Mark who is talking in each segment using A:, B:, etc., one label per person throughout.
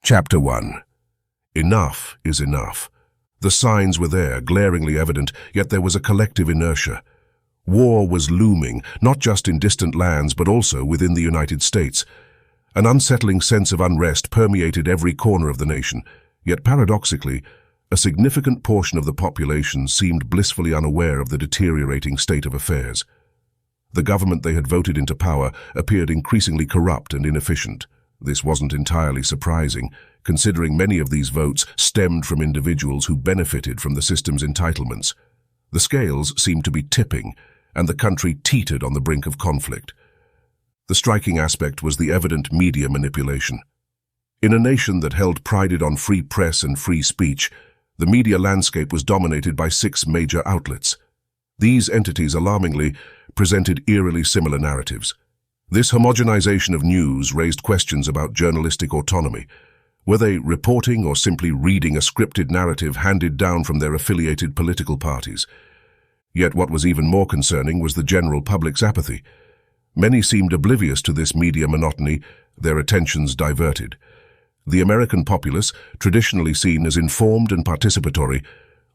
A: Chapter 1. Enough is enough. The signs were there, glaringly evident, yet there was a collective inertia. War was looming, not just in distant lands, but also within the United States. An unsettling sense of unrest permeated every corner of the nation, yet paradoxically, a significant portion of the population seemed blissfully unaware of the deteriorating state of affairs. The government they had voted into power appeared increasingly corrupt and inefficient. This wasn't entirely surprising, considering many of these votes stemmed from individuals who benefited from the system's entitlements. The scales seemed to be tipping, and the country teetered on the brink of conflict. The striking aspect was the evident media manipulation. In a nation that held prided on free press and free speech, the media landscape was dominated by 6 major outlets. These entities, alarmingly, presented eerily similar narratives. This homogenization of news raised questions about journalistic autonomy. Were they reporting or simply reading a scripted narrative handed down from their affiliated political parties? Yet what was even more concerning was the general public's apathy. Many seemed oblivious to this media monotony, their attentions diverted. The American populace, traditionally seen as informed and participatory,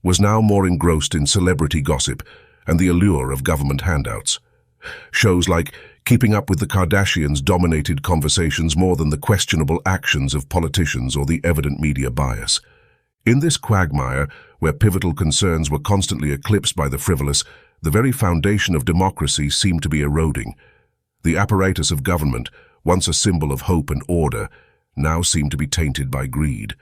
A: was now more engrossed in celebrity gossip and the allure of government handouts. Shows like Keeping Up with the Kardashians dominated conversations more than the questionable actions of politicians or the evident media bias. In this quagmire, where pivotal concerns were constantly eclipsed by the frivolous, the very foundation of democracy seemed to be eroding. The apparatus of government, once a symbol of hope and order, now seemed to be tainted by greed.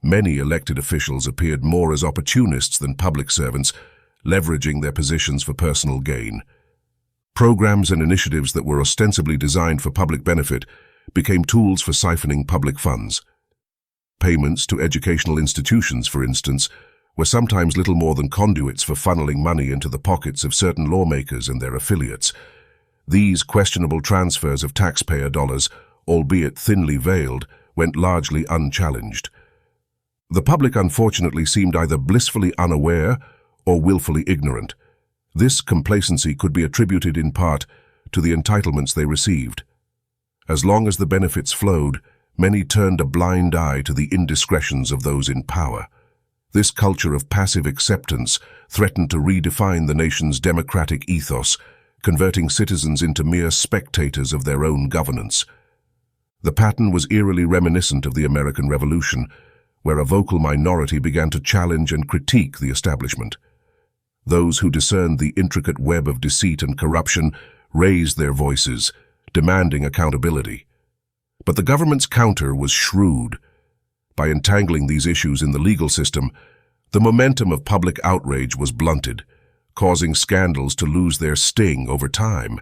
A: Many elected officials appeared more as opportunists than public servants, leveraging their positions for personal gain. Programs and initiatives that were ostensibly designed for public benefit became tools for siphoning public funds. Payments to educational institutions, for instance, were sometimes little more than conduits for funneling money into the pockets of certain lawmakers and their affiliates. These questionable transfers of taxpayer dollars, albeit thinly veiled, went largely unchallenged. The public unfortunately seemed either blissfully unaware or willfully ignorant. This complacency could be attributed in part to the entitlements they received. As long as the benefits flowed, many turned a blind eye to the indiscretions of those in power. This culture of passive acceptance threatened to redefine the nation's democratic ethos, converting citizens into mere spectators of their own governance. The pattern was eerily reminiscent of the American Revolution, where a vocal minority began to challenge and critique the establishment. Those who discerned the intricate web of deceit and corruption raised their voices, demanding accountability. But the government's counter was shrewd. By entangling these issues in the legal system, the momentum of public outrage was blunted, causing scandals to lose their sting over time.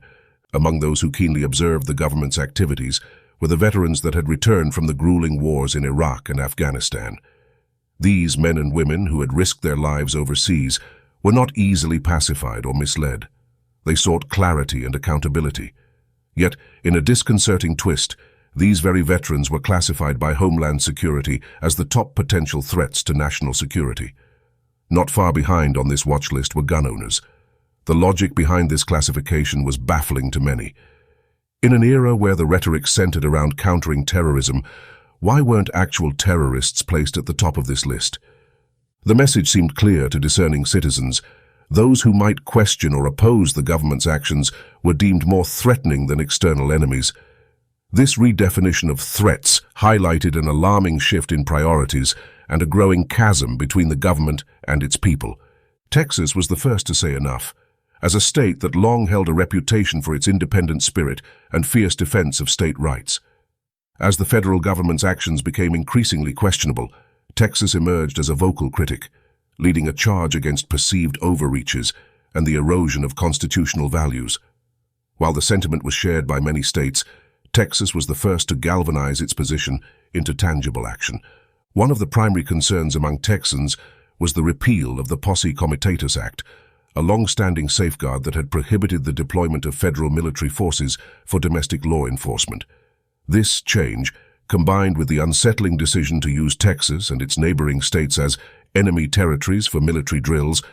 A: Among those who keenly observed the government's activities were the veterans that had returned from the grueling wars in Iraq and Afghanistan. These men and women who had risked their lives overseas were not easily pacified or misled. They sought clarity and accountability. Yet, in a disconcerting twist, these very veterans were classified by Homeland Security as the top potential threats to national security. Not far behind on this watch list were gun owners. The logic behind this classification was baffling to many. In an era where the rhetoric centered around countering terrorism, why weren't actual terrorists placed at the top of this list? The message seemed clear to discerning citizens. Those who might question or oppose the government's actions were deemed more threatening than external enemies. This redefinition of threats highlighted an alarming shift in priorities and a growing chasm between the government and its people. Texas was the first to say enough. As a state that long held a reputation for its independent spirit and fierce defense of state rights. As the federal government's actions became increasingly questionable, Texas emerged as a vocal critic, leading a charge against perceived overreaches and the erosion of constitutional values. While the sentiment was shared by many states, Texas was the first to galvanize its position into tangible action. One of the primary concerns among Texans was the repeal of the Posse Comitatus Act, a long-standing safeguard that had prohibited the deployment of federal military forces for domestic law enforcement. This change, combined with the unsettling decision to use Texas and its neighboring states as enemy territories for military drills,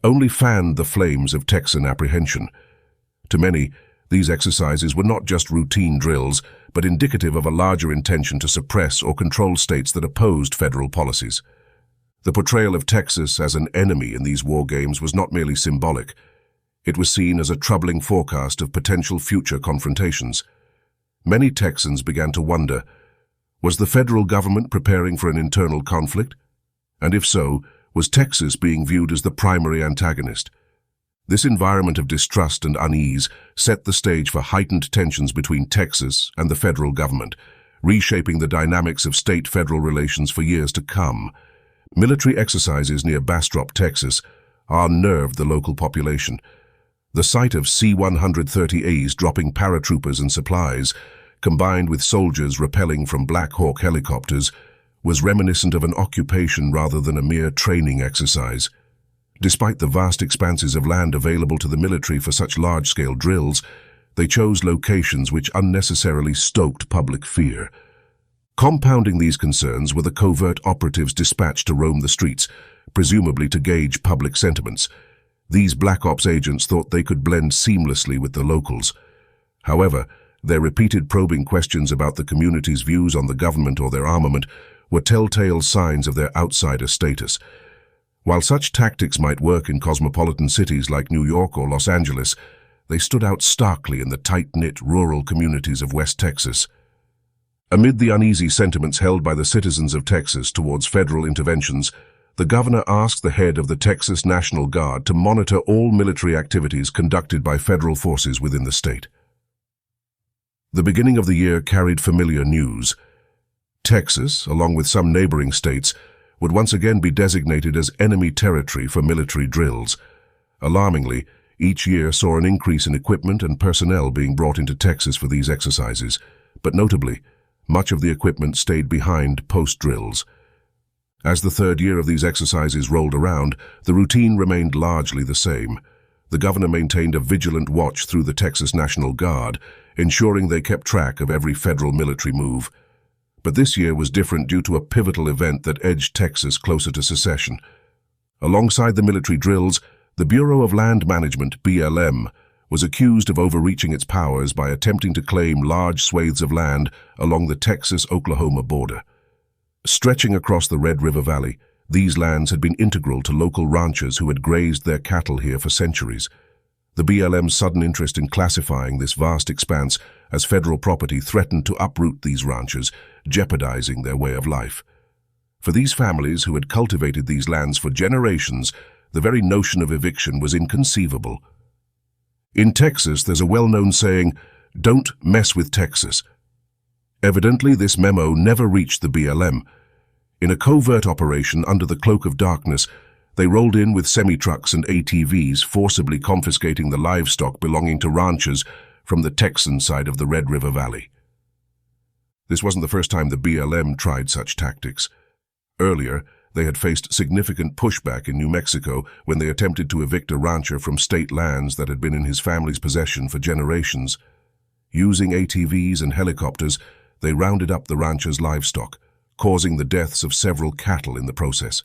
A: only fanned the flames of Texan apprehension. To many, These exercises were not just routine drills, but indicative of a larger intention to suppress or control states that opposed federal policies. The portrayal of Texas as an enemy in these war games was not merely symbolic. It was seen as a troubling forecast of potential future confrontations. Many Texans began to wonder, was the federal government preparing for an internal conflict? And if so, was Texas being viewed as the primary antagonist? This environment of distrust and unease set the stage for heightened tensions between Texas and the federal government, reshaping the dynamics of state-federal relations for years to come. Military exercises near Bastrop, Texas, unnerved the local population. The sight of C-130As dropping paratroopers and supplies, combined with soldiers rappelling from Black Hawk helicopters, was reminiscent of an occupation rather than a mere training exercise. Despite the vast expanses of land available to the military for such large-scale drills, they chose locations which unnecessarily stoked public fear. Compounding these concerns were the covert operatives dispatched to roam the streets, presumably to gauge public sentiments. These Black Ops agents thought they could blend seamlessly with the locals. However, their repeated probing questions about the community's views on the government or their armament were telltale signs of their outsider status. While such tactics might work in cosmopolitan cities like New York or Los Angeles, they stood out starkly in the tight-knit rural communities of West Texas. Amid the uneasy sentiments held by the citizens of Texas towards federal interventions, the governor asked the head of the Texas National Guard to monitor all military activities conducted by federal forces within the state. The beginning of the year carried familiar news. Texas, along with some neighboring states, would once again be designated as enemy territory for military drills. Alarmingly, each year saw an increase in equipment and personnel being brought into Texas for these exercises, but notably, much of the equipment stayed behind post-drills. As the third year of these exercises rolled around, the routine remained largely the same. The governor maintained a vigilant watch through the Texas National Guard, ensuring they kept track of every federal military move. But this year was different due to a pivotal event that edged Texas closer to secession. Alongside the military drills, the Bureau of Land Management, BLM, was accused of overreaching its powers by attempting to claim large swathes of land along the Texas-Oklahoma border. Stretching across the Red River Valley, these lands had been integral to local ranchers who had grazed their cattle here for centuries. The BLM's sudden interest in classifying this vast expanse as federal property threatened to uproot these ranchers, jeopardizing their way of life. For these families who had cultivated these lands for generations, the very notion of eviction was inconceivable. In Texas, there's a well-known saying, "Don't mess with Texas." Evidently, this memo never reached the BLM. In a covert operation under the cloak of darkness, they rolled in with semi-trucks and ATVs, forcibly confiscating the livestock belonging to ranchers from the Texan side of the Red River Valley. This wasn't the first time the BLM tried such tactics. Earlier, they had faced significant pushback in New Mexico when they attempted to evict a rancher from state lands that had been in his family's possession for generations. Using ATVs and helicopters, they rounded up the rancher's livestock, causing the deaths of several cattle in the process.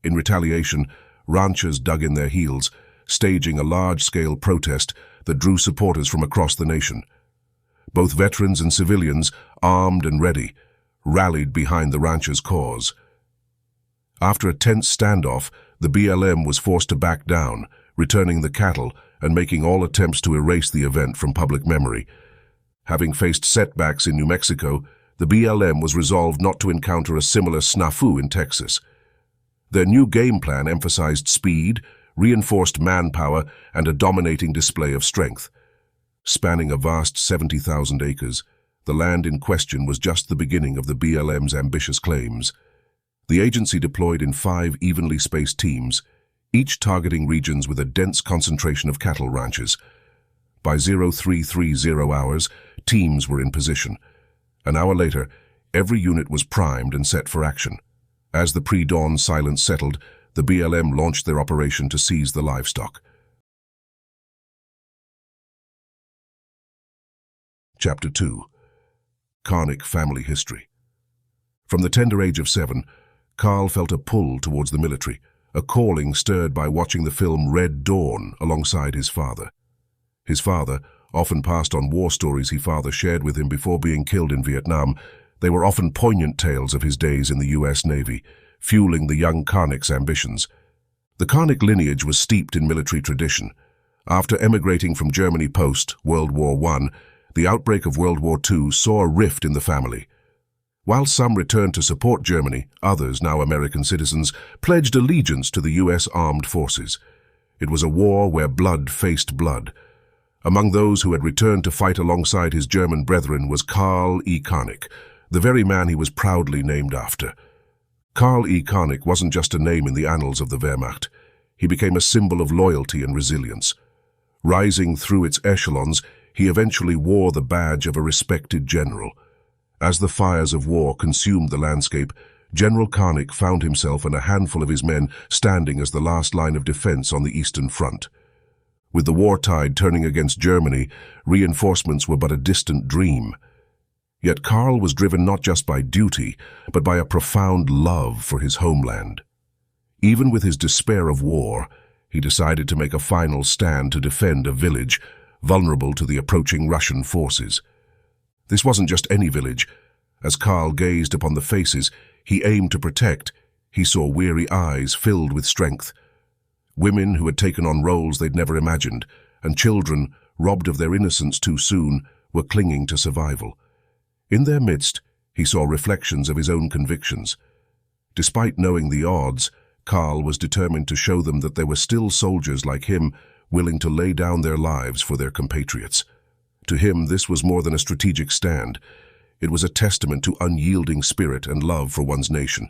A: In retaliation, ranchers dug in their heels, staging a large-scale protest that drew supporters from across the nation. Both veterans and civilians, armed and ready, rallied behind the ranchers' cause. After a tense standoff, the BLM was forced to back down, returning the cattle and making all attempts to erase the event from public memory. Having faced setbacks in New Mexico, the BLM was resolved not to encounter a similar snafu in Texas. Their new game plan emphasized speed, reinforced manpower, and a dominating display of strength. Spanning a vast 70,000 acres, the land in question was just the beginning of the BLM's ambitious claims. The agency deployed in 5 evenly spaced teams, each targeting regions with a dense concentration of cattle ranches. By 0330 hours, teams were in position. An hour later, every unit was primed and set for action. As the pre-dawn silence settled, the BLM launched their operation to seize the livestock. Chapter 2. Karnic Family History. From the tender age of 7, Karl felt a pull towards the military, a calling stirred by watching the film Red Dawn alongside his father. His father, often passed on war stories he father shared with him before being killed in Vietnam. They were often poignant tales of his days in the U.S. Navy, fueling the young Karnik's ambitions. The Karnik lineage was steeped in military tradition. After emigrating from Germany post-World War I, the outbreak of World War II saw a rift in the family. While some returned to support Germany, others, now American citizens, pledged allegiance to the U.S. armed forces. It was a war where blood faced blood. Among those who had returned to fight alongside his German brethren was Karl E. Karnik, the very man he was proudly named after. Karl E. Karnik wasn't just a name in the annals of the Wehrmacht. He became a symbol of loyalty and resilience. Rising through its echelons, he eventually wore the badge of a respected general. As the fires of war consumed the landscape, General Karnik found himself and a handful of his men standing as the last line of defense on the Eastern Front. With the war tide turning against Germany, reinforcements were but a distant dream. Yet Karl was driven not just by duty, but by a profound love for his homeland. Even with his despair of war, he decided to make a final stand to defend a village vulnerable to the approaching Russian forces. This wasn't just any village. As Karl gazed upon the faces he aimed to protect, he saw weary eyes filled with strength. Women who had taken on roles they'd never imagined, and children, robbed of their innocence too soon, were clinging to survival. In their midst, he saw reflections of his own convictions. Despite knowing the odds, Karl was determined to show them that there were still soldiers like him willing to lay down their lives for their compatriots. To him, this was more than a strategic stand. It was a testament to unyielding spirit and love for one's nation.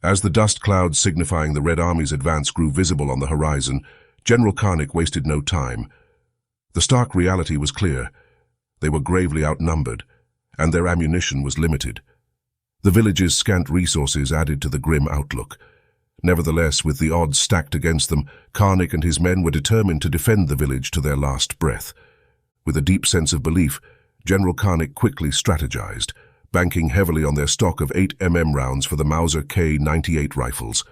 A: As the dust clouds signifying the Red Army's advance grew visible on the horizon, General Karnik wasted no time. The stark reality was clear. They were gravely outnumbered, and their ammunition was limited. The village's scant resources added to the grim outlook. Nevertheless, with the odds stacked against them, Karnik and his men were determined to defend the village to their last breath. With a deep sense of belief, General Karnik quickly strategized, banking heavily on their stock of 8mm rounds for the Mauser K98 rifles.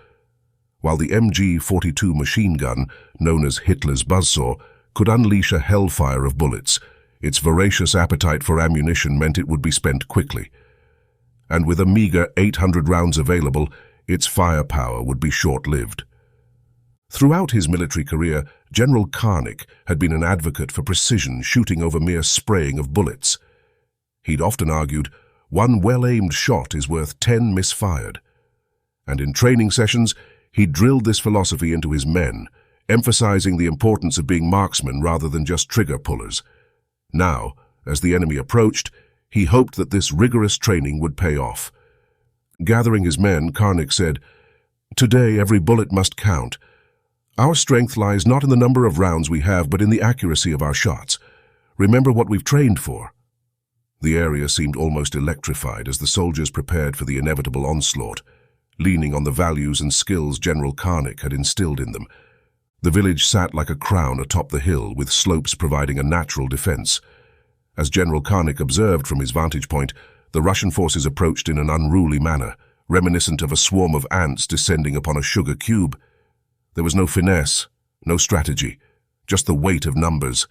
A: While the MG-42 machine gun, known as Hitler's buzzsaw, could unleash a hellfire of bullets, its voracious appetite for ammunition meant it would be spent quickly. And with a meager 800 rounds available, its firepower would be short-lived. Throughout his military career, General Karnik had been an advocate for precision shooting over mere spraying of bullets. He'd often argued, one well-aimed shot is worth 10 misfired. And in training sessions, he drilled this philosophy into his men, emphasizing the importance of being marksmen rather than just trigger pullers. Now, as the enemy approached, he hoped that this rigorous training would pay off. Gathering his men, Karnik said, "Today every bullet must count. Our strength lies not in the number of rounds we have, but in the accuracy of our shots. Remember what we've trained for." The area seemed almost electrified as the soldiers prepared for the inevitable onslaught, leaning on the values and skills General Karnik had instilled in them. The village sat like a crown atop the hill, with slopes providing a natural defense. As General Karnik observed from his vantage point, the Russian forces approached in an unruly manner, reminiscent of a swarm of ants descending upon a sugar cube. There was no finesse, no strategy, just the weight of numbers.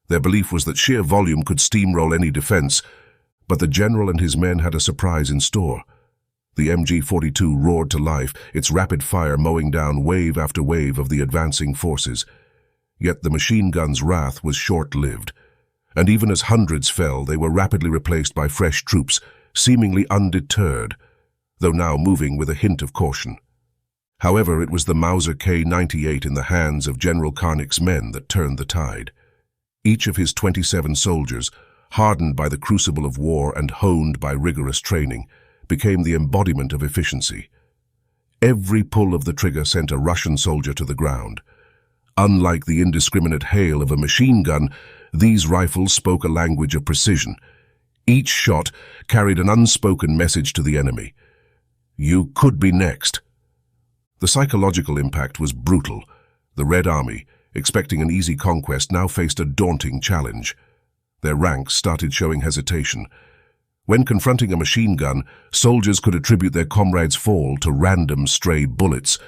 A: Their belief was that sheer volume could steamroll any defense, but the general and his men had a surprise in store. The MG-42 roared to life, its rapid fire mowing down wave after wave of the advancing forces. Yet the machine gun's wrath was short-lived, and even as hundreds fell, they were rapidly replaced by fresh troops, seemingly undeterred, though now moving with a hint of caution. However, it was the Mauser K98 in the hands of General Karnik's men that turned the tide. Each of his 27 soldiers, hardened by the crucible of war and honed by rigorous training, became the embodiment of efficiency. Every pull of the trigger sent a Russian soldier to the ground. Unlike the indiscriminate hail of a machine gun, these rifles spoke a language of precision. Each shot carried an unspoken message to the enemy. You could be next. The psychological impact was brutal. The Red Army, expecting an easy conquest, now faced a daunting challenge. Their ranks started showing hesitation. When confronting a machine gun, soldiers could attribute their comrades' fall to random stray bullets.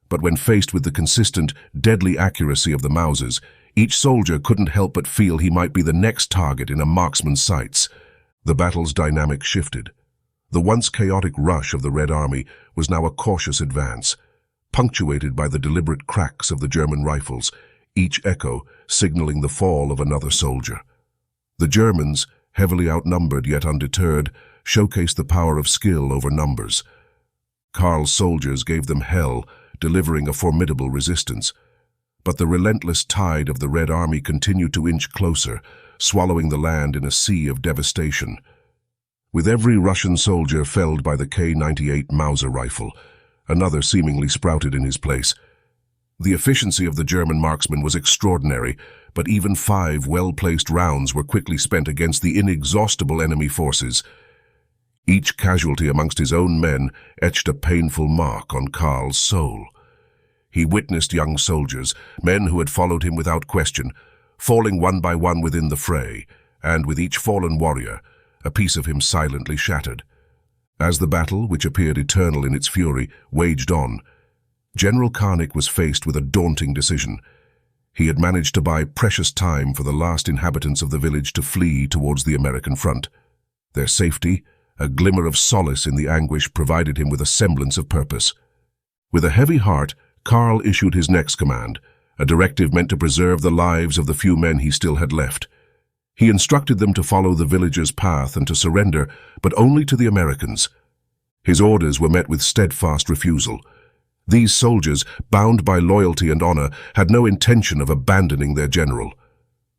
A: But when faced with the consistent, deadly accuracy of the Mausers, Each soldier couldn't help but feel he might be the next target in a marksman's sights. The battle's dynamic shifted. The once chaotic rush of the Red Army was now a cautious advance, punctuated by the deliberate cracks of the German rifles, each echo signaling the fall of another soldier. The Germans, heavily outnumbered yet undeterred, showcased the power of skill over numbers. Karl's soldiers gave them hell, delivering a formidable resistance. But the relentless tide of the Red Army continued to inch closer, swallowing the land in a sea of devastation. With every Russian soldier felled by the K-98 Mauser rifle, another seemingly sprouted in his place. The efficiency of the German marksmen was extraordinary, but even 5 well-placed rounds were quickly spent against the inexhaustible enemy forces. Each casualty amongst his own men etched a painful mark on Karl's soul. He witnessed young soldiers, men who had followed him without question, falling one by one within the fray, and with each fallen warrior, a piece of him silently shattered. As the battle, which appeared eternal in its fury, waged on, General Karnik was faced with a daunting decision. He had managed to buy precious time for the last inhabitants of the village to flee towards the American front. Their safety, a glimmer of solace in the anguish, provided him with a semblance of purpose. With a heavy heart, Karl issued his next command, a directive meant to preserve the lives of the few men he still had left. He instructed them to follow the villagers' path and to surrender, but only to the Americans. His orders were met with steadfast refusal. These soldiers, bound by loyalty and honor, had no intention of abandoning their general.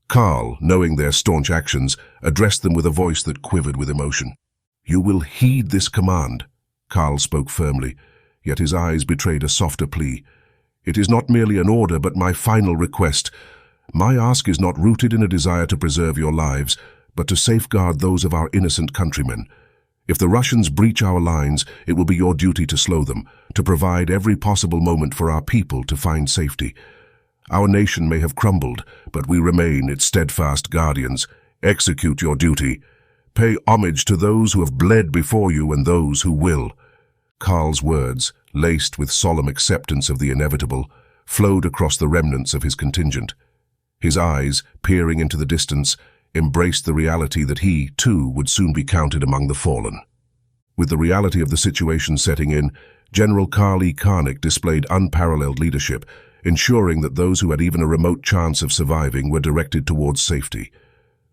A: Karl, knowing their staunch actions, addressed them with a voice that quivered with emotion. "You will heed this command," Karl spoke firmly, yet his eyes betrayed a softer plea. "It is not merely an order, but my final request. My ask is not rooted in a desire to preserve your lives, but to safeguard those of our innocent countrymen. If the Russians breach our lines, it will be your duty to slow them, to provide every possible moment for our people to find safety. Our nation may have crumbled, but we remain its steadfast guardians. Execute your duty. Pay homage to those who have bled before you and those who will." Karl's words, laced with solemn acceptance of the inevitable, flowed across the remnants of his contingent. His eyes, peering into the distance, embraced the reality that he, too, would soon be counted among the fallen. With the reality of the situation setting in, General Karl Karnik displayed unparalleled leadership, ensuring that those who had even a remote chance of surviving were directed towards safety.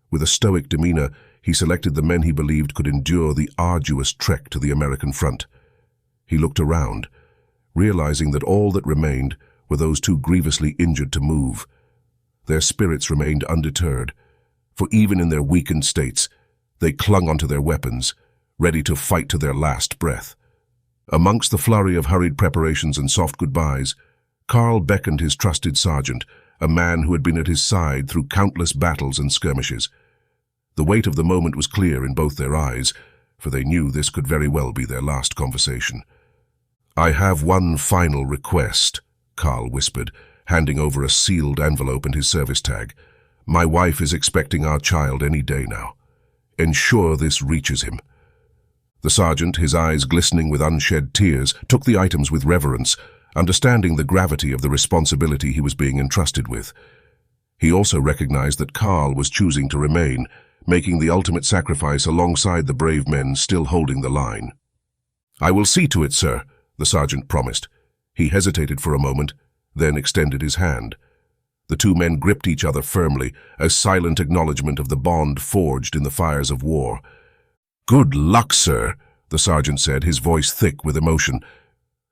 A: With a stoic demeanor, he selected the men he believed could endure the arduous trek to the American front. He looked around, realizing that all that remained were those too grievously injured to move. Their spirits remained undeterred, for even in their weakened states, they clung onto their weapons, ready to fight to their last breath. Amongst the flurry of hurried preparations and soft goodbyes, Karl beckoned his trusted sergeant, a man who had been at his side through countless battles and skirmishes. The weight of the moment was clear in both their eyes, for they knew this could very well be their last conversation. "I have one final request," Karl whispered, handing over a sealed envelope and his service tag. "My wife is expecting our child any day now. Ensure this reaches him." The sergeant, his eyes glistening with unshed tears, took the items with reverence, understanding the gravity of the responsibility he was being entrusted with. He also recognized that Karl was choosing to remain, making the ultimate sacrifice alongside the brave men still holding the line. "I will see to it, sir," the sergeant promised. He hesitated for a moment, then extended his hand. The two men gripped each other firmly, a silent acknowledgement of the bond forged in the fires of war. "Good luck, sir," the sergeant said, his voice thick with emotion.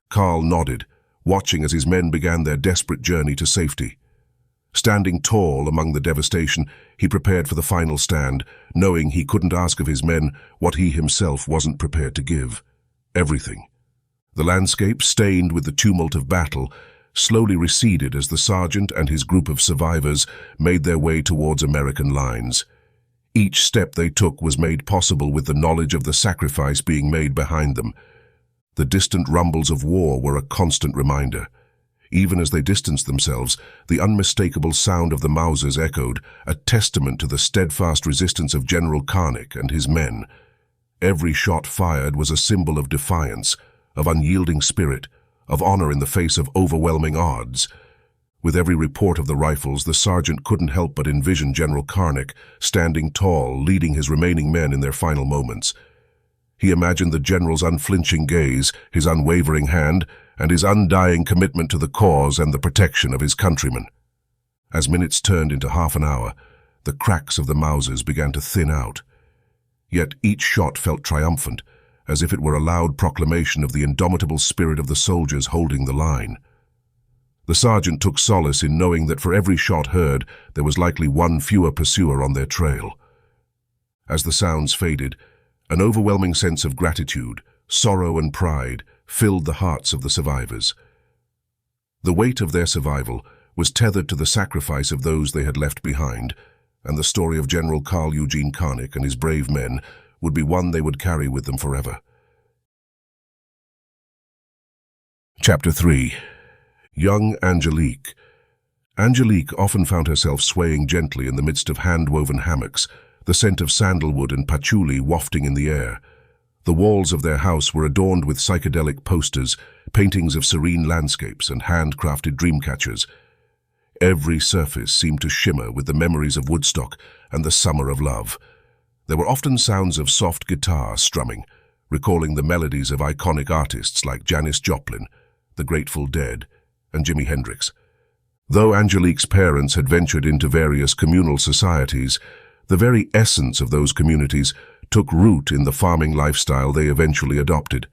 A: Karl nodded, watching as his men began their desperate journey to safety. Standing tall among the devastation, he prepared for the final stand, knowing he couldn't ask of his men what he himself wasn't prepared to give. Everything. The landscape, stained with the tumult of battle, slowly receded as the sergeant and his group of survivors made their way towards American lines. Each step they took was made possible with the knowledge of the sacrifice being made behind them. The distant rumbles of war were a constant reminder. Even as they distanced themselves, the unmistakable sound of the Mausers echoed, a testament to the steadfast resistance of General Karnik and his men. Every shot fired was a symbol of defiance, of unyielding spirit, of honor in the face of overwhelming odds. With every report of the rifles, the sergeant couldn't help but envision General Karnak standing tall, leading his remaining men in their final moments. He imagined the general's unflinching gaze, his unwavering hand, and his undying commitment to the cause and the protection of his countrymen. As minutes turned into half an hour, the cracks of the Mausers began to thin out. Yet each shot felt triumphant, as if it were a loud proclamation of the indomitable spirit of the soldiers holding the line. The sergeant took solace in knowing that for every shot heard, there was likely one fewer pursuer on their trail. As the sounds faded, an overwhelming sense of gratitude, sorrow and pride filled the hearts of the survivors. The weight of their survival was tethered to the sacrifice of those they had left behind, and the story of General Karl Eugene Karnak and his brave men would be one they would carry with them forever. Chapter 3. Young Angelique. Angelique often found herself swaying gently in the midst of hand-woven hammocks, the scent of sandalwood and patchouli wafting in the air. The walls of their house were adorned with psychedelic posters, paintings of serene landscapes and handcrafted dreamcatchers. Every surface seemed to shimmer with the memories of Woodstock and the summer of love. There were often sounds of soft guitar strumming, recalling the melodies of iconic artists like Janis Joplin, the Grateful Dead, and Jimi Hendrix. Though Angelique's parents had ventured into various communal societies, the very essence of those communities took root in the farming lifestyle they eventually adopted.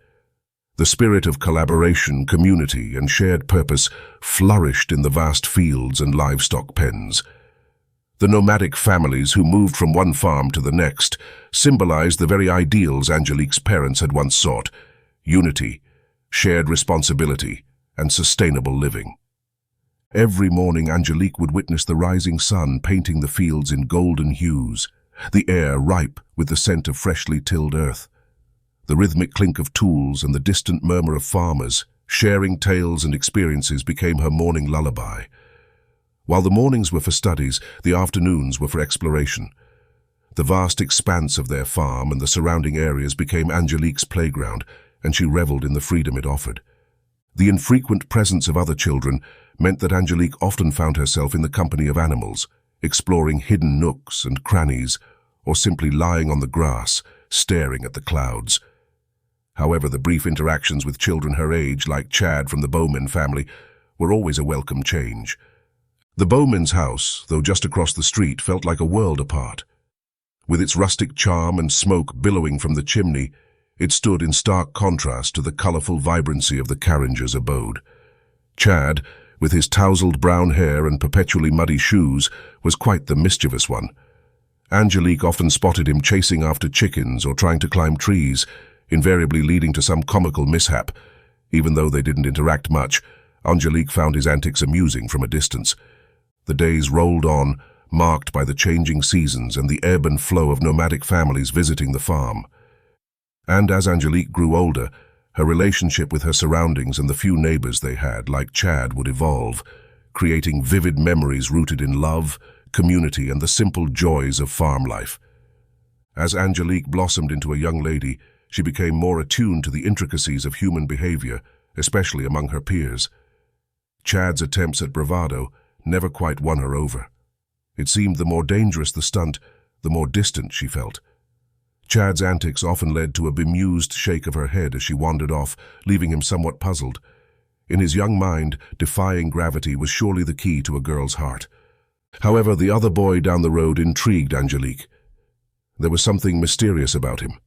A: The spirit of collaboration, community, and shared purpose flourished in the vast fields and livestock pens. The nomadic families who moved from one farm to the next symbolized the very ideals Angelique's parents had once sought: unity, shared responsibility, and sustainable living. Every morning Angelique would witness the rising sun painting the fields in golden hues, the air ripe with the scent of freshly tilled earth. The rhythmic clink of tools and the distant murmur of farmers, sharing tales and experiences, became her morning lullaby. While the mornings were for studies, the afternoons were for exploration. The vast expanse of their farm and the surrounding areas became Angelique's playground, and she reveled in the freedom it offered. The infrequent presence of other children meant that Angelique often found herself in the company of animals, exploring hidden nooks and crannies, or simply lying on the grass, staring at the clouds. However, the brief interactions with children her age, like Chad from the Bowman family, were always a welcome change. The Bowman's house, though just across the street, felt like a world apart. With its rustic charm and smoke billowing from the chimney, it stood in stark contrast to the colorful vibrancy of the Carringers' abode. Chad, with his tousled brown hair and perpetually muddy shoes, was quite the mischievous one. Angelique often spotted him chasing after chickens or trying to climb trees, invariably leading to some comical mishap. Even though they didn't interact much, Angelique found his antics amusing from a distance. The days rolled on, marked by the changing seasons and the ebb and flow of nomadic families visiting the farm. And as Angelique grew older, her relationship with her surroundings and the few neighbors they had, like Chad, would evolve, creating vivid memories rooted in love, community, and the simple joys of farm life. As Angelique blossomed into a young lady, she became more attuned to the intricacies of human behavior, especially among her peers. Chad's attempts at bravado never quite won her over. It seemed the more dangerous the stunt, the more distant she felt. Chad's antics often led to a bemused shake of her head as she wandered off, leaving him somewhat puzzled. In his young mind, defying gravity was surely the key to a girl's heart. However, the other boy down the road intrigued Angelique. There was something mysterious about him.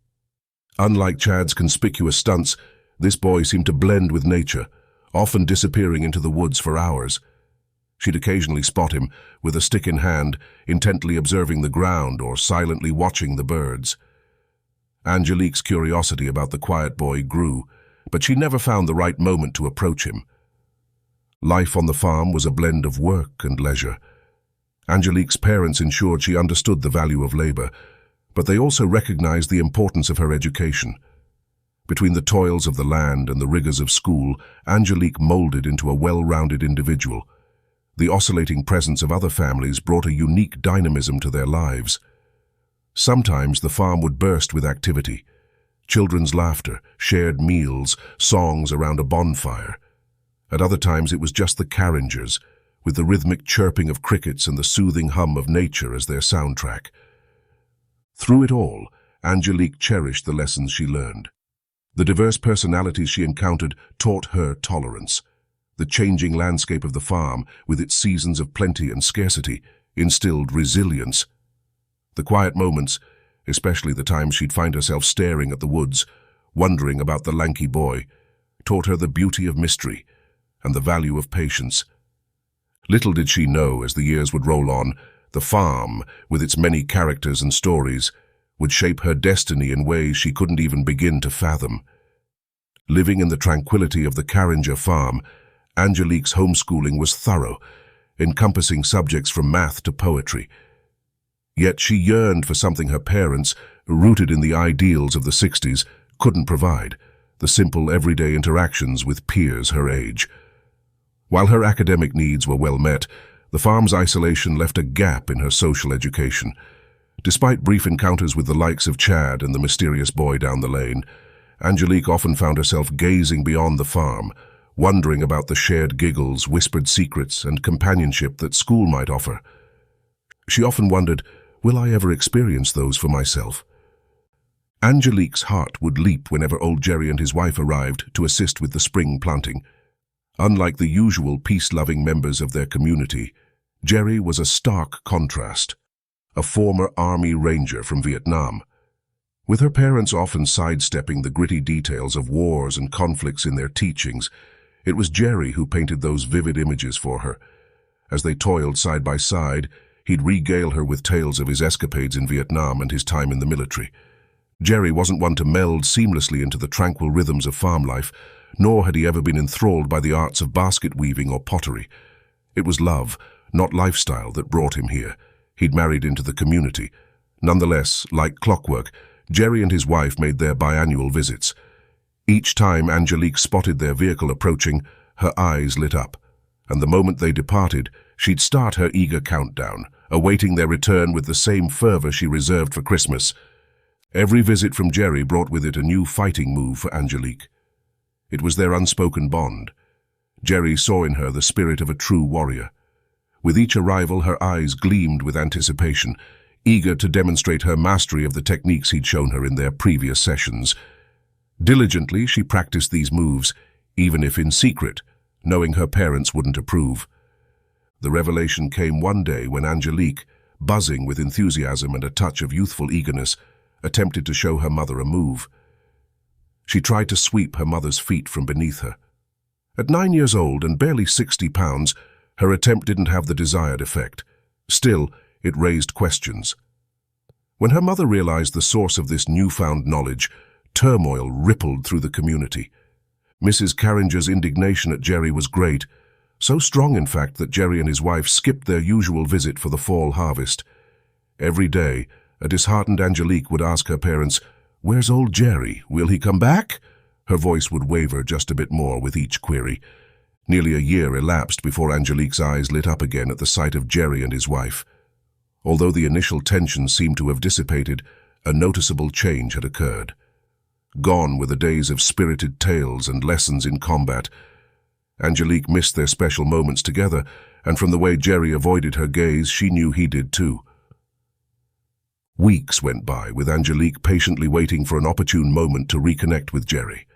A: Unlike Chad's conspicuous stunts, this boy seemed to blend with nature, often disappearing into the woods for hours. She'd occasionally spot him, with a stick in hand, intently observing the ground or silently watching the birds. Angelique's curiosity about the quiet boy grew, but she never found the right moment to approach him. Life on the farm was a blend of work and leisure. Angelique's parents ensured she understood the value of labor, but they also recognized the importance of her education. Between the toils of the land and the rigors of school, Angelique molded into a well-rounded individual. The oscillating presence of other families brought a unique dynamism to their lives. Sometimes the farm would burst with activity. Children's laughter, shared meals, songs around a bonfire. At other times it was just the Carringers, with the rhythmic chirping of crickets and the soothing hum of nature as their soundtrack. Through it all, Angelique cherished the lessons she learned. The diverse personalities she encountered taught her tolerance. The changing landscape of the farm, with its seasons of plenty and scarcity, instilled resilience. The quiet moments, especially the times she'd find herself staring at the woods, wondering about the lanky boy, taught her the beauty of mystery and the value of patience. Little did she know, as the years would roll on, the farm, with its many characters and stories, would shape her destiny in ways she couldn't even begin to fathom. Living in the tranquility of the Carringer farm, Angelique's homeschooling was thorough, encompassing subjects from math to poetry. Yet she yearned for something her parents, rooted in the ideals of the 60s, couldn't provide: the simple everyday interactions with peers her age. While her academic needs were well met, the farm's isolation left a gap in her social education. Despite brief encounters with the likes of Chad and the mysterious boy down the lane, Angelique often found herself gazing beyond the farm, wondering about the shared giggles, whispered secrets, and companionship that school might offer. She often wondered, will I ever experience those for myself? Angelique's heart would leap whenever old Jerry and his wife arrived to assist with the spring planting. Unlike the usual peace-loving members of their community, Jerry was a stark contrast, a former Army Ranger from Vietnam. With her parents often sidestepping the gritty details of wars and conflicts in their teachings, it was Jerry who painted those vivid images for her. As they toiled side by side, he'd regale her with tales of his escapades in Vietnam and his time in the military. Jerry wasn't one to meld seamlessly into the tranquil rhythms of farm life, nor had he ever been enthralled by the arts of basket weaving or pottery. It was love, not lifestyle, that brought him here. He'd married into the community. Nonetheless, like clockwork, Jerry and his wife made their biannual visits. Each time Angelique spotted their vehicle approaching, her eyes lit up, and the moment they departed, she'd start her eager countdown, awaiting their return with the same fervor she reserved for Christmas. Every visit from Jerry brought with it a new fighting move for Angelique. It was their unspoken bond. Jerry saw in her the spirit of a true warrior. With each arrival, her eyes gleamed with anticipation, eager to demonstrate her mastery of the techniques he'd shown her in their previous sessions. Diligently, she practiced these moves, even if in secret, knowing her parents wouldn't approve. The revelation came one day when Angelique, buzzing with enthusiasm and a touch of youthful eagerness, attempted to show her mother a move. She tried to sweep her mother's feet from beneath her. At 9 years old and barely 60 pounds, her attempt didn't have the desired effect. Still, it raised questions. When her mother realized the source of this newfound knowledge, turmoil rippled through the community. Mrs. Carringer's indignation at Jerry was great, so strong in fact that Jerry and his wife skipped their usual visit for the fall harvest. Every day, a disheartened Angelique would ask her parents, "Where's old Jerry? Will he come back?" Her voice would waver just a bit more with each query. Nearly a year elapsed before Angelique's eyes lit up again at the sight of Jerry and his wife. Although the initial tension seemed to have dissipated, a noticeable change had occurred. Gone were the days of spirited tales and lessons in combat. Angelique missed their special moments together, and from the way Jerry avoided her gaze, she knew he did too. Weeks went by, with Angelique patiently waiting for an opportune moment to reconnect with Jerry.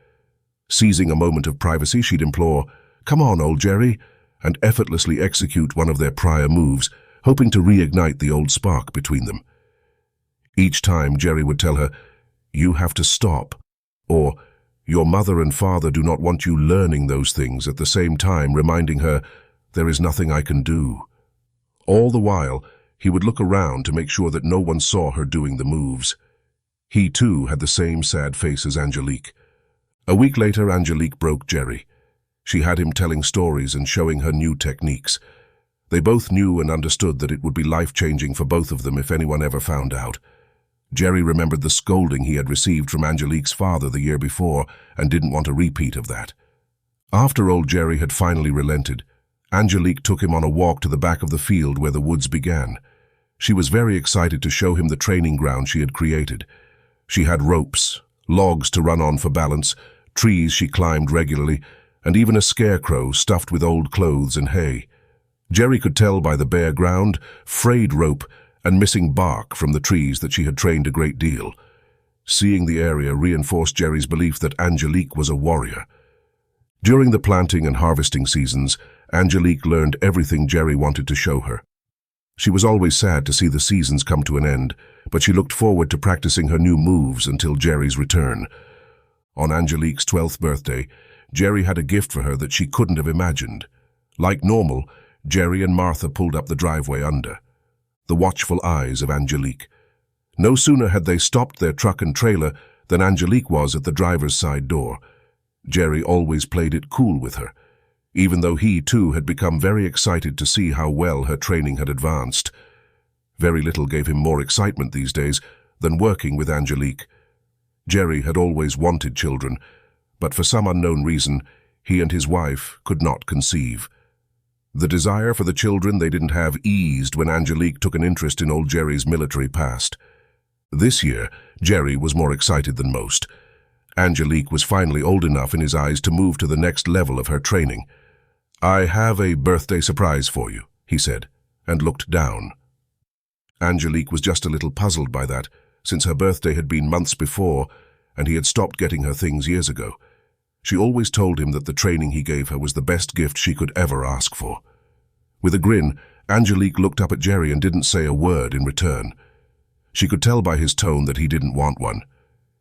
A: Seizing a moment of privacy, she'd implore, "Come on, old Jerry," and effortlessly execute one of their prior moves, hoping to reignite the old spark between them. Each time, Jerry would tell her, "You have to stop," or "Your mother and father do not want you learning those things," at the same time reminding her, "There is nothing I can do." All the while, he would look around to make sure that no one saw her doing the moves. He, too, had the same sad face as Angelique. A week later, Angelique broke Jerry. She had him telling stories and showing her new techniques. They both knew and understood that it would be life-changing for both of them if anyone ever found out. Jerry remembered the scolding he had received from Angelique's father the year before and didn't want a repeat of that. After old Jerry had finally relented, Angelique took him on a walk to the back of the field where the woods began. She was very excited to show him the training ground she had created. She had ropes, logs to run on for balance, trees she climbed regularly, and even a scarecrow stuffed with old clothes and hay. Jerry could tell by the bare ground, frayed rope, and missing bark from the trees that she had trained a great deal. Seeing the area reinforced Jerry's belief that Angelique was a warrior. During the planting and harvesting seasons, Angelique learned everything Jerry wanted to show her. She was always sad to see the seasons come to an end, but she looked forward to practicing her new moves until Jerry's return. On Angelique's 12th birthday, Jerry had a gift for her that she couldn't have imagined. Like normal, Jerry and Martha pulled up the driveway under the watchful eyes of Angelique. No sooner had they stopped their truck and trailer than Angelique was at the driver's side door. Jerry always played it cool with her, even though he too had become very excited to see how well her training had advanced. Very little gave him more excitement these days than working with Angelique. Jerry had always wanted children, but for some unknown reason, he and his wife could not conceive. The desire for the children they didn't have eased when Angelique took an interest in old Jerry's military past. This year, Jerry was more excited than most. Angelique was finally old enough in his eyes to move to the next level of her training. "I have a birthday surprise for you," he said, and looked down. Angelique was just a little puzzled by that, since her birthday had been months before, and he had stopped getting her things years ago. She always told him that the training he gave her was the best gift she could ever ask for. With a grin, Angelique looked up at Jerry and didn't say a word in return. She could tell by his tone that he didn't want one.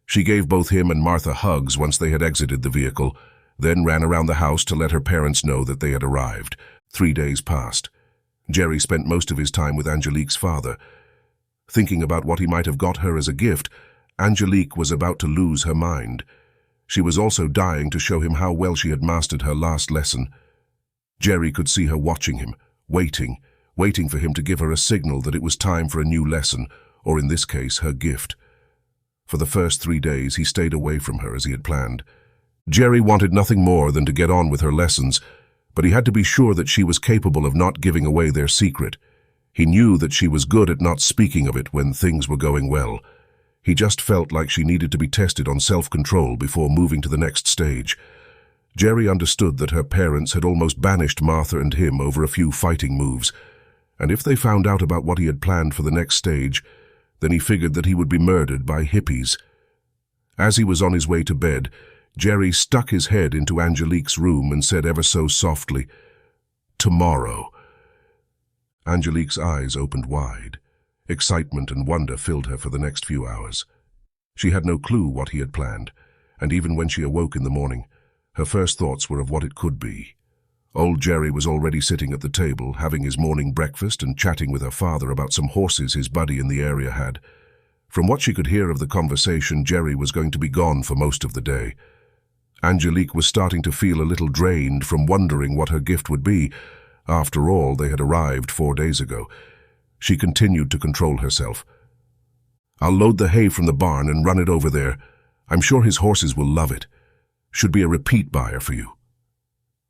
A: She gave both him and Martha hugs once they had exited the vehicle, then ran around the house to let her parents know that they had arrived. 3 days passed. Jerry spent most of his time with Angelique's father. Thinking about what he might have got her as a gift, Angelique was about to lose her mind. She was also dying to show him how well she had mastered her last lesson. Jerry could see her watching him, waiting for him to give her a signal that it was time for a new lesson, or in this case, her gift. For the first 3 days, he stayed away from her as he had planned. Jerry wanted nothing more than to get on with her lessons, but he had to be sure that she was capable of not giving away their secret. He knew that she was good at not speaking of it when things were going well. He just felt like she needed to be tested on self-control before moving to the next stage. Jerry understood that her parents had almost banished Martha and him over a few fighting moves, and if they found out about what he had planned for the next stage, then he figured that he would be murdered by hippies. As he was on his way to bed, Jerry stuck his head into Angelique's room and said ever so softly, "Tomorrow." Angelique's eyes opened wide. Excitement and wonder filled her for the next few hours. She had no clue what he had planned, and even when she awoke in the morning, her first thoughts were of what it could be. Old Jerry was already sitting at the table, having his morning breakfast and chatting with her father about some horses his buddy in the area had. From what she could hear of the conversation, Jerry was going to be gone for most of the day. Angelique was starting to feel a little drained from wondering what her gift would be. After all, they had arrived 4 days ago. She continued to control herself. "I'll load the hay from the barn and run it over there. I'm sure his horses will love it. Should be a repeat buyer for you."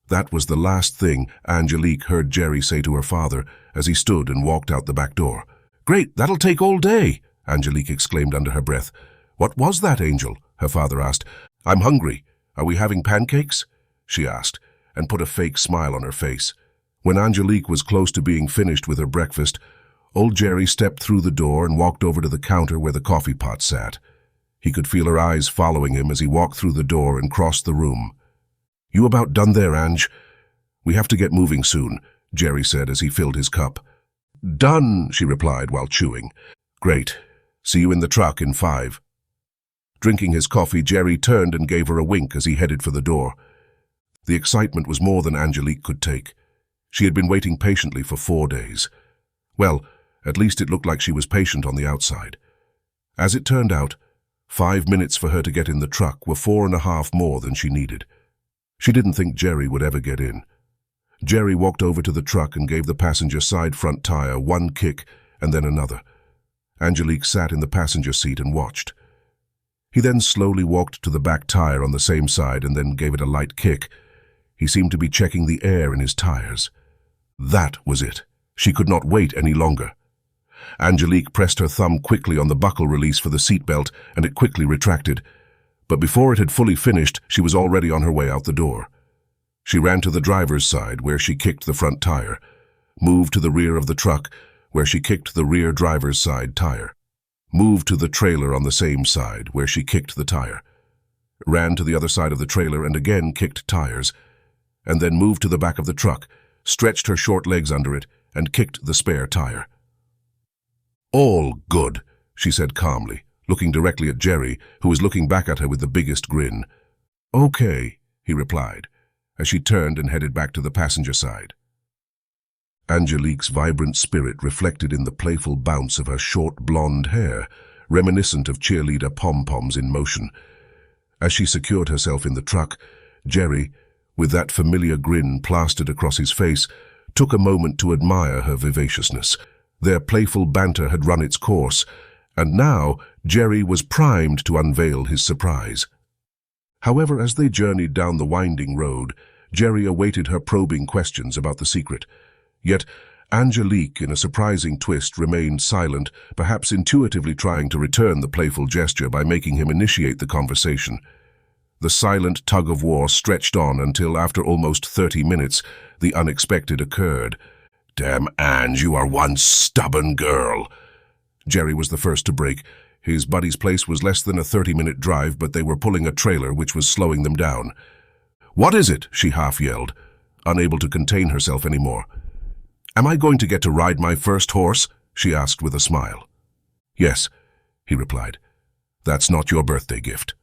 A: That was the last thing Angelique heard Jerry say to her father as he stood and walked out the back door. "Great, that'll take all day," Angelique exclaimed under her breath. "What was that, Angel?" her father asked. "I'm hungry. Are we having pancakes?" she asked, and put a fake smile on her face. When Angelique was close to being finished with her breakfast, old Jerry stepped through the door and walked over to the counter where the coffee pot sat. He could feel her eyes following him as he walked through the door and crossed the room. "You about done there, Ange? We have to get moving soon," Jerry said as he filled his cup. "Done," she replied while chewing. "Great. See you in the truck in 5. Drinking his coffee, Jerry turned and gave her a wink as he headed for the door. The excitement was more than Angelique could take. She had been waiting patiently for 4 days. Well, at least it looked like she was patient on the outside. As it turned out, 5 minutes for her to get in the truck were 4.5 more than she needed. She didn't think Jerry would ever get in. Jerry walked over to the truck and gave the passenger side front tire one kick and then another. Angelique sat in the passenger seat and watched. He then slowly walked to the back tire on the same side and then gave it a light kick. He seemed to be checking the air in his tires. That was it. She could not wait any longer. Angelique pressed her thumb quickly on the buckle release for the seatbelt, and it quickly retracted. But before it had fully finished, she was already on her way out the door. She ran to the driver's side, where she kicked the front tire. Move to the rear of the truck, where she kicked the rear driver's side tire. Moved to the trailer on the same side, where she kicked the tire. Ran to the other side of the trailer and again kicked tires, and then moved to the back of the truck, stretched her short legs under it, and kicked the spare tire. "All good," she said calmly, looking directly at Jerry, who was looking back at her with the biggest grin. "Okay," he replied, as she turned and headed back to the passenger side. Angelique's vibrant spirit reflected in the playful bounce of her short blonde hair, reminiscent of cheerleader pom-poms in motion. As she secured herself in the truck, Jerry, with that familiar grin plastered across his face, took a moment to admire her vivaciousness. Their playful banter had run its course, and now Jerry was primed to unveil his surprise. However, as they journeyed down the winding road, Jerry awaited her probing questions about the secret. Yet Angelique, in a surprising twist, remained silent, perhaps intuitively trying to return the playful gesture by making him initiate the conversation. The silent tug-of-war stretched on until, after almost 30 minutes, the unexpected occurred. "Damn, Ange, you are one stubborn girl." Jerry was the first to break. His buddy's place was less than a 30-minute drive, but they were pulling a trailer which was slowing them down. "What is it?" she half-yelled, unable to contain herself anymore. "Am I going to get to ride my first horse?" she asked with a smile. "Yes," he replied. "That's not your birthday gift."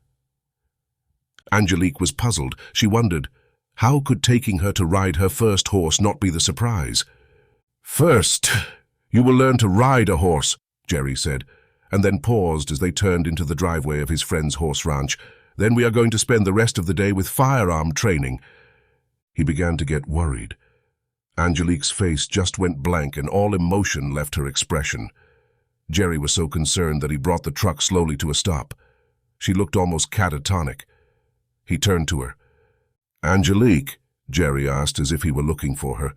A: Angelique was puzzled. She wondered, how could taking her to ride her first horse not be the surprise? "First, you will learn to ride a horse," Jerry said, and then paused as they turned into the driveway of his friend's horse ranch. "Then we are going to spend the rest of the day with firearm training." He began to get worried. Angelique's face just went blank and all emotion left her expression. Jerry was so concerned that he brought the truck slowly to a stop. She looked almost catatonic. He turned to her. "Angelique?" Jerry asked, as if he were looking for her.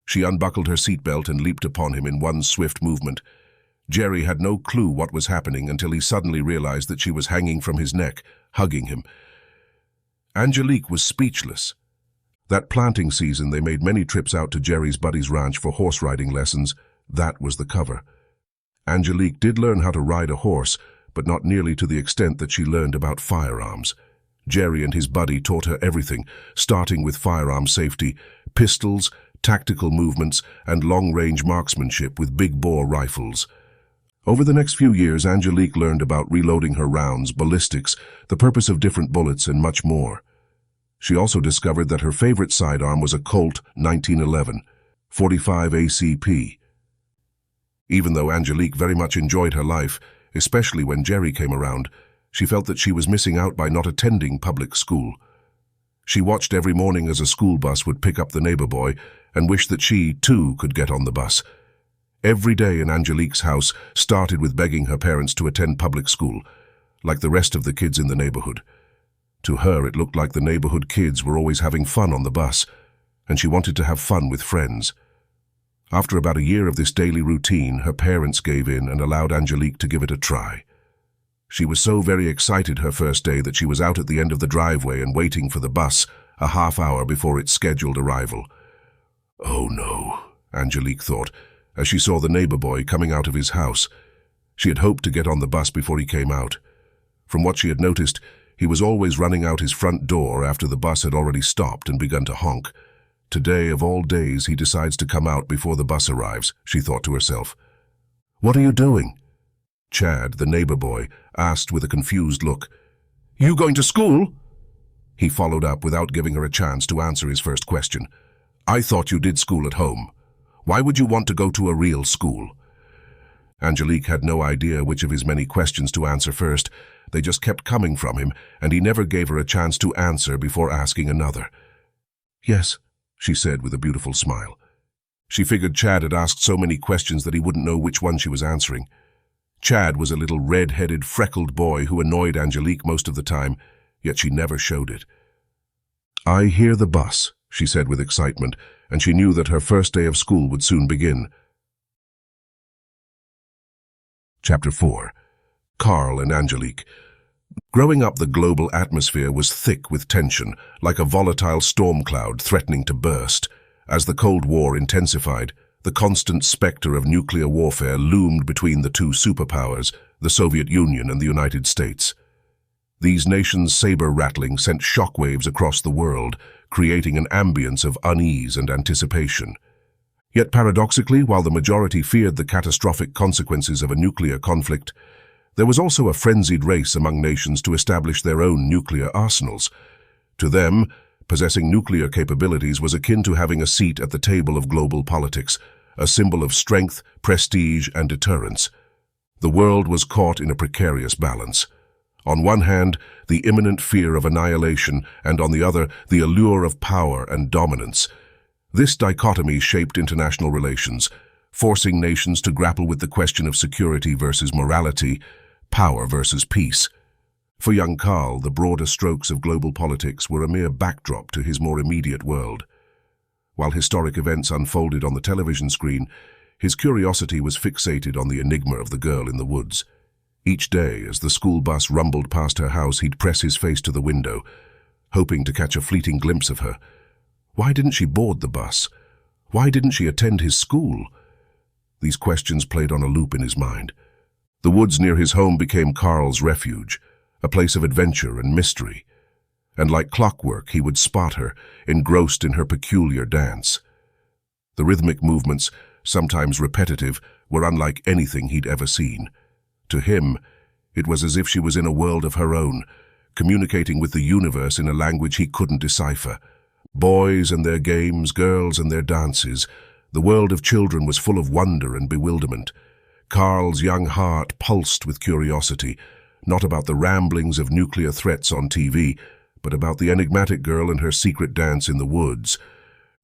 A: She unbuckled her seatbelt and leaped upon him in one swift movement. Jerry had no clue what was happening until he suddenly realized that she was hanging from his neck, hugging him. Angelique was speechless. That planting season they made many trips out to Jerry's buddy's ranch for horse riding lessons. That was the cover. Angelique did learn how to ride a horse, but not nearly to the extent that she learned about firearms. Jerry and his buddy taught her everything, starting with firearm safety, pistols, tactical movements, and long-range marksmanship with big-bore rifles. Over the next few years, Angelique learned about reloading her rounds, ballistics, the purpose of different bullets, and much more. She also discovered that her favorite sidearm was a Colt 1911, 45 ACP. Even though Angelique very much enjoyed her life, especially when Jerry came around, she felt that she was missing out by not attending public school. She watched every morning as a school bus would pick up the neighbor boy and wished that she, too, could get on the bus. Every day in Angelique's house started with begging her parents to attend public school, like the rest of the kids in the neighborhood. To her, it looked like the neighborhood kids were always having fun on the bus, and she wanted to have fun with friends. After about a year of this daily routine, her parents gave in and allowed Angelique to give it a try. She was so very excited her first day that she was out at the end of the driveway and waiting for the bus, a half-hour before its scheduled arrival. "Oh no," Angelique thought, as she saw the neighbor boy coming out of his house. She had hoped to get on the bus before he came out. From what she had noticed, he was always running out his front door after the bus had already stopped and begun to honk. Today, of all days, he decides to come out before the bus arrives, she thought to herself. "What are you doing?" Chad, the neighbor boy, asked with a confused look. "You going to school?" He followed up without giving her a chance to answer his first question. "I thought you did school at home. Why would you want to go to a real school?" Angelique had no idea which of his many questions to answer first. They just kept coming from him, and he never gave her a chance to answer before asking another. "Yes," she said with a beautiful smile. She figured Chad had asked so many questions that he wouldn't know which one she was answering. Chad was a little red-headed, freckled boy who annoyed Angelique most of the time, yet she never showed it. "I hear the bus," she said with excitement, and she knew that her first day of school would soon begin. Chapter 4. Karl and Angelique. Growing up, the global atmosphere was thick with tension, like a volatile storm cloud threatening to burst. As the Cold War intensified, The constant specter of nuclear warfare loomed between the two superpowers, the Soviet Union and the United States. These nations' saber-rattling sent shockwaves across the world, creating an ambience of unease and anticipation. Yet paradoxically, while the majority feared the catastrophic consequences of a nuclear conflict, there was also a frenzied race among nations to establish their own nuclear arsenals. To them, possessing nuclear capabilities was akin to having a seat at the table of global politics, a symbol of strength, prestige, and deterrence. The world was caught in a precarious balance. On one hand, the imminent fear of annihilation, and on the other, the allure of power and dominance. This dichotomy shaped international relations, forcing nations to grapple with the question of security versus morality, power versus peace. For young Karl, the broader strokes of global politics were a mere backdrop to his more immediate world. While historic events unfolded on the television screen, his curiosity was fixated on the enigma of the girl in the woods. Each day, as the school bus rumbled past her house, he'd press his face to the window, hoping to catch a fleeting glimpse of her. Why didn't she board the bus? Why didn't she attend his school? These questions played on a loop in his mind. The woods near his home became Karl's refuge, a place of adventure and mystery. And like clockwork, he would spot her, engrossed in her peculiar dance. The rhythmic movements, sometimes repetitive, were unlike anything he'd ever seen. To him, it was as if she was in a world of her own, communicating with the universe in a language he couldn't decipher. Boys and their games, girls and their dances, the world of children was full of wonder and bewilderment. Karl's young heart pulsed with curiosity, not about the ramblings of nuclear threats on TV, but about the enigmatic girl and her secret dance in the woods.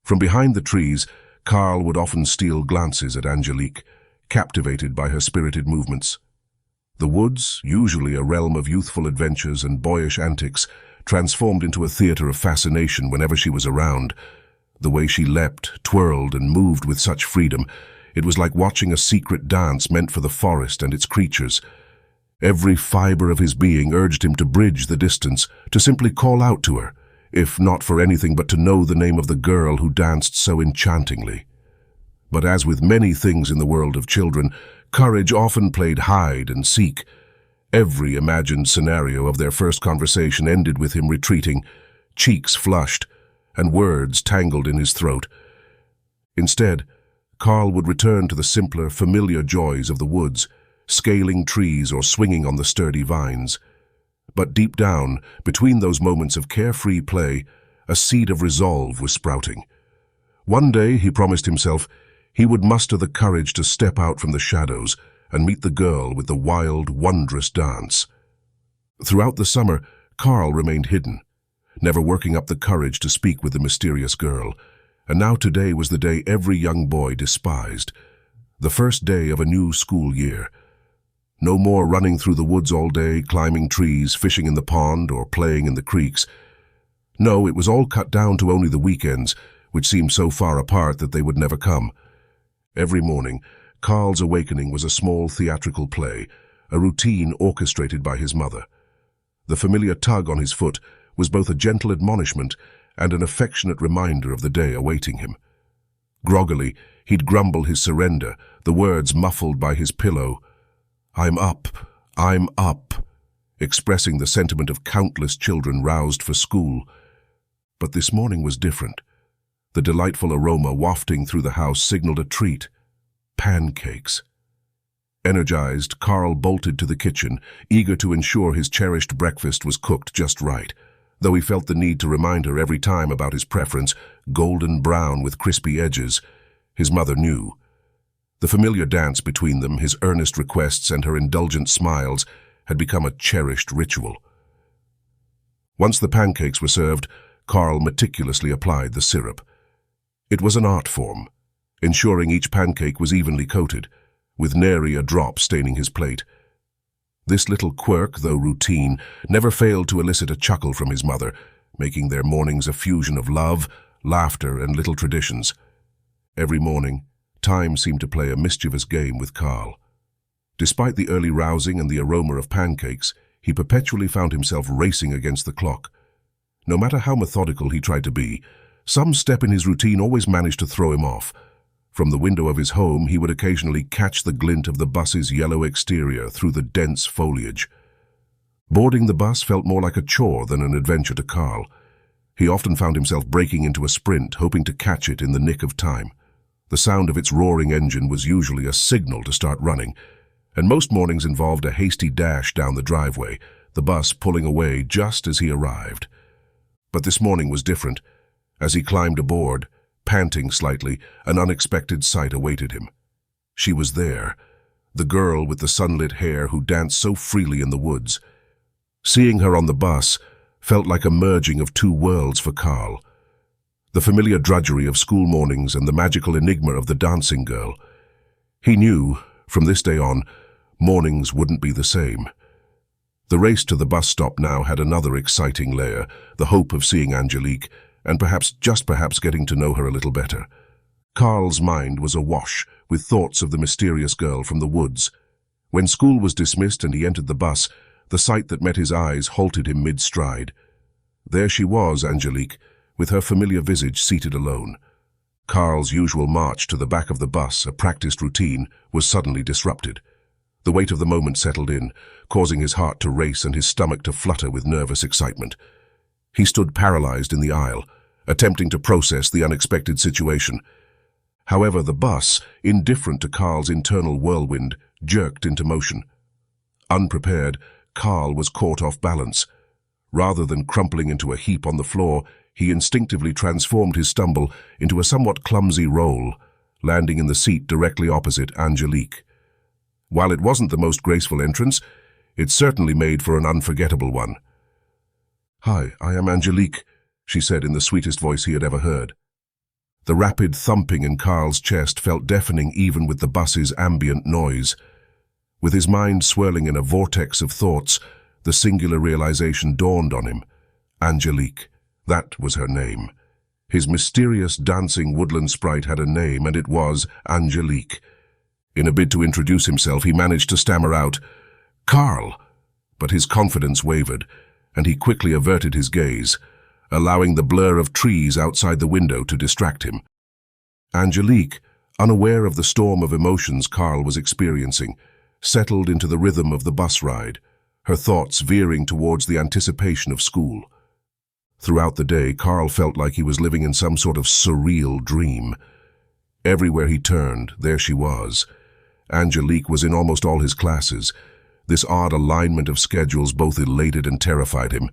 A: From behind the trees, Karl would often steal glances at Angelique, captivated by her spirited movements. The woods, usually a realm of youthful adventures and boyish antics, transformed into a theater of fascination whenever she was around. The way she leapt, twirled, and moved with such freedom, it was like watching a secret dance meant for the forest and its creatures. Every fiber of his being urged him to bridge the distance, to simply call out to her, if not for anything but to know the name of the girl who danced so enchantingly. But as with many things in the world of children, courage often played hide and seek. Every imagined scenario of their first conversation ended with him retreating, cheeks flushed, and words tangled in his throat. Instead, Karl would return to the simpler, familiar joys of the woods, scaling trees or swinging on the sturdy vines. But deep down, between those moments of carefree play, a seed of resolve was sprouting. One day, he promised himself, he would muster the courage to step out from the shadows and meet the girl with the wild, wondrous dance. Throughout the summer, Karl remained hidden, never working up the courage to speak with the mysterious girl, and now today was the day every young boy despised, the first day of a new school year. No more running through the woods all day, climbing trees, fishing in the pond, or playing in the creeks. No, it was all cut down to only the weekends, which seemed so far apart that they would never come. Every morning, Karl's awakening was a small theatrical play, a routine orchestrated by his mother. The familiar tug on his foot was both a gentle admonishment and an affectionate reminder of the day awaiting him. Groggily, he'd grumble his surrender, the words muffled by his pillow, I'm up, expressing the sentiment of countless children roused for school. But this morning was different. The delightful aroma wafting through the house signaled a treat. Pancakes. Energized, Karl bolted to the kitchen, eager to ensure his cherished breakfast was cooked just right, though he felt the need to remind her every time about his preference, golden brown with crispy edges. His mother knew. The familiar dance between them, his earnest requests and her indulgent smiles, had become a cherished ritual. Once the pancakes were served, Karl meticulously applied the syrup. It was an art form, ensuring each pancake was evenly coated, with nary a drop staining his plate. This little quirk, though routine, never failed to elicit a chuckle from his mother, making their mornings a fusion of love, laughter, and little traditions. Every morning, time seemed to play a mischievous game with Karl. Despite the early rousing and the aroma of pancakes, he perpetually found himself racing against the clock. No matter how methodical he tried to be, some step in his routine always managed to throw him off. From the window of his home, he would occasionally catch the glint of the bus's yellow exterior through the dense foliage. Boarding the bus felt more like a chore than an adventure to Karl. He often found himself breaking into a sprint, hoping to catch it in the nick of time. The sound of its roaring engine was usually a signal to start running, and most mornings involved a hasty dash down the driveway, the bus pulling away just as he arrived. But this morning was different. As he climbed aboard, panting slightly, an unexpected sight awaited him. She was there, the girl with the sunlit hair who danced so freely in the woods. Seeing her on the bus felt like a merging of two worlds for Karl. The familiar drudgery of school mornings and the magical enigma of the dancing girl. He knew, from this day on, mornings wouldn't be the same. The race to the bus stop now had another exciting layer, the hope of seeing Angelique, and perhaps, just perhaps, getting to know her a little better. Karl's mind was awash with thoughts of the mysterious girl from the woods. When school was dismissed and he entered the bus, the sight that met his eyes halted him mid-stride. There she was, Angelique, with her familiar visage seated alone. Karl's usual march to the back of the bus, a practiced routine, was suddenly disrupted. The weight of the moment settled in, causing his heart to race and his stomach to flutter with nervous excitement. He stood paralyzed in the aisle, attempting to process the unexpected situation. However, the bus, indifferent to Karl's internal whirlwind, jerked into motion. Unprepared, Karl was caught off balance. Rather than crumpling into a heap on the floor, he instinctively transformed his stumble into a somewhat clumsy roll, landing in the seat directly opposite Angelique. While it wasn't the most graceful entrance, it certainly made for an unforgettable one. "Hi, I am Angelique," she said in the sweetest voice he had ever heard. The rapid thumping in Karl's chest felt deafening even with the bus's ambient noise. With his mind swirling in a vortex of thoughts, the singular realization dawned on him. Angelique. That was her name. His mysterious dancing woodland sprite had a name, and it was Angelique. In a bid to introduce himself, he managed to stammer out, "Karl!" But his confidence wavered, and he quickly averted his gaze, allowing the blur of trees outside the window to distract him. Angelique, unaware of the storm of emotions Karl was experiencing, settled into the rhythm of the bus ride, her thoughts veering towards the anticipation of school. Throughout the day, Karl felt like he was living in some sort of surreal dream. Everywhere he turned, there she was. Angelique was in almost all his classes. This odd alignment of schedules both elated and terrified him.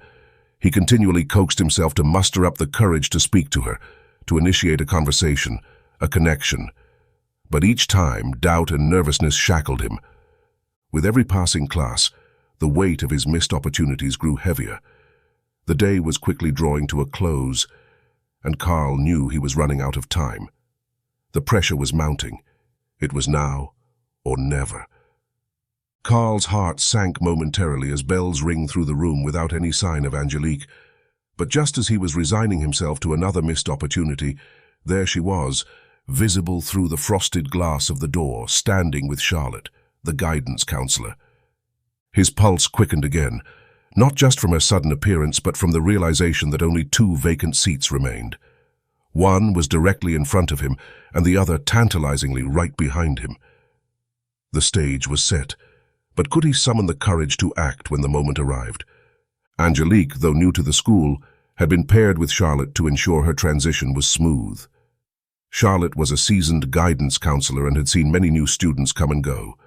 A: He continually coaxed himself to muster up the courage to speak to her, to initiate a conversation, a connection. But each time, doubt and nervousness shackled him. With every passing class, the weight of his missed opportunities grew heavier. The day was quickly drawing to a close, and Karl knew he was running out of time. The pressure was mounting. It was now or never. Karl's heart sank momentarily as bells rang through the room without any sign of Angelique. But just as he was resigning himself to another missed opportunity, there she was, visible through the frosted glass of the door, standing with Charlotte, the guidance counselor. His pulse quickened again, not just from her sudden appearance, but from the realization that only 2 vacant seats remained. One was directly in front of him, and the other tantalizingly right behind him. The stage was set, but could he summon the courage to act when the moment arrived? Angelique, though new to the school, had been paired with Charlotte to ensure her transition was smooth. Charlotte was a seasoned guidance counselor and had seen many new students come and go.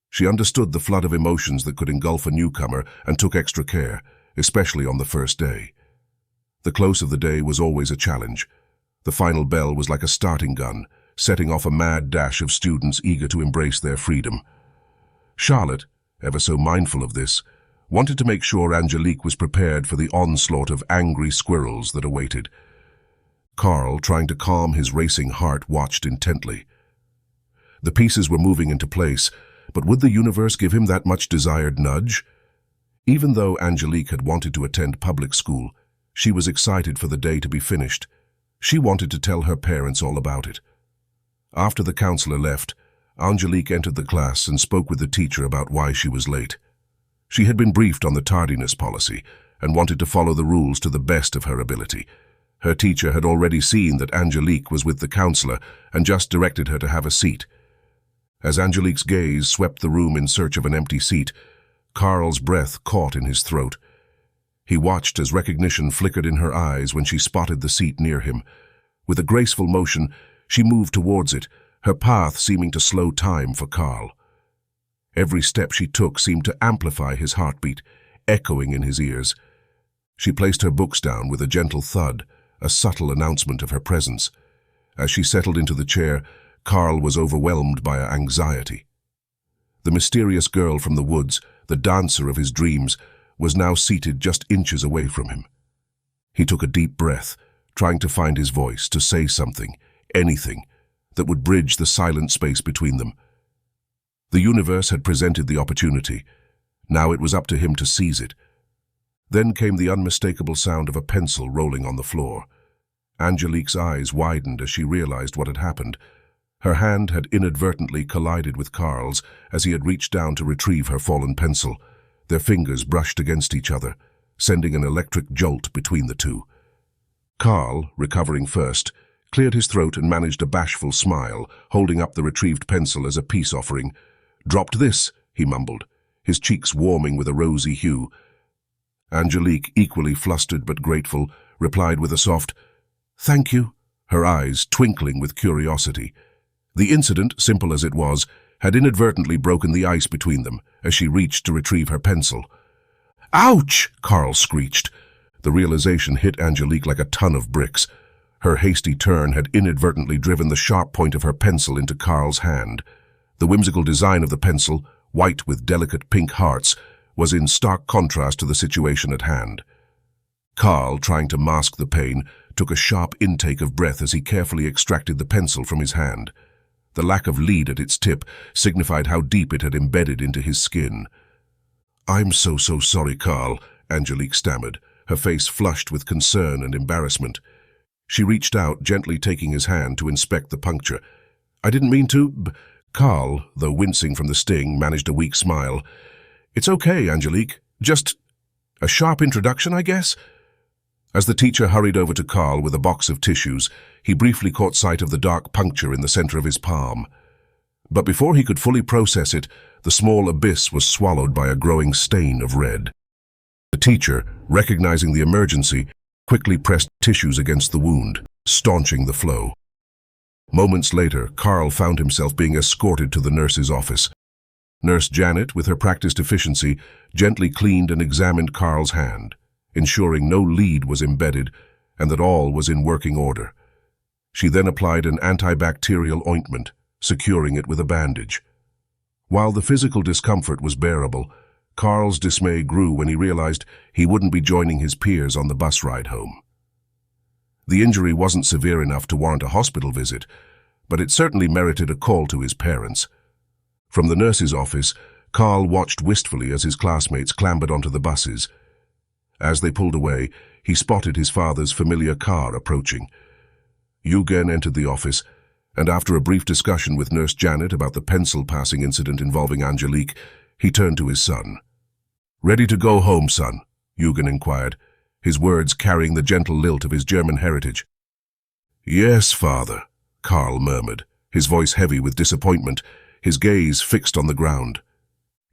A: She understood the flood of emotions that could engulf a newcomer and took extra care, especially on the first day. The close of the day was always a challenge. The final bell was like a starting gun, setting off a mad dash of students eager to embrace their freedom. Charlotte, ever so mindful of this, wanted to make sure Angelique was prepared for the onslaught of angry squirrels that awaited. Karl, trying to calm his racing heart, watched intently. The pieces were moving into place, but would the universe give him that much desired nudge? Even though Angelique had wanted to attend public school, she was excited for the day to be finished. She wanted to tell her parents all about it. After the counselor left, Angelique entered the class and spoke with the teacher about why she was late. She had been briefed on the tardiness policy and wanted to follow the rules to the best of her ability. Her teacher had already seen that Angelique was with the counselor and just directed her to have a seat. As Angelique's gaze swept the room in search of an empty seat, Karl's breath caught in his throat. He watched as recognition flickered in her eyes when she spotted the seat near him. With a graceful motion, she moved towards it, her path seeming to slow time for Karl. Every step she took seemed to amplify his heartbeat, echoing in his ears. She placed her books down with a gentle thud, a subtle announcement of her presence. As she settled into the chair, Karl was overwhelmed by anxiety. The mysterious girl from the woods, the dancer of his dreams, was now seated just inches away from him. He took a deep breath, trying to find his voice, to say something, anything, that would bridge the silent space between them. The universe had presented the opportunity. Now it was up to him to seize it. Then came the unmistakable sound of a pencil rolling on the floor. Angelique's eyes widened as she realized what had happened. Her hand had inadvertently collided with Karl's as he had reached down to retrieve her fallen pencil. Their fingers brushed against each other, sending an electric jolt between the two. Karl, recovering first, cleared his throat and managed a bashful smile, holding up the retrieved pencil as a peace offering. "Dropped this," he mumbled, his cheeks warming with a rosy hue. Angelique, equally flustered but grateful, replied with a soft, "Thank you," her eyes twinkling with curiosity. The incident, simple as it was, had inadvertently broken the ice between them as she reached to retrieve her pencil. "Ouch!" Karl screeched. The realization hit Angelique like a ton of bricks. Her hasty turn had inadvertently driven the sharp point of her pencil into Karl's hand. The whimsical design of the pencil, white with delicate pink hearts, was in stark contrast to the situation at hand. Karl, trying to mask the pain, took a sharp intake of breath as he carefully extracted the pencil from his hand. The lack of lead at its tip signified how deep it had embedded into his skin. "I'm so sorry, Karl," Angelique stammered, her face flushed with concern and embarrassment. She reached out, gently taking his hand to inspect the puncture. "I didn't mean to." Karl, though wincing from the sting, managed a weak smile. "It's okay, Angelique. Just a sharp introduction, I guess?" As the teacher hurried over to Karl with a box of tissues, he briefly caught sight of the dark puncture in the center of his palm. But before he could fully process it, the small abyss was swallowed by a growing stain of red. The teacher, recognizing the emergency, quickly pressed tissues against the wound, staunching the flow. Moments later, Karl found himself being escorted to the nurse's office. Nurse Janet, with her practiced efficiency, gently cleaned and examined Karl's hand, ensuring no lead was embedded and that all was in working order. She then applied an antibacterial ointment, securing it with a bandage. While the physical discomfort was bearable, Karl's dismay grew when he realized he wouldn't be joining his peers on the bus ride home. The injury wasn't severe enough to warrant a hospital visit, but it certainly merited a call to his parents. From the nurse's office, Karl watched wistfully as his classmates clambered onto the buses. As they pulled away, he spotted his father's familiar car approaching. Eugen entered the office, and after a brief discussion with Nurse Janet about the pencil passing incident involving Angelique, he turned to his son. "Ready to go home, son?" Eugen inquired, his words carrying the gentle lilt of his German heritage. "Yes, father," Karl murmured, his voice heavy with disappointment, his gaze fixed on the ground.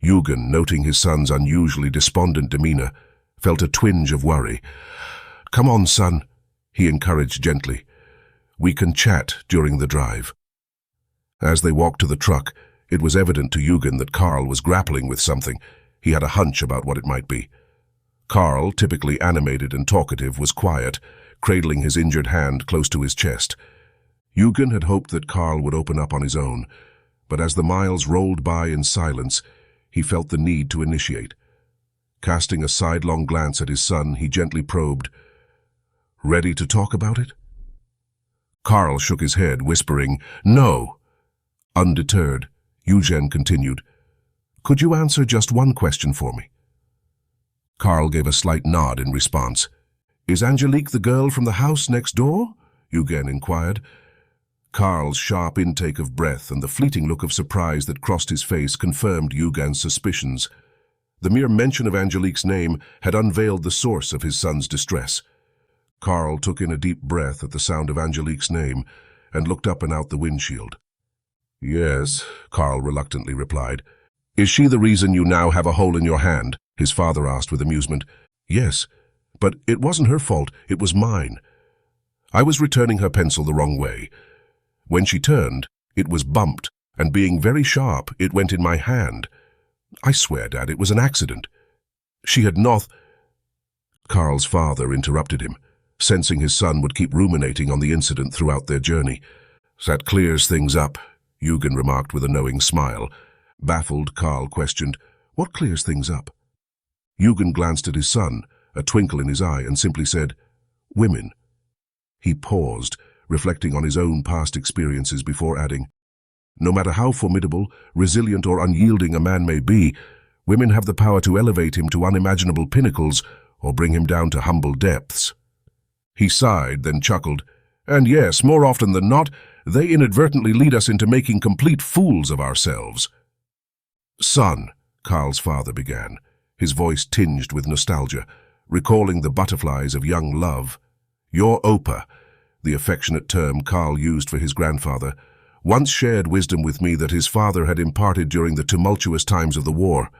A: Eugen, noting his son's unusually despondent demeanor, felt a twinge of worry. "Come on, son," he encouraged gently. "We can chat during the drive." As they walked to the truck, it was evident to Eugen that Karl was grappling with something. He had a hunch about what it might be. Karl, typically animated and talkative, was quiet, cradling his injured hand close to his chest. Eugen had hoped that Karl would open up on his own, but as the miles rolled by in silence, he felt the need to initiate. Casting a sidelong glance at his son, he gently probed, "Ready to talk about it?" Karl shook his head, whispering, "No." Undeterred, Eugen continued, "Could you answer just one question for me?" Karl gave a slight nod in response. "Is Angelique the girl from the house next door?" Eugen inquired. Karl's sharp intake of breath and the fleeting look of surprise that crossed his face confirmed Eugen's suspicions. The mere mention of Angelique's name had unveiled the source of his son's distress. Karl took in a deep breath at the sound of Angelique's name and looked up and out the windshield. "Yes," Karl reluctantly replied. "Is she the reason you now have a hole in your hand?" his father asked with amusement. "Yes, but it wasn't her fault, it was mine. I was returning her pencil the wrong way. When she turned, it was bumped, and being very sharp, it went in my hand. I swear, Dad, it was an accident. She had not—" Karl's father interrupted him, sensing his son would keep ruminating on the incident throughout their journey. "That clears things up," Eugen remarked with a knowing smile. Baffled, Karl questioned, "What clears things up?" Eugen glanced at his son, a twinkle in his eye, and simply said, "Women." He paused, reflecting on his own past experiences before adding, "No matter how formidable, resilient, or unyielding a man may be, women have the power to elevate him to unimaginable pinnacles or bring him down to humble depths." He sighed, then chuckled, "And yes, more often than not, they inadvertently lead us into making complete fools of ourselves." "Son," Karl's father began, his voice tinged with nostalgia, recalling the butterflies of young love. "Your Opa," the affectionate term Karl used for his grandfather, once shared wisdom with me that his father had imparted during the tumultuous times of the war.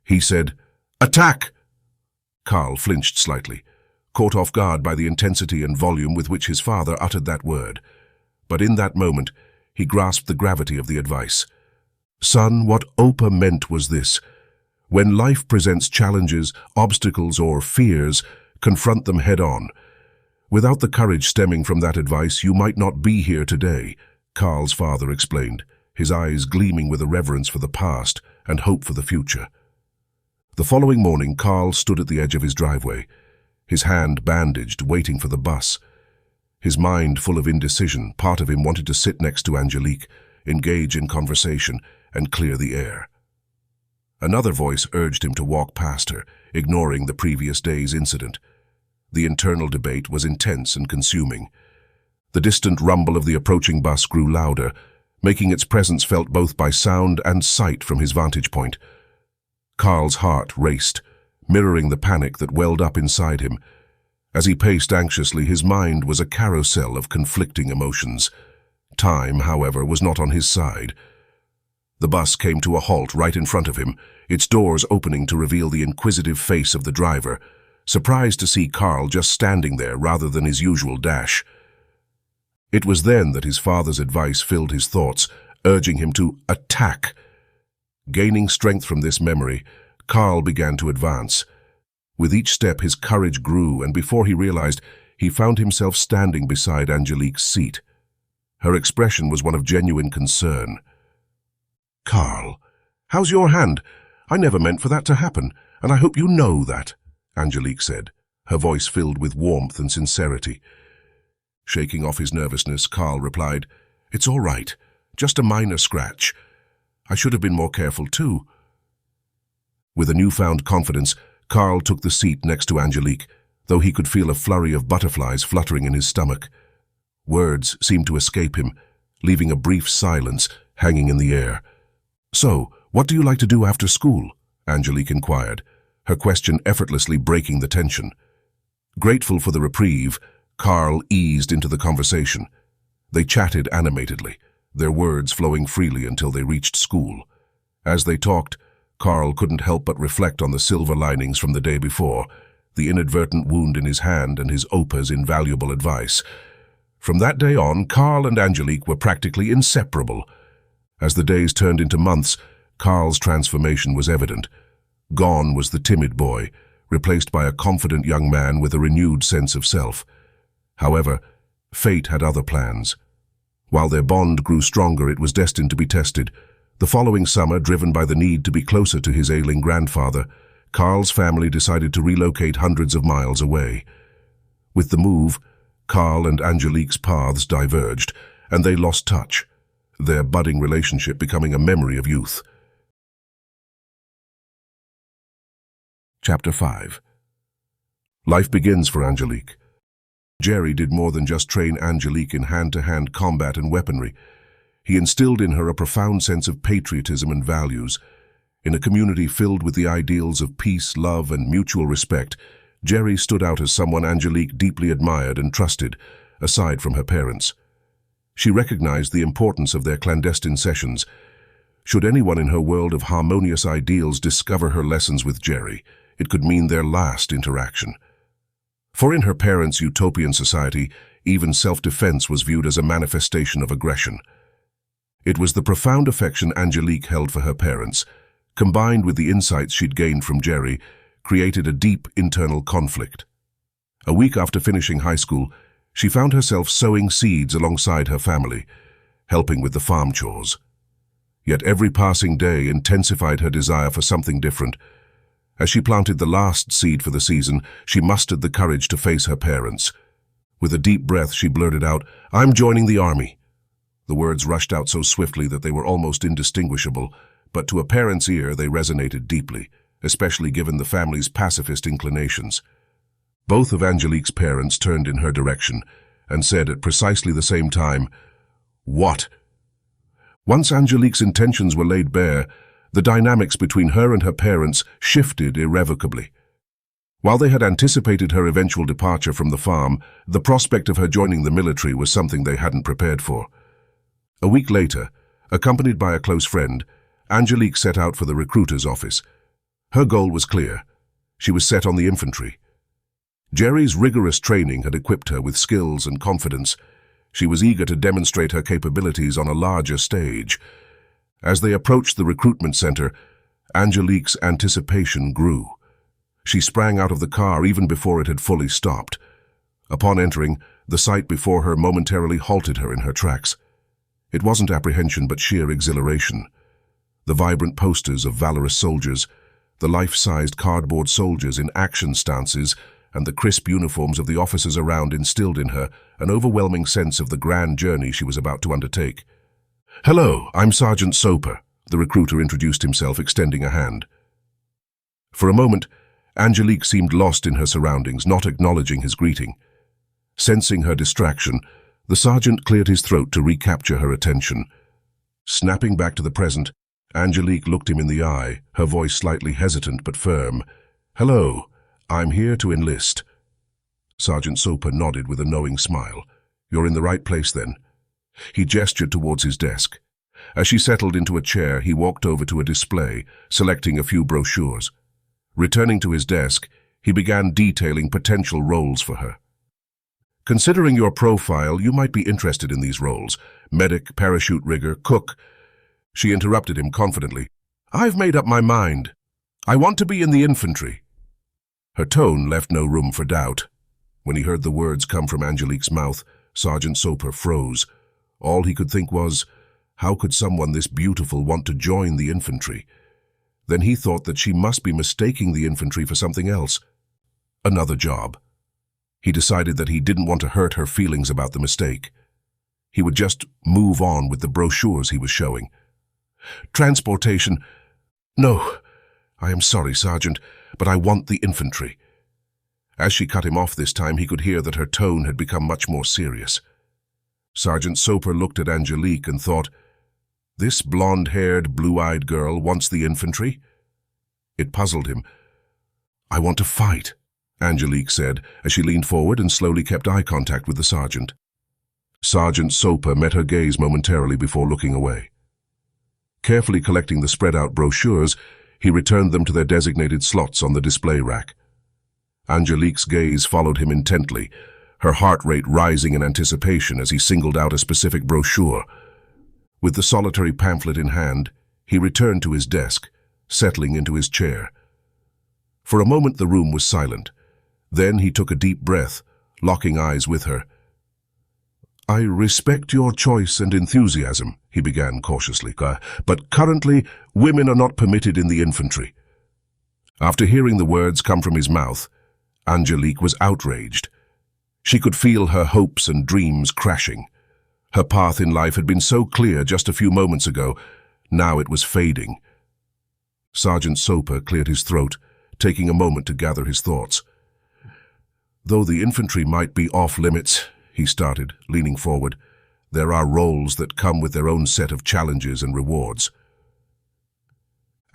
A: He said, "Attack!" Karl flinched slightly, caught off guard by the intensity and volume with which his father uttered that word. But in that moment, he grasped the gravity of the advice. "Son, what Opa meant was this. When life presents challenges, obstacles, or fears, confront them head-on. Without the courage stemming from that advice, you might not be here today," Karl's father explained, his eyes gleaming with a reverence for the past and hope for the future. The following morning, Karl stood at the edge of his driveway, his hand bandaged, waiting for the bus. His mind full of indecision, part of him wanted to sit next to Angelique, engage in conversation, and clear the air. Another voice urged him to walk past her, ignoring the previous day's incident. The internal debate was intense and consuming. The distant rumble of the approaching bus grew louder, making its presence felt both by sound and sight from his vantage point. Karl's heart raced, mirroring the panic that welled up inside him. As he paced anxiously, his mind was a carousel of conflicting emotions. Time, however, was not on his side. The bus came to a halt right in front of him, its doors opening to reveal the inquisitive face of the driver, surprised to see Karl just standing there rather than his usual dash. It was then that his father's advice filled his thoughts, urging him to attack. Gaining strength from this memory, Karl began to advance. With each step his courage grew, and before he realized, he found himself standing beside Angelique's seat. Her expression was one of genuine concern. "Karl, how's your hand? I never meant for that to happen, and I hope you know that," Angelique said, her voice filled with warmth and sincerity. Shaking off his nervousness, Karl replied, "It's all right, just a minor scratch. I should have been more careful too." With a newfound confidence, Karl took the seat next to Angelique, though he could feel a flurry of butterflies fluttering in his stomach. Words seemed to escape him, leaving a brief silence hanging in the air. "So, what do you like to do after school?" Angelique inquired, her question effortlessly breaking the tension. Grateful for the reprieve, Karl eased into the conversation. They chatted animatedly, their words flowing freely until they reached school. As they talked, Karl couldn't help but reflect on the silver linings from the day before, the inadvertent wound in his hand and his Opa's invaluable advice. From that day on, Karl and Angelique were practically inseparable. As the days turned into months, Karl's transformation was evident. Gone was the timid boy, replaced by a confident young man with a renewed sense of self. However, fate had other plans. While their bond grew stronger, it was destined to be tested. The following summer, driven by the need to be closer to his ailing grandfather, Karl's family decided to relocate hundreds of miles away. With the move, Karl and Angelique's paths diverged, and they lost touch, their budding relationship becoming a memory of youth. Chapter 5. Life begins for Angelique. Jerry did more than just train Angelique in hand-to-hand combat and weaponry. He instilled in her a profound sense of patriotism and values. In a community filled with the ideals of peace, love, and mutual respect, Jerry stood out as someone Angelique deeply admired and trusted, aside from her parents. She recognized the importance of their clandestine sessions. Should anyone in her world of harmonious ideals discover her lessons with Jerry, it could mean their last interaction. For in her parents' utopian society, even self-defense was viewed as a manifestation of aggression. It was the profound affection Angelique held for her parents, combined with the insights she'd gained from Jerry, created a deep internal conflict. A week after finishing high school, she found herself sowing seeds alongside her family, helping with the farm chores. Yet every passing day intensified her desire for something different. As she planted the last seed for the season, she mustered the courage to face her parents. With a deep breath, she blurted out, "I'm joining the army." The words rushed out so swiftly that they were almost indistinguishable, but to a parent's ear they resonated deeply, especially given the family's pacifist inclinations. Both of Angelique's parents turned in her direction and said at precisely the same time, "What?" Once Angelique's intentions were laid bare, the dynamics between her and her parents shifted irrevocably. While they had anticipated her eventual departure from the farm, the prospect of her joining the military was something they hadn't prepared for. A week later, accompanied by a close friend, Angelique set out for the recruiter's office. Her goal was clear. She was set on the infantry. Jerry's rigorous training had equipped her with skills and confidence. She was eager to demonstrate her capabilities on a larger stage. As they approached the recruitment center, Angelique's anticipation grew. She sprang out of the car even before it had fully stopped. Upon entering, the sight before her momentarily halted her in her tracks. It wasn't apprehension but sheer exhilaration. The vibrant posters of valorous soldiers, the life-sized cardboard soldiers in action stances, and the crisp uniforms of the officers around instilled in her an overwhelming sense of the grand journey she was about to undertake. "Hello, I'm Sergeant Soper," the recruiter introduced himself, extending a hand. For a moment, Angelique seemed lost in her surroundings, not acknowledging his greeting. Sensing her distraction, the sergeant cleared his throat to recapture her attention. Snapping back to the present, Angelique looked him in the eye, her voice slightly hesitant but firm. "Hello, I'm here to enlist." Sergeant Soper nodded with a knowing smile. "You're in the right place then." He gestured towards his desk. As she settled into a chair, he walked over to a display, selecting a few brochures. Returning to his desk, he began detailing potential roles for her. "Considering your profile, you might be interested in these roles. Medic, parachute rigger, cook." She interrupted him confidently. "I've made up my mind. I want to be in the infantry." Her tone left no room for doubt. When he heard the words come from Angelique's mouth, Sergeant Soper froze. All he could think was, how could someone this beautiful want to join the infantry? Then he thought that she must be mistaking the infantry for something else. Another job. He decided that he didn't want to hurt her feelings about the mistake. He would just move on with the brochures he was showing. "Transportation. No, I am sorry, Sergeant, but I want the infantry." As she cut him off this time, he could hear that her tone had become much more serious. Sergeant Soper looked at Angelique and thought, "This blonde-haired, blue-eyed girl wants the infantry?" It puzzled him. "I want to fight," Angelique said, as she leaned forward and slowly kept eye contact with the sergeant. Sergeant Soper met her gaze momentarily before looking away. Carefully collecting the spread-out brochures, he returned them to their designated slots on the display rack. Angelique's gaze followed him intently, her heart rate rising in anticipation as he singled out a specific brochure. With the solitary pamphlet in hand, he returned to his desk, settling into his chair. For a moment the room was silent. Then he took a deep breath, locking eyes with her. "I respect your choice and enthusiasm," he began cautiously, "but currently women are not permitted in the infantry." After hearing the words come from his mouth, Angelique was outraged. She could feel her hopes and dreams crashing. Her path in life had been so clear just a few moments ago. Now it was fading. Sergeant Soper cleared his throat, taking a moment to gather his thoughts. "Though the infantry might be off-limits," he started, leaning forward, "there are roles that come with their own set of challenges and rewards."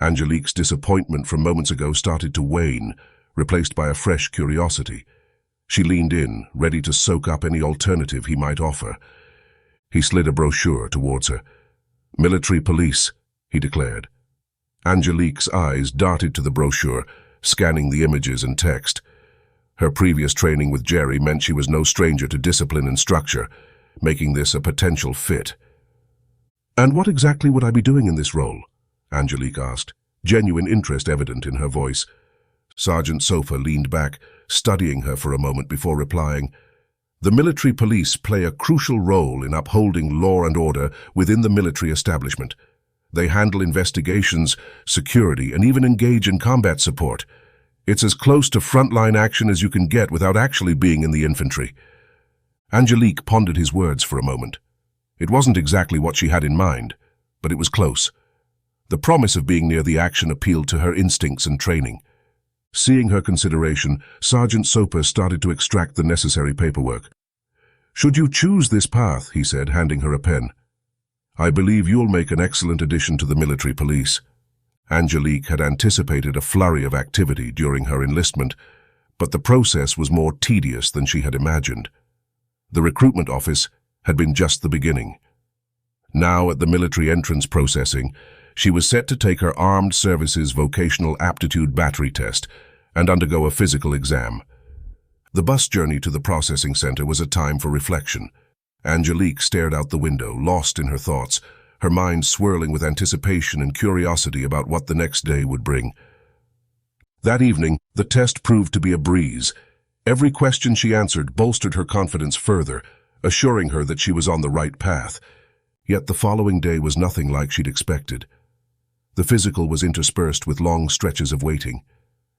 A: Angelique's disappointment from moments ago started to wane, replaced by a fresh curiosity. She leaned in, ready to soak up any alternative he might offer. He slid a brochure towards her. "Military police," he declared. Angelique's eyes darted to the brochure, scanning the images and text. Her previous training with Jerry meant she was no stranger to discipline and structure, making this a potential fit. "And what exactly would I be doing in this role?" Angelique asked, genuine interest evident in her voice. Sergeant Sofa leaned back, studying her for a moment before replying, "The military police play a crucial role in upholding law and order within the military establishment. They handle investigations, security, and even engage in combat support. It's as close to frontline action as you can get without actually being in the infantry." Angelique pondered his words for a moment. It wasn't exactly what she had in mind, but it was close. The promise of being near the action appealed to her instincts and training. Seeing her consideration, Sergeant Soper started to extract the necessary paperwork. "Should you choose this path," he said, handing her a pen, "I believe you'll make an excellent addition to the military police." Angelique had anticipated a flurry of activity during her enlistment, but the process was more tedious than she had imagined. The recruitment office had been just the beginning. Now, at the military entrance processing, she was set to take her Armed Services Vocational Aptitude Battery Test and undergo a physical exam. The bus journey to the processing center was a time for reflection. Angelique stared out the window, lost in her thoughts, her mind swirling with anticipation and curiosity about what the next day would bring. That evening, the test proved to be a breeze. Every question she answered bolstered her confidence further, assuring her that she was on the right path. Yet the following day was nothing like she'd expected. The physical was interspersed with long stretches of waiting.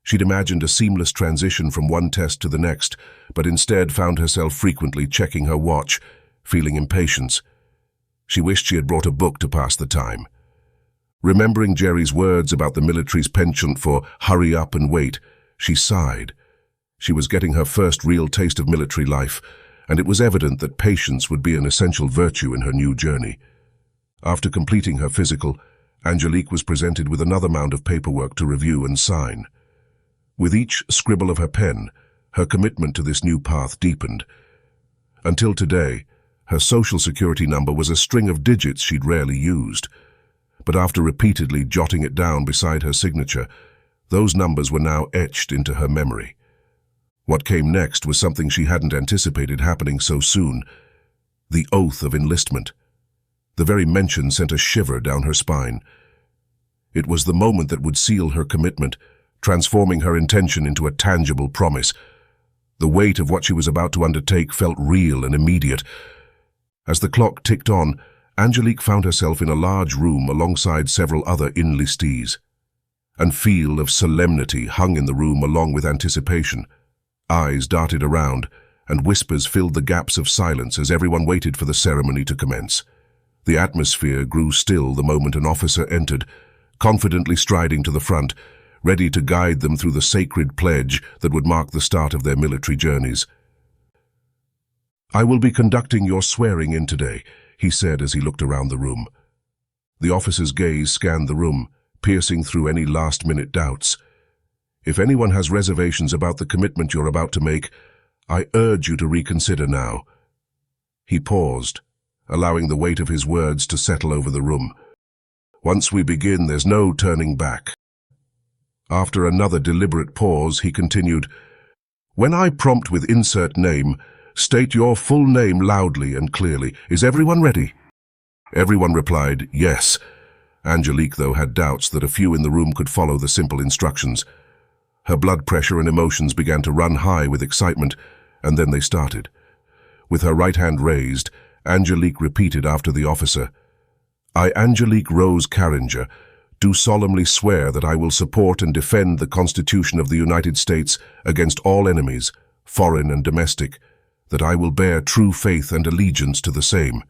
A: She'd imagined a seamless transition from one test to the next, but instead found herself frequently checking her watch, feeling impatience. She wished she had brought a book to pass the time. Remembering Jerry's words about the military's penchant for hurry up and wait, she sighed. She was getting her first real taste of military life, and it was evident that patience would be an essential virtue in her new journey. After completing her physical, Angelique was presented with another mound of paperwork to review and sign. With each scribble of her pen, her commitment to this new path deepened. Until today, her social security number was a string of digits she'd rarely used. But after repeatedly jotting it down beside her signature, those numbers were now etched into her memory. What came next was something she hadn't anticipated happening so soon: the oath of enlistment. The very mention sent a shiver down her spine. It was the moment that would seal her commitment, transforming her intention into a tangible promise. The weight of what she was about to undertake felt real and immediate. As the clock ticked on, Angelique found herself in a large room alongside several other enlistees. An feel of solemnity hung in the room along with anticipation. Eyes darted around, and whispers filled the gaps of silence as everyone waited for the ceremony to commence. The atmosphere grew still the moment an officer entered, confidently striding to the front, ready to guide them through the sacred pledge that would mark the start of their military journeys. "I will be conducting your swearing-in today," he said as he looked around the room. The officer's gaze scanned the room, piercing through any last-minute doubts. "If anyone has reservations about the commitment you're about to make, I urge you to reconsider now." He paused, allowing the weight of his words to settle over the room. "Once we begin, there's no turning back." After another deliberate pause, he continued, "When I prompt with insert name, state your full name loudly and clearly. Is everyone ready?" Everyone replied, yes. Angelique, though, had doubts that a few in the room could follow the simple instructions. Her blood pressure and emotions began to run high with excitement, and then they started. With her right hand raised, Angelique repeated after the officer, "I, Angelique Rose Carringer, do solemnly swear that I will support and defend the Constitution of the United States against all enemies, foreign and domestic, that I will bear true faith and allegiance to the same,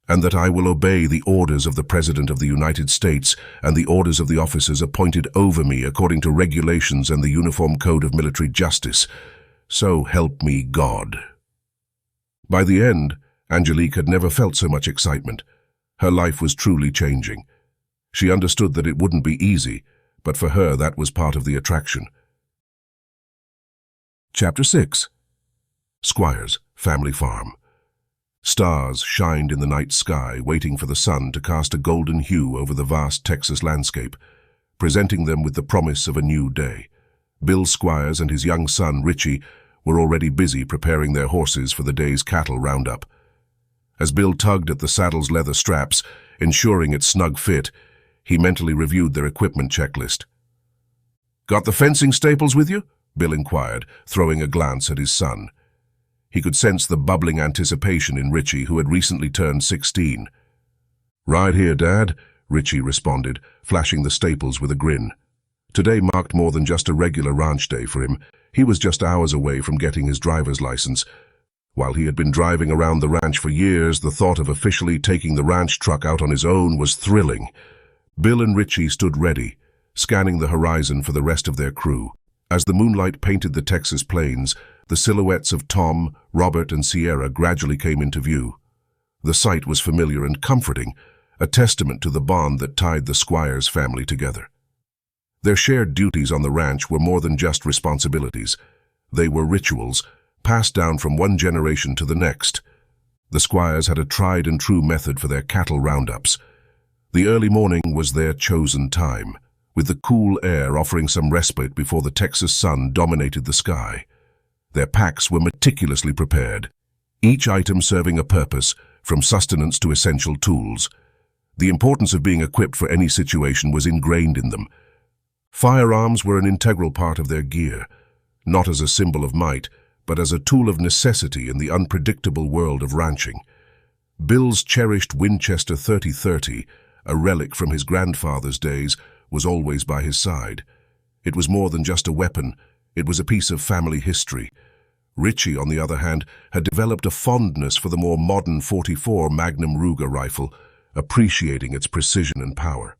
A: and that I will obey the orders of the President of the United States and the orders of the officers appointed over me according to regulations and the Uniform Code of Military Justice. So help me God." By the end, Angelique had never felt so much excitement. Her life was truly changing. She understood that it wouldn't be easy, but for her that was part of the attraction. Chapter 6. Squires, Family Farm. Stars shined in the night sky, waiting for the sun to cast a golden hue over the vast Texas landscape, presenting them with the promise of a new day. Bill Squires and his young son, Richie, were already busy preparing their horses for the day's cattle roundup. As Bill tugged at the saddle's leather straps, ensuring its snug fit, he mentally reviewed their equipment checklist. "Got the fencing staples with you?" Bill inquired, throwing a glance at his son. He could sense the bubbling anticipation in Richie, who had recently turned 16. "Right here, Dad," Richie responded, flashing the staples with a grin. Today marked more than just a regular ranch day for him. He was just hours away from getting his driver's license. While he had been driving around the ranch for years, the thought of officially taking the ranch truck out on his own was thrilling. Bill and Richie stood ready, scanning the horizon for the rest of their crew. As the moonlight painted the Texas plains, the silhouettes of Tom, Robert, and Sierra gradually came into view. The sight was familiar and comforting, a testament to the bond that tied the Squires family together. Their shared duties on the ranch were more than just responsibilities. They were rituals, passed down from one generation to the next. The Squires had a tried-and-true method for their cattle roundups. The early morning was their chosen time, with the cool air offering some respite before the Texas sun dominated the sky. Their packs were meticulously prepared, each item serving a purpose, from sustenance to essential tools. The importance of being equipped for any situation was ingrained in them. Firearms were an integral part of their gear, not as a symbol of might, but as a tool of necessity in the unpredictable world of ranching. Bill's cherished Winchester 30-30, a relic from his grandfather's days, was always by his side. It was more than just a weapon, it was a piece of family history. Richie, on the other hand, had developed a fondness for the more modern .44 Magnum Ruger rifle, appreciating its precision and power.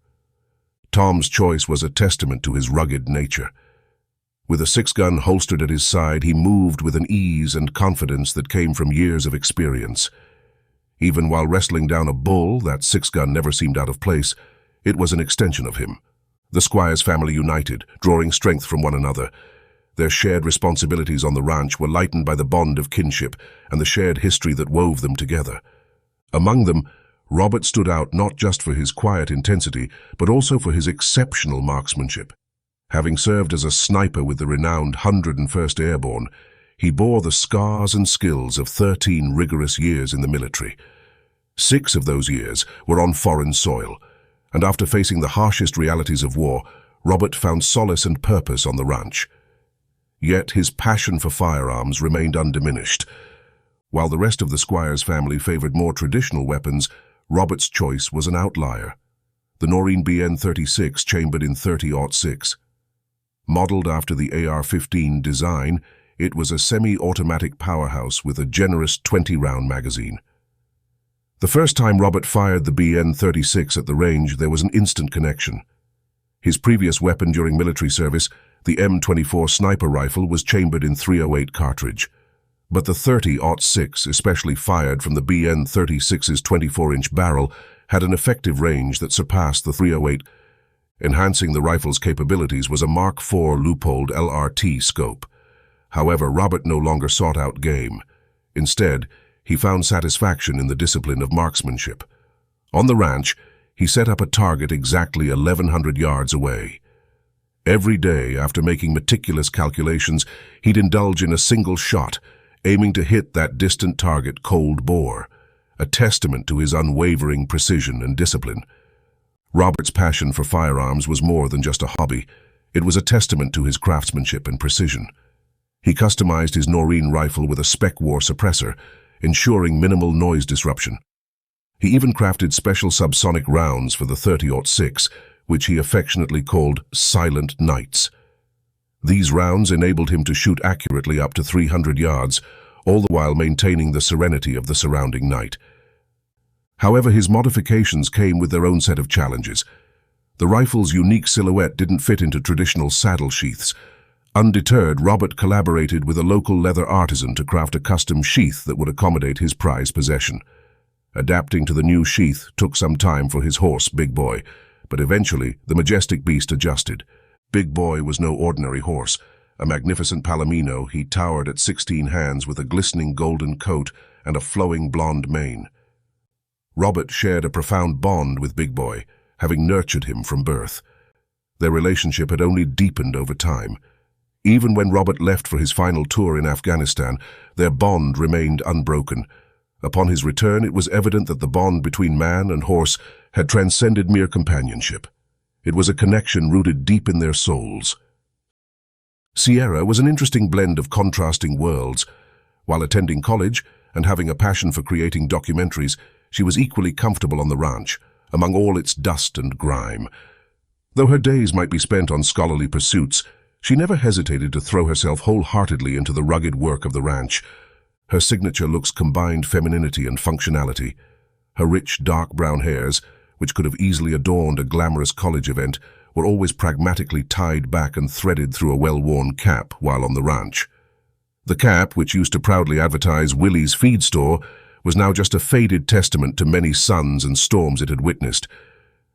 A: Tom's choice was a testament to his rugged nature. With a 6-gun holstered at his side, he moved with an ease and confidence that came from years of experience. Even while wrestling down a bull, that 6-gun never seemed out of place. It was an extension of him. The Squires family united, drawing strength from one another. Their shared responsibilities on the ranch were lightened by the bond of kinship and the shared history that wove them together. Among them, Robert stood out not just for his quiet intensity, but also for his exceptional marksmanship. Having served as a sniper with the renowned 101st Airborne, he bore the scars and skills of 13 rigorous years in the military. 6 of those years were on foreign soil, and after facing the harshest realities of war, Robert found solace and purpose on the ranch. Yet his passion for firearms remained undiminished. While the rest of the Squires family favored more traditional weapons, Robert's choice was an outlier. The Noreen BN-36 chambered in .30-06. Modeled after the AR-15 design, it was a semi-automatic powerhouse with a generous 20-round magazine. The first time Robert fired the BN-36 at the range, there was an instant connection. His previous weapon during military service, the M24 sniper rifle, was chambered in .308 cartridge. But the .30-06, especially fired from the BN-36's 24-inch barrel, had an effective range that surpassed the .308. Enhancing the rifle's capabilities was a Mark IV loopholed LRT scope. However, Robert no longer sought out game. Instead, he found satisfaction in the discipline of marksmanship. On the ranch, he set up a target exactly 1,100 yards away. Every day, after making meticulous calculations, he'd indulge in a single shot, aiming to hit that distant target cold bore, a testament to his unwavering precision and discipline. Robert's passion for firearms was more than just a hobby. It was a testament to his craftsmanship and precision. He customized his Noreen rifle with a Spec War suppressor, ensuring minimal noise disruption. He even crafted special subsonic rounds for the .30-06, which he affectionately called Silent Nights. These rounds enabled him to shoot accurately up to 300 yards, all the while maintaining the serenity of the surrounding night. However, his modifications came with their own set of challenges. The rifle's unique silhouette didn't fit into traditional saddle sheaths. Undeterred, Robert collaborated with a local leather artisan to craft a custom sheath that would accommodate his prized possession. Adapting to the new sheath took some time for his horse, Big Boy, but eventually the majestic beast adjusted. Big Boy was no ordinary horse, A magnificent palomino, he towered at 16 hands with a glistening golden coat and a flowing blonde mane. Robert shared a profound bond with Big Boy, having nurtured him from birth. Their relationship had only deepened over time. Even when Robert left for his final tour in Afghanistan, their bond remained unbroken. Upon his return, it was evident that the bond between man and horse had transcended mere companionship. It was a connection rooted deep in their souls. Sierra was an interesting blend of contrasting worlds. While attending college and having a passion for creating documentaries, she was equally comfortable on the ranch, among all its dust and grime. Though her days might be spent on scholarly pursuits, she never hesitated to throw herself wholeheartedly into the rugged work of the ranch. Her signature looks combined femininity and functionality. Her rich, dark brown hairs, which could have easily adorned a glamorous college event, were always pragmatically tied back and threaded through a well-worn cap while on the ranch. The cap, which used to proudly advertise Willie's feed store, was now just a faded testament to many suns and storms it had witnessed.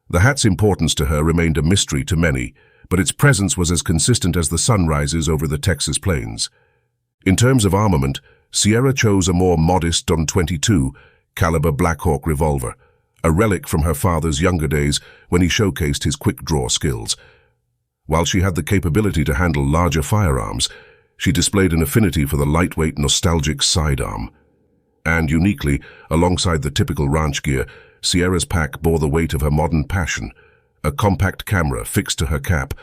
A: The hat's importance to her remained a mystery to many, but its presence was as consistent as the sunrises over the Texas plains. In terms of armament, Sierra chose a more modest .22 caliber Blackhawk revolver, a relic from her father's younger days when he showcased his quick-draw skills. While she had the capability to handle larger firearms, she displayed an affinity for the lightweight, nostalgic sidearm. And uniquely, alongside the typical ranch gear, Sierra's pack bore the weight of her modern passion, a compact camera fixed to her cap,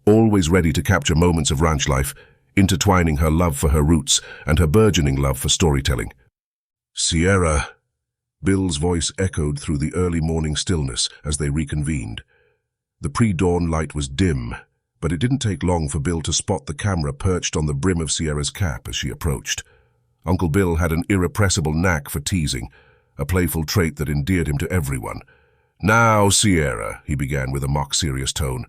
A: always ready to capture moments of ranch life, intertwining her love for her roots and her burgeoning love for storytelling. "Sierra," Bill's voice echoed through the early morning stillness as they reconvened. The pre-dawn light was dim, but it didn't take long for Bill to spot the camera perched on the brim of Sierra's cap as she approached. Uncle Bill had an irrepressible knack for teasing, a playful trait that endeared him to everyone. "Now, Sierra," he began with a mock-serious tone,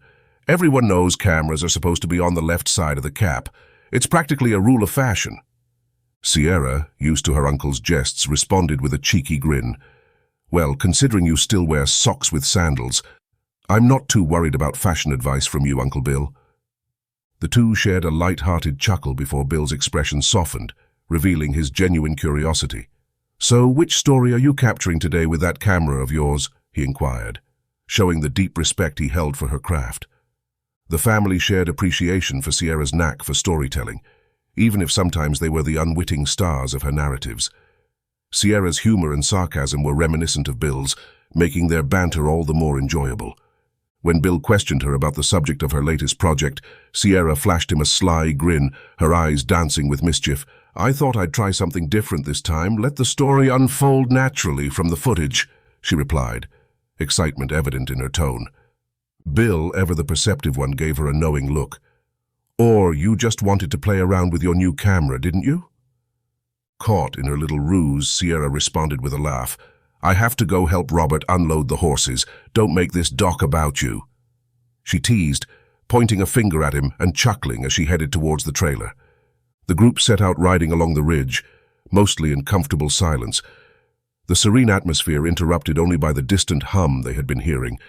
A: "everyone knows cameras are supposed to be on the left side of the cap. It's practically a rule of fashion." Sierra, used to her uncle's jests, responded with a cheeky grin. "Well, considering you still wear socks with sandals, I'm not too worried about fashion advice from you, Uncle Bill." The two shared a light-hearted chuckle before Bill's expression softened, revealing his genuine curiosity. "So, which story are you capturing today with that camera of yours?" he inquired, showing the deep respect he held for her craft. The family shared appreciation for Sierra's knack for storytelling, even if sometimes they were the unwitting stars of her narratives. Sierra's humor and sarcasm were reminiscent of Bill's, making their banter all the more enjoyable. When Bill questioned her about the subject of her latest project, Sierra flashed him a sly grin, her eyes dancing with mischief. "I thought I'd try something different this time. Let the story unfold naturally from the footage," she replied, excitement evident in her tone. Bill, ever the perceptive one, gave her a knowing look. "Or you just wanted to play around with your new camera, didn't you?" Caught in her little ruse, Sierra responded with a laugh. "I have to go help Robert unload the horses. Don't make this doc about you," she teased, pointing a finger at him and chuckling as she headed towards the trailer. The group set out riding along the ridge, mostly in comfortable silence, the serene atmosphere interrupted only by the distant hum they had been hearing.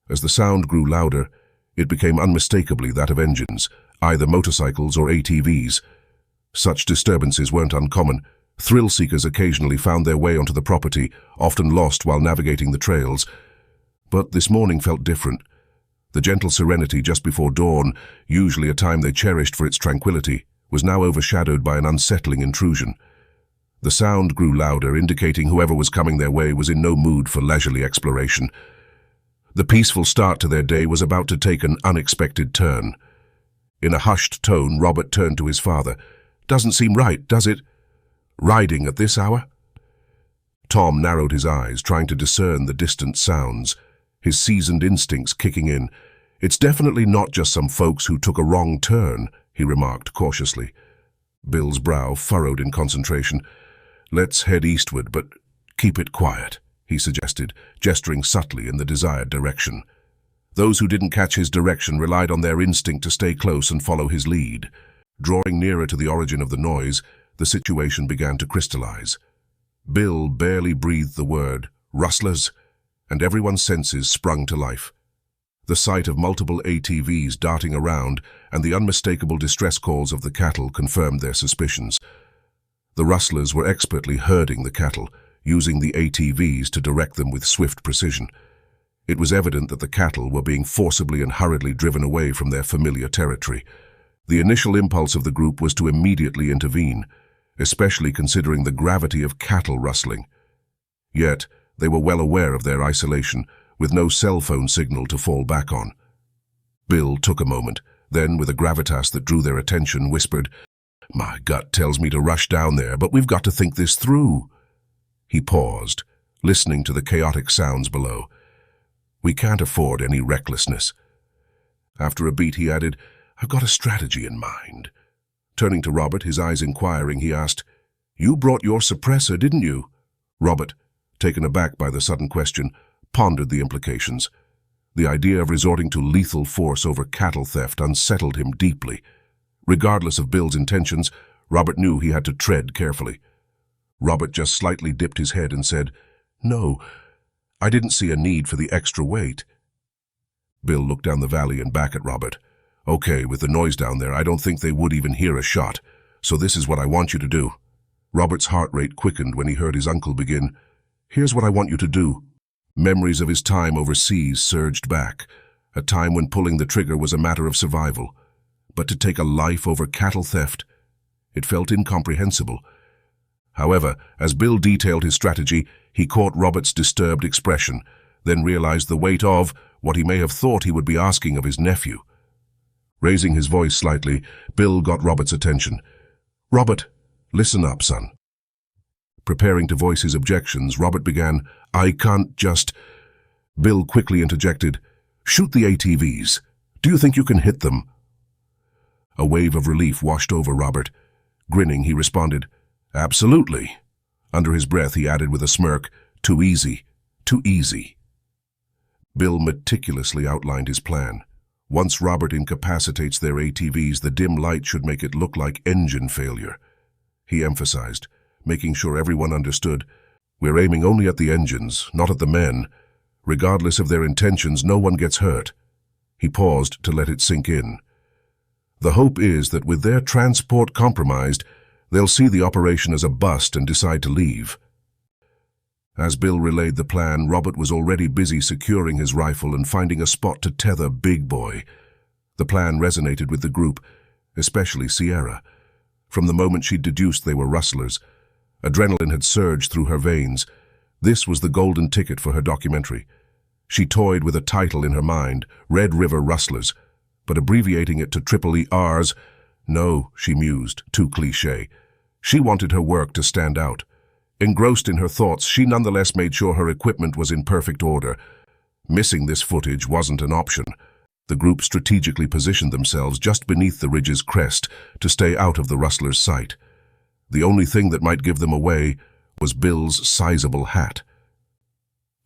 A: As the sound grew louder, it became unmistakably that of engines, either motorcycles or ATVs. Such disturbances weren't uncommon. Thrill-seekers occasionally found their way onto the property, often lost while navigating the trails. But this morning felt different. The gentle serenity just before dawn, usually a time they cherished for its tranquility, was now overshadowed by an unsettling intrusion. The sound grew louder, indicating whoever was coming their way was in no mood for leisurely exploration. The peaceful start to their day was about to take an unexpected turn. In a hushed tone, Robert turned to his father. "Doesn't seem right, does it? Riding at this hour?" Tom narrowed his eyes, trying to discern the distant sounds, his seasoned instincts kicking in. "It's definitely not just some folks who took a wrong turn," he remarked cautiously. Bill's brow furrowed in concentration. "Let's head eastward, but keep it quiet," he suggested, gesturing subtly in the desired direction. Those who didn't catch his direction relied on their instinct to stay close and follow his lead. Drawing nearer to the origin of the noise, the situation began to crystallize. Bill barely breathed the word, "rustlers," and everyone's senses sprung to life. The sight of multiple ATVs darting around and the unmistakable distress calls of the cattle confirmed their suspicions. The rustlers were expertly herding the cattle, using the ATVs to direct them with swift precision. It was evident that the cattle were being forcibly and hurriedly driven away from their familiar territory. The initial impulse of the group was to immediately intervene, especially considering the gravity of cattle rustling. Yet, they were well aware of their isolation, with no cell phone signal to fall back on. Bill took a moment, then, with a gravitas that drew their attention, whispered, "My gut tells me to rush down there, but we've got to think this through." He paused, listening to the chaotic sounds below. "We can't afford any recklessness." After a beat, he added, "I've got a strategy in mind." Turning to Robert, his eyes inquiring, he asked, "You brought your suppressor, didn't you?" Robert, taken aback by the sudden question, pondered the implications. The idea of resorting to lethal force over cattle theft unsettled him deeply. Regardless of Bill's intentions, Robert knew he had to tread carefully. Robert just slightly dipped his head and said, "No, I didn't see a need for the extra weight." Bill looked down the valley and back at Robert. "Okay, with the noise down there, I don't think they would even hear a shot, so this is what I want you to do." Robert's heart rate quickened when he heard his uncle begin, "Here's what I want you to do." Memories of his time overseas surged back, a time when pulling the trigger was a matter of survival. But to take a life over cattle theft, it felt incomprehensible. However, as Bill detailed his strategy, he caught Robert's disturbed expression, then realized the weight of what he may have thought he would be asking of his nephew. Raising his voice slightly, Bill got Robert's attention. "Robert, listen up, son." Preparing to voice his objections, Robert began, "I can't just—" Bill quickly interjected, "Shoot the ATVs. Do you think you can hit them?" A wave of relief washed over Robert. Grinning, he responded, "Absolutely." Under his breath, he added with a smirk, "Too easy, too easy." Bill meticulously outlined his plan. Once Robert incapacitates their ATVs, the dim light should make it look like engine failure. He emphasized, making sure everyone understood, "We're aiming only at the engines, not at the men. Regardless of their intentions, no one gets hurt." He paused to let it sink in. "The hope is that with their transport compromised, they'll see the operation as a bust and decide to leave." As Bill relayed the plan, Robert was already busy securing his rifle and finding a spot to tether Big Boy. The plan resonated with the group, especially Sierra. From the moment she'd deduced they were rustlers, adrenaline had surged through her veins. This was the golden ticket for her documentary. She toyed with a title in her mind, Red River Rustlers, but abbreviating it to EERs, no, she mused, too cliché. She wanted her work to stand out. Engrossed in her thoughts, she nonetheless made sure her equipment was in perfect order. Missing this footage wasn't an option. The group strategically positioned themselves just beneath the ridge's crest to stay out of the rustlers' sight. The only thing that might give them away was Bill's sizable hat.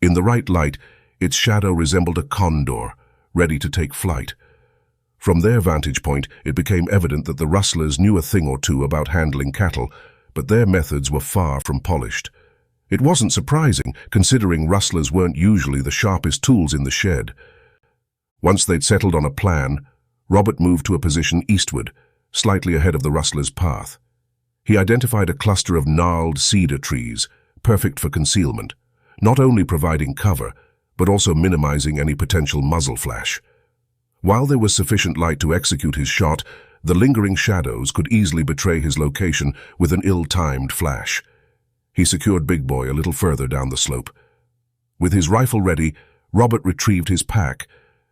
A: In the right light, its shadow resembled a condor, ready to take flight. From their vantage point, it became evident that the rustlers knew a thing or two about handling cattle, but their methods were far from polished. It wasn't surprising, considering rustlers weren't usually the sharpest tools in the shed. Once they'd settled on a plan, Robert moved to a position eastward, slightly ahead of the rustlers' path. He identified a cluster of gnarled cedar trees, perfect for concealment, not only providing cover, but also minimizing any potential muzzle flash. While there was sufficient light to execute his shot, the lingering shadows could easily betray his location with an ill-timed flash. He secured Big Boy a little further down the slope. With his rifle ready, Robert retrieved his pack,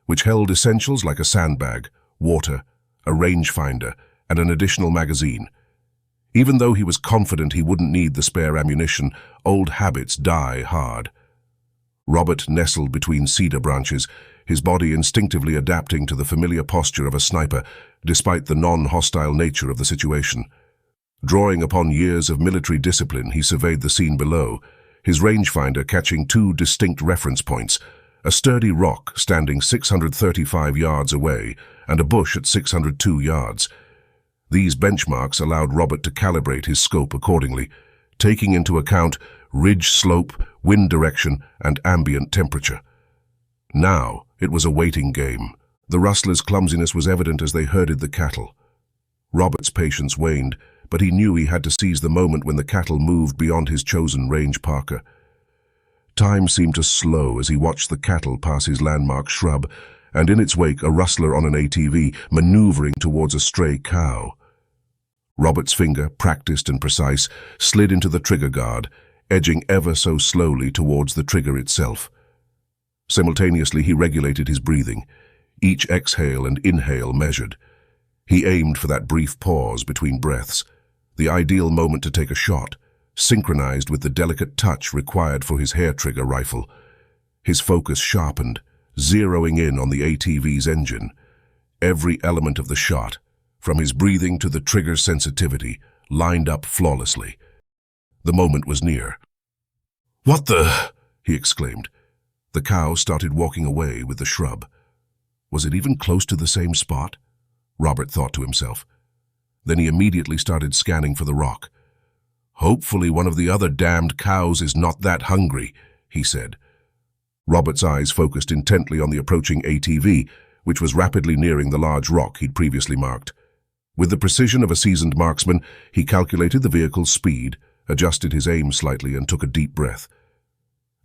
A: which held essentials like a sandbag, water, a rangefinder, and an additional magazine. Even though he was confident he wouldn't need the spare ammunition, old habits die hard. Robert nestled between cedar branches, his body instinctively adapting to the familiar posture of a sniper, despite the non-hostile nature of the situation. Drawing upon years of military discipline, he surveyed the scene below, his rangefinder catching two distinct reference points, a sturdy rock standing 635 yards away and a bush at 602 yards. These benchmarks allowed Robert to calibrate his scope accordingly, taking into account ridge slope, wind direction, and ambient temperature. Now, It was a waiting game. The rustlers' clumsiness was evident as they herded the cattle. Robert's patience waned, but he knew he had to seize the moment when the cattle moved beyond his chosen range parker. Time seemed to slow as he watched the cattle pass his landmark shrub, and in its wake a rustler on an ATV maneuvering towards a stray cow. Robert's finger, practiced and precise, slid into the trigger guard, edging ever so slowly towards the trigger itself. Simultaneously he regulated his breathing, each exhale and inhale measured. He aimed for that brief pause between breaths, the ideal moment to take a shot, synchronized with the delicate touch required for his hair-trigger rifle. His focus sharpened, zeroing in on the ATV's engine. Every element of the shot, from his breathing to the trigger's sensitivity, lined up flawlessly. The moment was near. "What the?" he exclaimed. The cow started walking away with the shrub. Was it even close to the same spot? Robert thought to himself. Then he immediately started scanning for the rock. "Hopefully one of the other damned cows is not that hungry," he said. Robert's eyes focused intently on the approaching ATV, which was rapidly nearing the large rock he'd previously marked. With the precision of a seasoned marksman, he calculated the vehicle's speed, adjusted his aim slightly, and took a deep breath.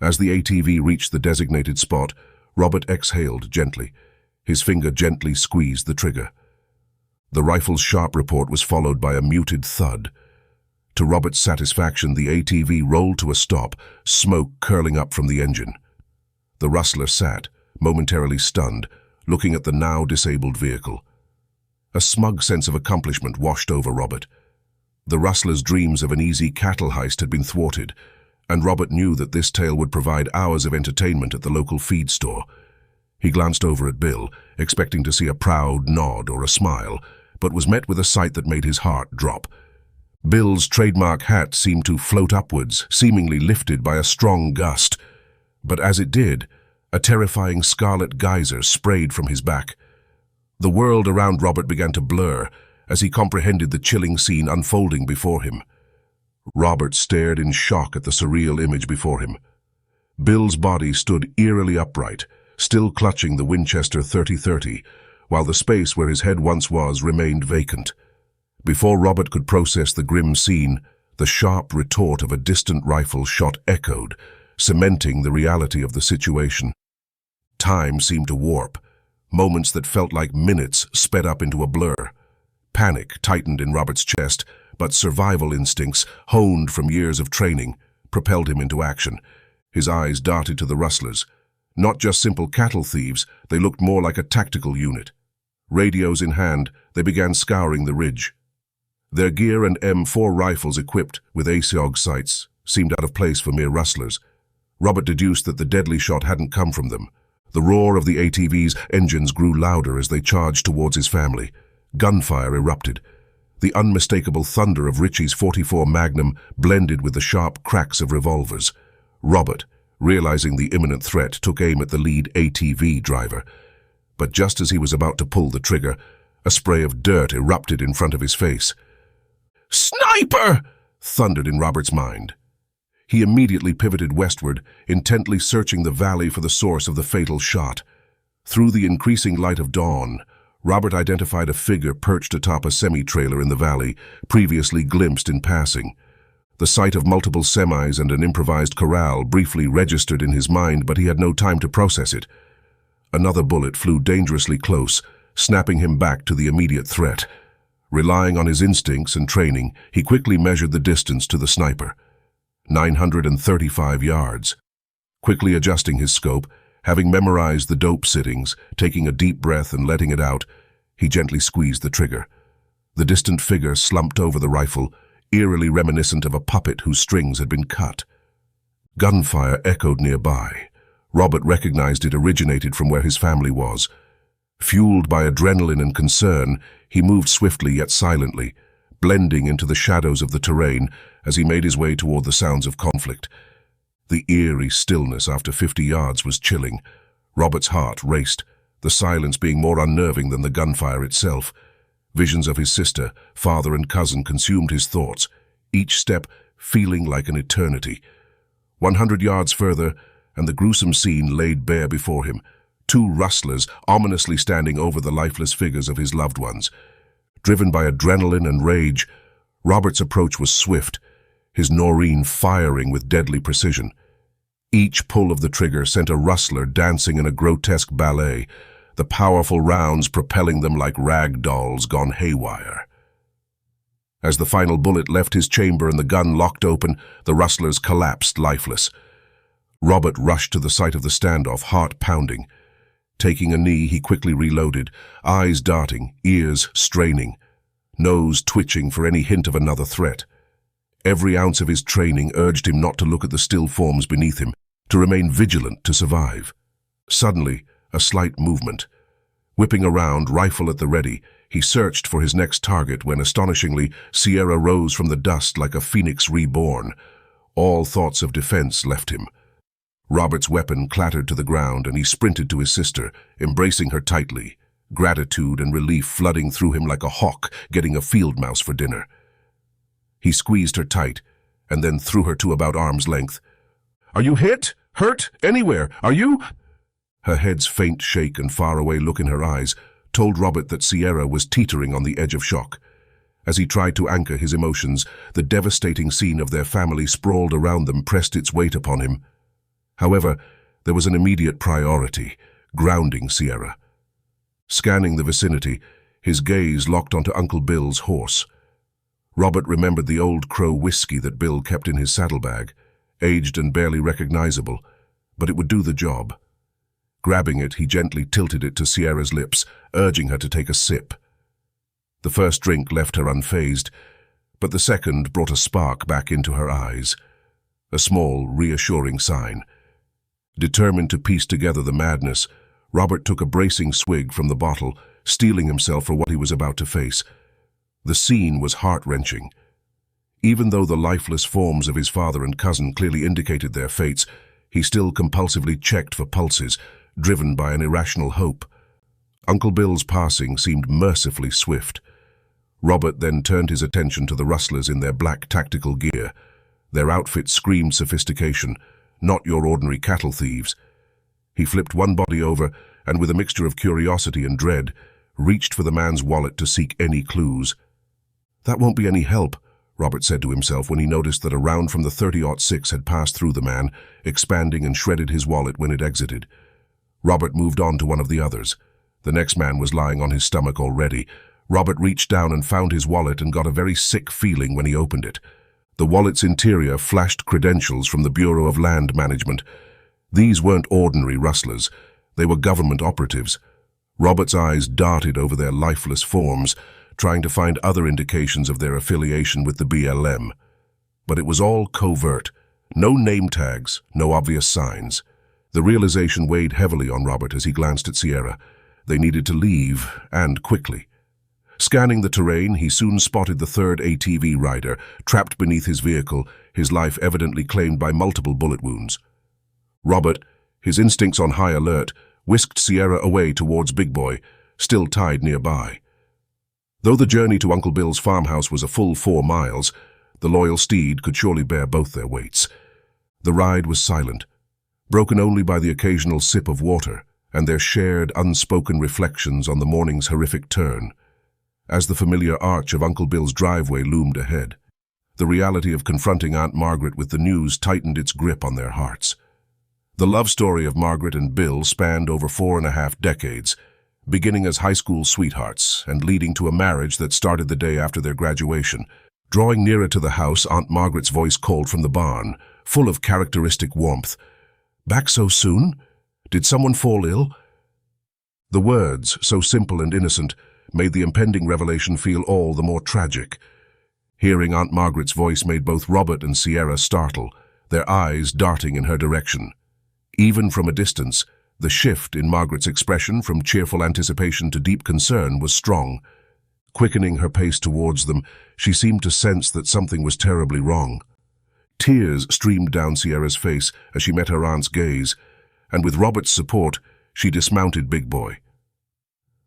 A: As the ATV reached the designated spot, Robert exhaled gently. His finger gently squeezed the trigger. The rifle's sharp report was followed by a muted thud. To Robert's satisfaction, the ATV rolled to a stop, smoke curling up from the engine. The rustler sat, momentarily stunned, looking at the now disabled vehicle. A smug sense of accomplishment washed over Robert. The rustler's dreams of an easy cattle heist had been thwarted, and Robert knew that this tale would provide hours of entertainment at the local feed store. He glanced over at Bill, expecting to see a proud nod or a smile, but was met with a sight that made his heart drop. Bill's trademark hat seemed to float upwards, seemingly lifted by a strong gust. But as it did, a terrifying scarlet geyser sprayed from his back. The world around Robert began to blur as he comprehended the chilling scene unfolding before him. Robert stared in shock at the surreal image before him. Bill's body stood eerily upright, still clutching the Winchester 30-30, while the space where his head once was remained vacant. Before Robert could process the grim scene, the sharp retort of a distant rifle shot echoed, cementing the reality of the situation. Time seemed to warp. Moments that felt like minutes sped up into a blur. Panic tightened in Robert's chest, but survival instincts, honed from years of training, propelled him into action. His eyes darted to the rustlers. Not just simple cattle thieves, they looked more like a tactical unit. Radios in hand, they began scouring the ridge. Their gear and M4 rifles equipped with ASIOG sights seemed out of place for mere rustlers. Robert deduced that the deadly shot hadn't come from them. The roar of the ATV's engines grew louder as they charged towards his family. Gunfire erupted. The unmistakable thunder of Ritchie's .44 Magnum blended with the sharp cracks of revolvers. Robert, realizing the imminent threat, took aim at the lead ATV driver. But just as he was about to pull the trigger, a spray of dirt erupted in front of his face. "Sniper!" thundered in Robert's mind. He immediately pivoted westward, intently searching the valley for the source of the fatal shot. Through the increasing light of dawn, Robert identified a figure perched atop a semi-trailer in the valley, previously glimpsed in passing. The sight of multiple semis and an improvised corral briefly registered in his mind, but he had no time to process it. Another bullet flew dangerously close, snapping him back to the immediate threat. Relying on his instincts and training, he quickly measured the distance to the sniper. 935 yards. Quickly adjusting his scope, having memorized the dope sittings, taking a deep breath and letting it out, he gently squeezed the trigger. The distant figure slumped over the rifle, eerily reminiscent of a puppet whose strings had been cut. Gunfire echoed nearby. Robert recognized it originated from where his family was. Fueled by adrenaline and concern, he moved swiftly yet silently, blending into the shadows of the terrain as he made his way toward the sounds of conflict. The eerie stillness after 50 yards was chilling. Robert's heart raced, the silence being more unnerving than the gunfire itself. Visions of his sister, father, and cousin consumed his thoughts, each step feeling like an eternity. 100 yards further, and the gruesome scene laid bare before him. two rustlers ominously standing over the lifeless figures of his loved ones. Driven by adrenaline and rage, Robert's approach was swift, his Noreen firing with deadly precision. Each pull of the trigger sent a rustler dancing in a grotesque ballet, the powerful rounds propelling them like rag dolls gone haywire. As the final bullet left his chamber and the gun locked open, the rustlers collapsed lifeless. Robert rushed to the site of the standoff, heart pounding. Taking a knee, he quickly reloaded, eyes darting, ears straining, nose twitching for any hint of another threat. Every ounce of his training urged him not to look at the still forms beneath him, to remain vigilant to survive. Suddenly, a slight movement. Whipping around, rifle at the ready, he searched for his next target when, astonishingly, Sierra rose from the dust like a phoenix reborn. All thoughts of defense left him. Robert's weapon clattered to the ground, and he sprinted to his sister, embracing her tightly, gratitude and relief flooding through him like a hawk getting a field mouse for dinner. He squeezed her tight, and then threw her to about arm's length. "Are you hit? Hurt? Anywhere? Are you?" Her head's faint shake and faraway look in her eyes told Robert that Sierra was teetering on the edge of shock. As he tried to anchor his emotions, the devastating scene of their family sprawled around them pressed its weight upon him. However, there was an immediate priority, grounding Sierra. Scanning the vicinity, his gaze locked onto Uncle Bill's horse. Robert remembered the Old Crow whiskey that Bill kept in his saddlebag, aged and barely recognizable, but it would do the job. Grabbing it, he gently tilted it to Sierra's lips, urging her to take a sip. The first drink left her unfazed, but the second brought a spark back into her eyes. A small, reassuring sign. Determined to piece together the madness, Robert took a bracing swig from the bottle, steeling himself for what he was about to face. The scene was heart-wrenching. Even though the lifeless forms of his father and cousin clearly indicated their fates, he still compulsively checked for pulses, driven by an irrational hope. Uncle Bill's passing seemed mercifully swift. Robert then turned his attention to the rustlers in their black tactical gear. Their outfit screamed sophistication, not your ordinary cattle thieves. He flipped one body over and, with a mixture of curiosity and dread, reached for the man's wallet to seek any clues. "That won't be any help," Robert said to himself when he noticed that a round from the .30-06 had passed through the man, expanding and shredded his wallet when it exited. Robert moved on to one of the others. The next man was lying on his stomach already. Robert reached down and found his wallet and got a very sick feeling when he opened it. The wallet's interior flashed credentials from the Bureau of Land Management. These weren't ordinary rustlers. They were government operatives. Robert's eyes darted over their lifeless forms, trying to find other indications of their affiliation with the BLM. But it was all covert. No name tags, no obvious signs. The realization weighed heavily on Robert as he glanced at Sierra. They needed to leave, and quickly. Scanning the terrain, he soon spotted the third ATV rider, trapped beneath his vehicle, his life evidently claimed by multiple bullet wounds. Robert, his instincts on high alert, whisked Sierra away towards Big Boy, still tied nearby. Though the journey to Uncle Bill's farmhouse was a full 4 miles, the loyal steed could surely bear both their weights. The ride was silent, broken only by the occasional sip of water and their shared, unspoken reflections on the morning's horrific turn. As the familiar arch of Uncle Bill's driveway loomed ahead, the reality of confronting Aunt Margaret with the news tightened its grip on their hearts. The love story of Margaret and Bill spanned over 4.5 decades, beginning as high school sweethearts and leading to a marriage that started the day after their graduation. Drawing nearer to the house, Aunt Margaret's voice called from the barn, full of characteristic warmth. "Back so soon? Did someone fall ill?" The words, so simple and innocent, made the impending revelation feel all the more tragic. Hearing Aunt Margaret's voice made both Robert and Sierra startle, their eyes darting in her direction. Even from a distance, the shift in Margaret's expression from cheerful anticipation to deep concern was strong. Quickening her pace towards them, she seemed to sense that something was terribly wrong. Tears streamed down Sierra's face as she met her aunt's gaze, and with Robert's support, she dismounted Big Boy.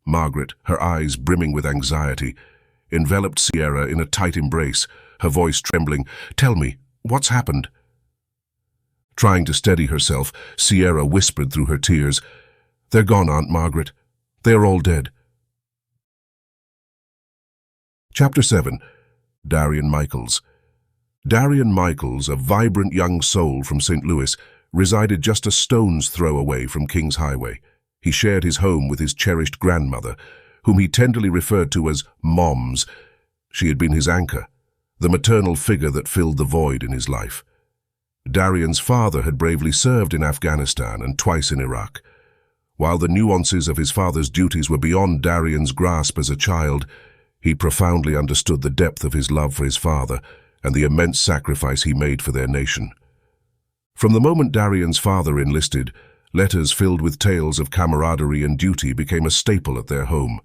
A: Margaret, her eyes brimming with anxiety, enveloped Sierra in a tight embrace, her voice trembling. "Tell me, what's happened?" Trying to steady herself, Sierra whispered through her tears, They're gone, Aunt Margaret. They are all dead. Chapter 7. Darrian Micheals. Darrian Micheals, a vibrant young soul from St. Louis, resided just a stone's throw away from King's Highway. He shared his home with his cherished grandmother, whom he tenderly referred to as Moms. She had been his anchor, the maternal figure that filled the void in his life. Darrian's father had bravely served in Afghanistan and twice in Iraq. While the nuances of his father's duties were beyond Darrian's grasp as a child, he profoundly understood the depth of his love for his father and the immense sacrifice he made for their nation. From the moment Darrian's father enlisted, letters filled with tales of camaraderie and duty became a staple at their home.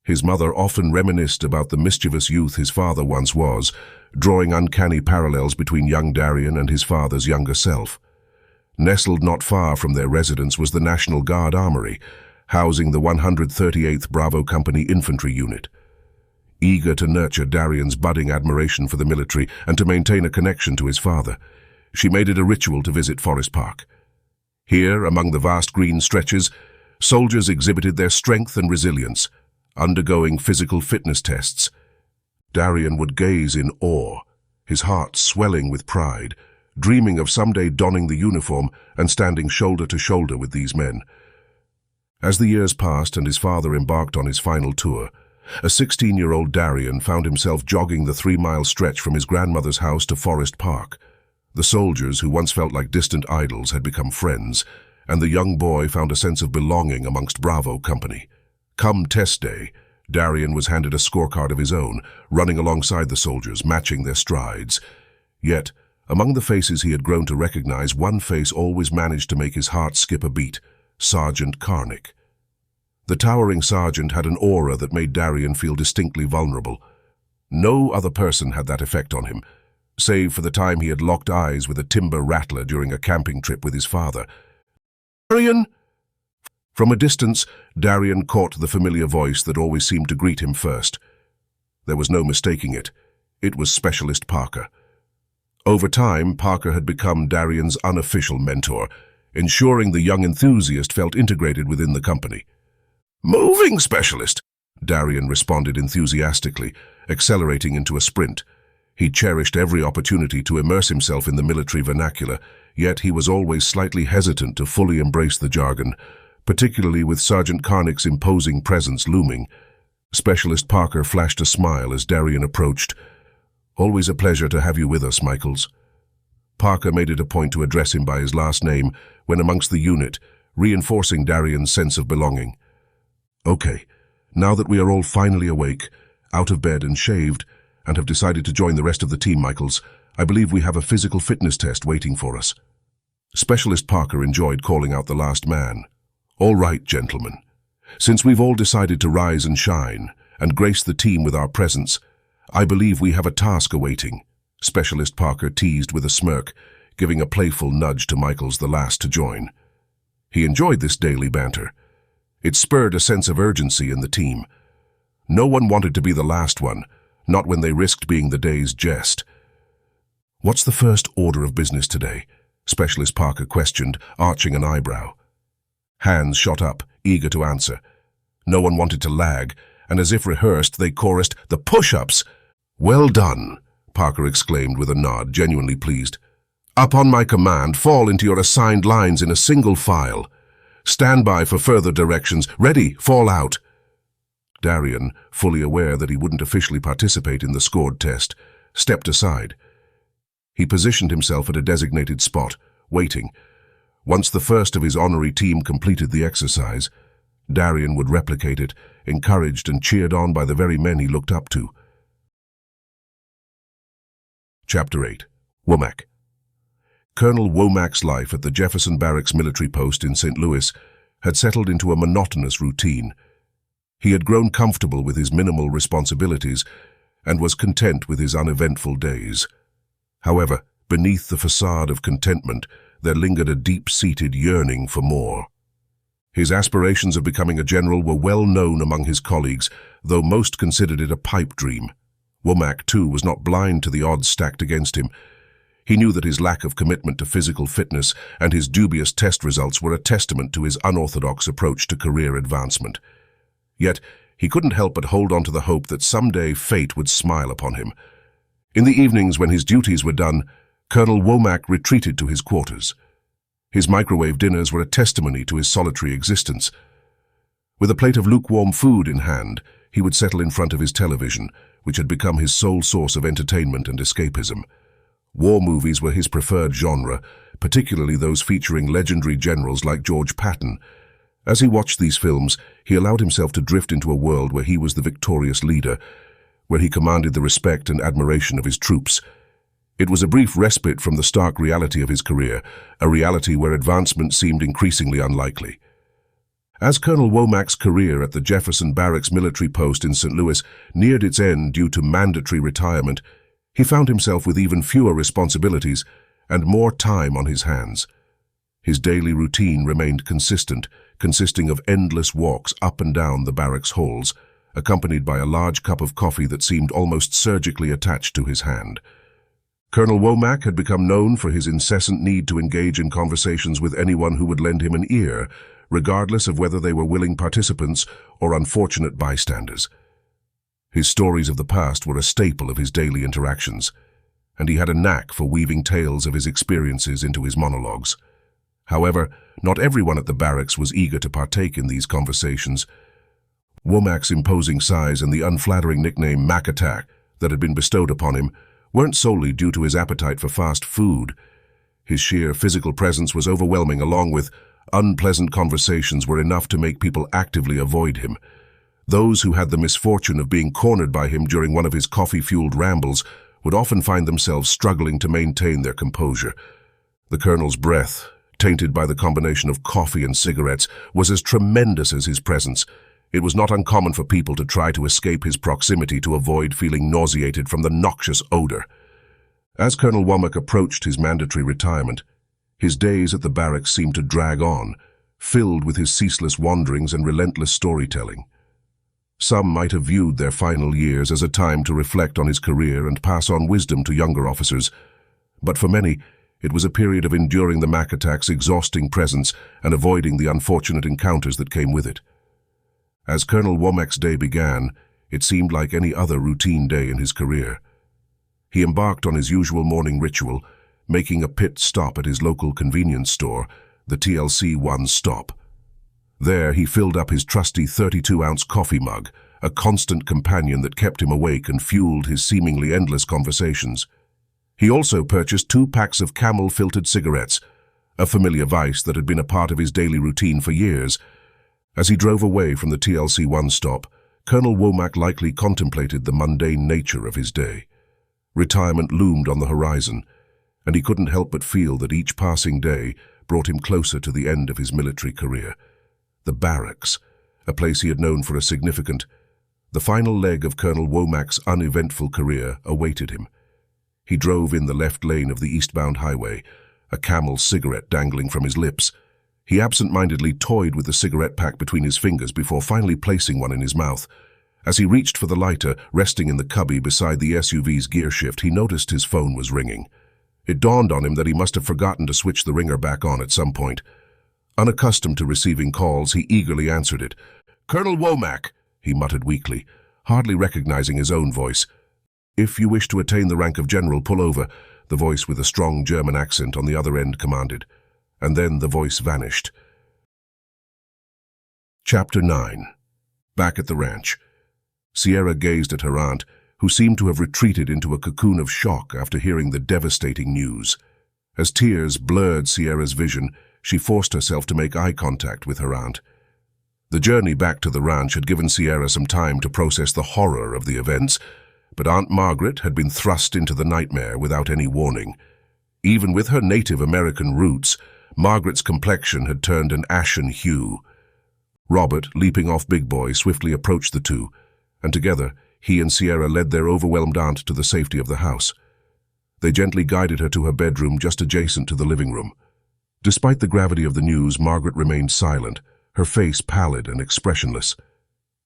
A: His mother often reminisced about the mischievous youth his father once was, drawing uncanny parallels between young Darrian and his father's younger self. Nestled not far from their residence was the National Guard Armory, housing the 138th Bravo Company Infantry Unit. Eager to nurture Darrian's budding admiration for the military and to maintain a connection to his father, she made it a ritual to visit Forest Park. Here, among the vast green stretches, soldiers exhibited their strength and resilience, undergoing physical fitness tests. Darrian would gaze in awe, his heart swelling with pride, dreaming of someday donning the uniform and standing shoulder to shoulder with these men. As the years passed and his father embarked on his final tour, a 16-year-old Darrian found himself jogging the 3-mile stretch from his grandmother's house to Forest Park. The soldiers, who once felt like distant idols, had become friends, and the young boy found a sense of belonging amongst Bravo Company. Come test day, Darrian was handed a scorecard of his own, running alongside the soldiers, matching their strides. Yet, among the faces he had grown to recognize, one face always managed to make his heart skip a beat: Sergeant Karnick. The towering sergeant had an aura that made Darrian feel distinctly vulnerable. No other person had that effect on him, save for the time he had locked eyes with a timber rattler during a camping trip with his father. "Darrian!" From a distance, Darrian caught the familiar voice that always seemed to greet him first. There was no mistaking it. It was Specialist Parker. Over time, Parker had become Darrian's unofficial mentor, ensuring the young enthusiast felt integrated within the company. "Moving, Specialist!" Darrian responded enthusiastically, accelerating into a sprint. He cherished every opportunity to immerse himself in the military vernacular, yet he was always slightly hesitant to fully embrace the jargon, particularly with Sergeant Karnick's imposing presence looming. Specialist Parker flashed a smile as Darrian approached. "Always a pleasure to have you with us, Micheals." Parker made it a point to address him by his last name when amongst the unit, reinforcing Darrian's sense of belonging. "Okay, now that we are all finally awake, out of bed and shaved, and have decided to join the rest of the team, Micheals, I believe we have a physical fitness test waiting for us." Specialist Parker enjoyed calling out the last man. "All right, gentlemen. Since we've all decided to rise and shine, and grace the team with our presence, I believe we have a task awaiting," Specialist Parker teased with a smirk, giving a playful nudge to Micheals, the last to join. He enjoyed this daily banter. It spurred a sense of urgency in the team. No one wanted to be the last one, not when they risked being the day's jest. "What's the first order of business today?" Specialist Parker questioned, arching an eyebrow. Hands shot up, eager to answer. No one wanted to lag, and as if rehearsed, they chorused, "The push-ups!" "Well done," Parker exclaimed with a nod, genuinely pleased. "Upon my command, fall into your assigned lines in a single file. Stand by for further directions. Ready, fall out." Darrian, fully aware that he wouldn't officially participate in the scored test, stepped aside. He positioned himself at a designated spot, waiting. Once the first of his honorary team completed the exercise, Darrian would replicate it, encouraged and cheered on by the very men he looked up to. Chapter 8. Womack. Colonel Womack's life at the Jefferson Barracks military post in St. Louis had settled into a monotonous routine. He had grown comfortable with his minimal responsibilities and was content with his uneventful days. However, beneath the facade of contentment, there lingered a deep-seated yearning for more. His aspirations of becoming a general were well known among his colleagues, though most considered it a pipe dream. Womack, too, was not blind to the odds stacked against him. He knew that his lack of commitment to physical fitness and his dubious test results were a testament to his unorthodox approach to career advancement. Yet, he couldn't help but hold on to the hope that someday fate would smile upon him. In the evenings when his duties were done, Colonel Womack retreated to his quarters. His microwave dinners were a testimony to his solitary existence. With a plate of lukewarm food in hand, he would settle in front of his television, which had become his sole source of entertainment and escapism. War movies were his preferred genre, particularly those featuring legendary generals like George Patton. As he watched these films, he allowed himself to drift into a world where he was the victorious leader, where he commanded the respect and admiration of his troops. It was a brief respite from the stark reality of his career, a reality where advancement seemed increasingly unlikely. As Colonel Womack's career at the Jefferson Barracks military post in St. Louis neared its end due to mandatory retirement, he found himself with even fewer responsibilities and more time on his hands. His daily routine remained consistent, consisting of endless walks up and down the barracks halls, accompanied by a large cup of coffee that seemed almost surgically attached to his hand. Colonel Womack had become known for his incessant need to engage in conversations with anyone who would lend him an ear, regardless of whether they were willing participants or unfortunate bystanders. His stories of the past were a staple of his daily interactions, and he had a knack for weaving tales of his experiences into his monologues. However, not everyone at the barracks was eager to partake in these conversations. Womack's imposing size and the unflattering nickname Mac Attack that had been bestowed upon him weren't solely due to his appetite for fast food. His sheer physical presence was overwhelming, along with unpleasant conversations were enough to make people actively avoid him. Those who had the misfortune of being cornered by him during one of his coffee-fueled rambles would often find themselves struggling to maintain their composure. The colonel's breath, tainted by the combination of coffee and cigarettes, was as tremendous as his presence. It was not uncommon for people to try to escape his proximity to avoid feeling nauseated from the noxious odor. As Colonel Womack approached his mandatory retirement, his days at the barracks seemed to drag on, filled with his ceaseless wanderings and relentless storytelling. Some might have viewed their final years as a time to reflect on his career and pass on wisdom to younger officers, but for many, it was a period of enduring the Mac Attack's exhausting presence and avoiding the unfortunate encounters that came with it. As Colonel Womack's day began, it seemed like any other routine day in his career. He embarked on his usual morning ritual, making a pit stop at his local convenience store, the TLC One Stop. There he filled up his trusty 32-ounce coffee mug, a constant companion that kept him awake and fueled his seemingly endless conversations. He also purchased 2 packs of Camel-filtered cigarettes, a familiar vice that had been a part of his daily routine for years. As he drove away from the TLC One Stop, Colonel Womack likely contemplated the mundane nature of his day. Retirement loomed on the horizon, and he couldn't help but feel that each passing day brought him closer to the end of his military career. The barracks, a place he had known for a significant. The final leg of Colonel Womack's uneventful career awaited him. He drove in the left lane of the eastbound highway, a Camel's cigarette dangling from his lips. He absent-mindedly toyed with the cigarette pack between his fingers before finally placing one in his mouth. As he reached for the lighter, resting in the cubby beside the SUV's gear shift, he noticed his phone was ringing. It dawned on him that he must have forgotten to switch the ringer back on at some point. Unaccustomed to receiving calls, he eagerly answered it. "Colonel Womack," he muttered weakly, hardly recognizing his own voice. "If you wish to attain the rank of general, pull over," the voice with a strong German accent on the other end commanded. And then the voice vanished. Chapter 9. Back at the ranch. Sierra gazed at her aunt, who seemed to have retreated into a cocoon of shock after hearing the devastating news. As tears blurred Sierra's vision, she forced herself to make eye contact with her aunt. The journey back to the ranch had given Sierra some time to process the horror of the events, but Aunt Margaret had been thrust into the nightmare without any warning. Even with her Native American roots, Margaret's complexion had turned an ashen hue. Robert, leaping off Big Boy, swiftly approached the two, and together he and Sierra led their overwhelmed aunt to the safety of the house. They gently guided her to her bedroom just adjacent to the living room. Despite the gravity of the news, Margaret remained silent, her face pallid and expressionless.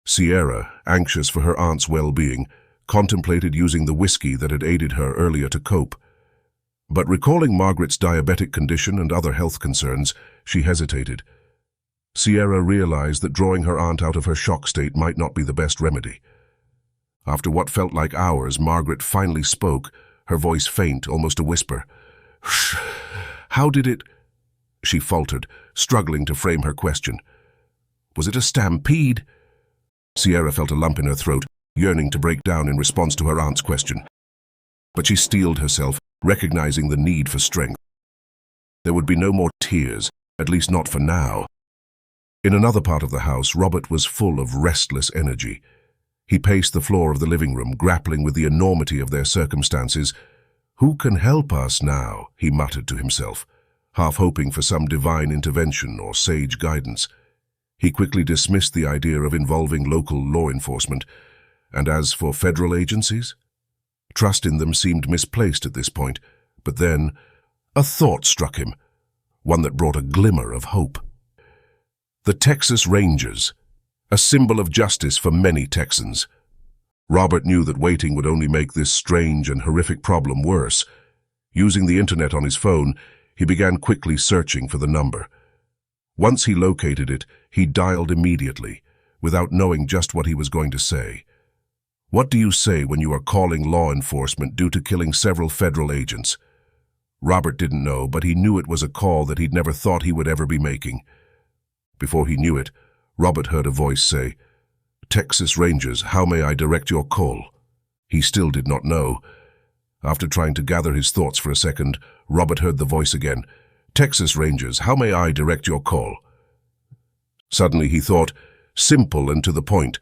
A: Sierra, anxious for her aunt's well-being, contemplated using the whiskey that had aided her earlier to cope. But recalling Margaret's diabetic condition and other health concerns, she hesitated. Sierra realized that drawing her aunt out of her shock state might not be the best remedy. After what felt like hours, Margaret finally spoke, her voice faint, almost a whisper. "How did it—" She faltered, struggling to frame her question. "Was it a stampede?" Sierra felt a lump in her throat, yearning to break down in response to her aunt's question. But she steeled herself, recognizing the need for strength. There would be no more tears, at least not for now. In another part of the house, Robert was full of restless energy. He paced the floor of the living room, grappling with the enormity of their circumstances. "Who can help us now?" he muttered to himself, half hoping for some divine intervention or sage guidance. He quickly dismissed the idea of involving local law enforcement. And as for federal agencies? Trust in them seemed misplaced at this point, but then a thought struck him, one that brought a glimmer of hope. The Texas Rangers, a symbol of justice for many Texans. Robert knew that waiting would only make this strange and horrific problem worse. Using the internet on his phone, he began quickly searching for the number. Once he located it, he dialed immediately, without knowing just what he was going to say. What do you say when you are calling law enforcement due to killing several federal agents? Robert didn't know, but he knew it was a call that he'd never thought he would ever be making. Before he knew it, Robert heard a voice say, "Texas Rangers, how may I direct your call?" He still did not know. After trying to gather his thoughts for a second, Robert heard the voice again, "Texas Rangers, how may I direct your call?" Suddenly he thought, simple and to the point.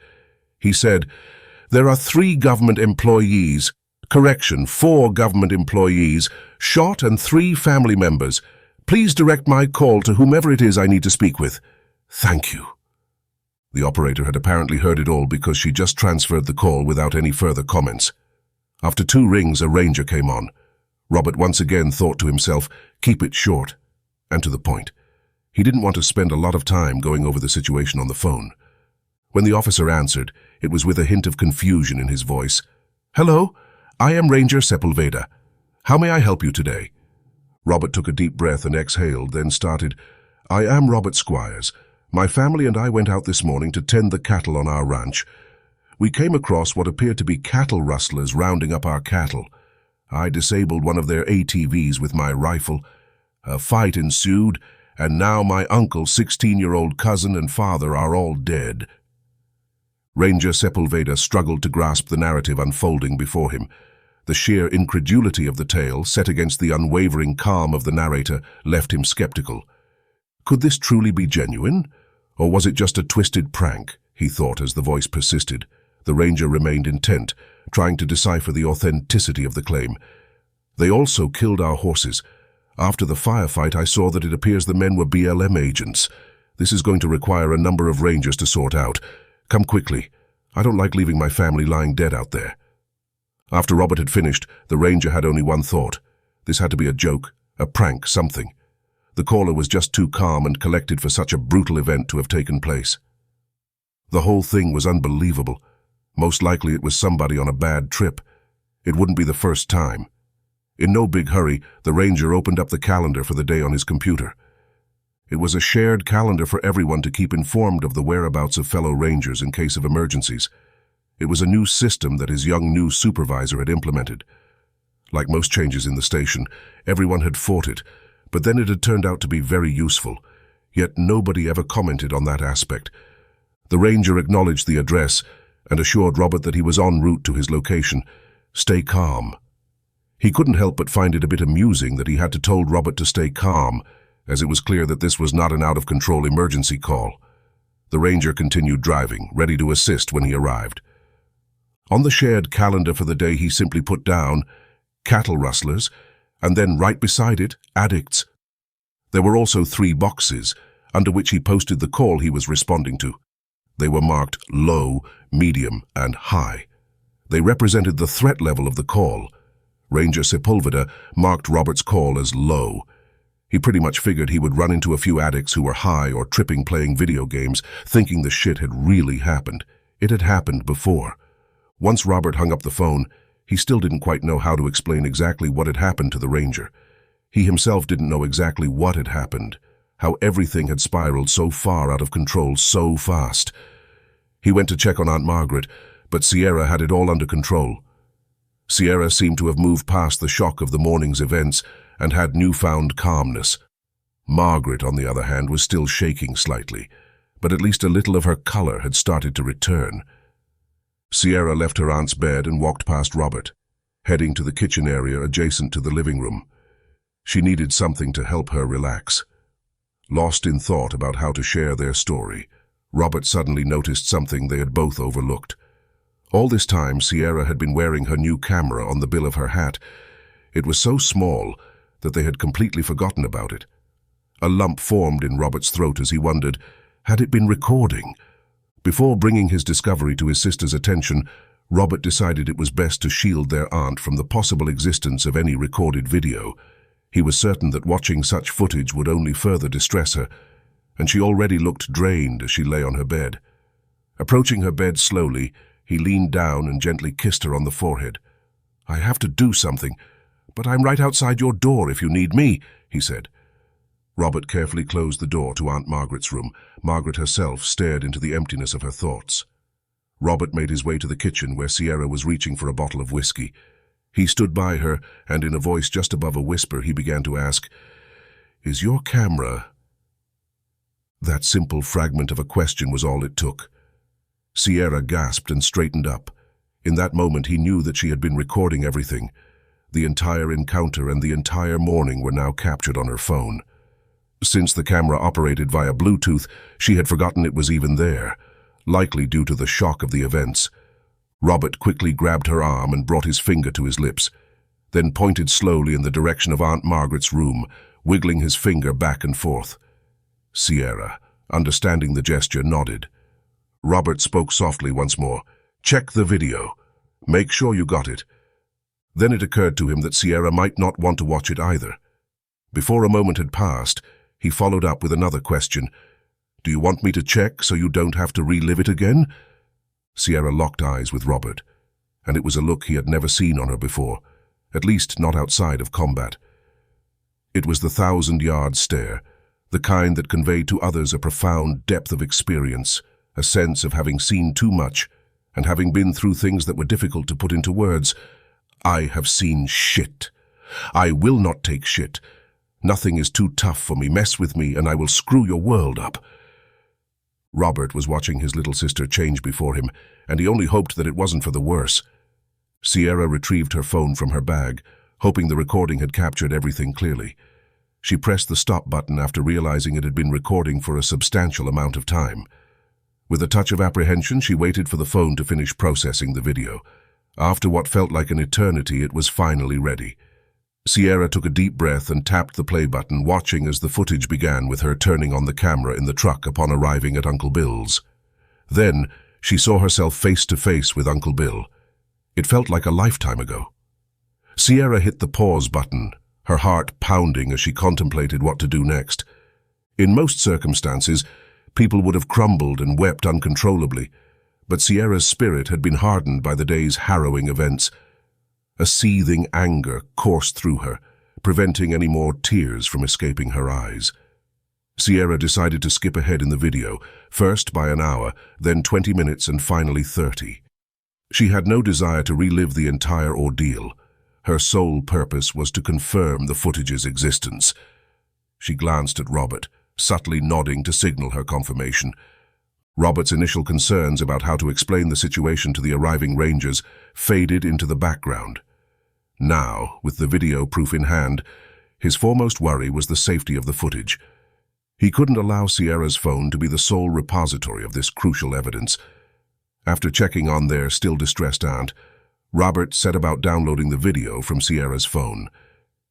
A: He said, "There are 3 government employees, 4 government employees, shot and 3 family members. Please direct my call to whomever it is I need to speak with. Thank you." The operator had apparently heard it all because she just transferred the call without any further comments. After 2 rings, a ranger came on. Robert once again thought to himself, keep it short and to the point. He didn't want to spend a lot of time going over the situation on the phone. When the officer answered, it was with a hint of confusion in his voice. "Hello, I am Ranger Sepulveda. How may I help you today?" Robert took a deep breath and exhaled, then started, "I am Robert Squires. My family and I went out this morning to tend the cattle on our ranch. We came across what appeared to be cattle rustlers rounding up our cattle. I disabled one of their ATVs with my rifle. A fight ensued, and now my uncle, 16-year-old cousin, and father are all dead." Ranger Sepulveda struggled to grasp the narrative unfolding before him. The sheer incredulity of the tale, set against the unwavering calm of the narrator, left him skeptical. Could this truly be genuine? Or was it just a twisted prank? He thought as the voice persisted. The ranger remained intent, trying to decipher the authenticity of the claim. "They also killed our horses. After the firefight, I saw that it appears the men were BLM agents. This is going to require a number of rangers to sort out. Come quickly. I don't like leaving my family lying dead out there." After Robert had finished, the ranger had only one thought. This had to be a joke, a prank, something. The caller was just too calm and collected for such a brutal event to have taken place. The whole thing was unbelievable. Most likely it was somebody on a bad trip. It wouldn't be the first time. In no big hurry, the ranger opened up the calendar for the day on his computer. It was a shared calendar for everyone to keep informed of the whereabouts of fellow rangers in case of emergencies. It was a new system that his young new supervisor had implemented. Like most changes in the station, everyone had fought it, but then it had turned out to be very useful. Yet nobody ever commented on that aspect. The ranger acknowledged the address and assured Robert that he was en route to his location. Stay calm. He couldn't help but find it a bit amusing that he had to told Robert to stay calm, as it was clear that this was not an out-of-control emergency call. The ranger continued driving, ready to assist when he arrived. On the shared calendar for the day he simply put down cattle rustlers, and then right beside it, addicts. There were also 3 boxes, under which he posted the call he was responding to. They were marked low, medium, and high. They represented the threat level of the call. Ranger Sepulveda marked Robert's call as low. He pretty much figured he would run into a few addicts who were high or tripping playing video games, thinking the shit had really happened. It had happened before. Once Robert hung up the phone, He still didn't quite know how to explain exactly what had happened to the ranger. He himself didn't know exactly what had happened, how everything had spiraled so far out of control so fast. He went to check on Aunt Margaret, but Sierra had it all under control. Sierra seemed to have moved past the shock of the morning's events and had newfound calmness. Margaret, on the other hand, was still shaking slightly, but at least a little of her color had started to return. Sierra left her aunt's bed and walked past Robert, heading to the kitchen area adjacent to the living room. She needed something to help her relax. Lost in thought about how to share their story, Robert suddenly noticed something they had both overlooked. All this time, Sierra had been wearing her new camera on the bill of her hat. It was so small that they had completely forgotten about it. A lump formed in Robert's throat as he wondered, had it been recording? Before bringing his discovery to his sister's attention, Robert decided it was best to shield their aunt from the possible existence of any recorded video. He was certain that watching such footage would only further distress her, and she already looked drained as she lay on her bed. Approaching her bed slowly, he leaned down and gently kissed her on the forehead. "I have to do something, but I'm right outside your door if you need me," he said. Robert carefully closed the door to Aunt Margaret's room. Margaret herself stared into the emptiness of her thoughts. Robert made his way to the kitchen where Sierra was reaching for a bottle of whiskey. He stood by her, and in a voice just above a whisper, he began to ask, "Is your camera—" That simple fragment of a question was all it took. Sierra gasped and straightened up. In that moment, he knew that she had been recording everything. The entire encounter and the entire morning were now captured on her phone. Since the camera operated via Bluetooth, she had forgotten it was even there, likely due to the shock of the events. Robert quickly grabbed her arm and brought his finger to his lips, then pointed slowly in the direction of Aunt Margaret's room, wiggling his finger back and forth. Sierra, understanding the gesture, nodded. Robert spoke softly once more. "Check the video. Make sure you got it." Then it occurred to him that Sierra might not want to watch it either. Before a moment had passed, he followed up with another question. "Do you want me to check so you don't have to relive it again?" Sierra locked eyes with Robert, and it was a look he had never seen on her before, at least not outside of combat. It was the 1,000-yard stare, the kind that conveyed to others a profound depth of experience, a sense of having seen too much and having been through things that were difficult to put into words. "I have seen shit. I will not take shit. Nothing is too tough for me. Mess with me and I will screw your world up." Robert was watching his little sister change before him, and he only hoped that it wasn't for the worse. Sierra retrieved her phone from her bag, hoping the recording had captured everything clearly. She pressed the stop button after realizing it had been recording for a substantial amount of time. With a touch of apprehension, she waited for the phone to finish processing the video. After what felt like an eternity, it was finally ready. Sierra took a deep breath and tapped the play button, watching as the footage began with her turning on the camera in the truck upon arriving at Uncle Bill's. Then, she saw herself face to face with Uncle Bill. It felt like a lifetime ago. Sierra hit the pause button, her heart pounding as she contemplated what to do next. In most circumstances, people would have crumbled and wept uncontrollably, but Sierra's spirit had been hardened by the day's harrowing events. A seething anger coursed through her, preventing any more tears from escaping her eyes. Sierra decided to skip ahead in the video, first by an hour, then 20 minutes, and finally 30. She had no desire to relive the entire ordeal. Her sole purpose was to confirm the footage's existence. She glanced at Robert, subtly nodding to signal her confirmation. Robert's initial concerns about how to explain the situation to the arriving rangers faded into the background. Now, with the video proof in hand, his foremost worry was the safety of the footage. He couldn't allow Sierra's phone to be the sole repository of this crucial evidence. After checking on their still distressed aunt, Robert set about downloading the video from Sierra's phone.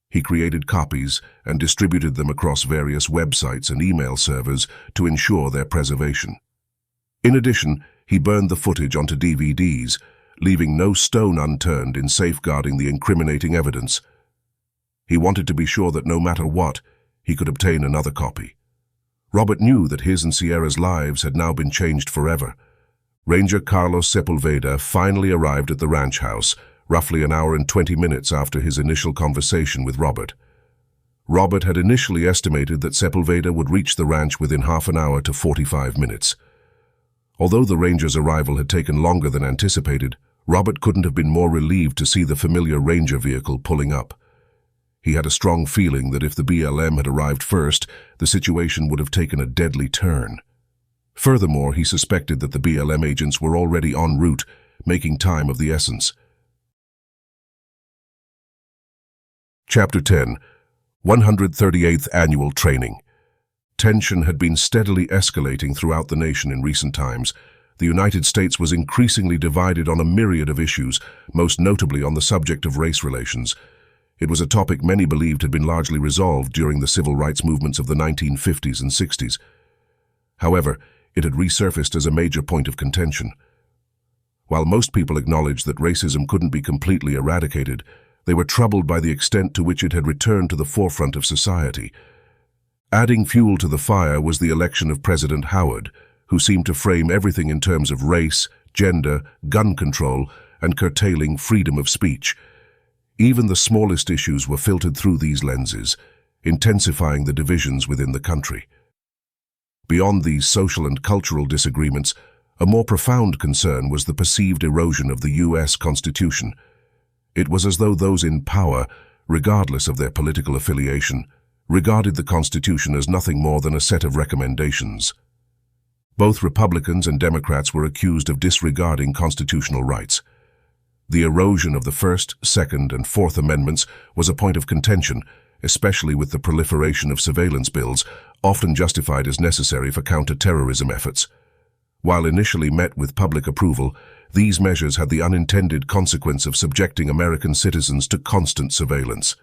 A: He created copies and distributed them across various websites and email servers to ensure their preservation. In addition, he burned the footage onto DVDs, leaving no stone unturned in safeguarding the incriminating evidence. He wanted to be sure that no matter what, he could obtain another copy. Robert knew that his and Sierra's lives had now been changed forever. Ranger Carlos Sepulveda finally arrived at the ranch house, roughly an hour and 20 minutes after his initial conversation with Robert. Robert had initially estimated that Sepulveda would reach the ranch within half an hour to 45 minutes. Although the ranger's arrival had taken longer than anticipated, Robert couldn't have been more relieved to see the familiar ranger vehicle pulling up. He had a strong feeling that if the BLM had arrived first, the situation would have taken a deadly turn. Furthermore, he suspected that the BLM agents were already en route, making time of the essence. Chapter 10. 138th Annual Training. Tension had been steadily escalating throughout the nation in recent times. The United States was increasingly divided on a myriad of issues, most notably on the subject of race relations. It was a topic many believed had been largely resolved during the civil rights movements of the 1950s and 60s. However, it had resurfaced as a major point of contention. While most people acknowledged that racism couldn't be completely eradicated, they were troubled by the extent to which it had returned to the forefront of society. Adding fuel to the fire was the election of President Howard, who seemed to frame everything in terms of race, gender, gun control, and curtailing freedom of speech. Even the smallest issues were filtered through these lenses, intensifying the divisions within the country. Beyond these social and cultural disagreements, a more profound concern was the perceived erosion of the U.S. Constitution. It was as though those in power, regardless of their political affiliation, regarded the Constitution as nothing more than a set of recommendations. Both Republicans and Democrats were accused of disregarding constitutional rights. The erosion of the First, Second, and Fourth Amendments was a point of contention, especially with the proliferation of surveillance bills, often justified as necessary for counter-terrorism efforts. While initially met with public approval, these measures had the unintended consequence of subjecting American citizens to constant surveillance.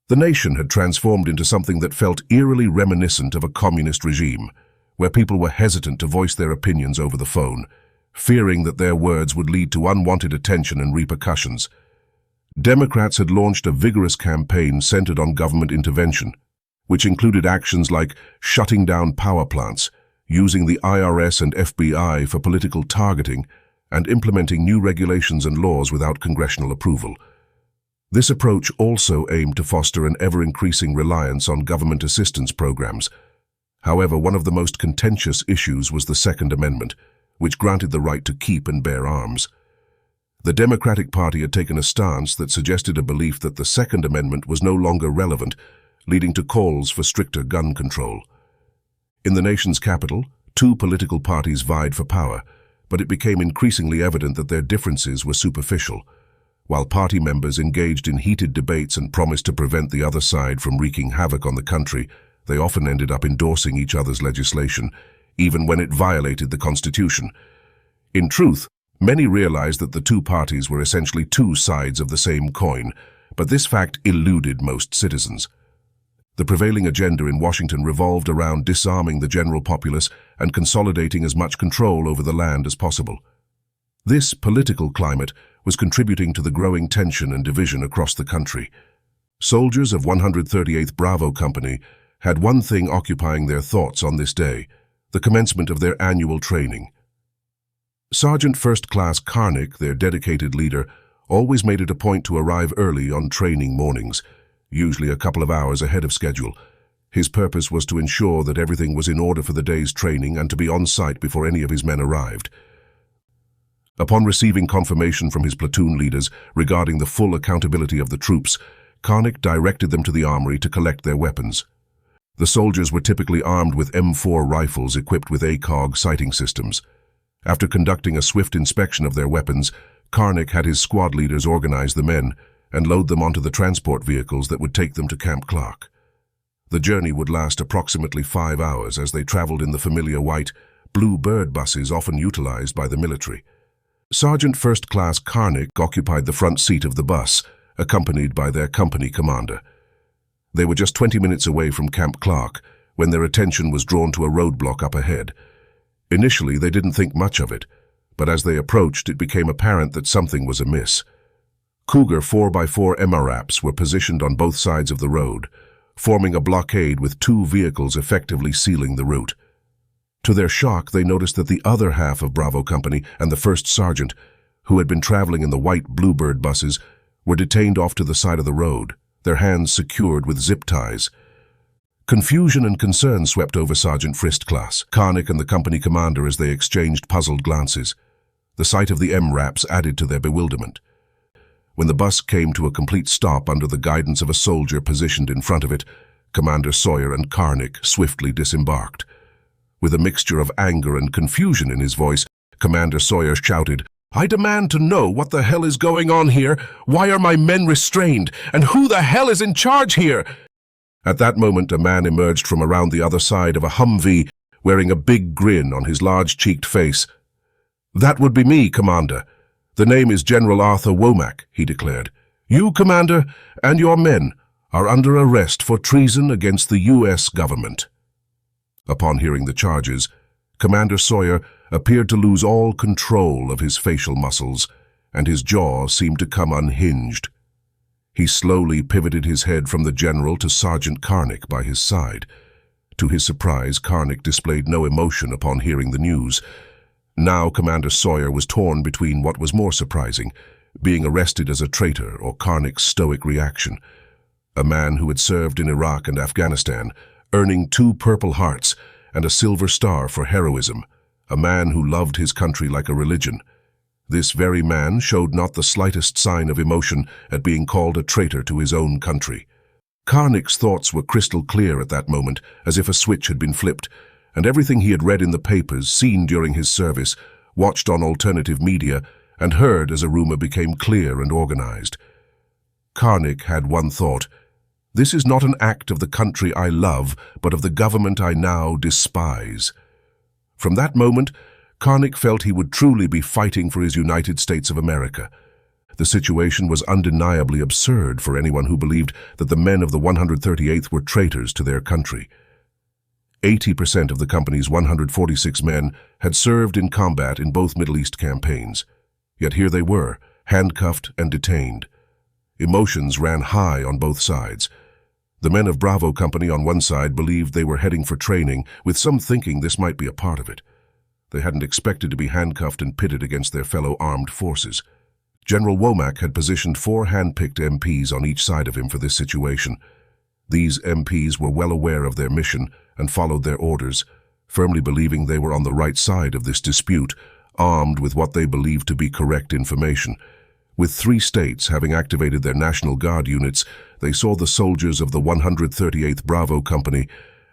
A: The nation had transformed into something that felt eerily reminiscent of a communist regime, where people were hesitant to voice their opinions over the phone, fearing that their words would lead to unwanted attention and repercussions. Democrats had launched a vigorous campaign centered on government intervention, which included actions like shutting down power plants, using the IRS and FBI for political targeting, and implementing new regulations and laws without congressional approval. This approach also aimed to foster an ever-increasing reliance on government assistance programs. However, one of the most contentious issues was the Second Amendment, which granted the right to keep and bear arms. The Democratic Party had taken a stance that suggested a belief that the Second Amendment was no longer relevant, leading to calls for stricter gun control. In the nation's capital, two political parties vied for power, but it became increasingly evident that their differences were superficial. While party members engaged in heated debates and promised to prevent the other side from wreaking havoc on the country, they often ended up endorsing each other's legislation, even when it violated the Constitution. In truth, many realized that the two parties were essentially two sides of the same coin, but this fact eluded most citizens. The prevailing agenda in Washington revolved around disarming the general populace and consolidating as much control over the land as possible. This political climate was contributing to the growing tension and division across the country. Soldiers of 138th Bravo Company had one thing occupying their thoughts on this day: the commencement of their annual training. Sergeant First Class Karnick, their dedicated leader, always made it a point to arrive early on training mornings, usually a couple of hours ahead of schedule. His purpose was to ensure that everything was in order for the day's training and to be on site before any of his men arrived. Upon receiving confirmation from his platoon leaders regarding the full accountability of the troops, Karnick directed them to the armory to collect their weapons. The soldiers were typically armed with M4 rifles equipped with ACOG sighting systems. After conducting a swift inspection of their weapons, Karnick had his squad leaders organize the men and load them onto the transport vehicles that would take them to Camp Clark. The journey would last approximately 5 hours as they traveled in the familiar white, blue bird buses often utilized by the military. Sergeant First Class Karnick occupied the front seat of the bus, accompanied by their company commander. They were just 20 minutes away from Camp Clark when their attention was drawn to a roadblock up ahead. Initially, they didn't think much of it, but as they approached, it became apparent that something was amiss. Cougar 4x4 MRAPs were positioned on both sides of the road, forming a blockade with two vehicles effectively sealing the route. To their shock, they noticed that the other half of Bravo Company and the first sergeant, who had been traveling in the white Bluebird buses, were detained off to the side of the road, their hands secured with zip ties. Confusion and concern swept over Sergeant Fristclass, Karnik and the company commander as they exchanged puzzled glances. The sight of the MRAPs added to their bewilderment. When the bus came to a complete stop under the guidance of a soldier positioned in front of it, Commander Sawyer and Karnik swiftly disembarked. With a mixture of anger and confusion in his voice, Commander Sawyer shouted, "I demand to know what the hell is going on here. Why are my men restrained? And who the hell is in charge here?" At that moment, a man emerged from around the other side of a Humvee, wearing a big grin on his large-cheeked face. "That would be me, Commander. The name is General Arthur Womack," he declared. "You, Commander, and your men are under arrest for treason against the U.S. government." Upon hearing the charges, Commander Sawyer appeared to lose all control of his facial muscles, and his jaw seemed to come unhinged. He slowly pivoted his head from the general to Sergeant Karnik by his side. To his surprise, Karnik displayed no emotion upon hearing the news. Now Commander Sawyer was torn between what was more surprising, being arrested as a traitor, or Karnik's stoic reaction. A man who had served in Iraq and Afghanistan, earning 2 Purple Hearts and a Silver Star for heroism, a man who loved his country like a religion. This very man showed not the slightest sign of emotion at being called a traitor to his own country. Karnik's thoughts were crystal clear at that moment, as if a switch had been flipped, and everything he had read in the papers, seen during his service, watched on alternative media, and heard as a rumor became clear and organized. Karnik had one thought: this is not an act of the country I love, but of the government I now despise. From that moment, Karnik felt he would truly be fighting for his United States of America. The situation was undeniably absurd for anyone who believed that the men of the 138th were traitors to their country. 80% of the company's 146 men had served in combat in both Middle East campaigns. Yet here they were, handcuffed and detained. Emotions ran high on both sides. The men of Bravo Company on one side believed they were heading for training, with some thinking this might be a part of it. They hadn't expected to be handcuffed and pitted against their fellow armed forces. General Womack had positioned 4 hand-picked MPs on each side of him for this situation. These MPs were well aware of their mission and followed their orders, firmly believing they were on the right side of this dispute, armed with what they believed to be correct information. With 3 states having activated their National Guard units, they saw the soldiers of the 138th Bravo Company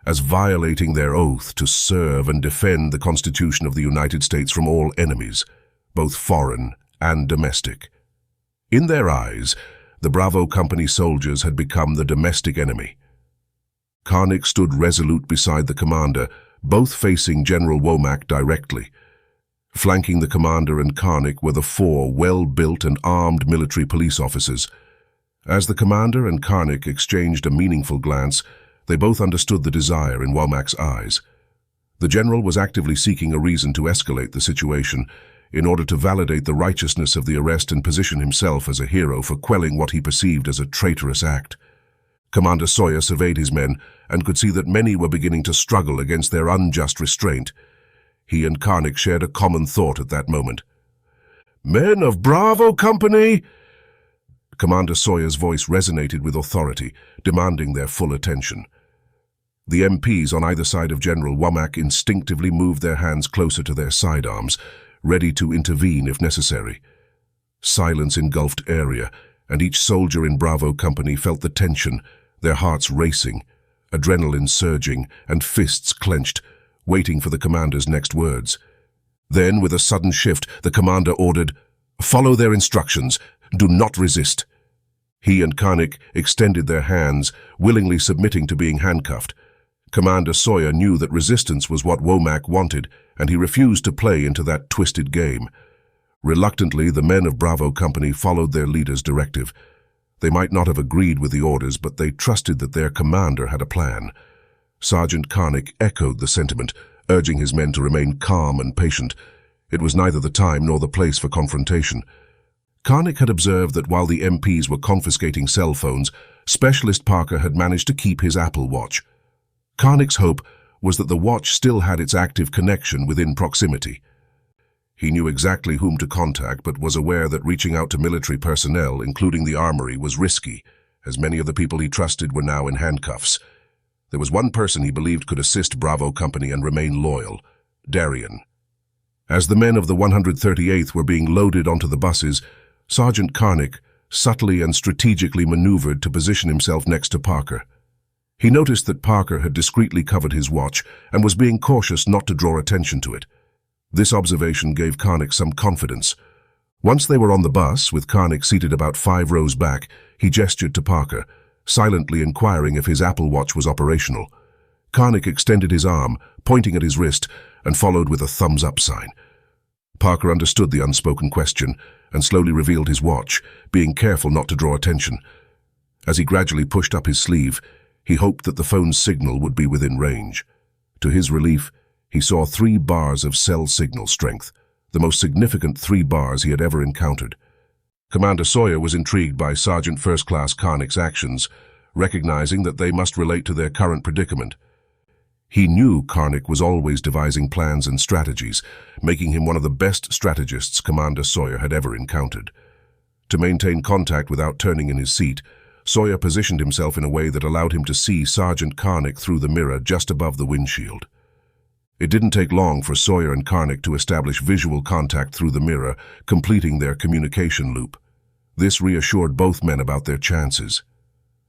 A: as violating their oath to serve and defend the Constitution of the United States from all enemies, both foreign and domestic. In their eyes, the Bravo Company soldiers had become the domestic enemy. Karnik stood resolute beside the commander, both facing General Womack directly. Flanking the commander and Karnik were the 4 well-built and armed military police officers. As the commander and Karnik exchanged a meaningful glance, they both understood the desire in Womack's eyes. The general was actively seeking a reason to escalate the situation in order to validate the righteousness of the arrest and position himself as a hero for quelling what he perceived as a traitorous act. Commander Sawyer surveyed his men and could see that many were beginning to struggle against their unjust restraint. He and Karnik shared a common thought at that moment. "Men of Bravo Company!" Commander Sawyer's voice resonated with authority, demanding their full attention. The MPs on either side of General Womack instinctively moved their hands closer to their sidearms, ready to intervene if necessary. Silence engulfed area, and each soldier in Bravo Company felt the tension, their hearts racing, adrenaline surging, and fists clenched, waiting for the commander's next words. Then, with a sudden shift, the commander ordered, "Follow their instructions. Do not resist." He and Karnik extended their hands, willingly submitting to being handcuffed. Commander Sawyer knew that resistance was what Womack wanted, and he refused to play into that twisted game. Reluctantly, the men of Bravo Company followed their leader's directive. They might not have agreed with the orders, but they trusted that their commander had a plan. Sergeant Karnik echoed the sentiment, urging his men to remain calm and patient. It was neither the time nor the place for confrontation. Karnik had observed that while the MPs were confiscating cell phones, Specialist Parker had managed to keep his Apple Watch. Karnik's hope was that the watch still had its active connection within proximity. He knew exactly whom to contact, but was aware that reaching out to military personnel, including the Armory, was risky, as many of the people he trusted were now in handcuffs. There was one person he believed could assist Bravo Company and remain loyal: Darrian. As the men of the 138th were being loaded onto the buses, Sergeant Karnik subtly and strategically maneuvered to position himself next to Parker. He noticed that Parker had discreetly covered his watch and was being cautious not to draw attention to it. This observation gave Karnik some confidence. Once they were on the bus, with Karnik seated about 5 rows back, he gestured to Parker, silently inquiring if his Apple Watch was operational. Karnik extended his arm, pointing at his wrist, and followed with a thumbs-up sign. Parker understood the unspoken question and slowly revealed his watch, being careful not to draw attention. As he gradually pushed up his sleeve, he hoped that the phone's signal would be within range. To his relief, he saw 3 bars of cell signal strength, the most significant 3 bars he had ever encountered. Commander Sawyer was intrigued by Sergeant First Class Karnik's actions, recognizing that they must relate to their current predicament. He knew Karnik was always devising plans and strategies, making him one of the best strategists Commander Sawyer had ever encountered. To maintain contact without turning in his seat, Sawyer positioned himself in a way that allowed him to see Sergeant Karnik through the mirror just above the windshield. It didn't take long for Sawyer and Karnik to establish visual contact through the mirror, completing their communication loop. This reassured both men about their chances.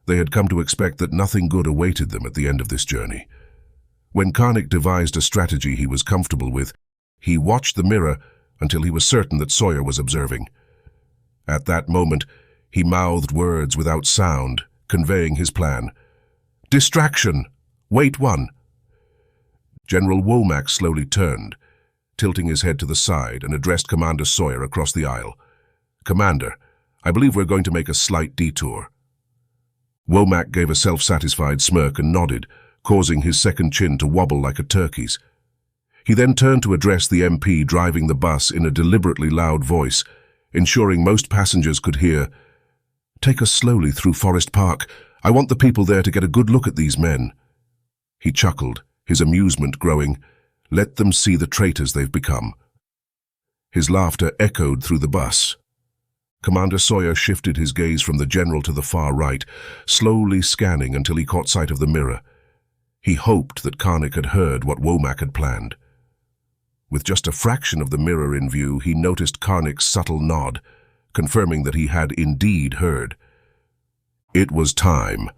A: They had come to expect that nothing good awaited them at the end of this journey. When Karnik devised a strategy he was comfortable with, he watched the mirror until he was certain that Sawyer was observing. At that moment, he mouthed words without sound, conveying his plan. "Distraction! Wait 1. General Womack slowly turned, tilting his head to the side, and addressed Commander Sawyer across the aisle. "Commander, I believe we're going to make a slight detour." Womack gave a self-satisfied smirk and nodded, causing his second chin to wobble like a turkey's. He then turned to address the MP driving the bus in a deliberately loud voice, ensuring most passengers could hear, "Take us slowly through Forest Park. I want the people there to get a good look at these men." He chuckled, his amusement growing. "Let them see the traitors they've become." His laughter echoed through the bus. Commander Sawyer shifted his gaze from the general to the far right, slowly scanning until he caught sight of the mirror. He hoped that Karnik had heard what Womack had planned. With just a fraction of the mirror in view, he noticed Karnik's subtle nod, confirming that he had indeed heard. It was time.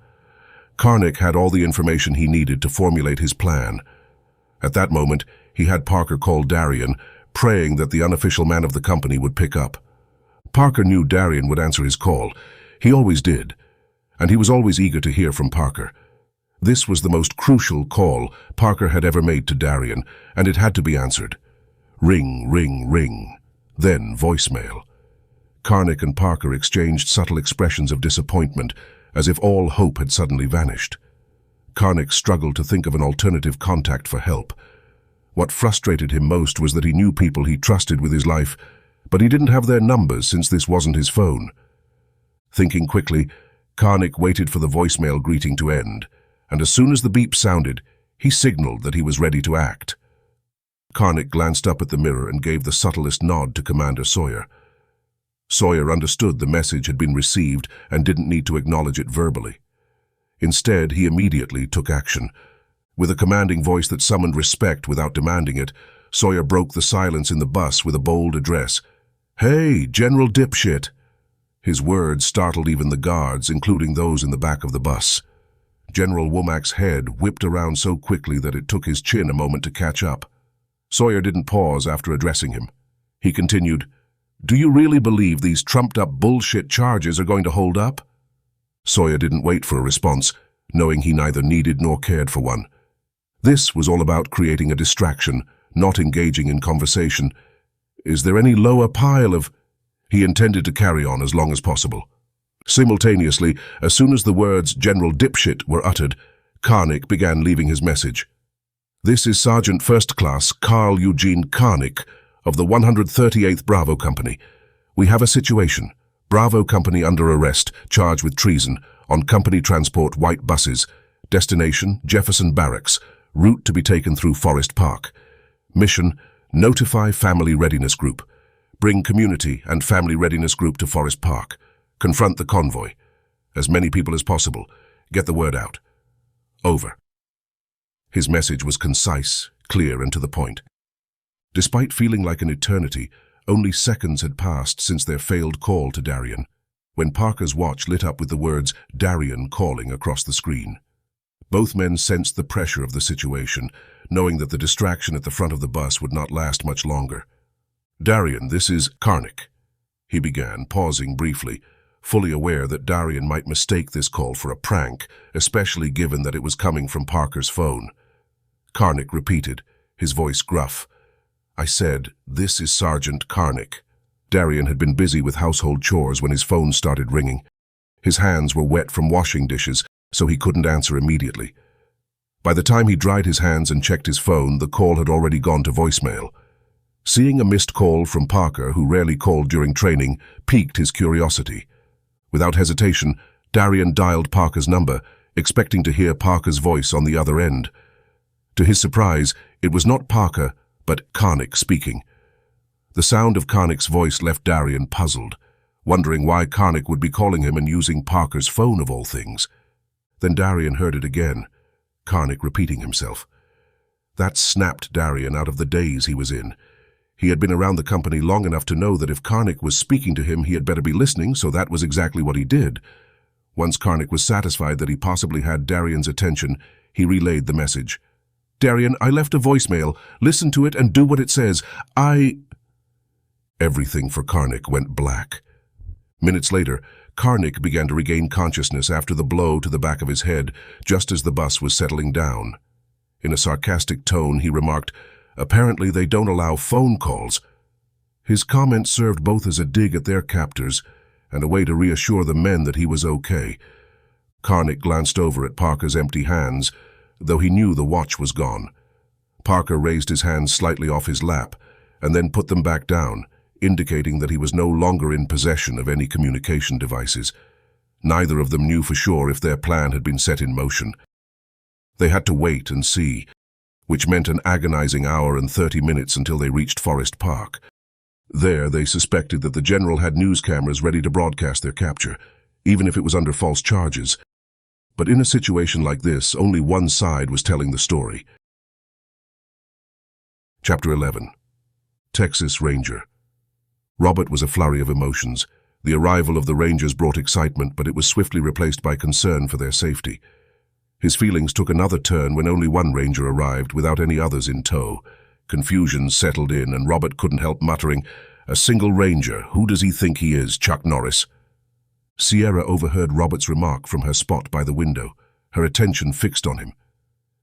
A: Karnik had all the information he needed to formulate his plan. At that moment, he had Parker call Darrian, praying that the unofficial man of the company would pick up. Parker knew Darrian would answer his call. He always did, and he was always eager to hear from Parker. This was the most crucial call Parker had ever made to Darrian, and it had to be answered. Ring, ring, ring. Then voicemail. Karnik and Parker exchanged subtle expressions of disappointment, as if all hope had suddenly vanished. Karnik struggled to think of an alternative contact for help. What frustrated him most was that he knew people he trusted with his life, but he didn't have their numbers since this wasn't his phone. Thinking quickly, Karnik waited for the voicemail greeting to end, and as soon as the beep sounded, he signaled that he was ready to act. Karnik glanced up at the mirror and gave the subtlest nod to Commander Sawyer. Sawyer understood the message had been received and didn't need to acknowledge it verbally. Instead, he immediately took action. With a commanding voice that summoned respect without demanding it, Sawyer broke the silence in the bus with a bold address. "Hey, General Dipshit!" His words startled even the guards, including those in the back of the bus. General Womack's head whipped around so quickly that it took his chin a moment to catch up. Sawyer didn't pause after addressing him. He continued, "Do you really believe these trumped-up bullshit charges are going to hold up?" Sawyer didn't wait for a response, knowing he neither needed nor cared for one. This was all about creating a distraction, not engaging in conversation. Is there any lower pile of... He intended to carry on as long as possible. Simultaneously, as soon as the words "General Dipshit" were uttered, Karnik began leaving his message. "This is Sergeant First Class Karl Eugene Karnik of the 138th Bravo Company. We have a situation. Bravo Company under arrest, charged with treason, on company transport white buses. Destination, Jefferson Barracks. Route to be taken through Forest Park. Mission, Notify Family Readiness Group. Bring Community and Family Readiness Group to Forest Park. Confront the convoy. As many people as possible. Get the word out. Over. His message was concise, clear, and to the point. Despite feeling like an eternity, only seconds had passed since their failed call to Darrian, when Parker's watch lit up with the words "Darrian" calling across the screen. Both men sensed the pressure of the situation, knowing that the distraction at the front of the bus would not last much longer. "Darrian, this is Karl," he began, pausing briefly, fully aware that Darrian might mistake this call for a prank, especially given that it was coming from Parker's phone. Karl repeated, his voice gruff. "I said, this is Sergeant Karl." Darrian had been busy with household chores when his phone started ringing. His hands were wet from washing dishes, so he couldn't answer immediately. By the time he dried his hands and checked his phone, the call had already gone to voicemail. Seeing a missed call from Parker, who rarely called during training, piqued his curiosity. Without hesitation, Darrian dialed Parker's number, expecting to hear Parker's voice on the other end. To his surprise, it was not Parker, but Karl speaking. The sound of Karl's voice left Darrian puzzled, wondering why Karl would be calling him and using Parker's phone of all things. Then Darrian heard it again, Karl repeating himself. That snapped Darrian out of the daze he was in. He had been around the company long enough to know that if Karl was speaking to him, he had better be listening, so that was exactly what he did. Once Karl was satisfied that he possibly had Darrian's attention, he relayed the message. "Darrian, I left a voicemail. Listen to it and do what it says. Everything for Karl went black. Minutes later, Karl began to regain consciousness after the blow to the back of his head, just as the bus was settling down. In a sarcastic tone, he remarked, "Apparently they don't allow phone calls." His comment served both as a dig at their captors and a way to reassure the men that he was okay. Karl glanced over at Parker's empty hands, though he knew the watch was gone. Parker raised his hands slightly off his lap and then put them back down, indicating that he was no longer in possession of any communication devices. Neither of them knew for sure if their plan had been set in motion. They had to wait and see, which meant an agonizing hour and 30 minutes until they reached Forest Park. There, they suspected that the general had news cameras ready to broadcast their capture, even if it was under false charges. But in a situation like this, only one side was telling the story. Chapter 11. Texas Ranger. Robert was a flurry of emotions. The arrival of the Rangers brought excitement, but it was swiftly replaced by concern for their safety. His feelings took another turn when only one Ranger arrived, without any others in tow. Confusion settled in, and Robert couldn't help muttering, "A single Ranger, who does he think he is, Chuck Norris?" Sierra overheard Robert's remark from her spot by the window, her attention fixed on him.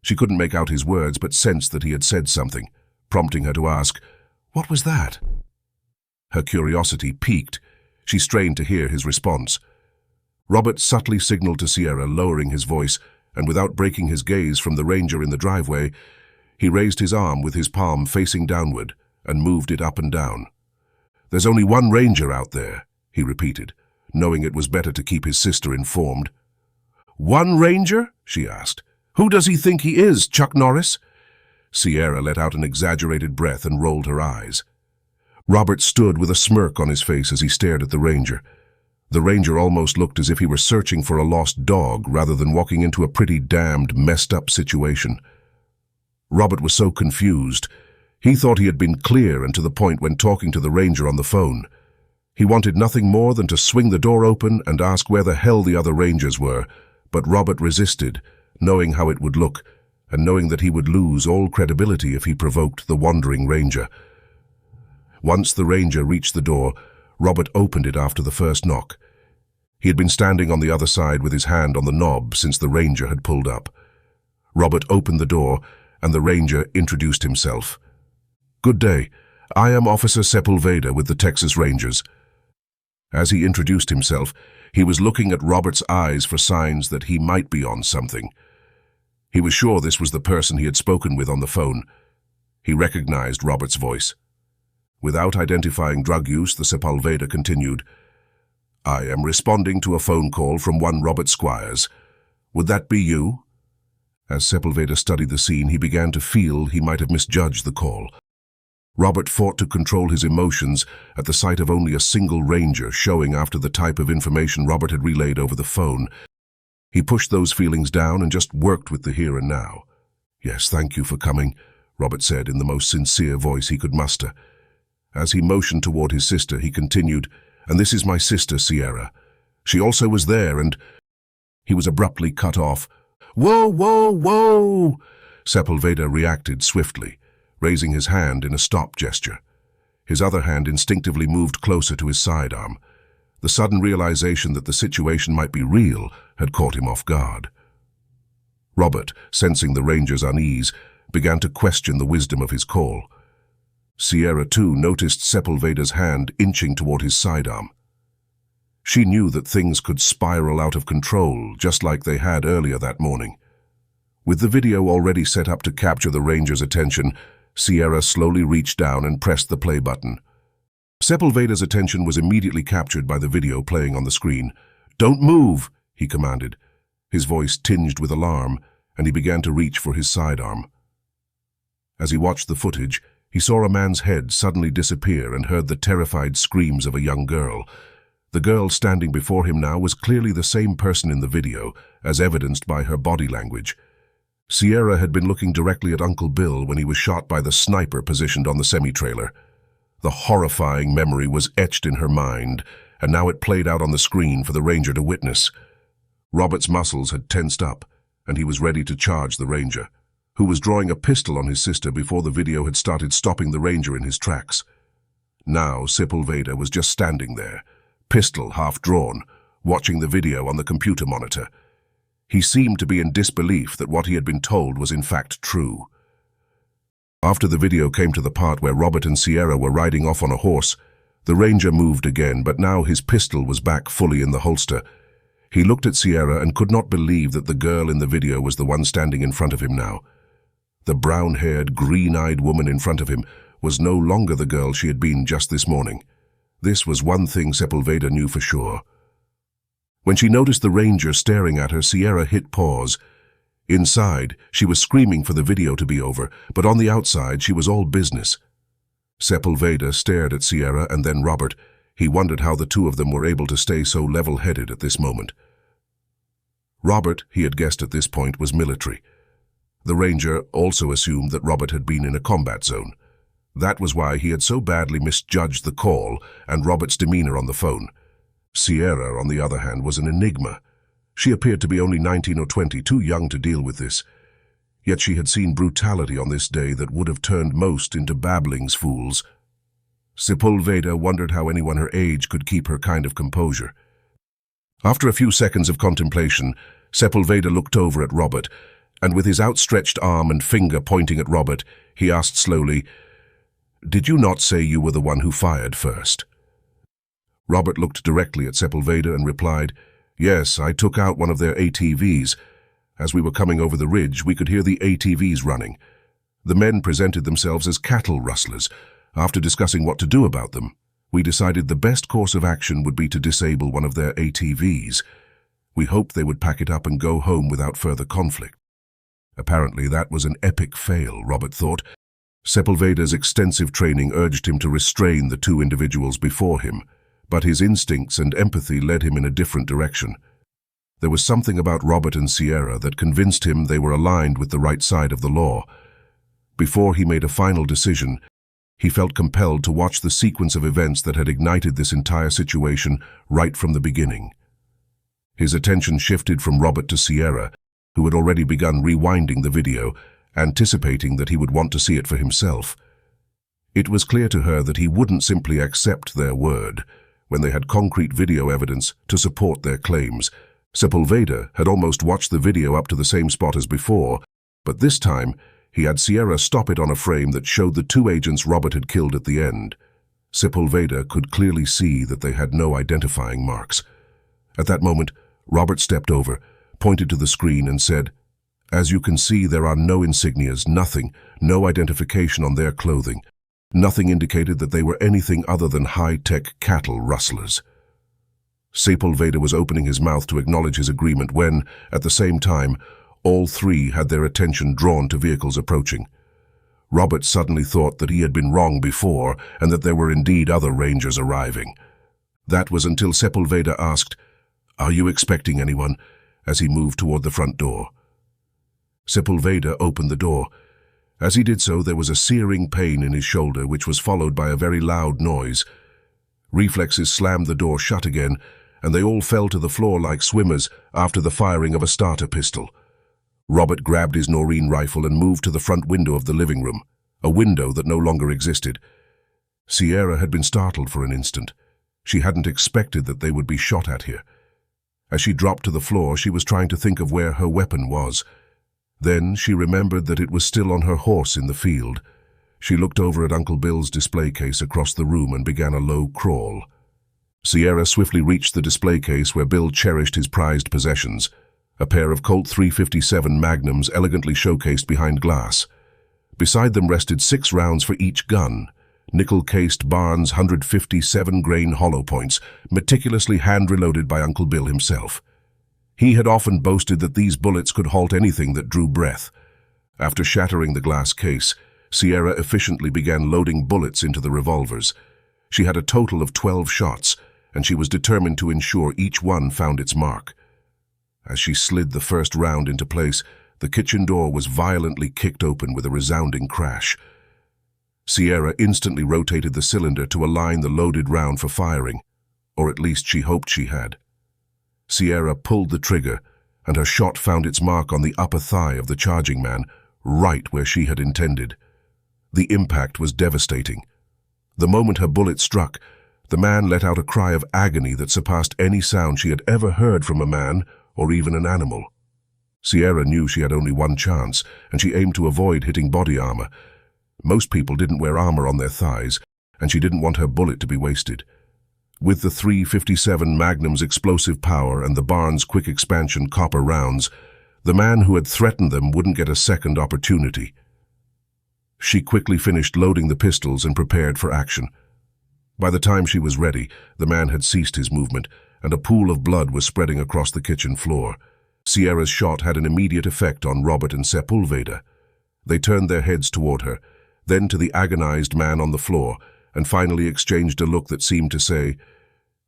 A: She couldn't make out his words, but sensed that he had said something, prompting her to ask, "What was that?" Her curiosity piqued. She strained to hear his response. Robert subtly signaled to Sierra, lowering his voice, and without breaking his gaze from the Ranger in the driveway, he raised his arm with his palm facing downward and moved it up and down. "There's only one Ranger out there," he repeated, knowing it was better to keep his sister informed. "One Ranger?" she asked. "Who does he think he is, Chuck Norris?" Sierra let out an exaggerated breath and rolled her eyes. Robert stood with a smirk on his face as he stared at the Ranger. The Ranger almost looked as if he were searching for a lost dog rather than walking into a pretty damned messed-up situation. Robert was so confused. He thought he had been clear and to the point when talking to the Ranger on the phone. He wanted nothing more than to swing the door open and ask where the hell the other Rangers were, but Robert resisted, knowing how it would look, and knowing that he would lose all credibility if he provoked the wandering Ranger. Once the Ranger reached the door, Robert opened it after the first knock. He had been standing on the other side with his hand on the knob since the Ranger had pulled up. Robert opened the door, and the Ranger introduced himself. "Good day. I am Officer Sepulveda with the Texas Rangers." As he introduced himself, he was looking at Robert's eyes for signs that he might be on something. He was sure this was the person he had spoken with on the phone. He recognized Robert's voice. Without identifying drug use, the Sepulveda continued, "I am responding to a phone call from one Robert Squires. Would that be you?" As Sepulveda studied the scene, he began to feel he might have misjudged the call. Robert fought to control his emotions at the sight of only a single ranger showing after the type of information Robert had relayed over the phone. He pushed those feelings down and just worked with the here and now. "Yes, thank you for coming," Robert said in the most sincere voice he could muster. As he motioned toward his sister, he continued, "And this is my sister, Sierra. She also was there, and—" He was abruptly cut off. "Whoa, whoa, whoa!" Sepulveda reacted swiftly, raising his hand in a stop gesture. His other hand instinctively moved closer to his sidearm. The sudden realization that the situation might be real had caught him off guard. Robert, sensing the ranger's unease, began to question the wisdom of his call. Sierra, too, noticed Sepulveda's hand inching toward his sidearm. She knew that things could spiral out of control, just like they had earlier that morning. With the video already set up to capture the ranger's attention, Sierra slowly reached down and pressed the play button. Sepulveda's attention was immediately captured by the video playing on the screen. "Don't move," he commanded. His voice tinged with alarm, and he began to reach for his sidearm. As he watched the footage, he saw a man's head suddenly disappear and heard the terrified screams of a young girl. The girl standing before him now was clearly the same person in the video, as evidenced by her body language. Sierra had been looking directly at Uncle Bill when he was shot by the sniper positioned on the semi-trailer. The horrifying memory was etched in her mind, and now it played out on the screen for the ranger to witness. Robert's muscles had tensed up, and he was ready to charge the ranger, who was drawing a pistol on his sister before the video had started stopping the ranger in his tracks. Now Sepulveda was just standing there, pistol half drawn, watching the video on the computer monitor. He seemed to be in disbelief that what he had been told was in fact true. After the video came to the part where Robert and Sierra were riding off on a horse, the ranger moved again, but now his pistol was back fully in the holster. He looked at Sierra and could not believe that the girl in the video was the one standing in front of him now. The brown-haired, green-eyed woman in front of him was no longer the girl she had been just this morning. This was one thing Sepulveda knew for sure. When she noticed the ranger staring at her, Sierra hit pause. Inside, she was screaming for the video to be over, but on the outside, she was all business. Sepulveda stared at Sierra and then Robert. He wondered how the two of them were able to stay so level-headed at this moment. Robert, he had guessed at this point, was military. The ranger also assumed that Robert had been in a combat zone. That was why he had so badly misjudged the call and Robert's demeanor on the phone. Sierra, on the other hand, was an enigma. She appeared to be only 19 or 20, too young to deal with this. Yet she had seen brutality on this day that would have turned most into babblings fools. Sepulveda wondered how anyone her age could keep her kind of composure. After a few seconds of contemplation, Sepulveda looked over at Robert, and with his outstretched arm and finger pointing at Robert, he asked slowly, "Did you not say you were the one who fired first?" Robert looked directly at Sepulveda and replied, "Yes, I took out one of their ATVs. As we were coming over the ridge, we could hear the ATVs running. The men presented themselves as cattle rustlers. After discussing what to do about them, we decided the best course of action would be to disable one of their ATVs. We hoped they would pack it up and go home without further conflict." Apparently that was an epic fail, Robert thought. Sepulveda's extensive training urged him to restrain the two individuals before him, but his instincts and empathy led him in a different direction. There was something about Robert and Sierra that convinced him they were aligned with the right side of the law. Before he made a final decision, he felt compelled to watch the sequence of events that had ignited this entire situation right from the beginning. His attention shifted from Robert to Sierra, who had already begun rewinding the video, anticipating that he would want to see it for himself. It was clear to her that he wouldn't simply accept their word when they had concrete video evidence to support their claims. Sepulveda had almost watched the video up to the same spot as before, but this time he had Sierra stop it on a frame that showed the two agents Robert had killed at the end. Sepulveda could clearly see that they had no identifying marks. At that moment, Robert stepped over, pointed to the screen and said, "As you can see, there are no insignias, nothing, no identification on their clothing. Nothing indicated that they were anything other than high-tech cattle rustlers." Sepulveda was opening his mouth to acknowledge his agreement when, at the same time, all three had their attention drawn to vehicles approaching. Robert suddenly thought that he had been wrong before and that there were indeed other rangers arriving. That was until Sepulveda asked, "Are you expecting anyone?" as he moved toward the front door. Sepulveda opened the door. As he did so, there was a searing pain in his shoulder, which was followed by a very loud noise. Reflexes slammed the door shut again, and they all fell to the floor like swimmers after the firing of a starter pistol. Robert grabbed his Noreen rifle and moved to the front window of the living room, a window that no longer existed. Sierra had been startled for an instant. She hadn't expected that they would be shot at here. As she dropped to the floor, she was trying to think of where her weapon was. Then she remembered that it was still on her horse in the field. She looked over at Uncle Bill's display case across the room and began a low crawl. Sierra swiftly reached the display case where Bill cherished his prized possessions, a pair of Colt .357 Magnums elegantly showcased behind glass. Beside them rested 6 rounds for each gun, nickel-cased Barnes 157-grain hollow points, meticulously hand-reloaded by Uncle Bill himself. He had often boasted that these bullets could halt anything that drew breath. After shattering the glass case, Sierra efficiently began loading bullets into the revolvers. She had a total of 12 shots, and she was determined to ensure each one found its mark. As she slid the first round into place, the kitchen door was violently kicked open with a resounding crash. Sierra instantly rotated the cylinder to align the loaded round for firing, or at least she hoped she had. Sierra pulled the trigger, and her shot found its mark on the upper thigh of the charging man, right where she had intended. The impact was devastating. The moment her bullet struck, the man let out a cry of agony that surpassed any sound she had ever heard from a man or even an animal. Sierra knew she had only one chance, and she aimed to avoid hitting body armor. Most people didn't wear armor on their thighs, and she didn't want her bullet to be wasted. With the .357 Magnum's explosive power and the Barnes quick expansion copper rounds, the man who had threatened them wouldn't get a second opportunity. She quickly finished loading the pistols and prepared for action. By the time she was ready, the man had ceased his movement, and a pool of blood was spreading across the kitchen floor. Sierra's shot had an immediate effect on Robert and Sepulveda. They turned their heads toward her, then to the agonized man on the floor, and finally exchanged a look that seemed to say,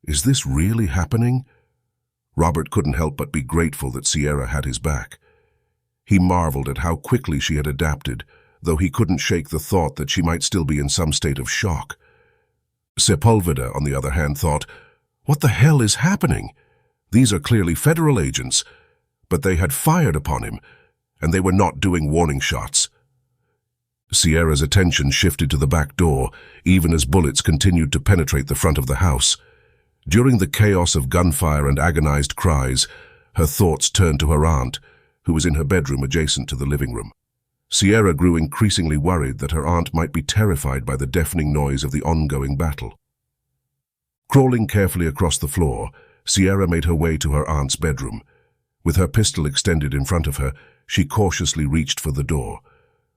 A: "Is this really happening?" Robert couldn't help but be grateful that Sierra had his back. He marveled at how quickly she had adapted, though he couldn't shake the thought that she might still be in some state of shock. Sepulveda, on the other hand, thought, "What the hell is happening? These are clearly federal agents." But they had fired upon him, and they were not doing warning shots. Sierra's attention shifted to the back door, even as bullets continued to penetrate the front of the house. During the chaos of gunfire and agonized cries, her thoughts turned to her aunt, who was in her bedroom adjacent to the living room. Sierra grew increasingly worried that her aunt might be terrified by the deafening noise of the ongoing battle. Crawling carefully across the floor, Sierra made her way to her aunt's bedroom. With her pistol extended in front of her, she cautiously reached for the door.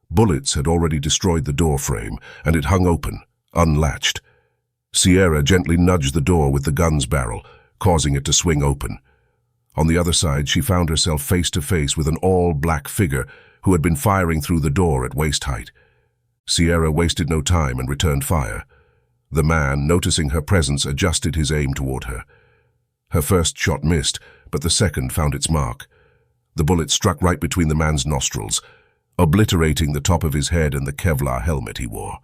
A: Bullets had already destroyed the door frame, and it hung open, unlatched. Sierra gently nudged the door with the gun's barrel, causing it to swing open. On the other side, she found herself face to face with an all-black figure who had been firing through the door at waist height. Sierra wasted no time and returned fire. The man, noticing her presence, adjusted his aim toward her. Her first shot missed, but the second found its mark. The bullet struck right between the man's nostrils, obliterating the top of his head and the Kevlar helmet he wore.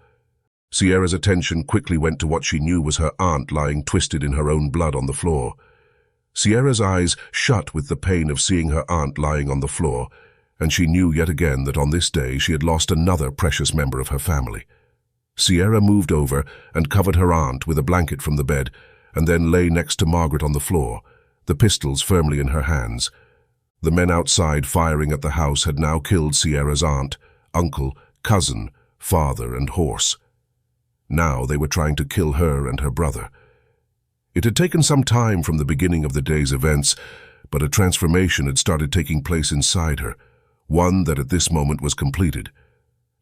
A: Sierra's attention quickly went to what she knew was her aunt lying twisted in her own blood on the floor. Sierra's eyes shut with the pain of seeing her aunt lying on the floor, and she knew yet again that on this day she had lost another precious member of her family. Sierra moved over and covered her aunt with a blanket from the bed, and then lay next to Margaret on the floor, the pistols firmly in her hands. The men outside firing at the house had now killed Sierra's aunt, uncle, cousin, father, and horse. Now they were trying to kill her and her brother. It had taken some time from the beginning of the day's events, but a transformation had started taking place inside her, one that at this moment was completed.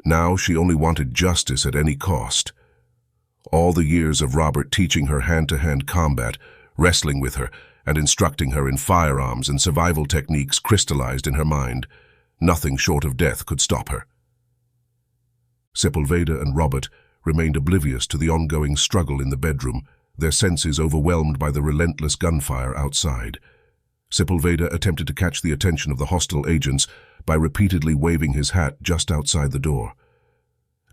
A: Now she only wanted justice at any cost. All the years of Robert teaching her hand-to-hand combat, wrestling with her, and instructing her in firearms and survival techniques crystallized in her mind. Nothing short of death could stop her. Sepulveda and Robert remained oblivious to the ongoing struggle in the bedroom, their senses overwhelmed by the relentless gunfire outside. Sepulveda attempted to catch the attention of the hostile agents by repeatedly waving his hat just outside the door.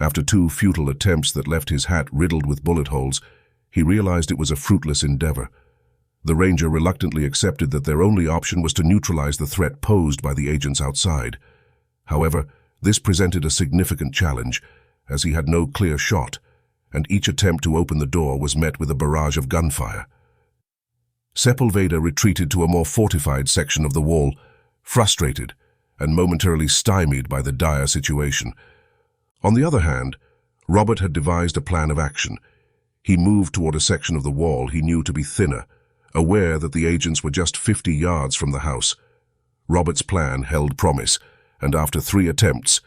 A: After 2 futile attempts that left his hat riddled with bullet holes, he realized it was a fruitless endeavor. The ranger reluctantly accepted that their only option was to neutralize the threat posed by the agents outside. However, this presented a significant challenge, as he had no clear shot, and each attempt to open the door was met with a barrage of gunfire. Sepulveda retreated to a more fortified section of the wall, frustrated and momentarily stymied by the dire situation. On the other hand, Robert had devised a plan of action. He moved toward a section of the wall he knew to be thinner, aware that the agents were just 50 yards from the house. Robert's plan held promise, and after 3 attempts,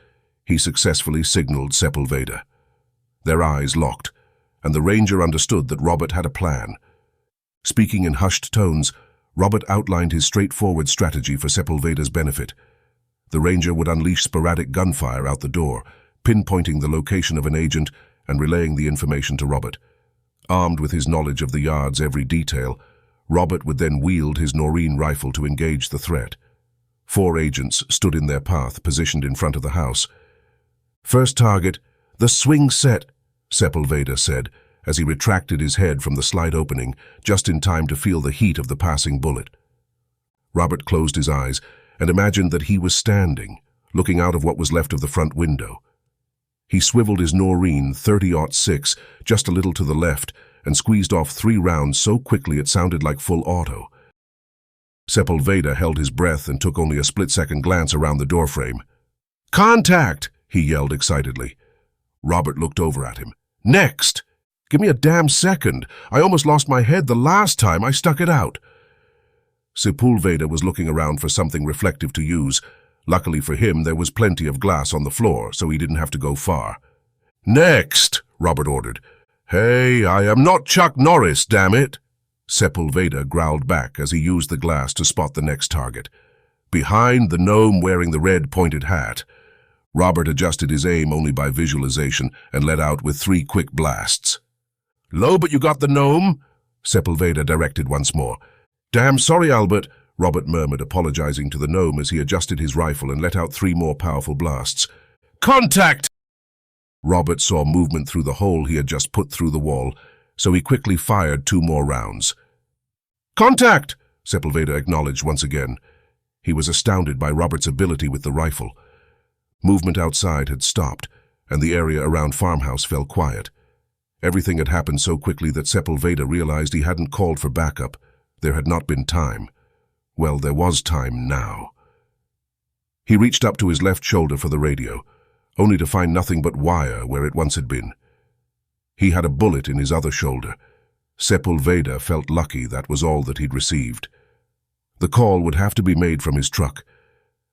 A: he successfully signaled Sepulveda. Their eyes locked, and the ranger understood that Robert had a plan. Speaking in hushed tones, Robert outlined his straightforward strategy for Sepulveda's benefit. The ranger would unleash sporadic gunfire out the door, pinpointing the location of an agent and relaying the information to Robert. Armed with his knowledge of the yard's every detail, Robert would then wield his Noreen rifle to engage the threat. 4 agents stood in their path, positioned in front of the house. "First target, the swing set," Sepulveda said, as he retracted his head from the slight opening, just in time to feel the heat of the passing bullet. Robert closed his eyes and imagined that he was standing, looking out of what was left of the front window. He swiveled his Noreen 30-06 just a little to the left and squeezed off 3 rounds so quickly it sounded like full auto. Sepulveda held his breath and took only a split-second glance around the doorframe. "Contact!" he yelled excitedly. Robert looked over at him. "Next! Give me a damn second. I almost lost my head the last time I stuck it out." Sepulveda was looking around for something reflective to use. Luckily for him, there was plenty of glass on the floor, so he didn't have to go far. "Next!" Robert ordered. "Hey, I am not Chuck Norris, damn it!" Sepulveda growled back as he used the glass to spot the next target. Behind the gnome wearing the red pointed hat. Robert adjusted his aim only by visualization and let out with 3 quick blasts. "Low, but you got the gnome?" Sepulveda directed once more. "Damn sorry, Albert," Robert murmured, apologizing to the gnome as he adjusted his rifle and let out 3 more powerful blasts. "Contact!" Robert saw movement through the hole he had just put through the wall, so he quickly fired 2 more rounds. "Contact!" Sepulveda acknowledged once again. He was astounded by Robert's ability with the rifle. Movement outside had stopped, and the area around farmhouse fell quiet. Everything had happened so quickly that Sepulveda realized he hadn't called for backup. There had not been time. Well, there was time now. He reached up to his left shoulder for the radio, only to find nothing but wire where it once had been. He had a bullet in his other shoulder. Sepulveda felt lucky that was all that he'd received. The call would have to be made from his truck.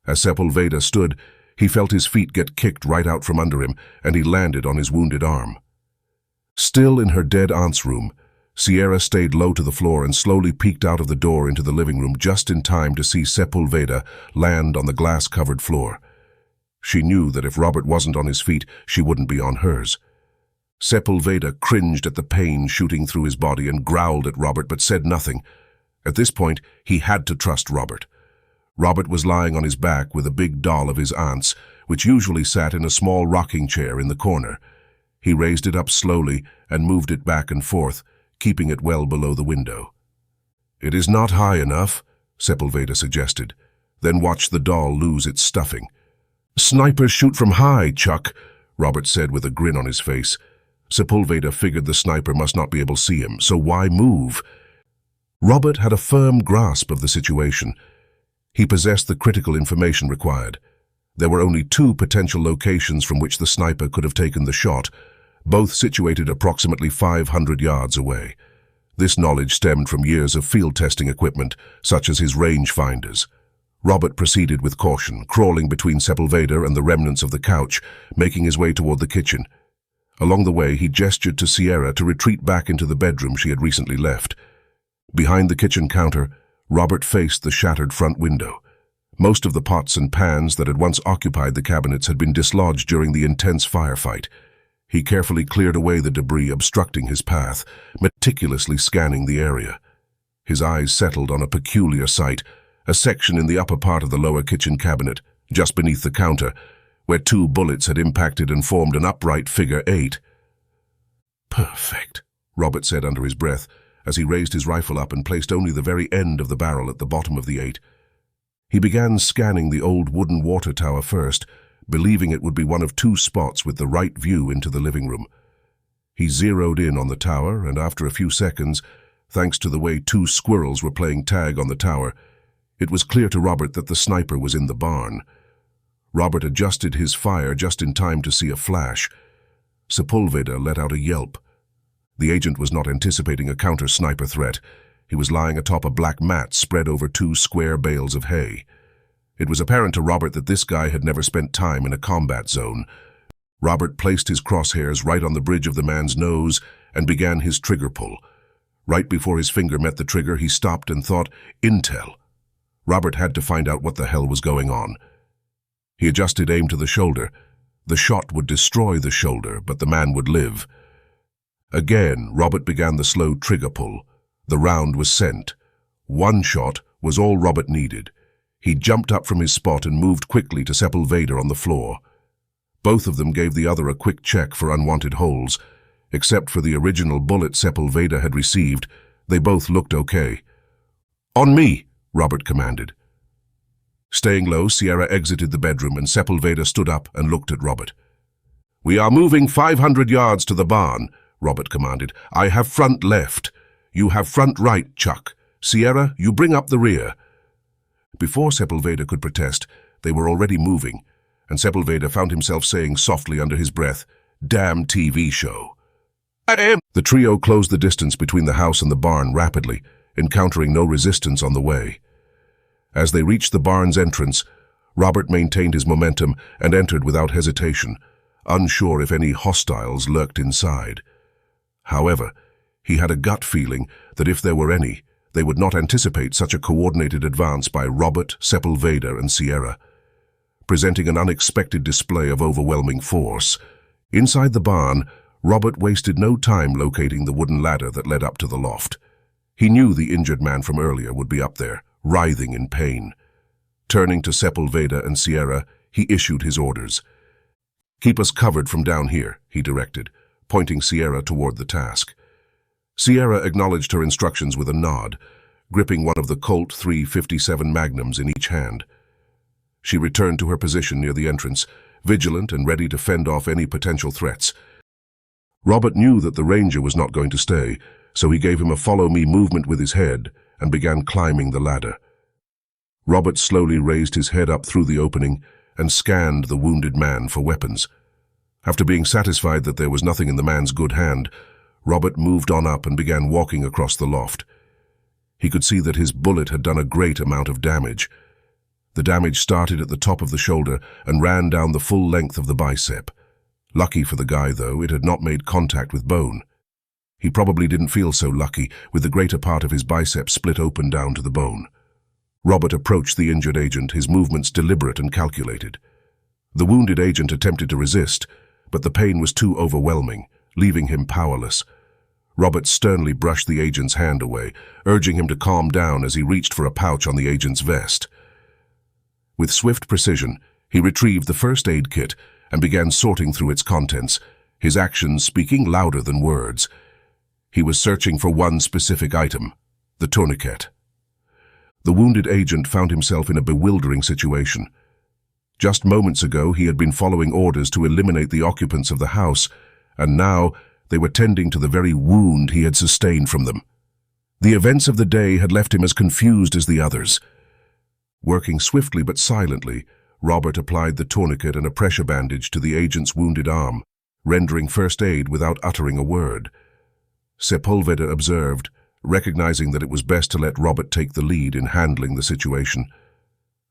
A: As Sepulveda stood, he felt his feet get kicked right out from under him, and he landed on his wounded arm. Still in her dead aunt's room, Sierra stayed low to the floor and slowly peeked out of the door into the living room just in time to see Sepulveda land on the glass-covered floor. She knew that if Robert wasn't on his feet, she wouldn't be on hers. Sepulveda cringed at the pain shooting through his body and growled at Robert but said nothing. At this point, he had to trust Robert. Robert was lying on his back with a big doll of his aunt's, which usually sat in a small rocking chair in the corner. He raised it up slowly and moved it back and forth, keeping it well below the window. "It is not high enough," Sepulveda suggested, then watched the doll lose its stuffing. "Snipers shoot from high, Chuck," Robert said with a grin on his face. Sepulveda figured the sniper must not be able to see him, so why move? Robert had a firm grasp of the situation. He possessed the critical information required. There were only 2 potential locations from which the sniper could have taken the shot, both situated approximately 500 yards away. This knowledge stemmed from years of field testing equipment, such as his rangefinders. Robert proceeded with caution, crawling between Sepulveda and the remnants of the couch, making his way toward the kitchen. Along the way, he gestured to Sierra to retreat back into the bedroom she had recently left. Behind the kitchen counter, Robert faced the shattered front window. Most of the pots and pans that had once occupied the cabinets had been dislodged during the intense firefight. He carefully cleared away the debris obstructing his path, meticulously scanning the area. His eyes settled on a peculiar sight, a section in the upper part of the lower kitchen cabinet, just beneath the counter, where 2 bullets had impacted and formed an upright figure 8. "Perfect," Robert said under his breath, as he raised his rifle up and placed only the very end of the barrel at the bottom of the 8. He began scanning the old wooden water tower first, believing it would be one of 2 spots with the right view into the living room. He zeroed in on the tower, and after a few seconds, thanks to the way 2 squirrels were playing tag on the tower, it was clear to Robert that the sniper was in the barn. Robert adjusted his fire just in time to see a flash. Sepulveda let out a yelp. The agent was not anticipating a counter-sniper threat. He was lying atop a black mat spread over 2 square bales of hay. It was apparent to Robert that this guy had never spent time in a combat zone. Robert placed his crosshairs right on the bridge of the man's nose and began his trigger pull. Right before his finger met the trigger, he stopped and thought, "Intel." Robert had to find out what the hell was going on. He adjusted aim to the shoulder. The shot would destroy the shoulder, but the man would live. Again, Robert began the slow trigger pull. The round was sent. 1 shot was all Robert needed. He jumped up from his spot and moved quickly to Sepulveda on the floor. Both of them gave the other a quick check for unwanted holes. Except for the original bullet Sepulveda had received, they both looked okay. "On me," Robert commanded. Staying low, Sierra exited the bedroom and Sepulveda stood up and looked at Robert. "We are moving 500 yards to the barn," Robert commanded. "I have front left. You have front right, Chuck. Sierra, you bring up the rear." Before Sepulveda could protest, they were already moving, and Sepulveda found himself saying softly under his breath, "Damn TV show." The trio closed the distance between the house and the barn rapidly, encountering no resistance on the way. As they reached the barn's entrance, Robert maintained his momentum and entered without hesitation, unsure if any hostiles lurked inside. However, he had a gut feeling that if there were any, they would not anticipate such a coordinated advance by Robert, Sepulveda, and Sierra, presenting an unexpected display of overwhelming force. Inside the barn, Robert wasted no time locating the wooden ladder that led up to the loft. He knew the injured man from earlier would be up there, writhing in pain. Turning to Sepulveda and Sierra, he issued his orders. "Keep us covered from down here," he directed, pointing Sierra toward the task. Sierra acknowledged her instructions with a nod, gripping one of the Colt .357 Magnums in each hand. She returned to her position near the entrance, vigilant and ready to fend off any potential threats. Robert knew that the ranger was not going to stay, so he gave him a follow-me movement with his head and began climbing the ladder. Robert slowly raised his head up through the opening and scanned the wounded man for weapons. After being satisfied that there was nothing in the man's good hand, Robert moved on up and began walking across the loft. He could see that his bullet had done a great amount of damage. The damage started at the top of the shoulder and ran down the full length of the bicep. Lucky for the guy, though, it had not made contact with bone. He probably didn't feel so lucky, with the greater part of his bicep split open down to the bone. Robert approached the injured agent, his movements deliberate and calculated. The wounded agent attempted to resist, but the pain was too overwhelming, leaving him powerless. Robert sternly brushed the agent's hand away, urging him to calm down as he reached for a pouch on the agent's vest. With swift precision, he retrieved the first aid kit and began sorting through its contents, his actions speaking louder than words. He was searching for one specific item, the tourniquet. The wounded agent found himself in a bewildering situation. Just moments ago, he had been following orders to eliminate the occupants of the house, and now they were tending to the very wound he had sustained from them. The events of the day had left him as confused as the others. Working swiftly but silently, Robert applied the tourniquet and a pressure bandage to the agent's wounded arm, rendering first aid without uttering a word. Sepulveda observed, recognizing that it was best to let Robert take the lead in handling the situation.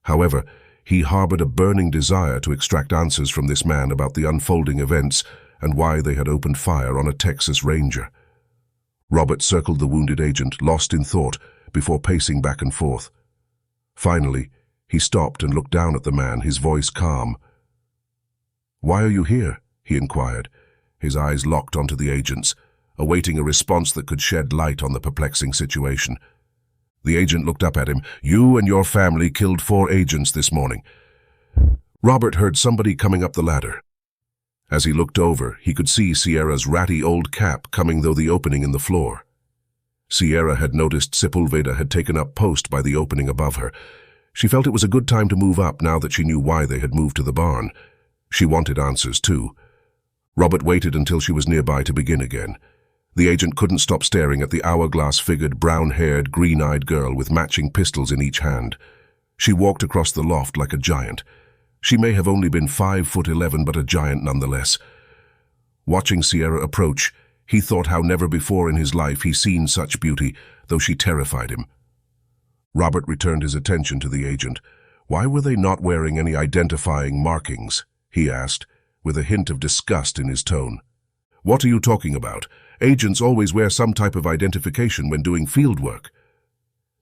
A: However, he harbored a burning desire to extract answers from this man about the unfolding events and why they had opened fire on a Texas Ranger. Robert circled the wounded agent, lost in thought, before pacing back and forth. Finally, He stopped and looked down at the man, his voice calm. "Why are you here?" he inquired, his eyes locked onto the agent's, awaiting a response that could shed light on the perplexing situation. The agent looked up at him. "You and your family killed 4 agents this morning." Robert heard somebody coming up the ladder. As he looked over, he could see Sierra's ratty old cap coming through the opening in the floor. Sierra had noticed Sepulveda had taken up post by the opening above her. She felt it was a good time to move up now that she knew why they had moved to the barn. She wanted answers, too. Robert waited until she was nearby to begin again. The agent couldn't stop staring at the hourglass-figured, brown-haired, green-eyed girl with matching pistols in each hand. She walked across the loft like a giant. She may have only been 5'11", but a giant nonetheless. Watching Sierra approach, he thought how never before in his life he'd seen such beauty, though she terrified him. Robert returned his attention to the agent. "Why were they not wearing any identifying markings?" he asked, with a hint of disgust in his tone. "What are you talking about? Agents always wear some type of identification when doing field work."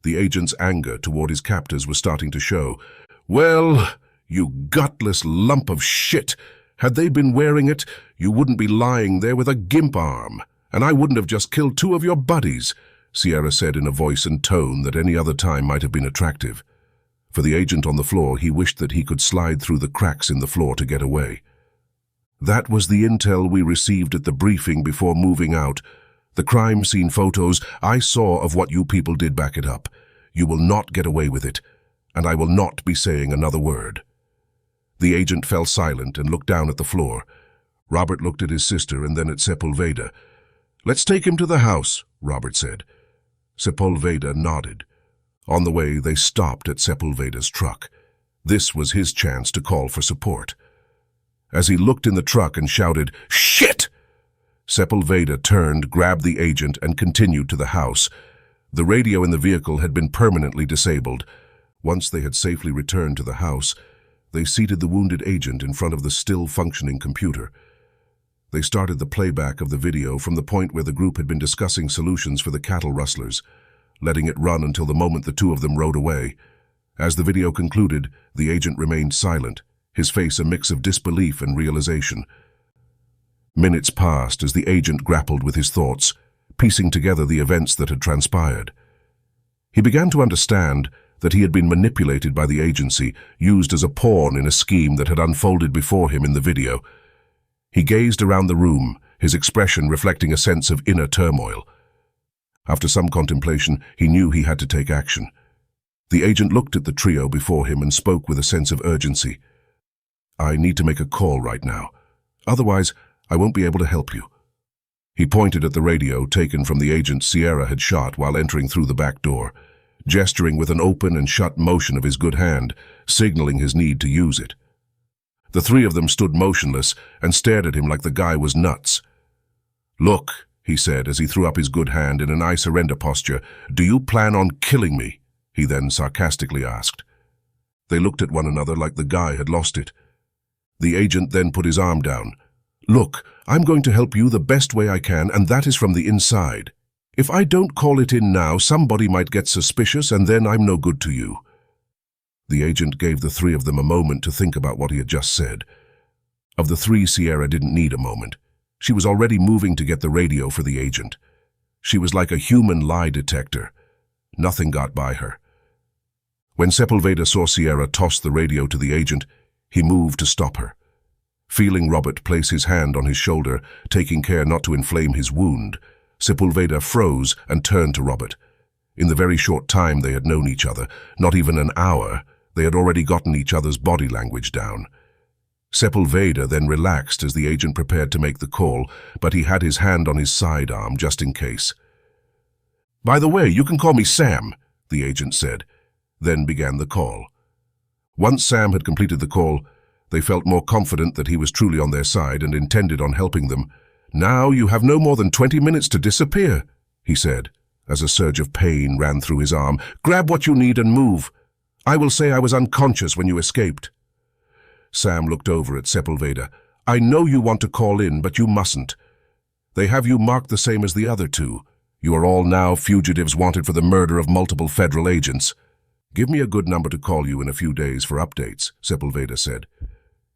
A: The agent's anger toward his captors was starting to show. "Well, you gutless lump of shit! Had they been wearing it, you wouldn't be lying there with a gimp arm, and I wouldn't have just killed 2 of your buddies," Sierra said in a voice and tone that any other time might have been attractive. For the agent on the floor, he wished that he could slide through the cracks in the floor to get away. "That was the intel we received at the briefing before moving out. The crime scene photos I saw of what you people did back it up. You will not get away with it, and I will not be saying another word." The agent fell silent and looked down at the floor. Robert looked at his sister and then at Sepulveda. "Let's take him to the house," Robert said. Sepulveda nodded. On the way, they stopped at Sepulveda's truck. This was his chance to call for support. As he looked in the truck and shouted, "Shit!" Sepulveda turned, grabbed the agent, and continued to the house. The radio in the vehicle had been permanently disabled. Once they had safely returned to the house, they seated the wounded agent in front of the still-functioning computer. They started the playback of the video from the point where the group had been discussing solutions for the cattle rustlers, letting it run until the moment the 2 of them rode away. As the video concluded, the agent remained silent, his face a mix of disbelief and realization. Minutes passed as the agent grappled with his thoughts, piecing together the events that had transpired. He began to understand that he had been manipulated by the agency, used as a pawn in a scheme that had unfolded before him in the video. He gazed around the room, his expression reflecting a sense of inner turmoil. After some contemplation, he knew he had to take action. The agent looked at the trio before him and spoke with a sense of urgency. "I need to make a call right now. Otherwise, I won't be able to help you." He pointed at the radio taken from the agent Sierra had shot while entering through the back door, gesturing with an open and shut motion of his good hand, signaling his need to use it. The 3 of them stood motionless and stared at him like the guy was nuts. "Look," he said as he threw up his good hand in an I surrender posture, "do you plan on killing me?" he then sarcastically asked. They looked at one another like the guy had lost it. The agent then put his arm down. "Look, I'm going to help you the best way I can, and that is from the inside. If I don't call it in now, somebody might get suspicious, and then I'm no good to you." The agent gave the 3 of them a moment to think about what he had just said. Of the 3, Sierra didn't need a moment. She was already moving to get the radio for the agent. She was like a human lie detector. Nothing got by her. When Sepulveda saw Sierra toss the radio to the agent, he moved to stop her. Feeling Robert place his hand on his shoulder, taking care not to inflame his wound, Sepulveda froze and turned to Robert. In the very short time they had known each other, not even an hour, they had already gotten each other's body language down. Sepulveda then relaxed as the agent prepared to make the call, but he had his hand on his sidearm just in case. "By the way, you can call me Sam," the agent said, then began the call. Once Sam had completed the call, they felt more confident that he was truly on their side and intended on helping them. "Now you have no more than 20 minutes to disappear," he said, as a surge of pain ran through his arm. "Grab what you need and move. I will say I was unconscious when you escaped." Sam looked over at Sepulveda. "I know you want to call in, but you mustn't. They have you marked the same as the other 2. You are all now fugitives wanted for the murder of multiple federal agents. "Give me a good number to call you in a few days for updates," Sepulveda said.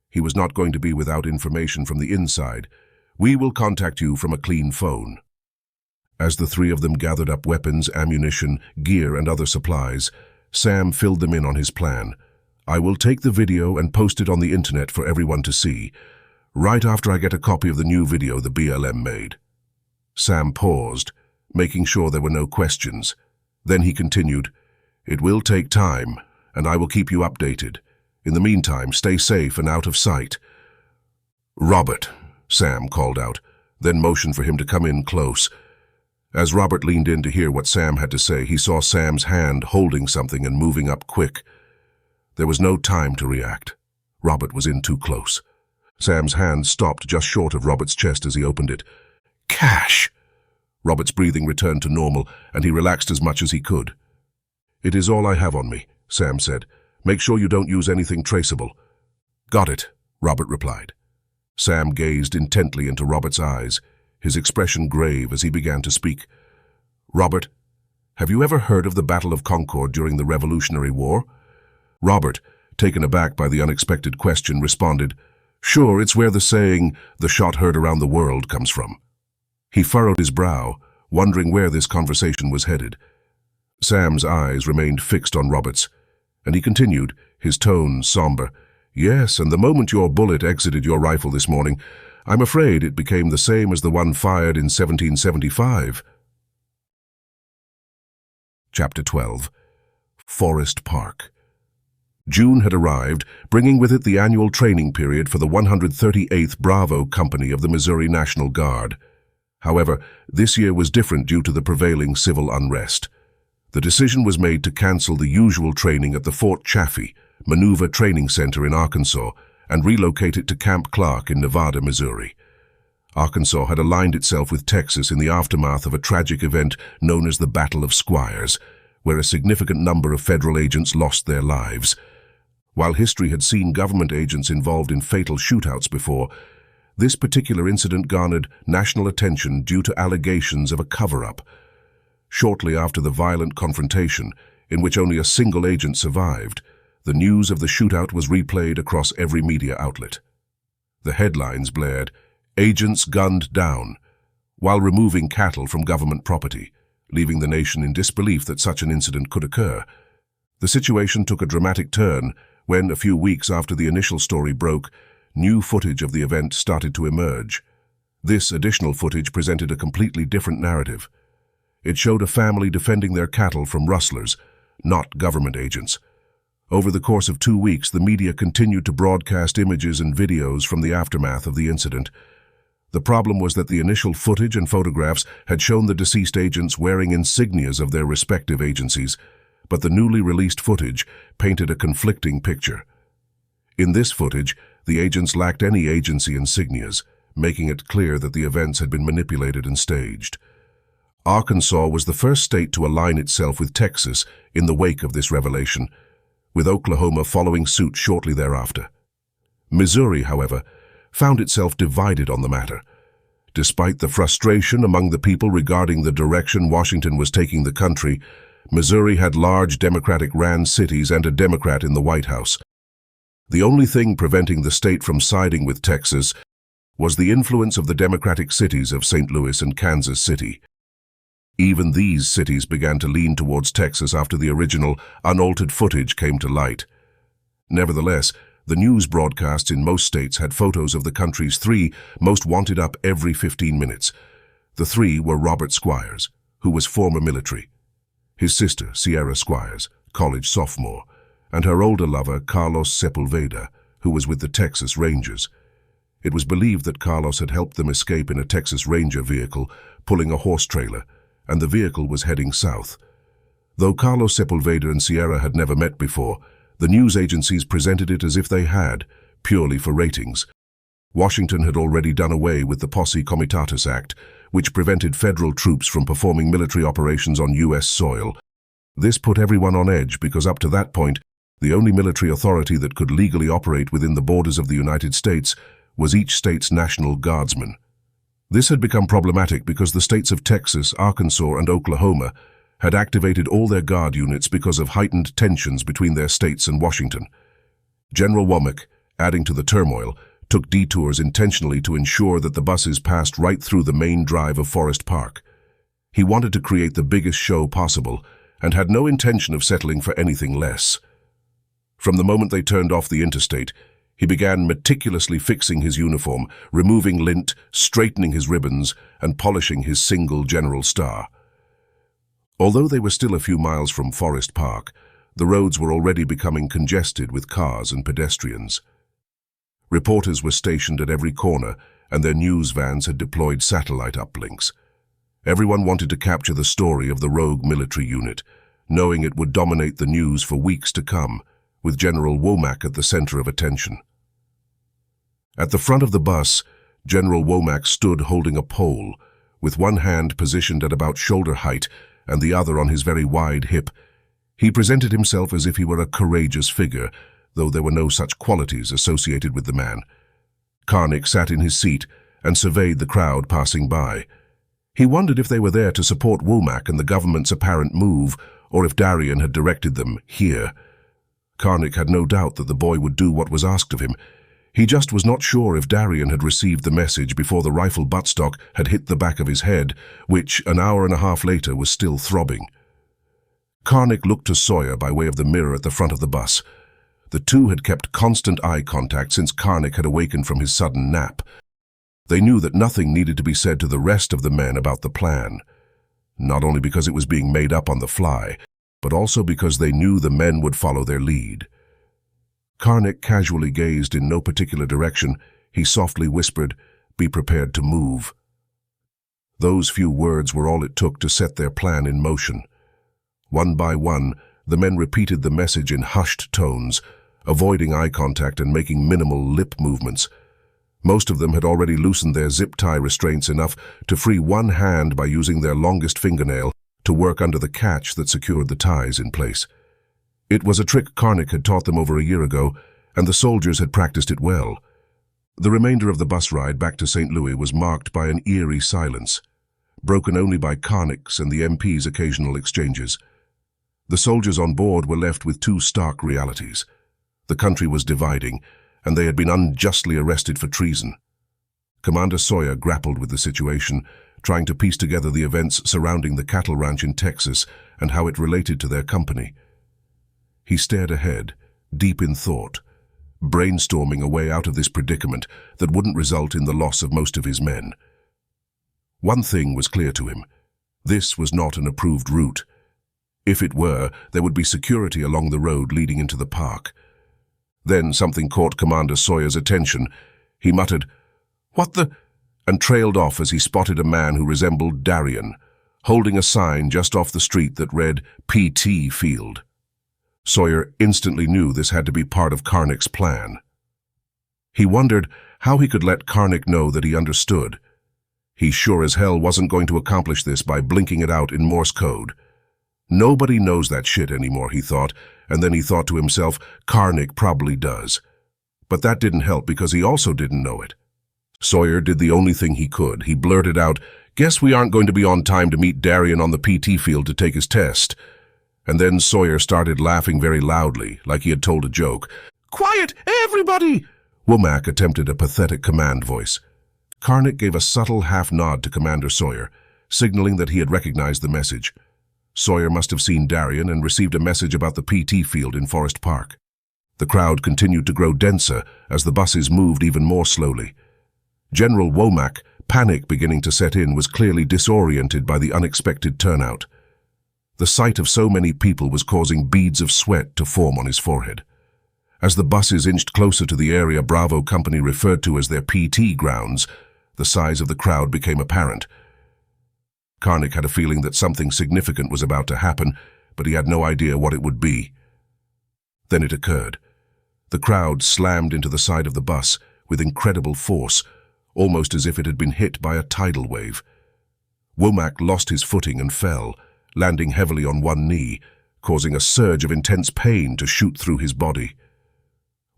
A: He was not going to be without information from the inside. "We will contact you from a clean phone." As the three of them gathered up weapons, ammunition, gear, and other supplies, Sam filled them in on his plan. "I will take the video and post it on the internet for everyone to see, right after I get a copy of the new video the BLM made." Sam paused, making sure there were no questions. Then he continued, "It will take time, and I will keep you updated. In the meantime, stay safe and out of sight." "Robert," Sam called out, then motioned for him to come in close. As Robert leaned in to hear what Sam had to say, he saw Sam's hand holding something and moving up quick. There was no time to react. Robert was in too close. Sam's hand stopped just short of Robert's chest as he opened it. "Cash!" Robert's breathing returned to normal, and he relaxed as much as he could. "It is all I have on me," Sam said. "Make sure you don't use anything traceable." "Got it," Robert replied. Sam gazed intently into Robert's eyes, his expression grave as he began to speak. "Robert, have you ever heard of the Battle of Concord during the Revolutionary War?" Robert, taken aback by the unexpected question, responded, "Sure, it's where the saying, 'the shot heard around the world,' comes from." He furrowed his brow, wondering where this conversation was headed. Sam's eyes remained fixed on Robert's, and he continued, his tone somber. "Yes, and the moment your bullet exited your rifle this morning, I'm afraid it became the same as the one fired in 1775. Chapter 12. Forest Park. June had arrived, bringing with it the annual training period for the 138th Bravo Company of the Missouri National Guard. However, this year was different due to the prevailing civil unrest. The decision was made to cancel the usual training at the Fort Chaffee Maneuver Training Center in Arkansas and relocate it to Camp Clark in Nevada, Missouri. Arkansas had aligned itself with Texas in the aftermath of a tragic event known as the Battle of Squires, where a significant number of federal agents lost their lives. While history had seen government agents involved in fatal shootouts before, this particular incident garnered national attention due to allegations of a cover-up. Shortly after the violent confrontation, in which only a single agent survived, the news of the shootout was replayed across every media outlet. The headlines blared, "Agents gunned down," while removing cattle from government property, leaving the nation in disbelief that such an incident could occur. The situation took a dramatic turn when, a few weeks after the initial story broke, new footage of the event started to emerge. This additional footage presented a completely different narrative. It showed a family defending their cattle from rustlers, not government agents. Over the course of 2 weeks, the media continued to broadcast images and videos from the aftermath of the incident. The problem was that the initial footage and photographs had shown the deceased agents wearing insignias of their respective agencies, but the newly released footage painted a conflicting picture. In this footage, the agents lacked any agency insignias, making it clear that the events had been manipulated and staged. Arkansas was the first state to align itself with Texas in the wake of this revelation, with Oklahoma following suit shortly thereafter. Missouri, however, found itself divided on the matter. Despite the frustration among the people regarding the direction Washington was taking the country, Missouri had large Democratic-ran cities and a Democrat in the White House. The only thing preventing the state from siding with Texas was the influence of the Democratic cities of St. Louis and Kansas City. Even these cities began to lean towards Texas after the original, unaltered footage came to light. Nevertheless, the news broadcasts in most states had photos of the country's 3 most wanted up every 15 minutes. The 3 were Robert Squires, who was former military, his sister, Sierra Squires, college sophomore, and her older lover, Carlos Sepulveda, who was with the Texas Rangers. It was believed that Carlos had helped them escape in a Texas Ranger vehicle, pulling a horse trailer, and the vehicle was heading south. Though Carlos Sepulveda and Sierra had never met before, the news agencies presented it as if they had, purely for ratings. Washington had already done away with the Posse Comitatus Act, which prevented federal troops from performing military operations on U.S. soil. This put everyone on edge because up to that point, the only military authority that could legally operate within the borders of the United States was each state's National Guardsman. This had become problematic because the states of Texas, Arkansas, and Oklahoma had activated all their guard units because of heightened tensions between their states and Washington. General Womack, adding to the turmoil, took detours intentionally to ensure that the buses passed right through the main drive of Forest Park. He wanted to create the biggest show possible and had no intention of settling for anything less. From the moment they turned off the interstate, he began meticulously fixing his uniform, removing lint, straightening his ribbons, and polishing his single general star. Although they were still a few miles from Forest Park, the roads were already becoming congested with cars and pedestrians. Reporters were stationed at every corner, and their news vans had deployed satellite uplinks. Everyone wanted to capture the story of the rogue military unit, knowing it would dominate the news for weeks to come, with General Womack at the center of attention. At the front of the bus, General Womack stood holding a pole, with one hand positioned at about shoulder height and the other on his very wide hip. He presented himself as if he were a courageous figure, though there were no such qualities associated with the man. Karl sat in his seat and surveyed the crowd passing by. He wondered if they were there to support Womack and the government's apparent move, or if Darrian had directed them here. Karl had no doubt that the boy would do what was asked of him. He just was not sure if Darrian had received the message before the rifle buttstock had hit the back of his head, which, an hour and a half later, was still throbbing. Karl looked to Sawyer by way of the mirror at the front of the bus. The two had kept constant eye contact since Karl had awakened from his sudden nap. They knew that nothing needed to be said to the rest of the men about the plan, not only because it was being made up on the fly, but also because they knew the men would follow their lead. Karl casually gazed in no particular direction. He softly whispered, "Be prepared to move." Those few words were all it took to set their plan in motion. One by one, the men repeated the message in hushed tones, avoiding eye contact and making minimal lip movements. Most of them had already loosened their zip-tie restraints enough to free one hand by using their longest fingernail to work under the catch that secured the ties in place. It was a trick Karl had taught them over a year ago, and the soldiers had practiced it well. The remainder of the bus ride back to St. Louis was marked by an eerie silence, broken only by Karl's and the MP's occasional exchanges. The soldiers on board were left with two stark realities. The country was dividing, and they had been unjustly arrested for treason. Commander Sawyer grappled with the situation, trying to piece together the events surrounding the cattle ranch in Texas and how it related to their company. He stared ahead, deep in thought, brainstorming a way out of this predicament that wouldn't result in the loss of most of his men. One thing was clear to him. This was not an approved route. If it were, there would be security along the road leading into the park. Then something caught Commander Sawyer's attention. He muttered, "What the?" and trailed off as he spotted a man who resembled Darrian, holding a sign just off the street that read PT Field. Sawyer instantly knew this had to be part of Karl's plan. He wondered how he could let Karl know that he understood. He sure as hell wasn't going to accomplish this by blinking it out in Morse code. Nobody knows that shit anymore, he thought, and then he thought to himself, Karl probably does. But that didn't help because he also didn't know it. Sawyer did the only thing he could. He blurted out, "Guess we aren't going to be on time to meet Darrian on the PT field to take his test." And then Sawyer started laughing very loudly, like he had told a joke. "Quiet, everybody!" Womack attempted a pathetic command voice. Karl gave a subtle half-nod to Commander Sawyer, signaling that he had recognized the message. Sawyer must have seen Darrian and received a message about the PT field in Forest Park. The crowd continued to grow denser as the buses moved even more slowly. General Womack, panic beginning to set in, was clearly disoriented by the unexpected turnout. The sight of so many people was causing beads of sweat to form on his forehead. As the buses inched closer to the area Bravo Company referred to as their PT grounds, the size of the crowd became apparent. Karl had a feeling that something significant was about to happen, but he had no idea what it would be. Then it occurred. The crowd slammed into the side of the bus with incredible force, almost as if it had been hit by a tidal wave. Womack lost his footing and fell, landing heavily on one knee, causing a surge of intense pain to shoot through his body.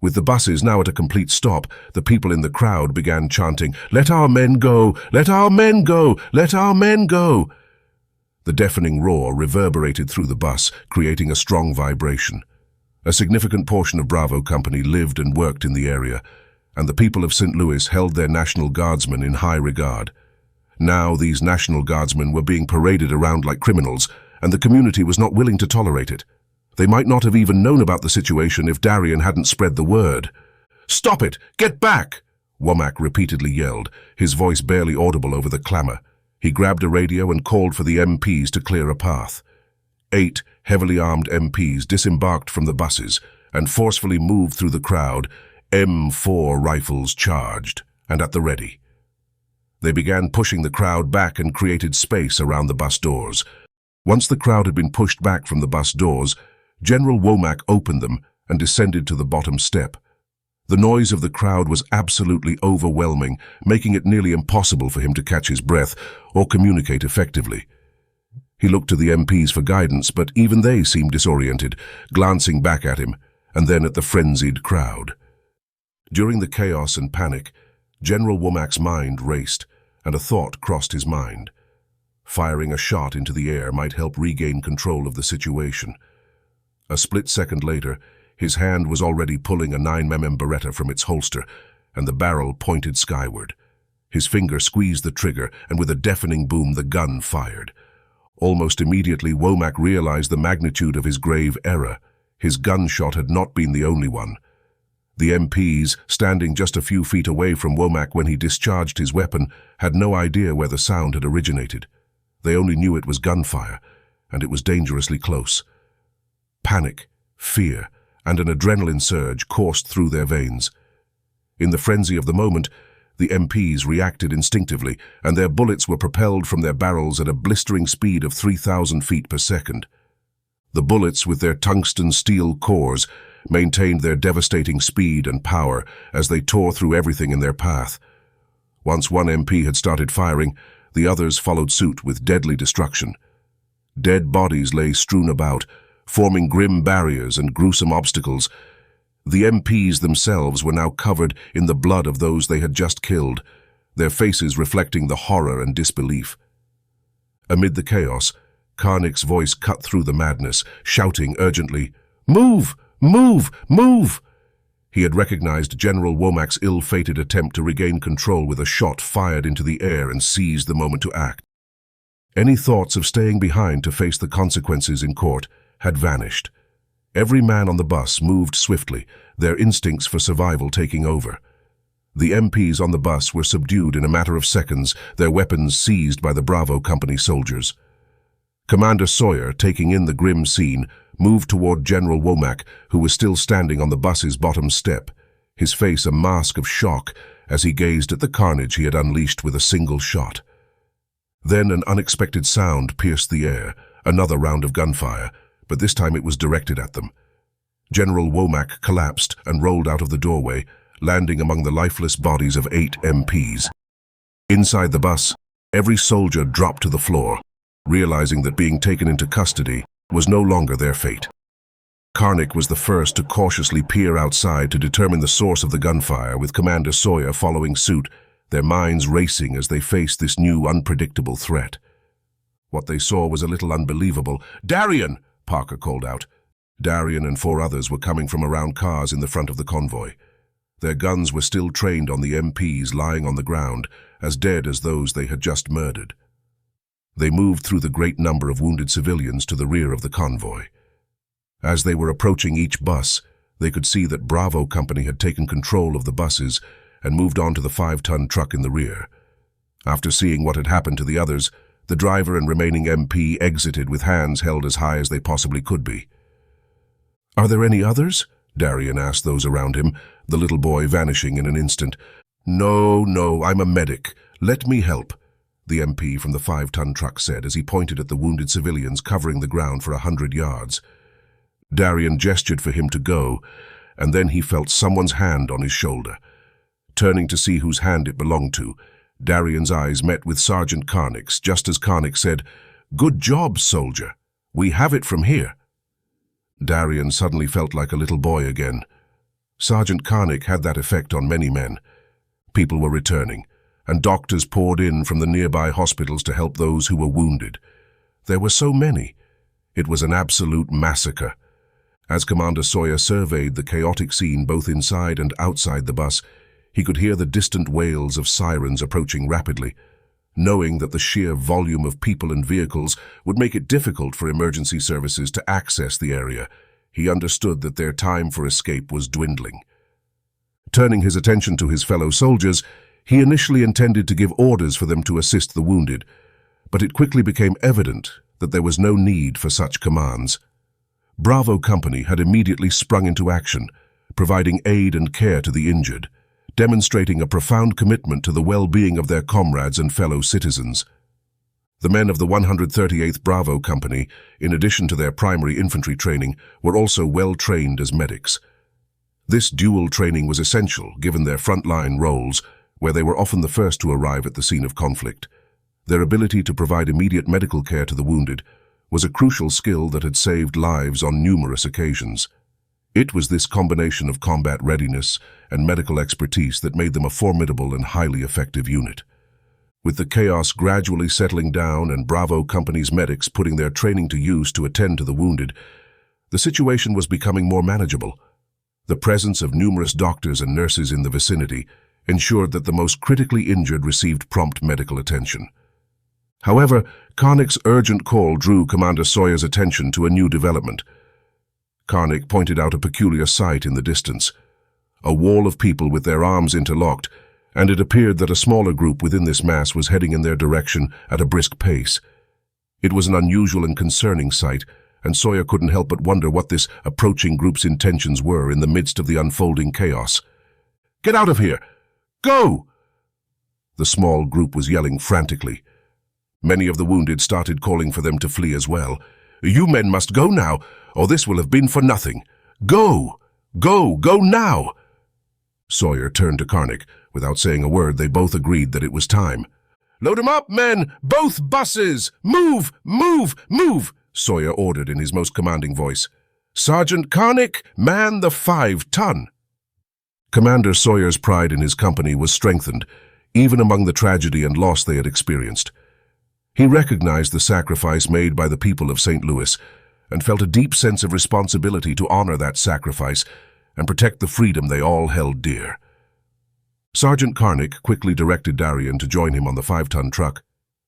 A: With the buses now at a complete stop, the people in the crowd began chanting, "Let our men go! Let our men go! Let our men go!" The deafening roar reverberated through the bus, creating a strong vibration. A significant portion of Bravo Company lived and worked in the area, and the people of St. Louis held their National Guardsmen in high regard. Now these National Guardsmen were being paraded around like criminals, and the community was not willing to tolerate it. They might not have even known about the situation if Darrian hadn't spread the word. "Stop it! Get back!" Womack repeatedly yelled, his voice barely audible over the clamor. He grabbed a radio and called for the MPs to clear a path. 8 heavily armed MPs disembarked from the buses and forcefully moved through the crowd, M4 rifles charged, and at the ready. They began pushing the crowd back and created space around the bus doors. Once the crowd had been pushed back from the bus doors, General Womack opened them and descended to the bottom step. The noise of the crowd was absolutely overwhelming, making it nearly impossible for him to catch his breath or communicate effectively. He looked to the MPs for guidance, but even they seemed disoriented, glancing back at him and then at the frenzied crowd. During the chaos and panic, General Womack's mind raced, and a thought crossed his mind. Firing a shot into the air might help regain control of the situation. A split second later, his hand was already pulling a 9mm Beretta from its holster, and the barrel pointed skyward. His finger squeezed the trigger, and with a deafening boom, the gun fired. Almost immediately, Womack realized the magnitude of his grave error. His gunshot had not been the only one. The MPs, standing just a few feet away from Womack when he discharged his weapon, had no idea where the sound had originated. They only knew it was gunfire, and it was dangerously close. Panic, fear, and an adrenaline surge coursed through their veins. In the frenzy of the moment, the MPs reacted instinctively, and their bullets were propelled from their barrels at a blistering speed of 3,000 feet per second. The bullets, with their tungsten steel cores, maintained their devastating speed and power as they tore through everything in their path. Once one MP had started firing, the others followed suit with deadly destruction. Dead bodies lay strewn about, forming grim barriers and gruesome obstacles. The MPs themselves were now covered in the blood of those they had just killed, their faces reflecting the horror and disbelief. Amid the chaos, Karnick's voice cut through the madness, shouting urgently, "Move! Move! Move!" He had recognized General Womack's ill-fated attempt to regain control with a shot fired into the air and seized the moment to act. Any thoughts of staying behind to face the consequences in court had vanished. Every man on the bus moved swiftly, their instincts for survival taking over. The MPs on the bus were subdued in a matter of seconds, their weapons seized by the Bravo Company soldiers. Commander Sawyer, taking in the grim scene, moved toward General Womack, who was still standing on the bus's bottom step, his face a mask of shock as he gazed at the carnage he had unleashed with a single shot. Then an unexpected sound pierced the air, another round of gunfire, but this time it was directed at them. General Womack collapsed and rolled out of the doorway, landing among the lifeless bodies of 8 MPs. Inside the bus, every soldier dropped to the floor, realizing that being taken into custody was no longer their fate. Karnick was the first to cautiously peer outside to determine the source of the gunfire, with Commander Sawyer following suit, their minds racing as they faced this new, unpredictable threat. What they saw was a little unbelievable. "Darrian!" Parker called out. Darrian and 4 others were coming from around cars in the front of the convoy. Their guns were still trained on the MPs lying on the ground, as dead as those they had just murdered. They moved through the great number of wounded civilians to the rear of the convoy. As they were approaching each bus, they could see that Bravo Company had taken control of the buses and moved on to the 5-ton truck in the rear. After seeing what had happened to the others, the driver and remaining MP exited with hands held as high as they possibly could be. "Are there any others?" Darrian asked those around him, the little boy vanishing in an instant. No, I'm a medic. Let me help," the MP from the 5-ton truck said as he pointed at the wounded civilians covering the ground for 100 yards. Darrian gestured for him to go, and then he felt someone's hand on his shoulder. Turning to see whose hand it belonged to, Darrian's eyes met with Sergeant Karnick's, just as Karnick said, "Good job, soldier. We have it from here." Darrian suddenly felt like a little boy again. Sergeant Karnick had that effect on many men. People were returning, and doctors poured in from the nearby hospitals to help those who were wounded. There were so many. It was an absolute massacre. As Commander Sawyer surveyed the chaotic scene both inside and outside the bus, he could hear the distant wails of sirens approaching rapidly. Knowing that the sheer volume of people and vehicles would make it difficult for emergency services to access the area, he understood that their time for escape was dwindling. Turning his attention to his fellow soldiers, he initially intended to give orders for them to assist the wounded, but it quickly became evident that there was no need for such commands. Bravo Company had immediately sprung into action, providing aid and care to the injured, demonstrating a profound commitment to the well-being of their comrades and fellow citizens. The men of the 138th Bravo Company, in addition to their primary infantry training, were also well-trained as medics. This dual training was essential given their frontline roles, where they were often the first to arrive at the scene of conflict. Their ability to provide immediate medical care to the wounded was a crucial skill that had saved lives on numerous occasions. It was this combination of combat readiness and medical expertise that made them a formidable and highly effective unit. With the chaos gradually settling down and Bravo Company's medics putting their training to use to attend to the wounded, the situation was becoming more manageable. The presence of numerous doctors and nurses in the vicinity ensured that the most critically injured received prompt medical attention. However, Karnik's urgent call drew Commander Sawyer's attention to a new development. Karnik pointed out a peculiar sight in the distance, a wall of people with their arms interlocked, and it appeared that a smaller group within this mass was heading in their direction at a brisk pace. It was an unusual and concerning sight, and Sawyer couldn't help but wonder what this approaching group's intentions were in the midst of the unfolding chaos. "Get out of here! Go!" The small group was yelling frantically. Many of the wounded started calling for them to flee as well. "You men must go now, or this will have been for nothing. Go! Go! Go now!" Sawyer turned to Karnik. Without saying a word, they both agreed that it was time. "Load 'em up, men! Both buses! Move! Move! Move!" Sawyer ordered in his most commanding voice. "Sergeant Karnik, man the 5-ton!" Commander Sawyer's pride in his company was strengthened, even among the tragedy and loss they had experienced. He recognized the sacrifice made by the people of St. Louis and felt a deep sense of responsibility to honor that sacrifice and protect the freedom they all held dear. Sergeant Karnik quickly directed Darrian to join him on the 5-ton truck.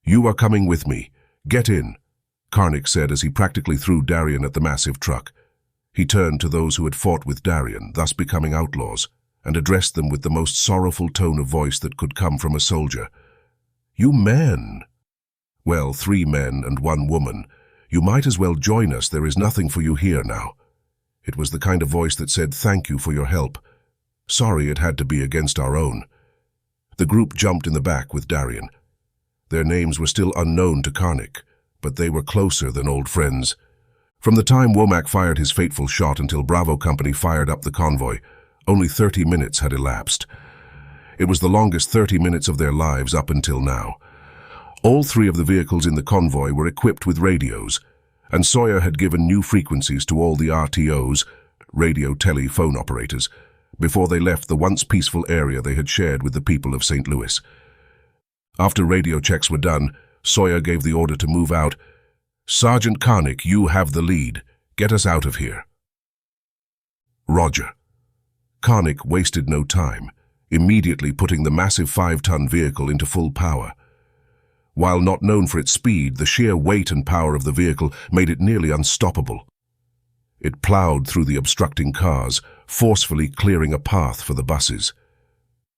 A: "You are coming with me. Get in," Karnik said as he practically threw Darrian at the massive truck. He turned to those who had fought with Darrian, thus becoming outlaws, and addressed them with the most sorrowful tone of voice that could come from a soldier. "You men! Well, 3 men and 1 woman. You might as well join us. There is nothing for you here now." It was the kind of voice that said, "Thank you for your help. Sorry it had to be against our own." The group jumped in the back with Darrian. Their names were still unknown to Karnik, but they were closer than old friends. From the time Womack fired his fateful shot until Bravo Company fired up the convoy, only 30 minutes had elapsed. It was the longest 30 minutes of their lives up until now. All 3 of the vehicles in the convoy were equipped with radios, and Sawyer had given new frequencies to all the RTOs, radio telephone operators, before they left the once peaceful area they had shared with the people of St. Louis. After radio checks were done, Sawyer gave the order to move out. "Sergeant Karnik, you have the lead. Get us out of here." Roger. Karnik wasted no time, immediately putting the massive 5-ton vehicle into full power. While not known for its speed, the sheer weight and power of the vehicle made it nearly unstoppable. It plowed through the obstructing cars, forcefully clearing a path for the buses.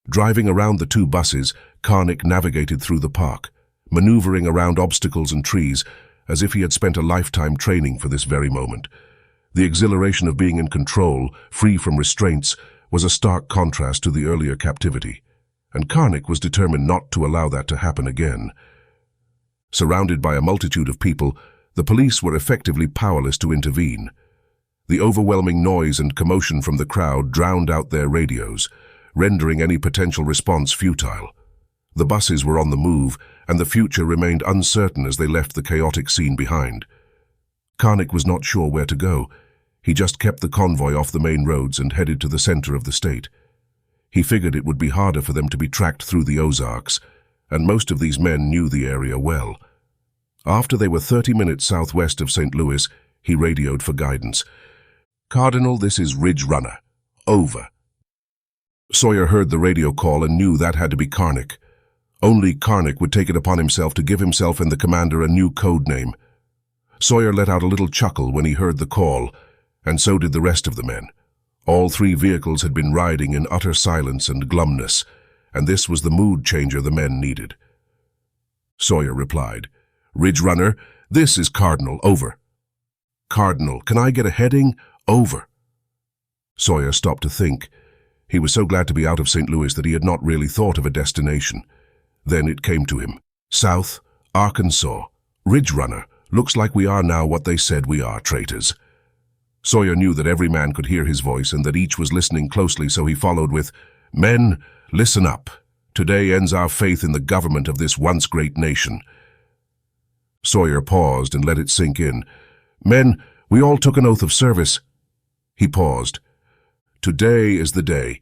A: Driving around the 2 buses, Karnik navigated through the park, maneuvering around obstacles and trees as if he had spent a lifetime training for this very moment. The exhilaration of being in control, free from restraints, was a stark contrast to the earlier captivity, and Karnik was determined not to allow that to happen again. Surrounded by a multitude of people, the police were effectively powerless to intervene. The overwhelming noise and commotion from the crowd drowned out their radios, rendering any potential response futile. The buses were on the move, and the future remained uncertain as they left the chaotic scene behind. Karnik was not sure where to go. He just kept the convoy off the main roads and headed to the center of the state. He figured it would be harder for them to be tracked through the Ozarks, and most of these men knew the area well. After they were 30 minutes southwest of St. Louis, he radioed for guidance. "Cardinal, this is Ridge Runner. Over." Sawyer heard the radio call and knew that had to be Karnick. Only Karnick would take it upon himself to give himself and the commander a new code name. Sawyer let out a little chuckle when he heard the call, and so did the rest of the men. All 3 vehicles had been riding in utter silence and glumness, and this was the mood changer the men needed. Sawyer replied, "Ridge Runner, this is Cardinal, over." "Cardinal, can I get a heading? Over." Sawyer stopped to think. He was so glad to be out of St. Louis that he had not really thought of a destination. Then it came to him. "South, Arkansas, Ridge Runner. Looks like we are now what they said we are, traitors." Sawyer knew that every man could hear his voice and that each was listening closely, so he followed with, "Men, listen up. Today ends our faith in the government of this once great nation." Sawyer paused and let it sink in. "Men, we all took an oath of service." He paused. "Today is the day.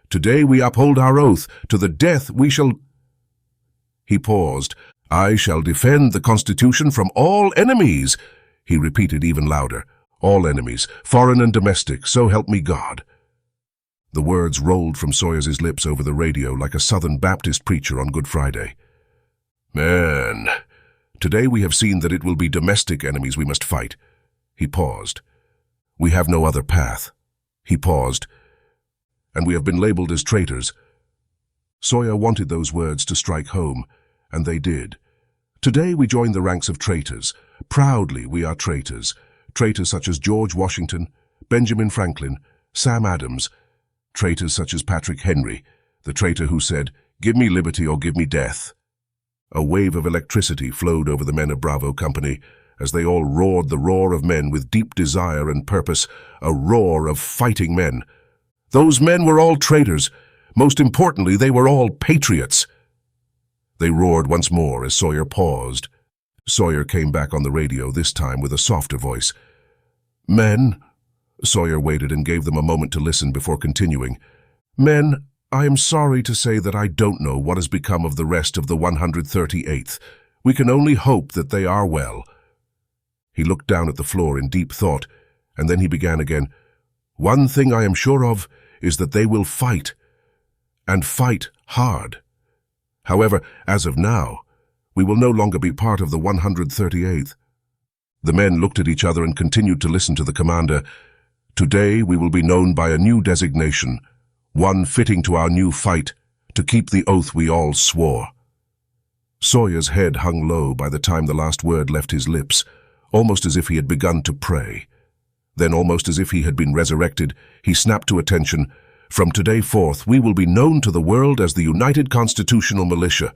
A: Today we uphold our oath. To the death we shall—" He paused. "I shall defend the Constitution from all enemies," he repeated even louder. "All enemies, foreign and domestic, so help me God." The words rolled from Sawyer's lips over the radio like a Southern Baptist preacher on Good Friday. "Man, today we have seen that it will be domestic enemies we must fight." He paused. "We have no other path." He paused. "And we have been labeled as traitors." Sawyer wanted those words to strike home, and they did. "Today we join the ranks of traitors. Proudly we are traitors. Traitors such as George Washington, Benjamin Franklin, Sam Adams. Traitors such as Patrick Henry, the traitor who said, 'Give me liberty or give me death.'" A wave of electricity flowed over the men of Bravo Company as they all roared the roar of men with deep desire and purpose, a roar of fighting men. Those men were all traitors. Most importantly, they were all patriots. They roared once more as Sawyer paused. Sawyer came back on the radio, this time with a softer voice. "Men," Sawyer waited and gave them a moment to listen before continuing. "Men, I am sorry to say that I don't know what has become of the rest of the 138th. We can only hope that they are well." He looked down at the floor in deep thought, and then he began again. "One thing I am sure of is that they will fight, and fight hard. However, as of now, we will no longer be part of the 138th. The men looked at each other and continued to listen to the commander. "Today we will be known by a new designation, one fitting to our new fight, to keep the oath we all swore." Sawyer's head hung low by the time the last word left his lips, almost as if he had begun to pray. Then, almost as if he had been resurrected, he snapped to attention. "From today forth, we will be known to the world as the United Constitutional Militia."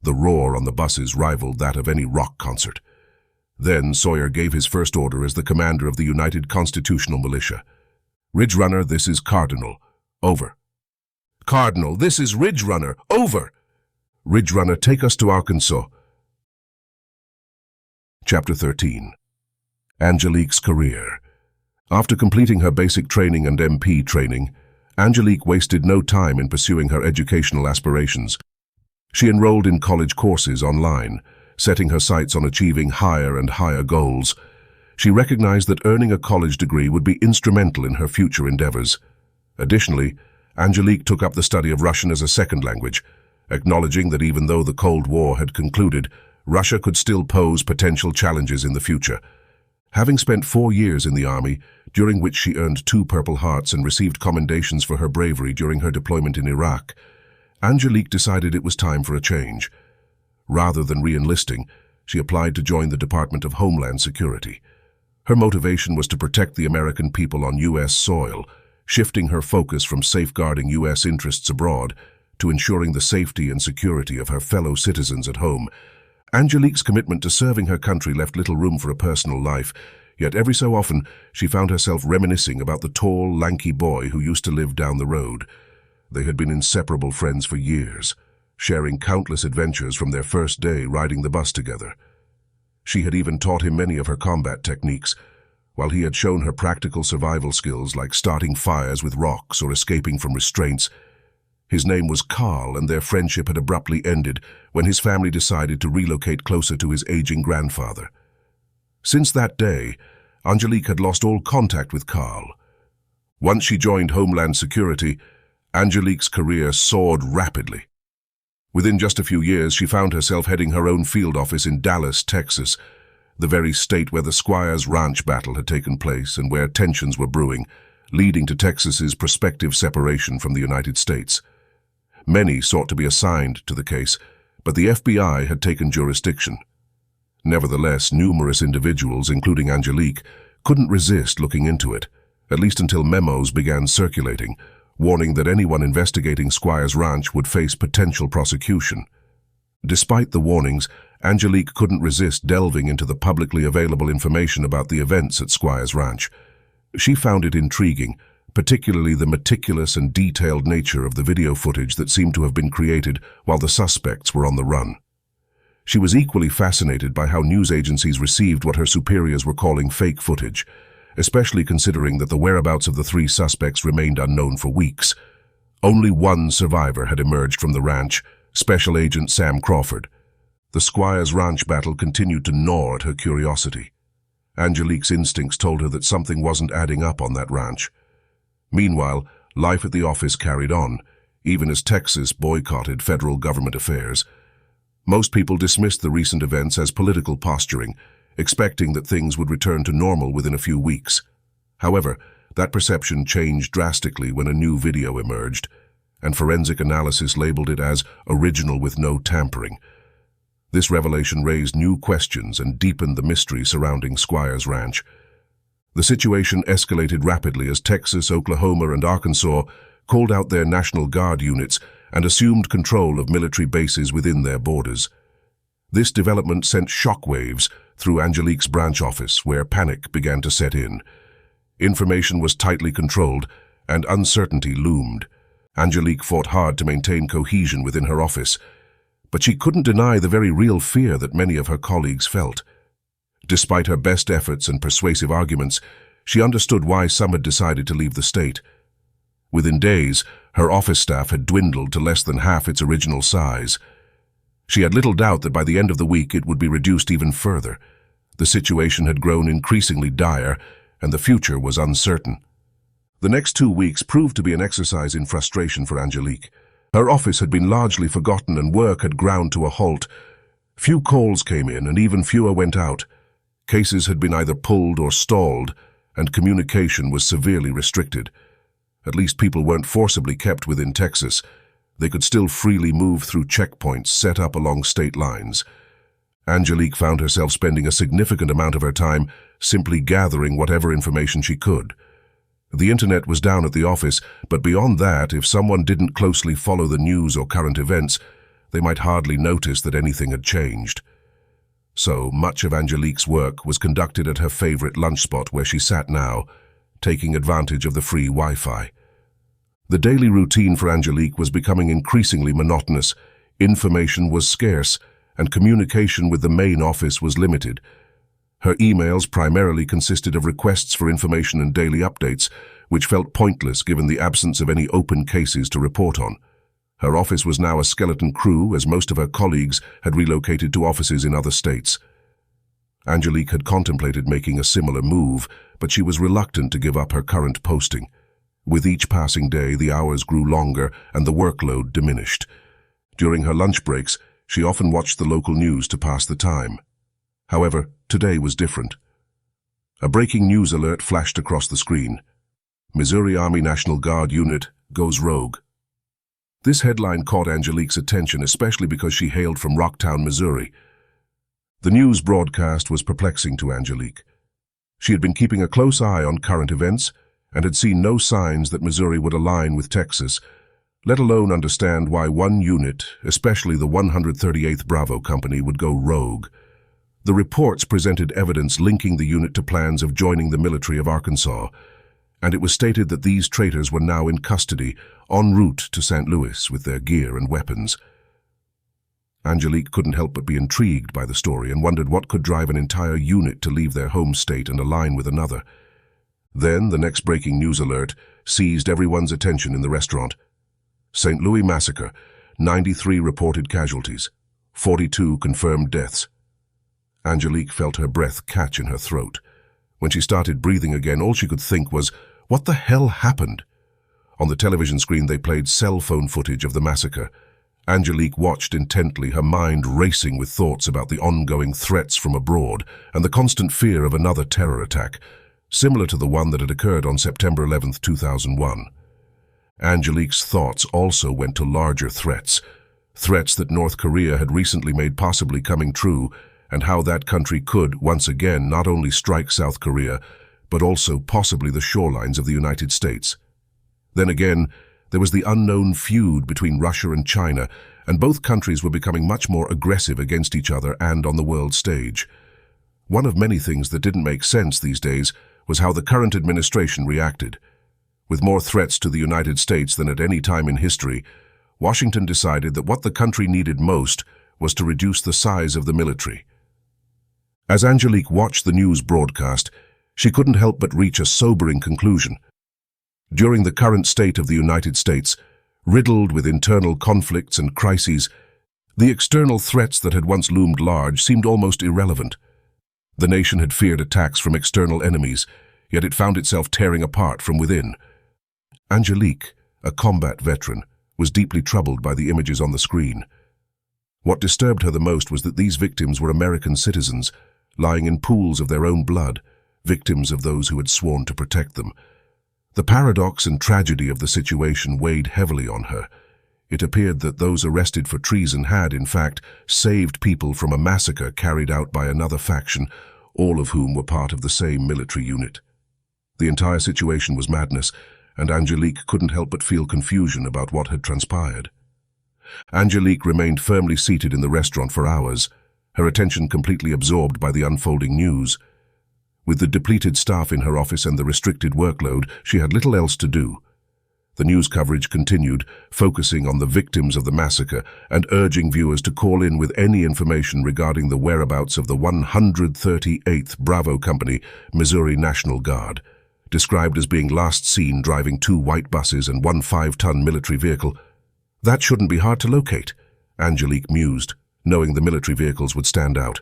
A: The roar on the buses rivaled that of any rock concert. Then Sawyer gave his first order as the commander of the United Constitutional Militia. "Ridge Runner, this is Cardinal. Over." "Cardinal, this is Ridge Runner. Over." "Ridge Runner, take us to Arkansas." Chapter 13. Angelique's career. After completing her basic training and MP training, Angelique wasted no time in pursuing her educational aspirations. She enrolled in college courses online, setting her sights on achieving higher and higher goals. She recognized that earning a college degree would be instrumental in her future endeavors. Additionally, Angelique took up the study of Russian as a second language, acknowledging that even though the Cold War had concluded, Russia could still pose potential challenges in the future. Having spent 4 years in the Army, during which she earned 2 Purple Hearts and received commendations for her bravery during her deployment in Iraq, Angelique decided it was time for a change. Rather than re-enlisting, she applied to join the Department of Homeland Security. Her motivation was to protect the American people on U.S. soil, shifting her focus from safeguarding U.S. interests abroad to ensuring the safety and security of her fellow citizens at home. Angelique's commitment to serving her country left little room for a personal life, yet every so often she found herself reminiscing about the tall, lanky boy who used to live down the road. They had been inseparable friends for years, sharing countless adventures from their first day riding the bus together. She had even taught him many of her combat techniques, while he had shown her practical survival skills like starting fires with rocks or escaping from restraints. His name was Karl, and their friendship had abruptly ended when his family decided to relocate closer to his aging grandfather. Since that day, Angelique had lost all contact with Karl. Once she joined Homeland Security, Angelique's career soared rapidly. Within just a few years, she found herself heading her own field office in Dallas, Texas, the very state where the Squires ranch battle had taken place and where tensions were brewing, leading to Texas's prospective separation from the United States. Many sought to be assigned to the case, but the FBI had taken jurisdiction. Nevertheless, numerous individuals, including Angelique, couldn't resist looking into it, at least until memos began circulating, warning that anyone investigating Squires Ranch would face potential prosecution. Despite the warnings, Angelique couldn't resist delving into the publicly available information about the events at Squires Ranch. She found it intriguing, particularly the meticulous and detailed nature of the video footage that seemed to have been created while the suspects were on the run. She was equally fascinated by how news agencies received what her superiors were calling fake footage, especially considering that the whereabouts of the three suspects remained unknown for weeks. Only one survivor had emerged from the ranch, Special Agent Sam Crawford. The Squires Ranch battle continued to gnaw at her curiosity. Angelique's instincts told her that something wasn't adding up on that ranch. Meanwhile, life at the office carried on, even as Texas boycotted federal government affairs. Most people dismissed the recent events as political posturing, expecting that things would return to normal within a few weeks. However, that perception changed drastically when a new video emerged, and forensic analysis labeled it as original with no tampering. This revelation raised new questions and deepened the mystery surrounding Squires Ranch. The situation escalated rapidly as Texas, Oklahoma, and Arkansas called out their National Guard units and assumed control of military bases within their borders. This development sent shockwaves through Angelique's branch office, where panic began to set in. Information was tightly controlled, and uncertainty loomed. Angelique fought hard to maintain cohesion within her office, but she couldn't deny the very real fear that many of her colleagues felt. Despite her best efforts and persuasive arguments, she understood why some had decided to leave the state. Within days, her office staff had dwindled to less than half its original size. She had little doubt that by the end of the week it would be reduced even further. The situation had grown increasingly dire, and the future was uncertain. The next 2 weeks proved to be an exercise in frustration for Angelique. Her office had been largely forgotten and work had ground to a halt. Few calls came in and even fewer went out. Cases had been either pulled or stalled, and communication was severely restricted. At least people weren't forcibly kept within Texas. They could still freely move through checkpoints set up along state lines. Angelique found herself spending a significant amount of her time simply gathering whatever information she could. The internet was down at the office, but beyond that, if someone didn't closely follow the news or current events, they might hardly notice that anything had changed. So much of Angelique's work was conducted at her favorite lunch spot where she sat now, taking advantage of the free Wi-Fi. The daily routine for Angelique was becoming increasingly monotonous. Information was scarce, and communication with the main office was limited. Her emails primarily consisted of requests for information and daily updates, which felt pointless given the absence of any open cases to report on. Her office was now a skeleton crew, as most of her colleagues had relocated to offices in other states. Angelique had contemplated making a similar move, but she was reluctant to give up her current posting. With each passing day, the hours grew longer and the workload diminished. During her lunch breaks, she often watched the local news to pass the time. However, today was different. A breaking news alert flashed across the screen. Missouri Army National Guard unit goes rogue. This headline caught Angelique's attention, especially because she hailed from Rocktown, Missouri. The news broadcast was perplexing to Angelique. She had been keeping a close eye on current events and had seen no signs that Missouri would align with Texas, let alone understand why one unit, especially the 138th Bravo Company, would go rogue. The reports presented evidence linking the unit to plans of joining the military of Arkansas, and it was stated that these traitors were now in custody, en route to St. Louis with their gear and weapons. Angelique couldn't help but be intrigued by the story and wondered what could drive an entire unit to leave their home state and align with another. Then the next breaking news alert seized everyone's attention in the restaurant. St. Louis massacre, 93 reported casualties, 42 confirmed deaths. Angelique felt her breath catch in her throat. When she started breathing again, all she could think was, what the hell happened? On the television screen they played cell phone footage of the massacre. Angelique watched intently, her mind racing with thoughts about the ongoing threats from abroad and the constant fear of another terror attack, similar to the one that had occurred on September 11, 2001. Angelique's thoughts also went to larger threats that North Korea had recently made possibly coming true, and how that country could, once again, not only strike South Korea, but also possibly the shorelines of the United States. Then again, there was the unknown feud between Russia and China, and both countries were becoming much more aggressive against each other and on the world stage. One of many things that didn't make sense these days was how the current administration reacted. With more threats to the United States than at any time in history, Washington decided that what the country needed most was to reduce the size of the military. As Angelique watched the news broadcast, she couldn't help but reach a sobering conclusion. During the current state of the United States, riddled with internal conflicts and crises, the external threats that had once loomed large seemed almost irrelevant. The nation had feared attacks from external enemies, yet it found itself tearing apart from within. Angelique, a combat veteran, was deeply troubled by the images on the screen. What disturbed her the most was that these victims were American citizens, lying in pools of their own blood, victims of those who had sworn to protect them. The paradox and tragedy of the situation weighed heavily on her. It appeared that those arrested for treason had, in fact, saved people from a massacre carried out by another faction, all of whom were part of the same military unit. The entire situation was madness, and Angelique couldn't help but feel confusion about what had transpired. Angelique remained firmly seated in the restaurant for hours, her attention completely absorbed by the unfolding news. With the depleted staff in her office and the restricted workload, she had little else to do. The news coverage continued, focusing on the victims of the massacre and urging viewers to call in with any information regarding the whereabouts of the 138th Bravo Company, Missouri National Guard, described as being last seen driving 2 white buses and 1 5-ton military vehicle. That shouldn't be hard to locate, Angelique mused, knowing the military vehicles would stand out.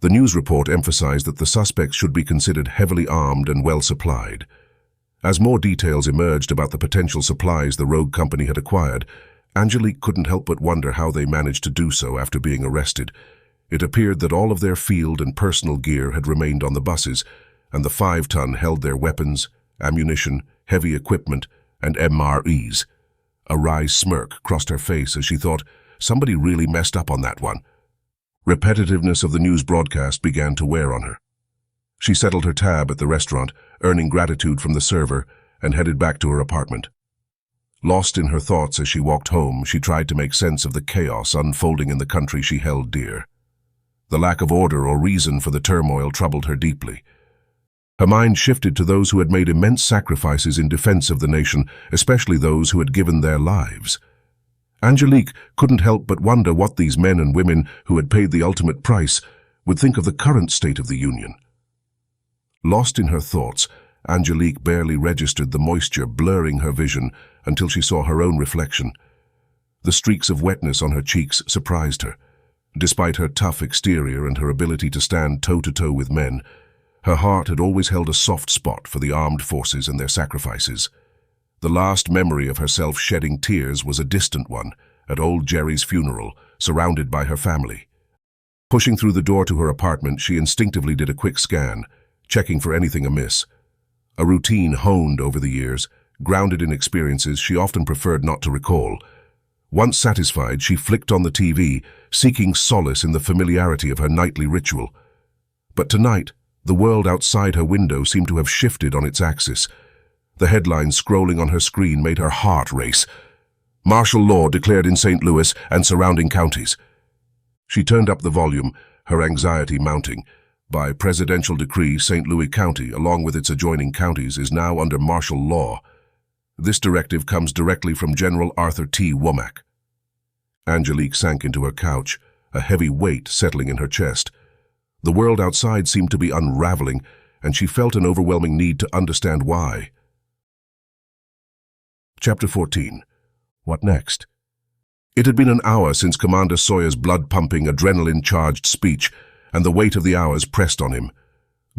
A: The news report emphasized that the suspects should be considered heavily armed and well supplied. As more details emerged about the potential supplies the rogue company had acquired, Angelique couldn't help but wonder how they managed to do so after being arrested. It appeared that all of their field and personal gear had remained on the buses, and the 5-ton held their weapons, ammunition, heavy equipment, and MREs. A wry smirk crossed her face as she thought, somebody really messed up on that one. Repetitiveness of the news broadcast began to wear on her. She settled her tab at the restaurant, earning gratitude from the server, and headed back to her apartment. Lost in her thoughts as she walked home, she tried to make sense of the chaos unfolding in the country she held dear. The lack of order or reason for the turmoil troubled her deeply. Her mind shifted to those who had made immense sacrifices in defense of the nation, especially those who had given their lives. Angelique couldn't help but wonder what these men and women who had paid the ultimate price would think of the current state of the Union. Lost in her thoughts, Angelique barely registered the moisture blurring her vision until she saw her own reflection. The streaks of wetness on her cheeks surprised her. Despite her tough exterior and her ability to stand toe-to-toe with men, her heart had always held a soft spot for the armed forces and their sacrifices. The last memory of herself shedding tears was a distant one, at old Jerry's funeral, surrounded by her family. Pushing through the door to her apartment, she instinctively did a quick scan, checking for anything amiss. A routine honed over the years, grounded in experiences she often preferred not to recall. Once satisfied, she flicked on the TV, seeking solace in the familiarity of her nightly ritual. But tonight, the world outside her window seemed to have shifted on its axis. The headlines scrolling on her screen made her heart race. Martial law declared in St. Louis and surrounding counties. She turned up the volume, her anxiety mounting. By presidential decree, St. Louis County, along with its adjoining counties, is now under martial law. This directive comes directly from General Arthur T. Womack. Angelique sank into her couch, a heavy weight settling in her chest. The world outside seemed to be unraveling, and she felt an overwhelming need to understand why. Chapter 14. What next? It had been an hour since Commander Sawyer's blood-pumping, adrenaline-charged speech, and the weight of the hours pressed on him.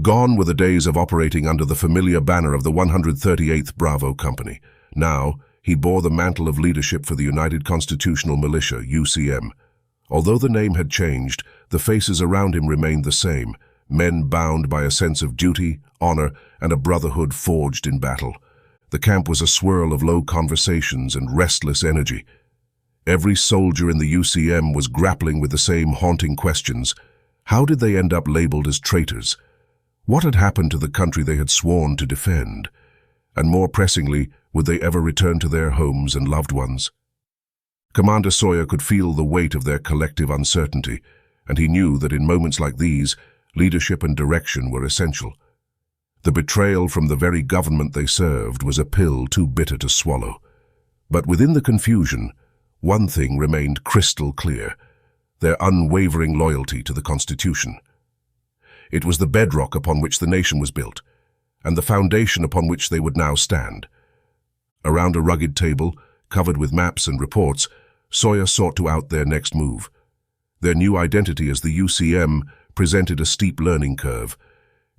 A: Gone were the days of operating under the familiar banner of the 138th Bravo Company. Now, he bore the mantle of leadership for the United Constitutional Militia, UCM. Although the name had changed, the faces around him remained the same, men bound by a sense of duty, honor, and a brotherhood forged in battle. The camp was a swirl of low conversations and restless energy. Every soldier in the UCM was grappling with the same haunting questions. How did they end up labeled as traitors? What had happened to the country they had sworn to defend? And more pressingly, would they ever return to their homes and loved ones? Commander Sawyer could feel the weight of their collective uncertainty, and he knew that in moments like these, leadership and direction were essential. The betrayal from the very government they served was a pill too bitter to swallow. But within the confusion, one thing remained crystal clear: their unwavering loyalty to the Constitution. It was the bedrock upon which the nation was built, and the foundation upon which they would now stand. Around a rugged table, covered with maps and reports, Sawyer sought to out their next move. Their new identity as the UCM presented a steep learning curve,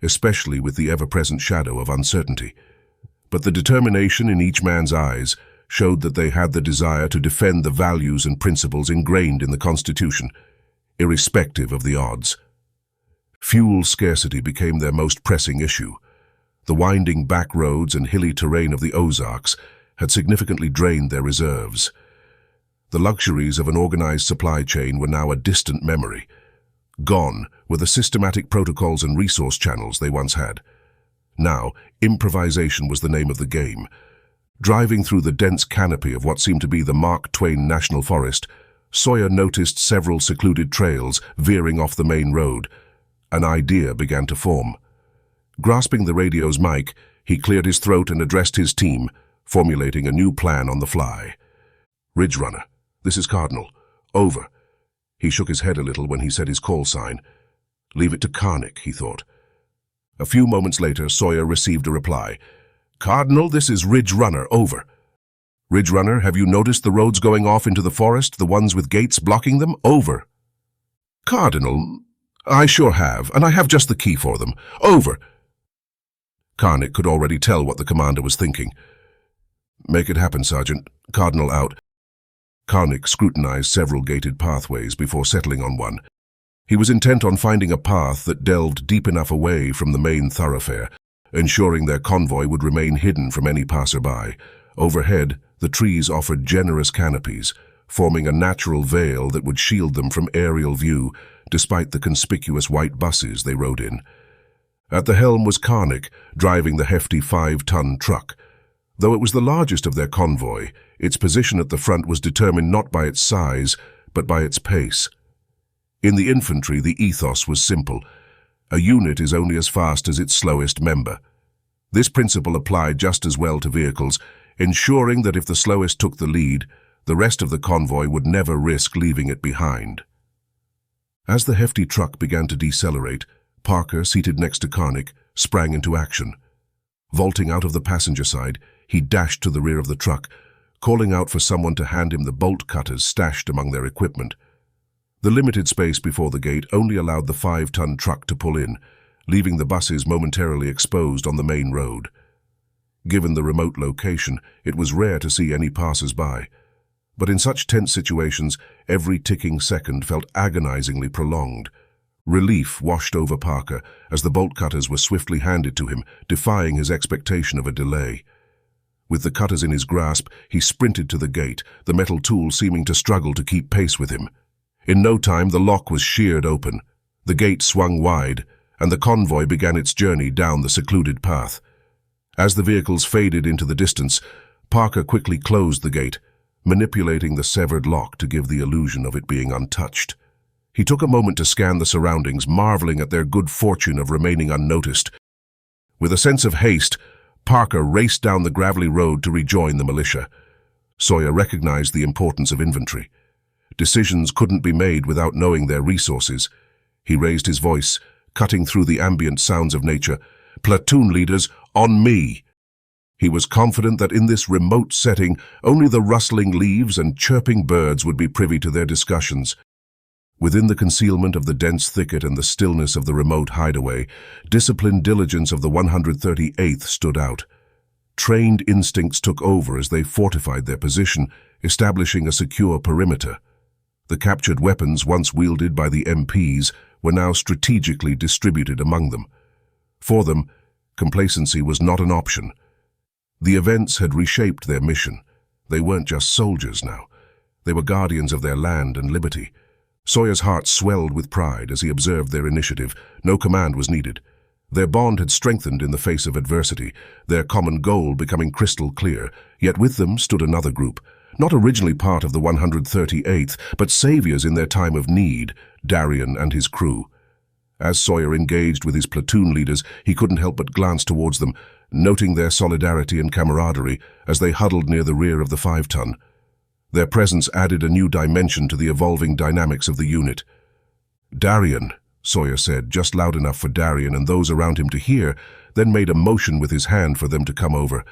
A: especially with the ever-present shadow of uncertainty. But the determination in each man's eyes showed that they had the desire to defend the values and principles ingrained in the Constitution, irrespective of the odds. Fuel scarcity became their most pressing issue. The winding back roads and hilly terrain of the Ozarks had significantly drained their reserves. The luxuries of an organized supply chain were now a distant memory. Gone were the systematic protocols and resource channels they once had. Now, improvisation was the name of the game. Driving through the dense canopy of what seemed to be the Mark Twain National Forest, Sawyer noticed several secluded trails veering off the main road. An idea began to form. Grasping the radio's mic, he cleared his throat and addressed his team, formulating a new plan on the fly. "Ridge Runner, this is Cardinal. Over." He shook his head a little when he said his call sign. Leave it to Karnik, he thought. A few moments later, Sawyer received a reply. "Cardinal, this is Ridge Runner. Over." "Ridge Runner, have you noticed the roads going off into the forest, the ones with gates blocking them? Over." "Cardinal, I sure have, and I have just the key for them. Over." Karnik could already tell what the commander was thinking. "Make it happen, Sergeant. Cardinal out." Karnik scrutinized several gated pathways before settling on one. He was intent on finding a path that delved deep enough away from the main thoroughfare, ensuring their convoy would remain hidden from any passerby. Overhead, the trees offered generous canopies, forming a natural veil that would shield them from aerial view, despite the conspicuous white buses they rode in. At the helm was Karnik, driving the hefty 5-ton truck. Though it was the largest of their convoy, its position at the front was determined not by its size, but by its pace. In the infantry, the ethos was simple. A unit is only as fast as its slowest member. This principle applied just as well to vehicles, ensuring that if the slowest took the lead, the rest of the convoy would never risk leaving it behind. As the hefty truck began to decelerate, Parker, seated next to Karnik, sprang into action. Vaulting out of the passenger side, he dashed to the rear of the truck, calling out for someone to hand him the bolt cutters stashed among their equipment. The limited space before the gate only allowed the 5-ton truck to pull in, leaving the buses momentarily exposed on the main road. Given the remote location, it was rare to see any passers-by. But in such tense situations, every ticking second felt agonizingly prolonged. Relief washed over Parker as the bolt cutters were swiftly handed to him, defying his expectation of a delay. With the cutters in his grasp, he sprinted to the gate, the metal tool seeming to struggle to keep pace with him. In no time, the lock was sheared open. The gate swung wide, and the convoy began its journey down the secluded path. As the vehicles faded into the distance, Parker quickly closed the gate, manipulating the severed lock to give the illusion of it being untouched. He took a moment to scan the surroundings, marveling at their good fortune of remaining unnoticed. With a sense of haste, Parker raced down the gravelly road to rejoin the militia. Sawyer recognized the importance of inventory. Decisions couldn't be made without knowing their resources. He raised his voice, cutting through the ambient sounds of nature. "Platoon leaders, on me!" He was confident that in this remote setting, only the rustling leaves and chirping birds would be privy to their discussions. Within the concealment of the dense thicket and the stillness of the remote hideaway, disciplined diligence of the 138th stood out. Trained instincts took over as they fortified their position, establishing a secure perimeter. The captured weapons once wielded by the MPs were now strategically distributed among them. For them, complacency was not an option. The events had reshaped their mission. They weren't just soldiers now. They were guardians of their land and liberty. Sawyer's heart swelled with pride as he observed their initiative. No command was needed. Their bond had strengthened in the face of adversity, their common goal becoming crystal clear. Yet with them stood another group, not originally part of the 138th, but saviors in their time of need, Darrian and his crew. As Sawyer engaged with his platoon leaders, he couldn't help but glance towards them, noting their solidarity and camaraderie as they huddled near the rear of the 5-ton. Their presence added a new dimension to the evolving dynamics of the unit. "Darrian," Sawyer said, just loud enough for Darrian and those around him to hear, then made a motion with his hand for them to come over.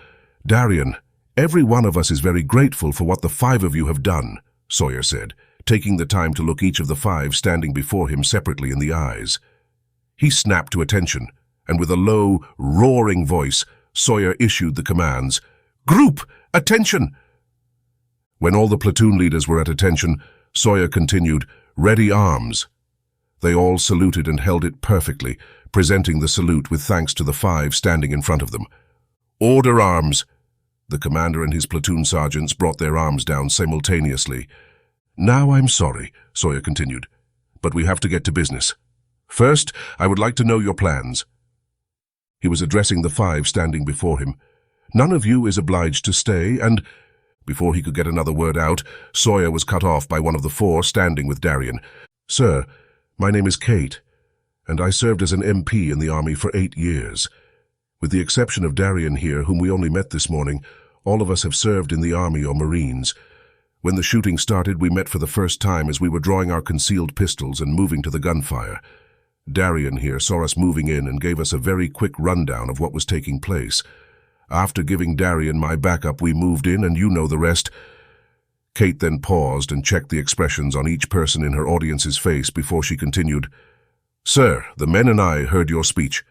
A: "Darrian, every one of us is very grateful for what the 5 of you have done," Sawyer said, taking the time to look each of the 5 standing before him separately in the eyes. He snapped to attention, and with a low, roaring voice, Sawyer issued the commands. "Group, attention!" When all the platoon leaders were at attention, Sawyer continued, "Ready arms." They all saluted and held it perfectly, presenting the salute with thanks to the 5 standing in front of them. "Order arms!" The commander and his platoon sergeants brought their arms down simultaneously. "Now I'm sorry," Sawyer continued, "but we have to get to business. First, I would like to know your plans." He was addressing the 5 standing before him. "None of you is obliged to stay, and—" Before he could get another word out, Sawyer was cut off by one of the 4 standing with Darrian. "Sir, my name is Kate, and I served as an MP in the Army for 8 years. With the exception of Darrian here, whom we only met this morning, all of us have served in the Army or Marines. When the shooting started, we met for the first time as we were drawing our concealed pistols and moving to the gunfire. Darrian here saw us moving in and gave us a very quick rundown of what was taking place. After giving Darrian my backup, we moved in, and you know the rest." Kate then paused and checked the expressions on each person in her audience's face before she continued, "Sir, the men and I heard your speech.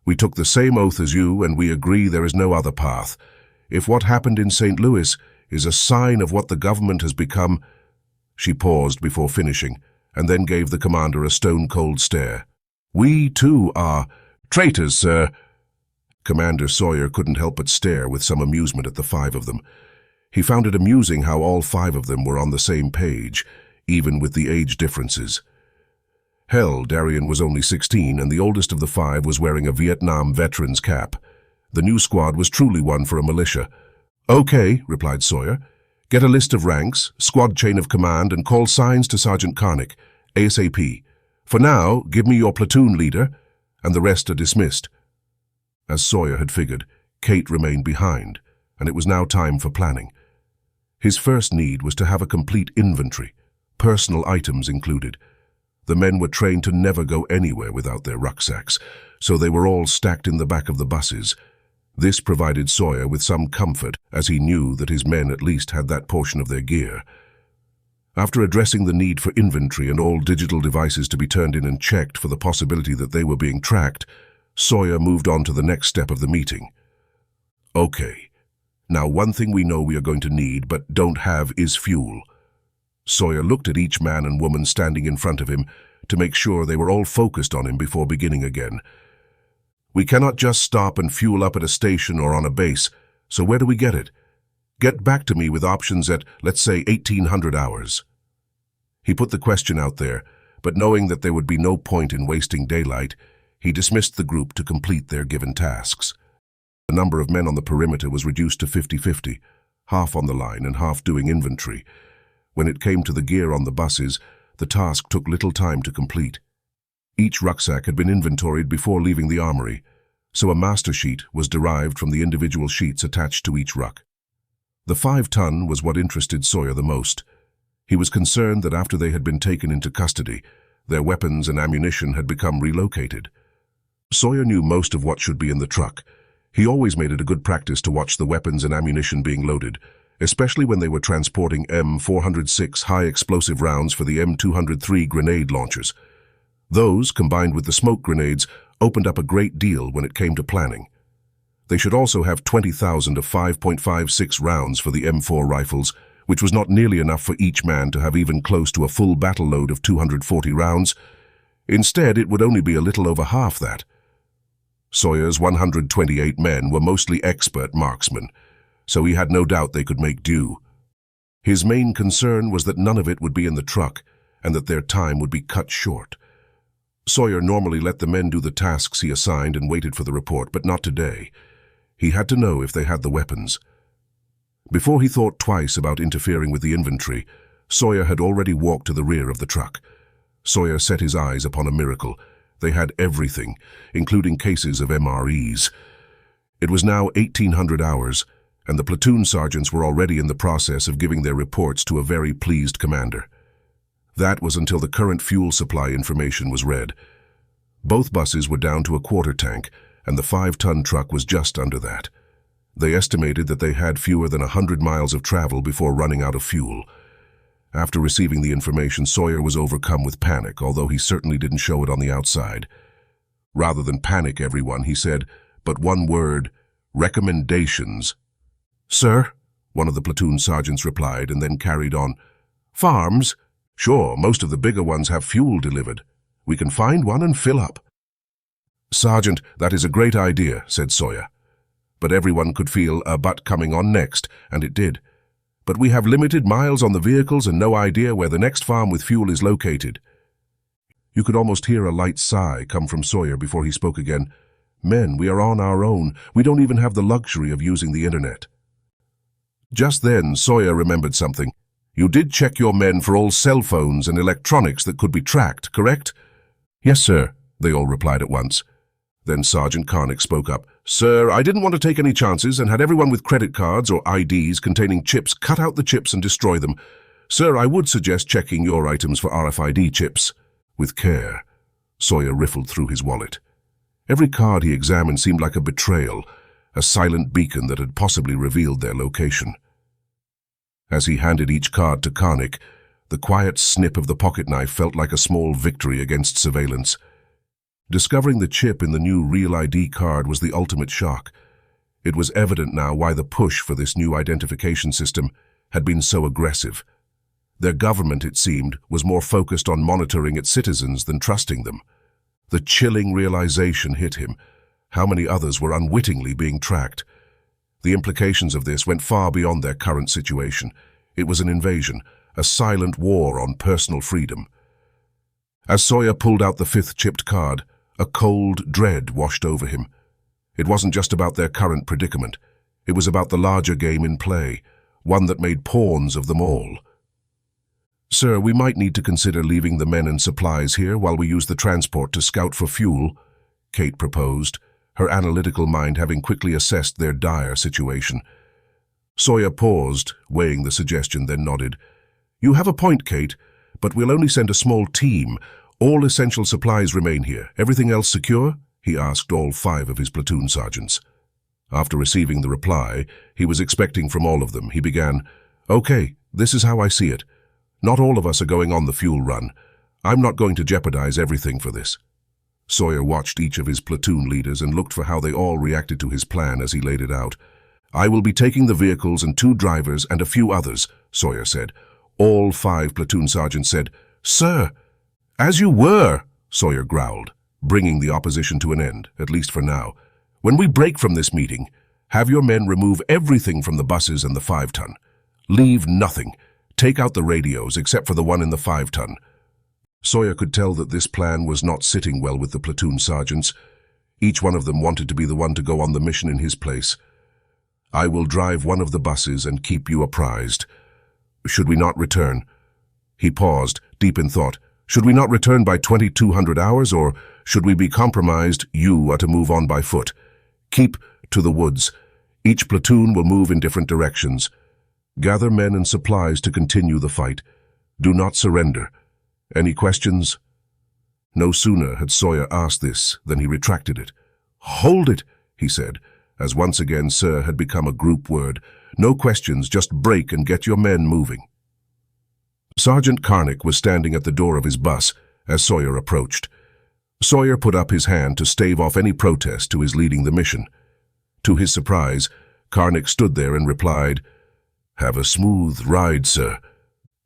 A: We took the same oath as you, and we agree there is no other path. If what happened in St. Louis is a sign of what the government has become—" She paused before finishing, and then gave the commander a stone-cold stare. "We, too, are—" "Traitors, sir!" Commander Sawyer couldn't help but stare with some amusement at the 5 of them. He found it amusing how all 5 of them were on the same page, even with the age differences. Hell, Darrian was only 16, and the oldest of the 5 was wearing a Vietnam veteran's cap. The new squad was truly one for a militia. "Okay," replied Sawyer. "Get a list of ranks, squad chain of command, and call signs to Sergeant Karnick, ASAP. For now, give me your platoon leader, and the rest are dismissed." As Sawyer had figured, Kate remained behind, and it was now time for planning. His first need was to have a complete inventory, personal items included. The men were trained to never go anywhere without their rucksacks, so they were all stacked in the back of the buses. This provided Sawyer with some comfort, as he knew that his men at least had that portion of their gear. After addressing the need for inventory and all digital devices to be turned in and checked for the possibility that they were being tracked, Sawyer moved on to the next step of the meeting. "Okay, now one thing we know we are going to need but don't have is fuel." Sawyer looked at each man and woman standing in front of him to make sure they were all focused on him before beginning again. "We cannot just stop and fuel up at a station or on a base, so where do we get it? Get back to me with options at, let's say, 1800 hours." He put the question out there, but knowing that there would be no point in wasting daylight, he dismissed the group to complete their given tasks. The number of men on the perimeter was reduced to 50-50, half on the line and half doing inventory. When it came to the gear on the buses, the task took little time to complete. Each rucksack had been inventoried before leaving the armory, so a master sheet was derived from the individual sheets attached to each ruck. The 5-ton was what interested Sawyer the most. He was concerned that after they had been taken into custody, their weapons and ammunition had become relocated. Sawyer knew most of what should be in the truck. He always made it a good practice to watch the weapons and ammunition being loaded, especially when they were transporting M406 high-explosive rounds for the M203 grenade launchers. Those, combined with the smoke grenades, opened up a great deal when it came to planning. They should also have 20,000 of 5.56 rounds for the M4 rifles, which was not nearly enough for each man to have even close to a full battle load of 240 rounds. Instead, it would only be a little over half that. Sawyer's 128 men were mostly expert marksmen, so he had no doubt they could make do. His main concern was that none of it would be in the truck, and that their time would be cut short. Sawyer normally let the men do the tasks he assigned and waited for the report, but not today. He had to know if they had the weapons. Before he thought twice about interfering with the inventory, Sawyer had already walked to the rear of the truck. Sawyer set his eyes upon a miracle. They had everything, including cases of MREs. It was now 1800 hours, and the platoon sergeants were already in the process of giving their reports to a very pleased commander. That was until the current fuel supply information was read. Both buses were down to a quarter tank, and the 5-ton truck was just under that. They estimated that they had fewer than 100 miles of travel before running out of fuel. After receiving the information, Sawyer was overcome with panic, although he certainly didn't show it on the outside. Rather than panic everyone, he said, but one word, recommendations. "Sir," one of the platoon sergeants replied, and then carried on. "Farms? Sure, most of the bigger ones have fuel delivered. We can find one and fill up." "Sergeant, that is a great idea," said Sawyer. But everyone could feel a but coming on next, and it did. "But we have limited miles on the vehicles and no idea where the next farm with fuel is located." You could almost hear a light sigh come from Sawyer before he spoke again. "Men, we are on our own. We don't even have the luxury of using the internet." Just then, Sawyer remembered something. "You did check your men for all cell phones and electronics that could be tracked, correct?" "Yes, sir," they all replied at once. Then Sergeant Karnick spoke up. "Sir, I didn't want to take any chances and had everyone with credit cards or IDs containing chips cut out the chips and destroy them. Sir, I would suggest checking your items for RFID chips." With care, Sawyer riffled through his wallet. Every card he examined seemed like a betrayal, a silent beacon that had possibly revealed their location. As he handed each card to Karnick, the quiet snip of the pocket knife felt like a small victory against surveillance. Discovering the chip in the new Real ID card was the ultimate shock. It was evident now why the push for this new identification system had been so aggressive. Their government, it seemed, was more focused on monitoring its citizens than trusting them. The chilling realization hit him. How many others were unwittingly being tracked? The implications of this went far beyond their current situation. It was an invasion, a silent war on personal freedom. As Sawyer pulled out the 5th chipped card, a cold dread washed over him. It wasn't just about their current predicament. It was about the larger game in play, one that made pawns of them all. "Sir, we might need to consider leaving the men and supplies here while we use the transport to scout for fuel," Kate proposed, her analytical mind having quickly assessed their dire situation. Sawyer paused, weighing the suggestion, then nodded. "You have a point, Kate, but we'll only send a small team. All essential supplies remain here. Everything else secure?" he asked all 5 of his platoon sergeants. After receiving the reply he was expecting from all of them, he began, "Okay, this is how I see it. Not all of us are going on the fuel run. I'm not going to jeopardize everything for this." Sawyer watched each of his platoon leaders and looked for how they all reacted to his plan as he laid it out. "I will be taking the vehicles and 2 drivers and a few others," Sawyer said. All 5 platoon sergeants said, "Sir." "As you were," Sawyer growled, bringing the opposition to an end, at least for now. "When we break from this meeting, have your men remove everything from the buses and the 5-ton. Leave nothing. Take out the radios, except for the one in the 5-ton. Sawyer could tell that this plan was not sitting well with the platoon sergeants. Each one of them wanted to be the one to go on the mission in his place. "I will drive one of the buses and keep you apprised. Should we not return?" He paused, deep in thought. "Should we not return by 2200 hours, or should we be compromised? You are to move on by foot. Keep to the woods. Each platoon will move in different directions. Gather men and supplies to continue the fight. Do not surrender. Any questions?" No sooner had Sawyer asked this than he retracted it. "Hold it," he said. as once again "sir" had become a group word. No questions, just break and get your men moving. Sergeant Karnick was standing at the door of his bus as Sawyer approached. Sawyer put up his hand to stave off any protest to his leading the mission. To his surprise, Karnick stood there and replied, "Have a smooth ride, sir."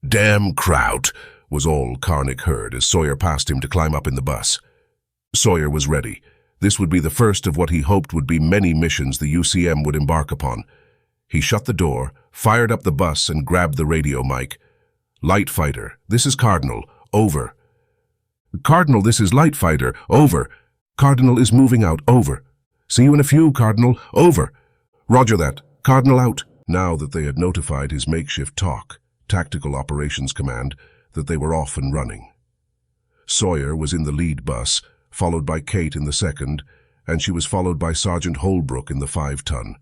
A: "Damn kraut," was all Karnick heard as Sawyer passed him to climb up in the bus. Sawyer was ready. This would be the first of what he hoped would be many missions the UCM would embark upon. He shut the door, fired up the bus, and grabbed the radio mic. "Light fighter, this is Cardinal. Over." "Cardinal, this is Light fighter. Over." "Cardinal is moving out. Over." "See you in a few, Cardinal. Over." "Roger that. Cardinal out." Now that they had notified his makeshift Tactical Operations Command, that they were off and running. Sawyer was in the lead bus, followed by Kate in the second, and she was followed by Sergeant Holbrook in the 5-ton.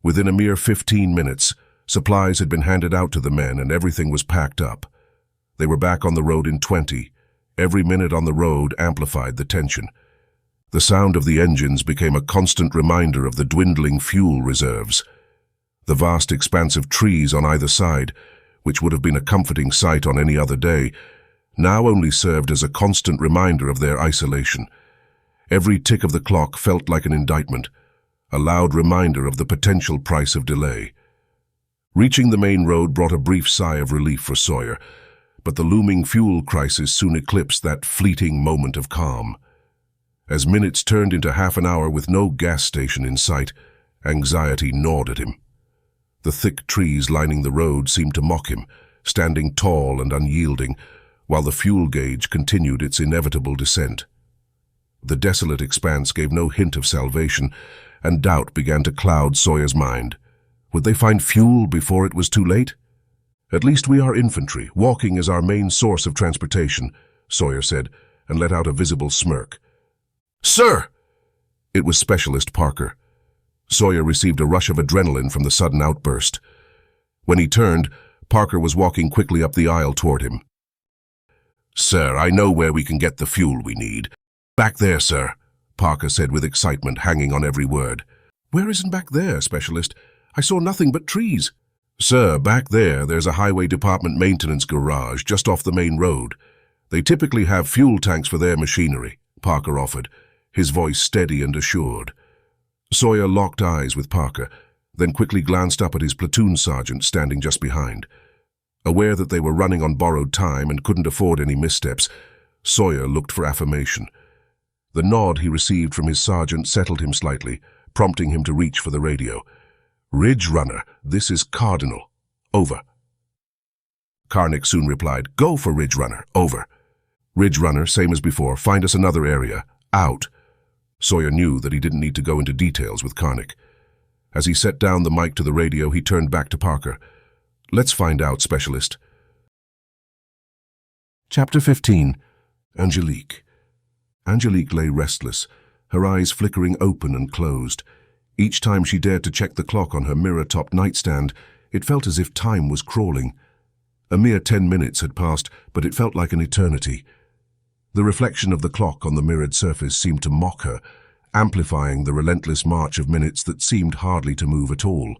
A: Within a mere 15 minutes, supplies had been handed out to the men and everything was packed up. They were back on the road in 20. Every minute on the road amplified the tension. The sound of the engines became a constant reminder of the dwindling fuel reserves. The vast expanse of trees on either side, which would have been a comforting sight on any other day, now only served as a constant reminder of their isolation. Every tick of the clock felt like an indictment, a loud reminder of the potential price of delay. Reaching the main road brought a brief sigh of relief for Sawyer, but the looming fuel crisis soon eclipsed that fleeting moment of calm. As minutes turned into half an hour with no gas station in sight, anxiety gnawed at him. The thick trees lining the road seemed to mock him, standing tall and unyielding, while the fuel gauge continued its inevitable descent. The desolate expanse gave no hint of salvation, and doubt began to cloud Sawyer's mind. Would they find fuel before it was too late? "At least we are infantry. Walking is our main source of transportation," Sawyer said, and let out a visible smirk. "Sir!" It was Specialist Parker. Sawyer received a rush of adrenaline from the sudden outburst. When he turned, Parker was walking quickly up the aisle toward him. "Sir, I know where we can get the fuel we need." "Back there, sir," Parker said with excitement hanging on every word. "Where isn't back there, Specialist? I saw nothing but trees." "Sir, back there's a Highway Department maintenance garage just off the main road. They typically have fuel tanks for their machinery," Parker offered, his voice steady and assured. Sawyer locked eyes with Parker, then quickly glanced up at his platoon sergeant standing just behind. Aware that they were running on borrowed time and couldn't afford any missteps, Sawyer looked for affirmation. The nod he received from his sergeant settled him slightly, prompting him to reach for the radio. "Ridge Runner, this is Cardinal. Over." Karnick soon replied, "Go for Ridge Runner. Over." "Ridge Runner, same as before. Find us another area. Out." Sawyer knew that he didn't need to go into details with Karnick. As he set down the mic to the radio, he turned back to Parker. "Let's find out, Specialist." Chapter 15. Angelique. Angelique lay restless, her eyes flickering open and closed. Each time she dared to check the clock on her mirror-topped nightstand, it felt as if time was crawling. A mere 10 minutes had passed, but it felt like an eternity. The reflection of the clock on the mirrored surface seemed to mock her, amplifying the relentless march of minutes that seemed hardly to move at all.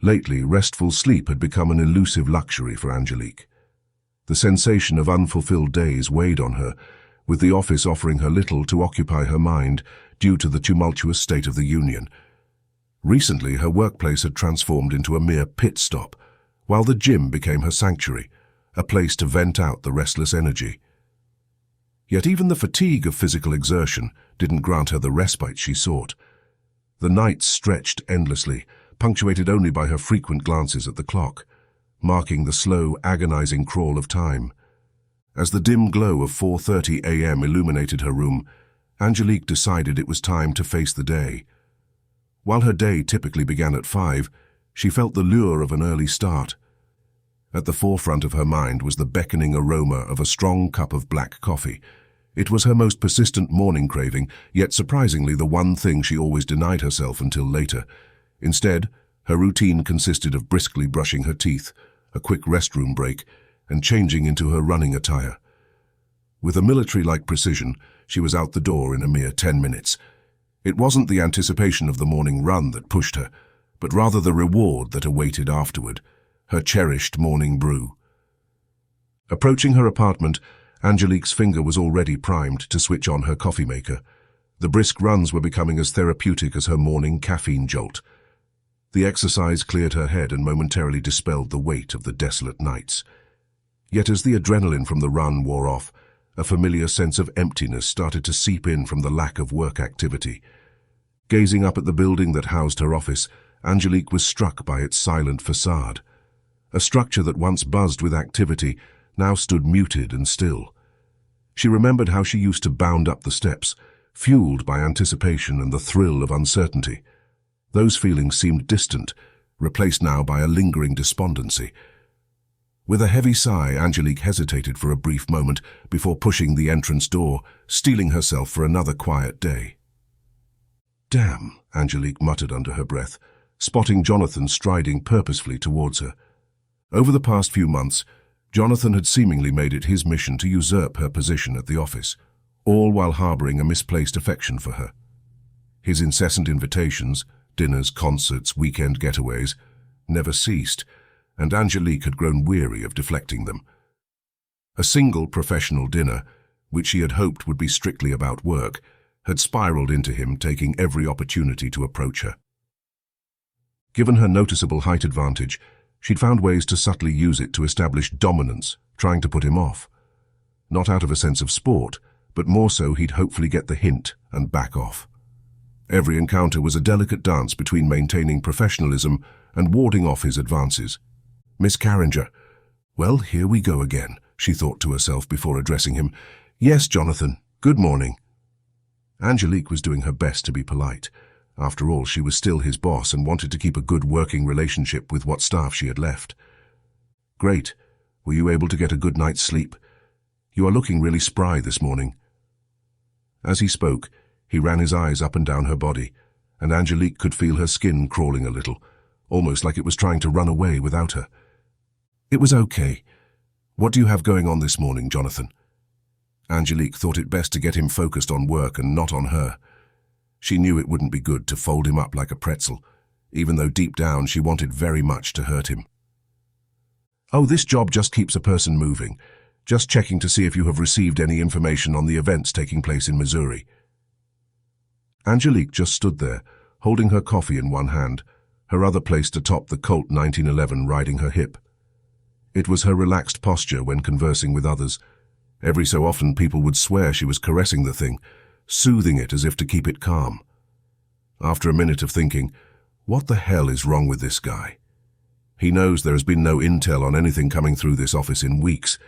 A: Lately, restful sleep had become an elusive luxury for Angelique. The sensation of unfulfilled days weighed on her, with the office offering her little to occupy her mind due to the tumultuous state of the Union. Recently, her workplace had transformed into a mere pit stop, while the gym became her sanctuary, a place to vent out the restless energy. Yet even the fatigue of physical exertion didn't grant her the respite she sought. The nights stretched endlessly, punctuated only by her frequent glances at the clock, marking the slow, agonizing crawl of time. As the dim glow of 4:30 a.m. illuminated her room, Angelique decided it was time to face the day. While her day typically began at 5, she felt the lure of an early start. At the forefront of her mind was the beckoning aroma of a strong cup of black coffee. It was her most persistent morning craving, yet surprisingly the one thing she always denied herself until later. Instead, her routine consisted of briskly brushing her teeth, a quick restroom break, and changing into her running attire. With a military-like precision, she was out the door in a mere 10 minutes. It wasn't the anticipation of the morning run that pushed her, but rather the reward that awaited afterward, her cherished morning brew. Approaching her apartment, Angelique's finger was already primed to switch on her coffee maker. The brisk runs were becoming as therapeutic as her morning caffeine jolt. The exercise cleared her head and momentarily dispelled the weight of the desolate nights. Yet as the adrenaline from the run wore off, a familiar sense of emptiness started to seep in from the lack of work activity. Gazing up at the building that housed her office, Angelique was struck by its silent facade. A structure that once buzzed with activity now stood muted and still. She remembered how she used to bound up the steps, fueled by anticipation and the thrill of uncertainty. Those feelings seemed distant, replaced now by a lingering despondency. With a heavy sigh, Angelique hesitated for a brief moment before pushing the entrance door, steeling herself for another quiet day. "Damn," Angelique muttered under her breath, spotting Jonathan striding purposefully towards her. Over the past few months, Jonathan had seemingly made it his mission to usurp her position at the office, all while harboring a misplaced affection for her. His incessant invitations, dinners, concerts, weekend getaways, never ceased, and Angelique had grown weary of deflecting them. A single professional dinner, which she had hoped would be strictly about work, had spiraled into him, taking every opportunity to approach her. Given her noticeable height advantage, she'd found ways to subtly use it to establish dominance, trying to put him off. Not out of a sense of sport, but more so he'd hopefully get the hint and back off. Every encounter was a delicate dance between maintaining professionalism and warding off his advances. "Miss Carringer." "Well, here we go again," she thought to herself before addressing him. "Yes, Jonathan. Good morning." Angelique was doing her best to be polite. After all, she was still his boss and wanted to keep a good working relationship with what staff she had left. "Great. Were you able to get a good night's sleep? You are looking really spry this morning." As he spoke, he ran his eyes up and down her body, and Angelique could feel her skin crawling a little, almost like it was trying to run away without her. "It was okay. What do you have going on this morning, Jonathan?" Angelique thought it best to get him focused on work and not on her. She knew it wouldn't be good to fold him up like a pretzel, even though deep down she wanted very much to hurt him. "Oh, this job just keeps a person moving. Just checking to see if you have received any information on the events taking place in Missouri." Angelique just stood there, holding her coffee in one hand, her other placed atop the Colt 1911 riding her hip. It was her relaxed posture when conversing with others. Every so often people would swear she was caressing the thing, soothing it as if to keep it calm. After a minute of thinking, what the hell is wrong with this guy? He knows there has been no intel on anything coming through this office in weeks.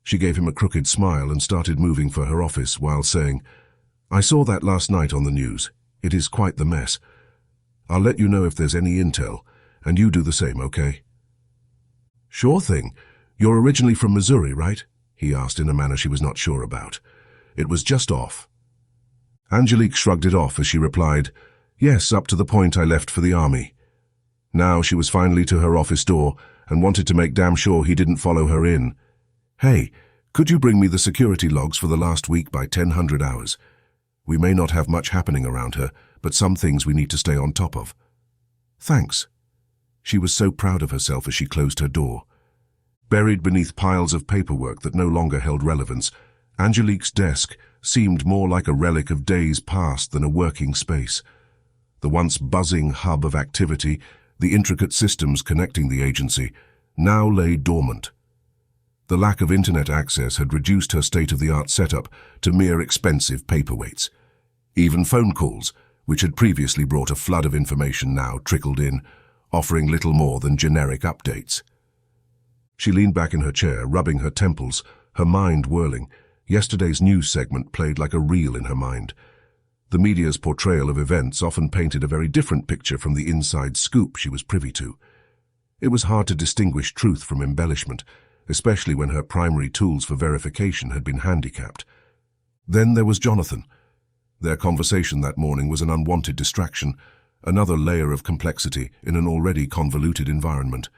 A: She gave him a crooked smile and started moving for her office while saying, "I saw that last night on the news. It is quite the mess. I'll let you know if there's any intel, and you do the same, okay?" "Sure thing. You're originally from Missouri, right?" he asked in a manner she was not sure about. It was just off. Angelique shrugged it off as she replied, "Yes, up to the point I left for the Army." Now she was finally to her office door and wanted to make damn sure he didn't follow her in. "Hey, could you bring me the security logs for the last week by 1000 hours? We may not have much happening around her, but some things we need to stay on top of." "Thanks." She was so proud of herself as she closed her door. Buried beneath piles of paperwork that no longer held relevance, Angelique's desk seemed more like a relic of days past than a working space. The once buzzing hub of activity, the intricate systems connecting the agency, now lay dormant. The lack of internet access had reduced her state-of-the-art setup to mere expensive paperweights. Even phone calls, which had previously brought a flood of information, now trickled in, offering little more than generic updates. She leaned back in her chair, rubbing her temples, her mind whirling. Yesterday's news segment played like a reel in her mind. The media's portrayal of events often painted a very different picture from the inside scoop she was privy to. It was hard to distinguish truth from embellishment, especially when her primary tools for verification had been handicapped. Then there was Jonathan. Their conversation that morning was an unwanted distraction, another layer of complexity in an already convoluted environment.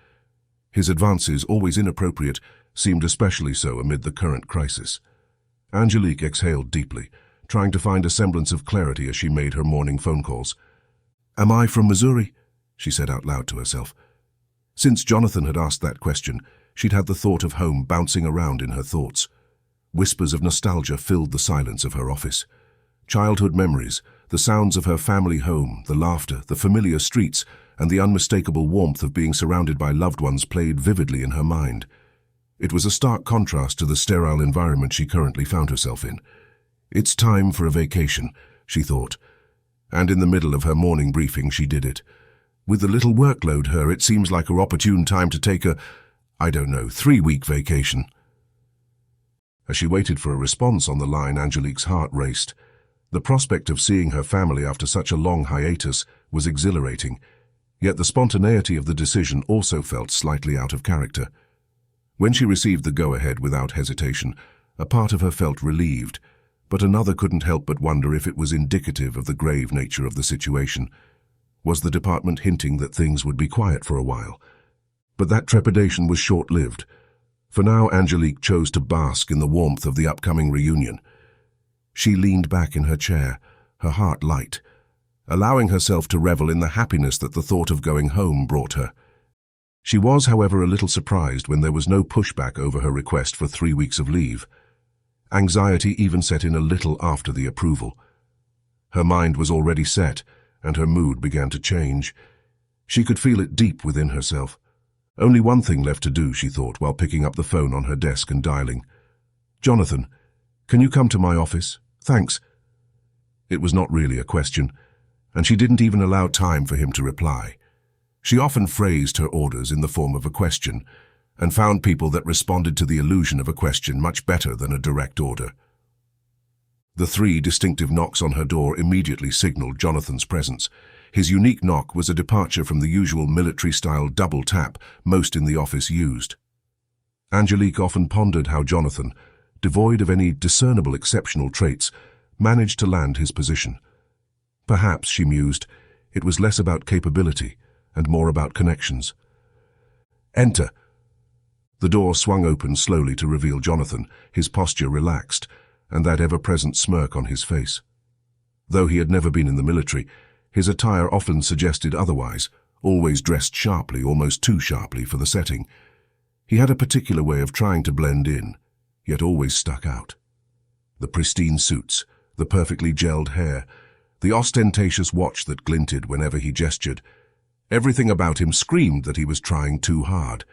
A: His advances, always inappropriate, seemed especially so amid the current crisis. Angelique exhaled deeply, trying to find a semblance of clarity as she made her morning phone calls. "Am I from Missouri?" she said out loud to herself. Since Jonathan had asked that question, she'd had the thought of home bouncing around in her thoughts. Whispers of nostalgia filled the silence of her office. Childhood memories, the sounds of her family home, the laughter, the familiar streets, and the unmistakable warmth of being surrounded by loved ones played vividly in her mind. It was a stark contrast to the sterile environment she currently found herself in. "It's time for a vacation," she thought. And in the middle of her morning briefing, she did it. With the little workload it seems like an opportune time to take a, 3-week vacation. As she waited for a response on the line, Angelique's heart raced. The prospect of seeing her family after such a long hiatus was exhilarating, yet the spontaneity of the decision also felt slightly out of character. When she received the go-ahead without hesitation, a part of her felt relieved, but another couldn't help but wonder if it was indicative of the grave nature of the situation. Was the department hinting that things would be quiet for a while? But that trepidation was short-lived. For now, Angelique chose to bask in the warmth of the upcoming reunion. She leaned back in her chair, her heart light, allowing herself to revel in the happiness that the thought of going home brought her. She was, however, a little surprised when there was no pushback over her request for 3 weeks of leave. Anxiety even set in a little after the approval. Her mind was already set, and her mood began to change. She could feel it deep within herself. Only one thing left to do, she thought, while picking up the phone on her desk and dialing. "Jonathan, can you come to my office? Thanks." It was not really a question, and she didn't even allow time for him to reply. She often phrased her orders in the form of a question, and found people that responded to the illusion of a question much better than a direct order. The 3 distinctive knocks on her door immediately signaled Jonathan's presence. His unique knock was a departure from the usual military-style double tap most in the office used. Angelique often pondered how Jonathan, devoid of any discernible exceptional traits, managed to land his position. Perhaps, she mused, it was less about capability and more about connections. "Enter." The door swung open slowly to reveal Jonathan, his posture relaxed, and that ever-present smirk on his face. Though he had never been in the military, his attire often suggested otherwise, always dressed sharply, almost too sharply for the setting. He had a particular way of trying to blend in, yet always stuck out. The pristine suits, the perfectly gelled hair, the ostentatious watch that glinted whenever he gestured. Everything about him screamed that he was trying too hard.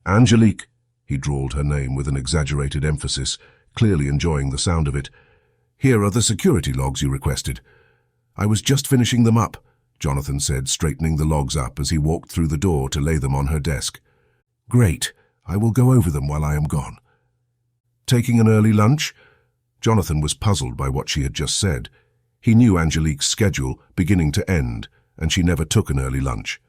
A: "Angelique," he drawled her name with an exaggerated emphasis, clearly enjoying the sound of it. "Here are the security logs you requested." "I was just finishing them up," Jonathan said, straightening the logs up as he walked through the door to lay them on her desk. "Great. I will go over them while I am gone." "Taking an early lunch?" Jonathan was puzzled by what she had just said. He knew Angelique's schedule, beginning to end, and she never took an early lunch.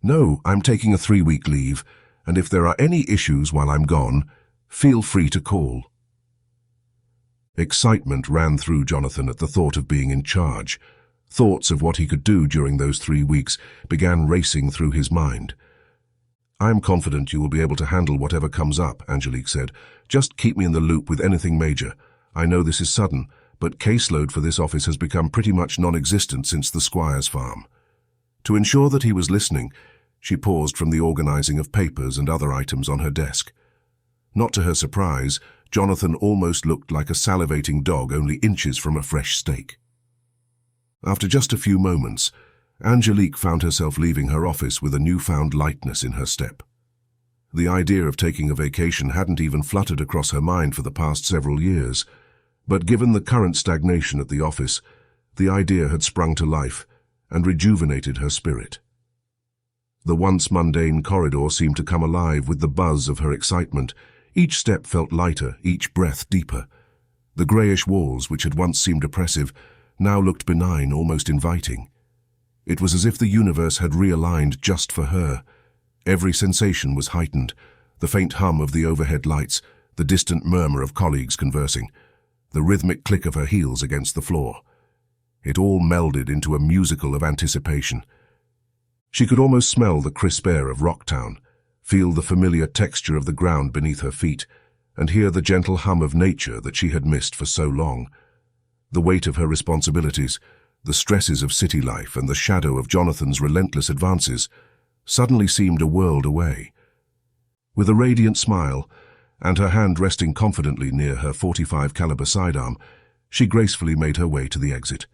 A: "No, I'm taking a 3-week leave, and if there are any issues while I'm gone, feel free to call." Excitement ran through Jonathan at the thought of being in charge. Thoughts of what he could do during those 3 weeks began racing through his mind. "I'm confident you will be able to handle whatever comes up," Angelique said. "Just keep me in the loop with anything major. I know this is sudden, but caseload for this office has become pretty much non-existent since the Squires farm." To ensure that he was listening, she paused from the organizing of papers and other items on her desk. Not to her surprise, Jonathan almost looked like a salivating dog only inches from a fresh steak. After just a few moments, Angelique found herself leaving her office with a newfound lightness in her step. The idea of taking a vacation hadn't even fluttered across her mind for the past several years, but given the current stagnation at the office, the idea had sprung to life and rejuvenated her spirit. The once mundane corridor seemed to come alive with the buzz of her excitement. Each step felt lighter, each breath deeper. The greyish walls, which had once seemed oppressive, now looked benign, almost inviting. It was as if the universe had realigned just for her. Every sensation was heightened, the faint hum of the overhead lights, the distant murmur of colleagues conversing, the rhythmic click of her heels against the floor. It all melded into a musical of anticipation. She could almost smell the crisp air of Rocktown, feel the familiar texture of the ground beneath her feet, and hear the gentle hum of nature that she had missed for so long. The weight of her responsibilities, the stresses of city life, and the shadow of Jonathan's relentless advances suddenly seemed a world away. With a radiant smile, and her hand resting confidently near her .45 caliber sidearm, she gracefully made her way to the exit.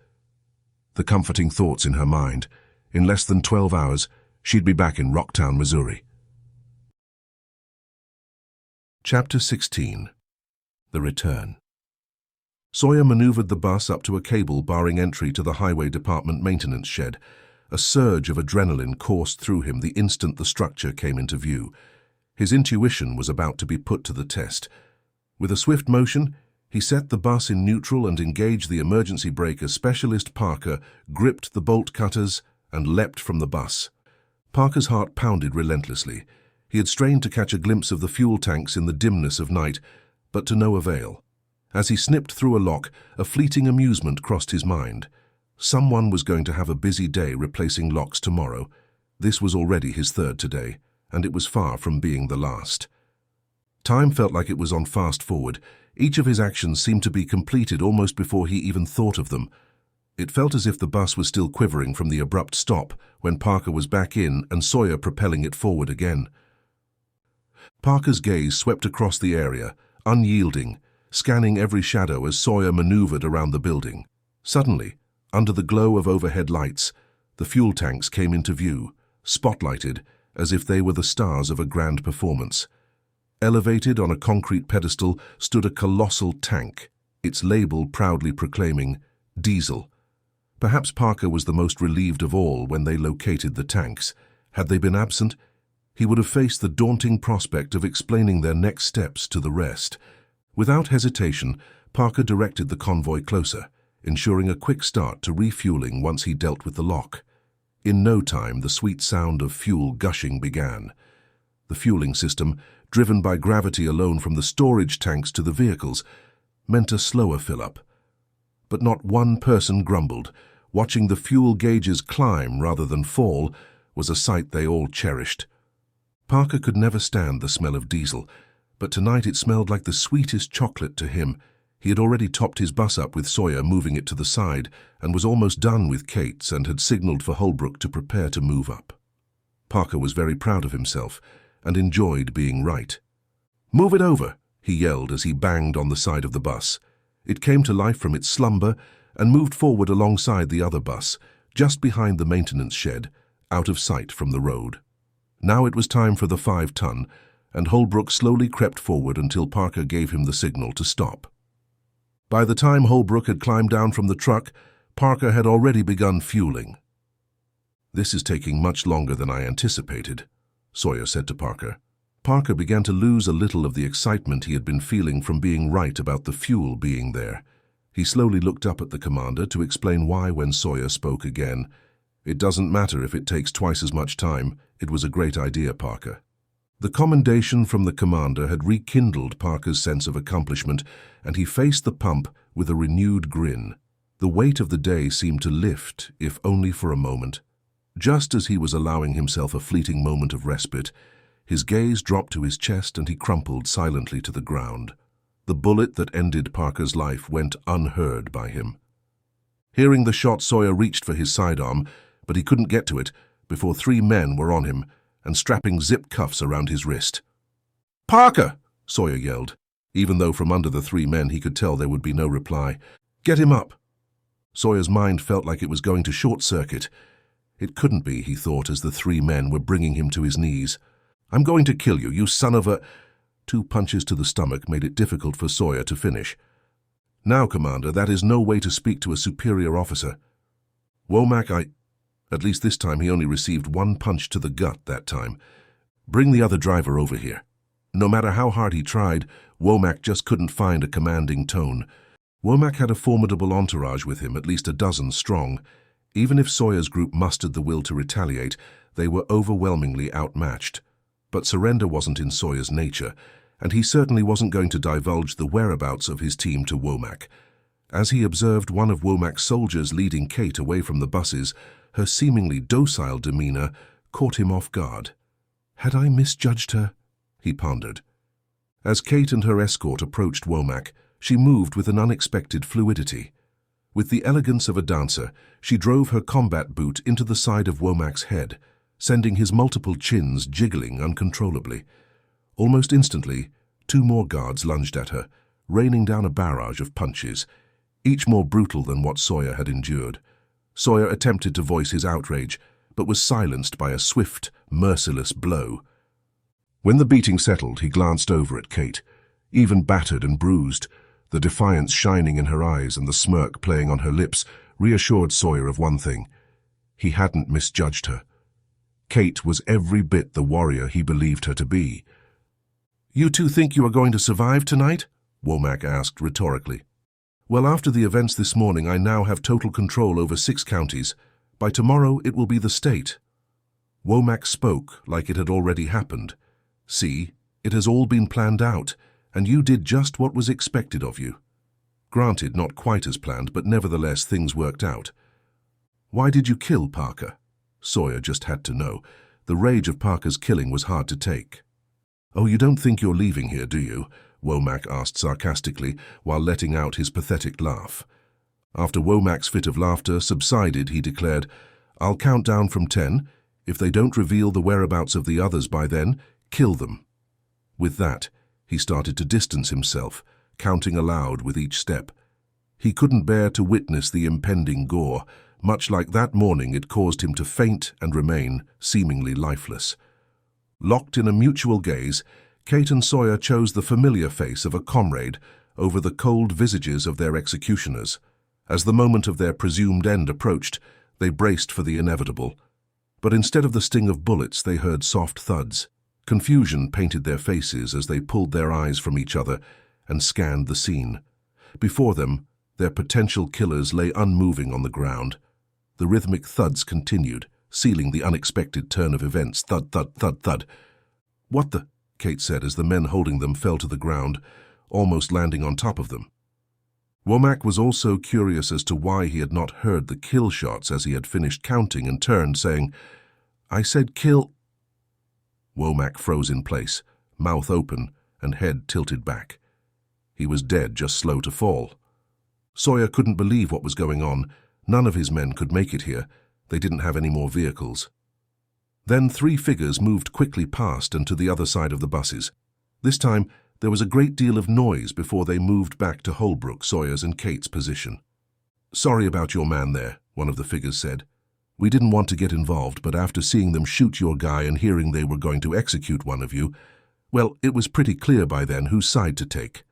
A: The comforting thoughts in her mind, in less than 12 hours, she'd be back in Rocktown, Missouri. Chapter 16. The Return. Sawyer maneuvered the bus up to a cable barring entry to the highway department maintenance shed. A surge of adrenaline coursed through him the instant the structure came into view. His intuition was about to be put to the test. With a swift motion, he set the bus in neutral and engaged the emergency brake as Specialist Parker gripped the bolt cutters and leapt from the bus. Parker's heart pounded relentlessly. He had strained to catch a glimpse of the fuel tanks in the dimness of night, but to no avail. As he snipped through a lock, a fleeting amusement crossed his mind. Someone was going to have a busy day replacing locks tomorrow. This was already his third today, and it was far from being the last. Time felt like it was on fast forward. Each of his actions seemed to be completed almost before he even thought of them. It felt as if the bus was still quivering from the abrupt stop when Parker was back in and Sawyer propelling it forward again. Parker's gaze swept across the area, unyielding, scanning every shadow as Sawyer maneuvered around the building. Suddenly, under the glow of overhead lights, the fuel tanks came into view, spotlighted as if they were the stars of a grand performance. Elevated on a concrete pedestal stood a colossal tank, its label proudly proclaiming, "Diesel." Perhaps Parker was the most relieved of all when they located the tanks. Had they been absent, he would have faced the daunting prospect of explaining their next steps to the rest. Without hesitation, Parker directed the convoy closer, ensuring a quick start to refueling once he dealt with the lock. In no time, the sweet sound of fuel gushing began. The fueling system, driven by gravity alone from the storage tanks to the vehicles, meant a slower fill-up. But not one person grumbled. Watching the fuel gauges climb rather than fall was a sight they all cherished. Parker could never stand the smell of diesel, but tonight it smelled like the sweetest chocolate to him. He had already topped his bus up with Sawyer moving it to the side and was almost done with Kate's and had signaled for Holbrook to prepare to move up. Parker was very proud of himself and enjoyed being right. "Move it over," he yelled as he banged on the side of the bus. It came to life from its slumber and moved forward alongside the other bus, just behind the maintenance shed, out of sight from the road. Now it was time for the 5-ton, and Holbrook slowly crept forward until Parker gave him the signal to stop. By the time Holbrook had climbed down from the truck, Parker had already begun fueling. "This is taking much longer than I anticipated," Sawyer said to Parker. Parker began to lose a little of the excitement he had been feeling from being right about the fuel being there. He slowly looked up at the commander to explain why when Sawyer spoke again. "It doesn't matter if it takes twice as much time. It was a great idea, Parker." The commendation from the commander had rekindled Parker's sense of accomplishment, and he faced the pump with a renewed grin. The weight of the day seemed to lift, if only for a moment. Just as he was allowing himself a fleeting moment of respite, his gaze dropped to his chest and he crumpled silently to the ground. The bullet that ended Parker's life went unheard by him. Hearing the shot, Sawyer reached for his sidearm, but he couldn't get to it before 3 men were on him and strapping zip cuffs around his wrist. "Parker!" Sawyer yelled, even though from under the 3 men he could tell there would be no reply. "Get him up!" Sawyer's mind felt like it was going to short-circuit. It couldn't be, he thought, as the 3 men were bringing him to his knees. "I'm going to kill you, you son of a—" 2 punches to the stomach made it difficult for Sawyer to finish. "Now, Commander, that is no way to speak to a superior officer. Womack, At least this time he only received 1 punch to the gut that time. Bring the other driver over here." No matter how hard he tried, Womack just couldn't find a commanding tone. Womack had a formidable entourage with him, at least a dozen strong. Even if Sawyer's group mustered the will to retaliate, they were overwhelmingly outmatched. But surrender wasn't in Sawyer's nature, and he certainly wasn't going to divulge the whereabouts of his team to Womack. As he observed one of Womack's soldiers leading Kate away from the buses, her seemingly docile demeanor caught him off guard. "Had I misjudged her?" he pondered. As Kate and her escort approached Womack, she moved with an unexpected fluidity. With the elegance of a dancer, she drove her combat boot into the side of Womack's head, sending his multiple chins jiggling uncontrollably. Almost instantly, 2 more guards lunged at her, raining down a barrage of punches, each more brutal than what Sawyer had endured. Sawyer attempted to voice his outrage, but was silenced by a swift, merciless blow. When the beating settled, he glanced over at Kate, even battered and bruised. The defiance shining in her eyes and the smirk playing on her lips reassured Sawyer of one thing: he hadn't misjudged her. Kate was every bit the warrior he believed her to be. "You two think you are going to survive tonight?" Womack asked rhetorically. "Well, after the events this morning, I now have total control over 6 counties. By tomorrow, it will be the state." Womack spoke like it had already happened. "See, it has all been planned out, and you did just what was expected of you." Granted, not quite as planned, but nevertheless things worked out. "Why did you kill Parker?" Sawyer just had to know. The rage of Parker's killing was hard to take. "Oh, you don't think you're leaving here, do you?" Womack asked sarcastically, while letting out his pathetic laugh. After Womack's fit of laughter subsided, he declared, "I'll count down from 10. If they don't reveal the whereabouts of the others by then, kill them." With that, he started to distance himself, counting aloud with each step. He couldn't bear to witness the impending gore. Much like that morning, it caused him to faint and remain seemingly lifeless. Locked in a mutual gaze, Kate and Sawyer chose the familiar face of a comrade over the cold visages of their executioners. As the moment of their presumed end approached, they braced for the inevitable. But instead of the sting of bullets, they heard soft thuds. Confusion painted their faces as they pulled their eyes from each other and scanned the scene. Before them, their potential killers lay unmoving on the ground. The rhythmic thuds continued, sealing the unexpected turn of events. Thud, thud, thud, thud. "What the?" Kate said as the men holding them fell to the ground, almost landing on top of them. Womack was also curious as to why he had not heard the kill shots as he had finished counting and turned, saying, "I said kill." Womack froze in place, mouth open and head tilted back. He was dead, just slow to fall. Sawyer couldn't believe what was going on. None of his men could make it here. They didn't have any more vehicles. Then 3 figures moved quickly past and to the other side of the buses. This time, there was a great deal of noise before they moved back to Holbrook, Sawyer's and Kate's position. "Sorry about your man there," one of the figures said. "We didn't want to get involved, but after seeing them shoot your guy and hearing they were going to execute one of you, well, it was pretty clear by then whose side to take."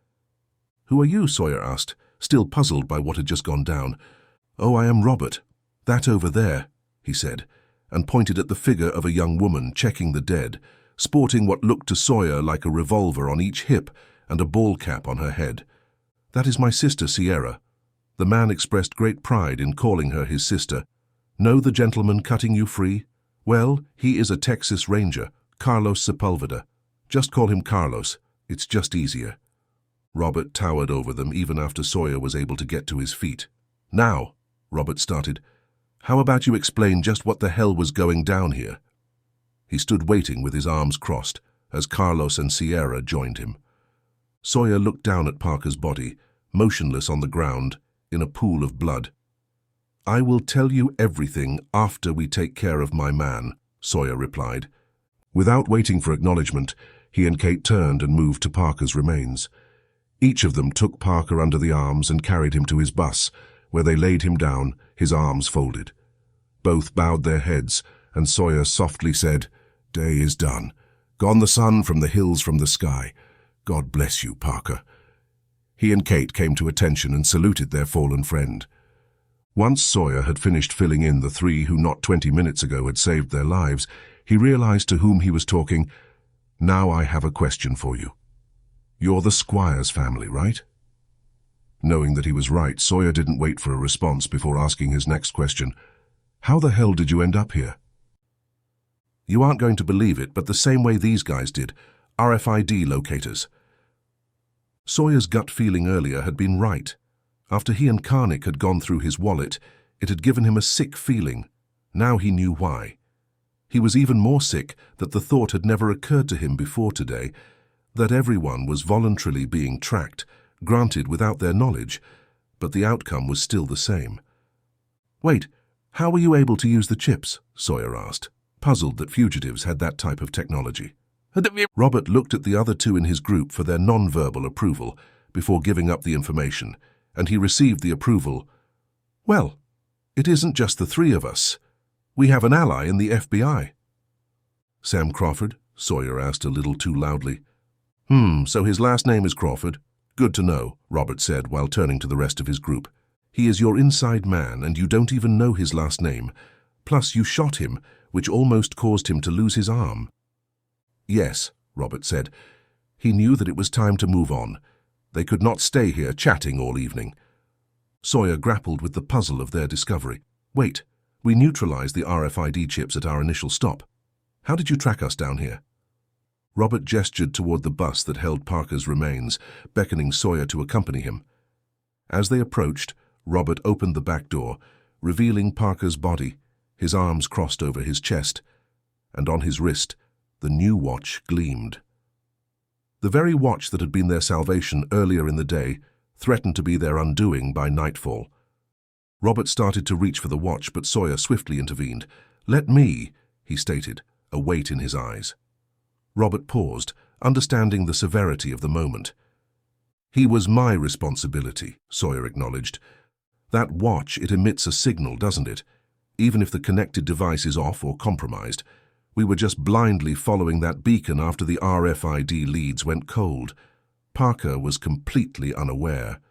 A: "Who are you?" Sawyer asked, still puzzled by what had just gone down. "Oh, I am Robert. That over there," he said, and pointed at the figure of a young woman checking the dead, sporting what looked to Sawyer like a revolver on each hip and a ball cap on her head. "That is my sister, Sierra." The man expressed great pride in calling her his sister. "Know the gentleman cutting you free? Well, he is a Texas Ranger, Carlos Sepulveda. Just call him Carlos. It's just easier." Robert towered over them even after Sawyer was able to get to his feet. "Now," Robert started, "how about you explain just what the hell was going down here?" He stood waiting with his arms crossed as Carlos and Sierra joined him. Sawyer looked down at Parker's body, motionless on the ground, in a pool of blood. "I will tell you everything after we take care of my man," Sawyer replied. Without waiting for acknowledgement, he and Kate turned and moved to Parker's remains. Each of them took Parker under the arms and carried him to his bus, where they laid him down, his arms folded. Both bowed their heads, and Sawyer softly said, "Day is done. Gone the sun from the hills from the sky. God bless you, Parker." He and Kate came to attention and saluted their fallen friend. Once Sawyer had finished filling in the 3 who not 20 minutes ago had saved their lives, he realized to whom he was talking. "Now I have a question for you. You're the Squires family, right?" Knowing that he was right, Sawyer didn't wait for a response before asking his next question. "How the hell did you end up here?" "You aren't going to believe it, but the same way these guys did. RFID locators." Sawyer's gut feeling earlier had been right. After he and Karnick had gone through his wallet, it had given him a sick feeling. Now he knew why. He was even more sick that the thought had never occurred to him before today, that everyone was voluntarily being tracked, granted without their knowledge, but the outcome was still the same. "Wait, how were you able to use the chips?" Sawyer asked, puzzled that fugitives had that type of technology. Robert looked at the other two in his group for their non-verbal approval before giving up the information, and he received the approval. "Well, it isn't just the three of us. We have an ally in the FBI." "Sam Crawford?" Sawyer asked a little too loudly. So his last name is Crawford. Good to know," Robert said while turning to the rest of his group. "He is your inside man, and you don't even know his last name. Plus, you shot him, which almost caused him to lose his arm." "Yes," Robert said. He knew that it was time to move on. They could not stay here chatting all evening. Sawyer grappled with the puzzle of their discovery. "Wait, we neutralized the RFID chips at our initial stop. How did you track us down here?" Robert gestured toward the bus that held Parker's remains, beckoning Sawyer to accompany him. As they approached, Robert opened the back door, revealing Parker's body, his arms crossed over his chest, and on his wrist, the new watch gleamed. The very watch that had been their salvation earlier in the day threatened to be their undoing by nightfall. Robert started to reach for the watch, but Sawyer swiftly intervened. "Let me," he stated, a weight in his eyes. Robert paused, understanding the severity of the moment. "He was my responsibility," Sawyer acknowledged. "That watch, it emits a signal, doesn't it? Even if the connected device is off or compromised. We were just blindly following that beacon after the RFID leads went cold." Parker was completely unaware.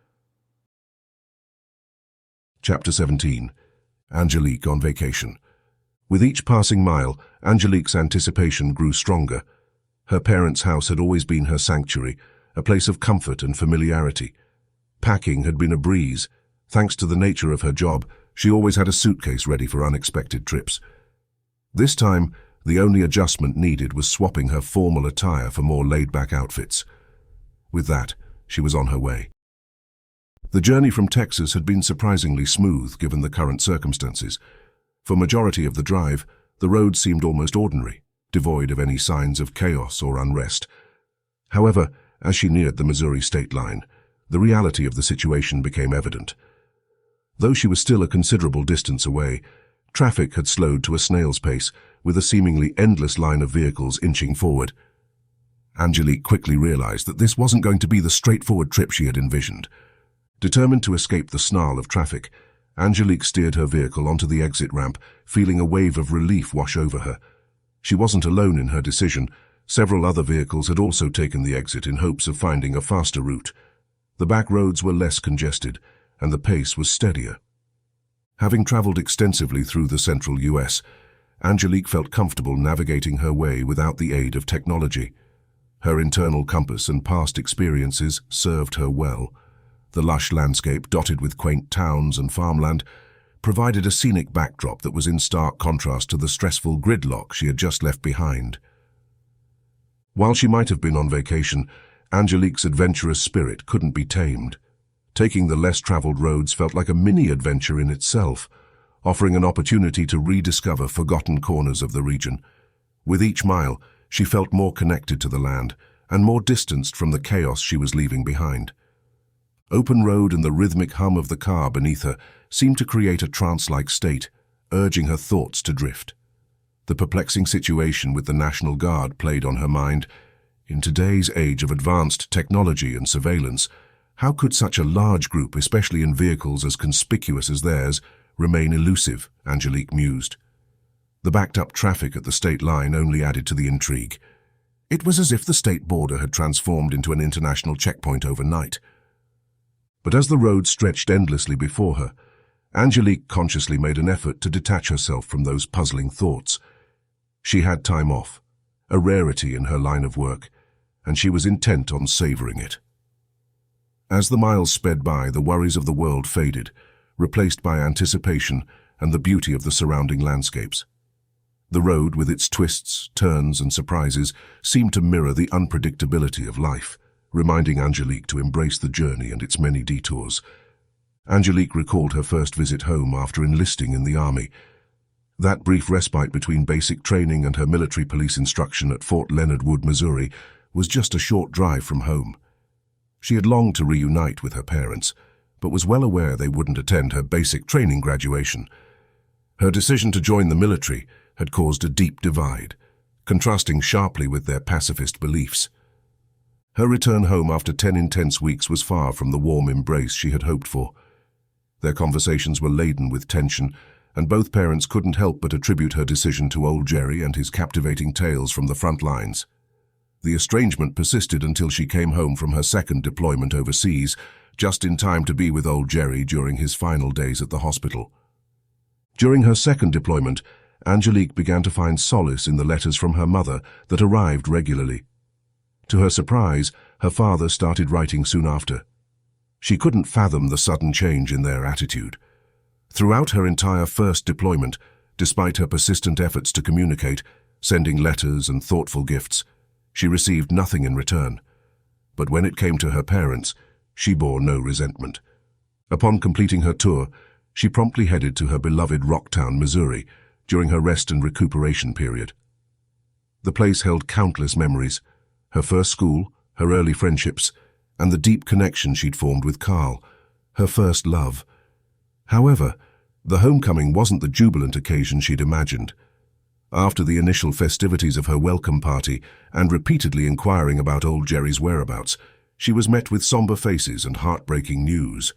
A: Chapter 17. Angelique on vacation. With each passing mile, Angelique's anticipation grew stronger. Her parents' house had always been her sanctuary, a place of comfort and familiarity. Packing had been a breeze. Thanks to the nature of her job, she always had a suitcase ready for unexpected trips. This time, the only adjustment needed was swapping her formal attire for more laid-back outfits. With that, she was on her way. The journey from Texas had been surprisingly smooth given the current circumstances. For majority of the drive, the road seemed almost ordinary, devoid of any signs of chaos or unrest. However, as she neared the Missouri state line, the reality of the situation became evident. Though she was still a considerable distance away, traffic had slowed to a snail's pace, with a seemingly endless line of vehicles inching forward. Angelique quickly realized that this wasn't going to be the straightforward trip she had envisioned. Determined to escape the snarl of traffic, Angelique steered her vehicle onto the exit ramp, feeling a wave of relief wash over her. She wasn't alone in her decision. Several other vehicles had also taken the exit in hopes of finding a faster route. The back roads were less congested, and the pace was steadier. Having traveled extensively through the central U.S., Angelique felt comfortable navigating her way without the aid of technology. Her internal compass and past experiences served her well. The lush landscape, dotted with quaint towns and farmland, provided a scenic backdrop that was in stark contrast to the stressful gridlock she had just left behind. While she might have been on vacation, Angelique's adventurous spirit couldn't be tamed. Taking the less-traveled roads felt like a mini-adventure in itself, offering an opportunity to rediscover forgotten corners of the region. With each mile, she felt more connected to the land and more distanced from the chaos she was leaving behind. Open road and the rhythmic hum of the car beneath her seemed to create a trance-like state, urging her thoughts to drift. The perplexing situation with the National Guard played on her mind. In today's age of advanced technology and surveillance, how could such a large group, especially in vehicles as conspicuous as theirs, remain elusive, Angelique mused. The backed-up traffic at the state line only added to the intrigue. It was as if the state border had transformed into an international checkpoint overnight. But as the road stretched endlessly before her, Angelique consciously made an effort to detach herself from those puzzling thoughts. She had time off, a rarity in her line of work, and she was intent on savoring it. As the miles sped by, the worries of the world faded, replaced by anticipation and the beauty of the surrounding landscapes. The road, with its twists, turns, and surprises, seemed to mirror the unpredictability of life, reminding Angelique to embrace the journey and its many detours. Angelique recalled her first visit home after enlisting in the Army. That brief respite between basic training and her military police instruction at Fort Leonard Wood, Missouri, was just a short drive from home. She had longed to reunite with her parents, but was well aware they wouldn't attend her basic training graduation. Her decision to join the military had caused a deep divide, contrasting sharply with their pacifist beliefs. Her return home after 10 intense weeks was far from the warm embrace she had hoped for. Their conversations were laden with tension, and both parents couldn't help but attribute her decision to old Jerry and his captivating tales from the front lines. The estrangement persisted until she came home from her second deployment overseas, just in time to be with old Jerry during his final days at the hospital. During her second deployment, Angelique began to find solace in the letters from her mother that arrived regularly. To her surprise, her father started writing soon after. She couldn't fathom the sudden change in their attitude. Throughout her entire first deployment, despite her persistent efforts to communicate, sending letters and thoughtful gifts, she received nothing in return. But when it came to her parents, she bore no resentment. Upon completing her tour, she promptly headed to her beloved Rocktown, Missouri, during her rest and recuperation period. The place held countless memories: her first school, her early friendships, and the deep connection she'd formed with Karl, her first love. However, the homecoming wasn't the jubilant occasion she'd imagined. After the initial festivities of her welcome party and repeatedly inquiring about old Jerry's whereabouts, she was met with somber faces and heartbreaking news.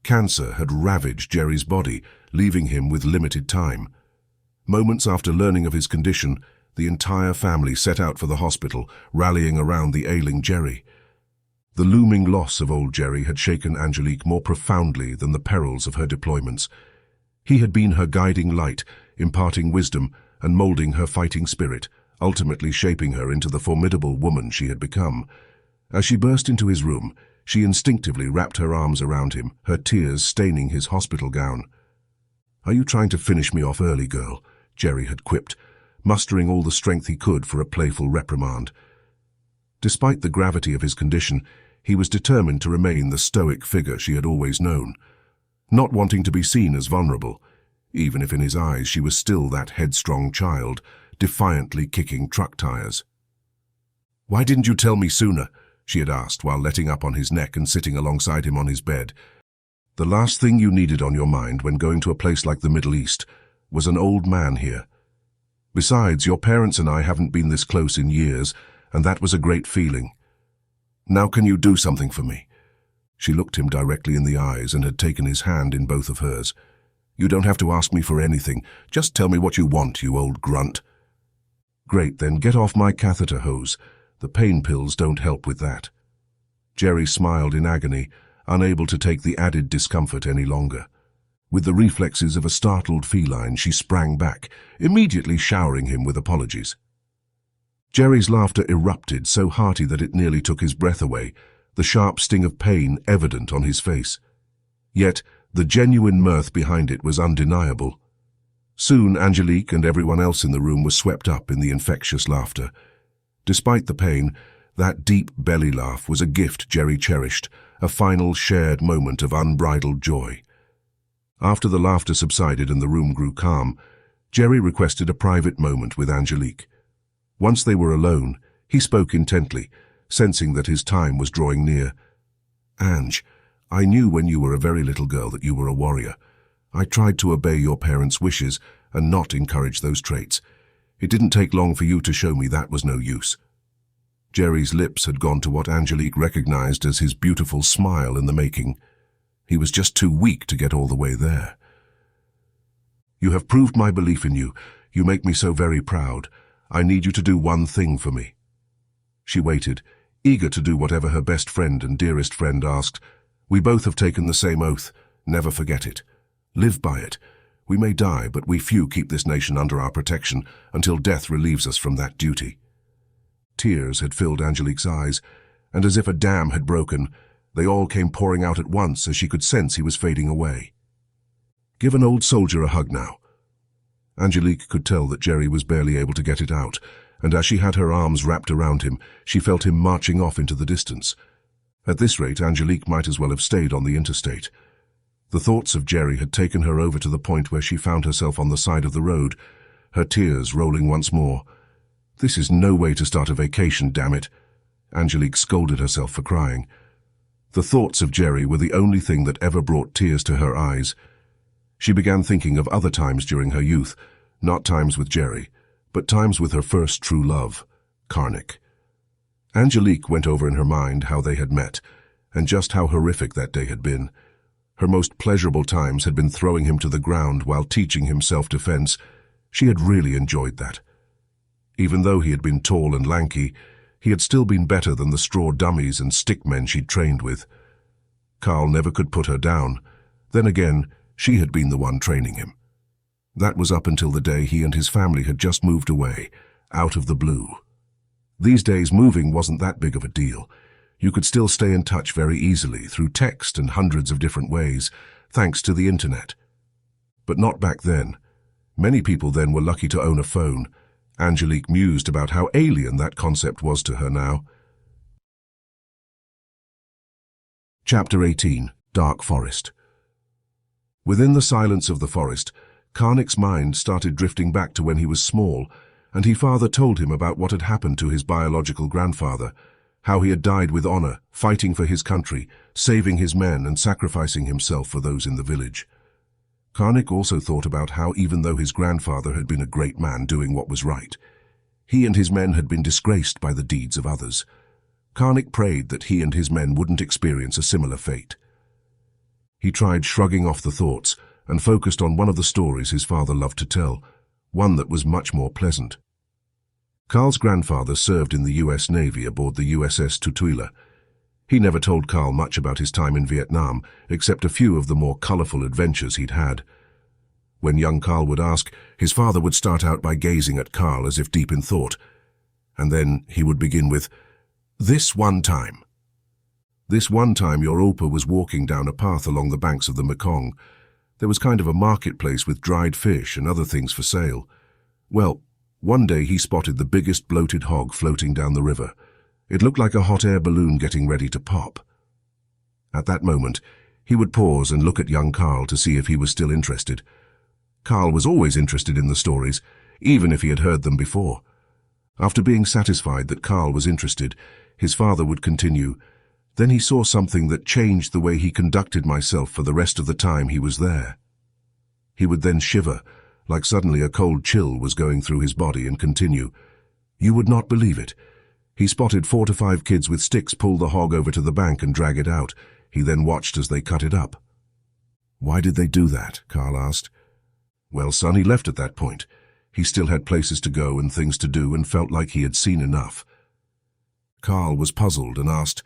A: Cancer had ravaged Jerry's body, leaving him with limited time. Moments after learning of his condition, the entire family set out for the hospital, rallying around the ailing Jerry. The looming loss of old Jerry had shaken Angelique more profoundly than the perils of her deployments. He had been her guiding light, imparting wisdom and molding her fighting spirit, ultimately shaping her into the formidable woman she had become. As she burst into his room, she instinctively wrapped her arms around him, her tears staining his hospital gown. "Are you trying to finish me off early, girl?" Jerry had quipped, mustering all the strength he could for a playful reprimand. Despite the gravity of his condition, he was determined to remain the stoic figure she had always known, not wanting to be seen as vulnerable, even if in his eyes she was still that headstrong child, defiantly kicking truck tires. "Why didn't you tell me sooner?" she had asked while letting up on his neck and sitting alongside him on his bed. "The last thing you needed on your mind when going to a place like the Middle East was an old man here. Besides, your parents and I haven't been this close in years, and that was a great feeling. Now can you do something for me?" She looked him directly in the eyes and had taken his hand in both of hers. "You don't have to ask me for anything. Just tell me what you want, you old grunt." "Great, then get off my catheter hose. The pain pills don't help with that." Jerry smiled in agony, unable to take the added discomfort any longer. With the reflexes of a startled feline, she sprang back, immediately showering him with apologies. Jerry's laughter erupted, so hearty that it nearly took his breath away, the sharp sting of pain evident on his face. Yet the genuine mirth behind it was undeniable. Soon Angelique and everyone else in the room was swept up in the infectious laughter. Despite the pain, that deep belly laugh was a gift Jerry cherished, a final shared moment of unbridled joy. After the laughter subsided and the room grew calm, Jerry requested a private moment with Angelique. Once they were alone, he spoke intently, sensing that his time was drawing near. "Ange, I knew when you were a very little girl that you were a warrior. I tried to obey your parents' wishes and not encourage those traits. It didn't take long for you to show me that was no use." Jerry's lips had gone to what Angelique recognized as his beautiful smile in the making. He was just too weak to get all the way there. "You have proved my belief in you. You make me so very proud. I need you to do one thing for me." She waited, eager to do whatever her best friend and dearest friend asked. "We both have taken the same oath. Never forget it. Live by it. We may die, but we few keep this nation under our protection until death relieves us from that duty." Tears had filled Angelique's eyes, and as if a dam had broken, they all came pouring out at once as she could sense he was fading away. "Give an old soldier a hug now." Angelique could tell that Jerry was barely able to get it out, and as she had her arms wrapped around him, she felt him marching off into the distance. At this rate, Angelique might as well have stayed on the interstate. The thoughts of Jerry had taken her over to the point where she found herself on the side of the road, her tears rolling once more. "This is no way to start a vacation, damn it!" Angelique scolded herself for crying. The thoughts of Jerry were the only thing that ever brought tears to her eyes. She began thinking of other times during her youth, not times with Jerry, but times with her first true love, Karnik. Angelique went over in her mind how they had met, and just how horrific that day had been. Her most pleasurable times had been throwing him to the ground while teaching him self-defense. She had really enjoyed that. Even though he had been tall and lanky, he had still been better than the straw dummies and stickmen she'd trained with. Karl never could put her down. Then again, she had been the one training him. That was up until the day he and his family had just moved away, out of the blue. These days, moving wasn't that big of a deal. You could still stay in touch very easily through text and hundreds of different ways, thanks to the internet. But not back then. Many people then were lucky to own a phone. Angelique mused about how alien that concept was to her now. Chapter 18. Dark Forest. Within the silence of the forest, Karnik's mind started drifting back to when he was small, and his father told him about what had happened to his biological grandfather, how he had died with honor, fighting for his country, saving his men and sacrificing himself for those in the village. Karnik also thought about how even though his grandfather had been a great man doing what was right, he and his men had been disgraced by the deeds of others. Karnik prayed that he and his men wouldn't experience a similar fate. He tried shrugging off the thoughts and focused on one of the stories his father loved to tell, one that was much more pleasant. Karl's grandfather served in the U.S. Navy aboard the USS Tutuila. He never told Karl much about his time in Vietnam, except a few of the more colorful adventures he'd had. When young Karl would ask, his father would start out by gazing at Karl as if deep in thought, and then he would begin with, "This one time. This one time your Opa was walking down a path along the banks of the Mekong. There was kind of a marketplace with dried fish and other things for sale. Well, one day he spotted the biggest bloated hog floating down the river. It looked like a hot air balloon getting ready to pop." At that moment, he would pause and look at young Karl to see if he was still interested. Karl was always interested in the stories, even if he had heard them before. After being satisfied that Karl was interested, his father would continue, "Then he saw something that changed the way he conducted myself for the rest of the time he was there." He would then shiver, like suddenly a cold chill was going through his body, and continue, "You would not believe it. He spotted 4 to 5 kids with sticks pull the hog over to the bank and drag it out. He then watched as they cut it up." "Why did they do that?" Karl asked. "Well, son, he left at that point. He still had places to go and things to do and felt like he had seen enough." Karl was puzzled and asked,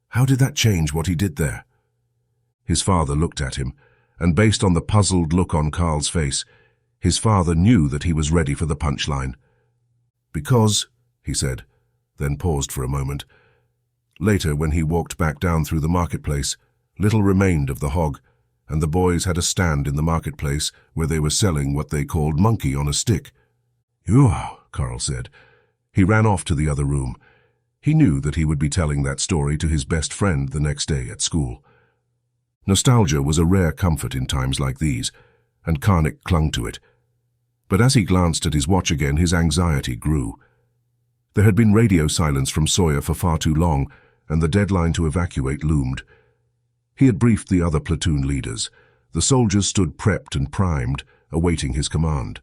A: "How did that change what he did there?" His father looked at him, and based on the puzzled look on Karl's face, his father knew that he was ready for the punchline. "Because," he said, then paused for a moment. Later, when he walked back down through the marketplace, little remained of the hog, and the boys had a stand in the marketplace where they were selling what they called monkey on a stick. "Wow," Karl said. He ran off to the other room. He knew that he would be telling that story to his best friend the next day at school. Nostalgia was a rare comfort in times like these, and Karnik clung to it. But as he glanced at his watch again, his anxiety grew. There had been radio silence from Sawyer for far too long, and the deadline to evacuate loomed. He had briefed the other platoon leaders. The soldiers stood prepped and primed, awaiting his command.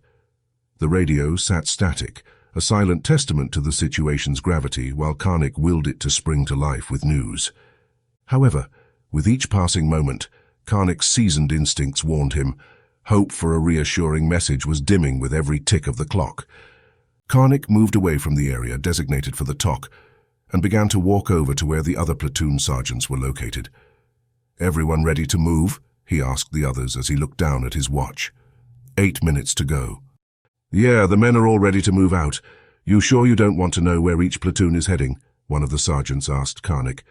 A: The radio sat static, a silent testament to the situation's gravity, while Karnik willed it to spring to life with news. However, with each passing moment, Karnik's seasoned instincts warned him. Hope for a reassuring message was dimming with every tick of the clock. Karnik moved away from the area designated for the TOC and began to walk over to where the other platoon sergeants were located. "Everyone ready to move?" he asked the others as he looked down at his watch. 8 minutes to go. "Yeah, the men are all ready to move out. You sure you don't want to know where each platoon is heading?" one of the sergeants asked Karnik.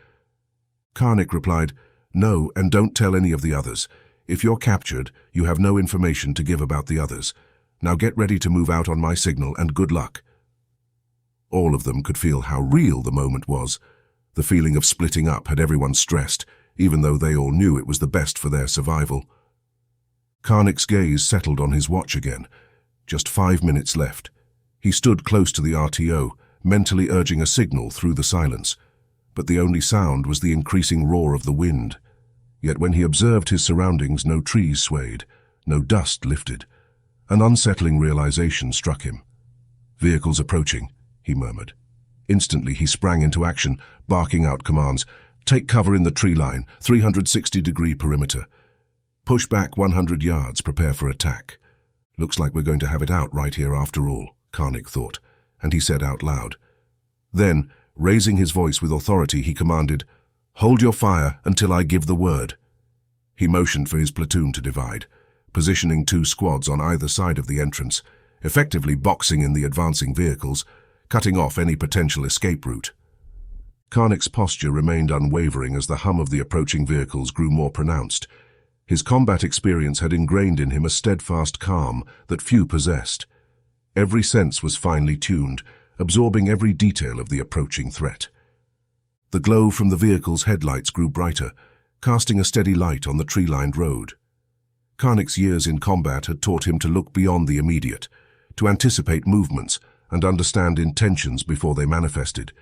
A: Karnik replied, "No, and don't tell any of the others. If you're captured, you have no information to give about the others. Now get ready to move out on my signal, and good luck." All of them could feel how real the moment was. The feeling of splitting up had everyone stressed, even though they all knew it was the best for their survival. Karnik's gaze settled on his watch again. Just 5 minutes left. He stood close to the RTO, mentally urging a signal through the silence. but the only sound was the increasing roar of the wind. Yet when he observed his surroundings, no trees swayed, no dust lifted. An unsettling realization struck him. "Vehicles approaching," he murmured. Instantly he sprang into action, barking out commands. "Take cover in the tree line, 360-degree perimeter. Push back 100 yards, prepare for attack." "Looks like we're going to have it out right here after all," Karnik thought, and he said out loud. Then, raising his voice with authority, he commanded, "Hold your fire until I give the word." He motioned for his platoon to divide, positioning 2 squads on either side of the entrance, effectively boxing in the advancing vehicles, cutting off any potential escape route. Karnik's posture remained unwavering as the hum of the approaching vehicles grew more pronounced. His combat experience had ingrained in him a steadfast calm that few possessed. Every sense was finely tuned, absorbing every detail of the approaching threat. The glow from the vehicle's headlights grew brighter, casting a steady light on the tree-lined road. Karnik's years in combat had taught him to look beyond the immediate, to anticipate movements and understand intentions before they manifested.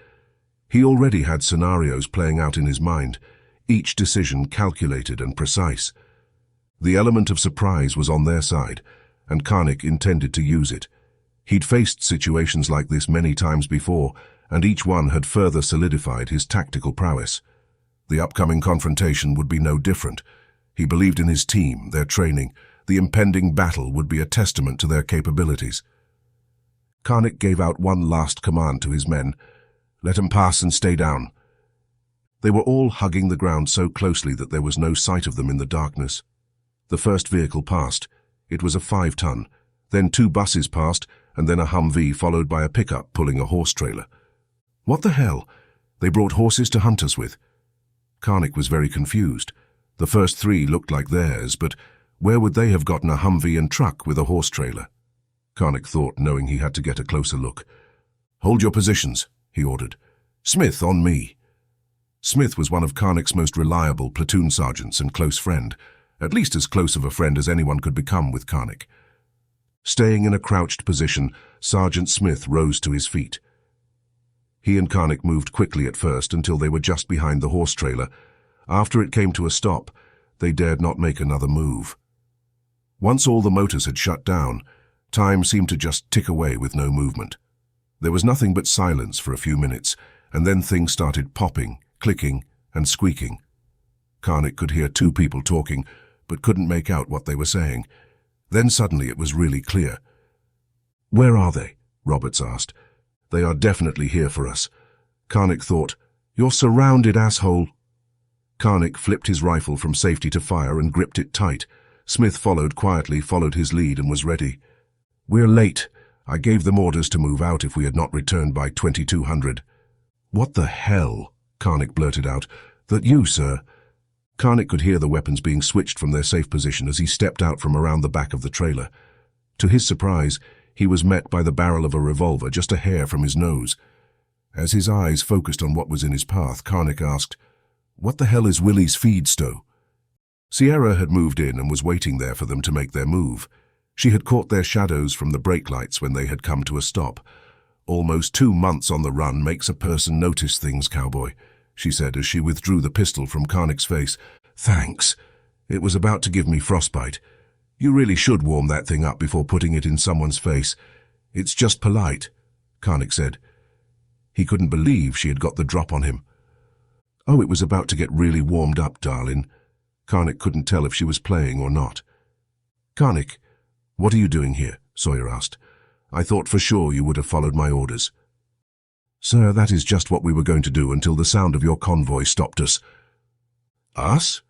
A: He already had scenarios playing out in his mind, each decision calculated and precise. The element of surprise was on their side, and Karnik intended to use it. He'd faced situations like this many times before, and each one had further solidified his tactical prowess. The upcoming confrontation would be no different. He believed in his team, their training. The impending battle would be a testament to their capabilities. Karnik gave out one last command to his men. "Let 'em pass and stay down." They were all hugging the ground so closely that there was no sight of them in the darkness. The first vehicle passed. It was a 5-ton. Then 2 buses passed, and then a Humvee followed by a pickup pulling a horse trailer. What the hell? They brought horses to hunt us with? Karnik was very confused. The first 3 looked like theirs, but where would they have gotten a Humvee and truck with a horse trailer? Karnik thought, knowing he had to get a closer look. "Hold your positions," he ordered. "Smith, on me." Smith was one of Karnik's most reliable platoon sergeants and close friend, at least as close of a friend as anyone could become with Karnik. Staying in a crouched position, Sergeant Smith rose to his feet. He and Karnik moved quickly at first until they were just behind the horse trailer. After it came to a stop, they dared not make another move. Once all the motors had shut down, time seemed to just tick away with no movement. There was nothing but silence for a few minutes, and then things started popping, clicking, and squeaking. Karnik could hear 2 people talking, but couldn't make out what they were saying. Then suddenly it was really clear. "Where are they?" Roberts asked. "They are definitely here for us." Karnik thought, "You're surrounded, asshole." Karnik flipped his rifle from safety to fire and gripped it tight. Smith followed quietly, followed his lead, and was ready. "We're late. I gave them orders to move out if we had not returned by 2200. "What the hell?" Karnik blurted out. "That you, sir?" Karnik could hear the weapons being switched from their safe position as he stepped out from around the back of the trailer. To his surprise, he was met by the barrel of a revolver just a hair from his nose. As his eyes focused on what was in his path, Karnik asked, "What the hell is Willie's feed stow?" Sierra had moved in and was waiting there for them to make their move. She had caught their shadows from the brake lights when they had come to a stop. "Almost 2 months on the run makes a person notice things, cowboy," she said as she withdrew the pistol from Karnik's face. "Thanks. It was about to give me frostbite. You really should warm that thing up before putting it in someone's face. It's just polite," Karnik said. He couldn't believe she had got the drop on him. "Oh, it was about to get really warmed up, darling." Karnik couldn't tell if she was playing or not. "Karnik, what are you doing here?" Sawyer asked. "I thought for sure you would have followed my orders." "Sir, that is just what we were going to do until the sound of your convoy stopped us." "Us?"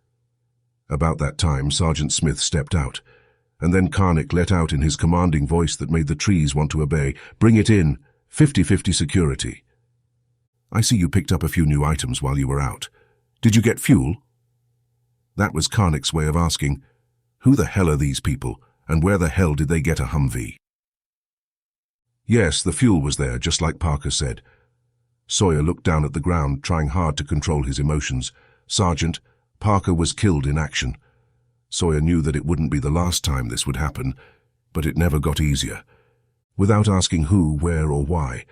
A: About that time, Sergeant Smith stepped out, and then Karnik let out in his commanding voice that made the trees want to obey, "Bring it in. 50-50 security. I see you picked up a few new items while you were out. Did you get fuel?" That was Karnik's way of asking, who the hell are these people, and where the hell did they get a Humvee? Yes, the fuel was there, just like Parker said. Sawyer looked down at the ground, trying hard to control his emotions. "Sergeant, Parker was killed in action." Sawyer knew that it wouldn't be the last time this would happen, but it never got easier. Without asking who, where, or why,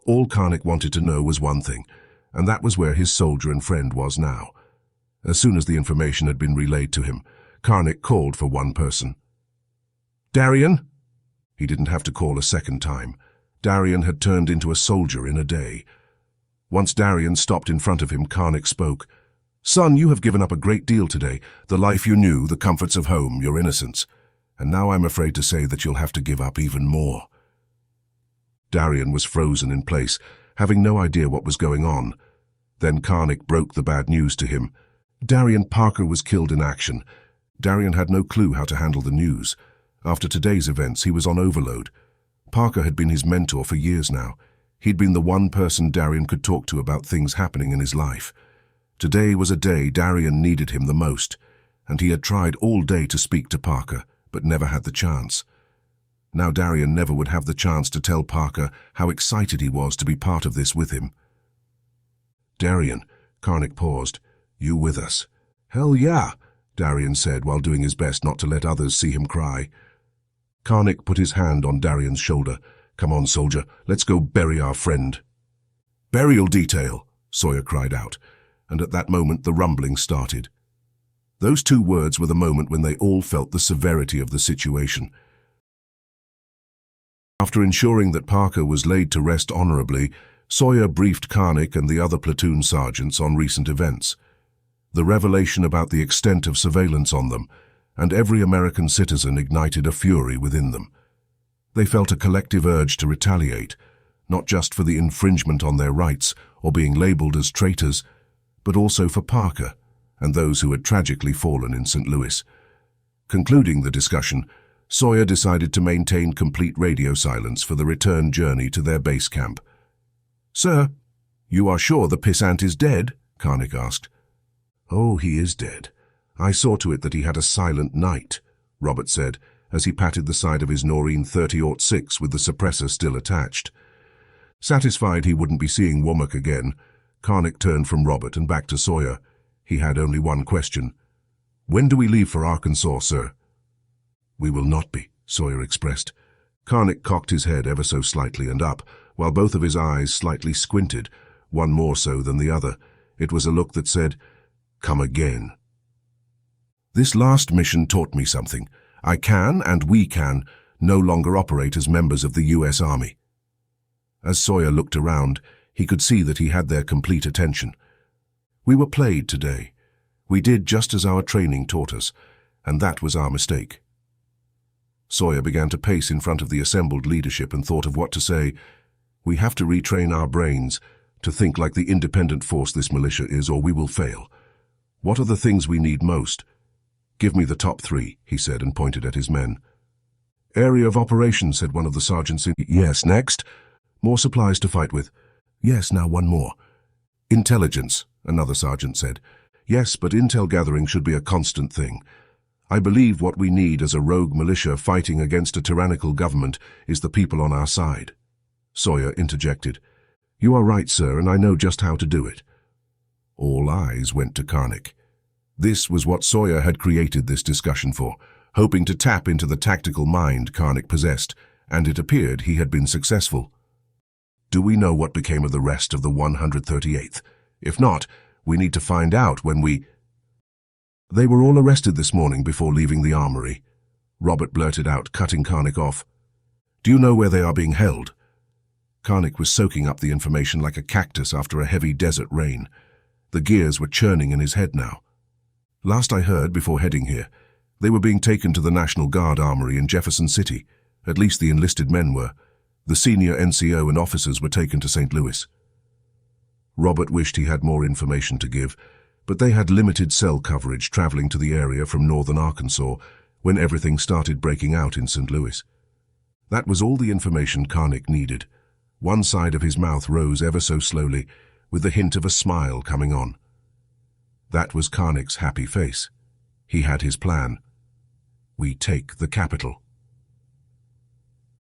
A: all Karnik wanted to know was one thing, and that was where his soldier and friend was now. As soon as the information had been relayed to him, Karnik called for one person. "Darrian?" He didn't have to call a second time. Darrian had turned into a soldier in a day. Once Darrian stopped in front of him, Karnik spoke. "Son, you have given up a great deal today. The life you knew, the comforts of home, your innocence. And now I'm afraid to say that you'll have to give up even more." Darrian was frozen in place, having no idea what was going on. Then Karnik broke the bad news to him. Darrian Parker was killed in action. Darrian had no clue how to handle the news. After today's events, he was on overload. Parker had been his mentor for years now. He'd been the one person Darrian could talk to about things happening in his life. Today was a day Darrian needed him the most, and he had tried all day to speak to Parker, but never had the chance. Now Darrian never would have the chance to tell Parker how excited he was to be part of this with him. "Darrian," Karnik paused, "you with us?" "Hell yeah," Darrian said while doing his best not to let others see him cry. Karnik put his hand on Darrian's shoulder. "Come on, soldier, let's go bury our friend." "Burial detail," Sawyer cried out, and at that moment the rumbling started. Those two words were the moment when they all felt the severity of the situation. After ensuring that Parker was laid to rest honorably, Sawyer briefed Karnik and the other platoon sergeants on recent events. The revelation about the extent of surveillance on them, and every American citizen ignited a fury within them. They felt a collective urge to retaliate, not just for the infringement on their rights or being labeled as traitors, but also for Parker and those who had tragically fallen in St. Louis. Concluding the discussion, Sawyer decided to maintain complete radio silence for the return journey to their base camp. "Sir, you are sure the pissant is dead?" Karnik asked. "Oh, he is dead. I saw to it that he had a silent night," Robert said, as he patted the side of his Noreen 30-06 with the suppressor still attached. Satisfied he wouldn't be seeing Womack again, Karnik turned from Robert and back to Sawyer. He had only one question. "When do we leave for Arkansas, sir?" "We will not be," Sawyer expressed. Karnik cocked his head ever so slightly and up, while both of his eyes slightly squinted, one more so than the other. It was a look that said, "Come again." "This last mission taught me something. I can, and we can, no longer operate as members of the U.S. Army." As Sawyer looked around, he could see that he had their complete attention. "We were played today. We did just as our training taught us, and that was our mistake." Sawyer began to pace in front of the assembled leadership and thought of what to say. "We have to retrain our brains to think like the independent force this militia is, or we will fail. What are the things we need most?" "Give me the top 3, he said, and pointed at his men. "Area of operations," said one of the sergeants. "Yes, next." "More supplies to fight with." "Yes, now one more." "Intelligence," another sergeant said. "Yes, but intel gathering should be a constant thing. I believe what we need as a rogue militia fighting against a tyrannical government is the people on our side." Sawyer interjected. "You are right, sir, and I know just how to do it." All eyes went to Karnik. This was what Sawyer had created this discussion for, hoping to tap into the tactical mind Karnik possessed, and it appeared he had been successful. "Do we know what became of the rest of the 138th? If not, we need to find out when we—" "They were all arrested this morning before leaving the Armory," Robert blurted out, cutting Karnik off. "Do you know where they are being held?" Karnik was soaking up the information like a cactus after a heavy desert rain. The gears were churning in his head now. "Last I heard, before heading here, they were being taken to the National Guard Armory in Jefferson City. At least the enlisted men were. The senior NCO and officers were taken to St. Louis." Robert wished he had more information to give, but they had limited cell coverage traveling to the area from northern Arkansas when everything started breaking out in St. Louis. That was all the information Karnik needed. One side of his mouth rose ever so slowly, with the hint of a smile coming on. That was Karnik's happy face. He had his plan. "We take the capital."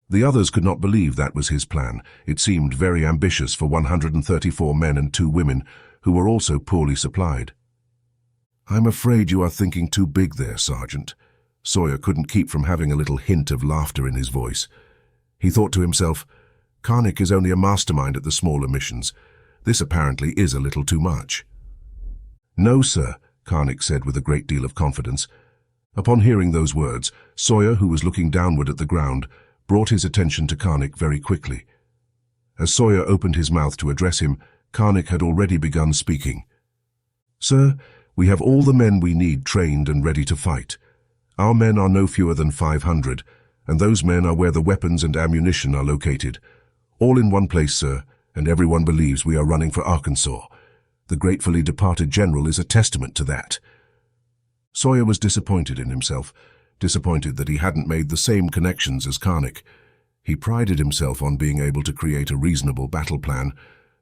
A: The others could not believe that was his plan. It seemed very ambitious for 134 men and 2 women, who were also poorly supplied. "I'm afraid you are thinking too big there, Sergeant." Sawyer couldn't keep from having a little hint of laughter in his voice. He thought to himself, Karnik is only a mastermind at the smaller missions. This apparently is a little too much. "No, sir," Karnik said with a great deal of confidence. Upon hearing those words, Sawyer, who was looking downward at the ground, brought his attention to Karnik very quickly. As Sawyer opened his mouth to address him, Karnik had already begun speaking. "Sir, we have all the men we need trained and ready to fight. Our men are no fewer than 500, and those men are where the weapons and ammunition are located. All in one place, sir, and everyone believes we are running for Arkansas. The gratefully departed general is a testament to that." Sawyer was disappointed in himself, disappointed that he hadn't made the same connections as Karnik. He prided himself on being able to create a reasonable battle plan,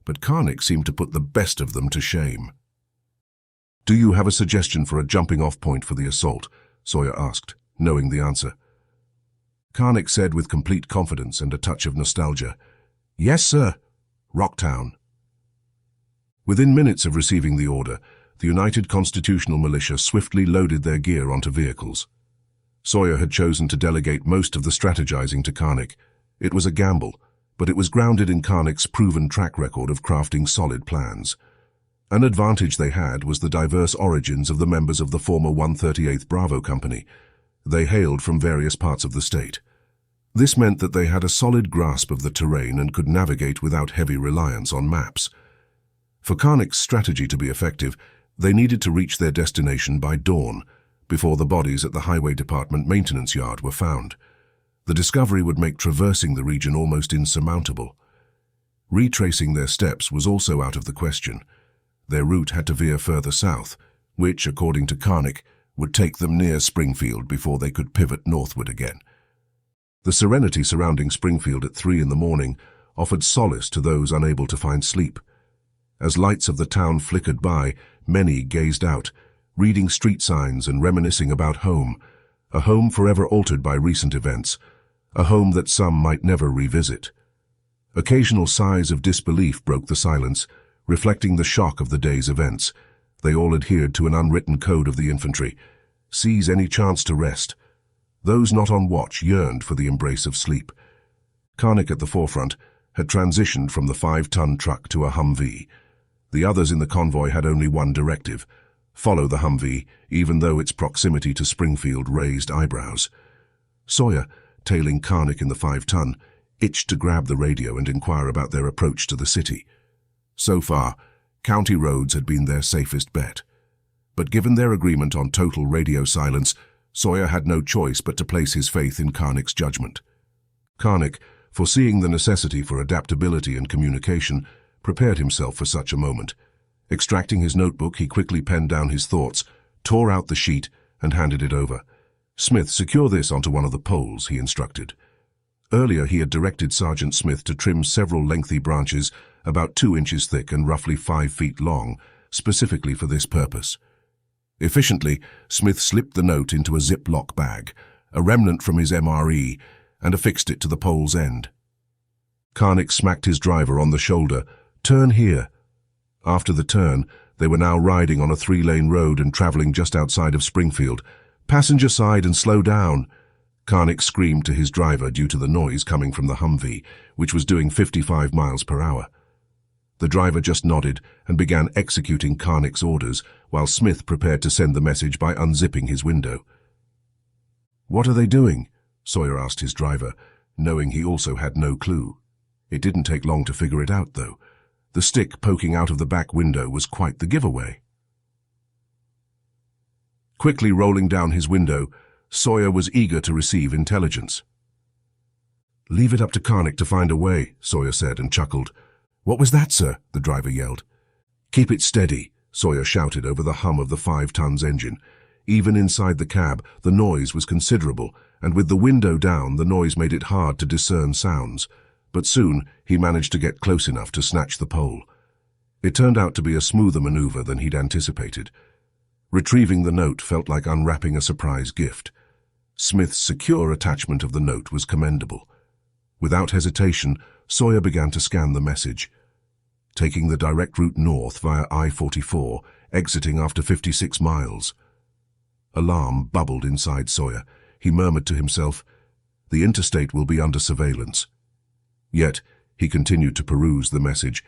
A: but Karnik seemed to put the best of them to shame. "Do you have a suggestion for a jumping-off point for the assault?" Sawyer asked, knowing the answer. Karnik said with complete confidence and a touch of nostalgia, "Yes, sir. Rocktown." Within minutes of receiving the order, the United Constitutional Militia swiftly loaded their gear onto vehicles. Sawyer had chosen to delegate most of the strategizing to Karnik. It was a gamble, but it was grounded in Karnik's proven track record of crafting solid plans. An advantage they had was the diverse origins of the members of the former 138th Bravo Company. They hailed from various parts of the state. This meant that they had a solid grasp of the terrain and could navigate without heavy reliance on maps. For Karnik's strategy to be effective, they needed to reach their destination by dawn, before the bodies at the Highway Department maintenance yard were found. The discovery would make traversing the region almost insurmountable. Retracing their steps was also out of the question. Their route had to veer further south, which, according to Karnik, would take them near Springfield before they could pivot northward again. The serenity surrounding Springfield at 3 in the morning offered solace to those unable to find sleep. As lights of the town flickered by, many gazed out, reading street signs and reminiscing about home, a home forever altered by recent events, a home that some might never revisit. Occasional sighs of disbelief broke the silence, reflecting the shock of the day's events. They all adhered to an unwritten code of the infantry: seize any chance to rest. Those not on watch yearned for the embrace of sleep. Karnik at the forefront had transitioned from the 5-ton truck to a Humvee. The others in the convoy had only one directive: follow the Humvee, even though its proximity to Springfield raised eyebrows. Sawyer, tailing Karnik in the 5-ton, itched to grab the radio and inquire about their approach to the city. So far, county roads had been their safest bet. But given their agreement on total radio silence, Sawyer had no choice but to place his faith in Karnik's judgment. Karnik, foreseeing the necessity for adaptability and communication, prepared himself for such a moment. Extracting his notebook, he quickly penned down his thoughts, tore out the sheet, and handed it over. "Smith, secure this onto one of the poles," he instructed. Earlier, he had directed Sergeant Smith to trim several lengthy branches about 2 inches thick and roughly 5 feet long, specifically for this purpose. Efficiently, Smith slipped the note into a Ziploc bag, a remnant from his MRE, and affixed it to the pole's end. Karnik smacked his driver on the shoulder. "Turn here." After the turn, they were now riding on a 3-lane road and traveling just outside of Springfield. "Passenger side and slow down." Karnik screamed to his driver due to the noise coming from the Humvee, which was doing 55 miles per hour. The driver just nodded and began executing Karnik's orders, while Smith prepared to send the message by unzipping his window. "What are they doing?" Sawyer asked his driver, knowing he also had no clue. It didn't take long to figure it out, though. The stick poking out of the back window was quite the giveaway. Quickly rolling down his window, Sawyer was eager to receive intelligence. "Leave it up to Karnik to find a way," Sawyer said and chuckled. "What was that, sir?" the driver yelled. "Keep it steady," Sawyer shouted over the hum of the 5-ton's engine. Even inside the cab, the noise was considerable, and with the window down, the noise made it hard to discern sounds. But soon, he managed to get close enough to snatch the pole. It turned out to be a smoother maneuver than he'd anticipated. Retrieving the note felt like unwrapping a surprise gift. Smith's secure attachment of the note was commendable. Without hesitation, Sawyer began to scan the message. Taking the direct route north via I-44, exiting after 56 miles. Alarm bubbled inside Sawyer. He murmured to himself, "The interstate will be under surveillance." Yet, he continued to peruse the message.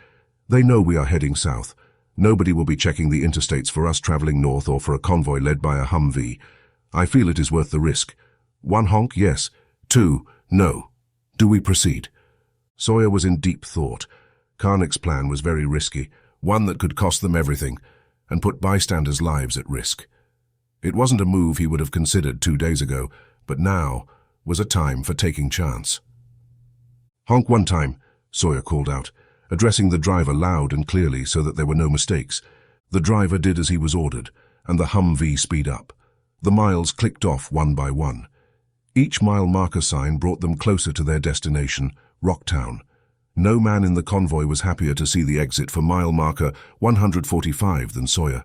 A: They know we are heading south. Nobody will be checking the interstates for us traveling north or for a convoy led by a Humvee. I feel it is worth the risk. 1 honk, yes. 2, no. Do we proceed? Sawyer was in deep thought. Karnik's plan was very risky, one that could cost them everything, and put bystanders' lives at risk. It wasn't a move he would have considered 2 days ago, but now was a time for taking chance. Honk 1 time, Sawyer called out, addressing the driver loud and clearly so that there were no mistakes. The driver did as he was ordered, and the Humvee speed up. The miles clicked off one by one. Each mile marker sign brought them closer to their destination, Rocktown. No man in the convoy was happier to see the exit for mile marker 145 than Sawyer.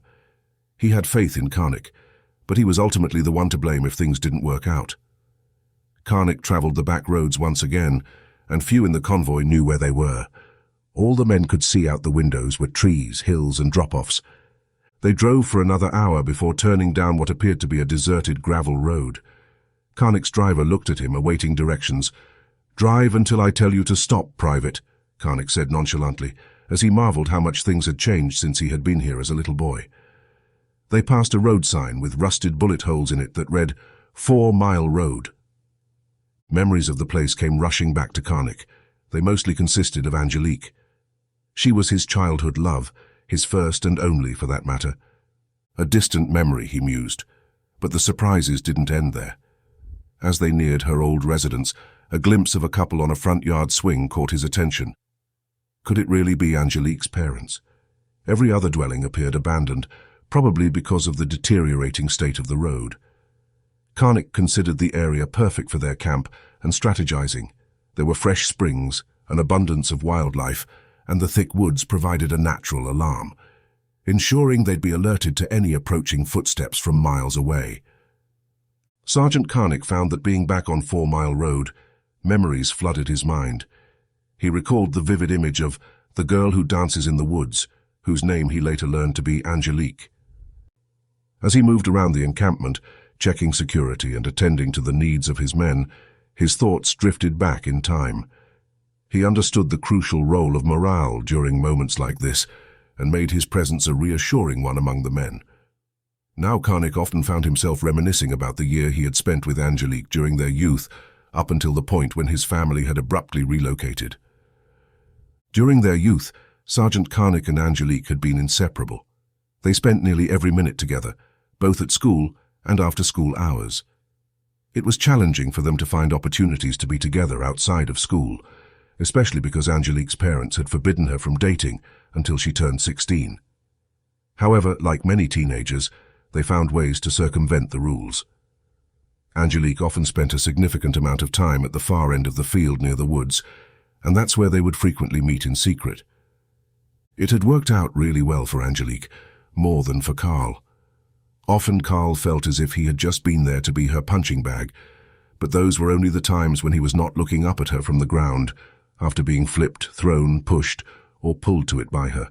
A: He had faith in Karnik, but he was ultimately the one to blame if things didn't work out. Karnik traveled the back roads once again, and few in the convoy knew where they were. All the men could see out the windows were trees, hills, and drop-offs. They drove for another hour before turning down what appeared to be a deserted gravel road. Karnik's driver looked at him, awaiting directions. "Drive until I tell you to stop, Private," Karnik said nonchalantly, as he marveled how much things had changed since he had been here as a little boy. They passed a road sign with rusted bullet holes in it that read, 4 Mile Road. Memories of the place came rushing back to Karnik. They mostly consisted of Angelique. She was his childhood love, his first and only for that matter. A distant memory, he mused, but the surprises didn't end there. As they neared her old residence, a glimpse of a couple on a front yard swing caught his attention. Could it really be Angelique's parents? Every other dwelling appeared abandoned, probably because of the deteriorating state of the road. Karnik considered the area perfect for their camp and strategizing. There were fresh springs, an abundance of wildlife, and the thick woods provided a natural alarm, ensuring they'd be alerted to any approaching footsteps from miles away. Sergeant Karnik found that being back on 4 Mile Road, memories flooded his mind. He recalled the vivid image of the girl who dances in the woods, whose name he later learned to be Angelique. As he moved around the encampment, checking security and attending to the needs of his men, his thoughts drifted back in time. He understood the crucial role of morale during moments like this, and made his presence a reassuring one among the men. Now Karnik often found himself reminiscing about the year he had spent with Angelique during their youth, up until the point when his family had abruptly relocated. During their youth, Sergeant Karnik and Angelique had been inseparable. They spent nearly every minute together, both at school and after school hours. It was challenging for them to find opportunities to be together outside of school, especially because Angelique's parents had forbidden her from dating until she turned 16. However, like many teenagers, they found ways to circumvent the rules. Angelique often spent a significant amount of time at the far end of the field near the woods, and that's where they would frequently meet in secret. It had worked out really well for Angelique, more than for Karl. Often Karl felt as if he had just been there to be her punching bag, but those were only the times when he was not looking up at her from the ground, after being flipped, thrown, pushed, or pulled to it by her.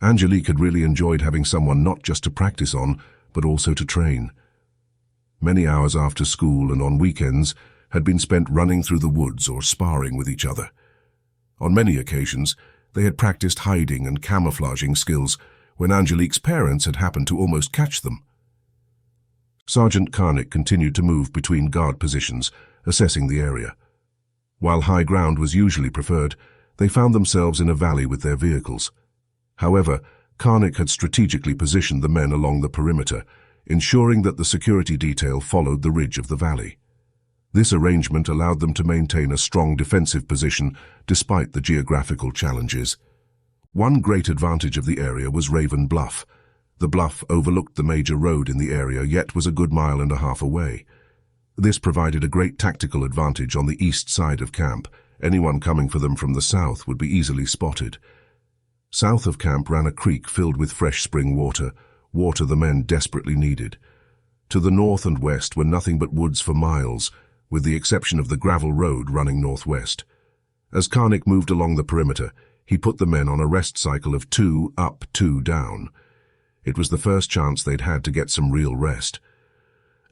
A: Angelique had really enjoyed having someone not just to practice on, but also to train. Many hours after school and on weekends had been spent running through the woods or sparring with each other. On many occasions, they had practiced hiding and camouflaging skills when Angelique's parents had happened to almost catch them. Sergeant Karnik continued to move between guard positions, assessing the area. While high ground was usually preferred, they found themselves in a valley with their vehicles. However, Karnik had strategically positioned the men along the perimeter, ensuring that the security detail followed the ridge of the valley. This arrangement allowed them to maintain a strong defensive position despite the geographical challenges. One great advantage of the area was Raven Bluff. The bluff overlooked the major road in the area, yet was a good 1.5 miles away. This provided a great tactical advantage on the east side of camp. Anyone coming for them from the south would be easily spotted. South of camp ran a creek filled with fresh spring water, water the men desperately needed. To the north and west were nothing but woods for miles, with the exception of the gravel road running northwest. As Karnik moved along the perimeter, he put the men on a rest cycle of 2 up, 2 down. It was the first chance they'd had to get some real rest.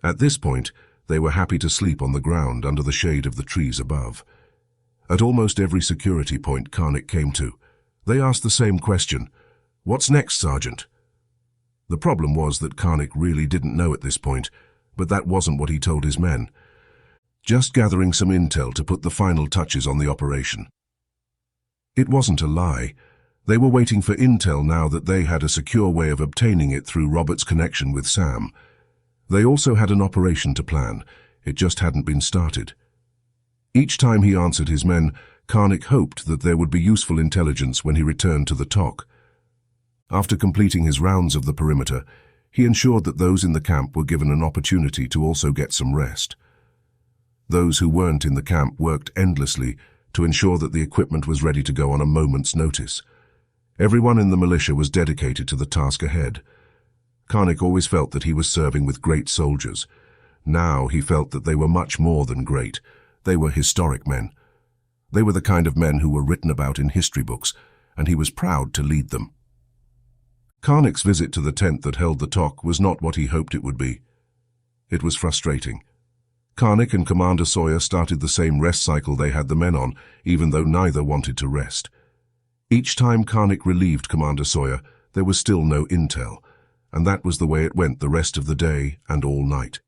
A: At this point, they were happy to sleep on the ground under the shade of the trees above. At almost every security point Karnik came to, They asked the same question. "What's next, Sergeant?" The problem was that Karnik really didn't know at this point, but that wasn't what he told his men. Just gathering some intel to put the final touches on the operation. It wasn't a lie. They were waiting for intel now that they had a secure way of obtaining it through Robert's connection with Sam. They also had an operation to plan. It just hadn't been started. Each time he answered his men, Karnik hoped that there would be useful intelligence when he returned to the TOC. After completing his rounds of the perimeter, he ensured that those in the camp were given an opportunity to also get some rest. Those who weren't in the camp worked endlessly to ensure that the equipment was ready to go on a moment's notice. Everyone in the militia was dedicated to the task ahead. Karnik always felt that he was serving with great soldiers. Now he felt that they were much more than great. They were historic men. They were the kind of men who were written about in history books, and he was proud to lead them. Karnik's visit to the tent that held the TOC was not what he hoped it would be. It was frustrating. Karnik and Commander Sawyer started the same rest cycle they had the men on, even though neither wanted to rest. Each time Karnik relieved Commander Sawyer, there was still no intel, and that was the way it went the rest of the day and all night.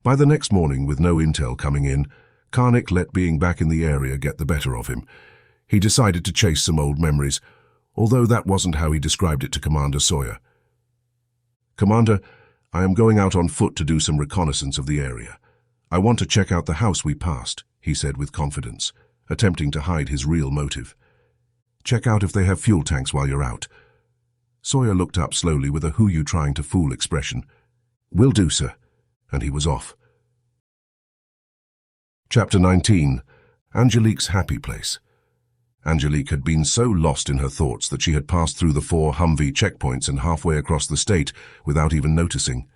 A: By the next morning, with no intel coming in, Karnik let being back in the area get the better of him. He decided to chase some old memories, although that wasn't how he described it to Commander Sawyer. "Commander, I am going out on foot to do some reconnaissance of the area. I want to check out the house we passed," he said with confidence, attempting to hide his real motive. "Check out if they have fuel tanks while you're out." Sawyer looked up slowly with a who-you-trying-to-fool expression. "Will do, sir," and he was off. Chapter 19. Angelique's Happy Place. Angelique had been so lost in her thoughts that she had passed through the 4 Humvee checkpoints and halfway across the state without even noticing.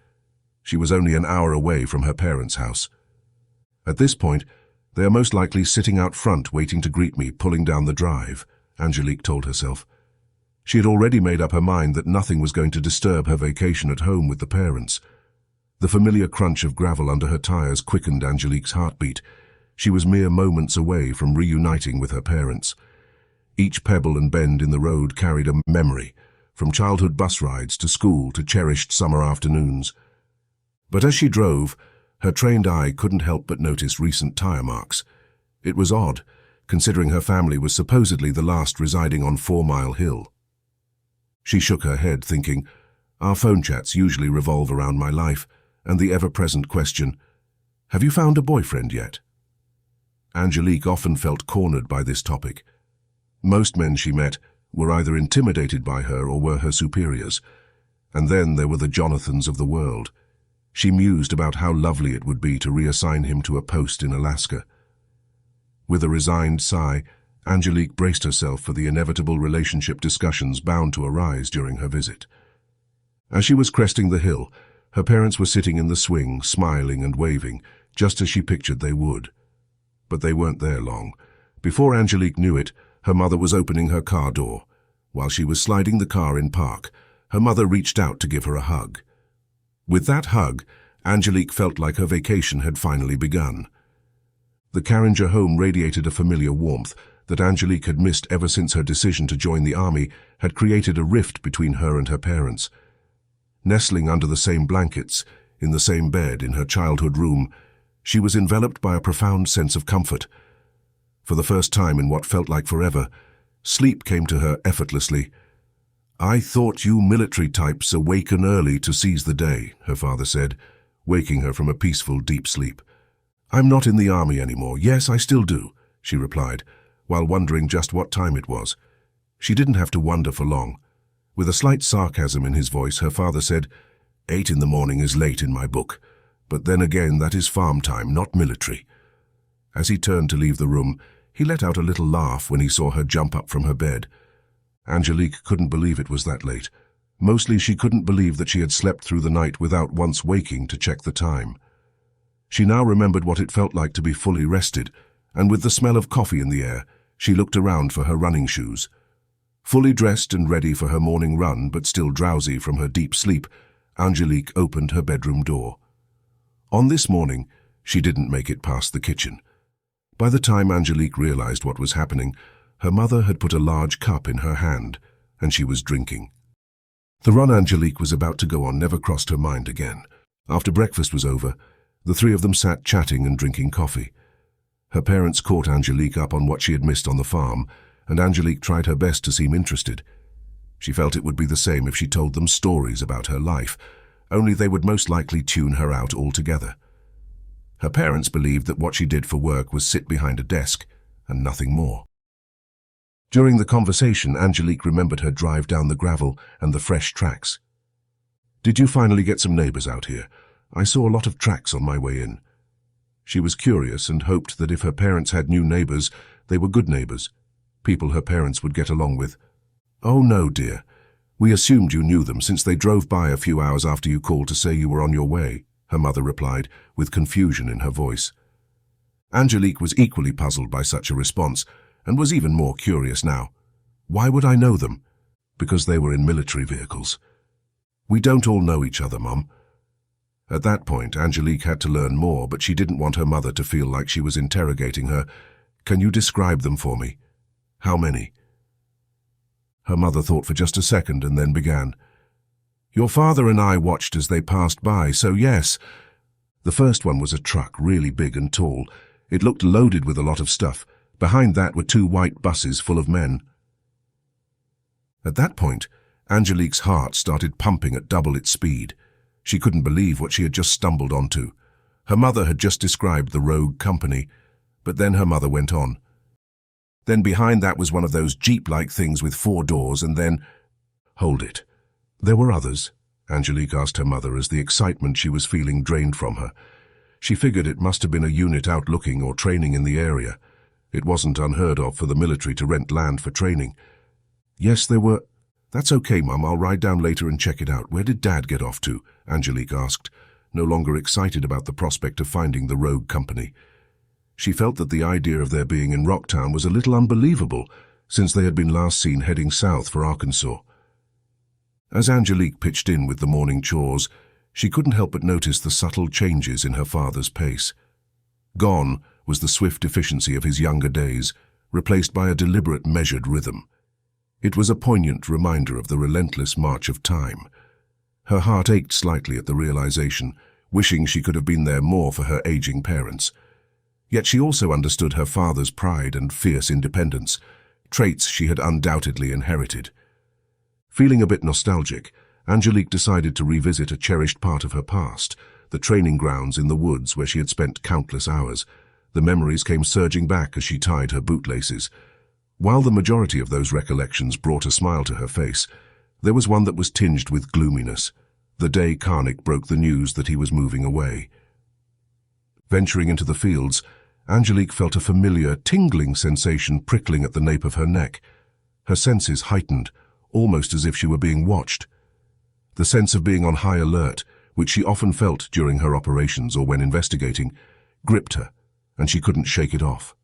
A: She was only an hour away from her parents' house. "At this point, they are most likely sitting out front waiting to greet me, pulling down the drive," Angelique told herself. She had already made up her mind that nothing was going to disturb her vacation at home with the parents. The familiar crunch of gravel under her tires quickened Angelique's heartbeat. She was mere moments away from reuniting with her parents. Each pebble and bend in the road carried a memory, from childhood bus rides to school to cherished summer afternoons. But as she drove, her trained eye couldn't help but notice recent tire marks. It was odd, considering her family was supposedly the last residing on 4 Mile Hill. She shook her head, thinking, our phone chats usually revolve around my life, and the ever-present question, "Have you found a boyfriend yet?" Angelique often felt cornered by this topic. Most men she met were either intimidated by her or were her superiors. And then there were the Jonathans of the world. She mused about how lovely it would be to reassign him to a post in Alaska. With a resigned sigh, Angelique braced herself for the inevitable relationship discussions bound to arise during her visit. As she was cresting the hill, her parents were sitting in the swing, smiling and waving, just as she pictured they would. But they weren't there long. Before Angelique knew it, her mother was opening her car door. While she was sliding the car in park, her mother reached out to give her a hug. With that hug, Angelique felt like her vacation had finally begun. The Carringer home radiated a familiar warmth that Angelique had missed ever since her decision to join the army had created a rift between her and her parents. Nestling under the same blankets, in the same bed in her childhood room, she was enveloped by a profound sense of comfort. For the first time in what felt like forever, sleep came to her effortlessly. "I thought you military types awaken early to seize the day," her father said, waking her from a peaceful, deep sleep. "I'm not in the army anymore. Yes, I still do," she replied, while wondering just what time it was. She didn't have to wonder for long. With a slight sarcasm in his voice, her father said, 8 in the morning is late in my book, but then again that is farm time, not military." As he turned to leave the room, he let out a little laugh when he saw her jump up from her bed. Angelique couldn't believe it was that late. Mostly she couldn't believe that she had slept through the night without once waking to check the time. She now remembered what it felt like to be fully rested, and with the smell of coffee in the air, she looked around for her running shoes. Fully dressed and ready for her morning run, but still drowsy from her deep sleep, Angelique opened her bedroom door. On this morning, she didn't make it past the kitchen. By the time Angelique realized what was happening, Her mother had put a large cup in her hand, and she was drinking. The run Angelique was about to go on never crossed her mind again. After breakfast was over, the three of them sat chatting and drinking coffee. Her parents caught Angelique up on what she had missed on the farm, and Angelique tried her best to seem interested. She felt it would be the same if she told them stories about her life, only they would most likely tune her out altogether. Her parents believed that what she did for work was sit behind a desk and nothing more. During the conversation, Angelique remembered her drive down the gravel and the fresh tracks. "Did you finally get some neighbors out here? I saw a lot of tracks on my way in." She was curious and hoped that if her parents had new neighbors, they were good neighbors, people her parents would get along with. "Oh no, dear. We assumed you knew them since they drove by a few hours after you called to say you were on your way," her mother replied, with confusion in her voice. Angelique was equally puzzled by such a response, and was even more curious now. "Why would I know them?" "Because they were in military vehicles." "We don't all know each other, Mum." At that point, Angelique had to learn more, but she didn't want her mother to feel like she was interrogating her. "Can you describe them for me? How many?" Her mother thought for just a second and then began. "Your father and I watched as they passed by, so yes." The first one was a truck, really big and tall. It looked loaded with a lot of stuff. Behind that were 2 white buses full of men. At that point, Angelique's heart started pumping at double its speed. She couldn't believe what she had just stumbled onto. Her mother had just described the rogue company, but then her mother went on. "Then behind that was one of those jeep-like things with 4 doors, and then—" "Hold it. There were others?" Angelique asked her mother as the excitement she was feeling drained from her. She figured it must have been a unit out looking or training in the area. It wasn't unheard of for the military to rent land for training. "Yes, there were—" "That's okay, Mum. I'll ride down later and check it out. Where did Dad get off to?" Angelique asked, no longer excited about the prospect of finding the rogue company. She felt that the idea of their being in Rocktown was a little unbelievable, since they had been last seen heading south for Arkansas. As Angelique pitched in with the morning chores, she couldn't help but notice the subtle changes in her father's pace. Gone was the swift efficiency of his younger days, replaced by a deliberate, measured rhythm. It was a poignant reminder of the relentless march of time. Her heart ached slightly at the realization, wishing she could have been there more for her aging parents. Yet she also understood her father's pride and fierce independence, traits she had undoubtedly inherited. Feeling a bit nostalgic, Angelique decided to revisit a cherished part of her past, the training grounds in the woods where she had spent countless hours. The memories came surging back as she tied her bootlaces. While the majority of those recollections brought a smile to her face, there was one that was tinged with gloominess, the day Karnik broke the news that he was moving away. Venturing into the fields, Angelique felt a familiar, tingling sensation prickling at the nape of her neck. Her senses heightened, almost as if she were being watched. The sense of being on high alert, which she often felt during her operations or when investigating, gripped her, and she couldn't shake it off.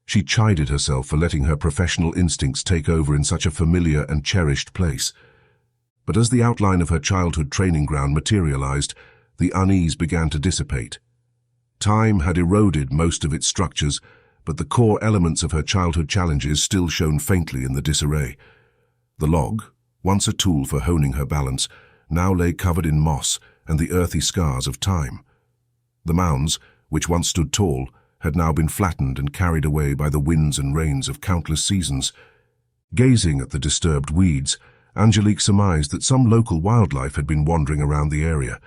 A: She chided herself for letting her professional instincts take over in such a familiar and cherished place. But as the outline of her childhood training ground materialized, the unease began to dissipate. Time had eroded most of its structures, but the core elements of her childhood challenges still shone faintly in the disarray. The log, once a tool for honing her balance, now lay covered in moss and the earthy scars of time. The mounds, which once stood tall, had now been flattened and carried away by the winds and rains of countless seasons. Gazing at the disturbed weeds, Angelique surmised that some local wildlife had been wandering around the area.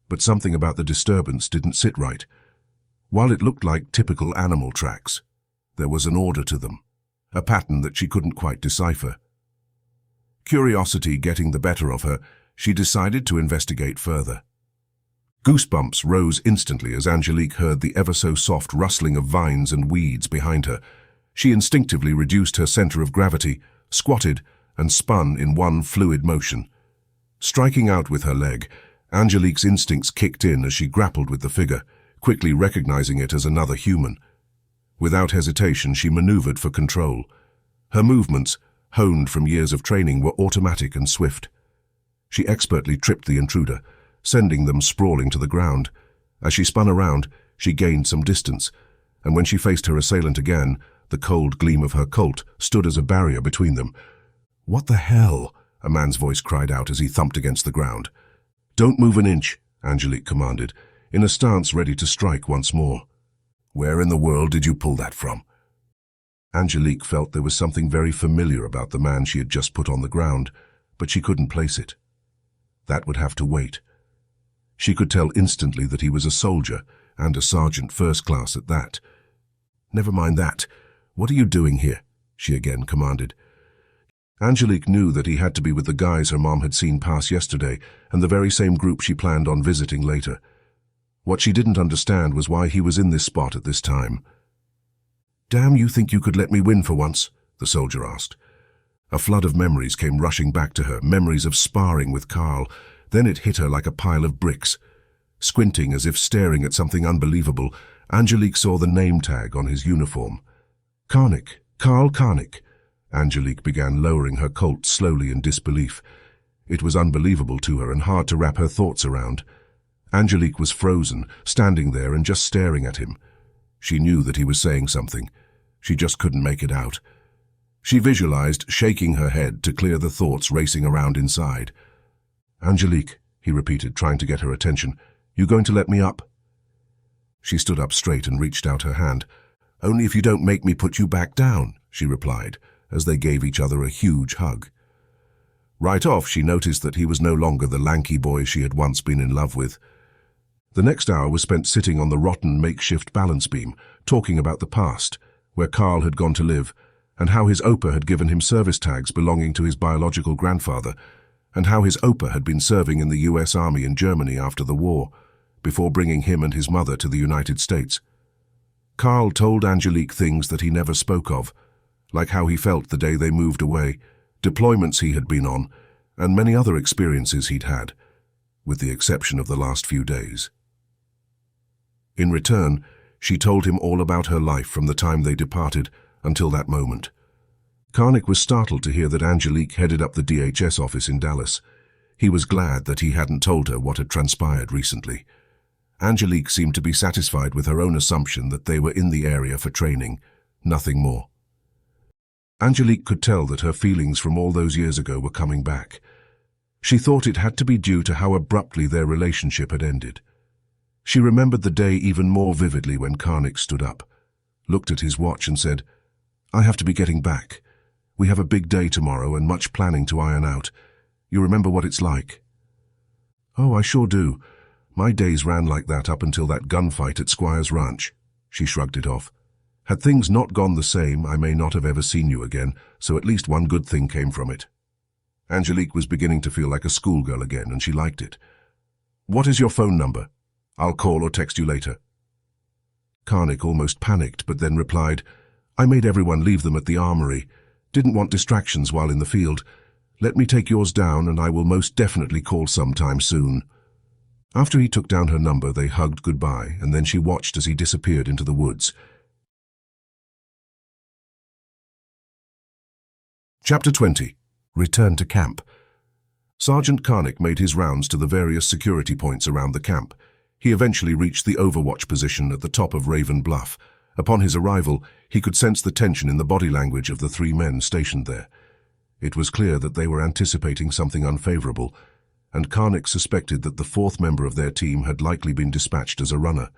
A: But something about the disturbance didn't sit right. While it looked like typical animal tracks, there was an order to them, a pattern that she couldn't quite decipher. Curiosity getting the better of her, she decided to investigate further. Goosebumps rose instantly as Angelique heard the ever-so-soft rustling of vines and weeds behind her. She instinctively reduced her center of gravity, squatted, and spun in one fluid motion. Striking out with her leg, Angelique's instincts kicked in as she grappled with the figure, quickly recognizing it as another human. Without hesitation, she maneuvered for control. Her movements, honed from years of training, were automatic and swift. She expertly tripped the intruder, sending them sprawling to the ground. As she spun around, she gained some distance, and when she faced her assailant again, The cold gleam of her Colt stood as a barrier between them. "What the hell?" a man's voice cried out as he thumped against the ground. "Don't move an inch," Angelique commanded, in a stance ready to strike once more. "Where in the world did you pull that from?" Angelique felt there was something very familiar about the man she had just put on the ground, but she couldn't place it. That would have to wait. She could tell instantly that he was a soldier, and a sergeant first class at that. "Never mind that. What are you doing here?" she again commanded. Angelique knew that he had to be with the guys her mom had seen pass yesterday, and the very same group she planned on visiting later. What she didn't understand was why he was in this spot at this time. "Damn, you think you could let me win for once?" the soldier asked. A flood of memories came rushing back to her, memories of sparring with Karl. Then it hit her like a pile of bricks. Squinting as if staring at something unbelievable, Angelique saw the name tag on his uniform. Karnik, Karl Karnik. Angelique began lowering her Colt slowly in disbelief. It was unbelievable to her and hard to wrap her thoughts around. Angelique was frozen, standing there and just staring at him. She knew that he was saying something. She just couldn't make it out. She visualized shaking her head to clear the thoughts racing around inside. "Angelique," he repeated, trying to get her attention, "you going to let me up?" She stood up straight and reached out her hand. "Only if you don't make me put you back down," she replied, as they gave each other a huge hug. Right off, she noticed that he was no longer the lanky boy she had once been in love with. The next hour was spent sitting on the rotten makeshift balance beam, talking about the past, where Karl had gone to live, and how his Opa had given him service tags belonging to his biological grandfather, and how his Opa had been serving in the US Army in Germany after the war, before bringing him and his mother to the United States. Karl told Angelique things that he never spoke of, like how he felt the day they moved away, deployments he had been on, and many other experiences he'd had, with the exception of the last few days. In return, she told him all about her life from the time they departed until that moment. Karnik was startled to hear that Angelique headed up the DHS office in Dallas. He was glad that he hadn't told her what had transpired recently. Angelique seemed to be satisfied with her own assumption that they were in the area for training, nothing more. Angelique could tell that her feelings from all those years ago were coming back. She thought it had to be due to how abruptly their relationship had ended. She remembered the day even more vividly when Karnik stood up, looked at his watch and said, "I have to be getting back. We have a big day tomorrow and much planning to iron out. You remember what it's like?" "Oh, I sure do. My days ran like that up until that gunfight at Squires Ranch." She shrugged it off. "Had things not gone the same, I may not have ever seen you again, so at least one good thing came from it." Angelique was beginning to feel like a schoolgirl again, and she liked it. "What is your phone number? I'll call or text you later." Karnik almost panicked, but then replied, "I made everyone leave them at the Armory. Didn't want distractions while in the field. Let me take yours down, and I will most definitely call sometime soon." After he took down her number, they hugged goodbye, and then she watched as he disappeared into the woods. Chapter 20. Return to Camp. Sergeant Karnik made his rounds to the various security points around the camp. He eventually reached the overwatch position at the top of Raven Bluff. Upon his arrival, he could sense the tension in the body language of the 3 men stationed there. It was clear that they were anticipating something unfavorable, and Karnik suspected that the 4th member of their team had likely been dispatched as a runner.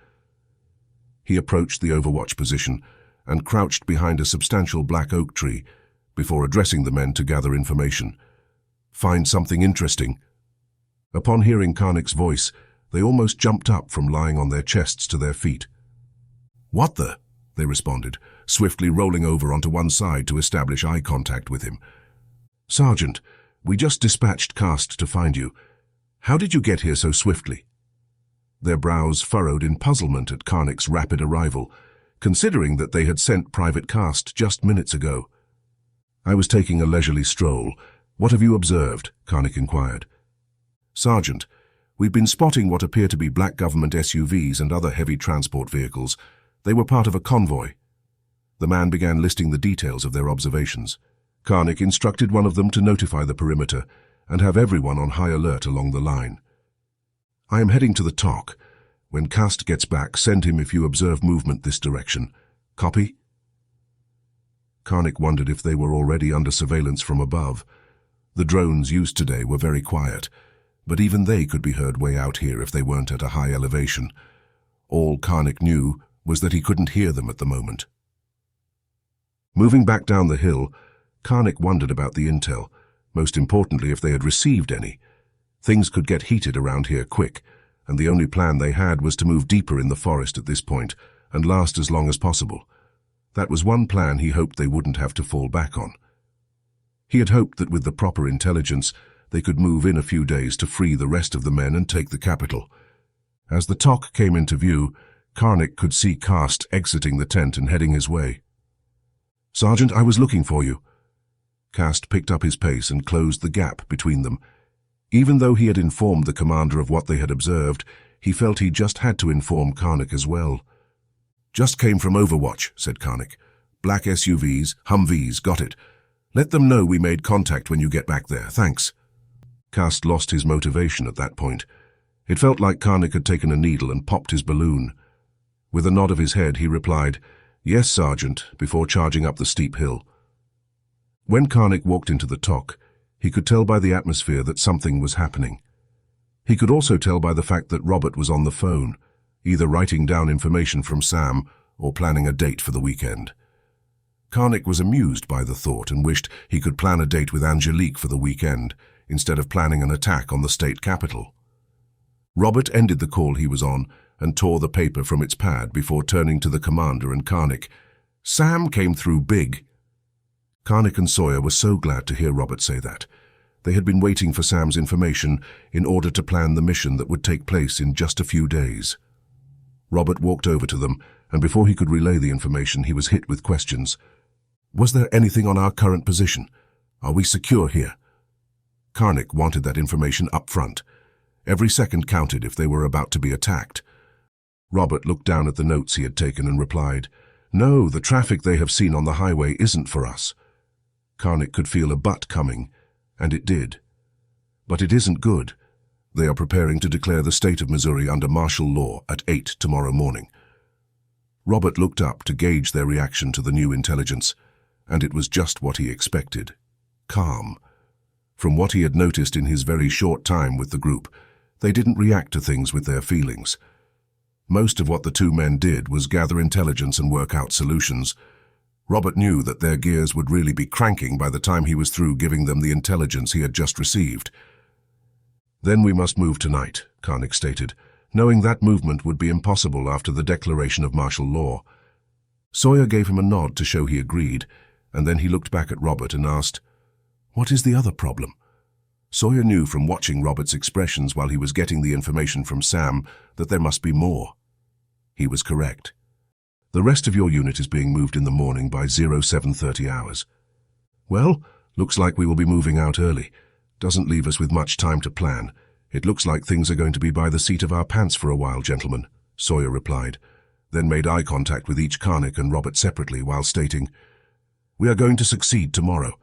A: He approached the overwatch position and crouched behind a substantial black oak tree before addressing the men to gather information. "Find something interesting?" Upon hearing Karnik's voice, they almost jumped up from lying on their chests to their feet. "What the?" they responded, swiftly rolling over onto one side to establish eye contact with him. "Sergeant, we just dispatched Cast to find you. How did you get here so swiftly?" Their brows furrowed in puzzlement at Karnik's rapid arrival, considering that they had sent Private Cast just minutes ago. "I was taking a leisurely stroll. What have you observed?" Karnik inquired. "Sergeant, we've been spotting what appear to be black government SUVs and other heavy transport vehicles. They were part of a convoy." The man began listing the details of their observations. Karnik instructed one of them to notify the perimeter and have everyone on high alert along the line. "I am heading to the TOC. When Cast gets back, send him if you observe movement this direction. Copy?" Karnik wondered if they were already under surveillance from above. The drones used today were very quiet, but even they could be heard way out here if they weren't at a high elevation. All Karnik knew was that he couldn't hear them at the moment. Moving back down the hill, Karnik wondered about the intel, most importantly if they had received any. Things could get heated around here quick, and the only plan they had was to move deeper in the forest at this point and last as long as possible. That was one plan he hoped they wouldn't have to fall back on. He had hoped that with the proper intelligence, they could move in a few days to free the rest of the men and take the capital. As the TOC came into view, Karnik could see Cast exiting the tent and heading his way. "Sergeant, I was looking for you." Cast picked up his pace and closed the gap between them. Even though he had informed the commander of what they had observed, he felt he just had to inform Karnik as well. "Just came from Overwatch," said Karnik. "Black SUVs, Humvees, got it. Let them know we made contact when you get back there, thanks." Cast lost his motivation at that point. It felt like Karnik had taken a needle and popped his balloon. With a nod of his head, he replied, "Yes, Sergeant," before charging up the steep hill. When Karnik walked into the TOC, he could tell by the atmosphere that something was happening. He could also tell by the fact that Robert was on the phone, either writing down information from Sam or planning a date for the weekend. Karnik was amused by the thought and wished he could plan a date with Angelique for the weekend, instead of planning an attack on the state capital. Robert ended the call he was on and tore the paper from its pad before turning to the commander and Karnik. "Sam came through big." Karnik and Sawyer were so glad to hear Robert say that. They had been waiting for Sam's information in order to plan the mission that would take place in just a few days. Robert walked over to them, and before he could relay the information, he was hit with questions. "Was there anything on our current position? Are we secure here?" Karnik wanted that information up front. Every second counted if they were about to be attacked. Robert looked down at the notes he had taken and replied, "No, the traffic they have seen on the highway isn't for us." Karnik could feel a but coming, and it did. But it isn't good. They are preparing to declare the state of Missouri under martial law at 8 tomorrow morning. Robert looked up to gauge their reaction to the new intelligence, and it was just what he expected. Calm. From what he had noticed in his very short time with the group, they didn't react to things with their feelings. Most of what the two men did was gather intelligence and work out solutions. Robert knew that their gears would really be cranking by the time he was through giving them the intelligence he had just received. "Then we must move tonight," Karnik stated, knowing that movement would be impossible after the declaration of martial law. Sawyer gave him a nod to show he agreed, and then he looked back at Robert and asked, "What is the other problem?" Sawyer knew from watching Robert's expressions while he was getting the information from Sam that there must be more. He was correct. "The rest of your unit is being moved in the morning by 0730 hours. "Well, looks like we will be moving out early. Doesn't leave us with much time to plan. It looks like things are going to be by the seat of our pants for a while, gentlemen," Sawyer replied, then made eye contact with each Karnik and Robert separately while stating, "We are going to succeed tomorrow,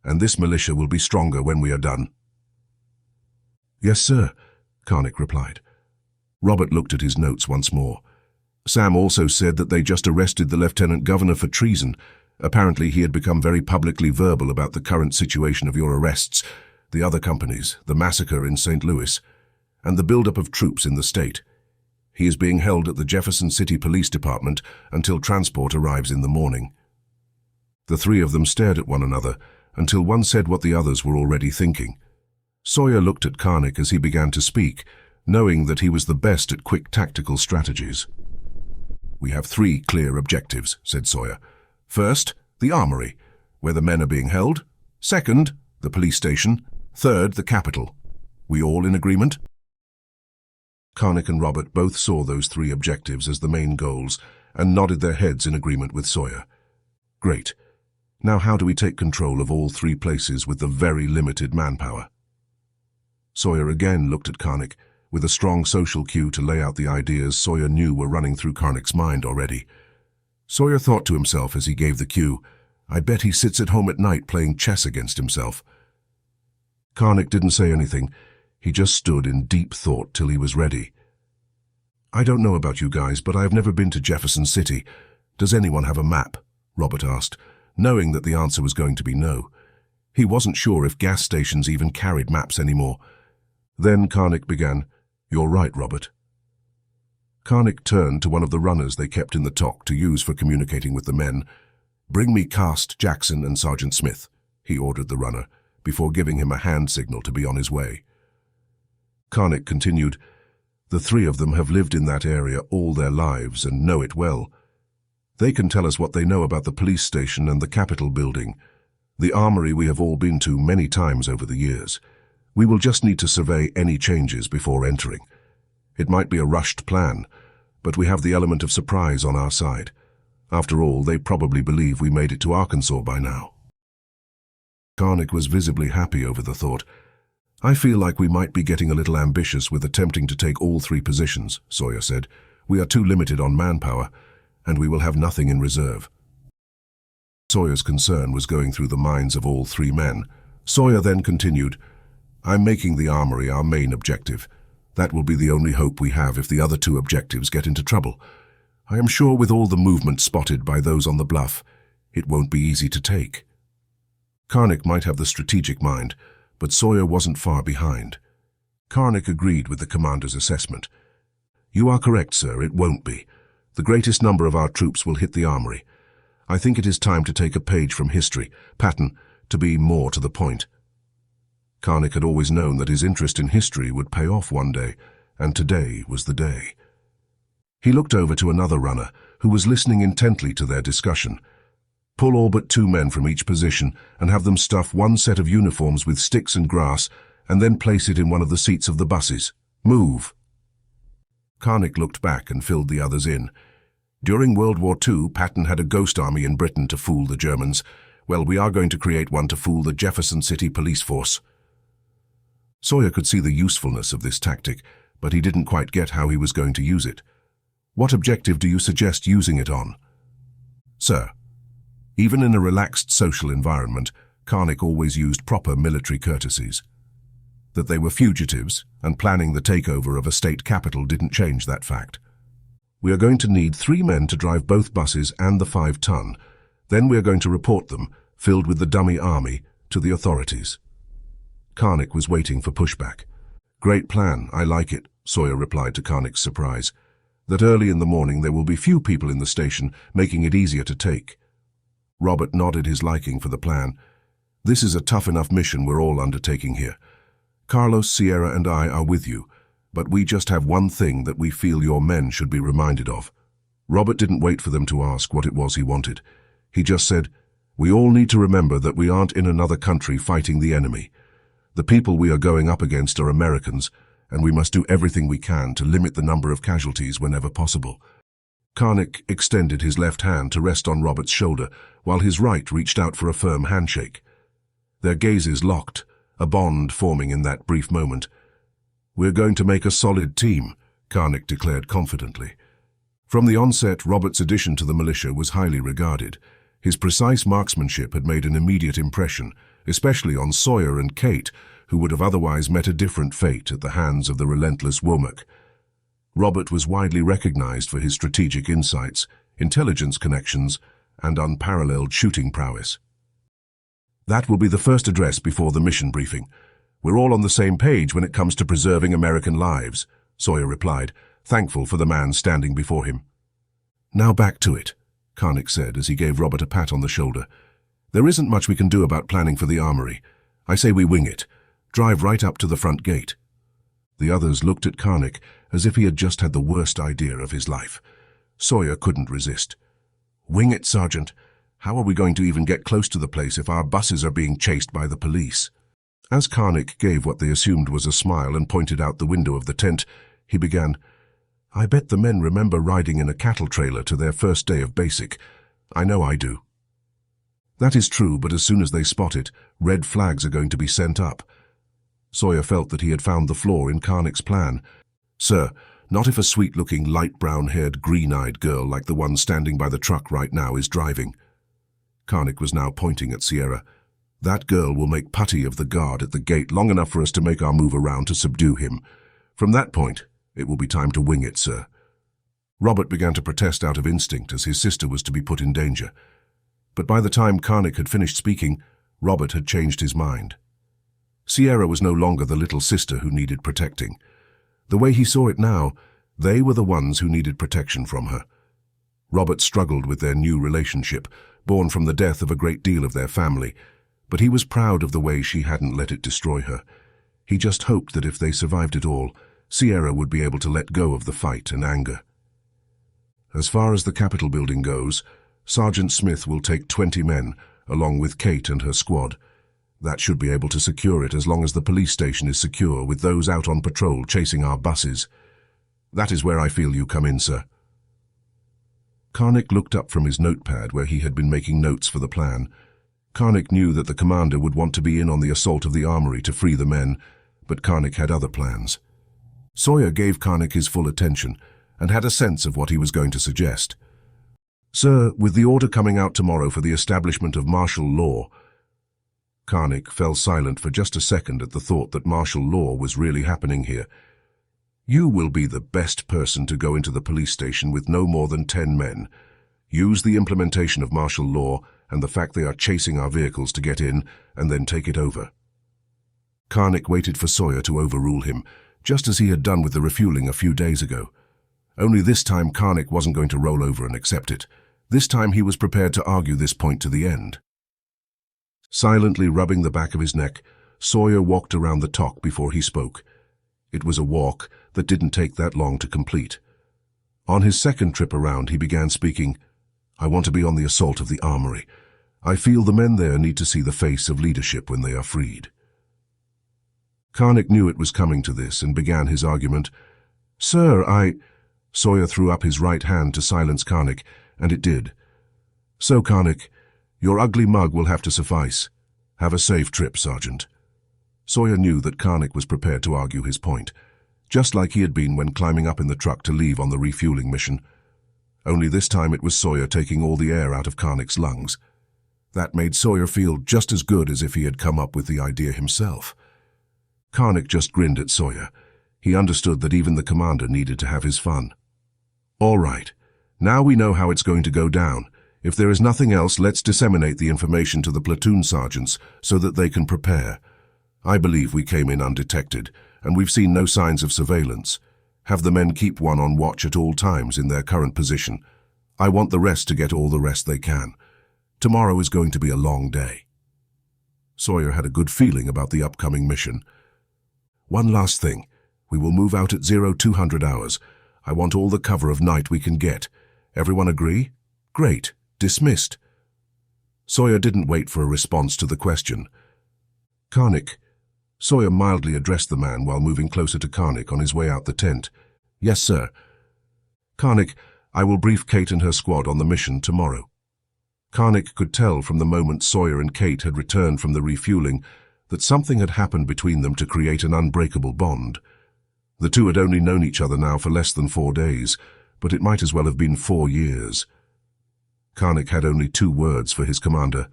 A: and this militia will be stronger when we are done." "Yes, sir," Karnik replied. Robert looked at his notes once more. Sam also said that they just arrested the lieutenant governor for treason. Apparently he had become very publicly verbal about the current situation of your arrests, the other companies, the massacre in St. Louis, and the buildup of troops in the state. He is being held at the Jefferson City Police Department until transport arrives in the morning. The three of them stared at one another until one said what the others were already thinking. Sawyer looked at Karnik as he began to speak, knowing that he was the best at quick tactical strategies. "We have 3 clear objectives," said Sawyer. "First, the Armory, where the men are being held. Second, the police station. Third, the capital. We all in agreement?" Karnik and Robert both saw those 3 objectives as the main goals and nodded their heads in agreement with Sawyer. "Great. Now how do we take control of all 3 places with the very limited manpower?" Sawyer again looked at Karnik, with a strong social cue to lay out the ideas Sawyer knew were running through Karnik's mind already. Sawyer thought to himself as he gave the cue, "I bet he sits at home at night playing chess against himself." Karnik didn't say anything. He just stood in deep thought till he was ready. "I don't know about you guys, but I have never been to Jefferson City. Does anyone have a map?" Robert asked, knowing that the answer was going to be no. He wasn't sure if gas stations even carried maps anymore. Then Karnik began, "You're right, Robert." Karnik turned to one of the runners they kept in the TOC to use for communicating with the men. "Bring me Cast, Jackson, and Sergeant Smith," he ordered the runner, before giving him a hand signal to be on his way. Karnik continued, "The three of them have lived in that area all their lives and know it well. They can tell us what they know about the police station and the Capitol building. The Armory we have all been to many times over the years. We will just need to survey any changes before entering. It might be a rushed plan, but we have the element of surprise on our side. After all, they probably believe we made it to Arkansas by now." Karnik was visibly happy over the thought. "I feel like we might be getting a little ambitious with attempting to take all three positions," Sawyer said. "We are too limited on manpower, and we will have nothing in reserve." Sawyer's concern was going through the minds of all three men. Sawyer then continued, "I'm making the Armory our main objective. That will be the only hope we have if the other two objectives get into trouble. I am sure with all the movement spotted by those on the bluff, it won't be easy to take." Karnik might have the strategic mind, but Sawyer wasn't far behind. Karnik agreed with the commander's assessment. "You are correct, sir, it won't be. The greatest number of our troops will hit the Armory. I think it is time to take a page from history, pattern, to be more to the point." Karnik had always known that his interest in history would pay off one day, and today was the day. He looked over to another runner, who was listening intently to their discussion. "Pull all but 2 men from each position and have them stuff one set of uniforms with sticks and grass, and then place it in one of the seats of the buses. Move." Karnik looked back and filled the others in. "During World War II, Patton had a ghost army in Britain to fool the Germans. Well, we are going to create one to fool the Jefferson City police force." Sawyer could see the usefulness of this tactic, but he didn't quite get how he was going to use it. "What objective do you suggest using it on?" "Sir." Even in a relaxed social environment, Karnik always used proper military courtesies. That they were fugitives and planning the takeover of a state capital didn't change that fact. "We are going to need 3 men to drive both buses and the 5-ton. Then we are going to report them, filled with the dummy army, to the authorities." Karnik was waiting for pushback. "Great plan, I like it," Sawyer replied to Karnik's surprise. "That early in the morning there will be few people in the station, making it easier to take." Robert nodded his liking for the plan. "This is a tough enough mission we're all undertaking here. Carlos, Sierra, and I are with you, but we just have one thing that we feel your men should be reminded of." Robert didn't wait for them to ask what it was he wanted. He just said, "We all need to remember that we aren't in another country fighting the enemy. The people we are going up against are Americans, and we must do everything we can to limit the number of casualties whenever possible." Karnik extended his left hand to rest on Robert's shoulder, while his right reached out for a firm handshake. Their gazes locked, a bond forming in that brief moment. "We're going to make a solid team," Karnik declared confidently. From the onset, Robert's addition to the militia was highly regarded. His precise marksmanship had made an immediate impression, especially on Sawyer and Kate, who would have otherwise met a different fate at the hands of the relentless Womack. Robert was widely recognized for his strategic insights, intelligence connections, and unparalleled shooting prowess. "That will be the first address before the mission briefing. We're all on the same page when it comes to preserving American lives," Sawyer replied, thankful for the man standing before him. "Now back to it," Karnik said as he gave Robert a pat on the shoulder. "There isn't much we can do about planning for the Armory. I say we wing it. Drive right up to the front gate." The others looked at Karnik as if he had just had the worst idea of his life. Sawyer couldn't resist. "Wing it, Sergeant. How are we going to even get close to the place if our buses are being chased by the police?" As Karnik gave what they assumed was a smile and pointed out the window of the tent, he began, "I bet the men remember riding in a cattle trailer to their first day of basic. I know I do." "That is true, but as soon as they spot it, red flags are going to be sent up." Sawyer felt that he had found the flaw in Karnik's plan. "Sir, not if a sweet-looking, light brown-haired, green-eyed girl like the one standing by the truck right now is driving." Karnik was now pointing at Sierra. "That girl will make putty of the guard at the gate long enough for us to make our move around to subdue him. From that point, it will be time to wing it, sir." Robert began to protest out of instinct as his sister was to be put in danger. But by the time Karnik had finished speaking, Robert had changed his mind. Sierra was no longer the little sister who needed protecting. The way he saw it now, they were the ones who needed protection from her. Robert struggled with their new relationship, born from the death of a great deal of their family, but he was proud of the way she hadn't let it destroy her. He just hoped that if they survived it all, Sierra would be able to let go of the fight and anger. As far as the Capitol building goes, Sergeant Smith will take 20 men, along with Kate and her squad. That should be able to secure it as long as the police station is secure with those out on patrol chasing our buses. That is where I feel you come in, sir. Karnik looked up from his notepad where he had been making notes for the plan. Karnik knew that the commander would want to be in on the assault of the armory to free the men, but Karnik had other plans. Sawyer gave Karnik his full attention and had a sense of what he was going to suggest. Sir, with the order coming out tomorrow for the establishment of martial law— Karnik fell silent for just a second at the thought that martial law was really happening here. You will be the best person to go into the police station with no more than 10 men. Use the implementation of martial law and the fact they are chasing our vehicles to get in, and then take it over. Karnik waited for Sawyer to overrule him, just as he had done with the refueling a few days ago. Only this time Karnik wasn't going to roll over and accept it. This time he was prepared to argue this point to the end. Silently rubbing the back of his neck, Sawyer walked around the TOC before he spoke. It was a walk that didn't take that long to complete. On his second trip around, he began speaking. I want to be on the assault of the armory. I feel the men there need to see the face of leadership when they are freed. Karnik knew it was coming to this and began his argument. Sir, Sawyer threw up his right hand to silence Karnik, and it did. So, Karnik, your ugly mug will have to suffice. Have a safe trip, Sergeant. Sawyer knew that Karnik was prepared to argue his point, just like he had been when climbing up in the truck to leave on the refueling mission. Only this time it was Sawyer taking all the air out of Karnik's lungs. That made Sawyer feel just as good as if he had come up with the idea himself. Karnik just grinned at Sawyer. He understood that even the commander needed to have his fun. All right, now we know how it's going to go down. If there is nothing else, let's disseminate the information to the platoon sergeants so that they can prepare. I believe we came in undetected, and we've seen no signs of surveillance. Have the men keep one on watch at all times in their current position. I want the rest to get all the rest they can. Tomorrow is going to be a long day. Sawyer had a good feeling about the upcoming mission. One last thing. We will move out at 0200 hours. I want all the cover of night we can get. Everyone agree? Great. Dismissed. Sawyer didn't wait for a response to the question. Karnik. Sawyer mildly addressed the man while moving closer to Karnik on his way out the tent. Yes, sir. Karnik, I will brief Kate and her squad on the mission tomorrow. Karnik could tell from the moment Sawyer and Kate had returned from the refueling that something had happened between them to create an unbreakable bond. The two had only known each other now for less than 4 days, but it might as well have been 4 years. Karnik had only 2 words for his commander.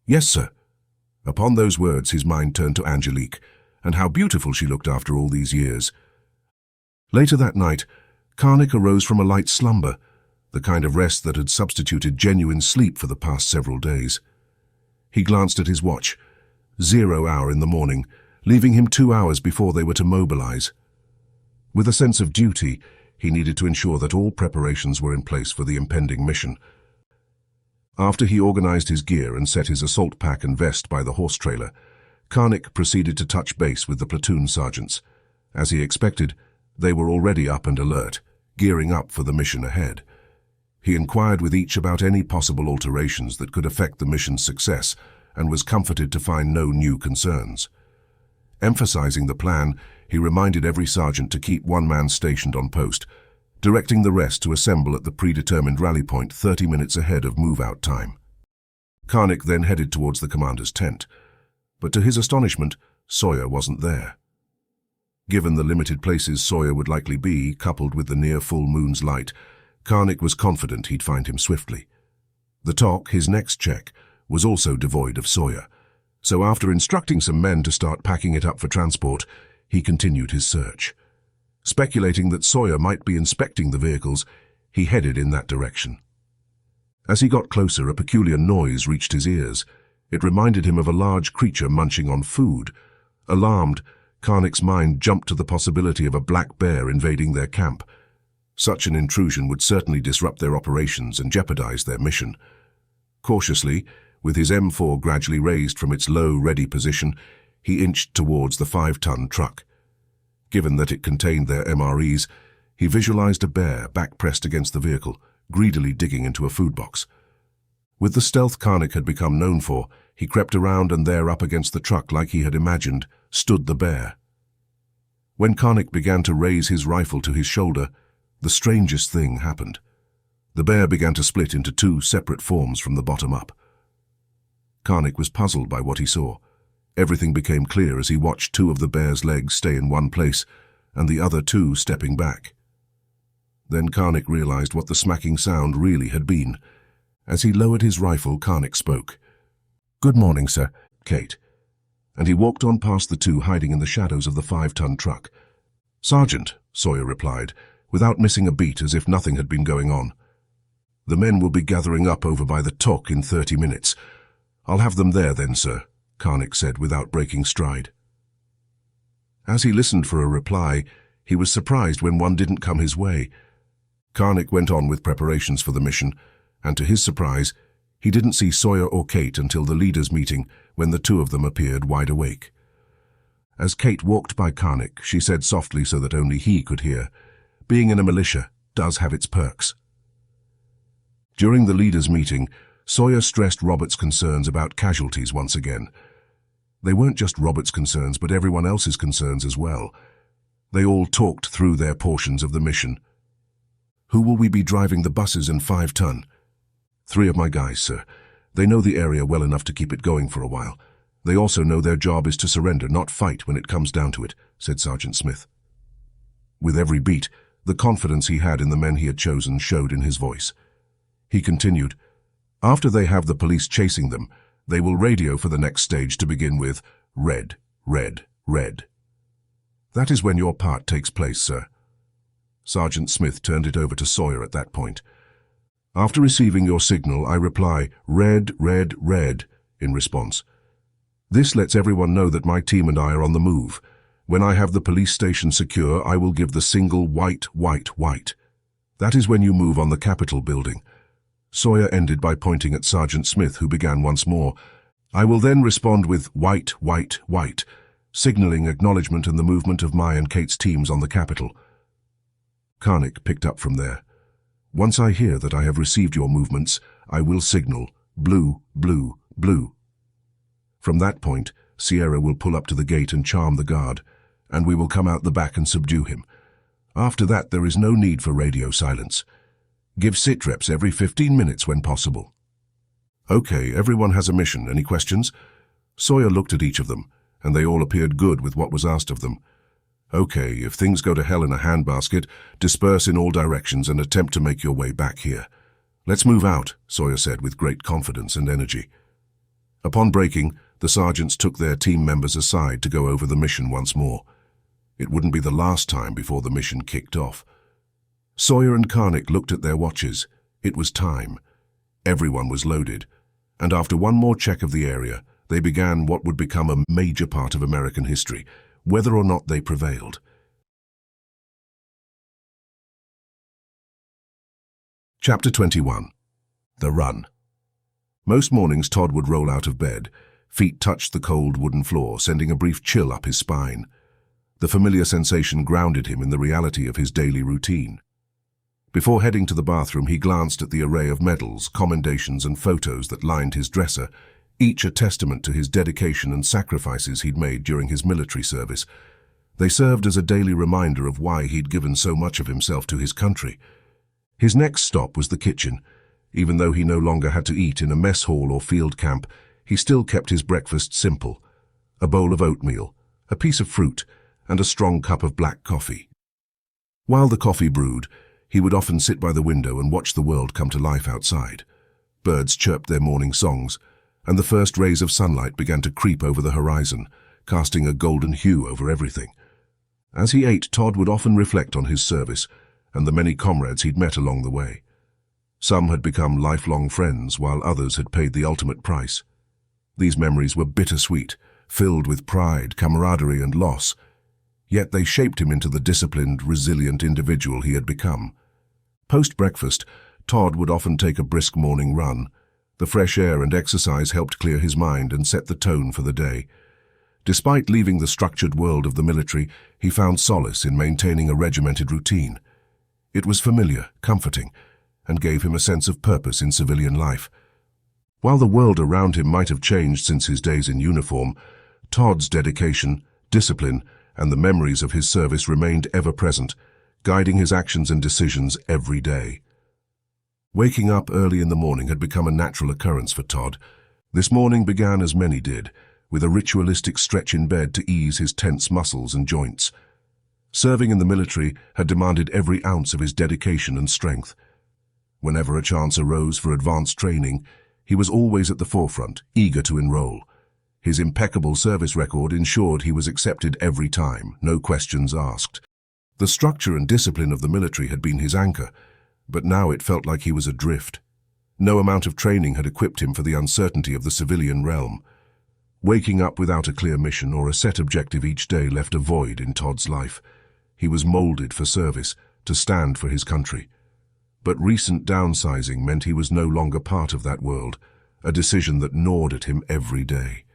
A: Yes, sir. Upon those words, his mind turned to Angelique, and how beautiful she looked after all these years. Later that night, Karnik arose from a light slumber, the kind of rest that had substituted genuine sleep for the past several days. He glanced at his watch. 0 hour in the morning, leaving him 2 hours before they were to mobilize. With a sense of duty, he needed to ensure that all preparations were in place for the impending mission. After he organized his gear and set his assault pack and vest by the horse trailer, Karnik proceeded to touch base with the platoon sergeants. As he expected, they were already up and alert, gearing up for the mission ahead. He inquired with each about any possible alterations that could affect the mission's success and was comforted to find no new concerns. Emphasizing the plan, he reminded every sergeant to keep 1 man stationed on post, directing the rest to assemble at the predetermined rally point 30 minutes ahead of move-out time. Karnik then headed towards the commander's tent, but to his astonishment, Sawyer wasn't there. Given the limited places Sawyer would likely be, coupled with the near full moon's light, Karnik was confident he'd find him swiftly. The TOC, his next check, was also devoid of Sawyer, so after instructing some men to start packing it up for transport, he continued his search. Speculating that Sawyer might be inspecting the vehicles, he headed in that direction. As he got closer, a peculiar noise reached his ears. It reminded him of a large creature munching on food. Alarmed, Karnik's mind jumped to the possibility of a black bear invading their camp. Such an intrusion would certainly disrupt their operations and jeopardize their mission. Cautiously, with his M4 gradually raised from its low, ready position, he inched towards the 5-ton truck. Given that it contained their MREs, he visualized a bear back-pressed against the vehicle, greedily digging into a food box. With the stealth Karnik had become known for, he crept around, and there, up against the truck like he had imagined, stood the bear. When Karnik began to raise his rifle to his shoulder, the strangest thing happened. The bear began to split into 2 separate forms from the bottom up. Karnik was puzzled by what he saw. Everything became clear as he watched 2 of the bear's legs stay in one place, and the other 2 stepping back. Then Karnik realized what the smacking sound really had been. As he lowered his rifle, Karnik spoke. "Good morning, sir, Kate." And he walked on past the 2 hiding in the shadows of the 5-ton truck. "Sergeant," Sawyer replied, without missing a beat, as if nothing had been going on. "The men will be gathering up over by the Tok in 30 minutes. I'll have them there then, sir," Karnik said without breaking stride. As he listened for a reply, he was surprised when one didn't come his way. Karnik went on with preparations for the mission, and to his surprise, he didn't see Sawyer or Kate until the leaders' meeting, when the 2 of them appeared wide awake. As Kate walked by Karnik, she said softly so that only he could hear, "Being in a militia does have its perks." During the leaders' meeting, Sawyer stressed Robert's concerns about casualties once again. They weren't just Robert's concerns, but everyone else's concerns as well. They all talked through their portions of the mission. "Who will we be driving the buses and 5-ton? 3 of my guys, sir. They know the area well enough to keep it going for a while. They also know their job is to surrender, not fight when it comes down to it," said Sergeant Smith. With every beat, the confidence he had in the men he had chosen showed in his voice. He continued, "After they have the police chasing them, they will radio for the next stage to begin with red, red, red. That is when your part takes place, sir." Sergeant Smith turned it over to Sawyer at that point. "After receiving your signal, I reply, red, red, red, in response. This lets everyone know that my team and I are on the move. When I have the police station secure, I will give the single white, white, white. That is when you move on the Capitol building." Sawyer ended by pointing at Sergeant Smith, who began once more. "I will then respond with white, white, white, signaling acknowledgement and the movement of my and Kate's teams on the Capitol." Karnik picked up from there. "Once I hear that I have received your movements, I will signal blue, blue, blue. From that point, Sierra will pull up to the gate and charm the guard, and we will come out the back and subdue him. After that, there is no need for radio silence. Give sit reps every 15 minutes when possible." "Okay, everyone has a mission. Any questions?" Sawyer looked at each of them, and they all appeared good with what was asked of them. "Okay, if things go to hell in a handbasket, disperse in all directions and attempt to make your way back here. Let's move out," Sawyer said with great confidence and energy. Upon breaking, the sergeants took their team members aside to go over the mission once more. It wouldn't be the last time before the mission kicked off. Sawyer and Karnik looked at their watches. It was time. Everyone was loaded, and after one more check of the area, they began what would become a major part of American history, whether or not they prevailed. Chapter 21. The Run. Most mornings Todd would roll out of bed. Feet touched the cold wooden floor, sending a brief chill up his spine. The familiar sensation grounded him in the reality of his daily routine. Before heading to the bathroom, he glanced at the array of medals, commendations, and photos that lined his dresser, each a testament to his dedication and sacrifices he'd made during his military service. They served as a daily reminder of why he'd given so much of himself to his country. His next stop was the kitchen. Even though he no longer had to eat in a mess hall or field camp, he still kept his breakfast simple: a bowl of oatmeal, a piece of fruit, and a strong cup of black coffee. While the coffee brewed, he would often sit by the window and watch the world come to life outside. Birds chirped their morning songs, and the first rays of sunlight began to creep over the horizon, casting a golden hue over everything. As he ate, Todd would often reflect on his service and the many comrades he'd met along the way. Some had become lifelong friends, while others had paid the ultimate price. These memories were bittersweet, filled with pride, camaraderie, and loss. Yet they shaped him into the disciplined, resilient individual he had become. Post-breakfast, Todd would often take a brisk morning run. The fresh air and exercise helped clear his mind and set the tone for the day. Despite leaving the structured world of the military, he found solace in maintaining a regimented routine. It was familiar, comforting, and gave him a sense of purpose in civilian life. While the world around him might have changed since his days in uniform, Todd's dedication, discipline, and the memories of his service remained ever present, guiding his actions and decisions every day. Waking up early in the morning had become a natural occurrence for Todd. This morning began as many did, with a ritualistic stretch in bed to ease his tense muscles and joints. Serving in the military had demanded every ounce of his dedication and strength. Whenever a chance arose for advanced training, he was always at the forefront, eager to enroll. His impeccable service record ensured he was accepted every time, no questions asked. The structure and discipline of the military had been his anchor, but now it felt like he was adrift. No amount of training had equipped him for the uncertainty of the civilian realm. Waking up without a clear mission or a set objective each day left a void in Todd's life. He was molded for service, to stand for his country. But recent downsizing meant he was no longer part of that world, a decision that gnawed at him every day.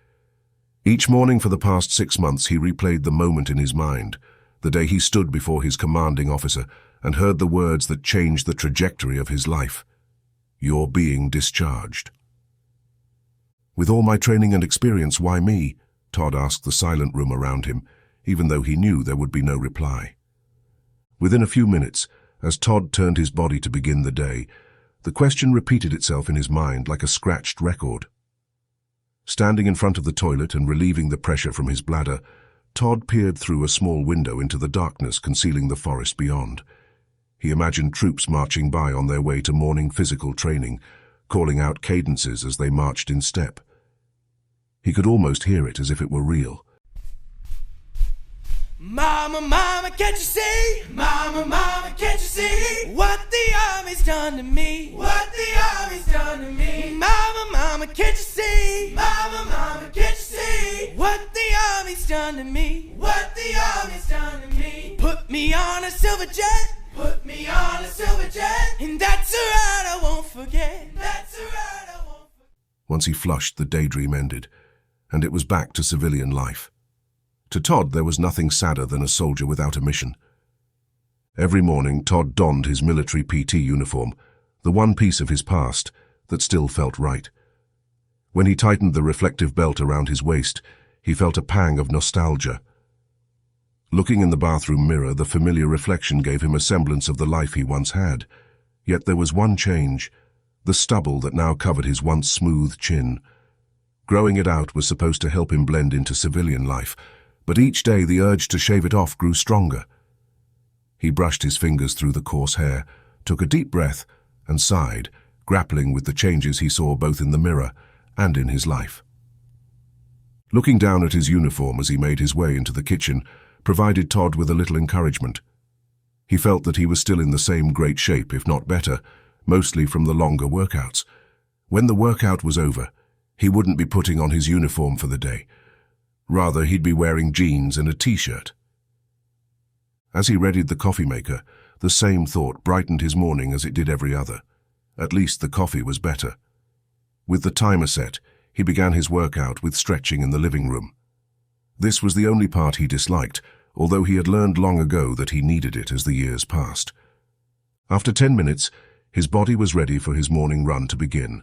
A: Each morning for the past 6 months he replayed the moment in his mind, the day he stood before his commanding officer and heard the words that changed the trajectory of his life. "You're being discharged." "With all my training and experience, why me?" Todd asked the silent room around him, even though he knew there would be no reply. Within a few minutes, as Todd turned his body to begin the day, the question repeated itself in his mind like a scratched record. Standing in front of the toilet and relieving the pressure from his bladder, Todd peered through a small window into the darkness concealing the forest beyond. He imagined troops marching by on their way to morning physical training, calling out cadences as they marched in step. He could almost hear it as if it were real.
B: Mama, mama, can't you see? Mama, mama, can't you see? What the army's done to me? What the army's done to me? Mama, mama, can't you see? Mama, mama, can't you see? What the army's done to me? What the army's done to me? Put me on a silver jet. Put me on a silver jet. And that's alright, I won't forget. That's alright, I won't forget.
A: Once he flushed, the daydream ended, and it was back to civilian life. To Todd, there was nothing sadder than a soldier without a mission. Every morning, Todd donned his military PT uniform, the one piece of his past that still felt right. When he tightened the reflective belt around his waist, he felt a pang of nostalgia. Looking in the bathroom mirror, the familiar reflection gave him a semblance of the life he once had. Yet there was one change, the stubble that now covered his once smooth chin. Growing it out was supposed to help him blend into civilian life, but each day the urge to shave it off grew stronger. He brushed his fingers through the coarse hair, took a deep breath, and sighed, grappling with the changes he saw both in the mirror and in his life. Looking down at his uniform as he made his way into the kitchen provided Todd with a little encouragement. He felt that he was still in the same great shape, if not better, mostly from the longer workouts. When the workout was over, he wouldn't be putting on his uniform for the day. Rather, he'd be wearing jeans and a t-shirt. As he readied the coffee maker, the same thought brightened his morning as it did every other. At least the coffee was better. With the timer set, he began his workout with stretching in the living room. This was the only part he disliked, although he had learned long ago that he needed it as the years passed. After 10 minutes, his body was ready for his morning run to begin,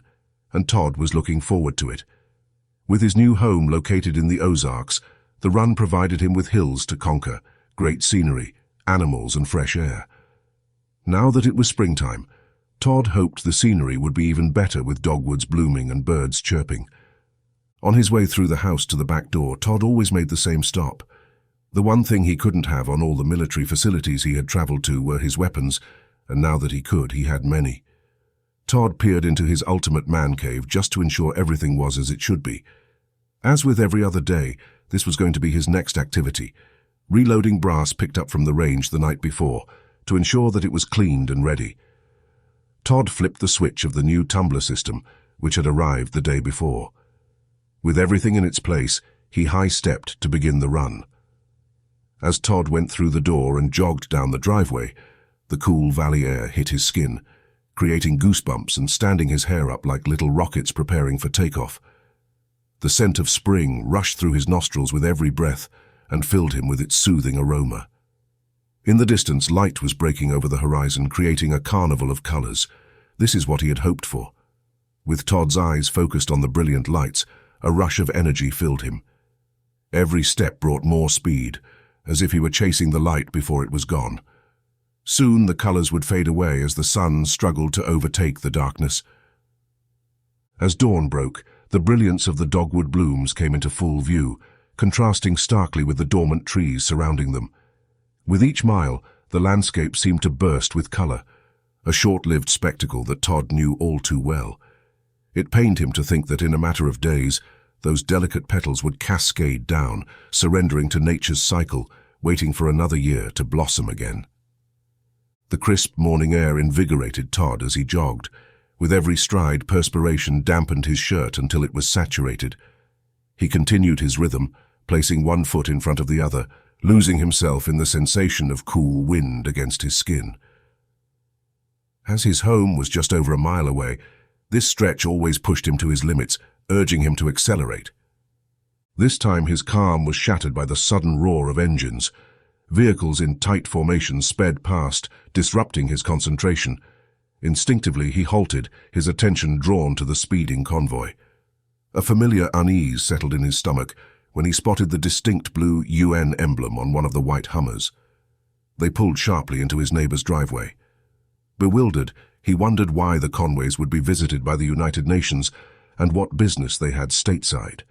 A: and Todd was looking forward to it. With his new home located in the Ozarks, the run provided him with hills to conquer, great scenery, animals, and fresh air. Now that it was springtime, Todd hoped the scenery would be even better with dogwoods blooming and birds chirping. On his way through the house to the back door, Todd always made the same stop. The one thing he couldn't have on all the military facilities he had traveled to were his weapons, and now that he could, he had many. Todd peered into his ultimate man cave just to ensure everything was as it should be. As with every other day, this was going to be his next activity, reloading brass picked up from the range the night before to ensure that it was cleaned and ready. Todd flipped the switch of the new tumbler system, which had arrived the day before. With everything in its place, he high-stepped to begin the run. As Todd went through the door and jogged down the driveway, the cool valley air hit his skin, creating goosebumps and standing his hair up like little rockets preparing for takeoff. The scent of spring rushed through his nostrils with every breath and filled him with its soothing aroma. In the distance, light was breaking over the horizon, creating a carnival of colors. This is what he had hoped for. With Todd's eyes focused on the brilliant lights, a rush of energy filled him. Every step brought more speed, as if he were chasing the light before it was gone. Soon the colors would fade away as the sun struggled to overtake the darkness. As dawn broke, the brilliance of the dogwood blooms came into full view, contrasting starkly with the dormant trees surrounding them. With each mile, the landscape seemed to burst with color, a short-lived spectacle that Todd knew all too well. It pained him to think that in a matter of days, those delicate petals would cascade down, surrendering to nature's cycle, waiting for another year to blossom again. The crisp morning air invigorated Todd as he jogged. With every stride, perspiration dampened his shirt until it was saturated. He continued his rhythm, placing one foot in front of the other, losing himself in the sensation of cool wind against his skin. As his home was just over a mile away, this stretch always pushed him to his limits, urging him to accelerate. This time his calm was shattered by the sudden roar of engines. Vehicles in tight formation sped past, disrupting his concentration. Instinctively he halted, his attention drawn to the speeding convoy. A familiar unease settled in his stomach when he spotted the distinct blue UN emblem on one of the white Hummers. They pulled sharply into his neighbor's driveway. Bewildered, he wondered why the Conways would be visited by the United Nations and what business they had stateside.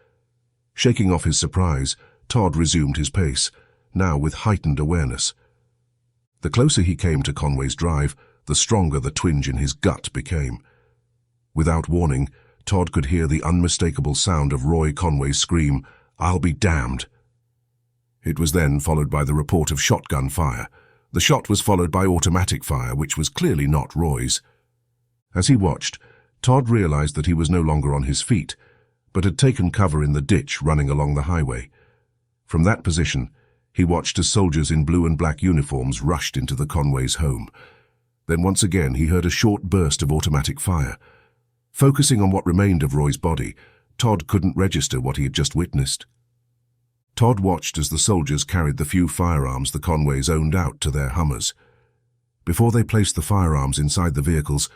A: Shaking off his surprise, Todd resumed his pace, now with heightened awareness. The closer he came to Conway's drive, the stronger the twinge in his gut became. Without warning, Todd could hear the unmistakable sound of Roy Conway's scream, "I'll be damned." It was then followed by the report of shotgun fire. The shot was followed by automatic fire, which was clearly not Roy's. As he watched, Todd realized that he was no longer on his feet, but had taken cover in the ditch running along the highway. From that position, he watched as soldiers in blue and black uniforms rushed into the Conways' home. Then once again he heard a short burst of automatic fire. Focusing on what remained of Roy's body, Todd couldn't register what he had just witnessed. Todd watched as the soldiers carried the few firearms the Conways owned out to their Hummers. Before they placed the firearms inside the vehicles,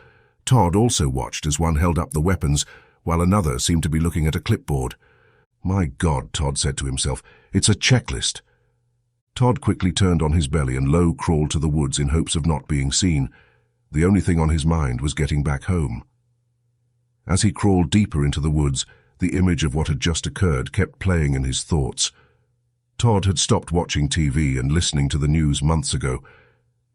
A: Todd also watched as one held up the weapons while another seemed to be looking at a clipboard. "My God," Todd said to himself, "it's a checklist." Todd quickly turned on his belly and low crawled to the woods in hopes of not being seen. The only thing on his mind was getting back home. As he crawled deeper into the woods, the image of what had just occurred kept playing in his thoughts. Todd had stopped watching TV and listening to the news months ago.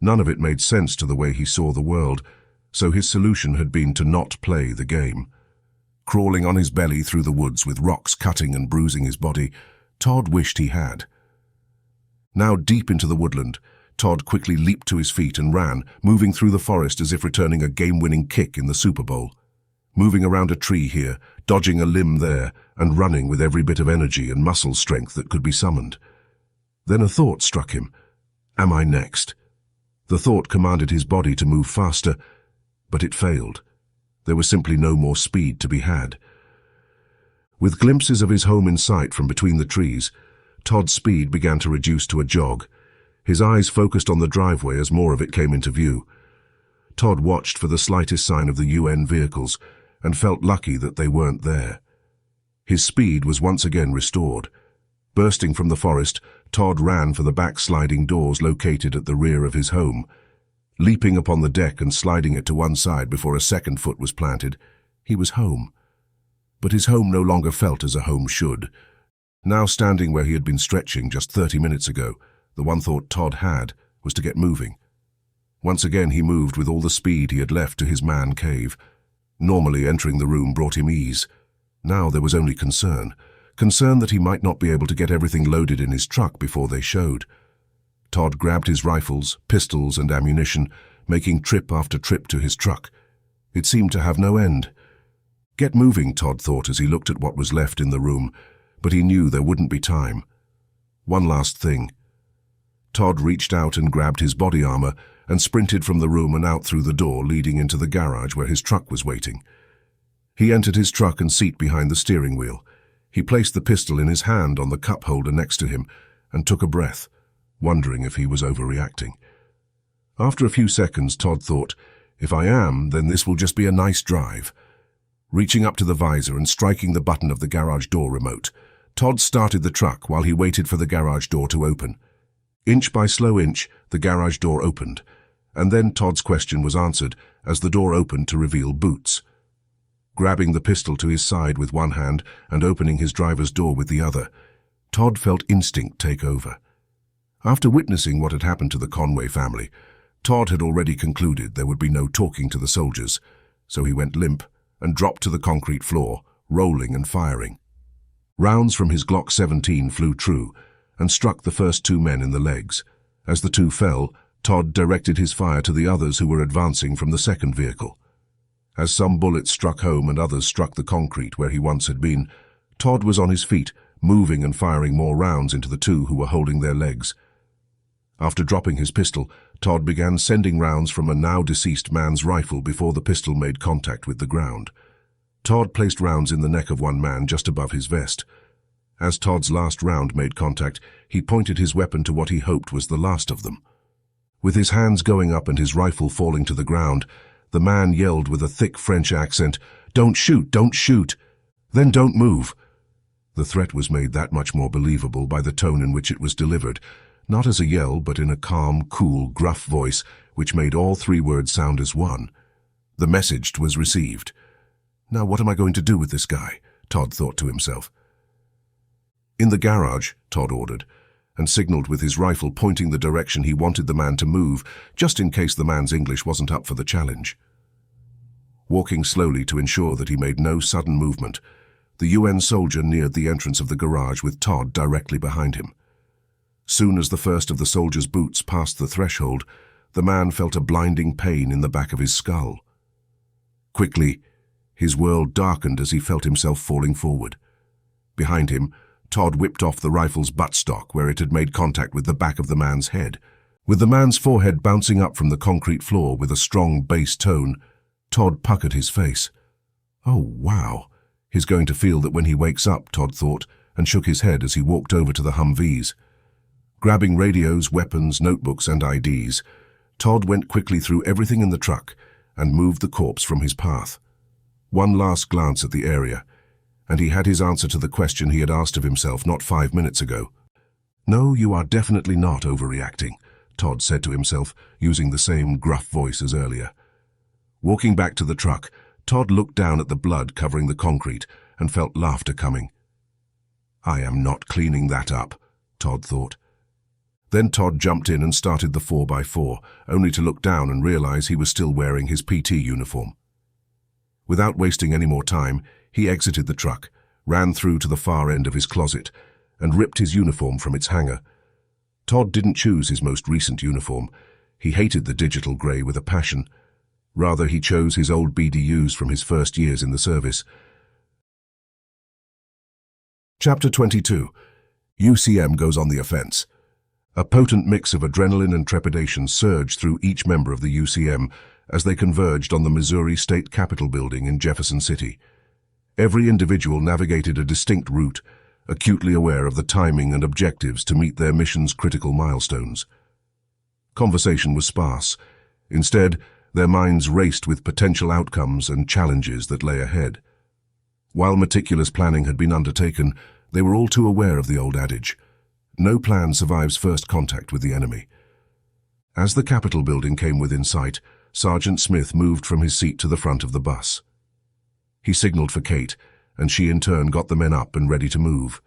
A: None of it made sense to the way he saw the world, so his solution had been to not play the game. Crawling on his belly through the woods with rocks cutting and bruising his body, Todd wished he had. Now deep into the woodland, Todd quickly leaped to his feet and ran, moving through the forest as if returning a game-winning kick in the Super Bowl. Moving around a tree here, dodging a limb there, and running with every bit of energy and muscle strength that could be summoned. Then a thought struck him. Am I next? The thought commanded his body to move faster, but it failed. There was simply no more speed to be had. With glimpses of his home in sight from between the trees, Todd's speed began to reduce to a jog. His eyes focused on the driveway as more of it came into view. Todd watched for the slightest sign of the UN vehicles and felt lucky that they weren't there. His speed was once again restored. Bursting from the forest, Todd ran for the back sliding doors located at the rear of his home. Leaping upon the deck and sliding it to one side before a second foot was planted, he was home. But his home no longer felt as a home should. Now standing where he had been stretching just 30 minutes ago, the one thought Todd had was to get moving. Once again he moved with all the speed he had left to his man cave. Normally entering the room brought him ease. Now there was only concern that he might not be able to get everything loaded in his truck before they showed. Todd grabbed his rifles, pistols, and ammunition, making trip after trip to his truck, It seemed to have no end. Get moving, Todd thought as he looked at what was left in the room, but he knew there wouldn't be time. One last thing. Todd reached out and grabbed his body armor and sprinted from the room and out through the door leading into the garage where his truck was waiting. He entered his truck and seat behind the steering wheel. He placed the pistol in his hand on the cup holder next to him and took a breath, wondering if he was overreacting. After a few seconds, Todd thought, if I am, then this will just be a nice drive. Reaching up to the visor and striking the button of the garage door remote, Todd started the truck while he waited for the garage door to open. Inch by slow inch, the garage door opened, and then Todd's question was answered as the door opened to reveal Boots. Grabbing the pistol to his side with one hand and opening his driver's door with the other, Todd felt instinct take over. After witnessing what had happened to the Conway family, Todd had already concluded there would be no talking to the soldiers, so he went limp and dropped to the concrete floor, rolling and firing. Rounds from his Glock 17 flew true and struck the first two men in the legs. As the two fell, Todd directed his fire to the others who were advancing from the second vehicle. As some bullets struck home and others struck the concrete where he once had been, Todd was on his feet, moving and firing more rounds into the two who were holding their legs. After dropping his pistol, Todd began sending rounds from a now-deceased man's rifle before the pistol made contact with the ground. Todd placed rounds in the neck of one man just above his vest. As Todd's last round made contact, he pointed his weapon to what he hoped was the last of them. With his hands going up and his rifle falling to the ground, the man yelled with a thick French accent, "Don't shoot, don't shoot! Then don't move!" The threat was made that much more believable by the tone in which it was delivered, not as a yell but in a calm, cool, gruff voice which made all three words sound as one. The message was received. Now what am I going to do with this guy? Todd thought to himself. In the garage, Todd ordered, and signaled with his rifle pointing the direction he wanted the man to move, just in case the man's English wasn't up for the challenge. Walking slowly to ensure that he made no sudden movement, the UN soldier neared the entrance of the garage with Todd directly behind him. Soon as the first of the soldier's boots passed the threshold, the man felt a blinding pain in the back of his skull. Quickly, his world darkened as he felt himself falling forward. Behind him, Todd whipped off the rifle's buttstock where it had made contact with the back of the man's head. With the man's forehead bouncing up from the concrete floor with a strong bass tone, Todd puckered his face. Oh, wow. He's going to feel that when he wakes up, Todd thought, and shook his head as he walked over to the Humvees. Grabbing radios, weapons, notebooks, and IDs, Todd went quickly through everything in the truck and moved the corpse from his path. One last glance at the area, and he had his answer to the question he had asked of himself not 5 minutes ago. No, you are definitely not overreacting, Todd said to himself, using the same gruff voice as earlier. Walking back to the truck, Todd looked down at the blood covering the concrete and felt laughter coming. I am not cleaning that up, Todd thought. Then Todd jumped in and started the 4x4, only to look down and realize he was still wearing his PT uniform. Without wasting any more time, he exited the truck, ran through to the far end of his closet, and ripped his uniform from its hanger. Todd didn't choose his most recent uniform. He hated the digital grey with a passion. Rather, he chose his old BDUs from his first years in the service. Chapter 22. UCM goes on the offense. A potent mix of adrenaline and trepidation surged through each member of the UCM as they converged on the Missouri State Capitol building in Jefferson City. Every individual navigated a distinct route, acutely aware of the timing and objectives to meet their mission's critical milestones. Conversation was sparse. Instead, their minds raced with potential outcomes and challenges that lay ahead. While meticulous planning had been undertaken, they were all too aware of the old adage, no plan survives first contact with the enemy. As the Capitol building came within sight, Sergeant Smith moved from his seat to the front of the bus. He signaled for Kate, and she in turn got the men up and ready to move.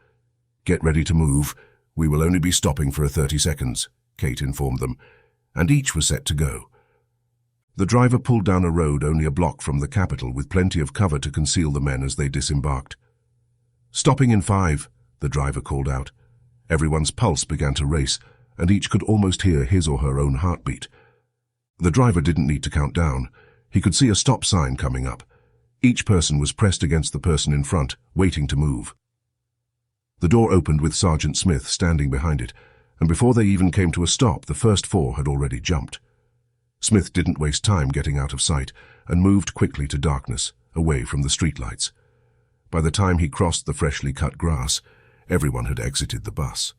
A: Get ready to move. We will only be stopping for 30 seconds, Kate informed them, and each was set to go. The driver pulled down a road only a block from the Capitol with plenty of cover to conceal the men as they disembarked. Stopping in 5, the driver called out. Everyone's pulse began to race, and each could almost hear his or her own heartbeat. The driver didn't need to count down. He could see a stop sign coming up. Each person was pressed against the person in front, waiting to move. The door opened with Sergeant Smith standing behind it, and before they even came to a stop, the first 4 had already jumped. Smith didn't waste time getting out of sight and moved quickly to darkness, away from the streetlights. By the time he crossed the freshly cut grass, everyone had exited the bus.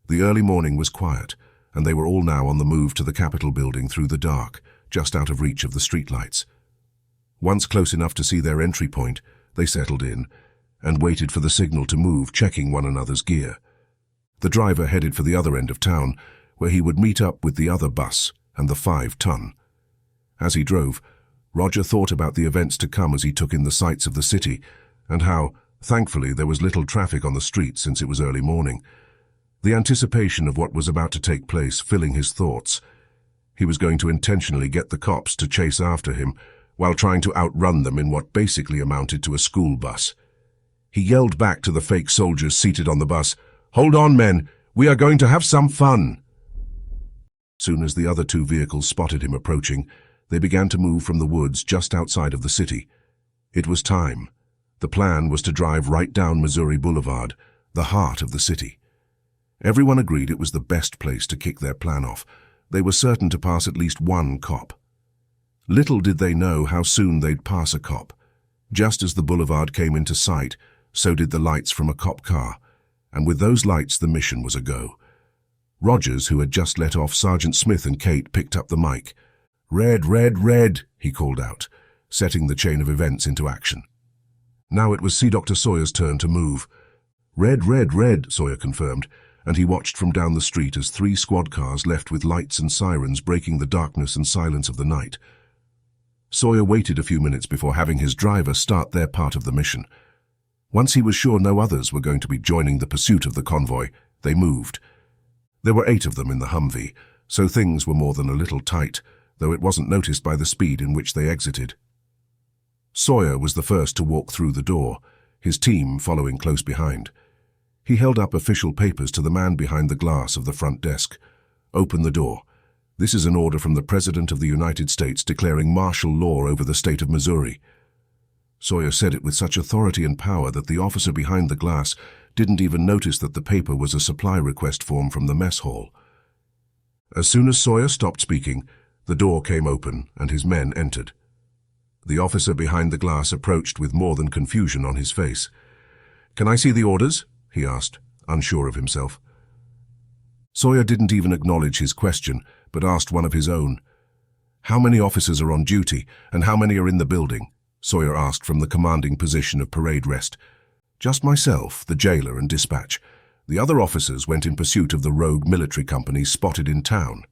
A: The early morning was quiet, and they were all now on the move to the Capitol building through the dark, just out of reach of the streetlights. Once close enough to see their entry point, they settled in and waited for the signal to move, checking one another's gear. The driver headed for the other end of town, where he would meet up with the other bus and the 5-ton. As he drove, Roger thought about the events to come as he took in the sights of the city, and how, thankfully, there was little traffic on the streets since it was early morning. The anticipation of what was about to take place filling his thoughts. He was going to intentionally get the cops to chase after him, while trying to outrun them in what basically amounted to a school bus. He yelled back to the fake soldiers seated on the bus, "Hold on, men! We are going to have some fun!" Soon as the other 2 vehicles spotted him approaching, they began to move from the woods just outside of the city. It was time. The plan was to drive right down Missouri Boulevard, the heart of the city. Everyone agreed it was the best place to kick their plan off. They were certain to pass at least one cop. Little did they know how soon they'd pass a cop. Just as the boulevard came into sight, so did the lights from a cop car, and with those lights the mission was a go. Rogers, who had just let off Sergeant Smith and Kate, picked up the mic. "Red, red, red," he called out, setting the chain of events into action. Now it was C. Dr. Sawyer's turn to move. "Red, red, red," Sawyer confirmed, and he watched from down the street as 3 squad cars left with lights and sirens breaking the darkness and silence of the night. Sawyer waited a few minutes before having his driver start their part of the mission. Once he was sure no others were going to be joining the pursuit of the convoy, they moved. There were 8 of them in the Humvee, so things were more than a little tight, though it wasn't noticed by the speed in which they exited. Sawyer was the first to walk through the door, his team following close behind. He held up official papers to the man behind the glass of the front desk. "Open the door. This is an order from the President of the United States declaring martial law over the state of Missouri." Sawyer said it with such authority and power that the officer behind the glass didn't even notice that the paper was a supply request form from the mess hall. As soon as Sawyer stopped speaking, the door came open and his men entered. The officer behind the glass approached with more than confusion on his face. "Can I see the orders?" he asked, unsure of himself. Sawyer didn't even acknowledge his question, but asked one of his own. "How many officers are on duty, and how many are in the building?" Sawyer asked from the commanding position of parade rest. "Just myself, the jailer, and dispatch. The other officers went in pursuit of the rogue military companies spotted in town."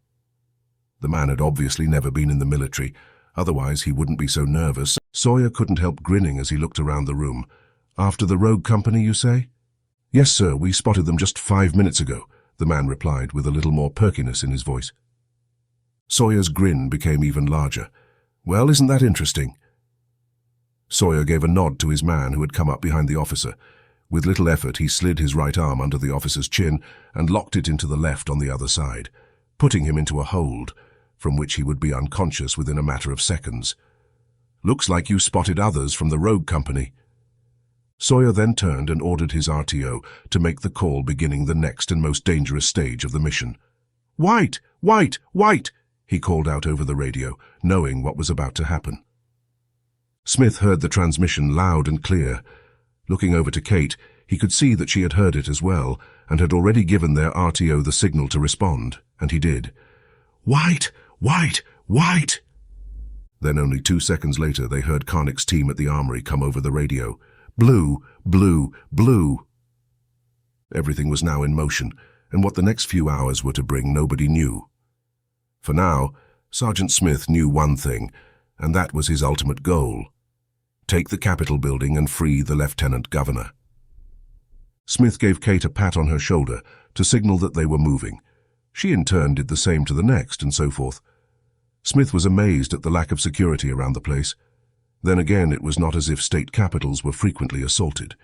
A: The man had obviously never been in the military, otherwise he wouldn't be so nervous. Sawyer couldn't help grinning as he looked around the room. "After the rogue company, you say?" "Yes, sir, we spotted them just 5 minutes ago," the man replied with a little more perkiness in his voice. Sawyer's grin became even larger. "Well, isn't that interesting?" Sawyer gave a nod to his man who had come up behind the officer. With little effort, he slid his right arm under the officer's chin and locked it into the left on the other side, putting him into a hold, from which he would be unconscious within a matter of seconds. "Looks like you spotted others from the rogue company." Sawyer then turned and ordered his RTO to make the call beginning the next and most dangerous stage of the mission. "White! White! White!" he called out over the radio, knowing what was about to happen. Smith heard the transmission loud and clear. Looking over to Kate, he could see that she had heard it as well, and had already given their RTO the signal to respond, and he did. "White! White! White!" Then only 2 seconds later they heard Karnick's team at the Armory come over the radio. "Blue! Blue! Blue!" Everything was now in motion, and what the next few hours were to bring nobody knew. For now, Sergeant Smith knew one thing, and that was his ultimate goal: take the Capitol building and free the Lieutenant Governor. Smith gave Kate a pat on her shoulder to signal that they were moving. She in turn did the same to the next, and so forth. Smith was amazed at the lack of security around the place. Then again, it was not as if state capitals were frequently assaulted.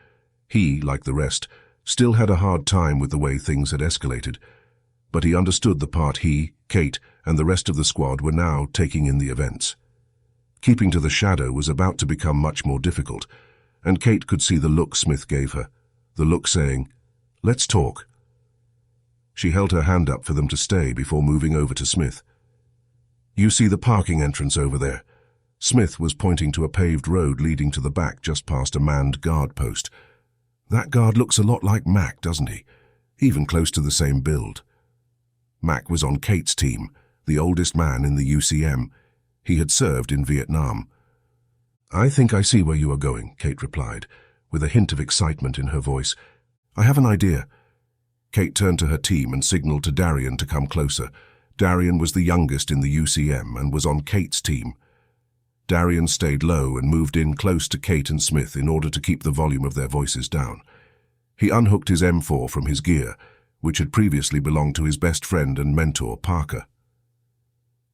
A: He, like the rest, still had a hard time with the way things had escalated, but he understood the part he, Kate, and the rest of the squad were now taking in the events. Keeping to the shadow was about to become much more difficult, and Kate could see the look Smith gave her, the look saying, "Let's talk." She held her hand up for them to stay before moving over to Smith. "You see the parking entrance over there?" Smith was pointing to a paved road leading to the back just past a manned guard post. "That guard looks a lot like Mac, doesn't he? Even close to the same build." Mac was on Kate's team, the oldest man in the UCM. He had served in Vietnam. "I think I see where you are going," Kate replied, with a hint of excitement in her voice. "I have an idea." Kate turned to her team and signaled to Darrian to come closer. Darrian was the youngest in the UCM and was on Kate's team. Darrian stayed low and moved in close to Kate and Smith in order to keep the volume of their voices down. He unhooked his M4 from his gear, which had previously belonged to his best friend and mentor, Parker.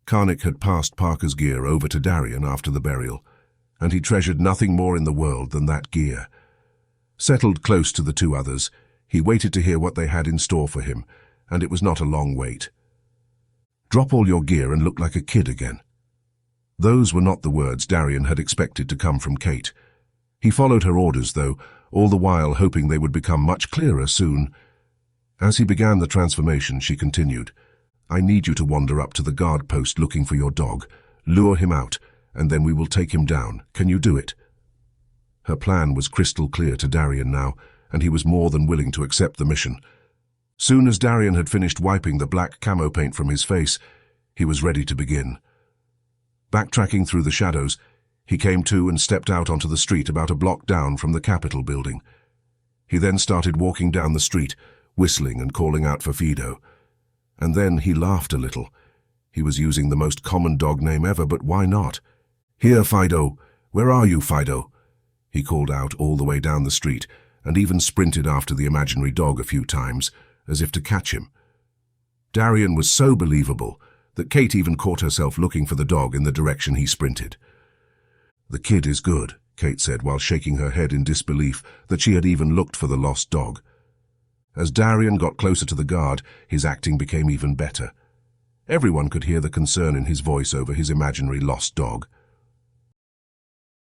A: Karnik had passed Parker's gear over to Darrian after the burial, and he treasured nothing more in the world than that gear. Settled close to the two others, he waited to hear what they had in store for him, and it was not a long wait. "Drop all your gear and look like a kid again." Those were not the words Darrian had expected to come from Kate. He followed her orders, though, all the while hoping they would become much clearer soon. As he began the transformation, she continued, "I need you to wander up to the guard post looking for your dog, lure him out, and then we will take him down. Can you do it?" Her plan was crystal clear to Darrian now, and he was more than willing to accept the mission. Soon as Darrian had finished wiping the black camo paint from his face, he was ready to begin. Backtracking through the shadows, he came to and stepped out onto the street about a block down from the Capitol building. He then started walking down the street, whistling and calling out for Fido. And then he laughed a little. He was using the most common dog name ever, but why not? "Here, Fido! Where are you, Fido?" He called out all the way down the street, and even sprinted after the imaginary dog a few times, as if to catch him. Darrian was so believable that Kate even caught herself looking for the dog in the direction he sprinted. "The kid is good," Kate said while shaking her head in disbelief that she had even looked for the lost dog. As Darrian got closer to the guard, his acting became even better. Everyone could hear the concern in his voice over his imaginary lost dog.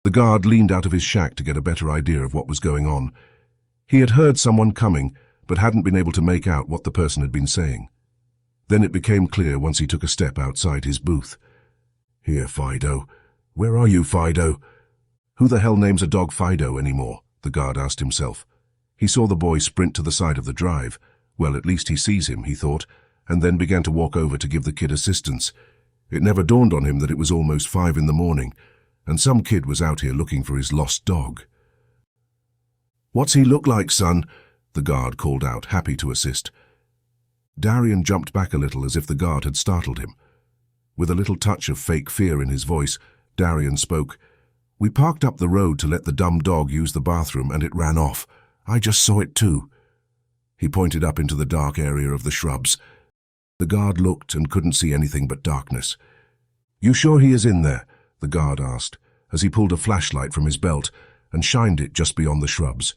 A: The guard leaned out of his shack to get a better idea of what was going on. He had heard someone coming, but hadn't been able to make out what the person had been saying. Then it became clear once he took a step outside his booth. "Here, Fido. Where are you, Fido?" Who the hell names a dog Fido anymore? The guard asked himself. He saw the boy sprint to the side of the drive. Well, at least he sees him, he thought, and then began to walk over to give the kid assistance. It never dawned on him that it was almost 5 in the morning, and some kid was out here looking for his lost dog. "What's he look like, son?" the guard called out, happy to assist. Darrian jumped back a little as if the guard had startled him. With a little touch of fake fear in his voice, Darrian spoke. "We parked up the road to let the dumb dog use the bathroom and it ran off. I just saw it too." He pointed up into the dark area of the shrubs. The guard looked and couldn't see anything but darkness. "You sure he is in there?" the guard asked, as he pulled a flashlight from his belt and shined it just beyond the shrubs.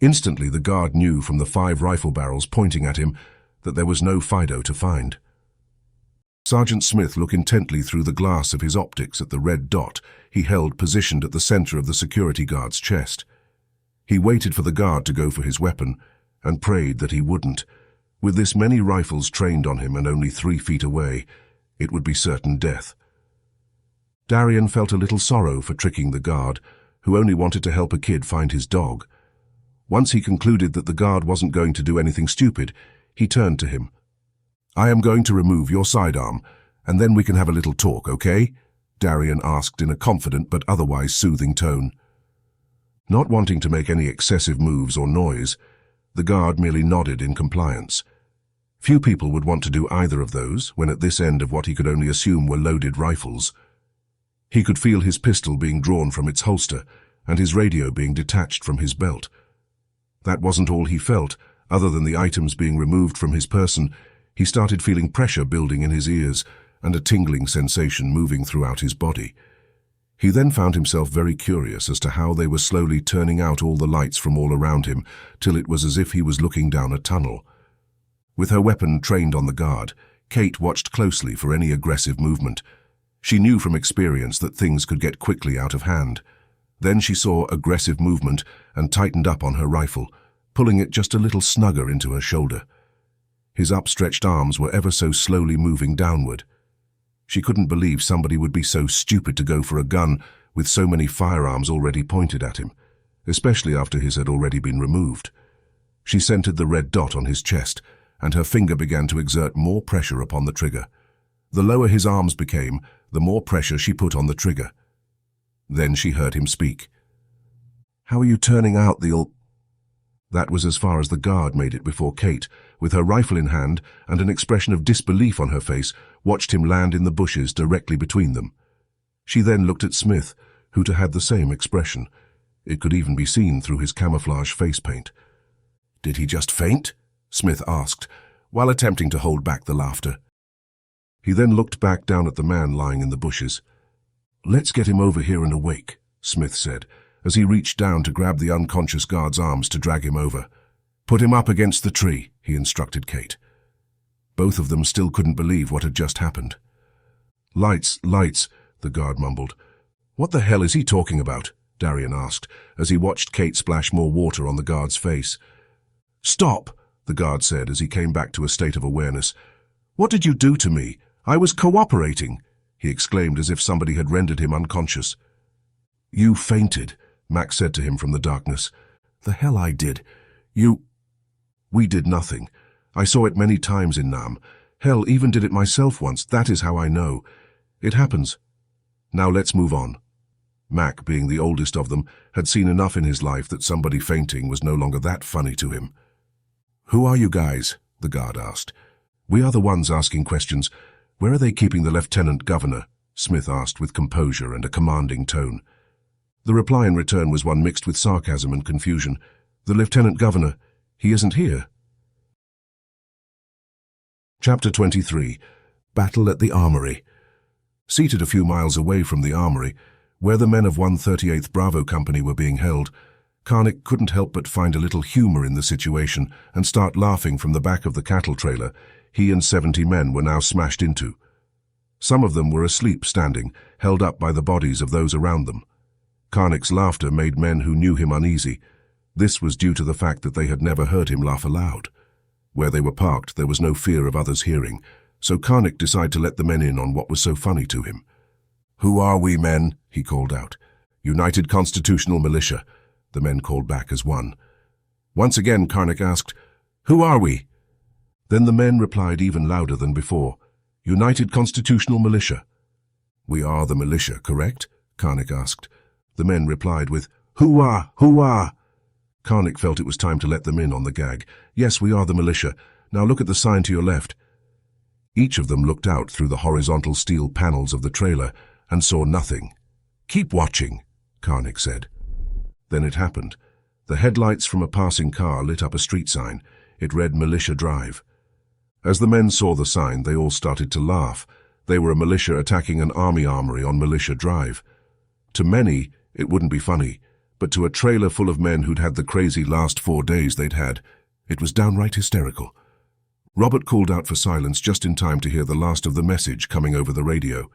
A: Instantly the guard knew from the 5 rifle barrels pointing at him that there was no Fido to find. Sergeant Smith looked intently through the glass of his optics at the red dot he held positioned at the center of the security guard's chest. He waited for the guard to go for his weapon and prayed that he wouldn't. With this many rifles trained on him and only 3 feet away, it would be certain death. Darrian felt a little sorrow for tricking the guard, who only wanted to help a kid find his dog. Once he concluded that the guard wasn't going to do anything stupid, he turned to him. "I am going to remove your sidearm, and then we can have a little talk, okay?" Darrian asked in a confident but otherwise soothing tone. Not wanting to make any excessive moves or noise, the guard merely nodded in compliance. Few people would want to do either of those when at this end of what he could only assume were loaded rifles. He could feel his pistol being drawn from its holster and his radio being detached from his belt. That wasn't all he felt. Other than the items being removed from his person, he started feeling pressure building in his ears and a tingling sensation moving throughout his body. He then found himself very curious as to how they were slowly turning out all the lights from all around him, till it was as if he was looking down a tunnel. With her weapon trained on the guard, Kate watched closely for any aggressive movement. She knew from experience that things could get quickly out of hand. Then she saw aggressive movement and tightened up on her rifle, pulling it just a little snugger into her shoulder. His upstretched arms were ever so slowly moving downward. She couldn't believe somebody would be so stupid to go for a gun with so many firearms already pointed at him, especially after his had already been removed. She centered the red dot on his chest, and her finger began to exert more pressure upon the trigger. The lower his arms became, the more pressure she put on the trigger. Then she heard him speak. "How are you turning out the That was as far as the guard made it before Kate, with her rifle in hand and an expression of disbelief on her face, watched him land in the bushes directly between them. She then looked at Smith, who had the same expression. It could even be seen through his camouflage face paint. "Did he just faint?" Smith asked, while attempting to hold back the laughter. He then looked back down at the man lying in the bushes. "Let's get him over here and awake," Smith said, as he reached down to grab the unconscious guard's arms to drag him over. "Put him up against the tree," he instructed Kate. Both of them still couldn't believe what had just happened. "Lights, lights," the guard mumbled. "What the hell is he talking about?" Darrian asked, as he watched Kate splash more water on the guard's face. "Stop," the guard said as he came back to a state of awareness. "What did you do to me? I was cooperating," he exclaimed as if somebody had rendered him unconscious. "You fainted," Mac said to him from the darkness. "The hell I did. We did nothing. I saw it many times in Nam. Hell, even did it myself once. That is how I know. It happens. Now let's move on." Mac, being the oldest of them, had seen enough in his life that somebody fainting was no longer that funny to him. "Who are you guys?" the guard asked. "We are the ones asking questions. Where are they keeping the Lieutenant Governor?" Smith asked with composure and a commanding tone. The reply in return was one mixed with sarcasm and confusion. "The Lieutenant Governor, he isn't here." Chapter 23. Battle at the Armory. Seated a few miles away from the Armory, where the men of 138th Bravo Company were being held, Karnik couldn't help but find a little humor in the situation and start laughing from the back of the cattle trailer he and 70 men were now smashed into. Some of them were asleep standing, held up by the bodies of those around them. Karnik's laughter made men who knew him uneasy. This was due to the fact that they had never heard him laugh aloud. Where they were parked, there was no fear of others hearing, so Karnik decided to let the men in on what was so funny to him. "Who are we, men?" he called out. "United Constitutional Militia," the men called back as one. Once again, Karnik asked, "Who are we?" Then the men replied even louder than before, "United Constitutional Militia." "We are the militia, correct?" Karnik asked. The men replied with, "Hoo-ah, hoo-ah." Karnik felt it was time to let them in on the gag. "Yes, we are the militia. Now look at the sign to your left." Each of them looked out through the horizontal steel panels of the trailer and saw nothing. "Keep watching," Karnik said. Then it happened. The headlights from a passing car lit up a street sign. It read Militia Drive. As the men saw the sign, they all started to laugh. They were a militia attacking an army armory on Militia Drive. To many, it wouldn't be funny, but to a trailer full of men who'd had the crazy last 4 days they'd had, it was downright hysterical. Robert called out for silence just in time to hear the last of the message coming over the radio.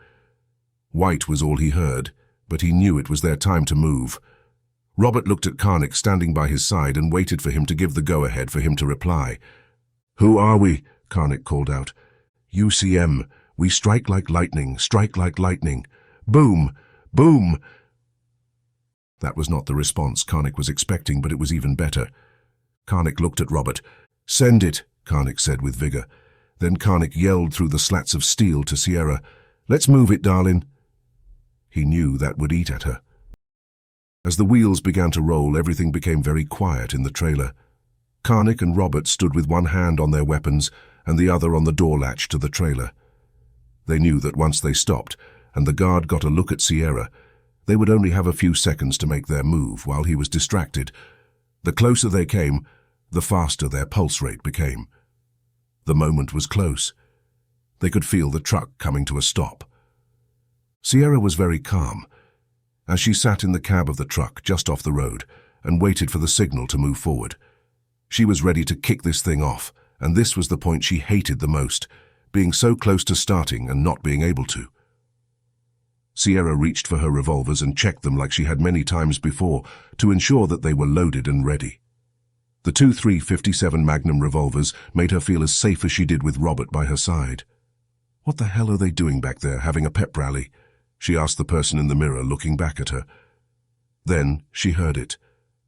A: White was all he heard, but he knew it was their time to move. Robert looked at Karnik standing by his side and waited for him to give the go-ahead for him to reply. "Who are we?" Karnik called out. "UCM. We strike like lightning, strike like lightning. Boom! Boom!" That was not the response Karnik was expecting, but it was even better. Karnik looked at Robert. "Send it," Karnik said with vigor. Then Karnik yelled through the slats of steel to Sierra, "Let's move it, darling." He knew that would eat at her. As the wheels began to roll, everything became very quiet in the trailer. Karnik and Robert stood with one hand on their weapons and the other on the door latch to the trailer. They knew that once they stopped, and the guard got a look at Sierra, they would only have a few seconds to make their move while he was distracted. The closer they came, the faster their pulse rate became. The moment was close. They could feel the truck coming to a stop. Sierra was very calm, as she sat in the cab of the truck just off the road and waited for the signal to move forward. She was ready to kick this thing off, and this was the point she hated the most, being so close to starting and not being able to. Sierra reached for her revolvers and checked them like she had many times before to ensure that they were loaded and ready. The 2 357 Magnum revolvers made her feel as safe as she did with Robert by her side. "What the hell are they doing back there, having a pep rally?" she asked the person in the mirror, looking back at her. Then she heard it,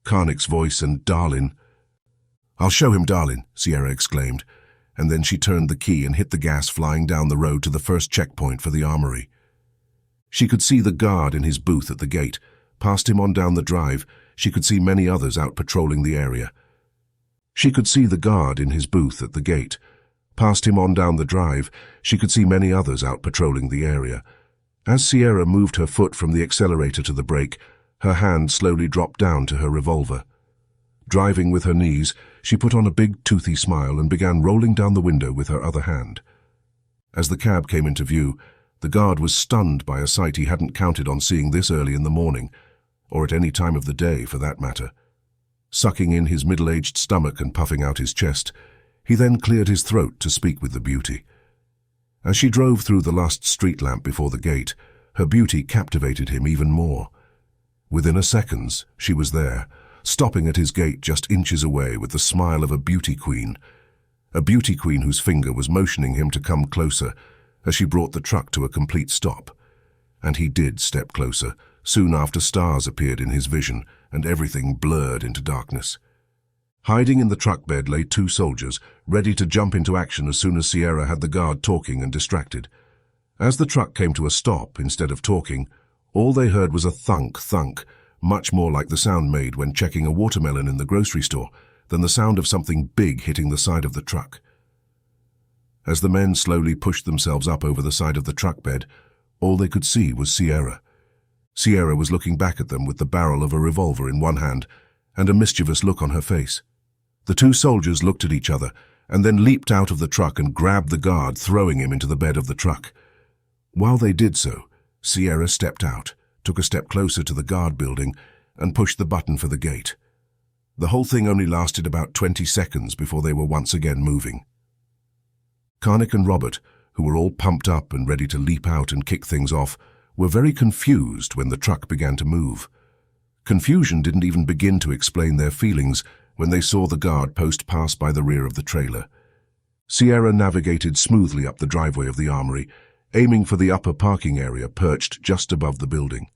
A: Karnik's voice and Darlin. "I'll show him, Darlin," Sierra exclaimed, and then she turned the key and hit the gas, flying down the road to the first checkpoint for the armory. She could see the guard in his booth at the gate. Past him on down the drive, she could see many others out patrolling the area. She could see the guard in his booth at the gate. Past him on down the drive, she could see many others out patrolling the area. As Sierra moved her foot from the accelerator to the brake, her hand slowly dropped down to her revolver. Driving with her knees, she put on a big, toothy smile and began rolling down the window with her other hand. As the cab came into view, the guard was stunned by a sight he hadn't counted on seeing this early in the morning, or at any time of the day for that matter. Sucking in his middle-aged stomach and puffing out his chest, he then cleared his throat to speak with the beauty. As she drove through the last street lamp before the gate, her beauty captivated him even more. Within a second, she was there, stopping at his gate just inches away with the smile of a beauty queen whose finger was motioning him to come closer as she brought the truck to a complete stop. And he did step closer. Soon after, stars appeared in his vision, and everything blurred into darkness. Hiding in the truck bed lay 2 soldiers, ready to jump into action as soon as Sierra had the guard talking and distracted. As the truck came to a stop, instead of talking, all they heard was a thunk, thunk, much more like the sound made when checking a watermelon in the grocery store than the sound of something big hitting the side of the truck. As the men slowly pushed themselves up over the side of the truck bed, all they could see was Sierra. Sierra was looking back at them with the barrel of a revolver in one hand and a mischievous look on her face. The 2 soldiers looked at each other and then leaped out of the truck and grabbed the guard, throwing him into the bed of the truck. While they did so, Sierra stepped out, took a step closer to the guard building, and pushed the button for the gate. The whole thing only lasted about 20 seconds before they were once again moving. Karnik and Robert, who were all pumped up and ready to leap out and kick things off, were very confused when the truck began to move. Confusion didn't even begin to explain their feelings when they saw the guard post pass by the rear of the trailer. Sierra navigated smoothly up the driveway of the armory, aiming for the upper parking area perched just above the building.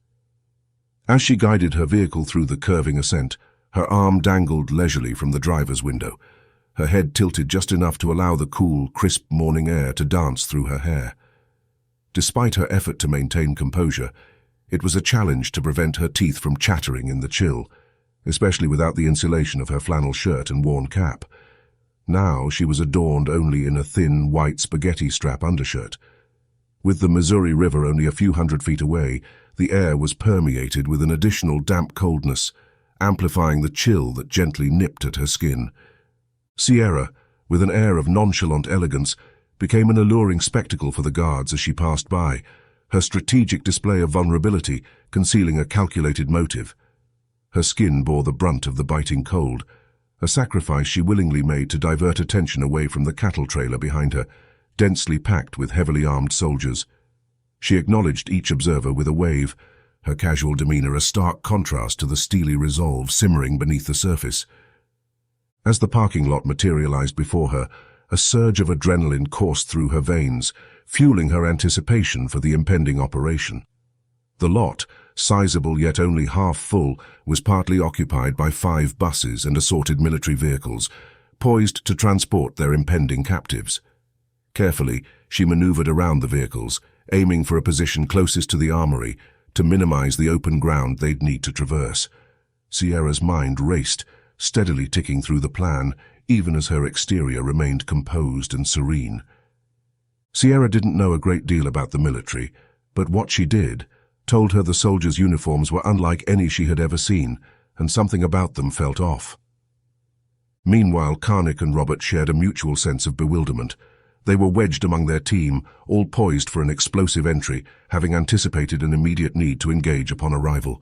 A: As she guided her vehicle through the curving ascent, her arm dangled leisurely from the driver's window, her head tilted just enough to allow the cool, crisp morning air to dance through her hair. Despite her effort to maintain composure, it was a challenge to prevent her teeth from chattering in the chill, especially without the insulation of her flannel shirt and worn cap. Now she was adorned only in a thin, white spaghetti strap undershirt. With the Missouri River only a few hundred feet away, the air was permeated with an additional damp coldness, amplifying the chill that gently nipped at her skin. Sierra, with an air of nonchalant elegance, became an alluring spectacle for the guards as she passed by, her strategic display of vulnerability concealing a calculated motive. Her skin bore the brunt of the biting cold, a sacrifice she willingly made to divert attention away from the cattle trailer behind her, densely packed with heavily armed soldiers. She acknowledged each observer with a wave, her casual demeanor a stark contrast to the steely resolve simmering beneath the surface. As the parking lot materialized before her, a surge of adrenaline coursed through her veins, fueling her anticipation for the impending operation. The lot, sizable yet only half full, was partly occupied by 5 buses and assorted military vehicles, poised to transport their impending captives. Carefully, she maneuvered around the vehicles, aiming for a position closest to the armory to minimize the open ground they'd need to traverse. Sierra's mind raced, steadily ticking through the plan, even as her exterior remained composed and serene. Sierra didn't know a great deal about the military, but what she did told her the soldiers' uniforms were unlike any she had ever seen, and something about them felt off. Meanwhile, Karnik and Robert shared a mutual sense of bewilderment. They were wedged among their team, all poised for an explosive entry, having anticipated an immediate need to engage upon arrival.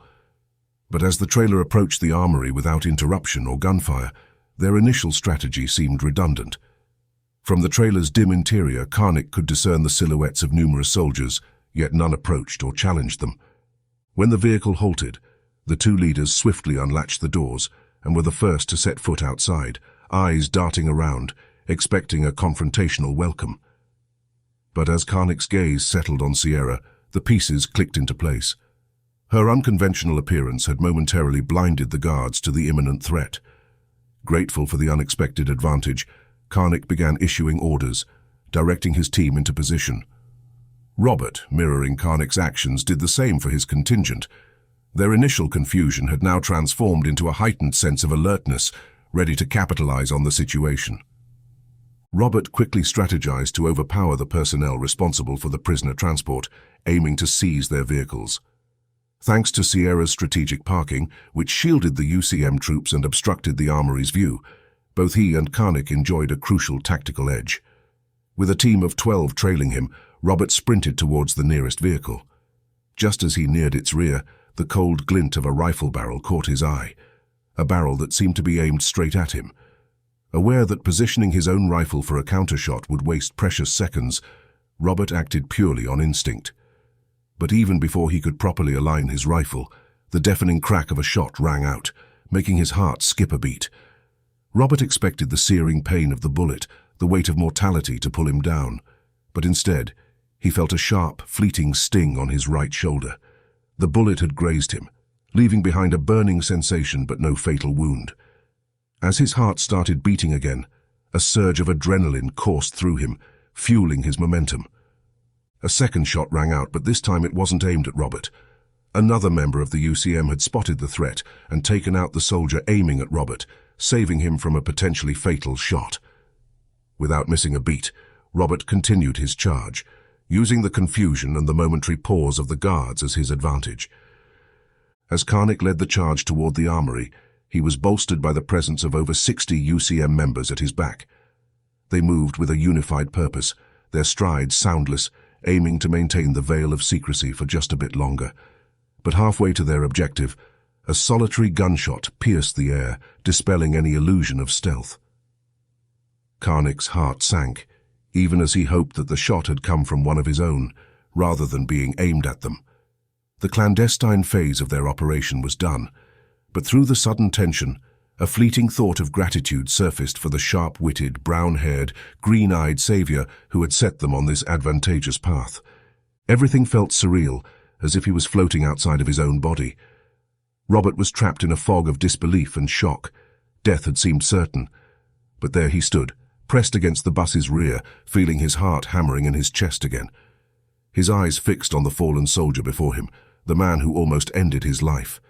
A: But as the trailer approached the armory without interruption or gunfire, their initial strategy seemed redundant. From the trailer's dim interior, Karnik could discern the silhouettes of numerous soldiers, yet none approached or challenged them. When the vehicle halted, the two leaders swiftly unlatched the doors and were the first to set foot outside, eyes darting around, expecting a confrontational welcome. But as Karnik's gaze settled on Sierra, the pieces clicked into place. Her unconventional appearance had momentarily blinded the guards to the imminent threat. Grateful for the unexpected advantage, Karnik began issuing orders, directing his team into position. Robert, mirroring Karnik's actions, did the same for his contingent. Their initial confusion had now transformed into a heightened sense of alertness, ready to capitalize on the situation. Robert quickly strategized to overpower the personnel responsible for the prisoner transport, aiming to seize their vehicles. Thanks to Sierra's strategic parking, which shielded the UCM troops and obstructed the Armory's view, both he and Karnik enjoyed a crucial tactical edge. With a team of 12 trailing him, Robert sprinted towards the nearest vehicle. Just as he neared its rear, the cold glint of a rifle barrel caught his eye, a barrel that seemed to be aimed straight at him. Aware that positioning his own rifle for a countershot would waste precious seconds, Robert acted purely on instinct. But even before he could properly align his rifle, the deafening crack of a shot rang out, making his heart skip a beat. Robert expected the searing pain of the bullet, the weight of mortality, to pull him down, but instead, he felt a sharp, fleeting sting on his right shoulder. The bullet had grazed him, leaving behind a burning sensation but no fatal wound. As his heart started beating again, a surge of adrenaline coursed through him, fueling his momentum. A second shot rang out, but this time it wasn't aimed at Robert. Another member of the UCM had spotted the threat and taken out the soldier aiming at Robert, saving him from a potentially fatal shot. Without missing a beat, Robert continued his charge, using the confusion and the momentary pause of the guards as his advantage. As Karnik led the charge toward the Armory, he was bolstered by the presence of over 60 UCM members at his back. They moved with a unified purpose, their strides soundless, aiming to maintain the veil of secrecy for just a bit longer. But halfway to their objective, a solitary gunshot pierced the air, dispelling any illusion of stealth. Karnik's heart sank, even as he hoped that the shot had come from one of his own, rather than being aimed at them. The clandestine phase of their operation was done, but through the sudden tension, a fleeting thought of gratitude surfaced for the sharp-witted, brown-haired, green-eyed savior who had set them on this advantageous path. Everything felt surreal, as if he was floating outside of his own body. Robert was trapped in a fog of disbelief and shock. Death had seemed certain, but there he stood, pressed against the bus's rear, feeling his heart hammering in his chest again. His eyes fixed on the fallen soldier before him, the man who almost ended his life.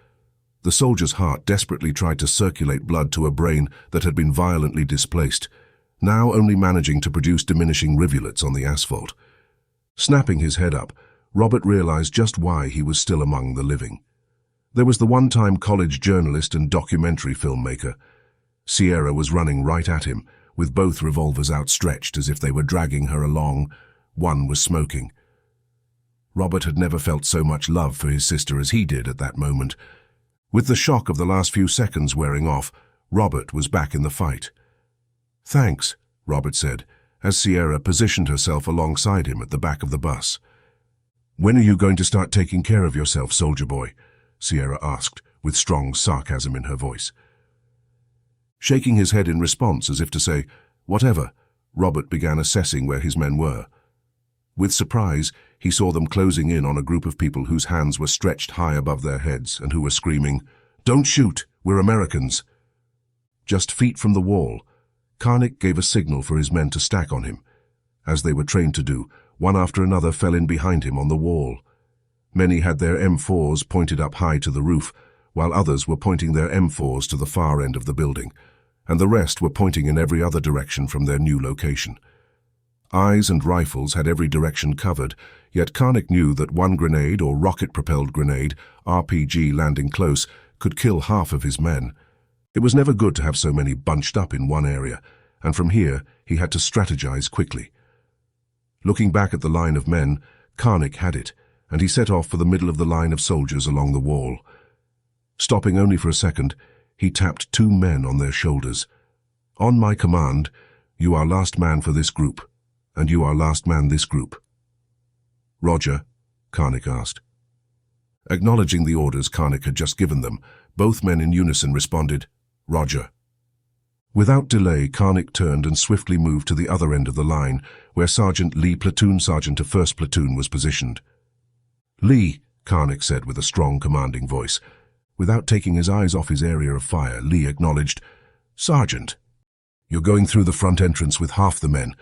A: The soldier's heart desperately tried to circulate blood to a brain that had been violently displaced, now only managing to produce diminishing rivulets on the asphalt. Snapping his head up, Robert realized just why he was still among the living. There was the one-time college journalist and documentary filmmaker. Sierra was running right at him, with both revolvers outstretched as if they were dragging her along. One was smoking. Robert had never felt so much love for his sister as he did at that moment. With the shock of the last few seconds wearing off, Robert was back in the fight. "Thanks," Robert said, as Sierra positioned herself alongside him at the back of the bus. "When are you going to start taking care of yourself, soldier boy?" Sierra asked, with strong sarcasm in her voice. Shaking his head in response as if to say, "Whatever," Robert began assessing where his men were. With surprise, he saw them closing in on a group of people whose hands were stretched high above their heads and who were screaming, "Don't shoot! We're Americans!" Just feet from the wall, Karnik gave a signal for his men to stack on him. As they were trained to do, one after another fell in behind him on the wall. Many had their M4s pointed up high to the roof, while others were pointing their M4s to the far end of the building, and the rest were pointing in every other direction from their new location. Eyes and rifles had every direction covered, yet Karnik knew that one grenade or rocket-propelled grenade, RPG landing close, could kill half of his men. It was never good to have so many bunched up in one area, and from here he had to strategize quickly. Looking back at the line of men, Karnik had it, and he set off for the middle of the line of soldiers along the wall. Stopping only for a second, he tapped 2 men on their shoulders. "On my command, you are last man for this group, and you are last man this group." "Roger," Karnik asked. Acknowledging the orders Karnik had just given them, both men in unison responded, "Roger." Without delay, Karnik turned and swiftly moved to the other end of the line, where Sergeant Lee, platoon sergeant of 1st Platoon, was positioned. "Lee," Karnik said with a strong, commanding voice. Without taking his eyes off his area of fire, Lee acknowledged, "Sergeant, you're going through the front entrance with half the men.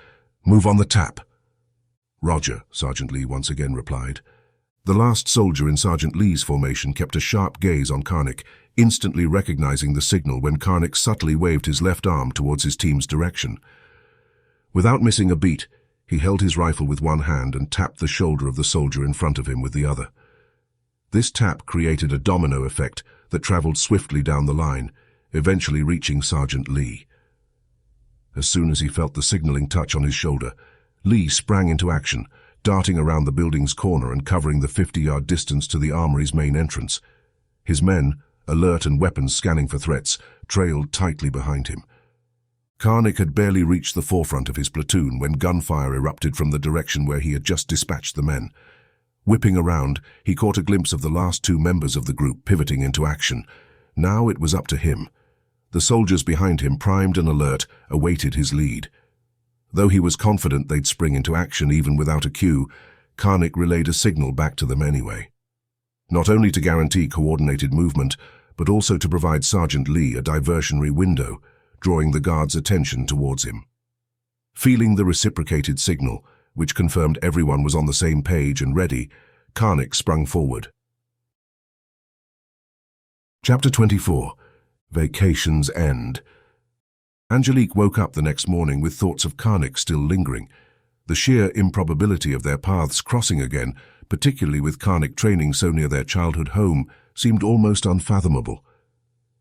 A: Move on the tap." "Roger," Sergeant Lee once again replied. The last soldier in Sergeant Lee's formation kept a sharp gaze on Karnik, instantly recognizing the signal when Karnik subtly waved his left arm towards his team's direction. Without missing a beat, he held his rifle with one hand and tapped the shoulder of the soldier in front of him with the other. This tap created a domino effect that traveled swiftly down the line, eventually reaching Sergeant Lee. As soon as he felt the signaling touch on his shoulder, Lee sprang into action, darting around the building's corner and covering the 50-yard distance to the Armory's main entrance. His men, alert and weapons scanning for threats, trailed tightly behind him. Karnik had barely reached the forefront of his platoon when gunfire erupted from the direction where he had just dispatched the men. Whipping around, he caught a glimpse of the last two members of the group pivoting into action. Now it was up to him. The soldiers behind him, primed and alert, awaited his lead. Though he was confident they'd spring into action even without a cue, Karnik relayed a signal back to them anyway. Not only to guarantee coordinated movement, but also to provide Sergeant Lee a diversionary window, drawing the guards' attention towards him. Feeling the reciprocated signal, which confirmed everyone was on the same page and ready, Karnik sprung forward. Chapter 24. Vacation's End. Angelique woke up the next morning with thoughts of Karnik still lingering. The sheer improbability of their paths crossing again, particularly with Karnik training so near their childhood home, seemed almost unfathomable.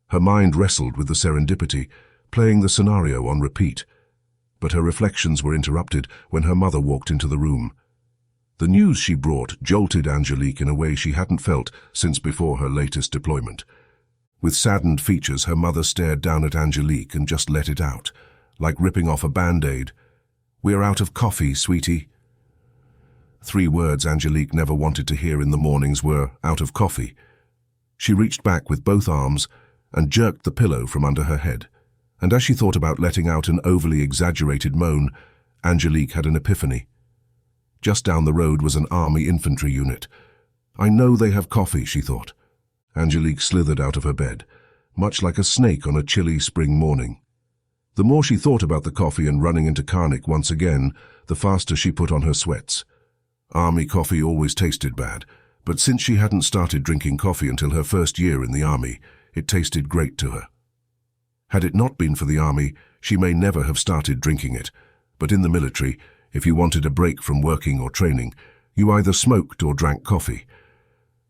A: Her mind wrestled with the serendipity, playing the scenario on repeat. But her reflections were interrupted when her mother walked into the room. The news she brought jolted Angelique in a way she hadn't felt since before her latest deployment. With saddened features, her mother stared down at Angelique and just let it out, like ripping off a Band-Aid. "We're out of coffee, sweetie." 3 words Angelique never wanted to hear in the mornings were, "out of coffee." She reached back with both arms and jerked the pillow from under her head. And as she thought about letting out an overly exaggerated moan, Angelique had an epiphany. Just down the road was an army infantry unit. "I know they have coffee," she thought. Angelique slithered out of her bed, much like a snake on a chilly spring morning. The more she thought about the coffee and running into Karnik once again, the faster she put on her sweats. Army coffee always tasted bad, but since she hadn't started drinking coffee until her first year in the army, it tasted great to her. Had it not been for the army, she may never have started drinking it, but in the military, if you wanted a break from working or training, you either smoked or drank coffee.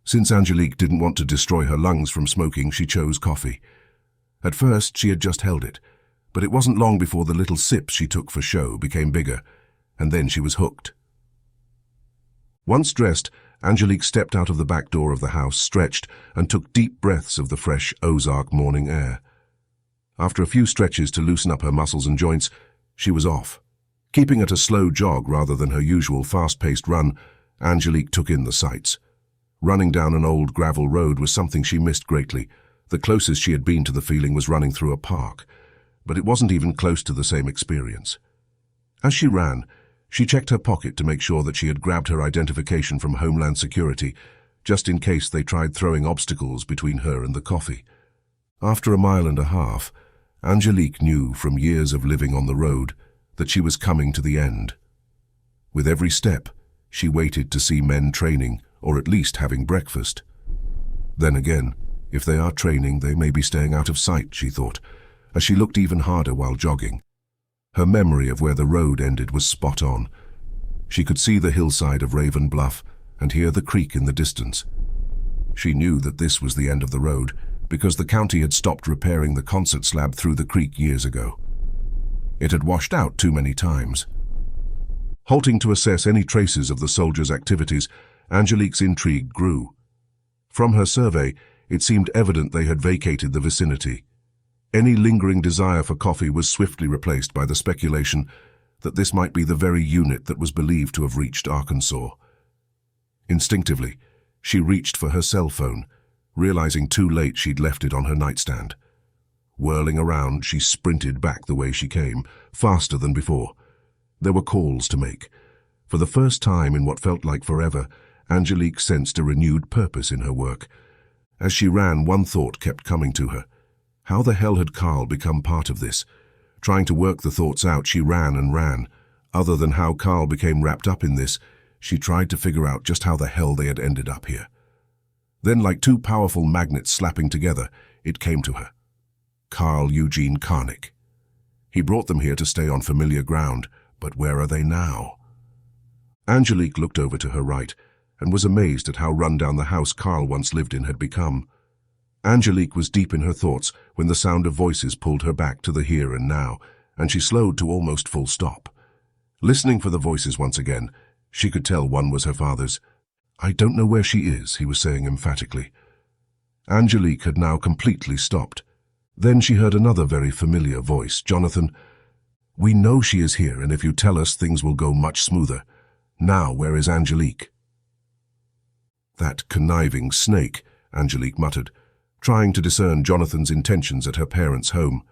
A: Since Angelique didn't want to destroy her lungs from smoking, she chose coffee. At first, she had just held it, but it wasn't long before the little sips she took for show became bigger, and then she was hooked. Once dressed, Angelique stepped out of the back door of the house, stretched, and took deep breaths of the fresh Ozark morning air. After a few stretches to loosen up her muscles and joints, she was off. Keeping at a slow jog rather than her usual fast-paced run, Angelique took in the sights. Running down an old gravel road was something she missed greatly. The closest she had been to the feeling was running through a park, but it wasn't even close to the same experience. As she ran, she checked her pocket to make sure that she had grabbed her identification from Homeland Security, just in case they tried throwing obstacles between her and the coffee. After a mile and a half, Angelique knew from years of living on the road that she was coming to the end. With every step, she waited to see men training, or at least having breakfast. Then again, if they are training, they may be staying out of sight, she thought, as she looked even harder while jogging. Her memory of where the road ended was spot on. She could see the hillside of Raven Bluff and hear the creek in the distance. She knew that this was the end of the road because the county had stopped repairing the concert slab through the creek years ago. It had washed out too many times. Halting to assess any traces of the soldiers' activities, Angelique's intrigue grew. From her survey, it seemed evident they had vacated the vicinity. Any lingering desire for coffee was swiftly replaced by the speculation that this might be the very unit that was believed to have reached Arkansas. Instinctively, she reached for her cell phone, realizing too late she'd left it on her nightstand. Whirling around, she sprinted back the way she came, faster than before. There were calls to make. For the first time in what felt like forever, Angelique sensed a renewed purpose in her work. As she ran, one thought kept coming to her. How the hell had Karl become part of this? Trying to work the thoughts out, she ran and ran. Other than how Karl became wrapped up in this, she tried to figure out just how the hell they had ended up here. Then, like two powerful magnets slapping together, it came to her. Karl Eugene Karnick. He brought them here to stay on familiar ground, but where are they now? Angelique looked over to her right and was amazed at how run down the house Karl once lived in had become. Angelique was deep in her thoughts when the sound of voices pulled her back to the here and now, and she slowed to almost full stop. Listening for the voices once again, she could tell one was her father's. "I don't know where she is," he was saying emphatically. Angelique had now completely stopped. Then she heard another very familiar voice. "Jonathan, we know she is here, and if you tell us, things will go much smoother. Now, where is Angelique?" "That conniving snake," Angelique muttered, trying to discern Jonathan's intentions at her parents' home.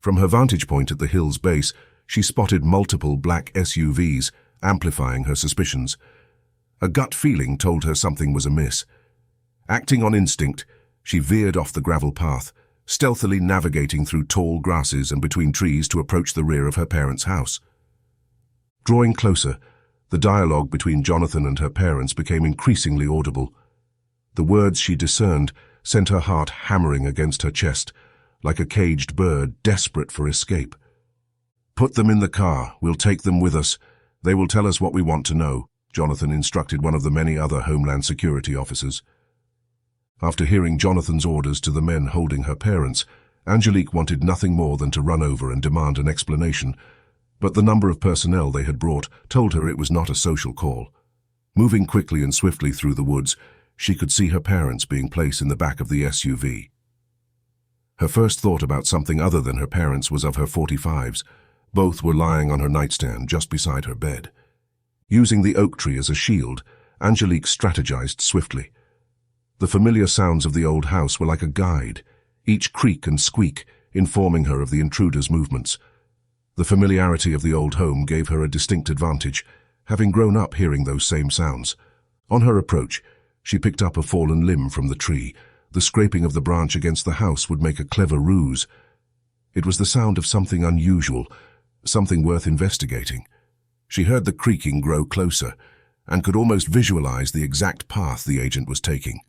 A: From her vantage point at the hill's base, she spotted multiple black SUVs, amplifying her suspicions. A gut feeling told her something was amiss. Acting on instinct, she veered off the gravel path, stealthily navigating through tall grasses and between trees to approach the rear of her parents' house. Drawing closer, the dialogue between Jonathan and her parents became increasingly audible. The words she discerned sent her heart hammering against her chest, like a caged bird desperate for escape. "Put them in the car. We'll take them with us. They will tell us what we want to know," Jonathan instructed one of the many other Homeland Security officers. After hearing Jonathan's orders to the men holding her parents, Angelique wanted nothing more than to run over and demand an explanation, but the number of personnel they had brought told her it was not a social call. Moving quickly and swiftly through the woods, she could see her parents being placed in the back of the SUV. Her first thought about something other than her parents was of her .45s. Both were lying on her nightstand just beside her bed. Using the oak tree as a shield, Angelique strategized swiftly. The familiar sounds of the old house were like a guide, each creak and squeak informing her of the intruder's movements. The familiarity of the old home gave her a distinct advantage, having grown up hearing those same sounds. On her approach, she picked up a fallen limb from the tree. The scraping of the branch against the house would make a clever ruse. It was the sound of something unusual, something worth investigating. She heard the creaking grow closer, and could almost visualize the exact path the agent was taking.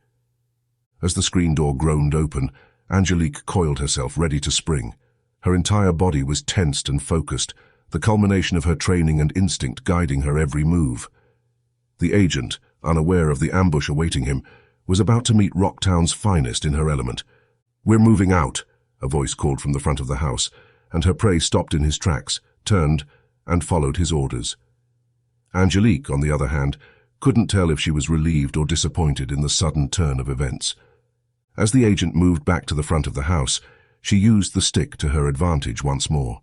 A: As the screen door groaned open, Angelique coiled herself, ready to spring. Her entire body was tensed and focused, the culmination of her training and instinct guiding her every move. The agent, unaware of the ambush awaiting him, was about to meet Rocktown's finest in her element. "We're moving out," a voice called from the front of the house, and her prey stopped in his tracks, turned, and followed his orders. Angelique, on the other hand, couldn't tell if she was relieved or disappointed in the sudden turn of events. As the agent moved back to the front of the house, she used the stick to her advantage once more.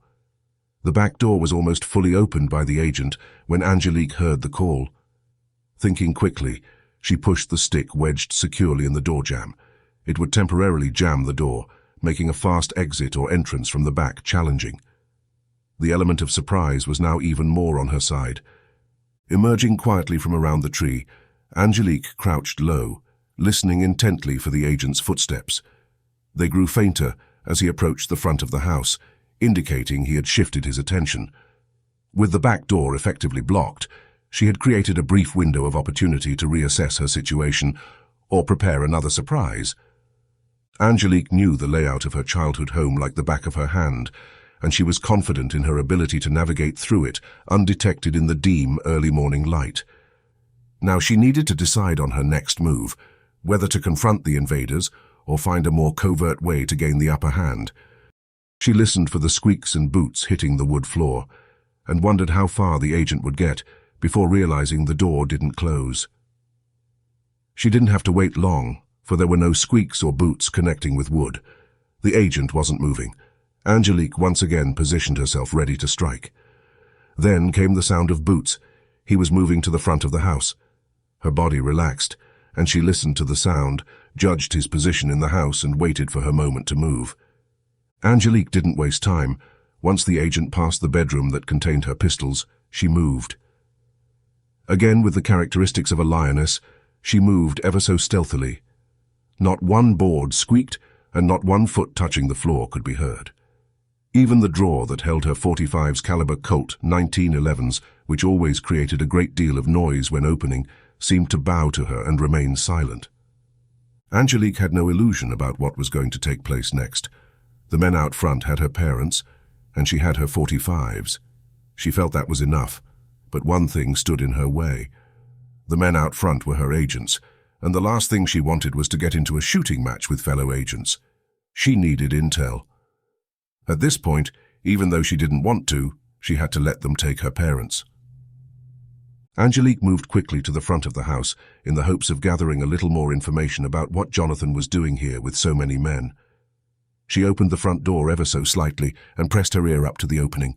A: The back door was almost fully opened by the agent when Angelique heard the call. Thinking quickly, she pushed the stick wedged securely in the door jamb. It would temporarily jam the door, making a fast exit or entrance from the back challenging. The element of surprise was now even more on her side. Emerging quietly from around the tree, Angelique crouched low, listening intently for the agent's footsteps. They grew fainter as he approached the front of the house, indicating he had shifted his attention. With the back door effectively blocked, she had created a brief window of opportunity to reassess her situation or prepare another surprise. Angelique knew the layout of her childhood home like the back of her hand, and she was confident in her ability to navigate through it undetected in the dim early morning light. Now she needed to decide on her next move, whether to confront the invaders or find a more covert way to gain the upper hand. She listened for the squeaks and boots hitting the wood floor, and wondered how far the agent would get before realizing the door didn't close. She didn't have to wait long, for there were no squeaks or boots connecting with wood. The agent wasn't moving. Angelique once again positioned herself ready to strike. Then came the sound of boots. He was moving to the front of the house. Her body relaxed, and she listened to the sound, judged his position in the house, and waited for her moment to move. Angelique didn't waste time. Once the agent passed the bedroom that contained her pistols, she moved. Again, with the characteristics of a lioness, she moved ever so stealthily. Not one board squeaked, and not one foot touching the floor could be heard. Even the drawer that held her .45s caliber Colt 1911s, which always created a great deal of noise when opening, seemed to bow to her and remain silent. Angelique had no illusion about what was going to take place next. The men out front had her parents, and she had her .45s. She felt that was enough, but one thing stood in her way. The men out front were her agents, and the last thing she wanted was to get into a shooting match with fellow agents. She needed intel. At this point, even though she didn't want to, she had to let them take her parents. Angelique moved quickly to the front of the house in the hopes of gathering a little more information about what Jonathan was doing here with so many men. She opened the front door ever so slightly and pressed her ear up to the opening.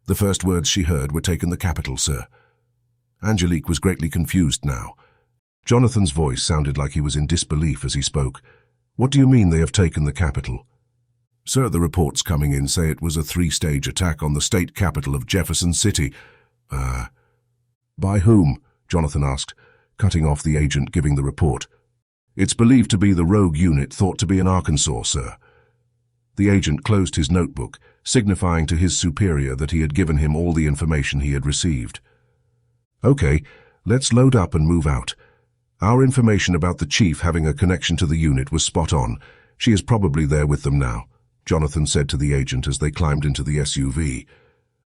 A: The first words she heard were, "Taken the capital, sir." Angelique was greatly confused now. Jonathan's voice sounded like he was in disbelief as he spoke. "What do you mean they have taken the capital?" "Sir, the reports coming in say it was a 3-stage attack on the state capital of Jefferson City." By whom?" Jonathan asked, cutting off the agent giving the report. "It's believed to be the rogue unit thought to be in Arkansas, sir." The agent closed his notebook, signifying to his superior that he had given him all the information he had received. "Okay, let's load up and move out. Our information about the chief having a connection to the unit was spot on. She is probably there with them now," Jonathan said to the agent as they climbed into the SUV.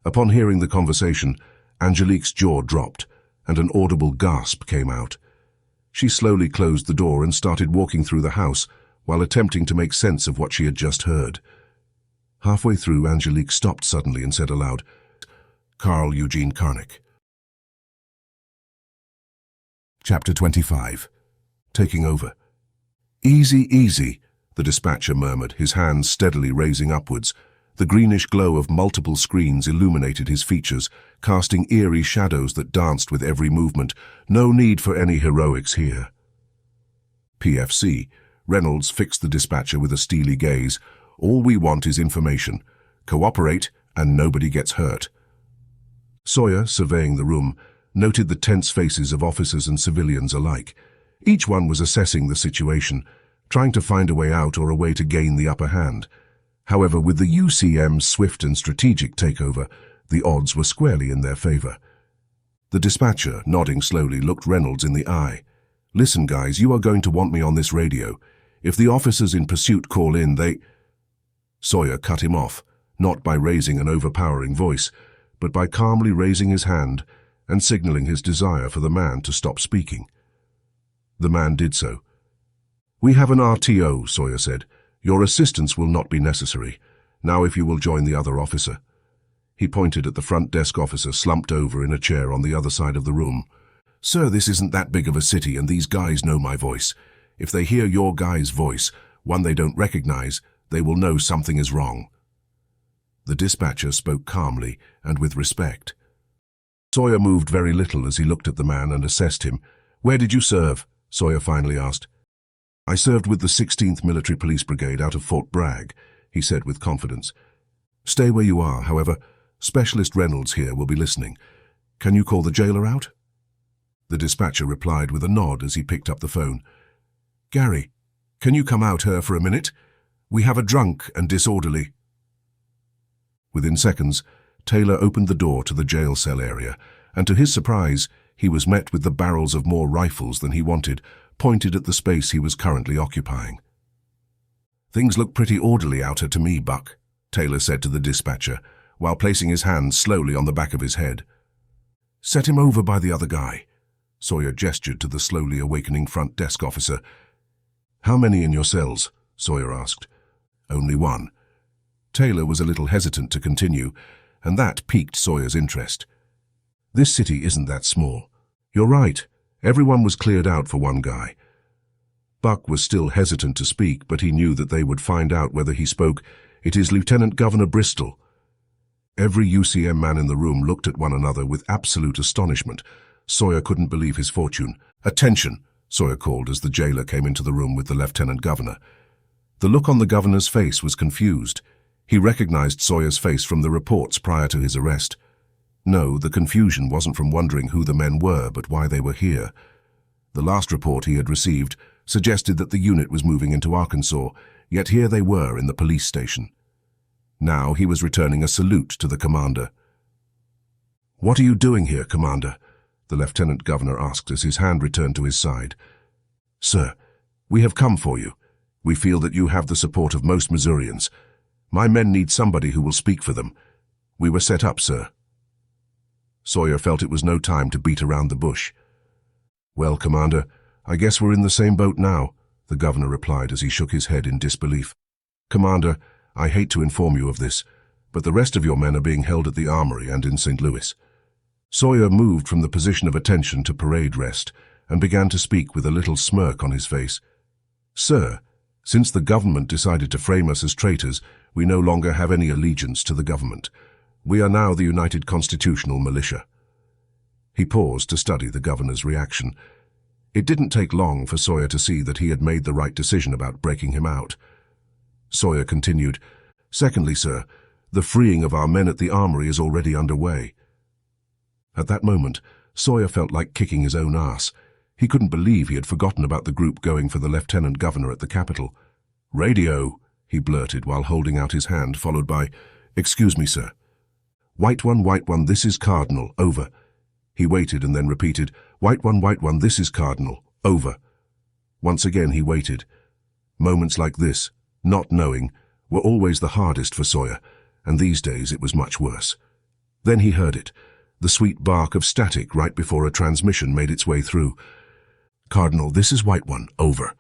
A: Upon hearing the conversation, Angelique's jaw dropped, and an audible gasp came out. She slowly closed the door and started walking through the house while attempting to make sense of what she had just heard. Halfway through, Angelique stopped suddenly and said aloud, "Karl Eugene Karnick." Chapter 25. Taking over. "Easy, easy," the dispatcher murmured, his hands steadily raising upwards. The greenish glow of multiple screens illuminated his features, casting eerie shadows that danced with every movement. No need for any heroics here. PFC. Reynolds fixed the dispatcher with a steely gaze. "All we want is information. Cooperate, and nobody gets hurt." Sawyer, surveying the room, noted the tense faces of officers and civilians alike. Each one was assessing the situation, trying to find a way out or a way to gain the upper hand. However, with the UCM's swift and strategic takeover, the odds were squarely in their favor. The dispatcher, nodding slowly, looked Reynolds in the eye. "Listen, guys, you are going to want me on this radio. If the officers in pursuit call in, they—" Sawyer cut him off, not by raising an overpowering voice, but by calmly raising his hand and signaling his desire for the man to stop speaking. The man did so. "We have an RTO," Sawyer said. "Your assistance will not be necessary. Now if you will join the other officer." He pointed at the front desk officer slumped over in a chair on the other side of the room. "Sir, this isn't that big of a city, and these guys know my voice. If they hear your guy's voice, one they don't recognize, they will know something is wrong." The dispatcher spoke calmly and with respect. Sawyer moved very little as he looked at the man and assessed him. "Where did you serve?" Sawyer finally asked. "I served with the 16th Military Police Brigade out of Fort Bragg," he said with confidence. "Stay where you are, however. Specialist Reynolds here will be listening. Can you call the jailer out?" The dispatcher replied with a nod as he picked up the phone. "Gary, can you come out here for a minute? We have a drunk and disorderly." Within seconds, Taylor opened the door to the jail cell area, and to his surprise, he was met with the barrels of more rifles than he wanted, pointed at the space he was currently occupying. "Things look pretty orderly out here to me, Buck," Taylor said to the dispatcher, while placing his hands slowly on the back of his head. "Set him over by the other guy." Sawyer gestured to the slowly awakening front desk officer. "How many in your cells?" Sawyer asked. "Only one." Taylor was a little hesitant to continue, and that piqued Sawyer's interest. "This city isn't that small. You're right. Everyone was cleared out for one guy." Buck was still hesitant to speak, but he knew that they would find out whether he spoke. "It is Lieutenant Governor Bristol." Every UCM man in the room looked at one another with absolute astonishment. Sawyer couldn't believe his fortune. "Attention," Sawyer called as the jailer came into the room with the Lieutenant Governor. The look on the governor's face was confused. He recognized Sawyer's face from the reports prior to his arrest. No, the confusion wasn't from wondering who the men were, but why they were here. The last report he had received suggested that the unit was moving into Arkansas, yet here they were in the police station. Now he was returning a salute to the commander. "What are you doing here, Commander?" the Lieutenant Governor asked as his hand returned to his side. "Sir, we have come for you. We feel that you have the support of most Missourians. My men need somebody who will speak for them. We were set up, sir." Sawyer felt it was no time to beat around the bush. "Well, Commander, I guess we're in the same boat now," the governor replied as he shook his head in disbelief. "Commander, I hate to inform you of this, but the rest of your men are being held at the Armory and in St. Louis." Sawyer moved from the position of attention to parade rest and began to speak with a little smirk on his face. "Sir, since the government decided to frame us as traitors, we no longer have any allegiance to the government. We are now the United Constitutional Militia." He paused to study the governor's reaction. It didn't take long for Sawyer to see that he had made the right decision about breaking him out. Sawyer continued, "Secondly, sir, the freeing of our men at the Armory is already underway." At that moment, Sawyer felt like kicking his own ass. He couldn't believe he had forgotten about the group going for the Lieutenant Governor at the Capitol. "Radio," he blurted while holding out his hand, followed by, "Excuse me, sir." White one, this is Cardinal, over." He waited and then repeated, White one, this is Cardinal, over." Once again he waited. Moments like this, not knowing, were always the hardest for Sawyer, and these days it was much worse. Then he heard it, the sweet bark of static right before a transmission made its way through. "Cardinal, this is White One, over."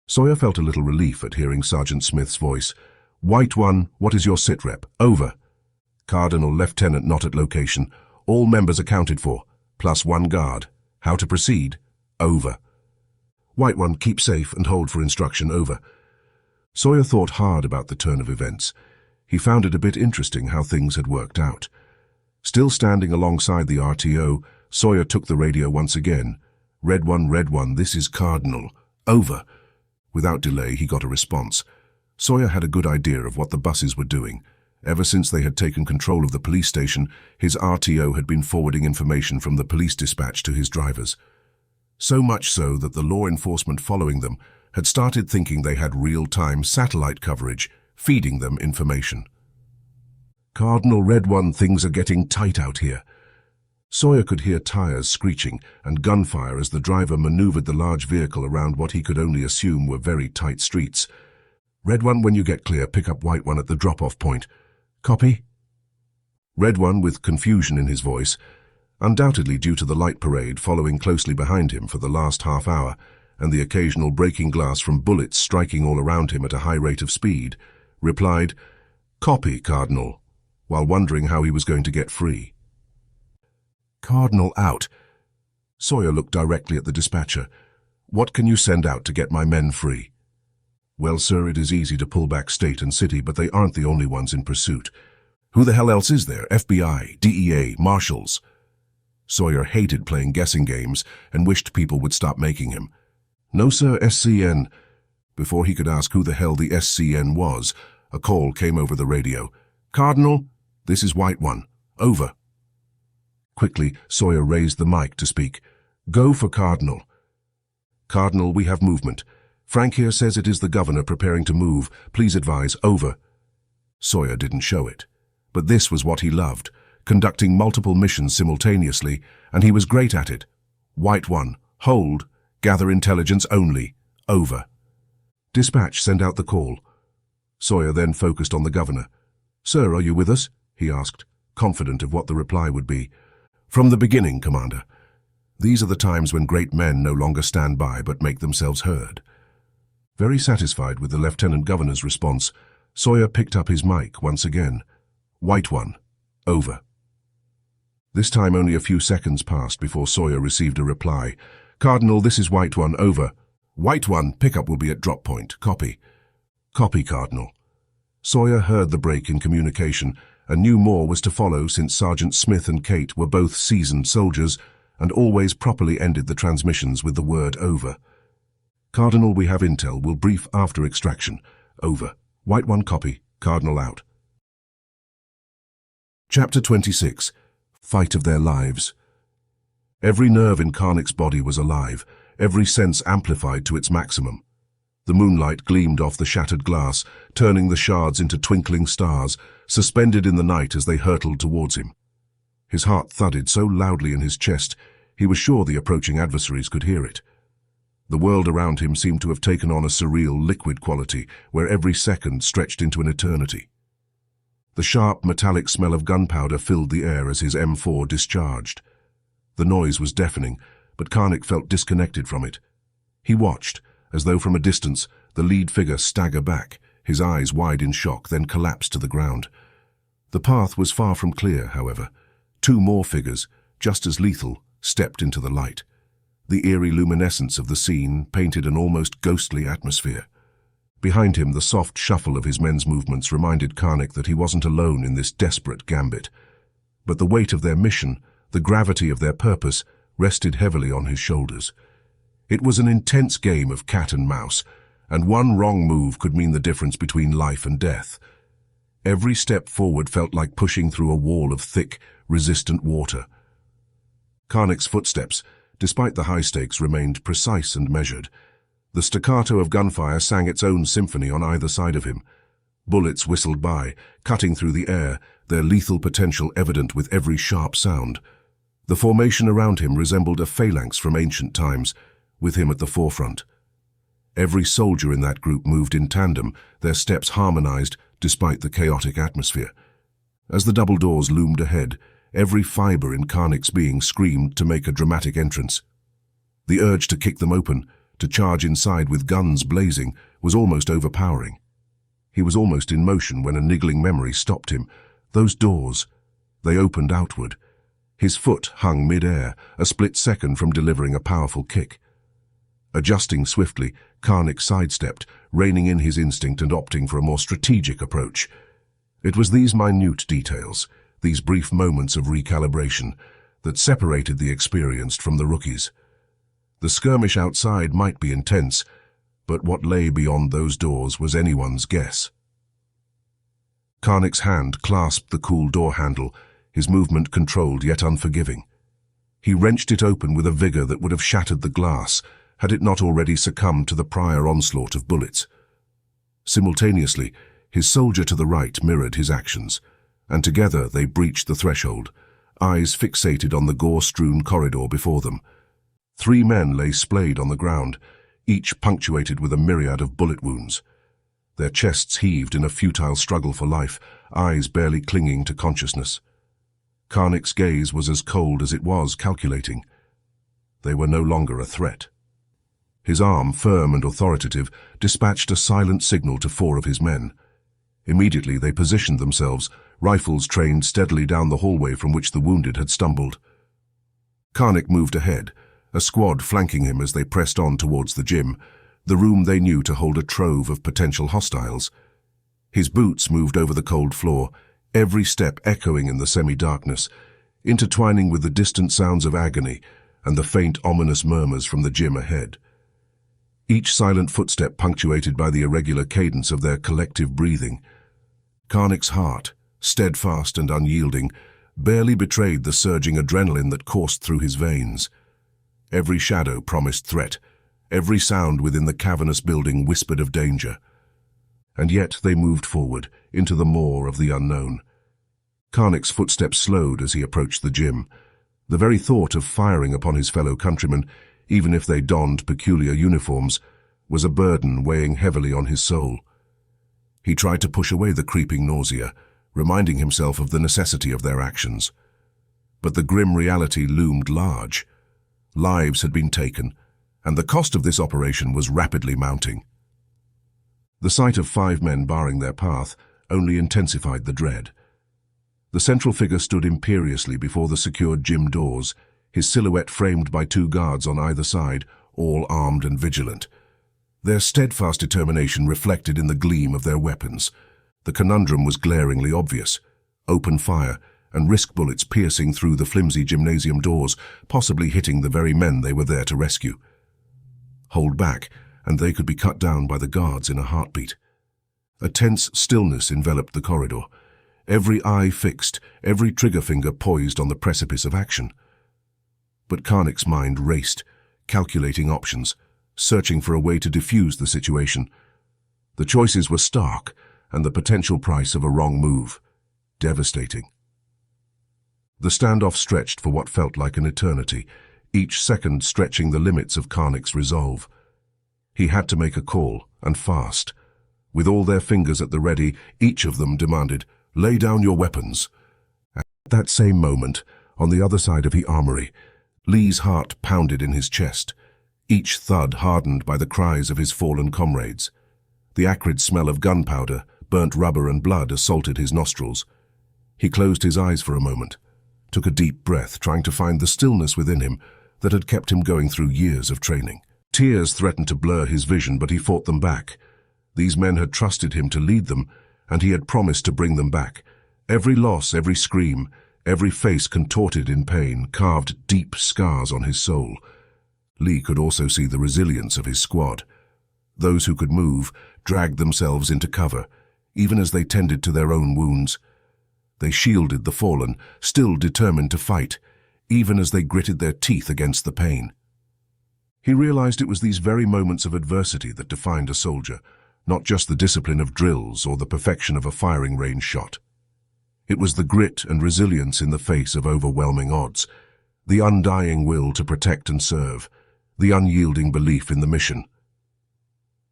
A: Sawyer felt a little relief at hearing Sergeant Smith's voice. "White One, what is your sitrep? Over." "Cardinal, Lieutenant not at location. All members accounted for, plus one guard. How to proceed? Over." "White One, keep safe and hold for instruction, over." Sawyer thought hard about the turn of events. He found it a bit interesting how things had worked out. Still standing alongside the RTO, Sawyer took the radio once again. Red one, this is Cardinal, over." Without delay, he got a response. Sawyer had a good idea of what the buses were doing. Ever since they had taken control of the police station, his RTO had been forwarding information from the police dispatch to his drivers. So much so that the law enforcement following them had started thinking they had real-time satellite coverage, feeding them information. "Cardinal Red One, things are getting tight out here." Sawyer could hear tires screeching and gunfire as the driver maneuvered the large vehicle around what he could only assume were very tight streets. "Red One, when you get clear, pick up White One at the drop-off point." "Copy?" Red One, with confusion in his voice, undoubtedly due to the light parade following closely behind him for the last half hour and the occasional breaking glass from bullets striking all around him at a high rate of speed, replied, "Copy, Cardinal," while wondering how he was going to get free. "Cardinal out." Sawyer looked directly at the dispatcher. "What can you send out to get my men free?" "Well, sir, it is easy to pull back state and city, but they aren't the only ones in pursuit." "Who the hell else is there? FBI, DEA, Marshals?" Sawyer hated playing guessing games and wished people would stop making him. "No, sir, SCN." Before he could ask who the hell the SCN was, a call came over the radio. "Cardinal, this is White One, over." Quickly, Sawyer raised the mic to speak. "Go for Cardinal." "Cardinal, we have movement. Frank here says it is the governor preparing to move. Please advise, over." Sawyer didn't show it. But this was what he loved, conducting multiple missions simultaneously, and he was great at it. "White One, hold, gather intelligence only, over." "Dispatch, send out the call." Sawyer then focused on the governor. "Sir, are you with us?" he asked, confident of what the reply would be. "From the beginning, Commander. These are the times when great men no longer stand by but make themselves heard." Very satisfied with the Lieutenant Governor's response, Sawyer picked up his mic once again. "White One, over." This time only a few seconds passed before Sawyer received a reply. "Cardinal, this is White One, over." "White One, pickup will be at drop point, copy." "Copy, Cardinal." Sawyer heard the break in communication and knew more was to follow since Sergeant Smith and Kate were both seasoned soldiers, and always properly ended the transmissions with the word over. Cardinal, we have intel. Will brief after extraction. Over. White 1 copy. Cardinal out. Chapter 26. Fight of their lives. Every nerve in Karnik's body was alive, every sense amplified to its maximum. The moonlight gleamed off the shattered glass, turning the shards into twinkling stars, suspended in the night as they hurtled towards him. His heart thudded so loudly in his chest, he was sure the approaching adversaries could hear it. The world around him seemed to have taken on a surreal liquid quality, where every second stretched into an eternity. The sharp, metallic smell of gunpowder filled the air as his M4 discharged. The noise was deafening, but Karnik felt disconnected from it. He watched, as though from a distance, the lead figure stagger back, his eyes wide in shock, then collapse to the ground. The path was far from clear, however. 2 more figures, just as lethal, stepped into the light. The eerie luminescence of the scene painted an almost ghostly atmosphere. Behind him, the soft shuffle of his men's movements reminded Karnik that he wasn't alone in this desperate gambit. But the weight of their mission, the gravity of their purpose, rested heavily on his shoulders. It was an intense game of cat and mouse, and one wrong move could mean the difference between life and death. Every step forward felt like pushing through a wall of thick, resistant water. Karnik's footsteps, despite the high stakes, remained precise and measured. The staccato of gunfire sang its own symphony on either side of him. Bullets whistled by, cutting through the air, their lethal potential evident with every sharp sound. The formation around him resembled a phalanx from ancient times, with him at the forefront. Every soldier in that group moved in tandem, their steps harmonized despite the chaotic atmosphere. As the double doors loomed ahead, every fiber in Karnik's being screamed to make a dramatic entrance. The urge to kick them open, to charge inside with guns blazing, was almost overpowering. He was almost in motion when a niggling memory stopped him. Those doors, they opened outward. His foot hung mid-air, a split second from delivering a powerful kick. Adjusting swiftly, Karnik sidestepped, reining in his instinct and opting for a more strategic approach. It was these minute details, these brief moments of recalibration, that separated the experienced from the rookies. The skirmish outside might be intense, but what lay beyond those doors was anyone's guess. Karnik's hand clasped the cool door handle, his movement controlled yet unforgiving. He wrenched it open with a vigor that would have shattered the glass, had it not already succumbed to the prior onslaught of bullets. Simultaneously, his soldier to the right mirrored his actions, and together they breached the threshold, eyes fixated on the gore-strewn corridor before them. 3 men lay splayed on the ground, each punctuated with a myriad of bullet wounds. Their chests heaved in a futile struggle for life, eyes barely clinging to consciousness. Karnik's gaze was as cold as it was calculating. They were no longer a threat. His arm, firm and authoritative, dispatched a silent signal to 4 of his men. Immediately they positioned themselves, rifles trained steadily down the hallway from which the wounded had stumbled. Karnik moved ahead, a squad flanking him as they pressed on towards the gym, the room they knew to hold a trove of potential hostiles. His boots moved over the cold floor, every step echoing in the semi-darkness, intertwining with the distant sounds of agony and the faint, ominous murmurs from the gym ahead. Each silent footstep punctuated by the irregular cadence of their collective breathing. Karnik's heart, steadfast and unyielding, barely betrayed the surging adrenaline that coursed through his veins. Every shadow promised threat, every sound within the cavernous building whispered of danger. And yet they moved forward, into the maw of the unknown. Karnik's footsteps slowed as he approached the gym. The very thought of firing upon his fellow countrymen, even if they donned peculiar uniforms, was a burden weighing heavily on his soul. He tried to push away the creeping nausea, reminding himself of the necessity of their actions. But the grim reality loomed large. Lives had been taken, and the cost of this operation was rapidly mounting. The sight of 5 men barring their path only intensified the dread. The central figure stood imperiously before the secured gym doors, his silhouette framed by 2 guards on either side, all armed and vigilant. Their steadfast determination reflected in the gleam of their weapons. The conundrum was glaringly obvious: open fire, and risk bullets piercing through the flimsy gymnasium doors, possibly hitting the very men they were there to rescue. Hold back, and they could be cut down by the guards in a heartbeat. A tense stillness enveloped the corridor, every eye fixed, every trigger finger poised on the precipice of action. But Karnik's mind raced, calculating options, searching for a way to defuse the situation. The choices were stark, and the potential price of a wrong move devastating. The standoff stretched for what felt like an eternity, each second stretching the limits of Karnik's resolve. He had to make a call, and fast. With all their fingers at the ready, each of them demanded, "Lay down your weapons." At that same moment, on the other side of the armory, Lee's heart pounded in his chest, each thud hardened by the cries of his fallen comrades. The acrid smell of gunpowder, burnt rubber and blood assaulted his nostrils. He closed his eyes for a moment, took a deep breath, trying to find the stillness within him that had kept him going through years of training. Tears threatened to blur his vision, but he fought them back. These men had trusted him to lead them, and he had promised to bring them back. Every loss, every scream, every face contorted in pain, carved deep scars on his soul. Lee could also see the resilience of his squad. Those who could move dragged themselves into cover, even as they tended to their own wounds. They shielded the fallen, still determined to fight, even as they gritted their teeth against the pain. He realized it was these very moments of adversity that defined a soldier, not just the discipline of drills or the perfection of a firing range shot. It was the grit and resilience in the face of overwhelming odds, the undying will to protect and serve, the unyielding belief in the mission.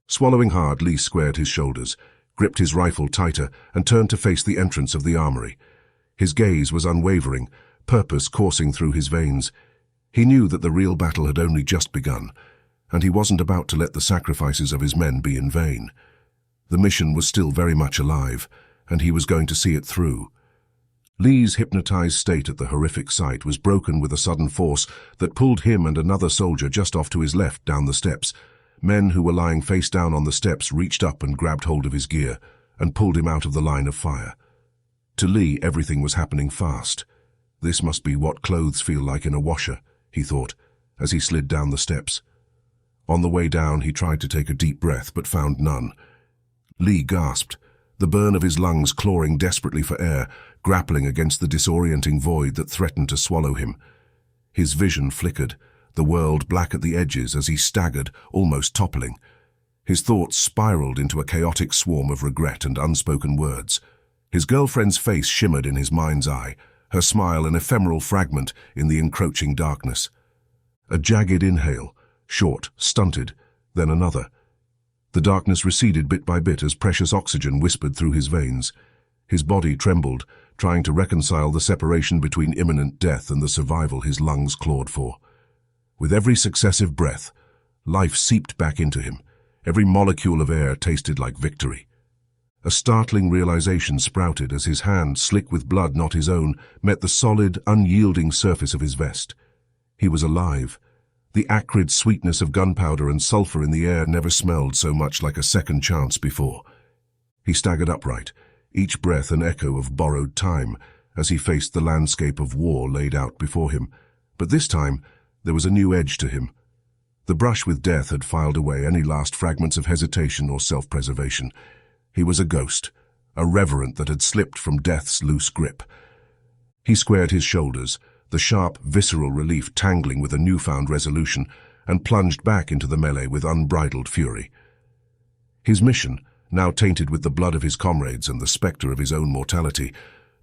A: Swallowing hard, Lee squared his shoulders, gripped his rifle tighter, and turned to face the entrance of the armory. His gaze was unwavering, purpose coursing through his veins. He knew that the real battle had only just begun, and he wasn't about to let the sacrifices of his men be in vain. The mission was still very much alive, and he was going to see it through. Lee's hypnotized state at the horrific sight was broken with a sudden force that pulled him and another soldier just off to his left down the steps. Men who were lying face down on the steps reached up and grabbed hold of his gear and pulled him out of the line of fire. To Lee, everything was happening fast. This must be what clothes feel like in a washer, he thought, as he slid down the steps. On the way down, he tried to take a deep breath, but found none. Lee gasped, the burn of his lungs clawing desperately for air, grappling against the disorienting void that threatened to swallow him. His vision flickered, the world black at the edges as he staggered, almost toppling. His thoughts spiraled into a chaotic swarm of regret and unspoken words. His girlfriend's face shimmered in his mind's eye, her smile an ephemeral fragment in the encroaching darkness. A jagged inhale, short, stunted, then another. The darkness receded bit by bit as precious oxygen whispered through his veins. His body trembled, trying to reconcile the separation between imminent death and the survival his lungs clawed for. With every successive breath, life seeped back into him. Every molecule of air tasted like victory. A startling realization sprouted as his hand, slick with blood not his own, met the solid, unyielding surface of his vest. He was alive. The acrid sweetness of gunpowder and sulfur in the air never smelled so much like a second chance before. He staggered upright, each breath an echo of borrowed time, as he faced the landscape of war laid out before him. But this time, there was a new edge to him. The brush with death had filed away any last fragments of hesitation or self-preservation. He was a ghost, a revenant that had slipped from death's loose grip. He squared his shoulders, the sharp, visceral relief tangling with a newfound resolution, and plunged back into the melee with unbridled fury. His mission, now tainted with the blood of his comrades and the spectre of his own mortality,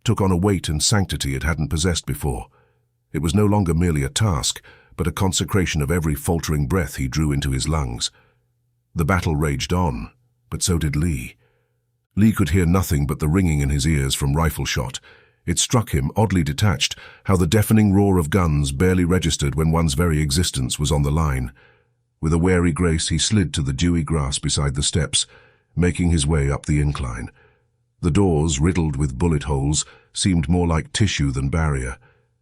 A: took on a weight and sanctity it hadn't possessed before. It was no longer merely a task, but a consecration of every faltering breath he drew into his lungs. The battle raged on, but so did Lee. Lee could hear nothing but the ringing in his ears from rifle shot. It struck him, oddly detached, how the deafening roar of guns barely registered when one's very existence was on the line. With a wary grace, he slid to the dewy grass beside the steps, making his way up the incline. The doors, riddled with bullet holes, seemed more like tissue than barrier.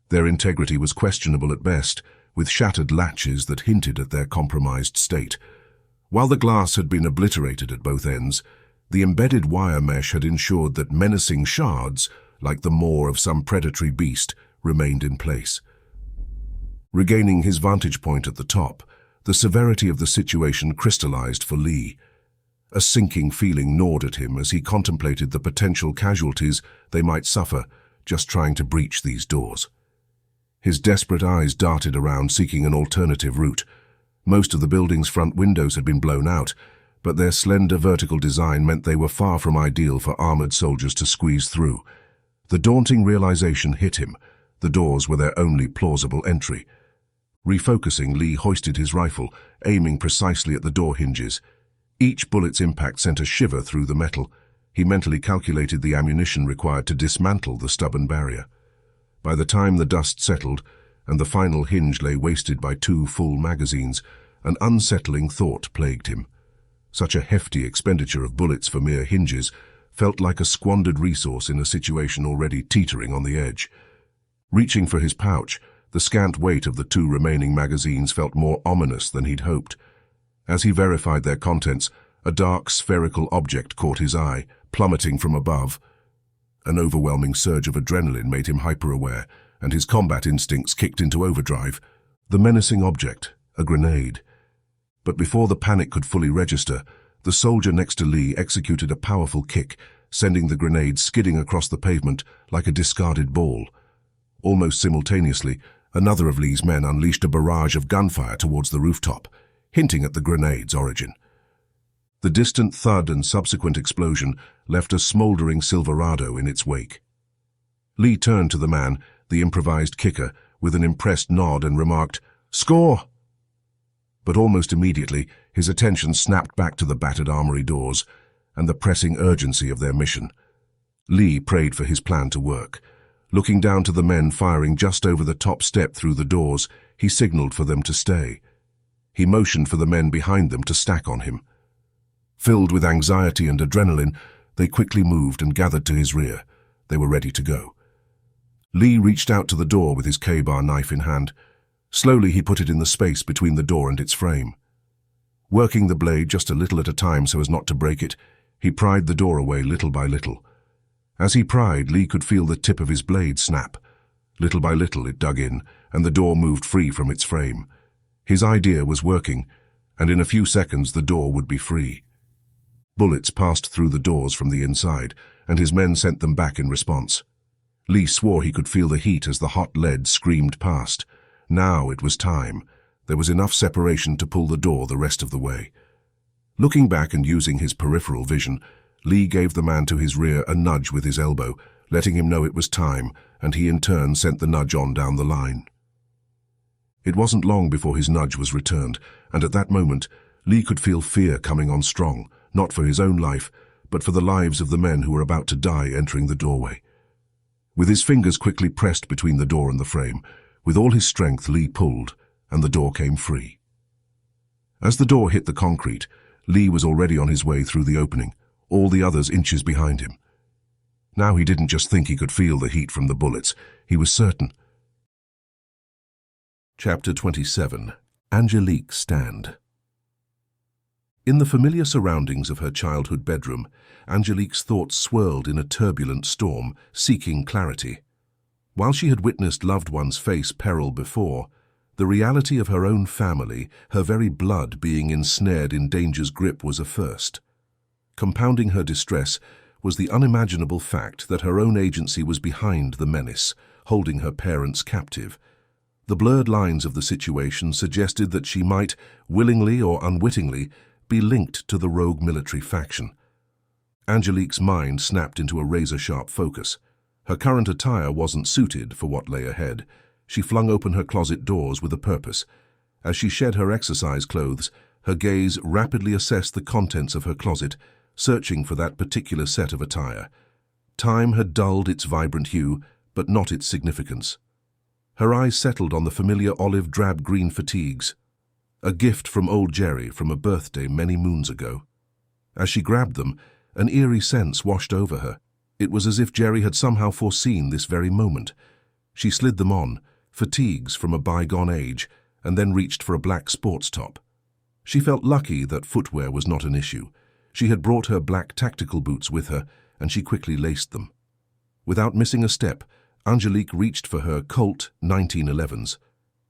A: Their integrity was questionable at best, with shattered latches that hinted at their compromised state. While the glass had been obliterated at both ends, the embedded wire mesh had ensured that menacing shards, like the maw of some predatory beast, remained in place. Regaining his vantage point at the top, the severity of the situation crystallized for Lee. A sinking feeling gnawed at him as he contemplated the potential casualties they might suffer just trying to breach these doors. His desperate eyes darted around, seeking an alternative route. Most of the building's front windows had been blown out, but their slender vertical design meant they were far from ideal for armored soldiers to squeeze through. The daunting realization hit him. The doors were their only plausible entry. Refocusing, Lee hoisted his rifle, aiming precisely at the door hinges. Each bullet's impact sent a shiver through the metal. He mentally calculated the ammunition required to dismantle the stubborn barrier. By the time the dust settled and the final hinge lay wasted by 2 full magazines, an unsettling thought plagued him. Such a hefty expenditure of bullets for mere hinges felt like a squandered resource in a situation already teetering on the edge. Reaching for his pouch, the scant weight of the 2 remaining magazines felt more ominous than he'd hoped. As he verified their contents, a dark spherical object caught his eye, plummeting from above. An overwhelming surge of adrenaline made him hyper-aware, and his combat instincts kicked into overdrive. The menacing object, a grenade. But before the panic could fully register, the soldier next to Lee executed a powerful kick, sending the grenade skidding across the pavement like a discarded ball. Almost simultaneously, another of Lee's men unleashed a barrage of gunfire towards the rooftop, hinting at the grenade's origin. The distant thud and subsequent explosion left a smoldering Silverado in its wake. Lee turned to the man, the improvised kicker, with an impressed nod and remarked, "Score!" But almost immediately, his attention snapped back to the battered armory doors and the pressing urgency of their mission. Lee prayed for his plan to work. Looking down to the men firing just over the top step through the doors, he signaled for them to stay. He motioned for the men behind them to stack on him. Filled with anxiety and adrenaline, they quickly moved and gathered to his rear. They were ready to go. Lee reached out to the door with his K-bar knife in hand. Slowly he put it in the space between the door and its frame. Working the blade just a little at a time so as not to break it, he pried the door away little by little. As he pried, Lee could feel the tip of his blade snap. Little by little it dug in, and the door moved free from its frame. His idea was working, and in a few seconds the door would be free. Bullets passed through the doors from the inside, and his men sent them back in response. Lee swore he could feel the heat as the hot lead screamed past. Now it was time. There was enough separation to pull the door the rest of the way. Looking back and using his peripheral vision, Lee gave the man to his rear a nudge with his elbow, letting him know it was time, and he in turn sent the nudge on down the line. It wasn't long before his nudge was returned, and at that moment, Lee could feel fear coming on strong, not for his own life, but for the lives of the men who were about to die entering the doorway. With his fingers quickly pressed between the door and the frame, with all his strength Lee pulled, and the door came free. As the door hit the concrete, Lee was already on his way through the opening, all the others inches behind him. Now he didn't just think he could feel the heat from the bullets, he was certain. Chapter 27. Angelique's Stand. In the familiar surroundings of her childhood bedroom, Angelique's thoughts swirled in a turbulent storm, seeking clarity. While she had witnessed loved ones face peril before, the reality of her own family, her very blood being ensnared in danger's grip, was a first. Compounding her distress was the unimaginable fact that her own agency was behind the menace, holding her parents captive. The blurred lines of the situation suggested that she might, willingly or unwittingly, be linked to the rogue military faction. Angelique's mind snapped into a razor-sharp focus. Her current attire wasn't suited for what lay ahead. She flung open her closet doors with a purpose. As she shed her exercise clothes, her gaze rapidly assessed the contents of her closet, searching for that particular set of attire. Time had dulled its vibrant hue, but not its significance. Her eyes settled on the familiar olive drab-green fatigues, a gift from old Jerry from a birthday many moons ago. As she grabbed them, an eerie sense washed over her. It was as if Jerry had somehow foreseen this very moment. She slid them on, fatigues from a bygone age, and then reached for a black sports top. She felt lucky that footwear was not an issue. She had brought her black tactical boots with her, and she quickly laced them. Without missing a step, Angelique reached for her Colt 1911s.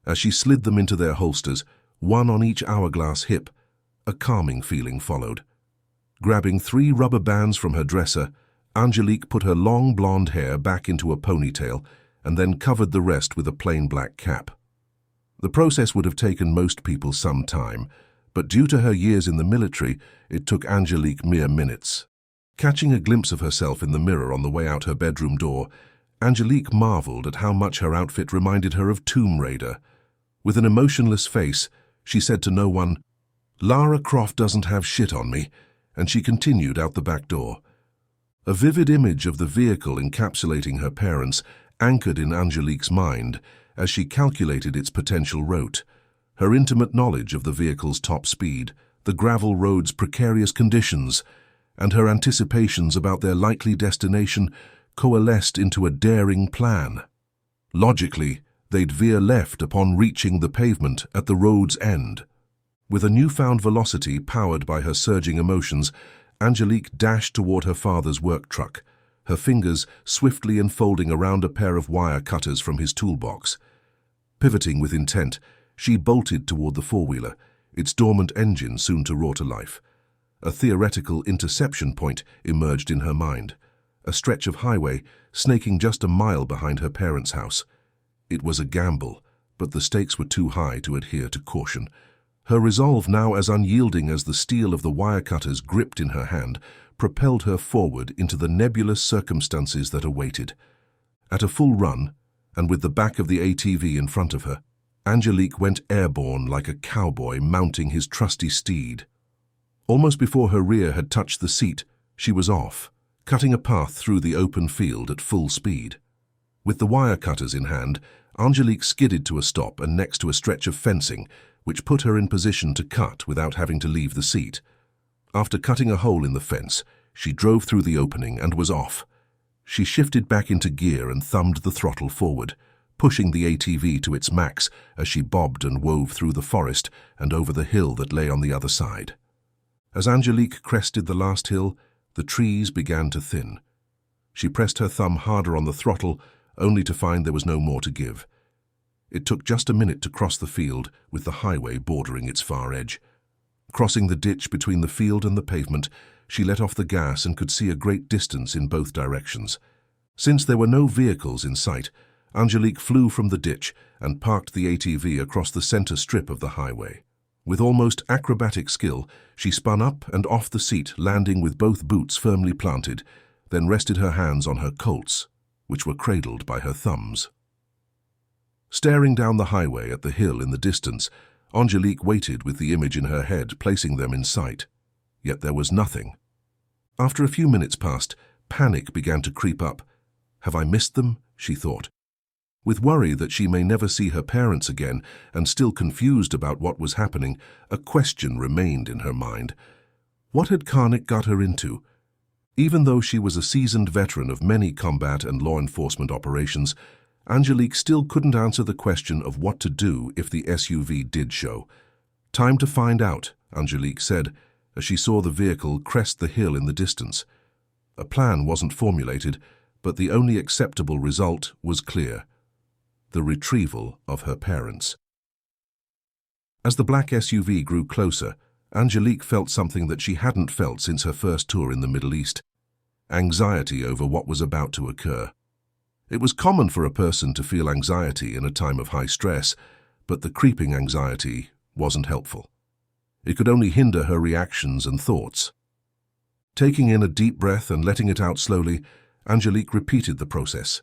A: As she slid them into their holsters, one on each hourglass hip, a calming feeling followed. Grabbing 3 rubber bands from her dresser, Angelique put her long blonde hair back into a ponytail and then covered the rest with a plain black cap. The process would have taken most people some time, but due to her years in the military, it took Angelique mere minutes. Catching a glimpse of herself in the mirror on the way out her bedroom door, Angelique marveled at how much her outfit reminded her of Tomb Raider. With an emotionless face, she said to no one, "Lara Croft doesn't have shit on me," and she continued out the back door. A vivid image of the vehicle encapsulating her parents anchored in Angelique's mind as she calculated its potential route. Her intimate knowledge of the vehicle's top speed, the gravel road's precarious conditions, and her anticipations about their likely destination coalesced into a daring plan. Logically, they'd veer left upon reaching the pavement at the road's end. With a newfound velocity powered by her surging emotions, Angelique dashed toward her father's work truck, her fingers swiftly enfolding around a pair of wire cutters from his toolbox. Pivoting with intent, she bolted toward the four-wheeler, its dormant engine soon to roar to life. A theoretical interception point emerged in her mind, a stretch of highway snaking just a mile behind her parents' house. It was a gamble, but the stakes were too high to adhere to caution. Her resolve, now as unyielding as the steel of the wire cutters gripped in her hand, propelled her forward into the nebulous circumstances that awaited. At a full run, and with the back of the ATV in front of her, Angelique went airborne like a cowboy mounting his trusty steed. Almost before her rear had touched the seat, she was off, cutting a path through the open field at full speed. With the wire cutters in hand, Angelique skidded to a stop and next to a stretch of fencing, which put her in position to cut without having to leave the seat. After cutting a hole in the fence, she drove through the opening and was off. She shifted back into gear and thumbed the throttle forward, pushing the ATV to its max as she bobbed and wove through the forest and over the hill that lay on the other side. As Angelique crested the last hill, the trees began to thin. She pressed her thumb harder on the throttle, only to find there was no more to give. It took just a minute to cross the field, with the highway bordering its far edge. Crossing the ditch between the field and the pavement, she let off the gas and could see a great distance in both directions. Since there were no vehicles in sight, Angelique flew from the ditch and parked the ATV across the center strip of the highway. With almost acrobatic skill, she spun up and off the seat, landing with both boots firmly planted, then rested her hands on her Colts, which were cradled by her thumbs. Staring down the highway at the hill in the distance, Angelique waited with the image in her head, placing them in sight. Yet there was nothing. After a few minutes passed, panic began to creep up. "Have I missed them?" she thought. With worry that she may never see her parents again, and still confused about what was happening, a question remained in her mind. What had Karnik got her into? Even though she was a seasoned veteran of many combat and law enforcement operations, Angelique still couldn't answer the question of what to do if the SUV did show. "Time to find out," Angelique said, as she saw the vehicle crest the hill in the distance. A plan wasn't formulated, but the only acceptable result was clear: the retrieval of her parents. As the black SUV grew closer, Angelique felt something that she hadn't felt since her first tour in the Middle East: anxiety over what was about to occur. It was common for a person to feel anxiety in a time of high stress, but the creeping anxiety wasn't helpful. It could only hinder her reactions and thoughts. Taking in a deep breath and letting it out slowly, Angelique repeated the process.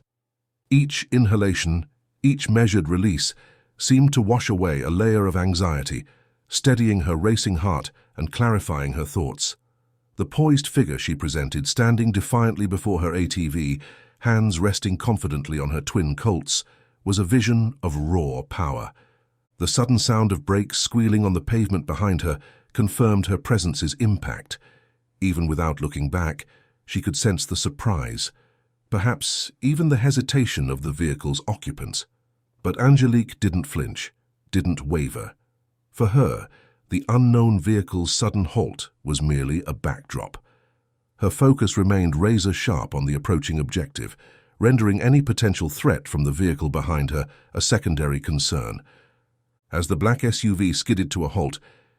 A: Each inhalation, each measured release, seemed to wash away a layer of anxiety, steadying her racing heart and clarifying her thoughts. The poised figure she presented, standing defiantly before her ATV, hands resting confidently on her twin Colts, was a vision of raw power. The sudden sound of brakes squealing on the pavement behind her confirmed her presence's impact. Even without looking back, she could sense the surprise, perhaps even the hesitation of the vehicle's occupants. But Angelique didn't flinch, didn't waver. For her, the unknown vehicle's sudden halt was merely a backdrop. Her focus remained razor-sharp on the approaching objective, rendering any potential threat from the vehicle behind her a secondary concern. As the black SUV skidded to a halt,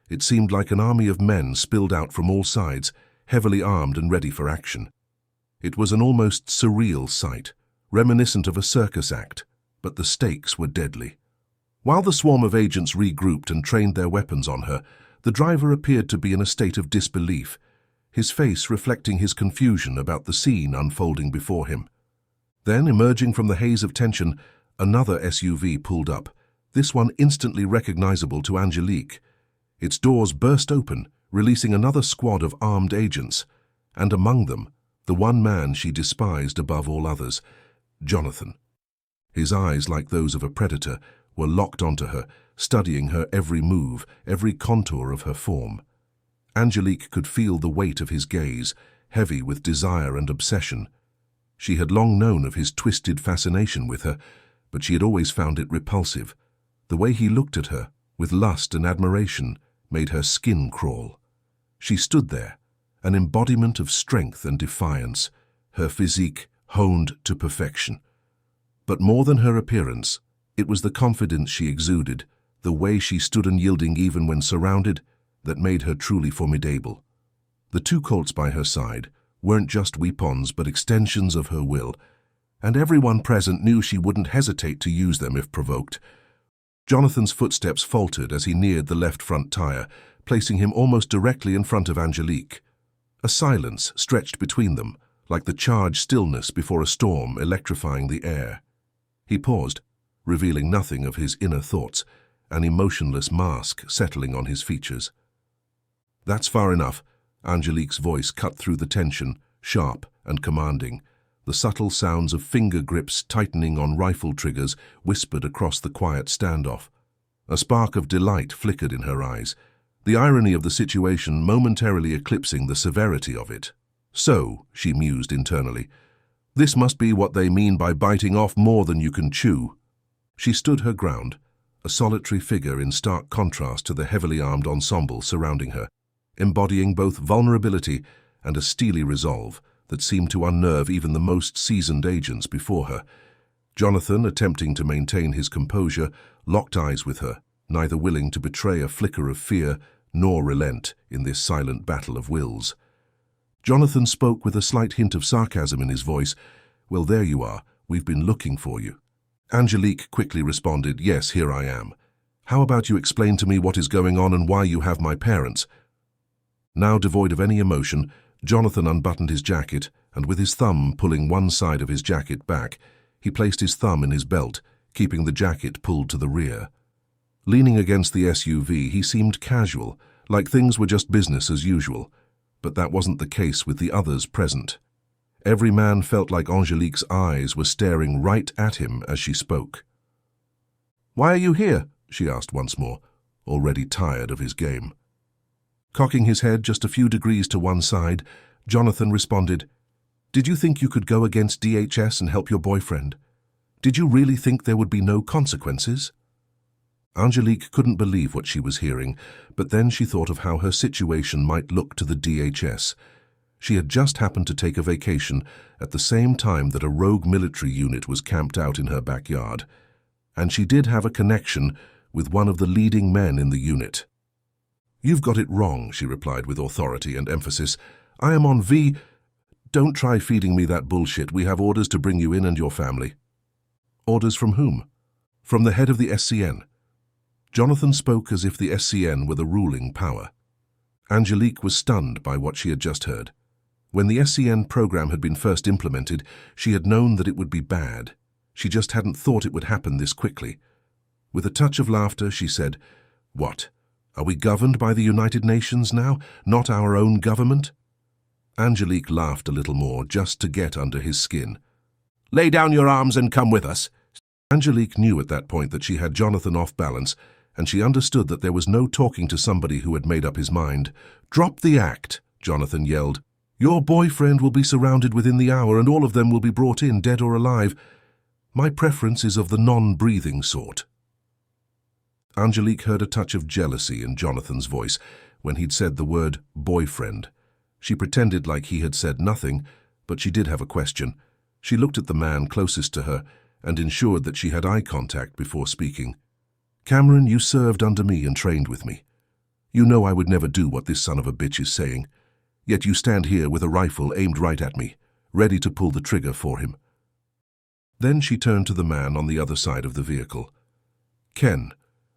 A: it seemed like an army of men spilled out from all sides, heavily armed and ready for action. It was an almost surreal sight, reminiscent of a circus act, but the stakes were deadly. While the swarm of agents regrouped and trained their weapons on her, the driver appeared to be in a state of disbelief, his face reflecting his confusion about the scene unfolding before him. Then, emerging from the haze of tension, another SUV pulled up, this one instantly recognizable to Angelique. Its doors burst open, releasing another squad of armed agents, and among them, the one man she despised above all others, Jonathan. His eyes, like those of a predator, were locked onto her, studying her every move, every contour of her form. Angelique could feel the weight of his gaze, heavy with desire and obsession. She had long known of his twisted fascination with her, but she had always found it repulsive. The way he looked at her, with lust and admiration, made her skin crawl. She stood there, an embodiment of strength and defiance, her physique honed to perfection. But more than her appearance, it was the confidence she exuded, the way she stood unyielding even when surrounded, that made her truly formidable. The two Colts by her side weren't just weapons but extensions of her will, and everyone present knew she wouldn't hesitate to use them if provoked. Jonathan's footsteps faltered as he neared the left front tire, placing him almost directly in front of Angelique. A silence stretched between them, like the charged stillness before a storm electrifying the air. He paused, revealing nothing of his inner thoughts, an emotionless mask settling on his features. "That's far enough," Angelique's voice cut through the tension, sharp and commanding. The subtle sounds of finger grips tightening on rifle triggers whispered across the quiet standoff. A spark of delight flickered in her eyes, the irony of the situation momentarily eclipsing the severity of it. "So," she mused internally, "this must be what they mean by biting off more than you can chew." She stood her ground, a solitary figure in stark contrast to the heavily armed ensemble surrounding her, embodying both vulnerability and a steely resolve that seemed to unnerve even the most seasoned agents before her. Jonathan, attempting to maintain his composure, locked eyes with her, neither willing to betray a flicker of fear nor relent in this silent battle of wills. Jonathan spoke with a slight hint of sarcasm in his voice. "Well, there you are. We've been looking for you." Angelique quickly responded, "Yes, here I am. How about you explain to me what is going on and why you have my parents?" Now devoid of any emotion, Jonathan unbuttoned his jacket, and with his thumb pulling one side of his jacket back, he placed his thumb in his belt, keeping the jacket pulled to the rear. Leaning against the SUV, he seemed casual, like things were just business as usual, but that wasn't the case with the others present. Every man felt like Angelique's eyes were staring right at him as she spoke. "Why are you here?" she asked once more, already tired of his game. Cocking his head just a few degrees to one side, Jonathan responded, "Did you think you could go against DHS and help your boyfriend? Did you really think there would be no consequences?" Angelique couldn't believe what she was hearing, but then she thought of how her situation might look to the DHS. She had just happened to take a vacation at the same time that a rogue military unit was camped out in her backyard, and she did have a connection with one of the leading men in the unit. "You've got it wrong," she replied with authority and emphasis. "I am on V. Don't try feeding me that bullshit. We have orders to bring you in and your family." "Orders from whom?" "From the head of the SCN." Jonathan spoke as if the SCN were the ruling power. Angelique was stunned by what she had just heard. When the SCN program had been first implemented, she had known that it would be bad. She just hadn't thought it would happen this quickly. With a touch of laughter, she said, "What? Are we governed by the United Nations now, not our own government?" Angelique laughed a little more, just to get under his skin. "Lay down your arms and come with us." Angelique knew at that point that she had Jonathan off balance, and she understood that there was no talking to somebody who had made up his mind. "Drop the act," Jonathan yelled. "Your boyfriend will be surrounded within the hour, and all of them will be brought in, dead or alive. My preference is of the non-breathing sort." Angelique heard a touch of jealousy in Jonathan's voice when he'd said the word boyfriend. She pretended like he had said nothing, but she did have a question. She looked at the man closest to her and ensured that she had eye contact before speaking. "Cameron, you served under me and trained with me. You know I would never do what this son of a bitch is saying. Yet you stand here with a rifle aimed right at me, ready to pull the trigger for him." Then she turned to the man on the other side of the vehicle. "Ken,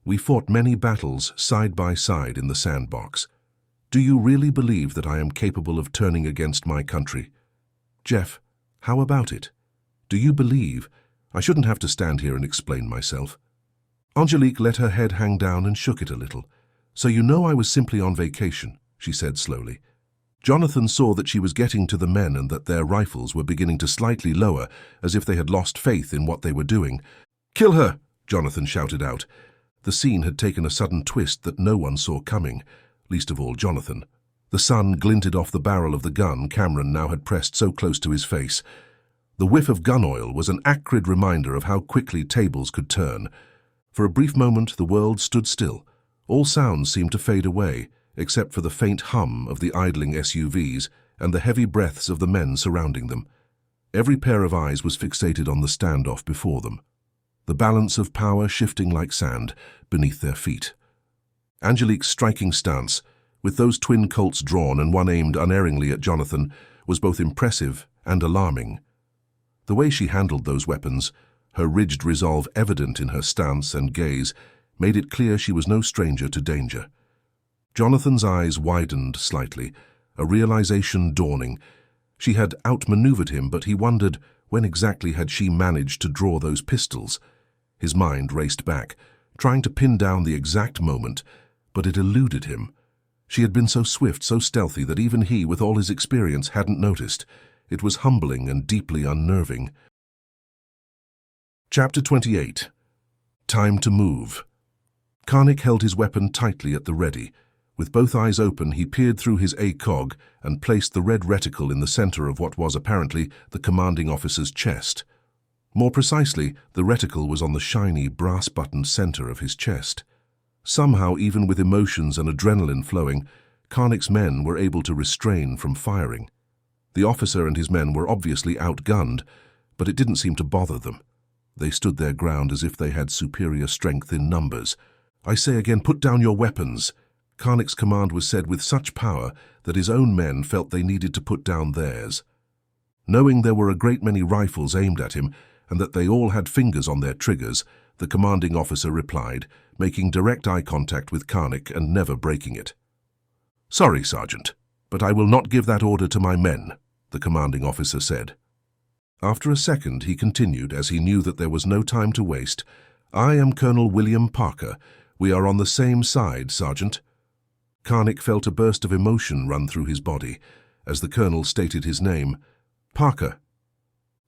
A: we fought many battles side by side in the sandbox. Do you really believe that I am capable of turning against my country? Jeff, how about it? Do you believe I shouldn't have to stand here and explain myself?" Angelique let her head hang down and shook it a little. "So you know I was simply on vacation," she said slowly. Jonathan saw that she was getting to the men and that their rifles were beginning to slightly lower, as if they had lost faith in what they were doing. "Kill her!" Jonathan shouted out. The scene had taken a sudden twist that no one saw coming, least of all Jonathan. The sun glinted off the barrel of the gun Cameron now had pressed so close to his face. The whiff of gun oil was an acrid reminder of how quickly tables could turn. For a brief moment the world stood still. All sounds seemed to fade away, except for the faint hum of the idling SUVs and the heavy breaths of the men surrounding them. Every pair of eyes was fixated on the standoff before them, the balance of power shifting like sand beneath their feet. Angelique's striking stance, with those twin Colts drawn and one aimed unerringly at Jonathan, was both impressive and alarming. The way she handled those weapons, her rigid resolve evident in her stance and gaze, made it clear she was no stranger to danger. Jonathan's eyes widened slightly, a realization dawning. She had outmaneuvered him, but he wondered when exactly had she managed to draw those pistols. His mind raced back, trying to pin down the exact moment, but it eluded him. She had been so swift, so stealthy, that even he, with all his experience, hadn't noticed. It was humbling and deeply unnerving. Chapter 28. Time to move. Karnik held his weapon tightly at the ready. With both eyes open, he peered through his ACOG and placed the red reticle in the center of what was apparently the commanding officer's chest. More precisely, the reticle was on the shiny, brass-buttoned center of his chest. Somehow, even with emotions and adrenaline flowing, Karnik's men were able to restrain from firing. The officer and his men were obviously outgunned, but it didn't seem to bother them. They stood their ground as if they had superior strength in numbers. "I say again, put down your weapons." Karnik's command was said with such power that his own men felt they needed to put down theirs. Knowing there were a great many rifles aimed at him and that they all had fingers on their triggers, the commanding officer replied, making direct eye contact with Karnik and never breaking it. "Sorry, Sergeant, but I will not give that order to my men," the commanding officer said. After a second, he continued, as he knew that there was no time to waste. "I am Colonel William Parker. We are on the same side, Sergeant." Karnik felt a burst of emotion run through his body as the colonel stated his name. "Parker."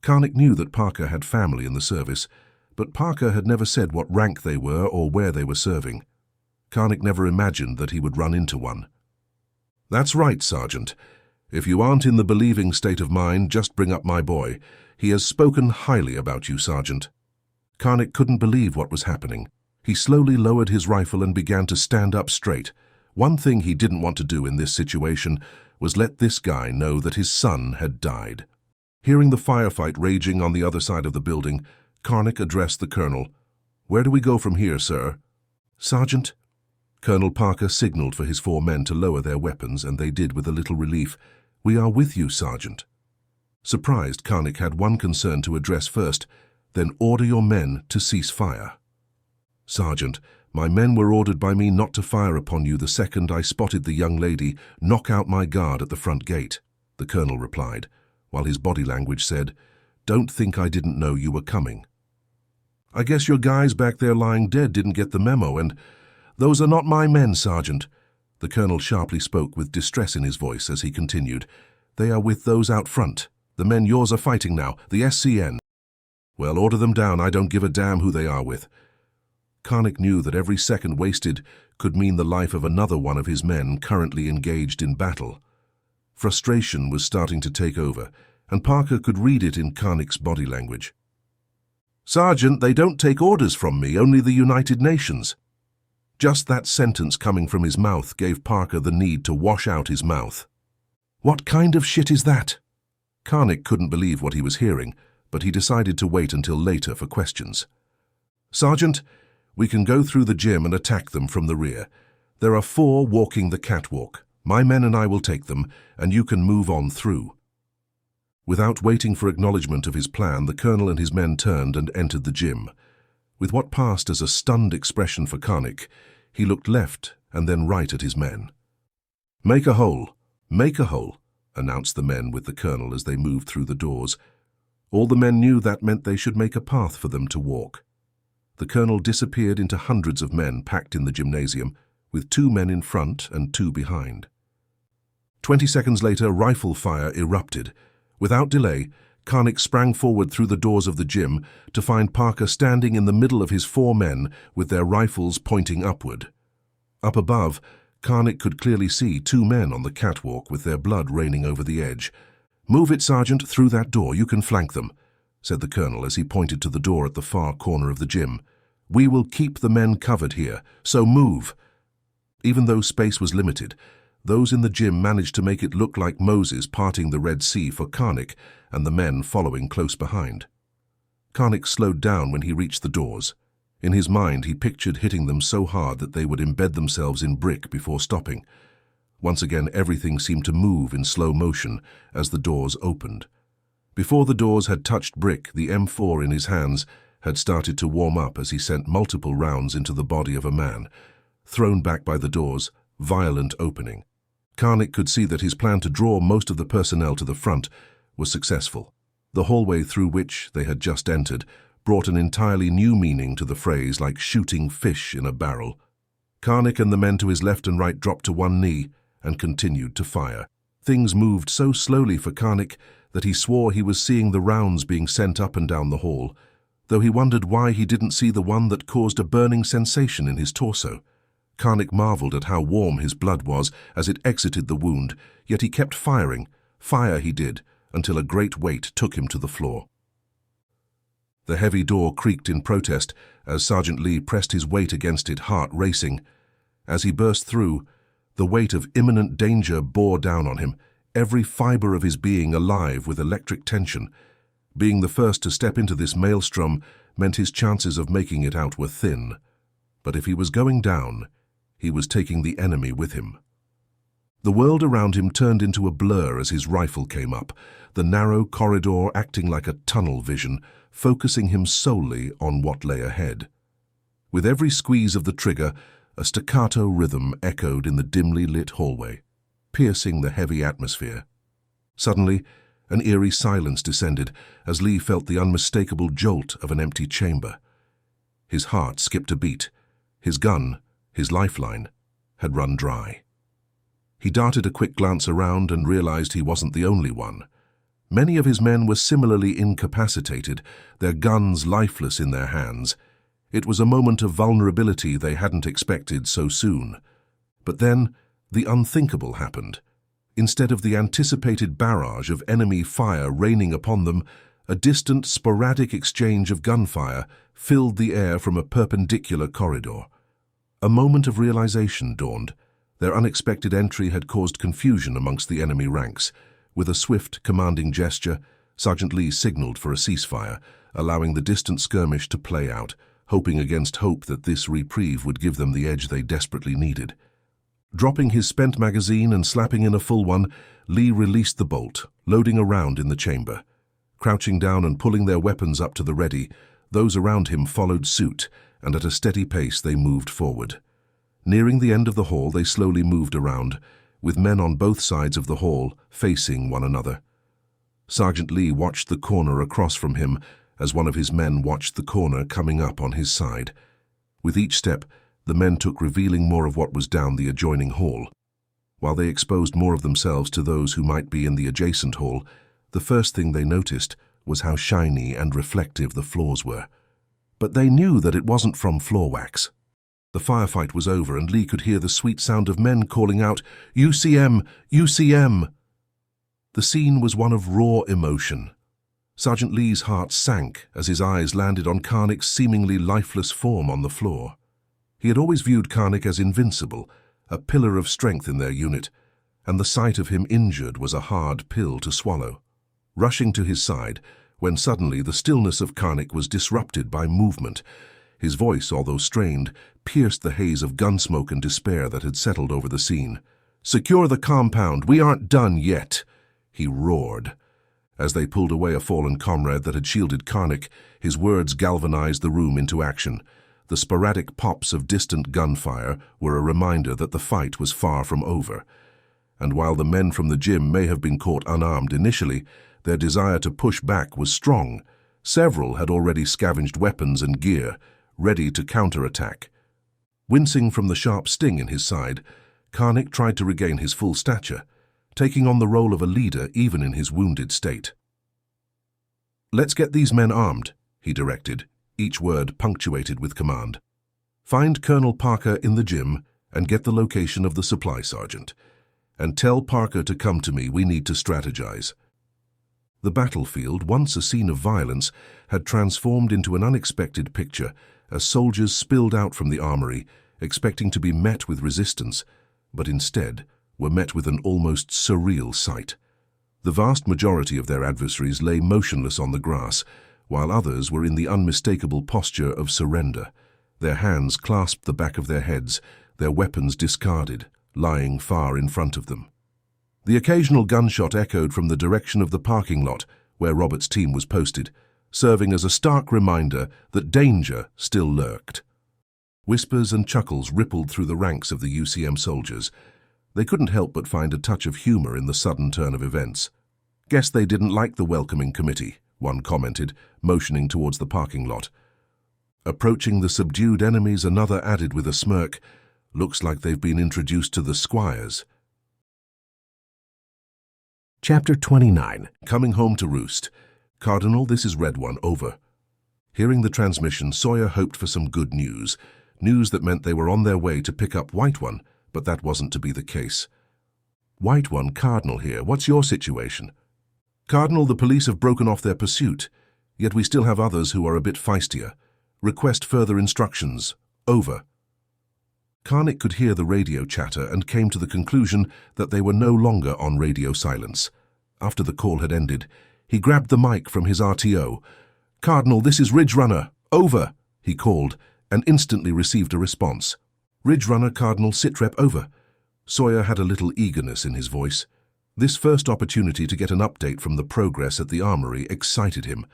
A: Karnik knew that Parker had family in the service, but Parker had never said what rank they were or where they were serving. Karnik never imagined that he would run into one. "That's right, Sergeant. If you aren't in the believing state of mind, just bring up my boy. He has spoken highly about you, Sergeant." Karnik couldn't believe what was happening. He slowly lowered his rifle and began to stand up straight. One thing he didn't want to do in this situation was let this guy know that his son had died. Hearing the firefight raging on the other side of the building, Karnik addressed the colonel. "Where do we go from here, sir?" "Sergeant." Colonel Parker signaled for his 4 men to lower their weapons, and they did with a little relief. "We are with you, Sergeant." Surprised, Karnik had one concern to address first, then order your men to cease fire. "Sergeant, my men were ordered by me not to fire upon you the second I spotted the young lady knock out my guard at the front gate," the colonel replied, while his body language said, "Don't think I didn't know you were coming." "I guess your guys back there lying dead didn't get the memo, and those are not my men, Sergeant." The colonel sharply spoke with distress in his voice as he continued, "They are with those out front. The men yours are fighting now, the SCN." "Well, order them down. I don't give a damn who they are with." Karnik knew that every second wasted could mean the life of another one of his men currently engaged in battle. Frustration was starting to take over, and Parker could read it in Karnik's body language. "Sergeant, they don't take orders from me, only the United Nations." Just that sentence coming from his mouth gave Parker the need to wash out his mouth. "What kind of shit is that?" Karnik couldn't believe what he was hearing, but he decided to wait until later for questions. "Sergeant, we can go through the gym and attack them from the rear. There are 4 walking the catwalk. My men and I will take them, and you can move on through." Without waiting for acknowledgement of his plan, the colonel and his men turned and entered the gym. With what passed as a stunned expression for Karnik, he looked left and then right at his men. "Make a hole! Make a hole!" announced the men with the colonel as they moved through the doors. All the men knew that meant they should make a path for them to walk. The colonel disappeared into hundreds of men packed in the gymnasium, with 2 men in front and 2 behind. 20 seconds later, rifle fire erupted. Without delay, Karnik sprang forward through the doors of the gym to find Parker standing in the middle of his 4 men with their rifles pointing upward. Up above, Karnik could clearly see 2 men on the catwalk with their blood raining over the edge. "Move it, Sergeant, through that door. You can flank them," said the colonel as he pointed to the door at the far corner of the gym. "We will keep the men covered here, so move." Even though space was limited, those in the gym managed to make it look like Moses parting the Red Sea for Karnik and the men following close behind. Karnik slowed down when he reached the doors. In his mind, he pictured hitting them so hard that they would embed themselves in brick before stopping. Once again, everything seemed to move in slow motion as the doors opened. Before the doors had touched brick, the M4 in his hands had started to warm up as he sent multiple rounds into the body of a man. Thrown back by the doors, violent opening. Karnik could see that his plan to draw most of the personnel to the front was successful. The hallway through which they had just entered brought an entirely new meaning to the phrase, like shooting fish in a barrel. Karnik and the men to his left and right dropped to one knee and continued to fire. Things moved so slowly for Karnik that he swore he was seeing the rounds being sent up and down the hall, though he wondered why he didn't see the one that caused a burning sensation in his torso. Karnik marveled at how warm his blood was as it exited the wound, yet he kept firing. Fire he did, until a great weight took him to the floor. The heavy door creaked in protest as Sergeant Lee pressed his weight against it, heart racing. As he burst through, the weight of imminent danger bore down on him, every fiber of his being alive with electric tension. Being the first to step into this maelstrom meant his chances of making it out were thin. But if he was going down, he was taking the enemy with him. The world around him turned into a blur as his rifle came up, the narrow corridor acting like a tunnel vision, focusing him solely on what lay ahead. With every squeeze of the trigger, a staccato rhythm echoed in the dimly lit hallway, piercing the heavy atmosphere. Suddenly, an eerie silence descended as Lee felt the unmistakable jolt of an empty chamber. His heart skipped a beat. His gun, his lifeline, had run dry. He darted a quick glance around and realized he wasn't the only one. Many of his men were similarly incapacitated, their guns lifeless in their hands. It was a moment of vulnerability they hadn't expected so soon. But then, the unthinkable happened. Instead of the anticipated barrage of enemy fire raining upon them, a distant, sporadic exchange of gunfire filled the air from a perpendicular corridor. A moment of realization dawned. Their unexpected entry had caused confusion amongst the enemy ranks. With a swift, commanding gesture, Sergeant Lee signaled for a ceasefire, allowing the distant skirmish to play out, hoping against hope that this reprieve would give them the edge they desperately needed. Dropping his spent magazine and slapping in a full one, Lee released the bolt, loading a round in the chamber. Crouching down and pulling their weapons up to the ready, those around him followed suit, and at a steady pace they moved forward. Nearing the end of the hall, they slowly moved around, with men on both sides of the hall facing one another. Sergeant Lee watched the corner across from him as one of his men watched the corner coming up on his side. With each step, the men took revealing more of what was down the adjoining hall. While they exposed more of themselves to those who might be in the adjacent hall, the first thing they noticed was how shiny and reflective the floors were. But they knew that it wasn't from floor wax. The firefight was over and Lee could hear the sweet sound of men calling out, "UCM! UCM!" The scene was one of raw emotion. Sergeant Lee's heart sank as his eyes landed on Karnik's seemingly lifeless form on the floor. He had always viewed Karnik as invincible, a pillar of strength in their unit, and the sight of him injured was a hard pill to swallow. Rushing to his side, when suddenly the stillness of Karnak was disrupted by movement. His voice, although strained, pierced the haze of gunsmoke and despair that had settled over the scene. "Secure the compound! We aren't done yet!" he roared. As they pulled away a fallen comrade that had shielded Karnak, his words galvanized the room into action. The sporadic pops of distant gunfire were a reminder that the fight was far from over. And while the men from the gym may have been caught unarmed initially, their desire to push back was strong. Several had already scavenged weapons and gear, ready to counterattack. Wincing from the sharp sting in his side, Karnak tried to regain his full stature, taking on the role of a leader even in his wounded state. "Let's get these men armed," he directed, each word punctuated with command. "Find Colonel Parker in the gym and get the location of the supply sergeant. And tell Parker to come to me, we need to strategize." The battlefield, once a scene of violence, had transformed into an unexpected picture as soldiers spilled out from the armory, expecting to be met with resistance, but instead were met with an almost surreal sight. The vast majority of their adversaries lay motionless on the grass, while others were in the unmistakable posture of surrender. Their hands clasped the back of their heads, their weapons discarded, lying far in front of them. The occasional gunshot echoed from the direction of the parking lot where Robert's team was posted, serving as a stark reminder that danger still lurked. Whispers and chuckles rippled through the ranks of the UCM soldiers. They couldn't help but find a touch of humor in the sudden turn of events. "Guess they didn't like the welcoming committee," one commented, motioning towards the parking lot. Approaching the subdued enemies, another added with a smirk, "Looks like they've been introduced to the Squires." Chapter 29. Coming home to Roost. "Cardinal, this is Red One, over." Hearing the transmission, Sawyer hoped for some good news. News that meant they were on their way to pick up White One, but that wasn't to be the case. "White One, Cardinal here. What's your situation?" "Cardinal, the police have broken off their pursuit, yet we still have others who are a bit feistier. Request further instructions. Over." Karnak could hear the radio chatter and came to the conclusion that they were no longer on radio silence. After the call had ended, he grabbed the mic from his RTO. "Cardinal, this is Ridge Runner. Over," he called, and instantly received a response. "Ridge Runner, Cardinal, sitrep, over." Sawyer had a little eagerness in his voice. This first opportunity to get an update from the progress at the Armory excited him.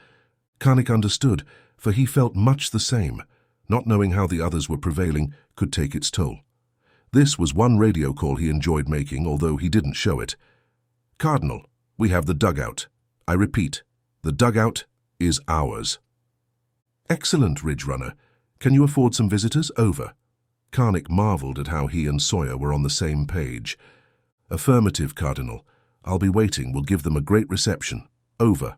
A: Karnak understood, for he felt much the same. Not knowing how the others were prevailing could take its toll. This was one radio call he enjoyed making, although he didn't show it. "Cardinal, we have the dugout. I repeat, the dugout is ours." "Excellent, Ridge Runner. Can you afford some visitors? Over." Karnak marveled at how he and Sawyer were on the same page. "Affirmative, Cardinal. I'll be waiting. We'll give them a great reception. Over."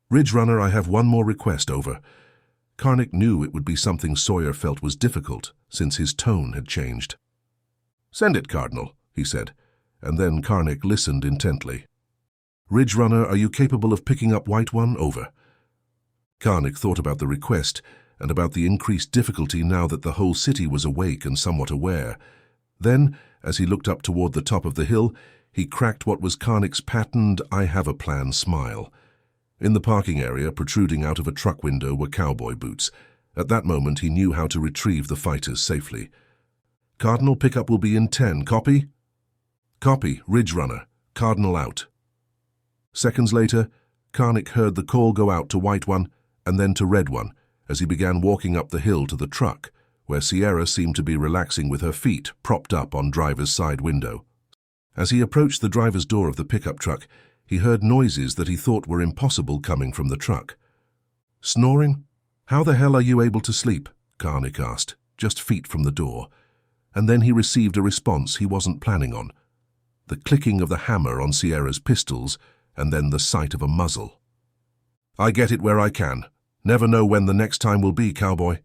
A: "Ridge Runner, I have one more request. Over." Karnak knew it would be something Sawyer felt was difficult, since his tone had changed. "Send it, Cardinal," he said, and then Karnak listened intently. "Ridge Runner, are you capable of picking up White One? Over." Karnak thought about the request and about the increased difficulty now that the whole city was awake and somewhat aware. Then, as he looked up toward the top of the hill, he cracked what was Karnak's patterned "I have a plan" smile. In the parking area, protruding out of a truck window, were cowboy boots. At that moment, he knew how to retrieve the fighters safely. "Cardinal, pickup will be in 10. Copy?" "Copy. Ridge Runner. Cardinal out." Seconds later, Karnak heard the call go out to White One and then to Red One as he began walking up the hill to the truck, where Sierra seemed to be relaxing with her feet propped up on driver's side window. As he approached the driver's door of the pickup truck, he heard noises that he thought were impossible coming from the truck. "Snoring? How the hell are you able to sleep?" Karnak asked, just feet from the door. And then he received a response he wasn't planning on. The clicking of the hammer on Sierra's pistols, and then the sight of a muzzle. "I get it where I can. Never know when the next time will be, cowboy."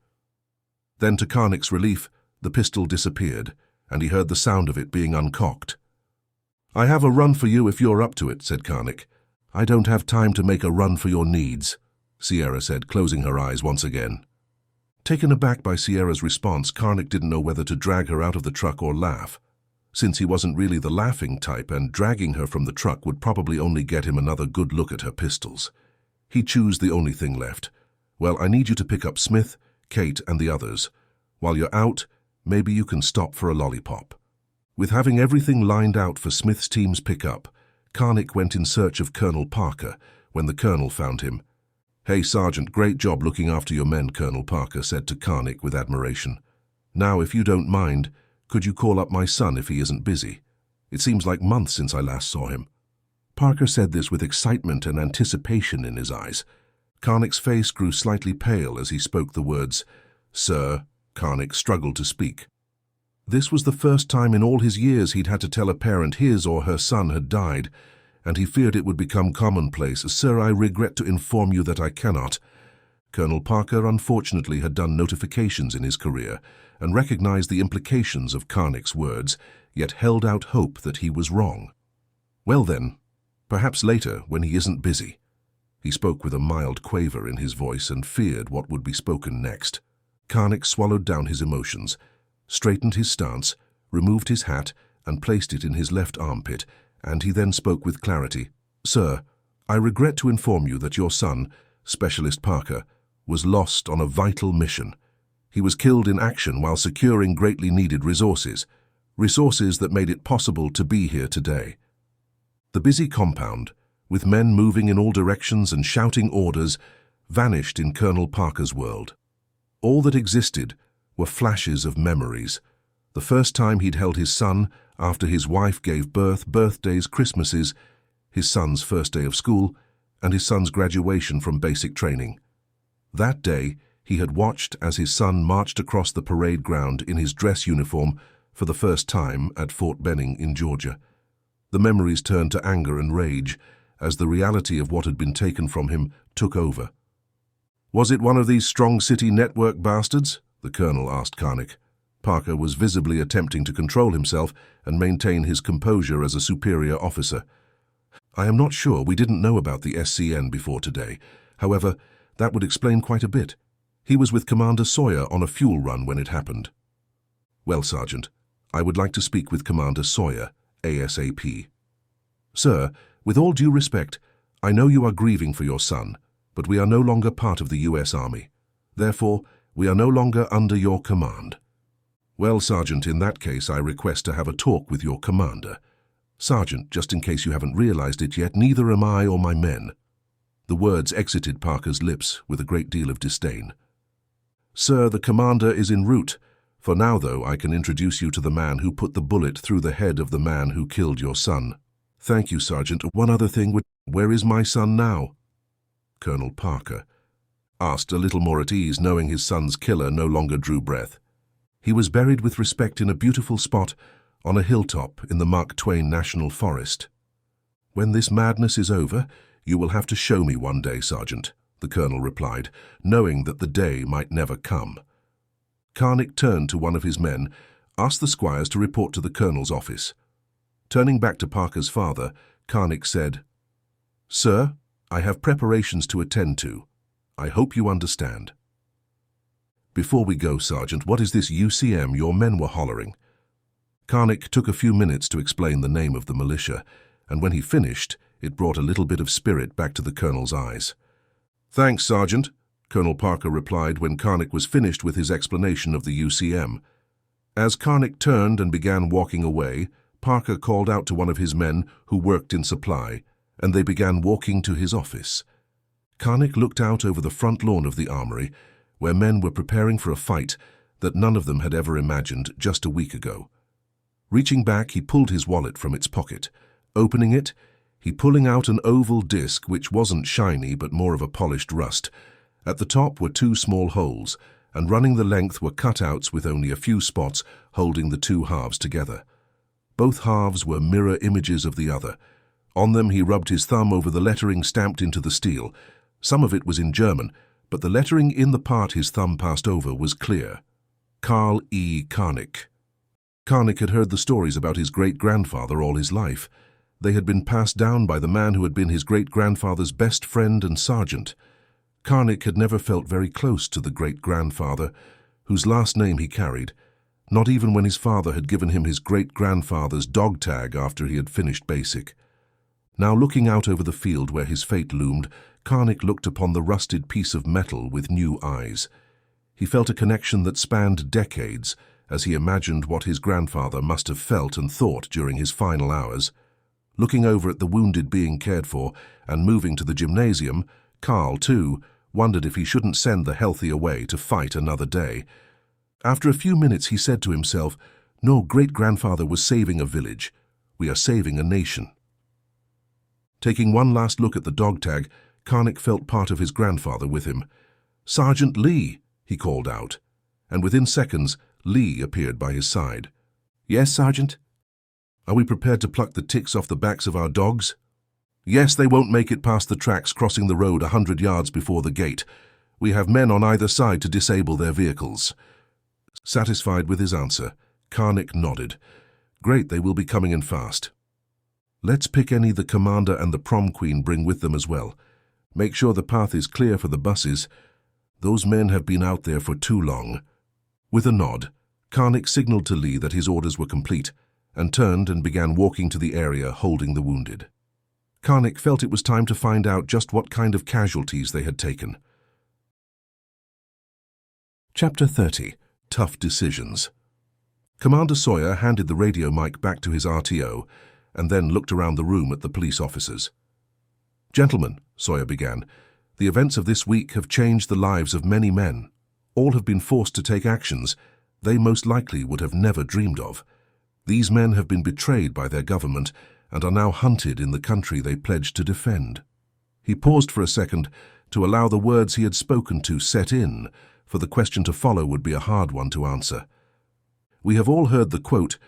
A: Then to Karnak's relief, the pistol disappeared, and he heard the sound of it being uncocked. "I have a run for you if you're up to it," said Karnak. "I don't have time to make a run for your needs," Sierra said, closing her eyes once again. Taken aback by Sierra's response, Karnak didn't know whether to drag her out of the truck or laugh. Since he wasn't really the laughing type, and dragging her from the truck would probably only get him another good look at her pistols. He'd choose the only thing left. Well, I need you to pick up Smith, Kate, and the others. While you're out, maybe you can stop for a lollipop. With having everything lined out for Smith's team's pickup, Karnik went in search of Colonel Parker when the Colonel found him. "Hey, Sergeant, great job looking after your men," Colonel Parker said to Karnik with admiration. "Now, if you don't mind, could you call up my son if he isn't busy? It seems like months since I last saw him." Parker said this with excitement and anticipation in his eyes. Karnik's face grew slightly pale as he spoke the words, "Sir." Karnik struggled to speak. This was the first time in all his years he'd had to tell a parent his or her son had died, and he feared it would become commonplace. "Sir, I regret to inform you that I cannot." Colonel Parker unfortunately had done notifications in his career and recognized the implications of Karnik's words, yet held out hope that he was wrong. "Well then, perhaps later when he isn't busy." He spoke with a mild quaver in his voice and feared what would be spoken next. Karnik swallowed down his emotions, straightened his stance, removed his hat, and placed it in his left armpit, and he then spoke with clarity. "Sir, I regret to inform you that your son, Specialist Parker, was lost on a vital mission. He was killed in action while securing greatly needed resources that made it possible to be here today." The busy compound, with men moving in all directions and shouting orders, vanished in Colonel Parker's world. All that existed were flashes of memories. The first time he'd held his son after his wife gave birth, birthdays, Christmases, his son's first day of school, and his son's graduation from basic training. That day, he had watched as his son marched across the parade ground in his dress uniform for the first time at Fort Benning in Georgia. The memories turned to anger and rage as the reality of what had been taken from him took over. "Was it one of these Strong City Network bastards?" the Colonel asked Karnik. Parker was visibly attempting to control himself and maintain his composure as a superior officer. "I am not sure. We didn't know about the SCN before today. However, that would explain quite a bit. He was with Commander Sawyer on a fuel run when it happened." "Well, Sergeant, I would like to speak with Commander Sawyer, ASAP." "Sir, with all due respect, I know you are grieving for your son, but we are no longer part of the U.S. Army. Therefore, we are no longer under your command." "Well, Sergeant, in that case I request to have a talk with your commander." "Sergeant, just in case you haven't realized it yet, neither am I or my men." The words exited Parker's lips with a great deal of disdain. "Sir, the commander is en route. For now, though, I can introduce you to the man who put the bullet through the head of the man who killed your son." "Thank you, Sergeant. One other thing, where is my son now?" Colonel Parker asked, a little more at ease, knowing his son's killer no longer drew breath. "He was buried with respect in a beautiful spot on a hilltop in the Mark Twain National Forest." "When this madness is over, you will have to show me one day, Sergeant," the Colonel replied, knowing that the day might never come. Karnik turned to one of his men, asked the Squires to report to the Colonel's office. Turning back to Parker's father, Karnik said, "Sir, I have preparations to attend to. I hope you understand." "Before we go, Sergeant, what is this UCM your men were hollering?" Karnik took a few minutes to explain the name of the militia, and when he finished, it brought a little bit of spirit back to the Colonel's eyes. "Thanks, Sergeant," Colonel Parker replied when Karnik was finished with his explanation of the UCM. As Karnik turned and began walking away, Parker called out to one of his men who worked in supply, and they began walking to his office. Karnik looked out over the front lawn of the Armory, where men were preparing for a fight that none of them had ever imagined just a week ago. Reaching back, he pulled his wallet from its pocket. Opening it, he pulling out an oval disc which wasn't shiny but more of a polished rust. At the top were two small holes, and running the length were cutouts with only a few spots holding the two halves together. Both halves were mirror images of the other. On them he rubbed his thumb over the lettering stamped into the steel. Some of it was in German, but the lettering in the part his thumb passed over was clear. Karl E. Karnik. Karnik had heard the stories about his great-grandfather all his life. They had been passed down by the man who had been his great-grandfather's best friend and sergeant. Karnik had never felt very close to the great-grandfather, whose last name he carried, not even when his father had given him his great-grandfather's dog tag after he had finished basic. Now looking out over the field where his fate loomed, Karnik looked upon the rusted piece of metal with new eyes. He felt a connection that spanned decades as he imagined what his grandfather must have felt and thought during his final hours. Looking over at the wounded being cared for and moving to the gymnasium, Karl, too, wondered if he shouldn't send the healthy away to fight another day. After a few minutes he said to himself, "No, great-grandfather was saving a village. We are saving a nation." Taking one last look at the dog tag, Karnik felt part of his grandfather with him. "Sergeant Lee," he called out, and within seconds Lee appeared by his side. "Yes, Sergeant?" "Are we prepared to pluck the ticks off the backs of our dogs?" "Yes, they won't make it past the tracks crossing the road 100 yards before the gate. We have men on either side to disable their vehicles." Satisfied with his answer, Karnik nodded. "Great, they will be coming in fast. Let's pick any the commander and the prom queen bring with them as well. Make sure the path is clear for the buses. Those men have been out there for too long." With a nod, Karnik signaled to Lee that his orders were complete and turned and began walking to the area holding the wounded. Karnik felt it was time to find out just what kind of casualties they had taken. Chapter 30. Tough Decisions. Commander Sawyer handed the radio mic back to his RTO and then looked around the room at the police officers. "Gentlemen," Sawyer began, "the events of this week have changed the lives of many men. All have been forced to take actions they most likely would have never dreamed of. These men have been betrayed by their government and are now hunted in the country they pledged to defend." He paused for a second to allow the words he had spoken to set in, for the question to follow would be a hard one to answer. "We have all heard the quote,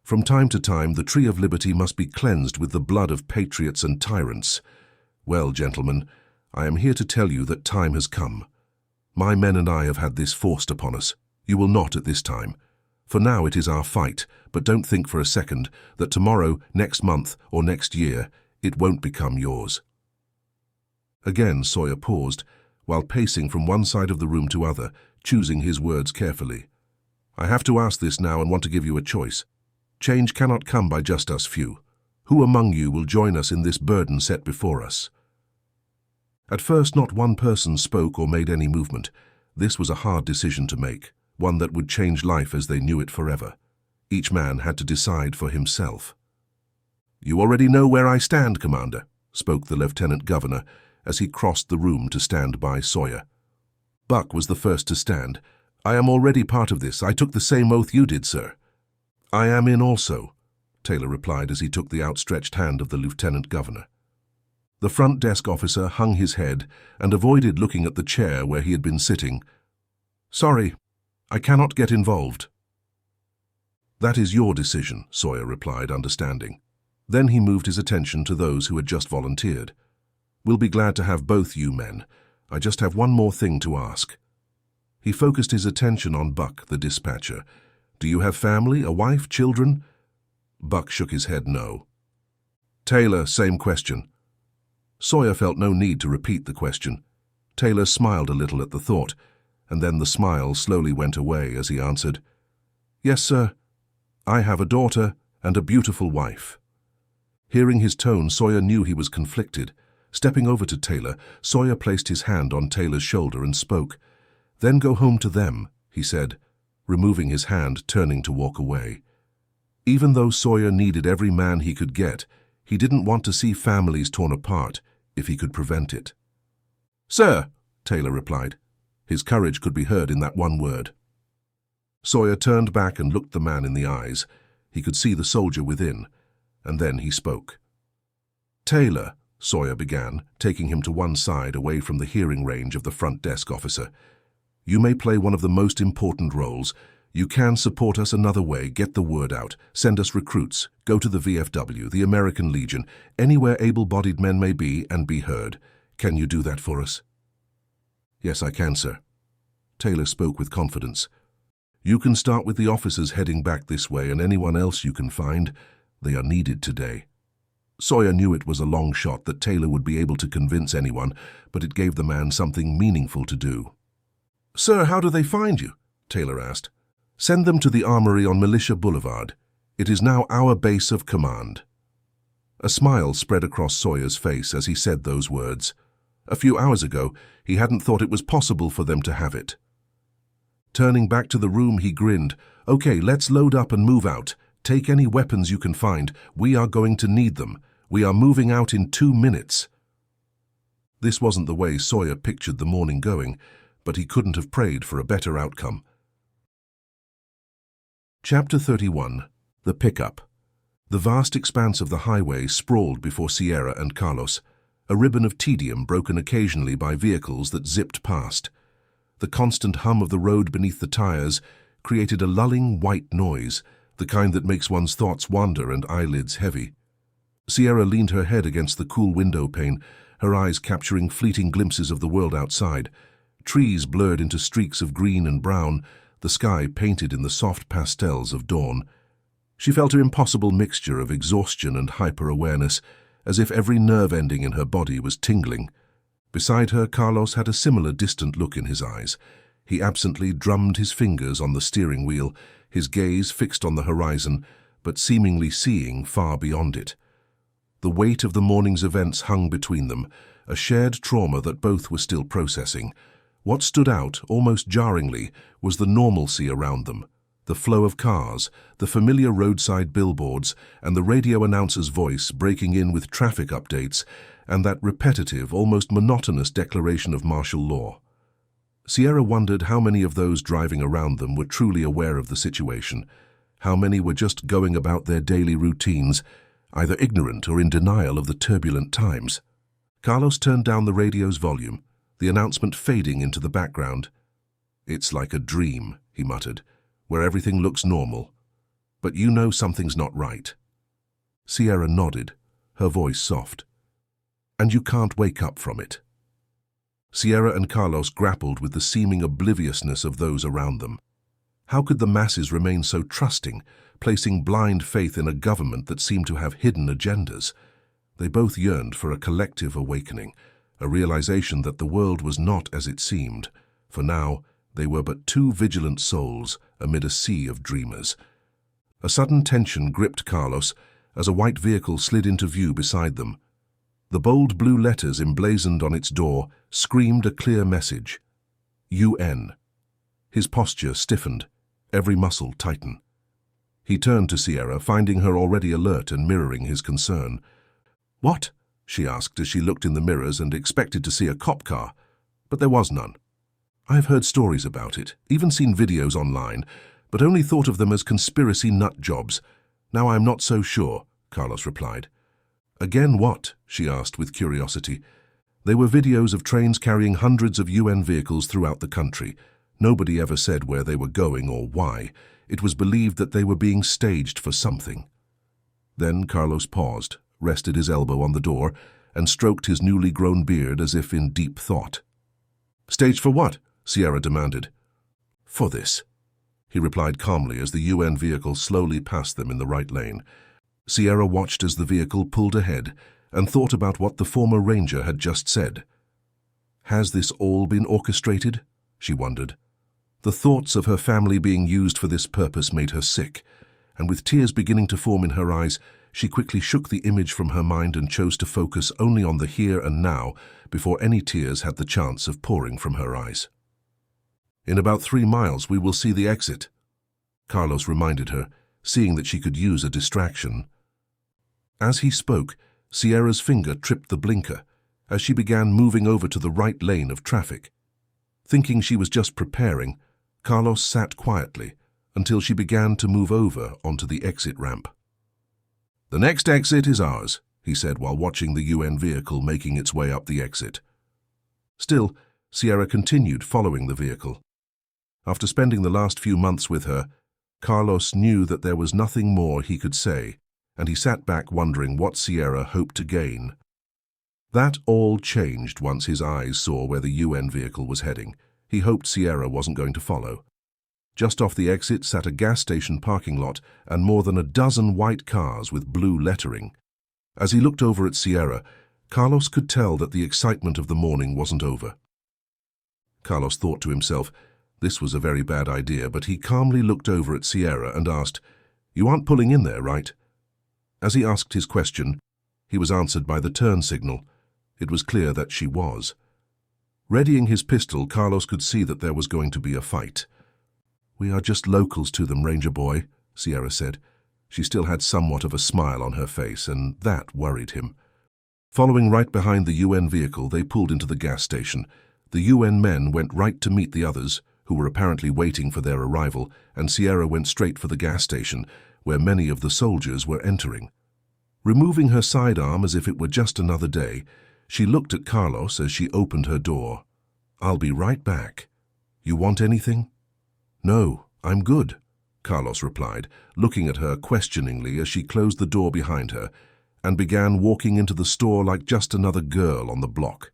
A: 'From time to time the tree of liberty must be cleansed with the blood of patriots and tyrants.' Well, gentlemen, I am here to tell you that time has come. My men and I have had this forced upon us. You will not at this time. For now it is our fight, but don't think for a second that tomorrow, next month, or next year, it won't become yours." Again Sawyer paused, while pacing from one side of the room to other, choosing his words carefully. "I have to ask this now and want to give you a choice. Change cannot come by just us few. Who among you will join us in this burden set before us?" At first not one person spoke or made any movement. This was a hard decision to make, one that would change life as they knew it forever. Each man had to decide for himself. "You already know where I stand, Commander," spoke the Lieutenant Governor as he crossed the room to stand by Sawyer. Buck was the first to stand. "I am already part of this. I took the same oath you did, sir." "I am in also," Taylor replied as he took the outstretched hand of the Lieutenant Governor. The front desk officer hung his head and avoided looking at the chair where he had been sitting. "Sorry, I cannot get involved." "That is your decision," Sawyer replied, understanding. Then he moved his attention to those who had just volunteered. "We'll be glad to have both you men. I just have one more thing to ask." He focused his attention on Buck, the dispatcher. "Do you have family, a wife, children?" Buck shook his head no. "Taylor, same question." Sawyer felt no need to repeat the question. Taylor smiled a little at the thought, and then the smile slowly went away as he answered, "Yes, sir. I have a daughter and a beautiful wife." Hearing his tone, Sawyer knew he was conflicted. Stepping over to Taylor, Sawyer placed his hand on Taylor's shoulder and spoke. "Then go home to them," he said, removing his hand, turning to walk away. Even though Sawyer needed every man he could get, he didn't want to see families torn apart if he could prevent it. "Sir," Taylor replied. His courage could be heard in that one word. Sawyer turned back and looked the man in the eyes. He could see the soldier within, and then he spoke. "Taylor," Sawyer began, taking him to one side away from the hearing range of the front desk officer, "you may play one of the most important roles. You can support us another way, get the word out, send us recruits, go to the VFW, the American Legion, anywhere able-bodied men may be, and be heard. Can you do that for us?" "Yes, I can, sir." Taylor spoke with confidence. "You can start with the officers heading back this way and anyone else you can find. They are needed today." Sawyer knew it was a long shot that Taylor would be able to convince anyone, but it gave the man something meaningful to do. "Sir, how do they find you?" Taylor asked. "Send them to the Armory on Militia Boulevard. It is now our base of command." A smile spread across Sawyer's face as he said those words. A few hours ago, he hadn't thought it was possible for them to have it. Turning back to the room, he grinned. "Okay, let's load up and move out. Take any weapons you can find. We are going to need them. We are moving out in 2 minutes." This wasn't the way Sawyer pictured the morning going, but he couldn't have prayed for a better outcome. Chapter 31. The Pickup. The vast expanse of the highway sprawled before Sierra and Carlos, a ribbon of tedium broken occasionally by vehicles that zipped past. The constant hum of the road beneath the tires created a lulling white noise, the kind that makes one's thoughts wander and eyelids heavy. Sierra leaned her head against the cool window pane, her eyes capturing fleeting glimpses of the world outside. Trees blurred into streaks of green and brown, the sky painted in the soft pastels of dawn. She felt an impossible mixture of exhaustion and hyper-awareness, as if every nerve ending in her body was tingling. Beside her, Carlos had a similar distant look in his eyes. He absently drummed his fingers on the steering wheel, his gaze fixed on the horizon, but seemingly seeing far beyond it. The weight of the morning's events hung between them, a shared trauma that both were still processing. What stood out, almost jarringly, was the normalcy around them. The flow of cars, the familiar roadside billboards, and the radio announcer's voice breaking in with traffic updates, and that repetitive, almost monotonous declaration of martial law. Sierra wondered how many of those driving around them were truly aware of the situation, how many were just going about their daily routines, either ignorant or in denial of the turbulent times. Carlos turned down the radio's volume, the announcement fading into the background. "It's like a dream," he muttered, "where everything looks normal. But you know something's not right." Sierra nodded, her voice soft. "And you can't wake up from it." Sierra and Carlos grappled with the seeming obliviousness of those around them. How could the masses remain so trusting, placing blind faith in a government that seemed to have hidden agendas? They both yearned for a collective awakening, a realization that the world was not as it seemed, for now they were but two vigilant souls amid a sea of dreamers. A sudden tension gripped Carlos as a white vehicle slid into view beside them. The bold blue letters emblazoned on its door screamed a clear message: UN. His posture stiffened, every muscle tightened. He turned to Sierra, finding her already alert and mirroring his concern. "What?" she asked as she looked in the mirrors and expected to see a cop car, but there was none. "I've heard stories about it, even seen videos online, but only thought of them as conspiracy nut jobs. Now I'm not so sure," Carlos replied. "Again what?" she asked with curiosity. They were videos of trains carrying hundreds of UN vehicles throughout the country. Nobody ever said where they were going or why. It was believed that they were being staged for something. Then Carlos paused, rested his elbow on the door, and stroked his newly grown beard as if in deep thought. "Staged for what?" Sierra demanded. "For this," he replied calmly as the UN vehicle slowly passed them in the right lane. Sierra watched as the vehicle pulled ahead and thought about what the former ranger had just said. Has this all been orchestrated? She wondered. The thoughts of her family being used for this purpose made her sick, and with tears beginning to form in her eyes, she quickly shook the image from her mind and chose to focus only on the here and now before any tears had the chance of pouring from her eyes. "In about 3 miles we will see the exit," Carlos reminded her, seeing that she could use a distraction. As he spoke, Sierra's finger tripped the blinker as she began moving over to the right lane of traffic. Thinking she was just preparing, Carlos sat quietly until she began to move over onto the exit ramp. "The next exit is ours," he said while watching the UN vehicle making its way up the exit. Still, Sierra continued following the vehicle. After spending the last few months with her, Carlos knew that there was nothing more he could say, and he sat back wondering what Sierra hoped to gain. That all changed once his eyes saw where the UN vehicle was heading. He hoped Sierra wasn't going to follow. Just off the exit sat a gas station parking lot and more than a dozen white cars with blue lettering. As he looked over at Sierra, Carlos could tell that the excitement of the morning wasn't over. Carlos thought to himself, this was a very bad idea, but he calmly looked over at Sierra and asked, "You aren't pulling in there, right?" As he asked his question, He was answered by the turn signal. It was clear that she was. Readying his pistol, Carlos could see that there was going to be a fight. "We are just locals to them, Ranger boy," Sierra said. She still had somewhat of a smile on her face, and that worried him. Following right behind the UN vehicle, they pulled into the gas station. The UN men went right to meet the others, who were apparently waiting for their arrival, and Sierra went straight for the gas station, where many of the soldiers were entering. Removing her sidearm as if it were just another day, she looked at Carlos as she opened her door. "I'll be right back. You want anything?" "No, I'm good," Carlos replied, looking at her questioningly as she closed the door behind her and began walking into the store like just another girl on the block.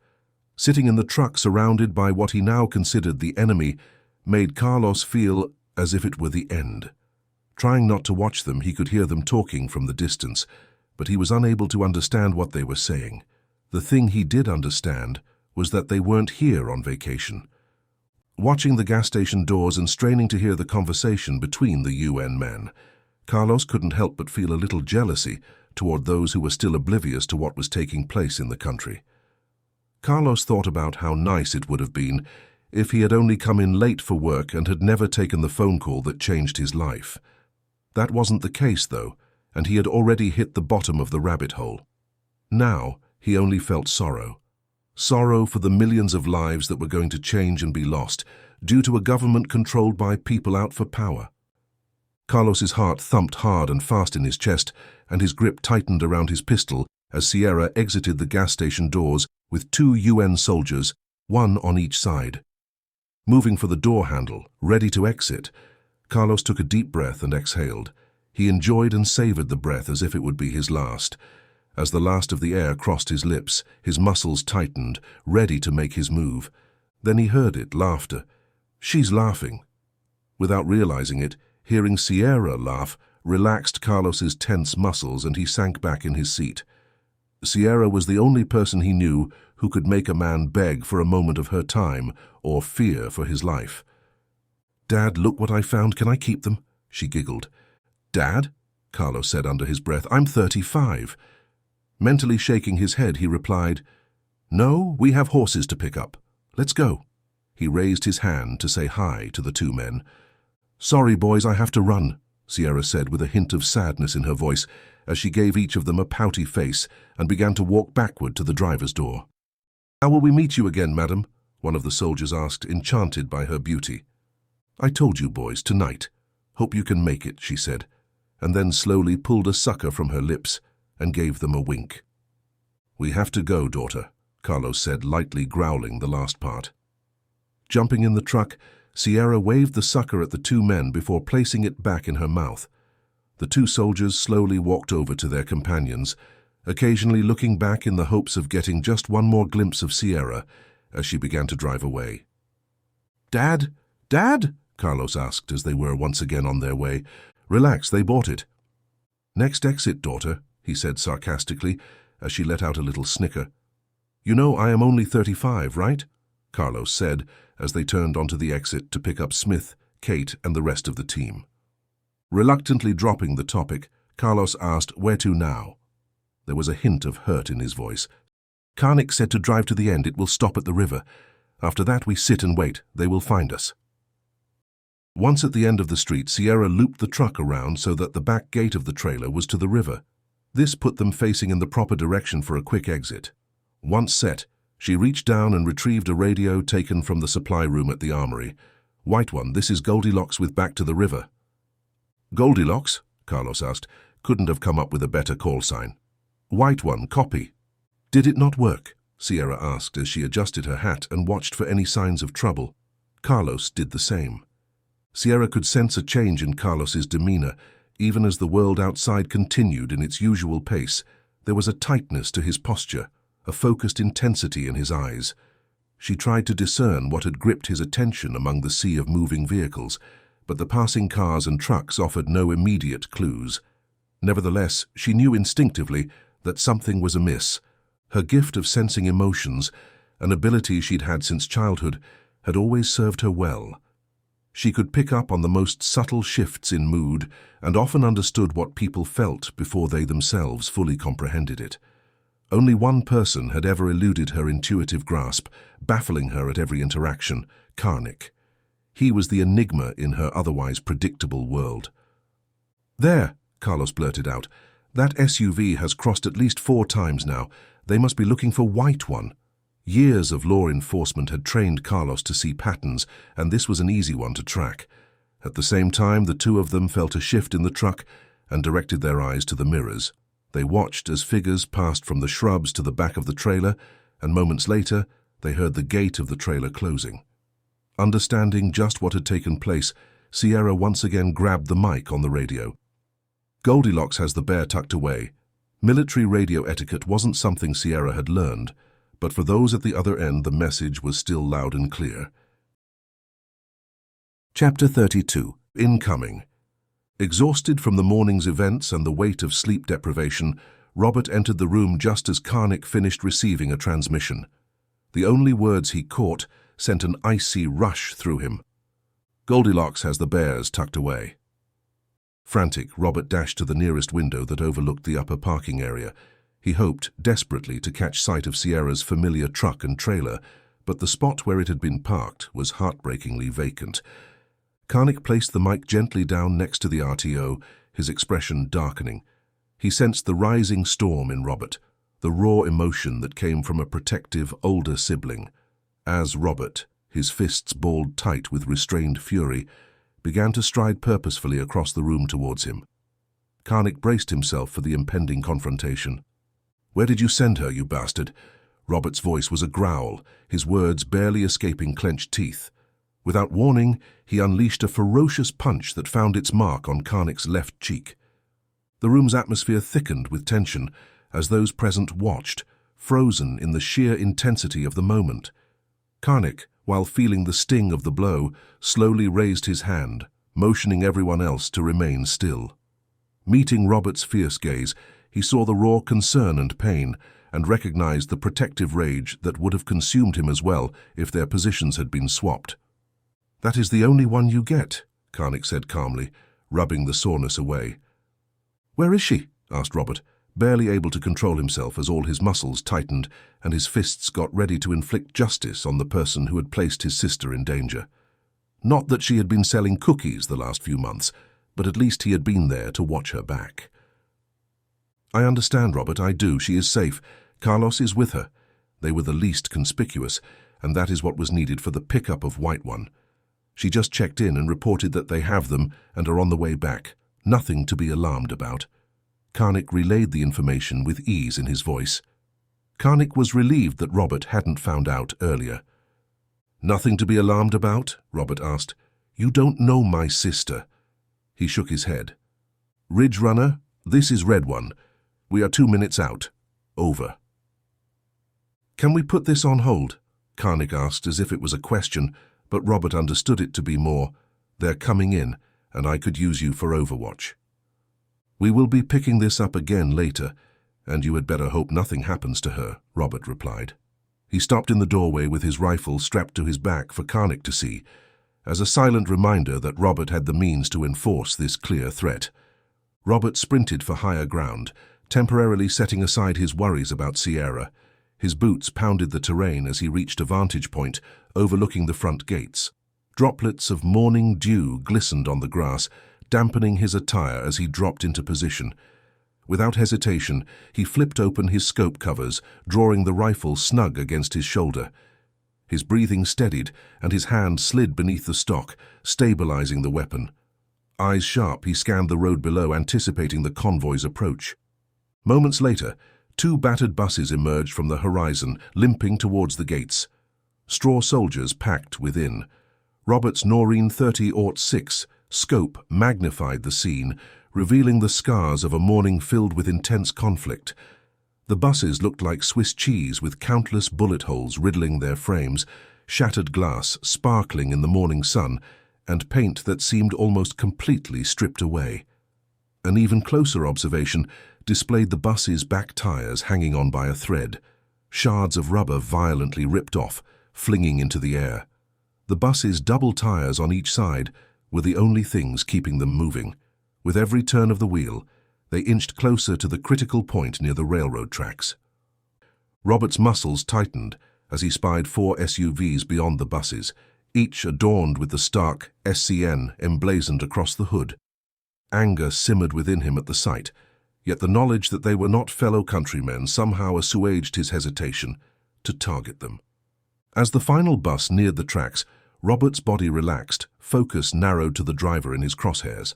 A: Sitting in the truck surrounded by what he now considered the enemy made Carlos feel as if it were the end. Trying not to watch them, he could hear them talking from the distance, but he was unable to understand what they were saying. The thing he did understand was that they weren't here on vacation. Watching the gas station doors and straining to hear the conversation between the UN men, Carlos couldn't help but feel a little jealousy toward those who were still oblivious to what was taking place in the country. Carlos thought about how nice it would have been if he had only come in late for work and had never taken the phone call that changed his life. That wasn't the case, though, and he had already hit the bottom of the rabbit hole. Now, he only felt sorrow. Sorrow for the millions of lives that were going to change and be lost due to a government controlled by people out for power. Carlos's heart thumped hard and fast in his chest, and his grip tightened around his pistol as Sierra exited the gas station doors with 2 UN soldiers, one on each side. Moving for the door handle, ready to exit, Carlos took a deep breath and exhaled. He enjoyed and savored the breath as if it would be his last. As the last of the air crossed his lips, his muscles tightened, ready to make his move. Then he heard it, laughter. "She's laughing." Without realizing it, hearing Sierra laugh relaxed Carlos's tense muscles and he sank back in his seat. Sierra was the only person he knew who could make a man beg for a moment of her time or fear for his life. "Dad, look what I found. Can I keep them?" she giggled. "Dad?" Carlos said under his breath. "I'm 35. Mentally shaking his head, he replied, "No, we have horses to pick up. Let's go." He raised his hand to say hi to the 2 men. "Sorry, boys, I have to run," Sierra said with a hint of sadness in her voice as she gave each of them a pouty face and began to walk backward to the driver's door. "How will we meet you again, madam?" one of the soldiers asked, enchanted by her beauty. "I told you, boys, tonight. Hope you can make it," she said, and then slowly pulled a sucker from her lips and gave them a wink. "We have to go, daughter," Carlos said, lightly growling the last part. Jumping in the truck, Sierra waved the sucker at the 2 men before placing it back in her mouth. The 2 soldiers slowly walked over to their companions, occasionally looking back in the hopes of getting just one more glimpse of Sierra as she began to drive away. "Dad? Dad?" Carlos asked as they were once again on their way. "Relax, they bought it." "Next exit, daughter," he said sarcastically as she let out a little snicker. "You know I am only 35, right?" Carlos said as they turned onto the exit to pick up Smith, Kate, and the rest of the team. Reluctantly dropping the topic, Carlos asked, "Where to now?" There was a hint of hurt in his voice. "Karnik said to drive to the end. It will stop at the river. After that we sit and wait. They will find us." Once at the end of the street, Sierra looped the truck around so that the back gate of the trailer was to the river. This put them facing in the proper direction for a quick exit. Once set, she reached down and retrieved a radio taken from the supply room at the Armory. "White one, this is Goldilocks with back to the river." "Goldilocks?" Carlos asked. Couldn't have come up with a better call sign. "White one, copy." "Did it not work?" Sierra asked as she adjusted her hat and watched for any signs of trouble. Carlos did the same. Sierra could sense a change in Carlos's demeanor. Even as the world outside continued in its usual pace, there was a tightness to his posture, a focused intensity in his eyes. She tried to discern what had gripped his attention among the sea of moving vehicles, but the passing cars and trucks offered no immediate clues. Nevertheless, she knew instinctively that something was amiss. Her gift of sensing emotions, an ability she'd had since childhood, had always served her well. She could pick up on the most subtle shifts in mood and often understood what people felt before they themselves fully comprehended it. Only one person had ever eluded her intuitive grasp, baffling her at every interaction: Karnik. He was the enigma in her otherwise predictable world. "There," Carlos blurted out. "That SUV has crossed at least 4 times now. They must be looking for White One." Years of law enforcement had trained Carlos to see patterns, and this was an easy one to track. At the same time, the two of them felt a shift in the truck and directed their eyes to the mirrors. They watched as figures passed from the shrubs to the back of the trailer, and moments later, they heard the gate of the trailer closing. Understanding just what had taken place, Sierra once again grabbed the mic on the radio. "Goldilocks has the bear tucked away." Military radio etiquette wasn't something Sierra had learned, but for those at the other end, the message was still loud and clear. Chapter 32. Incoming. Exhausted from the morning's events and the weight of sleep deprivation, Robert entered the room just as Karnik finished receiving a transmission. The only words he caught sent an icy rush through him. "Goldilocks has the bears tucked away." Frantic, Robert dashed to the nearest window that overlooked the upper parking area. He hoped desperately to catch sight of Sierra's familiar truck and trailer, but the spot where it had been parked was heartbreakingly vacant. Karnik placed the mic gently down next to the RTO, his expression darkening. He sensed the rising storm in Robert, the raw emotion that came from a protective, older sibling. As Robert, his fists balled tight with restrained fury, began to stride purposefully across the room towards him. Karnik braced himself for the impending confrontation. "Where did you send her, you bastard?" Robert's voice was a growl, his words barely escaping clenched teeth. Without warning, he unleashed a ferocious punch that found its mark on Karnik's left cheek. The room's atmosphere thickened with tension as those present watched, frozen in the sheer intensity of the moment. Karnik, while feeling the sting of the blow, slowly raised his hand, motioning everyone else to remain still. Meeting Robert's fierce gaze, he saw the raw concern and pain, and recognized the protective rage that would have consumed him as well if their positions had been swapped. "That is the only one you get," Karnik said calmly, rubbing the soreness away. "Where is she?" asked Robert, barely able to control himself as all his muscles tightened and his fists got ready to inflict justice on the person who had placed his sister in danger. Not that she had been selling cookies the last few months, but at least he had been there to watch her back. "I understand, Robert, I do. She is safe. Carlos is with her." They were the least conspicuous, and that is what was needed for the pickup of White One. "She just checked in and reported that they have them and are on the way back. Nothing to be alarmed about." Karnik relayed the information with ease in his voice. Karnik was relieved that Robert hadn't found out earlier. "Nothing to be alarmed about?" Robert asked. "You don't know my sister." He shook his head. "Ridge Runner, this is Red One. We are 2 minutes out. Over." "Can we put this on hold?" Karnik asked as if it was a question, but Robert understood it to be more, "They're coming in, and I could use you for overwatch." "We will be picking this up again later, and you had better hope nothing happens to her," Robert replied. He stopped in the doorway with his rifle strapped to his back for Karnik to see, as a silent reminder that Robert had the means to enforce this clear threat. Robert sprinted for higher ground, temporarily setting aside his worries about Sierra. His boots pounded the terrain as he reached a vantage point overlooking the front gates. Droplets of morning dew glistened on the grass, dampening his attire as he dropped into position. Without hesitation, he flipped open his scope covers, drawing the rifle snug against his shoulder. His breathing steadied, and his hand slid beneath the stock, stabilizing the weapon. Eyes sharp, he scanned the road below, anticipating the convoy's approach. Moments later, 2 battered buses emerged from the horizon, limping towards the gates. Straw soldiers packed within. Robert's Noreen 30-06 scope magnified the scene, revealing the scars of a morning filled with intense conflict. The buses looked like Swiss cheese with countless bullet holes riddling their frames, shattered glass sparkling in the morning sun, and paint that seemed almost completely stripped away. An even closer observation displayed the bus's back tires hanging on by a thread, shards of rubber violently ripped off, flinging into the air. The bus's double tires on each side were the only things keeping them moving. With every turn of the wheel, they inched closer to the critical point near the railroad tracks. Robert's muscles tightened as he spied 4 SUVs beyond the buses, each adorned with the stark SCN emblazoned across the hood. Anger simmered within him at the sight, yet the knowledge that they were not fellow countrymen somehow assuaged his hesitation to target them. As the final bus neared the tracks, Robert's body relaxed, focus narrowed to the driver in his crosshairs.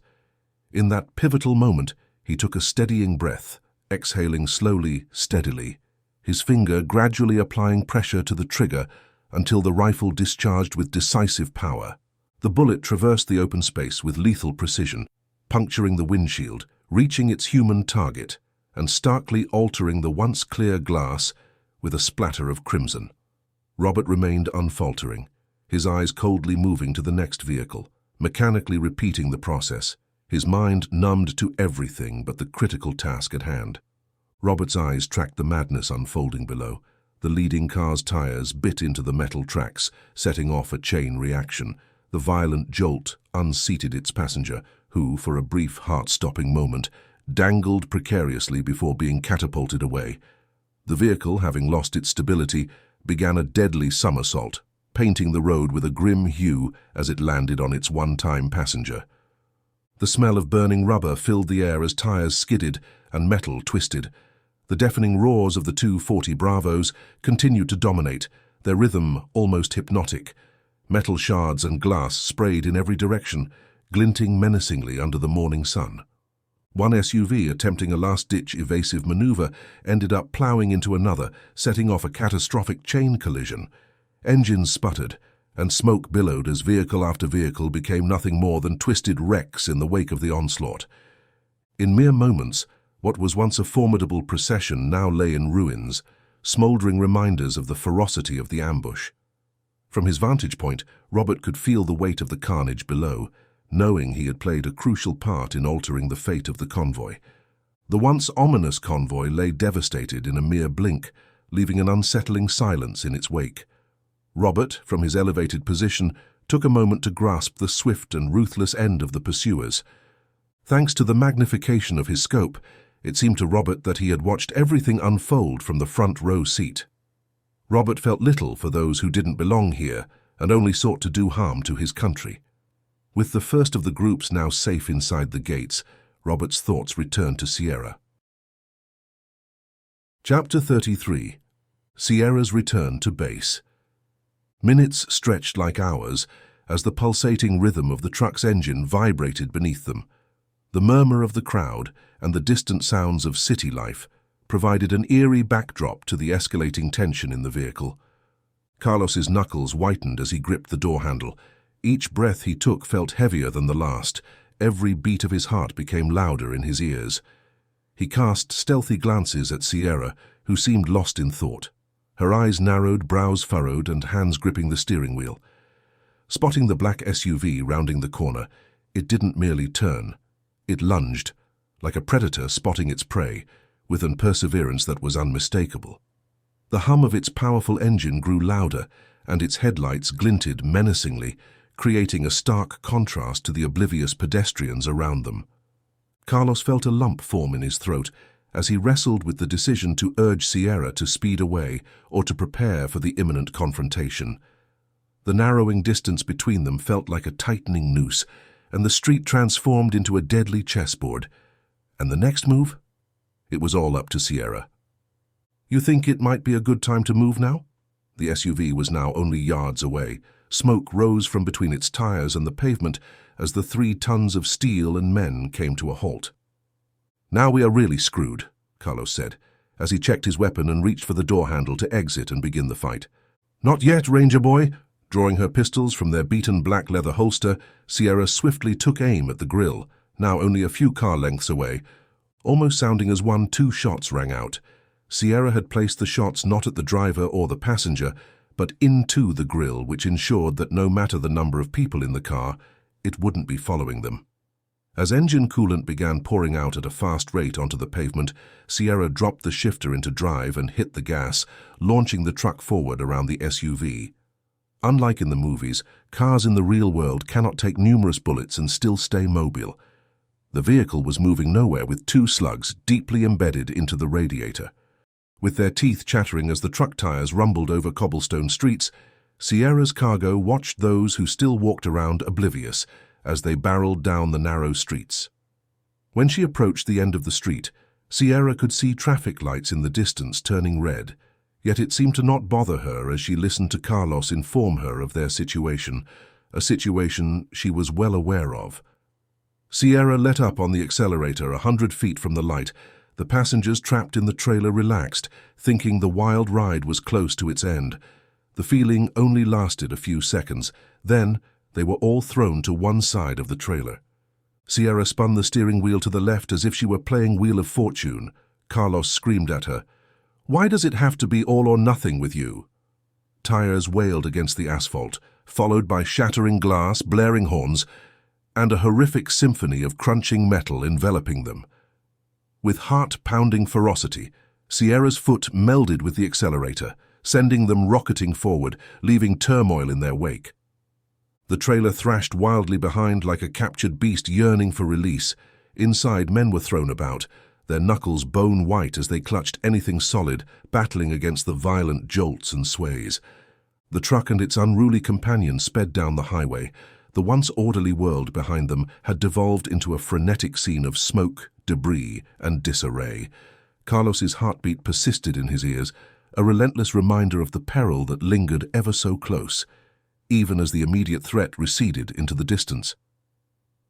A: In that pivotal moment, he took a steadying breath, exhaling slowly, steadily, his finger gradually applying pressure to the trigger until the rifle discharged with decisive power. The bullet traversed the open space with lethal precision, puncturing the windshield, reaching its human target, and starkly altering the once clear glass with a splatter of crimson. Robert remained unfaltering, his eyes coldly moving to the next vehicle, mechanically repeating the process, his mind numbed to everything but the critical task at hand. Robert's eyes tracked the madness unfolding below. The leading car's tires bit into the metal tracks, setting off a chain reaction. The violent jolt unseated its passenger, who, for a brief heart-stopping moment, dangled precariously before being catapulted away. The vehicle, having lost its stability, began a deadly somersault, painting the road with a grim hue as it landed on its one-time passenger. The smell of burning rubber filled the air as tires skidded and metal twisted. The deafening roars of the 240 Bravos continued to dominate, their rhythm almost hypnotic. Metal shards and glass sprayed in every direction, glinting menacingly under the morning sun. One SUV, attempting a last-ditch evasive maneuver, ended up plowing into another, setting off a catastrophic chain collision. Engines sputtered, and smoke billowed as vehicle after vehicle became nothing more than twisted wrecks in the wake of the onslaught. In mere moments, what was once a formidable procession now lay in ruins, smouldering reminders of the ferocity of the ambush. From his vantage point, Robert could feel the weight of the carnage below, knowing he had played a crucial part in altering the fate of the convoy. The once ominous convoy lay devastated in a mere blink, leaving an unsettling silence in its wake. Robert, from his elevated position, took a moment to grasp the swift and ruthless end of the pursuers. Thanks to the magnification of his scope, it seemed to Robert that he had watched everything unfold from the front row seat. Robert felt little for those who didn't belong here and only sought to do harm to his country. With the first of the groups now safe inside the gates, Robert's thoughts returned to Sierra. Chapter 33. Sierra's Return to Base. Minutes stretched like hours as the pulsating rhythm of the truck's engine vibrated beneath them. The murmur of the crowd and the distant sounds of city life provided an eerie backdrop to the escalating tension in the vehicle. Carlos's knuckles whitened as he gripped the door handle. Each breath he took felt heavier than the last. Every beat of his heart became louder in his ears. He cast stealthy glances at Sierra, who seemed lost in thought. Her eyes narrowed, brows furrowed, and hands gripping the steering wheel. Spotting the black SUV rounding the corner, it didn't merely turn. It lunged, like a predator spotting its prey, with an perseverance that was unmistakable. The hum of its powerful engine grew louder, and its headlights glinted menacingly, creating a stark contrast to the oblivious pedestrians around them. Carlos felt a lump form in his throat as he wrestled with the decision to urge Sierra to speed away or to prepare for the imminent confrontation. The narrowing distance between them felt like a tightening noose, and the street transformed into a deadly chessboard. And the next move? It was all up to Sierra. "You think it might be a good time to move now?" The SUV was now only yards away. Smoke rose from between its tires and the pavement as the 3 tons of steel and men came to a halt. "Now we are really screwed," Carlos said, as he checked his weapon and reached for the door handle to exit and begin the fight. "Not yet, Ranger boy." Drawing her pistols from their beaten black leather holster, Sierra swiftly took aim at the grill, now only a few car lengths away. Almost sounding as one, 2 shots rang out. Sierra had placed the shots not at the driver or the passenger, but into the grill, which ensured that no matter the number of people in the car, it wouldn't be following them. As engine coolant began pouring out at a fast rate onto the pavement, Sierra dropped the shifter into drive and hit the gas, launching the truck forward around the SUV. Unlike in the movies, cars in the real world cannot take numerous bullets and still stay mobile. The vehicle was moving nowhere with 2 slugs deeply embedded into the radiator. With their teeth chattering as the truck tires rumbled over cobblestone streets, Sierra's cargo watched those who still walked around oblivious as they barreled down the narrow streets. When she approached the end of the street, Sierra could see traffic lights in the distance turning red, yet it seemed to not bother her as she listened to Carlos inform her of their situation, a situation she was well aware of. Sierra let up on the accelerator 100 feet from the light. The passengers trapped in the trailer relaxed, thinking the wild ride was close to its end. The feeling only lasted a few seconds. Then, they were all thrown to one side of the trailer. Sierra spun the steering wheel to the left as if she were playing Wheel of Fortune. Carlos screamed at her, "Why does it have to be all or nothing with you?" Tires wailed against the asphalt, followed by shattering glass, blaring horns, and a horrific symphony of crunching metal enveloping them. With heart-pounding ferocity, Sierra's foot melded with the accelerator, sending them rocketing forward, leaving turmoil in their wake. The trailer thrashed wildly behind like a captured beast yearning for release. Inside, men were thrown about, their knuckles bone-white as they clutched anything solid, battling against the violent jolts and sways. The truck and its unruly companion sped down the highway. The once orderly world behind them had devolved into a frenetic scene of smoke, debris, and disarray. Carlos's heartbeat persisted in his ears, a relentless reminder of the peril that lingered ever so close, even as the immediate threat receded into the distance.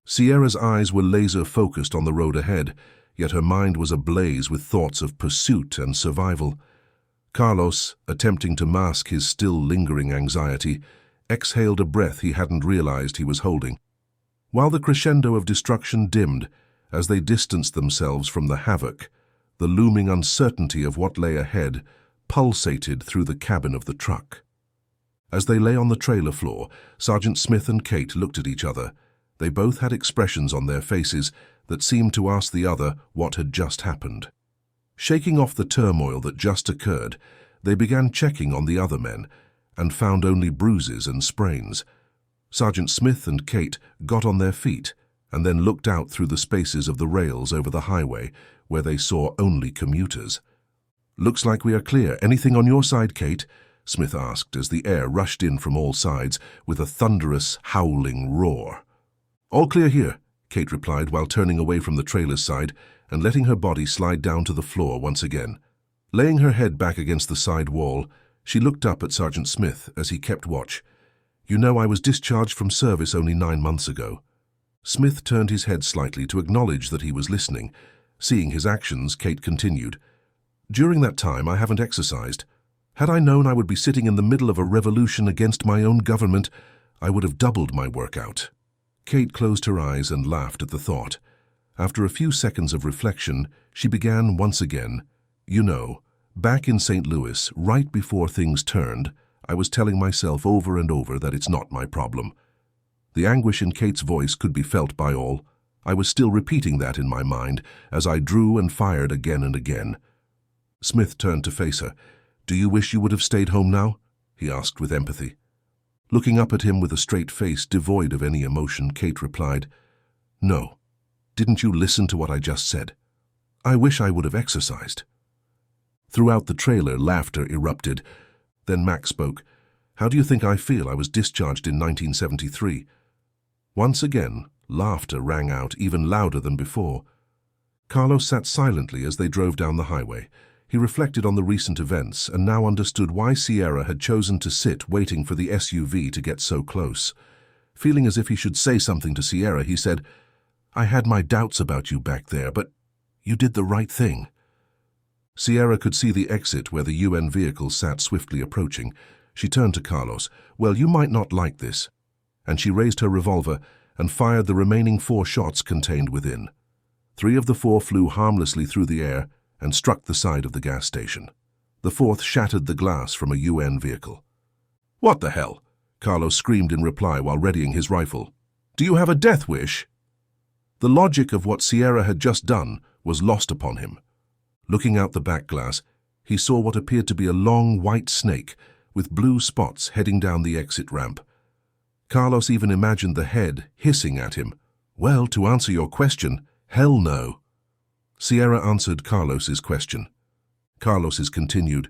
A: Sierra's eyes were laser-focused on the road ahead, yet her mind was ablaze with thoughts of pursuit and survival. Carlos, attempting to mask his still lingering anxiety, exhaled a breath he hadn't realized he was holding. While the crescendo of destruction dimmed, as they distanced themselves from the havoc, the looming uncertainty of what lay ahead pulsated through the cabin of the truck. As they lay on the trailer floor, Sergeant Smith and Kate looked at each other. They both had expressions on their faces that seemed to ask the other what had just happened. Shaking off the turmoil that just occurred, they began checking on the other men, and found only bruises and sprains. Sergeant Smith and Kate got on their feet and then looked out through the spaces of the rails over the highway, where they saw only commuters. "Looks like we are clear. Anything on your side, Kate?" Smith asked as the air rushed in from all sides with a thunderous, howling roar. "All clear here," Kate replied while turning away from the trailer's side and letting her body slide down to the floor once again. Laying her head back against the side wall, she looked up at Sergeant Smith as he kept watch. "You know, I was discharged from service only 9 months ago." Smith turned his head slightly to acknowledge that he was listening. Seeing his actions, Kate continued, "During that time, I haven't exercised. Had I known I would be sitting in the middle of a revolution against my own government, I would have doubled my workout." Kate closed her eyes and laughed at the thought. After a few seconds of reflection, she began once again. "You know, back in St. Louis, right before things turned, I was telling myself over and over that it's not my problem." The anguish in Kate's voice could be felt by all. I was still repeating that in my mind as I drew and fired again and again. Smith turned to face her. "Do you wish you would have stayed home now?" he asked with empathy. Looking up at him with a straight face devoid of any emotion, Kate replied, "No. Didn't you listen to what I just said? I wish I would have exercised." Throughout the trailer, laughter erupted. Then Mac spoke. "How do you think I feel? I was discharged in 1973. Once again, laughter rang out, even louder than before. Carlos sat silently as they drove down the highway. He reflected on the recent events and now understood why Sierra had chosen to sit waiting for the SUV to get so close. Feeling as if he should say something to Sierra, he said, "I had my doubts about you back there, but you did the right thing." Sierra could see the exit where the UN vehicle sat swiftly approaching. She turned to Carlos. "Well, you might not like this." And she raised her revolver and fired the remaining 4 shots contained within. 3 of the 4 flew harmlessly through the air and struck the side of the gas station. The 4th shattered the glass from a UN vehicle. "What the hell?" Carlos screamed in reply while readying his rifle. "Do you have a death wish?" The logic of what Sierra had just done was lost upon him. Looking out the back glass, he saw what appeared to be a long white snake with blue spots heading down the exit ramp. Carlos even imagined the head hissing at him. "Well, to answer your question, hell no." Sierra answered Carlos's question. Carlos's continued,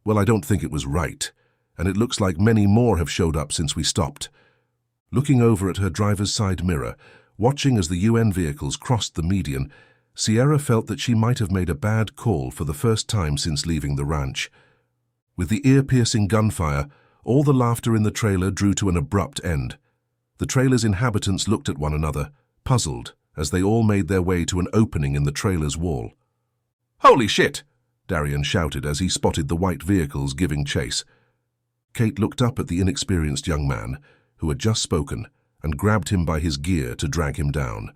A: "Well, I don't think it was right, and it looks like many more have showed up since we stopped." Looking over at her driver's side mirror, watching as the UN vehicles crossed the median, Sierra felt that she might have made a bad call for the first time since leaving the ranch. With the ear-piercing gunfire, all the laughter in the trailer drew to an abrupt end. The trailer's inhabitants looked at one another, puzzled, as they all made their way to an opening in the trailer's wall. "Holy shit!" Darrian shouted as he spotted the white vehicles giving chase. Kate looked up at the inexperienced young man, who had just spoken, and grabbed him by his gear to drag him down.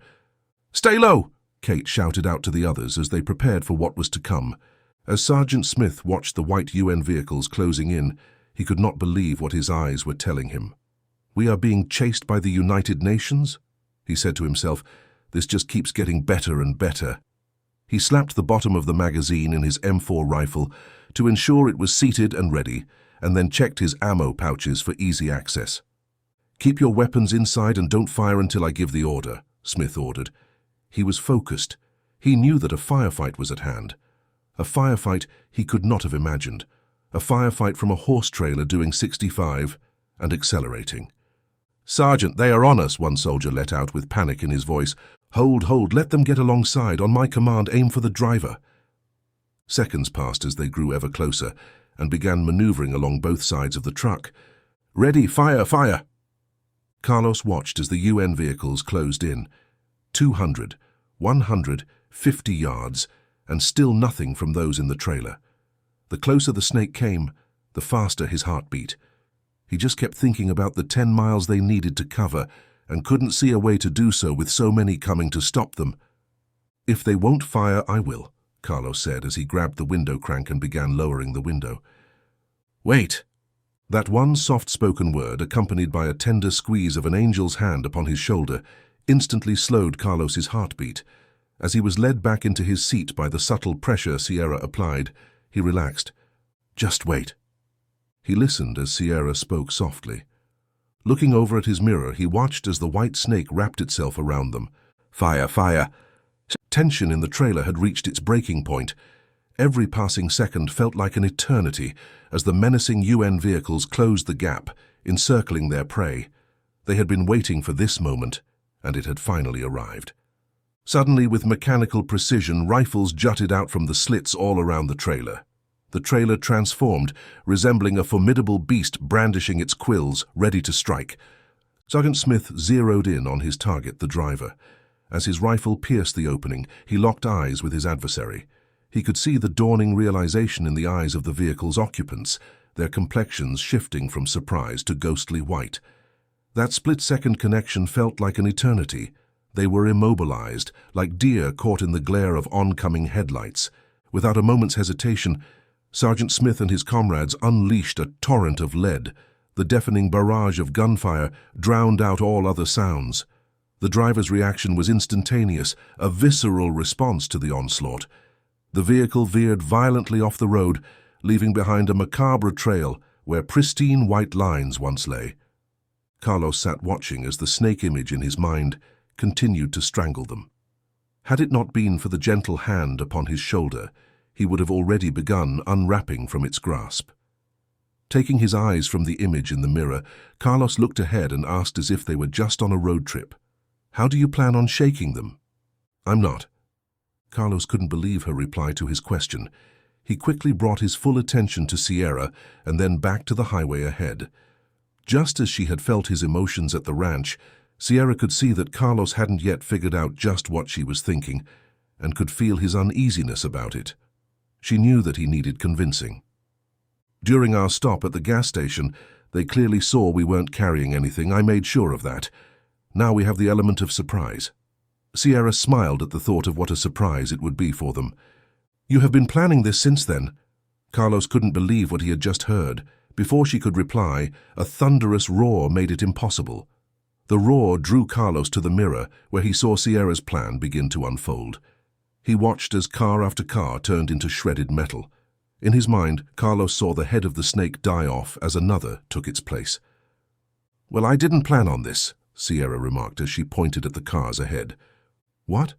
A: "Stay low!" Kate shouted out to the others as they prepared for what was to come. As Sergeant Smith watched the white UN vehicles closing in, he could not believe what his eyes were telling him. "We are being chased by the United Nations?" he said to himself. "This just keeps getting better and better." He slapped the bottom of the magazine in his M4 rifle to ensure it was seated and ready, and then checked his ammo pouches for easy access. "Keep your weapons inside and don't fire until I give the order," Smith ordered. He was focused. He knew that a firefight was at hand. A firefight he could not have imagined. A firefight from a horse trailer doing 65 and accelerating. "Sergeant, they are on us," one soldier let out with panic in his voice. Hold, let them get alongside. On my command, aim for the driver." Seconds passed as they grew ever closer and began maneuvering along both sides of the truck. "Ready, fire, fire!" Carlos watched as the UN vehicles closed in. 200, 100, 50 yards, and still nothing from those in the trailer. The closer the snake came, the faster his heart beat. He just kept thinking about the 10 miles they needed to cover and couldn't see a way to do so with so many coming to stop them. "If they won't fire, I will," Carlos said as he grabbed the window crank and began lowering the window. "Wait!" That one soft-spoken word, accompanied by a tender squeeze of an angel's hand upon his shoulder, instantly slowed Carlos's heartbeat. As he was led back into his seat by the subtle pressure Sierra applied, he relaxed. "Just wait." He listened as Sierra spoke softly. Looking over at his mirror, he watched as the white snake wrapped itself around them. "Fire, fire!" Tension in the trailer had reached its breaking point. Every passing second felt like an eternity as the menacing UN vehicles closed the gap, encircling their prey. They had been waiting for this moment, and it had finally arrived. Suddenly, with mechanical precision, rifles jutted out from the slits all around the trailer. The trailer transformed, resembling a formidable beast brandishing its quills, ready to strike. Sergeant Smith zeroed in on his target, the driver. As his rifle pierced the opening, he locked eyes with his adversary. He could see the dawning realization in the eyes of the vehicle's occupants, their complexions shifting from surprise to ghostly white. That split-second connection felt like an eternity. They were immobilized, like deer caught in the glare of oncoming headlights. Without a moment's hesitation, Sergeant Smith and his comrades unleashed a torrent of lead. The deafening barrage of gunfire drowned out all other sounds. The driver's reaction was instantaneous, a visceral response to the onslaught. The vehicle veered violently off the road, leaving behind a macabre trail where pristine white lines once lay. Carlos sat watching as the snake image in his mind continued to strangle them. Had it not been for the gentle hand upon his shoulder, he would have already begun unwrapping from its grasp. Taking his eyes from the image in the mirror, Carlos looked ahead and asked as if they were just on a road trip. "How do you plan on shaking them?" "I'm not." Carlos couldn't believe her reply to his question. He quickly brought his full attention to Sierra and then back to the highway ahead. Just as she had felt his emotions at the ranch, Sierra could see that Carlos hadn't yet figured out just what she was thinking and could feel his uneasiness about it. She knew that he needed convincing. "During our stop at the gas station, they clearly saw we weren't carrying anything. I made sure of that. Now we have the element of surprise." Sierra smiled at the thought of what a surprise it would be for them. "You have been planning this since then?" Carlos couldn't believe what he had just heard. Before she could reply, a thunderous roar made it impossible. The roar drew Carlos to the mirror, where he saw Sierra's plan begin to unfold. He watched as car after car turned into shredded metal. In his mind, Carlos saw the head of the snake die off as another took its place. "Well, I didn't plan on this," Sierra remarked as she pointed at the cars ahead. "What?"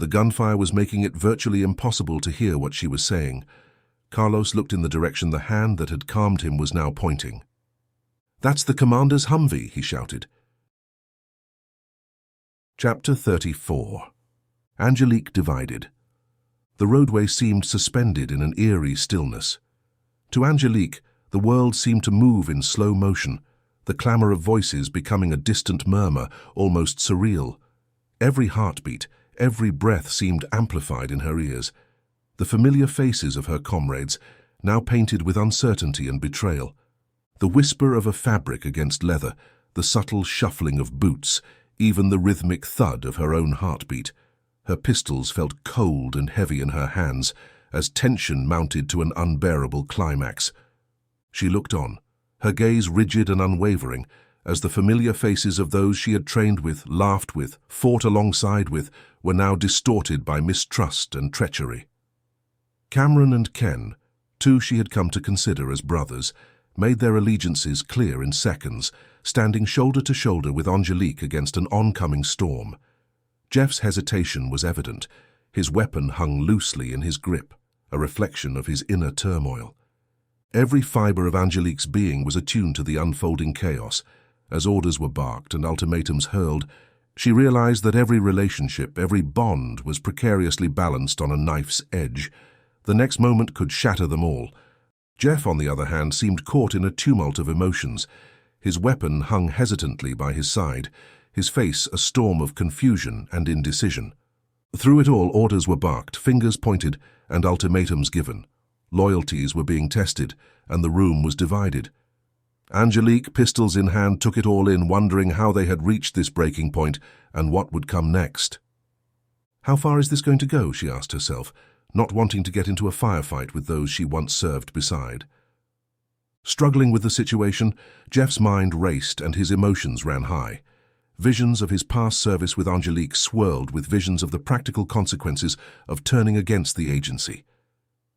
A: The gunfire was making it virtually impossible to hear what she was saying. Carlos looked in the direction the hand that had calmed him was now pointing. "That's the commander's Humvee," he shouted. Chapter 34. Angelique divided. The roadway seemed suspended in an eerie stillness. To Angelique, the world seemed to move in slow motion, the clamor of voices becoming a distant murmur, almost surreal. Every heartbeat, every breath seemed amplified in her ears. The familiar faces of her comrades, now painted with uncertainty and betrayal. The whisper of a fabric against leather, the subtle shuffling of boots, even the rhythmic thud of her own heartbeat. Her pistols felt cold and heavy in her hands as tension mounted to an unbearable climax. She looked on, her gaze rigid and unwavering, as the familiar faces of those she had trained with, laughed with, fought alongside with, were now distorted by mistrust and treachery. Cameron and Ken, two she had come to consider as brothers, made their allegiances clear in seconds, standing shoulder to shoulder with Angelique against an oncoming storm. Jeff's hesitation was evident. His weapon hung loosely in his grip, a reflection of his inner turmoil. Every fiber of Angelique's being was attuned to the unfolding chaos. As orders were barked and ultimatums hurled, she realized that every relationship, every bond was precariously balanced on a knife's edge. The next moment could shatter them all. Jeff, on the other hand, seemed caught in a tumult of emotions. His weapon hung hesitantly by his side, his face a storm of confusion and indecision. Through it all, orders were barked, fingers pointed, and ultimatums given. Loyalties were being tested, and the room was divided. Angelique, pistols in hand, took it all in, wondering how they had reached this breaking point and what would come next. "How far is this going to go?" she asked herself, not wanting to get into a firefight with those she once served beside. Struggling with the situation, Jeff's mind raced and his emotions ran high. Visions of his past service with Angelique swirled with visions of the practical consequences of turning against the agency.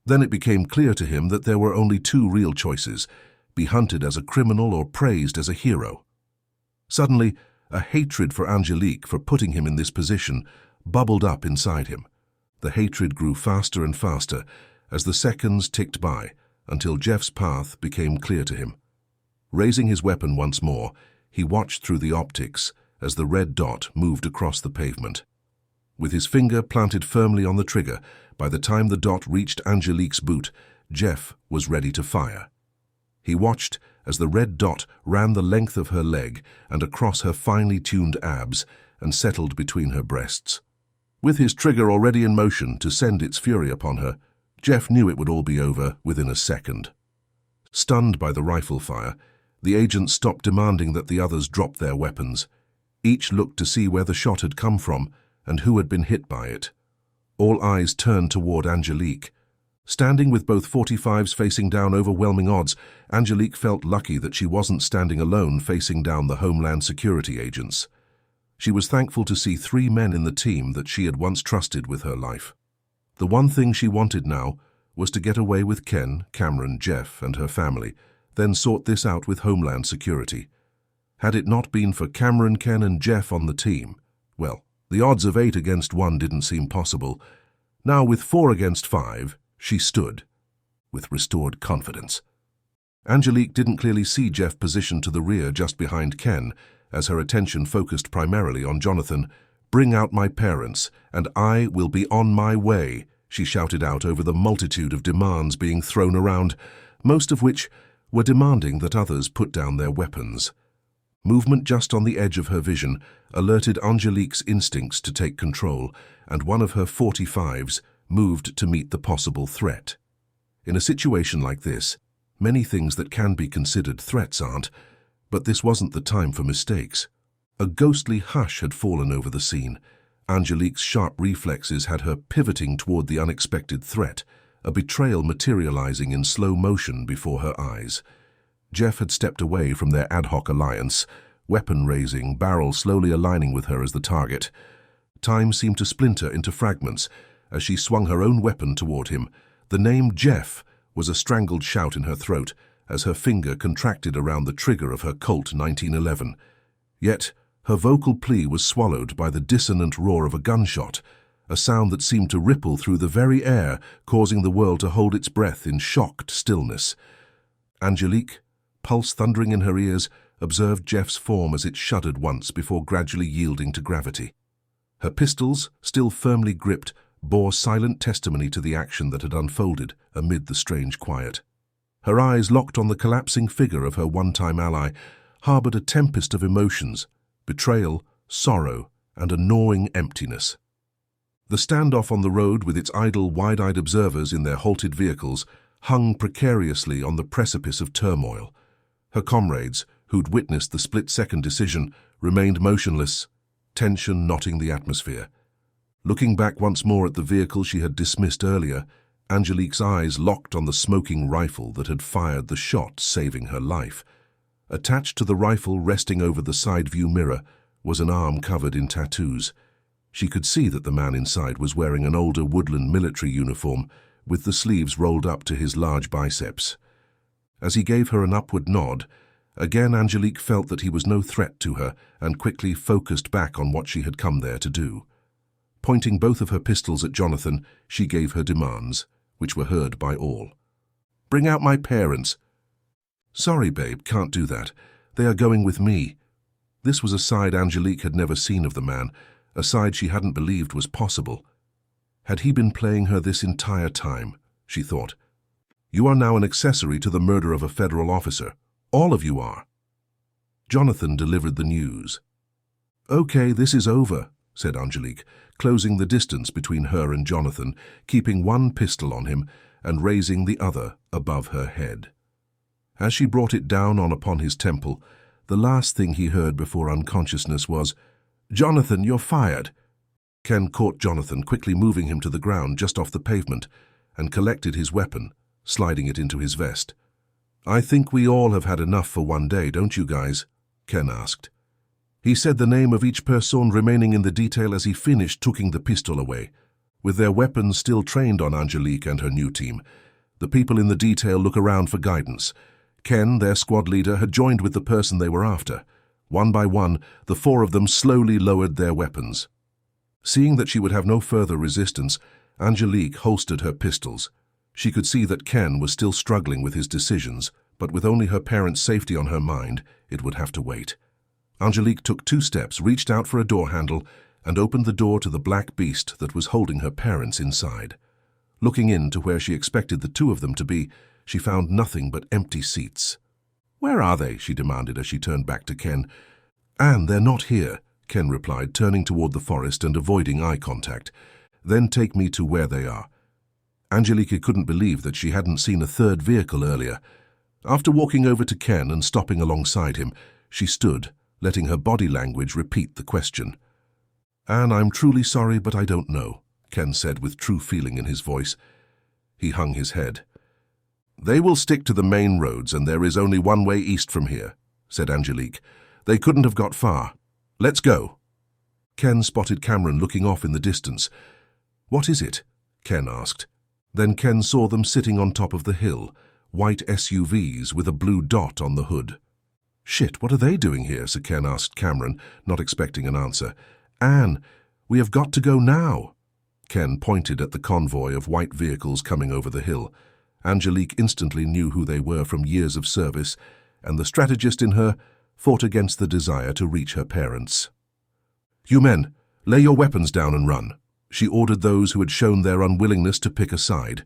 A: Then it became clear to him that there were only two real choices: be hunted as a criminal or praised as a hero. Suddenly, a hatred for Angelique for putting him in this position bubbled up inside him. The hatred grew faster and faster as the seconds ticked by, until Jeff's path became clear to him. Raising his weapon once more, he watched through the optics as the red dot moved across the pavement. With his finger planted firmly on the trigger, by the time the dot reached Angelique's boot, Jeff was ready to fire. He watched as the red dot ran the length of her leg and across her finely tuned abs and settled between her breasts. With his trigger already in motion to send its fury upon her, Jeff knew it would all be over within a second. Stunned by the rifle fire, the agent stopped demanding that the others drop their weapons. Each looked to see where the shot had come from and who had been hit by it. All eyes turned toward Angelique. Standing with both 45s facing down overwhelming odds, Angelique felt lucky that she wasn't standing alone facing down the Homeland Security agents. She was thankful to see 3 men in the team that she had once trusted with her life. The one thing she wanted now was to get away with Ken, Cameron, Jeff, and her family, then sort this out with Homeland Security. Had it not been for Cameron, Ken, and Jeff on the team, well, the odds of 8 against 1 didn't seem possible. Now, with 4 against 5, she stood, with restored confidence. Angelique didn't clearly see Jeff positioned to the rear just behind Ken, as her attention focused primarily on Jonathan. "Bring out my parents, and I will be on my way," she shouted out over the multitude of demands being thrown around, most of which were demanding that others put down their weapons. Movement just on the edge of her vision alerted Angelique's instincts to take control, and one of her 45s moved to meet the possible threat. In a situation like this, many things that can be considered threats aren't, but this wasn't the time for mistakes. A ghostly hush had fallen over the scene. Angelique's sharp reflexes had her pivoting toward the unexpected threat, a betrayal materializing in slow motion before her eyes. Jeff had stepped away from their ad hoc alliance, weapon raising, barrel slowly aligning with her as the target. Time seemed to splinter into fragments as she swung her own weapon toward him. The name Jeff was a strangled shout in her throat as her finger contracted around the trigger of her Colt 1911. Yet, her vocal plea was swallowed by the dissonant roar of a gunshot. a sound that seemed to ripple through the very air, causing the world to hold its breath in shocked stillness. Angelique, pulse thundering in her ears, observed Jeff's form as it shuddered once before gradually yielding to gravity. Her pistols, still firmly gripped, bore silent testimony to the action that had unfolded amid the strange quiet. Her eyes, locked on the collapsing figure of her one-time ally, harbored a tempest of emotions: betrayal, sorrow, and a gnawing emptiness. The standoff on the road, with its idle, wide-eyed observers in their halted vehicles, hung precariously on the precipice of turmoil. Her comrades, who'd witnessed the split-second decision, remained motionless, tension knotting the atmosphere. Looking back once more at the vehicle she had dismissed earlier, Angelique's eyes locked on the smoking rifle that had fired the shot, saving her life. Attached to the rifle, resting over the side view mirror, was an arm covered in tattoos. She could see that the man inside was wearing an older woodland military uniform, with the sleeves rolled up to his large biceps. As he gave her an upward nod, again Angelique felt that he was no threat to her and quickly focused back on what she had come there to do. Pointing both of her pistols at Jonathan, she gave her demands, which were heard by all. "Bring out my parents." "Sorry, babe, can't do that. They are going with me." This was a side Angelique had never seen of the man, a side she hadn't believed was possible. Had he been playing her this entire time, she thought. "You are now an accessory to the murder of a federal officer. All of you are." Jonathan delivered the news. "Okay, this is over," said Angelique, closing the distance between her and Jonathan, keeping one pistol on him and raising the other above her head. As she brought it down upon his temple, the last thing he heard before unconsciousness was, "Jonathan, you're fired." Ken caught Jonathan, quickly moving him to the ground just off the pavement, and collected his weapon, sliding it into his vest. "I think we all have had enough for one day, don't you guys?" Ken asked. He said the name of each person remaining in the detail as he finished taking the pistol away. With their weapons still trained on Angelique and her new team, the people in the detail look around for guidance. Ken, their squad leader, had joined with the person they were after. One by one, the four of them slowly lowered their weapons. Seeing that she would have no further resistance, Angelique holstered her pistols. She could see that Ken was still struggling with his decisions, but with only her parents' safety on her mind, it would have to wait. Angelique took 2 steps, reached out for a door handle, and opened the door to the black beast that was holding her parents inside. Looking in to where she expected the 2 of them to be, she found nothing but empty seats. "Where are they?" she demanded as she turned back to Ken. "Anne, they're not here," Ken replied, turning toward the forest and avoiding eye contact. "Then take me to where they are." Angelique couldn't believe that she hadn't seen a third vehicle earlier. After walking over to Ken and stopping alongside him, she stood, letting her body language repeat the question. "Anne, I'm truly sorry, but I don't know," Ken said with true feeling in his voice. He hung his head. "They will stick to the main roads, and there is only one way east from here," said Angelique. "They couldn't have got far. Let's go." Ken spotted Cameron looking off in the distance. "What is it?" Ken asked. Then Ken saw them sitting on top of the hill, white SUVs with a blue dot on the hood. "Shit, what are they doing here?" Sir Ken asked Cameron, not expecting an answer. "Anne, we have got to go now." Ken pointed at the convoy of white vehicles coming over the hill. Angelique instantly knew who they were from years of service, and the strategist in her fought against the desire to reach her parents. "You men, lay your weapons down and run," she ordered those who had shown their unwillingness to pick a side.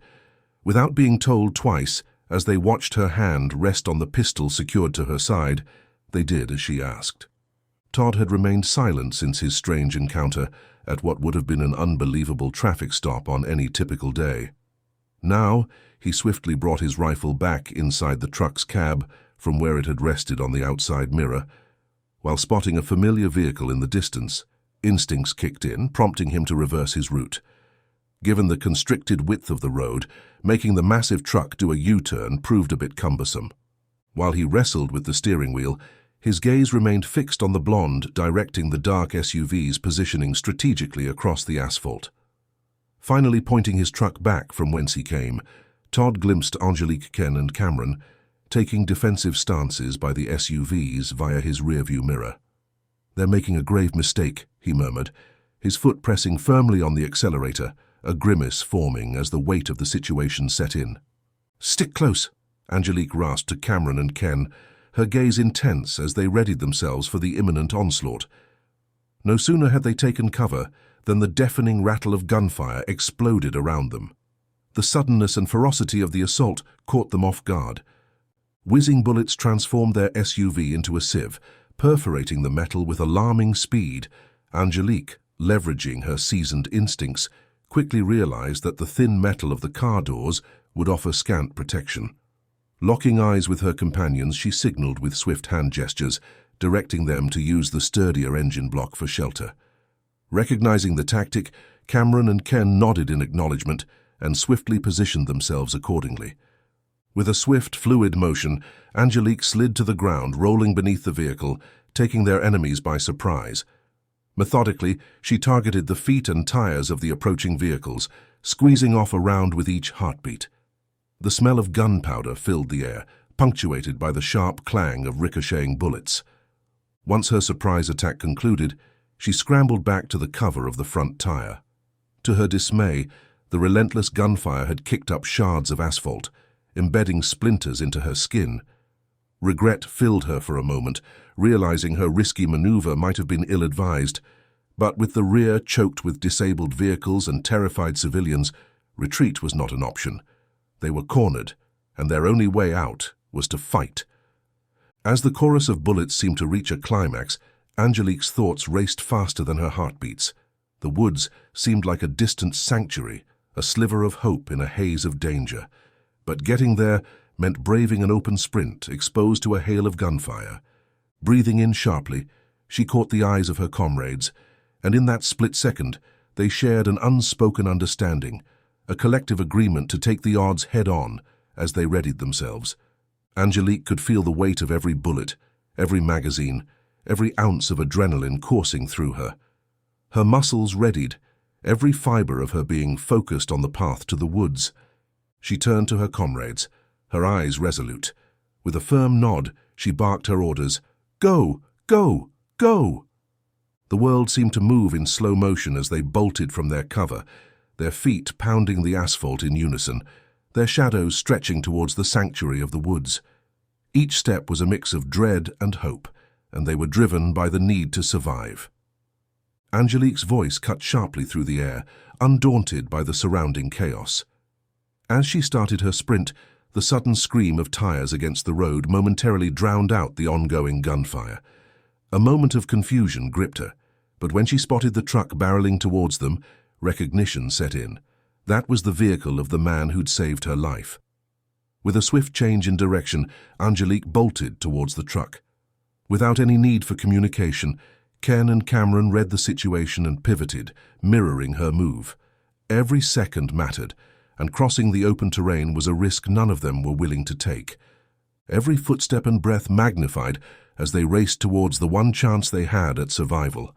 A: Without being told twice, as they watched her hand rest on the pistol secured to her side, they did as she asked. Todd had remained silent since his strange encounter at what would have been an unbelievable traffic stop on any typical day. Now, he swiftly brought his rifle back inside the truck's cab from where it had rested on the outside mirror. While spotting a familiar vehicle in the distance, instincts kicked in, prompting him to reverse his route. Given the constricted width of the road, making the massive truck do a U-turn proved a bit cumbersome. While he wrestled with the steering wheel, his gaze remained fixed on the blonde directing the dark SUV's positioning strategically across the asphalt. Finally pointing his truck back from whence he came, Todd glimpsed Angelique, Ken and Cameron, taking defensive stances by the SUVs via his rearview mirror. "They're making a grave mistake," he murmured. his foot pressing firmly on the accelerator, a grimace forming as the weight of the situation set in. "Stick close," Angelique rasped to Cameron and Ken, her gaze intense as they readied themselves for the imminent onslaught. No sooner had they taken cover than the deafening rattle of gunfire exploded around them. The suddenness and ferocity of the assault caught them off guard. Whizzing bullets transformed their SUV into a sieve, perforating the metal with alarming speed. Angelique, leveraging her seasoned instincts, quickly realized that the thin metal of the car doors would offer scant protection. Locking eyes with her companions, she signaled with swift hand gestures, directing them to use the sturdier engine block for shelter. Recognizing the tactic, Cameron and Ken nodded in acknowledgement and swiftly positioned themselves accordingly. With a swift, fluid motion, Angelique slid to the ground, rolling beneath the vehicle, taking their enemies by surprise. Methodically, she targeted the feet and tires of the approaching vehicles, squeezing off a round with each heartbeat. The smell of gunpowder filled the air, punctuated by the sharp clang of ricocheting bullets. Once her surprise attack concluded, she scrambled back to the cover of the front tire. To her dismay, the relentless gunfire had kicked up shards of asphalt, embedding splinters into her skin. Regret filled her for a moment, realizing her risky maneuver might have been ill-advised. But with the rear choked with disabled vehicles and terrified civilians, retreat was not an option. They were cornered, and their only way out was to fight. As the chorus of bullets seemed to reach a climax, Angelique's thoughts raced faster than her heartbeats. The woods seemed like a distant sanctuary, a sliver of hope in a haze of danger. But getting there meant braving an open sprint, exposed to a hail of gunfire. Breathing in sharply, she caught the eyes of her comrades, and in that split second, they shared an unspoken understanding, a collective agreement to take the odds head-on as they readied themselves. Angelique could feel the weight of every bullet, every magazine, every ounce of adrenaline coursing through her. Her muscles readied, every fiber of her being focused on the path to the woods. She turned to her comrades, her eyes resolute. With a firm nod, she barked her orders, "Go! Go! Go!" The world seemed to move in slow motion as they bolted from their cover, their feet pounding the asphalt in unison, their shadows stretching towards the sanctuary of the woods. Each step was a mix of dread and hope, and they were driven by the need to survive. Angelique's voice cut sharply through the air, undaunted by the surrounding chaos. As she started her sprint, the sudden scream of tires against the road momentarily drowned out the ongoing gunfire. A moment of confusion gripped her, but when she spotted the truck barreling towards them, recognition set in. That was the vehicle of the man who'd saved her life. With a swift change in direction, Angelique bolted towards the truck. Without any need for communication, Ken and Cameron read the situation and pivoted, mirroring her move. Every second mattered, and crossing the open terrain was a risk none of them were willing to take. Every footstep and breath magnified as they raced towards the one chance they had at survival.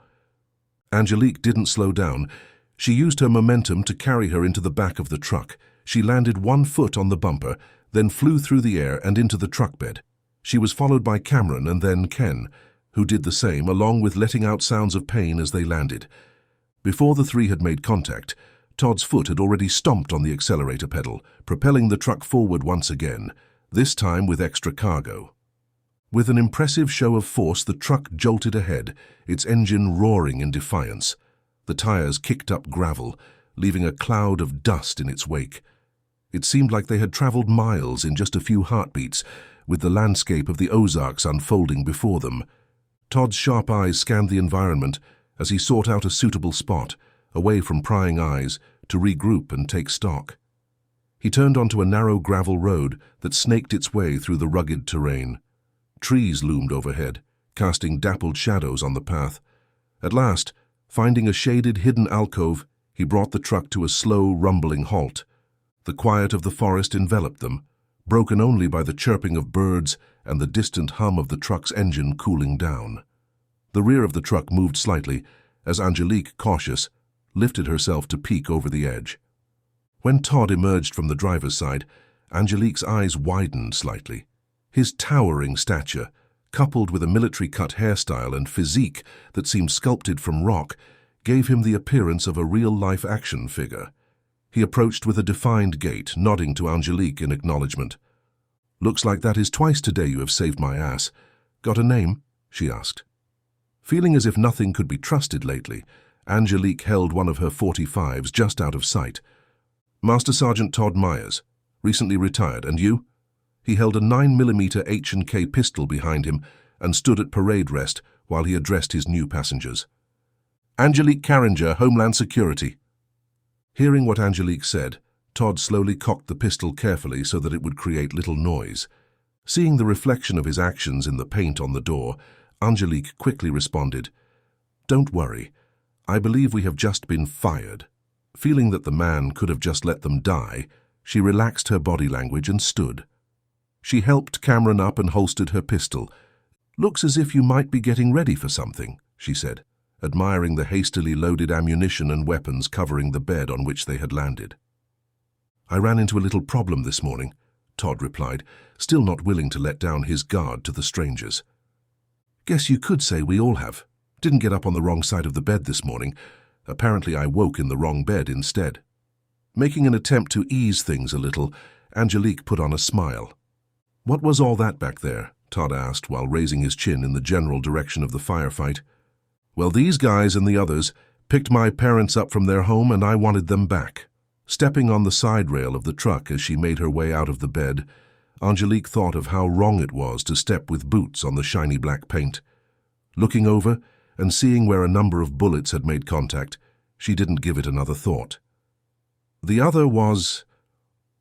A: Angelique didn't slow down. She used her momentum to carry her into the back of the truck. She landed one foot on the bumper, then flew through the air and into the truck bed. She was followed by Cameron and then Ken, who did the same, along with letting out sounds of pain as they landed. Before the three had made contact, Todd's foot had already stomped on the accelerator pedal, propelling the truck forward once again, this time with extra cargo. With an impressive show of force, the truck jolted ahead, its engine roaring in defiance. The tires kicked up gravel, leaving a cloud of dust in its wake. It seemed like they had traveled miles in just a few heartbeats, with the landscape of the Ozarks unfolding before them. Todd's sharp eyes scanned the environment as he sought out a suitable spot, away from prying eyes, to regroup and take stock. He turned onto a narrow gravel road that snaked its way through the rugged terrain. Trees loomed overhead, casting dappled shadows on the path. At last, finding a shaded, hidden alcove, he brought the truck to a slow, rumbling halt. The quiet of the forest enveloped them, broken only by the chirping of birds and the distant hum of the truck's engine cooling down. The rear of the truck moved slightly as Angelique, cautious, lifted herself to peek over the edge. When Todd emerged from the driver's side, Angelique's eyes widened slightly. His towering stature, coupled with a military-cut hairstyle and physique that seemed sculpted from rock, gave him the appearance of a real-life action figure. He approached with a defined gait, nodding to Angelique in acknowledgement. "Looks like that is twice today you have saved my ass. Got a name?" she asked. Feeling as if nothing could be trusted lately, Angelique held one of her 45s just out of sight. "Master Sergeant Todd Myers, recently retired, and you?" He held a 9mm H&K pistol behind him and stood at parade rest while he addressed his new passengers. "Angelique Carringer, Homeland Security." Hearing what Angelique said, Todd slowly cocked the pistol carefully so that it would create little noise. Seeing the reflection of his actions in the paint on the door, Angelique quickly responded, "Don't worry. I believe we have just been fired." Feeling that the man could have just let them die, she relaxed her body language and stood. She helped Cameron up and holstered her pistol. "Looks as if you might be getting ready for something," she said, admiring the hastily loaded ammunition and weapons covering the bed on which they had landed. "I ran into a little problem this morning," Todd replied, still not willing to let down his guard to the strangers. "Guess you could say we all have. Didn't get up on the wrong side of the bed this morning. Apparently I woke in the wrong bed instead." Making an attempt to ease things a little, Angelique put on a smile. "What was all that back there?" Todd asked while raising his chin in the general direction of the firefight. "Well, these guys and the others picked my parents up from their home and I wanted them back." Stepping on the side rail of the truck as she made her way out of the bed, Angelique thought of how wrong it was to step with boots on the shiny black paint. Looking over and seeing where a number of bullets had made contact, she didn't give it another thought. The other was,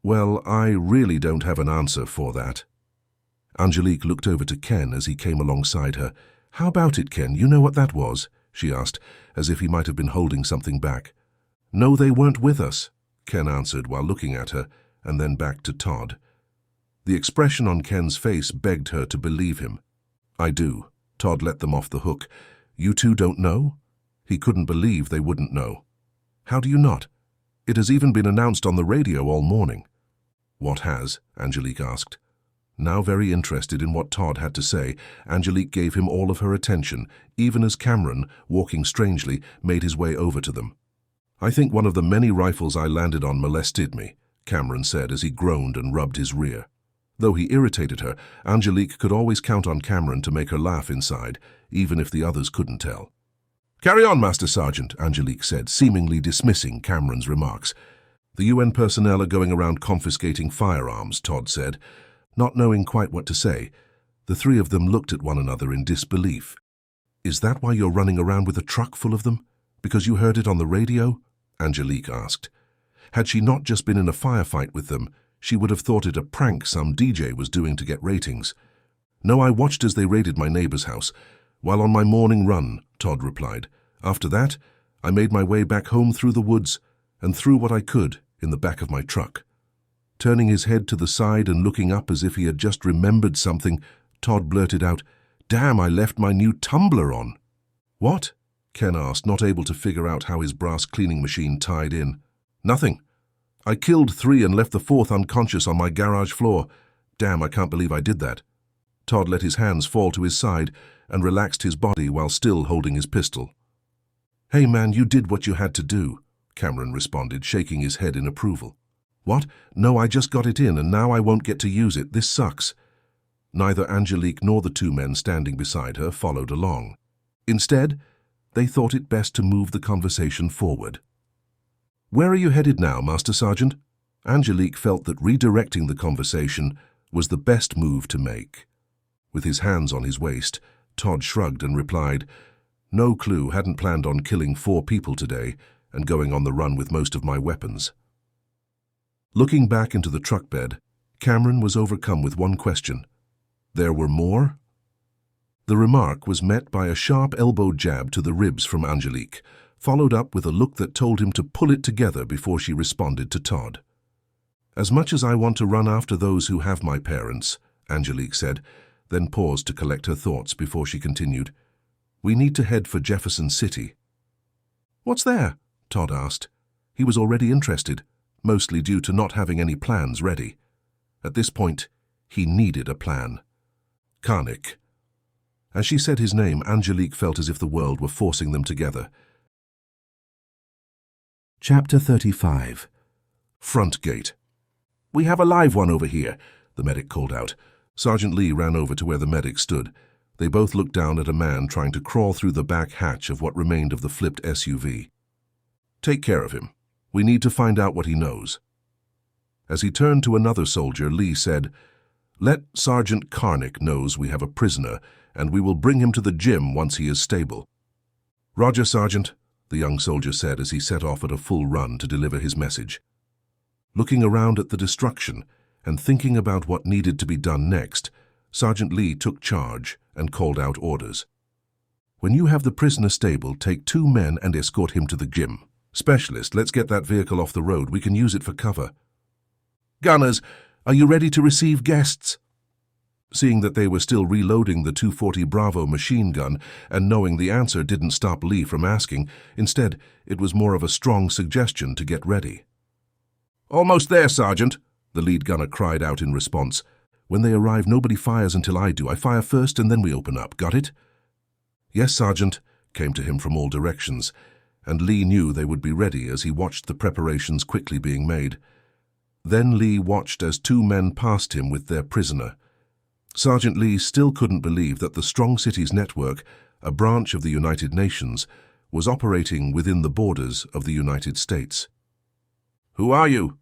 A: well, I really don't have an answer for that. Angelique looked over to Ken as he came alongside her. "How about it, Ken? You know what that was?" she asked, as if he might have been holding something back. "No, they weren't with us," Ken answered while looking at her, and then back to Todd. The expression on Ken's face begged her to believe him. "I do." Todd let them off the hook. "You two don't know?" He couldn't believe they wouldn't know. "How do you not? It has even been announced on the radio all morning." "What has?" Angelique asked. Now very interested in what Todd had to say, Angelique gave him all of her attention, even as Cameron, walking strangely, made his way over to them. "I think one of the many rifles I landed on molested me," Cameron said as he groaned and rubbed his rear. Though he irritated her, Angelique could always count on Cameron to make her laugh inside, even if the others couldn't tell. "Carry on, Master Sergeant," Angelique said, seemingly dismissing Cameron's remarks. "The UN personnel are going around confiscating firearms," Todd said. Not knowing quite what to say, the three of them looked at one another in disbelief. "Is that why you're running around with a truck full of them? Because you heard it on the radio?" Angelique asked. Had she not just been in a firefight with them, she would have thought it a prank some DJ was doing to get ratings. "No, I watched as they raided my neighbor's house, while on my morning run," Todd replied. "After that, I made my way back home through the woods and threw what I could in the back of my truck." Turning his head to the side and looking up as if he had just remembered something, Todd blurted out, "Damn, I left my new tumbler on." "What?" Ken asked, not able to figure out how his brass cleaning machine tied in. "Nothing. I killed 3 and left the 4th unconscious on my garage floor. Damn, I can't believe I did that." Todd let his hands fall to his side and relaxed his body while still holding his pistol. "Hey man, you did what you had to do," Cameron responded, shaking his head in approval. "What? No, I just got it in and now I won't get to use it. This sucks." Neither Angelique nor the 2 men standing beside her followed along. Instead, they thought it best to move the conversation forward. "Where are you headed now, Master Sergeant?" Angelique felt that redirecting the conversation was the best move to make. With his hands on his waist, Todd shrugged and replied, "No clue, hadn't planned on killing 4 people today and going on the run with most of my weapons." Looking back into the truck bed, Cameron was overcome with one question. There were more? The remark was met by a sharp elbow jab to the ribs from Angelique, followed up with a look that told him to pull it together before she responded to Todd. "As much as I want to run after those who have my parents," Angelique said, then paused to collect her thoughts before she continued, "we need to head for Jefferson City." "What's there?" Todd asked. He was already interested, mostly due to not having any plans ready. At this point, he needed a plan. Karnik. As she said his name, Angelique felt as if the world were forcing them together. Chapter 35. Front Gate. "We have a live one over here," the medic called out. Sergeant Lee ran over to where the medic stood. They both looked down at a man trying to crawl through the back hatch of what remained of the flipped SUV. "Take care of him. We need to find out what he knows." As he turned to another soldier, Lee said, "Let Sergeant Karnick knows we have a prisoner, and we will bring him to the gym once he is stable." "Roger, Sergeant," the young soldier said as he set off at a full run to deliver his message. Looking around at the destruction and thinking about what needed to be done next, Sergeant Lee took charge and called out orders. "When you have the prisoner stable, take 2 men and escort him to the gym. Specialist, let's get that vehicle off the road. We can use it for cover. Gunners, are you ready to receive guests?" Seeing that they were still reloading the 240 Bravo machine gun and knowing the answer didn't stop Lee from asking, instead it was more of a strong suggestion to get ready. "Almost there, Sergeant," the lead gunner cried out in response. "When they arrive, nobody fires until I do. I fire first and then we open up. Got it?" "Yes, Sergeant," came to him from all directions, and Lee knew they would be ready as he watched the preparations quickly being made. Then Lee watched as 2 men passed him with their prisoner. Sergeant Lee still couldn't believe that the Strong Cities Network, a branch of the United Nations, was operating within the borders of the United States. "Who are you?"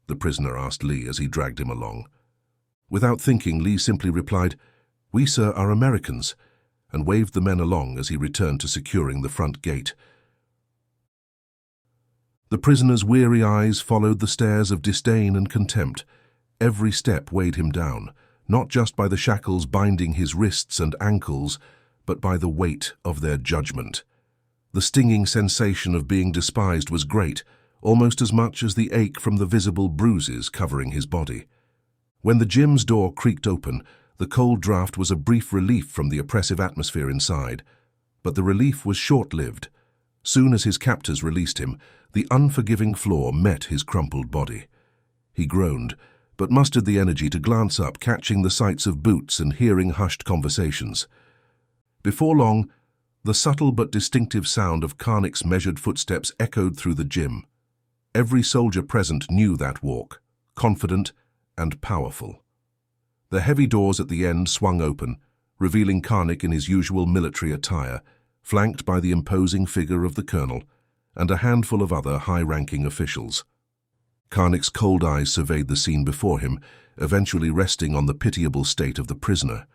A: the prisoner asked Lee as he dragged him along. Without thinking, Lee simply replied, "We, sir, are Americans," and waved the men along as he returned to securing the front gate. The prisoner's weary eyes followed the stares of disdain and contempt. Every step weighed him down, not just by the shackles binding his wrists and ankles, but by the weight of their judgment. The stinging sensation of being despised was great, almost as much as the ache from the visible bruises covering his body. When the gym's door creaked open, the cold draft was a brief relief from the oppressive atmosphere inside. But the relief was short-lived. Soon as his captors released him, the unforgiving floor met his crumpled body. He groaned, but mustered the energy to glance up, catching the sights of boots and hearing hushed conversations. Before long, the subtle but distinctive sound of Karnick's measured footsteps echoed through the gym. Every soldier present knew that walk, confident and powerful. The heavy doors at the end swung open, revealing Karnick in his usual military attire, flanked by the imposing figure of the colonel and a handful of other high-ranking officials. Karnick's cold eyes surveyed the scene before him, eventually resting on the pitiable state of the prisoner.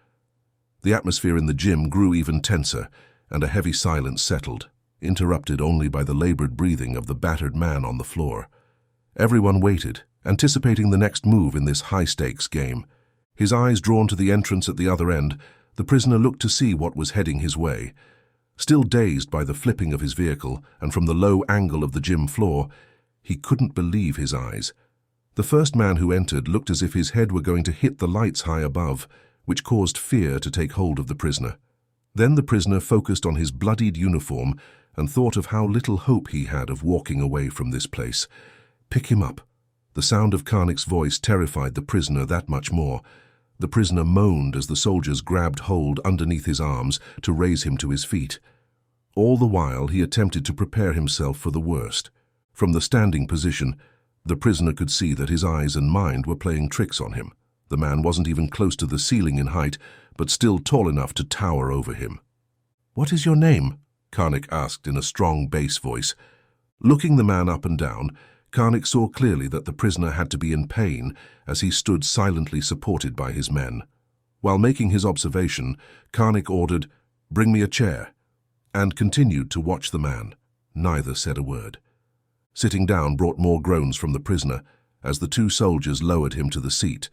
A: The atmosphere in the gym grew even tenser, and a heavy silence settled, interrupted only by the labored breathing of the battered man on the floor. Everyone waited, anticipating the next move in this high-stakes game. His eyes drawn to the entrance at the other end, the prisoner looked to see what was heading his way. Still dazed by the flipping of his vehicle and from the low angle of the gym floor, he couldn't believe his eyes. The first man who entered looked as if his head were going to hit the lights high above, which caused fear to take hold of the prisoner. Then the prisoner focused on his bloodied uniform and thought of how little hope he had of walking away from this place. "Pick him up." The sound of Karnick's voice terrified the prisoner that much more. The prisoner moaned as the soldiers grabbed hold underneath his arms to raise him to his feet. All the while he attempted to prepare himself for the worst. From the standing position, the prisoner could see that his eyes and mind were playing tricks on him. The man wasn't even close to the ceiling in height, but still tall enough to tower over him. "What is your name?" Karnick asked in a strong bass voice. Looking the man up and down, Karnick saw clearly that the prisoner had to be in pain as he stood silently supported by his men. While making his observation, Karnick ordered, "Bring me a chair," and continued to watch the man. Neither said a word. Sitting down brought more groans from the prisoner as the 2 soldiers lowered him to the seat.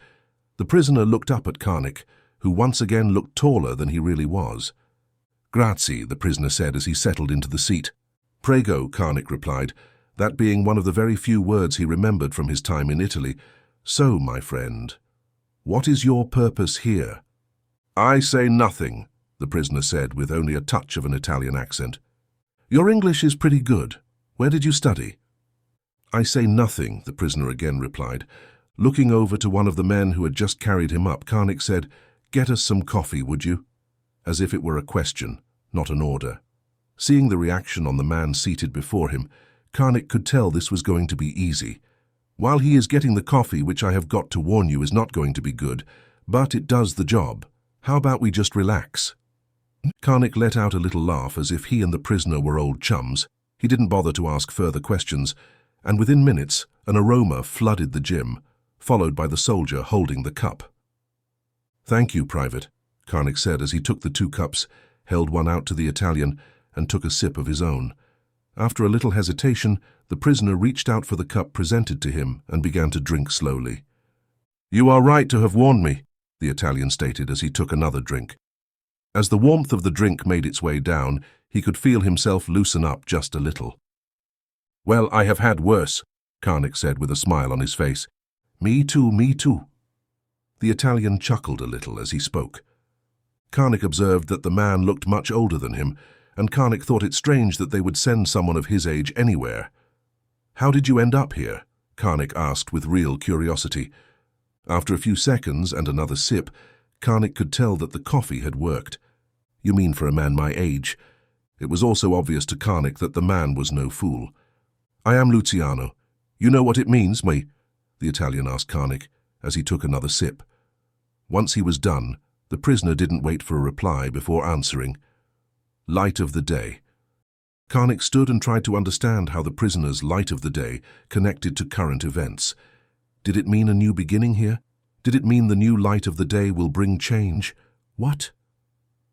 A: The prisoner looked up at Karnick, who once again looked taller than he really was. "Grazie," the prisoner said as he settled into the seat. "Prego," Karnick replied, that being one of the very few words he remembered from his time in Italy. "So, my friend, what is your purpose here?" "I say nothing," the prisoner said with only a touch of an Italian accent. "Your English is pretty good. Where did you study?" "I say nothing," the prisoner again replied. Looking over to one of the men who had just carried him up, Karnick said, "Get us some coffee, would you?" As if it were a question, not an order. Seeing the reaction on the man seated before him, Karnik could tell this was going to be easy. While he is getting the coffee, which I have got to warn you is not going to be good, but it does the job. How about we just relax? Karnik let out a little laugh as if he and the prisoner were old chums. He didn't bother to ask further questions, and within minutes, an aroma flooded the gym, followed by the soldier holding the cup. "Thank you, Private," Karnik said as he took the 2 cups, held one out to the Italian, and took a sip of his own. After a little hesitation, the prisoner reached out for the cup presented to him and began to drink slowly. "You are right to have warned me," the Italian stated as he took another drink. As the warmth of the drink made its way down, he could feel himself loosen up just a little. "Well, I have had worse," Karnik said with a smile on his face. Me too. The Italian chuckled a little as he spoke. Karnik observed that the man looked much older than him, and Karnik thought it strange that they would send someone of his age anywhere. "How did you end up here?" Karnik asked with real curiosity. After a few seconds and another sip, Karnik could tell that the coffee had worked. "You mean for a man my age?" It was also obvious to Karnik that the man was no fool. "I am Luciano. You know what it means, me?" the Italian asked Karnik as he took another sip. Once he was done, the prisoner didn't wait for a reply before answering. "Light of the day." Karnik stood and tried to understand how the prisoner's light of the day connected to current events. Did it mean a new beginning here? Did it mean the new light of the day will bring change? What?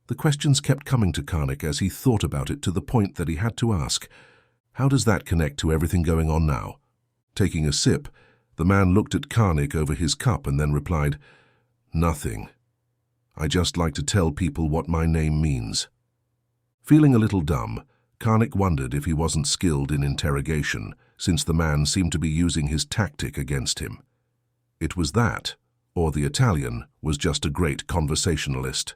A: The questions kept coming to Karnik as he thought about it, to the point that he had to ask, how does that connect to everything going on now? Taking a sip, the man looked at Karnik over his cup and then replied, "Nothing. I just like to tell people what my name means." Feeling a little dumb, Karnik wondered if he wasn't skilled in interrogation, since the man seemed to be using his tactic against him. It was that, or the Italian was just a great conversationalist.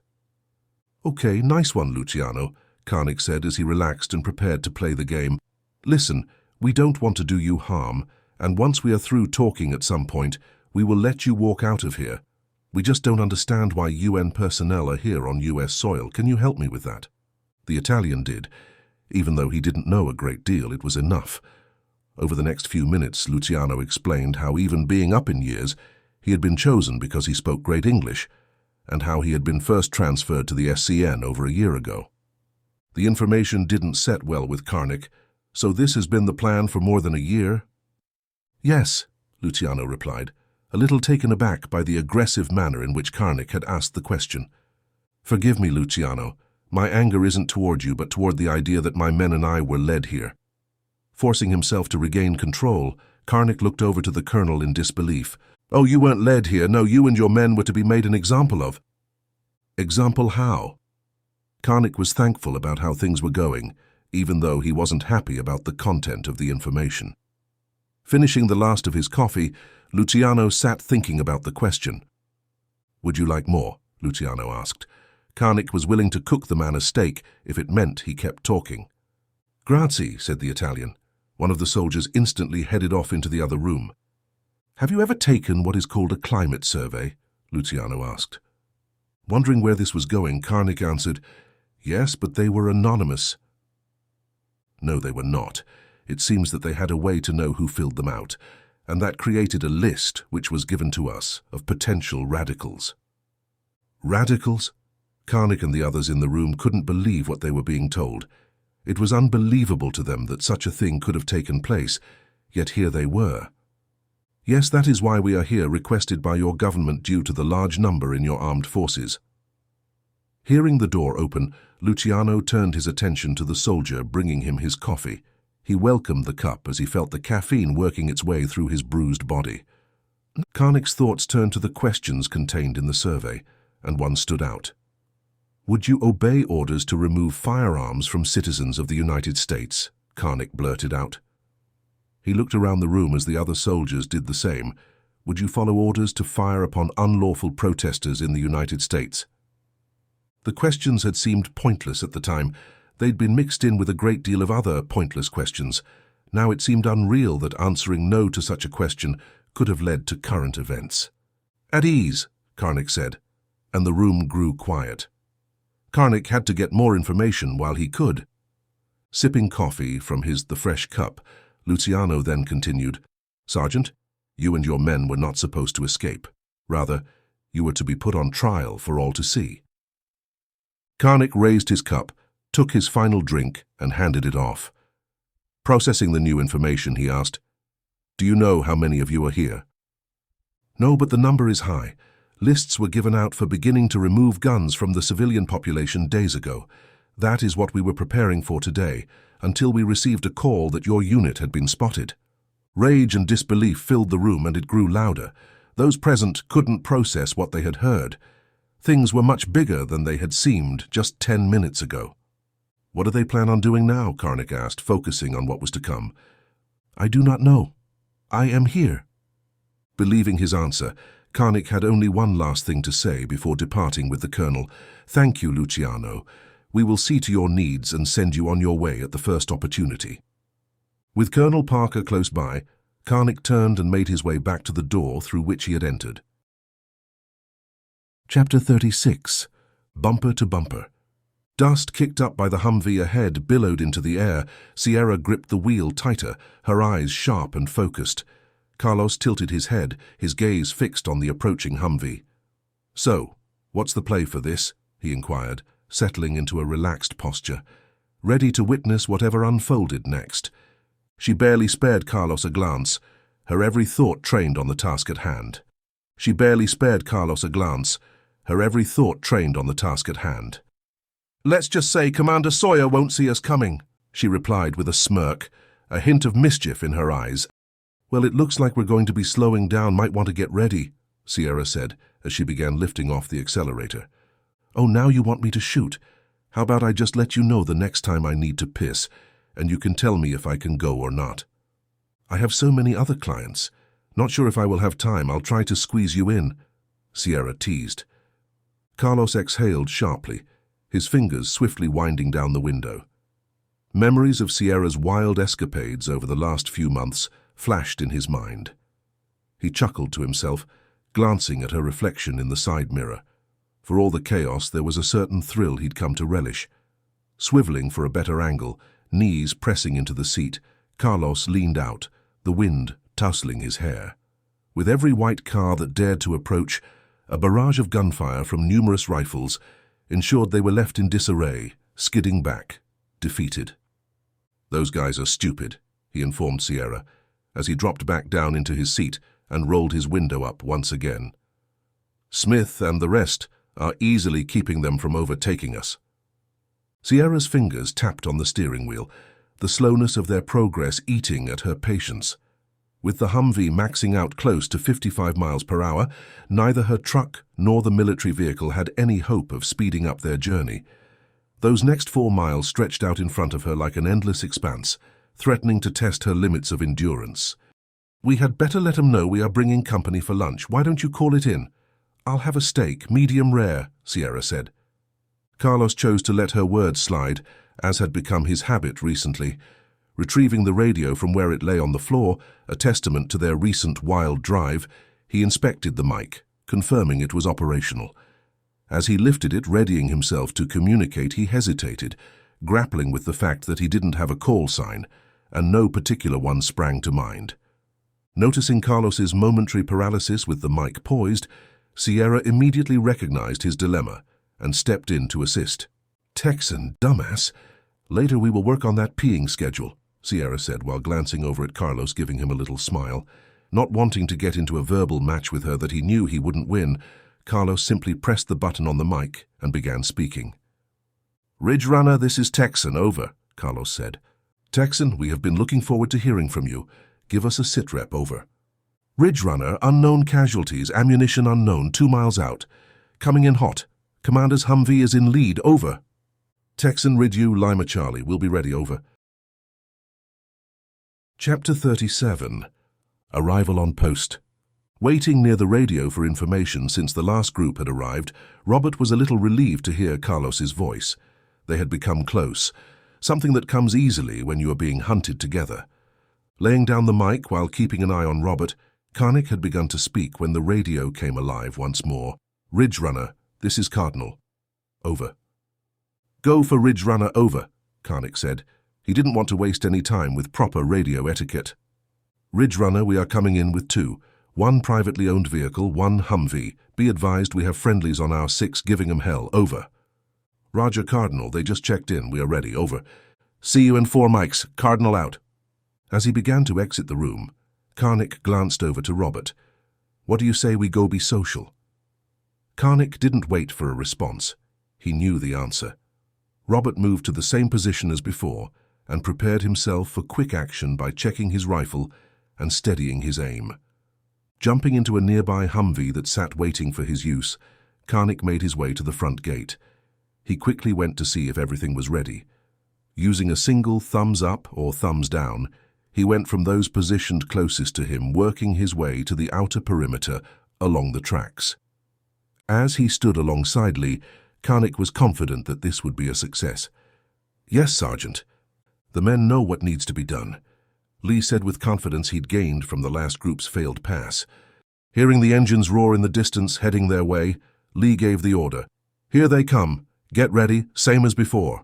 A: "Okay, nice one, Luciano," Karnik said as he relaxed and prepared to play the game. "Listen, we don't want to do you harm, and once we are through talking at some point, we will let you walk out of here. We just don't understand why UN personnel are here on US soil. Can you help me with that?" The Italian did. Even though he didn't know a great deal, it was enough. Over the next few minutes, Luciano explained how, even being up in years, he had been chosen because he spoke great English, and how he had been first transferred to the SCN over a year ago. The information didn't set well with Karnik. "So this has been the plan for more than a year?" "Yes," Luciano replied, a little taken aback by the aggressive manner in which Karnik had asked the question. "Forgive me, Luciano. My anger isn't toward you, but toward the idea that my men and I were led here." Forcing himself to regain control, Karnik looked over to the colonel in disbelief. "Oh, you weren't led here. No, you and your men were to be made an example of." "Example how?" Karnik was thankful about how things were going, even though he wasn't happy about the content of the information. Finishing the last of his coffee, Luciano sat thinking about the question. "Would you like more?" Luciano asked. Karnik was willing to cook the man a steak if it meant he kept talking. "Grazie," said the Italian. One of the soldiers instantly headed off into the other room. "Have you ever taken what is called a climate survey?" Luciano asked. Wondering where this was going, Karnik answered, "Yes, but they were anonymous." No, they were not. It seems that they had a way to know who filled them out, and that created a list, which was given to us, of potential radicals. Radicals? Karnik and the others in the room couldn't believe what they were being told. It was unbelievable to them that such a thing could have taken place, yet here they were. "Yes, that is why we are here, requested by your government due to the large number in your armed forces." Hearing the door open, Luciano turned his attention to the soldier bringing him his coffee. He welcomed the cup as he felt the caffeine working its way through his bruised body. Karnik's thoughts turned to the questions contained in the survey, and one stood out. "Would you obey orders to remove firearms from citizens of the United States?" Karnik blurted out. He looked around the room as the other soldiers did the same. "Would you follow orders to fire upon unlawful protesters in the United States?" The questions had seemed pointless at the time. They'd been mixed in with a great deal of other pointless questions. Now it seemed unreal that answering no to such a question could have led to current events. "At ease," Karnik said, and the room grew quiet. Karnik had to get more information while he could. Sipping coffee from the fresh cup, Luciano then continued, "Sergeant, you and your men were not supposed to escape. Rather, you were to be put on trial for all to see." Karnik raised his cup, took his final drink, and handed it off. Processing the new information, he asked, "Do you know how many of you are here?" "No, but the number is high. Lists were given out for beginning to remove guns from the civilian population days ago. That is what we were preparing for today, until we received a call that your unit had been spotted." Rage and disbelief filled the room, and it grew louder. Those present couldn't process what they had heard. Things were much bigger than they had seemed just 10 minutes ago. "What do they plan on doing now?" Karnik asked, focusing on what was to come. "I do not know. I am here." Believing his answer, Karnik had only one last thing to say before departing with the colonel. "Thank you, Luciano. We will see to your needs and send you on your way at the first opportunity." With Colonel Parker close by, Karnik turned and made his way back to the door through which he had entered. Chapter 36. Bumper to Bumper. Dust kicked up by the Humvee ahead billowed into the air. Sierra gripped the wheel tighter, her eyes sharp and focused. Carlos tilted his head, his gaze fixed on the approaching Humvee. "So, what's the play for this?" he inquired, settling into a relaxed posture, ready to witness whatever unfolded next. She barely spared Carlos a glance, her every thought trained on the task at hand. She barely spared Carlos a glance, her every thought trained on the task at hand. "Let's just say Commander Sawyer won't see us coming," she replied with a smirk, a hint of mischief in her eyes. "Well, it looks like we're going to be slowing down. Might want to get ready," Sierra said as she began lifting off the accelerator. "Oh, now you want me to shoot? How about I just let you know the next time I need to piss, and you can tell me if I can go or not? I have so many other clients. Not sure if I will have time. I'll try to squeeze you in," Sierra teased. Carlos exhaled sharply, his fingers swiftly winding down the window. Memories of Sierra's wild escapades over the last few months flashed in his mind. He chuckled to himself, glancing at her reflection in the side mirror. For all the chaos, there was a certain thrill he'd come to relish. Swiveling for a better angle, knees pressing into the seat, Carlos leaned out, the wind tousling his hair. With every white car that dared to approach, a barrage of gunfire from numerous rifles ensured they were left in disarray, skidding back, defeated. "Those guys are stupid," he informed Sierra, as he dropped back down into his seat and rolled his window up once again. "Smith and the rest are easily keeping them from overtaking us." Sierra's fingers tapped on the steering wheel, the slowness of their progress eating at her patience. With the Humvee maxing out close to 55 miles per hour, neither her truck nor the military vehicle had any hope of speeding up their journey. Those next 4 miles stretched out in front of her like an endless expanse, threatening to test her limits of endurance. "We had better let 'em know we are bringing company for lunch. Why don't you call it in?" "I'll have a steak, medium rare," Sierra said. Carlos chose to let her words slide, as had become his habit recently. Retrieving the radio from where it lay on the floor, a testament to their recent wild drive, he inspected the mic, confirming it was operational. As he lifted it, readying himself to communicate, he hesitated, grappling with the fact that he didn't have a call sign, and no particular one sprang to mind. Noticing Carlos's momentary paralysis with the mic poised, Sierra immediately recognized his dilemma and stepped in to assist. "Texan, dumbass. Later we will work on that peeing schedule," Sierra said while glancing over at Carlos, giving him a little smile. Not wanting to get into a verbal match with her that he knew he wouldn't win, Carlos simply pressed the button on the mic and began speaking. "Ridge Runner, this is Texan, over," Carlos said. "Texan, we have been looking forward to hearing from you. Give us a sitrep, over." "Ridge Runner, unknown casualties, ammunition unknown, 2 miles out. Coming in hot. Commander's Humvee is in lead, over." "Texan, Ridge Lima Charlie, we'll be ready, over." Chapter 37. Arrival on post. Waiting near the radio for information since the last group had arrived, Robert was a little relieved to hear Carlos's voice. They had become close, something that comes easily when you are being hunted together. Laying down the mic while keeping an eye on Robert, Karnik had begun to speak when the radio came alive once more. "Ridge Runner, this is Cardinal. Over." "Go for Ridge Runner, over," Karnik said, He didn't want to waste any time with proper radio etiquette. "Ridge Runner, we are coming in with 2. 1 privately owned vehicle, 1 Humvee. Be advised we have friendlies on our 6 giving 'em hell. Over." "Roger, Cardinal. They just checked in. We are ready. Over." "See you in 4 mics. Cardinal out." As he began to exit the room, Karnik glanced over to Robert. "What do you say we go be social?" Karnik didn't wait for a response. He knew the answer. Robert moved to the same position as before and prepared himself for quick action by checking his rifle and steadying his aim. Jumping into a nearby Humvee that sat waiting for his use, Karnik made his way to the front gate. He quickly went to see if everything was ready. Using a single thumbs up or thumbs down, he went from those positioned closest to him, working his way to the outer perimeter along the tracks. As he stood alongside Lee, Karnik was confident that this would be a success. "Yes, Sergeant. The men know what needs to be done," Lee said with confidence he'd gained from the last group's failed pass. Hearing the engines roar in the distance heading their way, Lee gave the order. "Here they come. Get ready, same as before."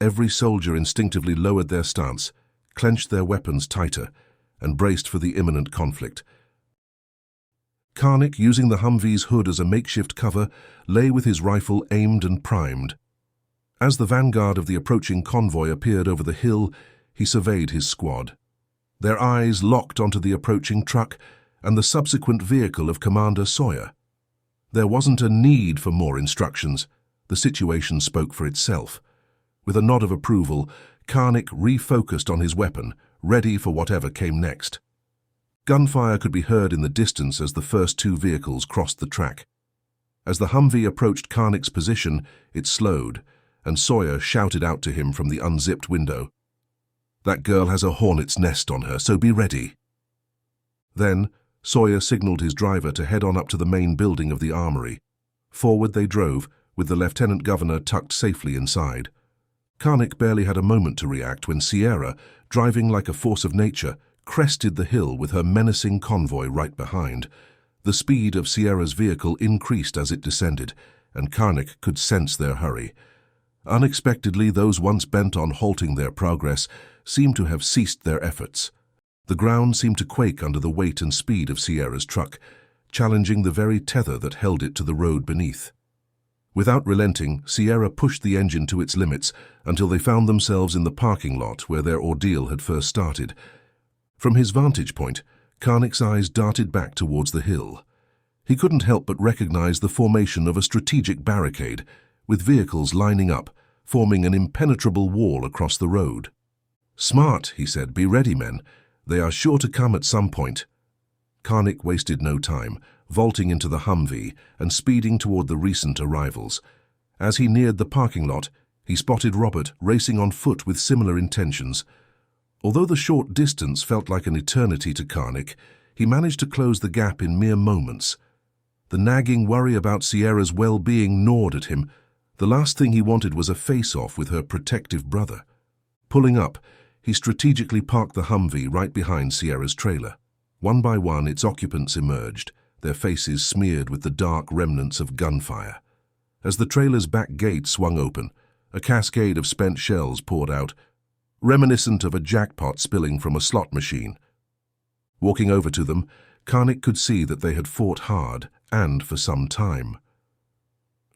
A: Every soldier instinctively lowered their stance, clenched their weapons tighter, and braced for the imminent conflict. Karnik, using the Humvee's hood as a makeshift cover, lay with his rifle aimed and primed. As the vanguard of the approaching convoy appeared over the hill, he surveyed his squad. Their eyes locked onto the approaching truck and the subsequent vehicle of Commander Sawyer. There wasn't a need for more instructions. The situation spoke for itself. With a nod of approval, Karnik refocused on his weapon, ready for whatever came next. Gunfire could be heard in the distance as the first 2 vehicles crossed the track. As the Humvee approached Karnik's position, it slowed, and Sawyer shouted out to him from the unzipped window, "That girl has a hornet's nest on her, so be ready." Then, Sawyer signaled his driver to head on up to the main building of the Armory. Forward they drove, with the Lieutenant Governor tucked safely inside. Karnik barely had a moment to react when Sierra, driving like a force of nature, crested the hill with her menacing convoy right behind. The speed of Sierra's vehicle increased as it descended, and Karnik could sense their hurry. Unexpectedly, those once bent on halting their progress seemed to have ceased their efforts. The ground seemed to quake under the weight and speed of Sierra's truck, challenging the very tether that held it to the road beneath. Without relenting, Sierra pushed the engine to its limits until they found themselves in the parking lot where their ordeal had first started. From his vantage point, Karnik's eyes darted back towards the hill. He couldn't help but recognize the formation of a strategic barricade, with vehicles lining up, forming an impenetrable wall across the road. "Smart," he said. "Be ready, men. They are sure to come at some point." Karnik wasted no time, vaulting into the Humvee and speeding toward the recent arrivals. As he neared the parking lot, he spotted Robert racing on foot with similar intentions. Although the short distance felt like an eternity to Karnik, he managed to close the gap in mere moments. The nagging worry about Sierra's well-being gnawed at him. The last thing he wanted was a face-off with her protective brother. Pulling up, he strategically parked the Humvee right behind Sierra's trailer. One by one, its occupants emerged, their faces smeared with the dark remnants of gunfire. As the trailer's back gate swung open, a cascade of spent shells poured out, reminiscent of a jackpot spilling from a slot machine. Walking over to them, Karnik could see that they had fought hard, and for some time.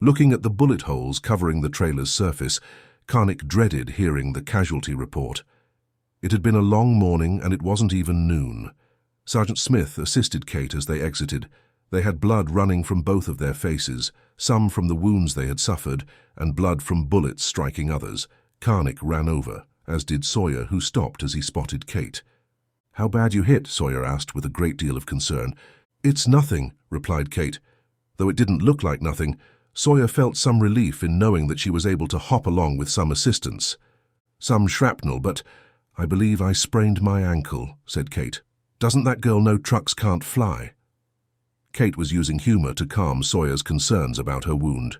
A: Looking at the bullet holes covering the trailer's surface, Karnik dreaded hearing the casualty report. It had been a long morning, and it wasn't even noon. Sergeant Smith assisted Kate as they exited. They had blood running from both of their faces, some from the wounds they had suffered, and blood from bullets striking others. Karnik ran over, as did Sawyer, who stopped as he spotted Kate. "How bad you hit?" Sawyer asked with a great deal of concern. "It's nothing," replied Kate. Though it didn't look like nothing, Sawyer felt some relief in knowing that she was able to hop along with some assistance. "Some shrapnel, but I believe I sprained my ankle," said Kate. "Doesn't that girl know trucks can't fly?" Kate was using humor to calm Sawyer's concerns about her wound.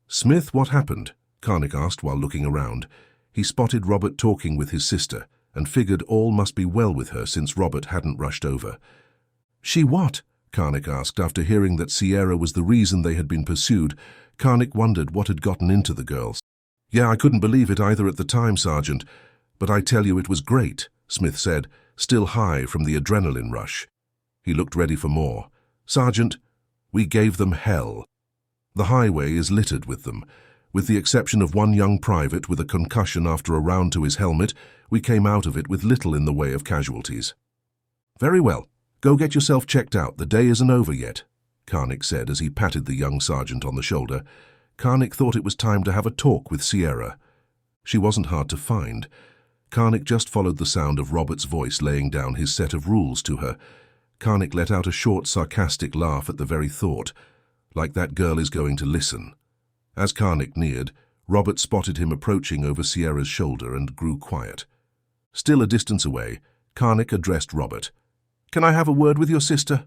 A: "Smith, what happened?" Karnik asked while looking around. He spotted Robert talking with his sister and figured all must be well with her since Robert hadn't rushed over. "She what?" Karnik asked after hearing that Sierra was the reason they had been pursued. Karnik wondered what had gotten into the girls. "Yeah, I couldn't believe it either at the time, Sergeant. "But I tell you it was great," Smith said, still high from the adrenaline rush. He looked ready for more. "Sergeant, we gave them hell. The highway is littered with them. With the exception of one young private with a concussion after a round to his helmet, we came out of it with little in the way of casualties." "Very well. Go get yourself checked out. The day isn't over yet," Karnik said as he patted the young sergeant on the shoulder. Karnik thought it was time to have a talk with Sierra. She wasn't hard to find. Karnik just followed the sound of Robert's voice laying down his set of rules to her. Karnik let out a short, sarcastic laugh at the very thought, like that girl is going to listen. As Karnik neared, Robert spotted him approaching over Sierra's shoulder and grew quiet. Still a distance away, Karnik addressed Robert. "Can I have a word with your sister?"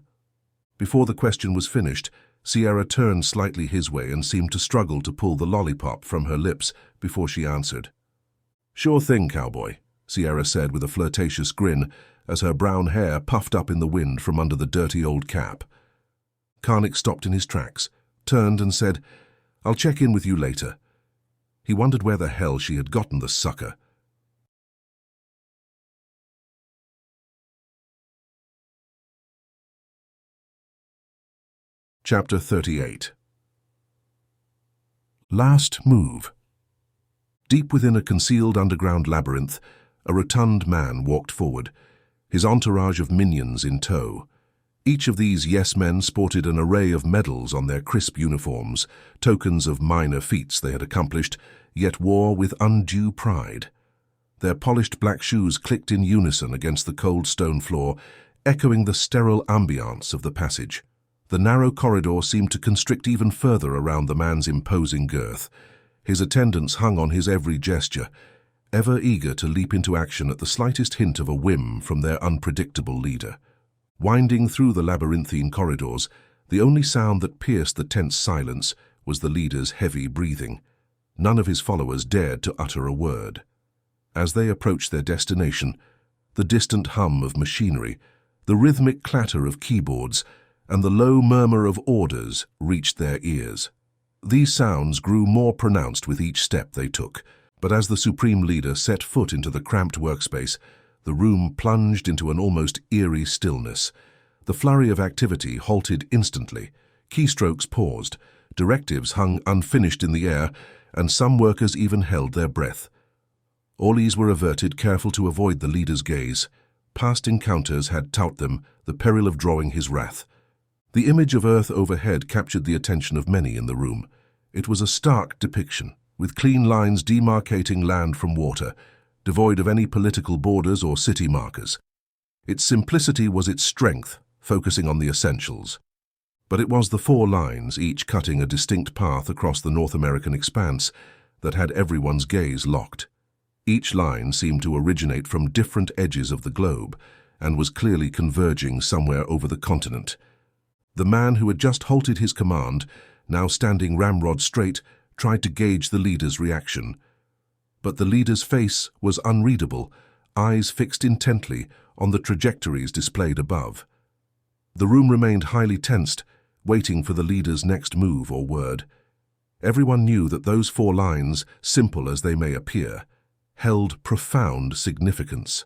A: Before the question was finished, Sierra turned slightly his way and seemed to struggle to pull the lollipop from her lips before she answered. "Sure thing, cowboy," Sierra said with a flirtatious grin as her brown hair puffed up in the wind from under the dirty old cap. Karnik stopped in his tracks, turned and said, "I'll check in with you later." He wondered where the hell she had gotten the sucker. Chapter 38. Last move. Deep within a concealed underground labyrinth, a rotund man walked forward, his entourage of minions in tow. Each of these yes-men sported an array of medals on their crisp uniforms, tokens of minor feats they had accomplished, yet wore with undue pride. Their polished black shoes clicked in unison against the cold stone floor, echoing the sterile ambiance of the passage. The narrow corridor seemed to constrict even further around the man's imposing girth. His attendants hung on his every gesture, ever eager to leap into action at the slightest hint of a whim from their unpredictable leader. Winding through the labyrinthine corridors, the only sound that pierced the tense silence was the leader's heavy breathing. None of his followers dared to utter a word. As they approached their destination, the distant hum of machinery, the rhythmic clatter of keyboards, and the low murmur of orders reached their ears. These sounds grew more pronounced with each step they took, but as the Supreme Leader set foot into the cramped workspace, the room plunged into an almost eerie stillness. The flurry of activity halted instantly. Keystrokes paused, directives hung unfinished in the air, and some workers even held their breath. All eyes were averted, careful to avoid the leader's gaze. Past encounters had taught them the peril of drawing his wrath. The image of Earth overhead captured the attention of many in the room. It was a stark depiction, with clean lines demarcating land from water, devoid of any political borders or city markers. Its simplicity was its strength, focusing on the essentials. But it was the four lines, each cutting a distinct path across the North American expanse, that had everyone's gaze locked. Each line seemed to originate from different edges of the globe, and was clearly converging somewhere over the continent. The man who had just halted his command, now standing ramrod straight, tried to gauge the leader's reaction. But the leader's face was unreadable, eyes fixed intently on the trajectories displayed above. The room remained highly tensed, waiting for the leader's next move or word. Everyone knew that those four lines, simple as they may appear, held profound significance.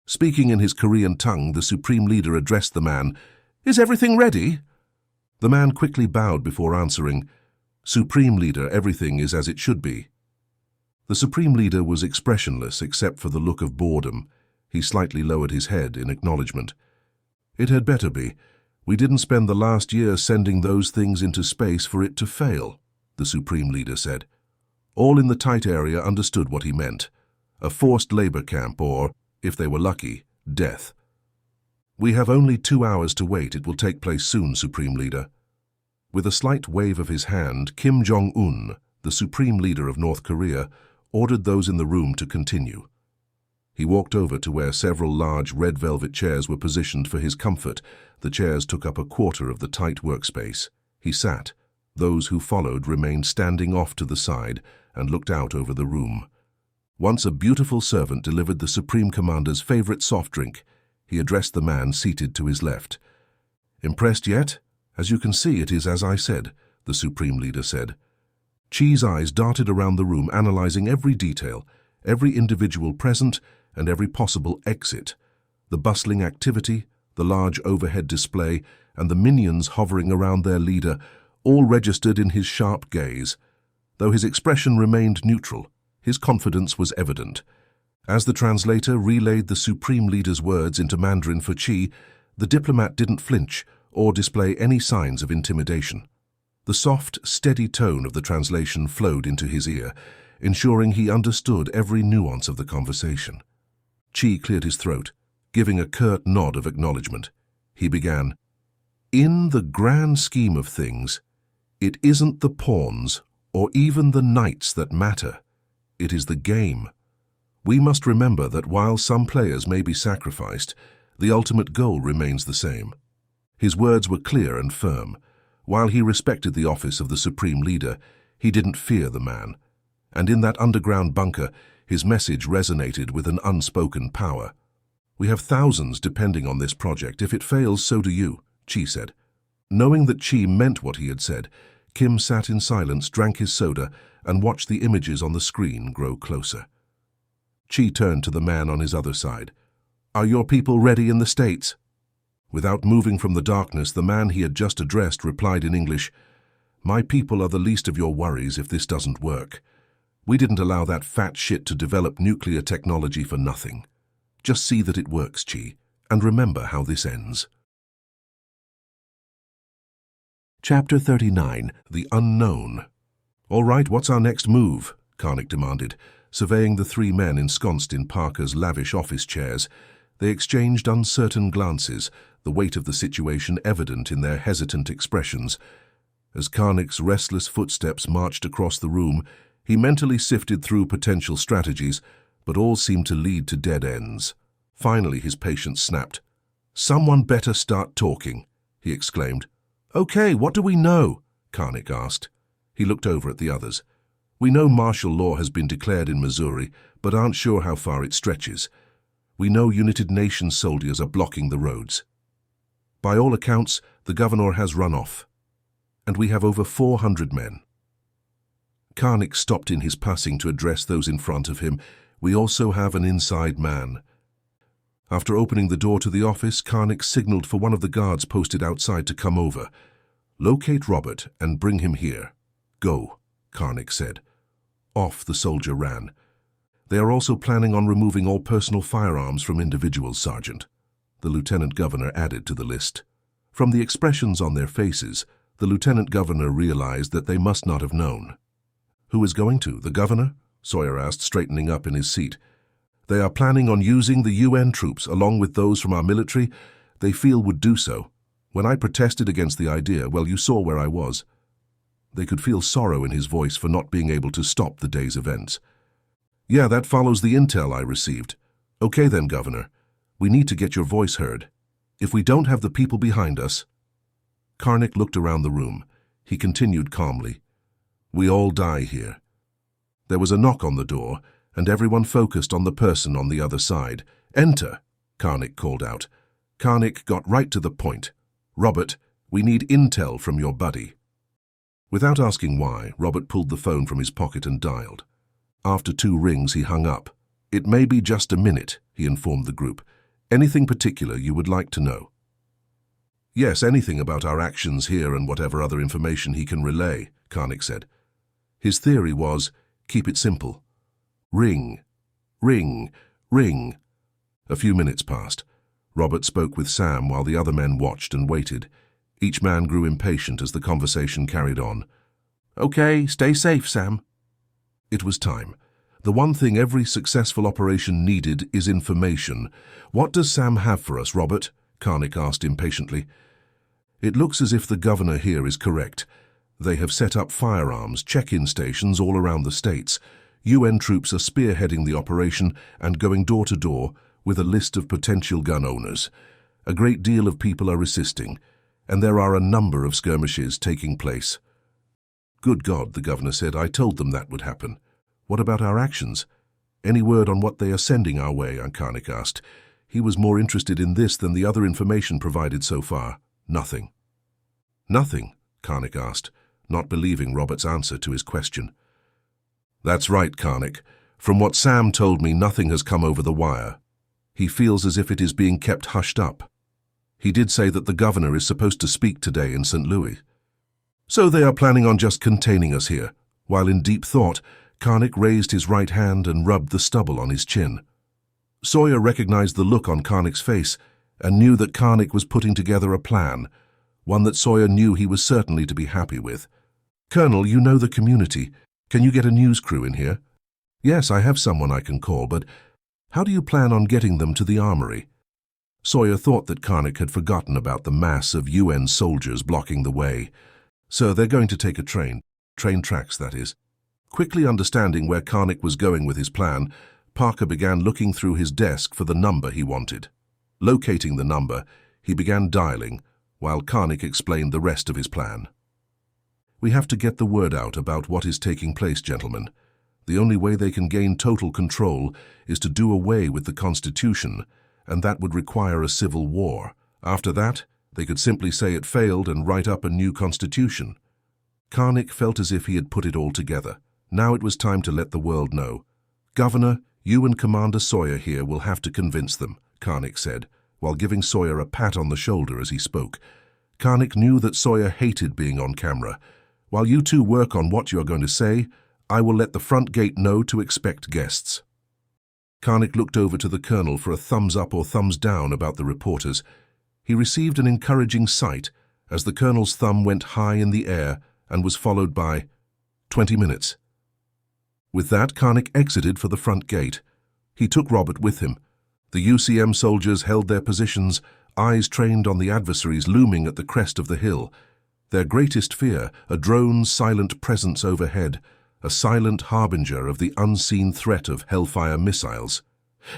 A: Speaking in his Korean tongue, the Supreme Leader addressed the man. "Is everything ready?" The man quickly bowed before answering, "Supreme Leader, everything is as it should be." The Supreme Leader was expressionless except for the look of boredom. He slightly lowered his head in acknowledgement. "It had better be. We didn't spend the last year sending those things into space for it to fail," the Supreme Leader said. All in the tight area understood what he meant. A forced labor camp or, if they were lucky, death. "We have only 2 hours to wait. It will take place soon, Supreme Leader." With a slight wave of his hand, Kim Jong-un, the Supreme Leader of North Korea, ordered those in the room to continue. He walked over to where several large red velvet chairs were positioned for his comfort. The chairs took up a quarter of the tight workspace. He sat. Those who followed remained standing off to the side and looked out over the room. Once a beautiful servant delivered the Supreme Commander's favorite soft drink. He addressed the man seated to his left. "Impressed yet? As you can see, it is as I said," the Supreme Leader said. Chi's eyes darted around the room, analyzing every detail. every individual present and every possible exit. The bustling activity, the large overhead display, and the minions hovering around their leader all registered in his sharp gaze. Though his expression remained neutral, his confidence was evident. As the translator relayed the Supreme Leader's words into Mandarin for Chi, the diplomat didn't flinch or display any signs of intimidation. The soft, steady tone of the translation flowed into his ear, ensuring he understood every nuance of the conversation. Chi cleared his throat, giving a curt nod of acknowledgement. He began, "In the grand scheme of things, it isn't the pawns or even the knights that matter. It is the game. We must remember that while some players may be sacrificed, the ultimate goal remains the same." His words were clear and firm. While he respected the office of the Supreme Leader, he didn't fear the man. And in that underground bunker, his message resonated with an unspoken power. "We have thousands depending on this project. If it fails, so do you," Chi said. Knowing that Chi meant what he had said, Kim sat in silence, drank his soda, and watched the images on the screen grow closer. Chi turned to the man on his other side. "Are your people ready in the States?" Without moving from the darkness, the man he had just addressed replied in English, "My people are the least of your worries if this doesn't work. We didn't allow that fat shit to develop nuclear technology for nothing. Just see that it works, Chi, and remember how this ends." Chapter 39, The Unknown. "All right, what's our next move?" Karnik demanded, surveying the three men ensconced in Parker's lavish office chairs. They exchanged uncertain glances, the weight of the situation evident in their hesitant expressions. As Karnik's restless footsteps marched across the room, he mentally sifted through potential strategies, but all seemed to lead to dead ends. Finally, his patience snapped. "Someone better start talking," he exclaimed. "Okay, what do we know?" Karnik asked. He looked over at the others. "We know martial law has been declared in Missouri, but aren't sure how far it stretches. We know United Nations soldiers are blocking the roads. By all accounts, the governor has run off, and we have over 400 men." Karnik stopped in his passing to address those in front of him. "We also have an inside man." After opening the door to the office, Karnik signaled for one of the guards posted outside to come over. "Locate Robert and bring him here." "Go," Karnik said. Off the soldier ran. "They are also planning on removing all personal firearms from individuals, Sergeant," the lieutenant governor added to the list. From the expressions on their faces, the lieutenant governor realized that they must not have known. "Who is going to, the governor?" Sawyer asked, straightening up in his seat. "They are planning on using the UN troops along with those from our military they feel would do so. When I protested against the idea, well, you saw where I was." They could feel sorrow in his voice for not being able to stop the day's events. "Yeah, that follows the intel I received. Okay then, Governor. We need to get your voice heard. If we don't have the people behind us..." Karnik looked around the room. He continued calmly, "We all die here." There was a knock on the door, and everyone focused on the person on the other side. "Enter," Karnik called out. Karnik got right to the point. "Robert, we need intel from your buddy." Without asking why, Robert pulled the phone from his pocket and dialed. After 2 rings, he hung up. "It may be just a minute," he informed the group. "Anything particular you would like to know?" "Yes, anything about our actions here and whatever other information he can relay," Karnik said. His theory was, keep it simple. Ring, ring, ring. A few minutes passed. Robert spoke with Sam while the other men watched and waited. Each man grew impatient as the conversation carried on. "Okay, stay safe, Sam." It was time. The one thing every successful operation needed is information. "What does Sam have for us, Robert?" Karnik asked impatiently. "It looks as if the governor here is correct. They have set up firearms check-in stations all around the states. UN troops are spearheading the operation and going door to door with a list of potential gun owners. A great deal of people are resisting, and there are a number of skirmishes taking place." "Good God," the governor said. "I told them that would happen. What about our actions? Any word on what they are sending our way?" Karnik asked. He was more interested in this than the other information provided so far. "Nothing." "Nothing?" Karnik asked, not believing Robert's answer to his question. "That's right, Karnik. From what Sam told me, nothing has come over the wire. He feels as if it is being kept hushed up. He did say that the governor is supposed to speak today in St. Louis. So they are planning on just containing us here. While in deep thought, Karnak raised his right hand and rubbed the stubble on his chin. Sawyer recognized the look on Karnak's face and knew that Karnak was putting together a plan, one that Sawyer knew he was certainly to be happy with. "Colonel, you know the community. Can you get a news crew in here?" "Yes, I have someone I can call, but how do you plan on getting them to the Armory?" Sawyer thought that Karnak had forgotten about the mass of UN soldiers blocking the way. "So they're going to take a train tracks, that is." Quickly understanding where Karnak was going with his plan, Parker began looking through his desk for the number he wanted. Locating the number, he began dialing, while Karnak explained the rest of his plan. "We have to get the word out about what is taking place, gentlemen. The only way they can gain total control is to do away with the Constitution, and that would require a civil war. After that, they could simply say it failed and write up a new constitution." Karnak felt as if he had put it all together. Now it was time to let the world know. "Governor, you and Commander Sawyer here will have to convince them," Karnak said, while giving Sawyer a pat on the shoulder as he spoke. Karnak knew that Sawyer hated being on camera. "While you two work on what you are going to say, I will let the front gate know to expect guests." Karnak looked over to the colonel for a thumbs up or thumbs down about the reporters. He received an encouraging sight as the colonel's thumb went high in the air and was followed by 20 minutes. With that, Karnak exited for the front gate. He took Robert with him. The UCM soldiers held their positions, eyes trained on the adversaries looming at the crest of the hill. Their greatest fear, a drone's silent presence overhead, a silent harbinger of the unseen threat of Hellfire missiles.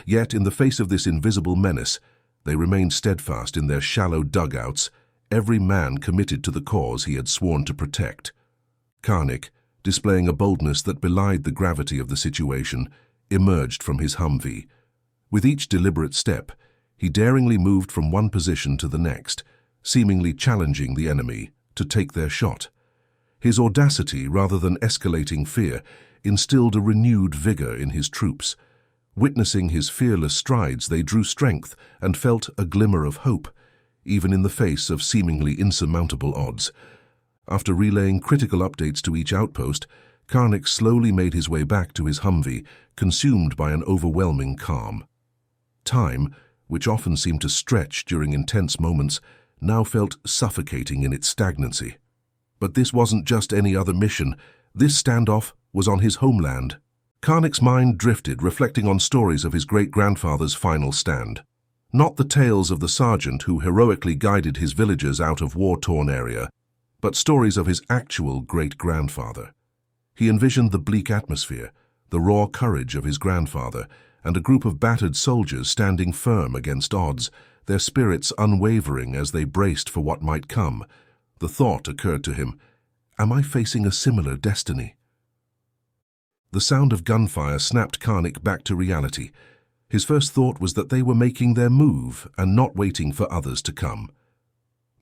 A: Yet, in the face of this invisible menace, they remained steadfast in their shallow dugouts, every man committed to the cause he had sworn to protect. Karnak, displaying a boldness that belied the gravity of the situation, emerged from his Humvee. With each deliberate step, he daringly moved from one position to the next, seemingly challenging the enemy to take their shot. His audacity, rather than escalating fear, instilled a renewed vigor in his troops. Witnessing his fearless strides, they drew strength and felt a glimmer of hope, even in the face of seemingly insurmountable odds. After relaying critical updates to each outpost, Karnak slowly made his way back to his Humvee, consumed by an overwhelming calm. Time, which often seemed to stretch during intense moments, now felt suffocating in its stagnancy. But this wasn't just any other mission. This standoff was on his homeland. Karnak's mind drifted, reflecting on stories of his great-grandfather's final stand. Not the tales of the sergeant who heroically guided his villagers out of war-torn area, but stories of his actual great-grandfather. He envisioned the bleak atmosphere, the raw courage of his grandfather, and a group of battered soldiers standing firm against odds, their spirits unwavering as they braced for what might come. The thought occurred to him, "Am I facing a similar destiny?" The sound of gunfire snapped Karnak back to reality. His first thought was that they were making their move and not waiting for others to come.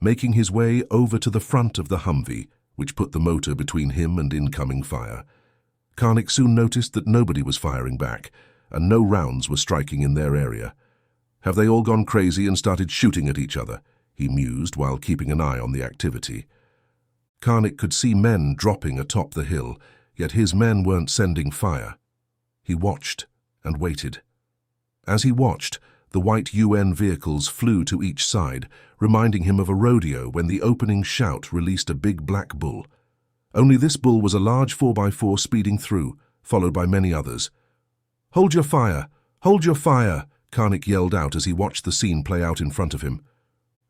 A: Making his way over to the front of the Humvee, which put the motor between him and incoming fire, Karnak soon noticed that nobody was firing back, and no rounds were striking in their area. "Have they all gone crazy and started shooting at each other?" he mused while keeping an eye on the activity. Karnak could see men dropping atop the hill, yet his men weren't sending fire. He watched and waited. As he watched, the white UN vehicles flew to each side, reminding him of a rodeo when the opening shout released a big black bull. Only this bull was a large 4x4 speeding through, followed by many others. "Hold your fire! Hold your fire!" Karnak yelled out as he watched the scene play out in front of him.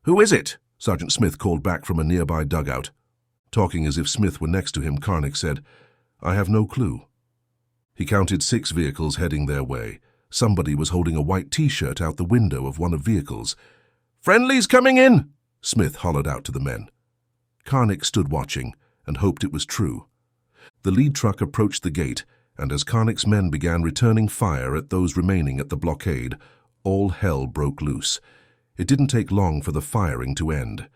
A: "Who is it?" Sergeant Smith called back from a nearby dugout. Talking as if Smith were next to him, Karnak said, "I have no clue." He counted 6 vehicles heading their way. Somebody was holding a white T-shirt out the window of one of the vehicles. "Friendlies coming in!" Smith hollered out to the men. Karnak stood watching and hoped it was true. The lead truck approached the gate, and as Karnak's men began returning fire at those remaining at the blockade, all hell broke loose. It didn't take long for the firing to end.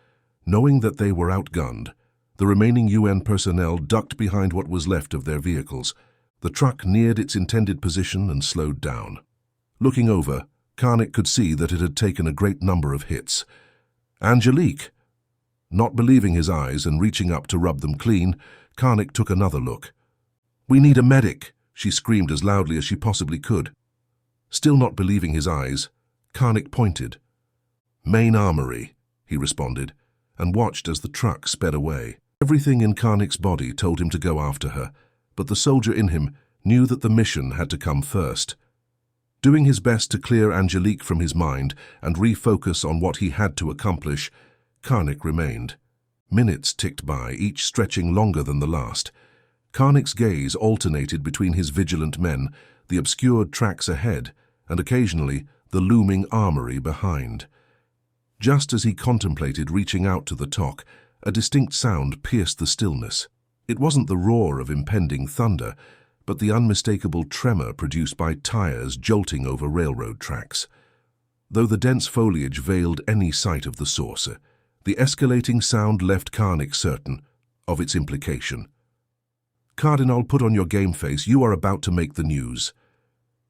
A: Knowing that they were outgunned, the remaining UN personnel ducked behind what was left of their vehicles. The truck neared its intended position and slowed down. Looking over, Karnik could see that it had taken a great number of hits. Angelique! Not believing his eyes and reaching up to rub them clean, Karnik took another look. "We need a medic," she screamed as loudly as she possibly could. Still not believing his eyes, Karnik pointed. "Main Armory," he responded, and watched as the truck sped away. Everything in Karnik's body told him to go after her, but the soldier in him knew that the mission had to come first. Doing his best to clear Angelique from his mind and refocus on what he had to accomplish, Karnik remained. Minutes ticked by, each stretching longer than the last. Karnik's gaze alternated between his vigilant men, the obscured tracks ahead, and occasionally the looming armory behind. Just as he contemplated reaching out to the TOC, a distinct sound pierced the stillness. It wasn't the roar of impending thunder, but the unmistakable tremor produced by tires jolting over railroad tracks. Though the dense foliage veiled any sight of the source, the escalating sound left Karnik certain of its implication. "Cardinal, put on your game face. You are about to make the news."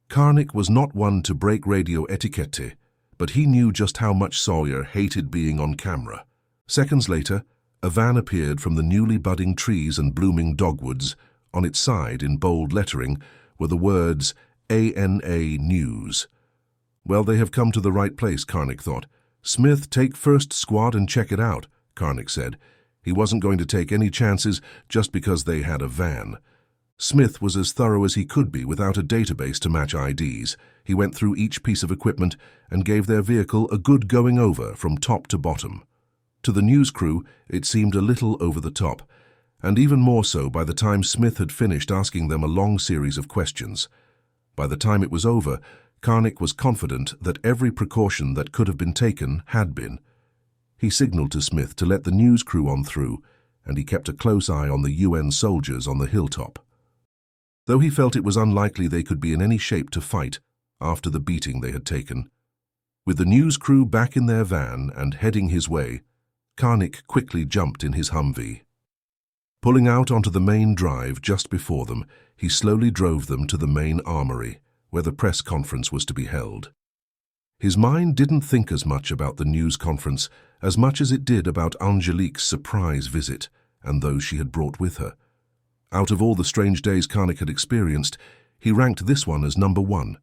A: Karnik was not one to break radio etiquette, but he knew just how much Sawyer hated being on camera. Seconds later, a van appeared from the newly budding trees and blooming dogwoods. On its side, in bold lettering, were the words ANA News. Well, they have come to the right place, Karnik thought. "Smith, take first squad and check it out," Karnik said. He wasn't going to take any chances just because they had a van. Smith was as thorough as he could be without a database to match IDs. He went through each piece of equipment and gave their vehicle a good going over from top to bottom. To the news crew, it seemed a little over the top, and even more so by the time Smith had finished asking them a long series of questions. By the time it was over, Karnik was confident that every precaution that could have been taken had been. He signaled to Smith to let the news crew on through, and he kept a close eye on the UN soldiers on the hilltop. Though he felt it was unlikely they could be in any shape to fight after the beating they had taken. With the news crew back in their van and heading his way, Karnik quickly jumped in his Humvee. Pulling out onto the main drive just before them, he slowly drove them to the main armory, where the press conference was to be held. His mind didn't think as much about the news conference as much as it did about Angelique's surprise visit and those she had brought with her. Out of all the strange days Karnik had experienced, he ranked this one as number one.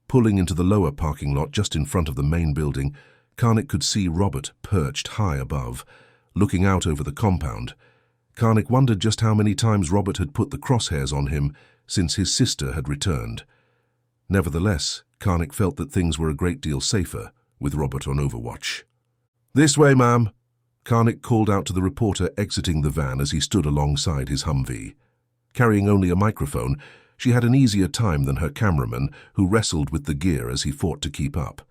A: Pulling into the lower parking lot just in front of the main building, Karnik could see Robert perched high above, looking out over the compound. Karnik wondered just how many times Robert had put the crosshairs on him since his sister had returned. Nevertheless, Karnik felt that things were a great deal safer with Robert on overwatch. "This way, ma'am," Karnik called out to the reporter exiting the van as he stood alongside his Humvee. Carrying only a microphone, she had an easier time than her cameraman, who wrestled with the gear as he fought to keep up.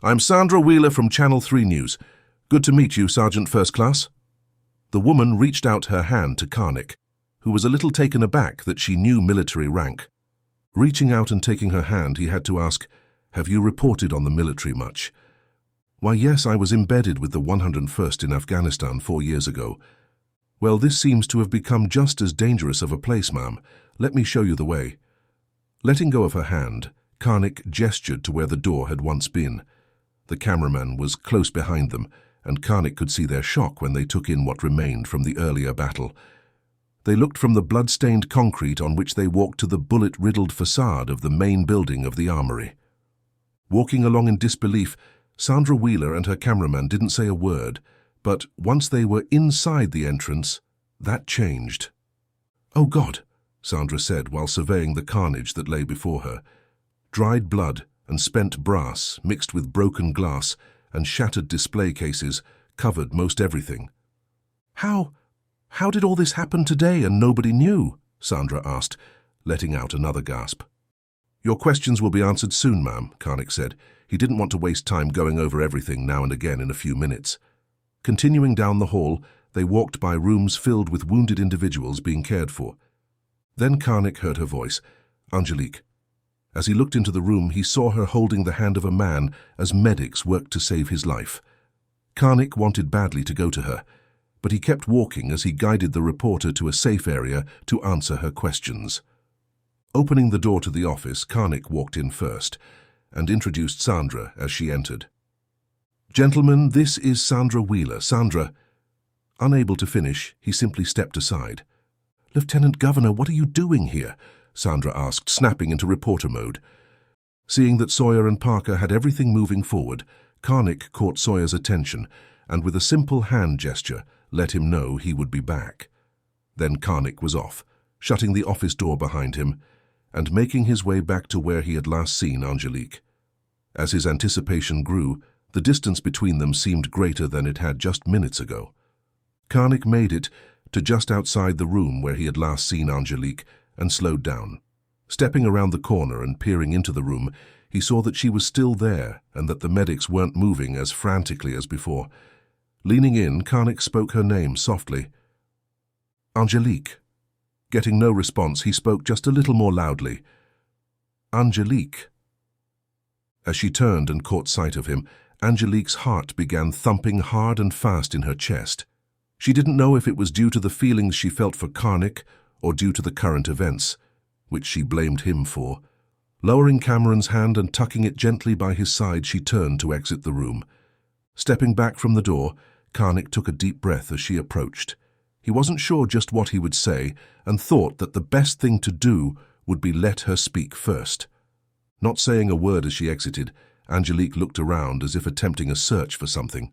A: "I'm Sandra Wheeler from Channel 3 News. Good to meet you, Sergeant First Class." The woman reached out her hand to Karnik, who was a little taken aback that she knew military rank. Reaching out and taking her hand, he had to ask, "Have you reported on the military much?" "Why, yes, I was embedded with the 101st in Afghanistan 4 years ago." "Well, this seems to have become just as dangerous of a place, ma'am. Let me show you the way." Letting go of her hand, Karnik gestured to where the door had once been. The cameraman was close behind them, and Karnik could see their shock when they took in what remained from the earlier battle. They looked from the blood-stained concrete on which they walked to the bullet-riddled facade of the main building of the armory. Walking along in disbelief, Sandra Wheeler and her cameraman didn't say a word, but once they were inside the entrance, that changed. "Oh God," Sandra said while surveying the carnage that lay before her. Dried blood and spent brass mixed with broken glass and shattered display cases covered most everything. How did all this happen today and nobody knew?" Sandra asked, letting out another gasp. "Your questions will be answered soon, ma'am," Karnik said. He didn't want to waste time going over everything now and again in a few minutes. Continuing down the hall, they walked by rooms filled with wounded individuals being cared for. Then Karnik heard her voice, "Angelique." As he looked into the room, he saw her holding the hand of a man as medics worked to save his life. Karnik wanted badly to go to her, but he kept walking as he guided the reporter to a safe area to answer her questions. Opening the door to the office, Karnik walked in first and introduced Sandra as she entered. "Gentlemen, this is Sandra Wheeler. Sandra—" Unable to finish, he simply stepped aside. "Lieutenant Governor, what are you doing here?" Sandra asked, snapping into reporter mode. Seeing that Sawyer and Parker had everything moving forward, Karnik caught Sawyer's attention and with a simple hand gesture let him know he would be back. Then Karnik was off, shutting the office door behind him and making his way back to where he had last seen Angelique. As his anticipation grew, the distance between them seemed greater than it had just minutes ago. Karnik made it to just outside the room where he had last seen Angelique and slowed down. Stepping around the corner and peering into the room, he saw that she was still there and that the medics weren't moving as frantically as before. Leaning in, Karnik spoke her name softly. "Angelique." Getting no response, he spoke just a little more loudly. "Angelique." As she turned and caught sight of him, Angelique's heart began thumping hard and fast in her chest. She didn't know if it was due to the feelings she felt for Karnik or due to the current events, which she blamed him for. Lowering Cameron's hand and tucking it gently by his side, she turned to exit the room. Stepping back from the door, Karnik took a deep breath as she approached. He wasn't sure just what he would say and thought that the best thing to do would be let her speak first. Not saying a word as she exited, Angelique looked around as if attempting a search for something.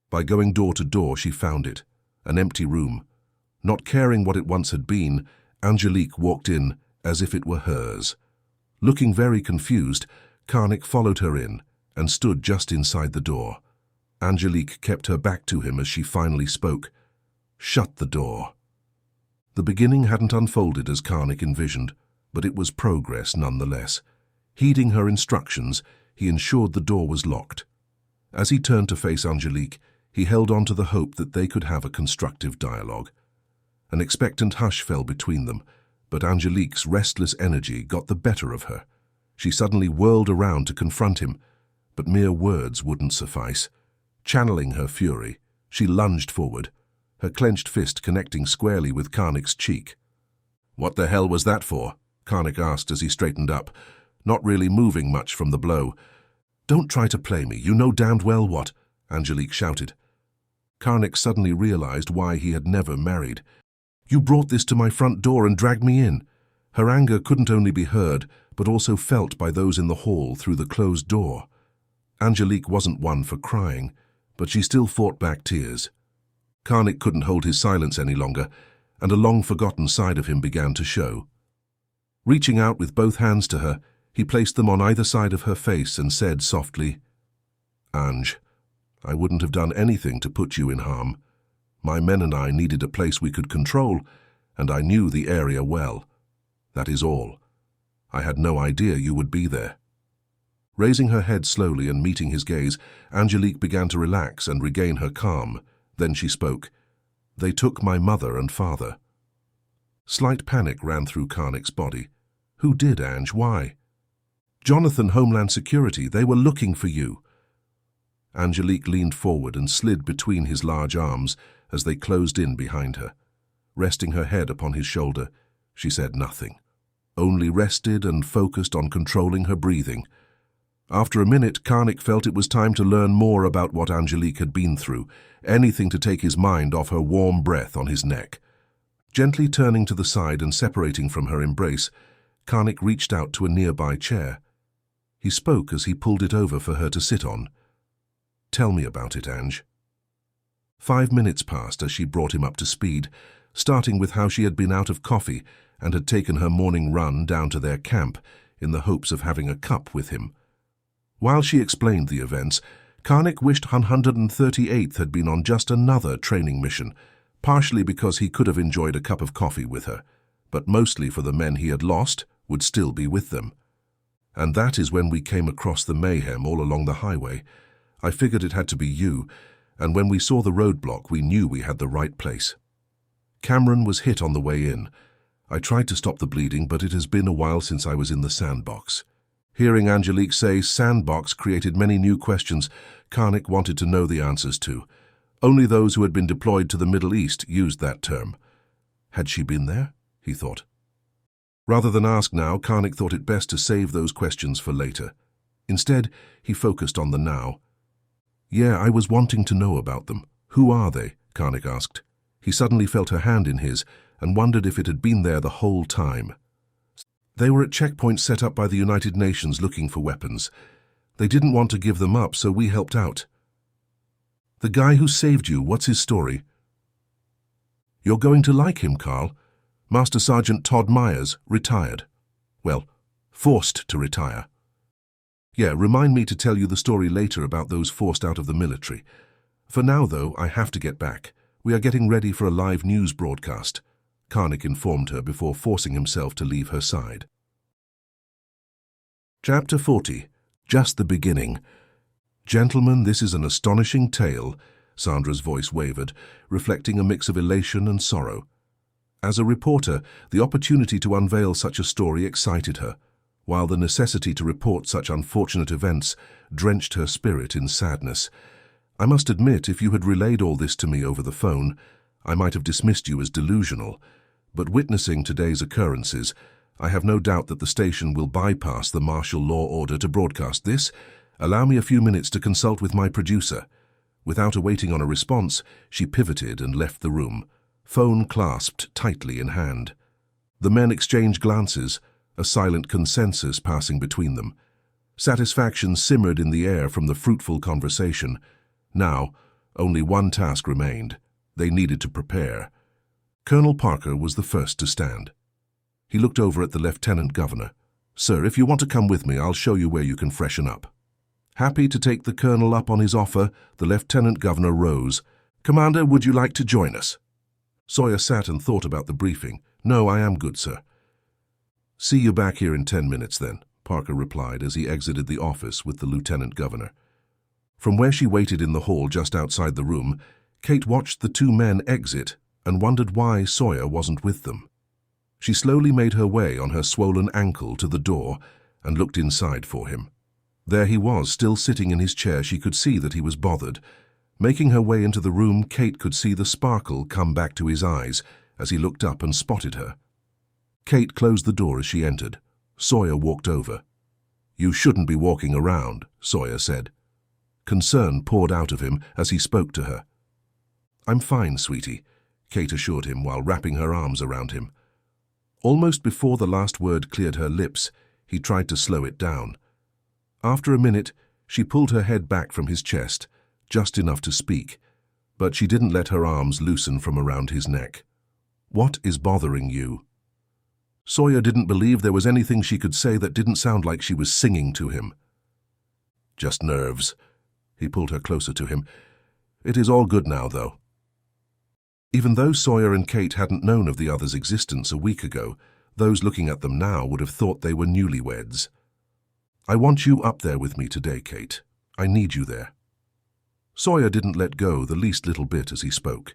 A: By going door to door, she found it, an empty room. Not caring what it once had been, Angelique walked in as if it were hers. Looking very confused, Karnik followed her in and stood just inside the door. Angelique kept her back to him as she finally spoke. "Shut the door." The beginning hadn't unfolded as Karnik envisioned, but it was progress nonetheless. Heeding her instructions, he ensured the door was locked. As he turned to face Angelique, he held on to the hope that they could have a constructive dialogue. An expectant hush fell between them, but Angelique's restless energy got the better of her. She suddenly whirled around to confront him, but mere words wouldn't suffice. Channeling her fury, she lunged forward, her clenched fist connecting squarely with Karnik's cheek. "What the hell was that for?" Karnik asked as he straightened up, not really moving much from the blow. "Don't try to play me, you know damned well what," Angelique shouted. Karnik suddenly realized why he had never married. "You brought this to my front door and dragged me in." Her anger couldn't only be heard, but also felt by those in the hall through the closed door. Angelique wasn't one for crying, but she still fought back tears. Karnik couldn't hold his silence any longer, and a long-forgotten side of him began to show. Reaching out with both hands to her, he placed them on either side of her face and said softly, "Ange, I wouldn't have done anything to put you in harm. My men and I needed a place we could control, and I knew the area well. That is all. I had no idea you would be there." Raising her head slowly and meeting his gaze, Angelique began to relax and regain her calm. Then she spoke. "They took my mother and father." Slight panic ran through Karnik's body. "Who did, Ange? Why?" "Jonathan, Homeland Security. They were looking for you." Angelique leaned forward and slid between his large arms as they closed in behind her. Resting her head upon his shoulder, she said nothing, only rested and focused on controlling her breathing. After a minute, Karnik felt it was time to learn more about what Angelique had been through, anything to take his mind off her warm breath on his neck. Gently turning to the side and separating from her embrace, Karnik reached out to a nearby chair. He spoke as he pulled it over for her to sit on. "Tell me about it, Ange." 5 minutes passed as she brought him up to speed, starting with how she had been out of coffee and had taken her morning run down to their camp in the hopes of having a cup with him. While she explained the events, Karnik wished 138th had been on just another training mission, partially because he could have enjoyed a cup of coffee with her, but mostly for the men he had lost would still be with them. "And that is when we came across the mayhem all along the highway. I figured it had to be you, and when we saw the roadblock, we knew we had the right place. Cameron was hit on the way in. I tried to stop the bleeding, but it has been a while since I was in the sandbox." Hearing Angelique say sandbox created many new questions Karnik wanted to know the answers to. Only those who had been deployed to the Middle East used that term. Had she been there? He thought. Rather than ask now, Karnik thought it best to save those questions for later. Instead, he focused on the now. Yeah, I was wanting to know about them. Who are they? Karnik asked. He suddenly felt her hand in his and wondered if it had been there the whole time. They were at checkpoints set up by the United Nations looking for weapons. They didn't want to give them up, so we helped out. The guy who saved you, what's his story? You're going to like him, Karl. Master Sergeant Todd Myers, retired. Well, forced to retire. Yeah, remind me to tell you the story later about those forced out of the military. For now, though, I have to get back. We are getting ready for a live news broadcast, Karnik informed her before forcing himself to leave her side. Chapter 40. Just the beginning. Gentlemen, this is an astonishing tale, Sandra's voice wavered, reflecting a mix of elation and sorrow. As a reporter, the opportunity to unveil such a story excited her, while the necessity to report such unfortunate events drenched her spirit in sadness. I must admit, if you had relayed all this to me over the phone, I might have dismissed you as delusional, but witnessing today's occurrences, I have no doubt that the station will bypass the martial law order to broadcast this. Allow me a few minutes to consult with my producer. Without awaiting on a response, she pivoted and left the room, phone clasped tightly in hand. The men exchanged glances, a silent consensus passing between them. Satisfaction simmered in the air from the fruitful conversation. Now, only one task remained. They needed to prepare. Colonel Parker was the first to stand. He looked over at the Lieutenant Governor. Sir, if you want to come with me, I'll show you where you can freshen up. Happy to take the Colonel up on his offer, the Lieutenant Governor rose. Commander, would you like to join us? Sawyer sat and thought about the briefing. No, I am good, sir. See you back here in 10 minutes, then, Parker replied as he exited the office with the Lieutenant Governor. From where she waited in the hall just outside the room, Kate watched the two men exit and wondered why Sawyer wasn't with them. She slowly made her way on her swollen ankle to the door and looked inside for him. There he was, still sitting in his chair. She could see that he was bothered. Making her way into the room, Kate could see the sparkle come back to his eyes as he looked up and spotted her. Kate closed the door as she entered. Sawyer walked over. You shouldn't be walking around, Sawyer said. Concern poured out of him as he spoke to her. I'm fine, sweetie, Kate assured him while wrapping her arms around him. Almost before the last word cleared her lips, he tried to slow it down. After a minute, she pulled her head back from his chest, just enough to speak, but she didn't let her arms loosen from around his neck. What is bothering you? Sawyer didn't believe there was anything she could say that didn't sound like she was singing to him. Just nerves. He pulled her closer to him. It is all good now, though. Even though Sawyer and Kate hadn't known of the other's existence a week ago, those looking at them now would have thought they were newlyweds. I want you up there with me today, Kate. I need you there. Sawyer didn't let go the least little bit as he spoke.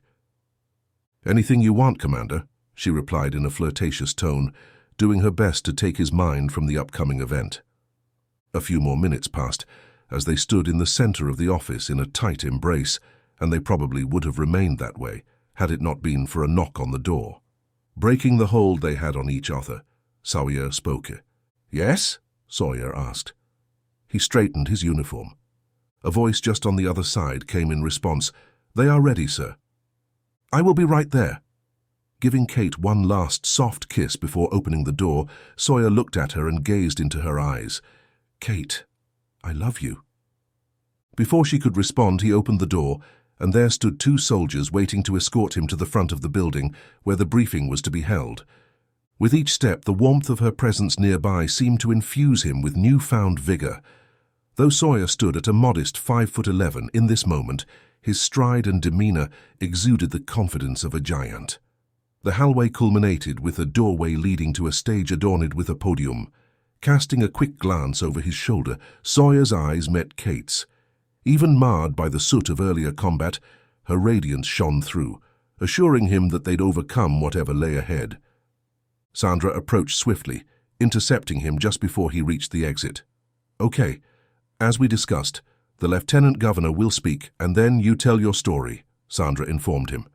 A: Anything you want, Commander, she replied in a flirtatious tone, doing her best to take his mind from the upcoming event. A few more minutes passed as they stood in the center of the office in a tight embrace, and they probably would have remained that way had it not been for a knock on the door. Breaking the hold they had on each other, Sawyer spoke. Yes? Sawyer asked. He straightened his uniform. A voice just on the other side came in response. They are ready, sir. I will be right there. Giving Kate one last soft kiss before opening the door, Sawyer looked at her and gazed into her eyes. Kate, I love you. Before she could respond, he opened the door, and there stood two soldiers waiting to escort him to the front of the building where the briefing was to be held. With each step, the warmth of her presence nearby seemed to infuse him with newfound vigor. Though Sawyer stood at a modest 5'11" in this moment, his stride and demeanor exuded the confidence of a giant. The hallway culminated with a doorway leading to a stage adorned with a podium. Casting a quick glance over his shoulder, Sawyer's eyes met Kate's. Even marred by the soot of earlier combat, her radiance shone through, assuring him that they'd overcome whatever lay ahead. Sandra approached swiftly, intercepting him just before he reached the exit. Okay, as we discussed, the Lieutenant Governor will speak, and then you tell your story, Sandra informed him.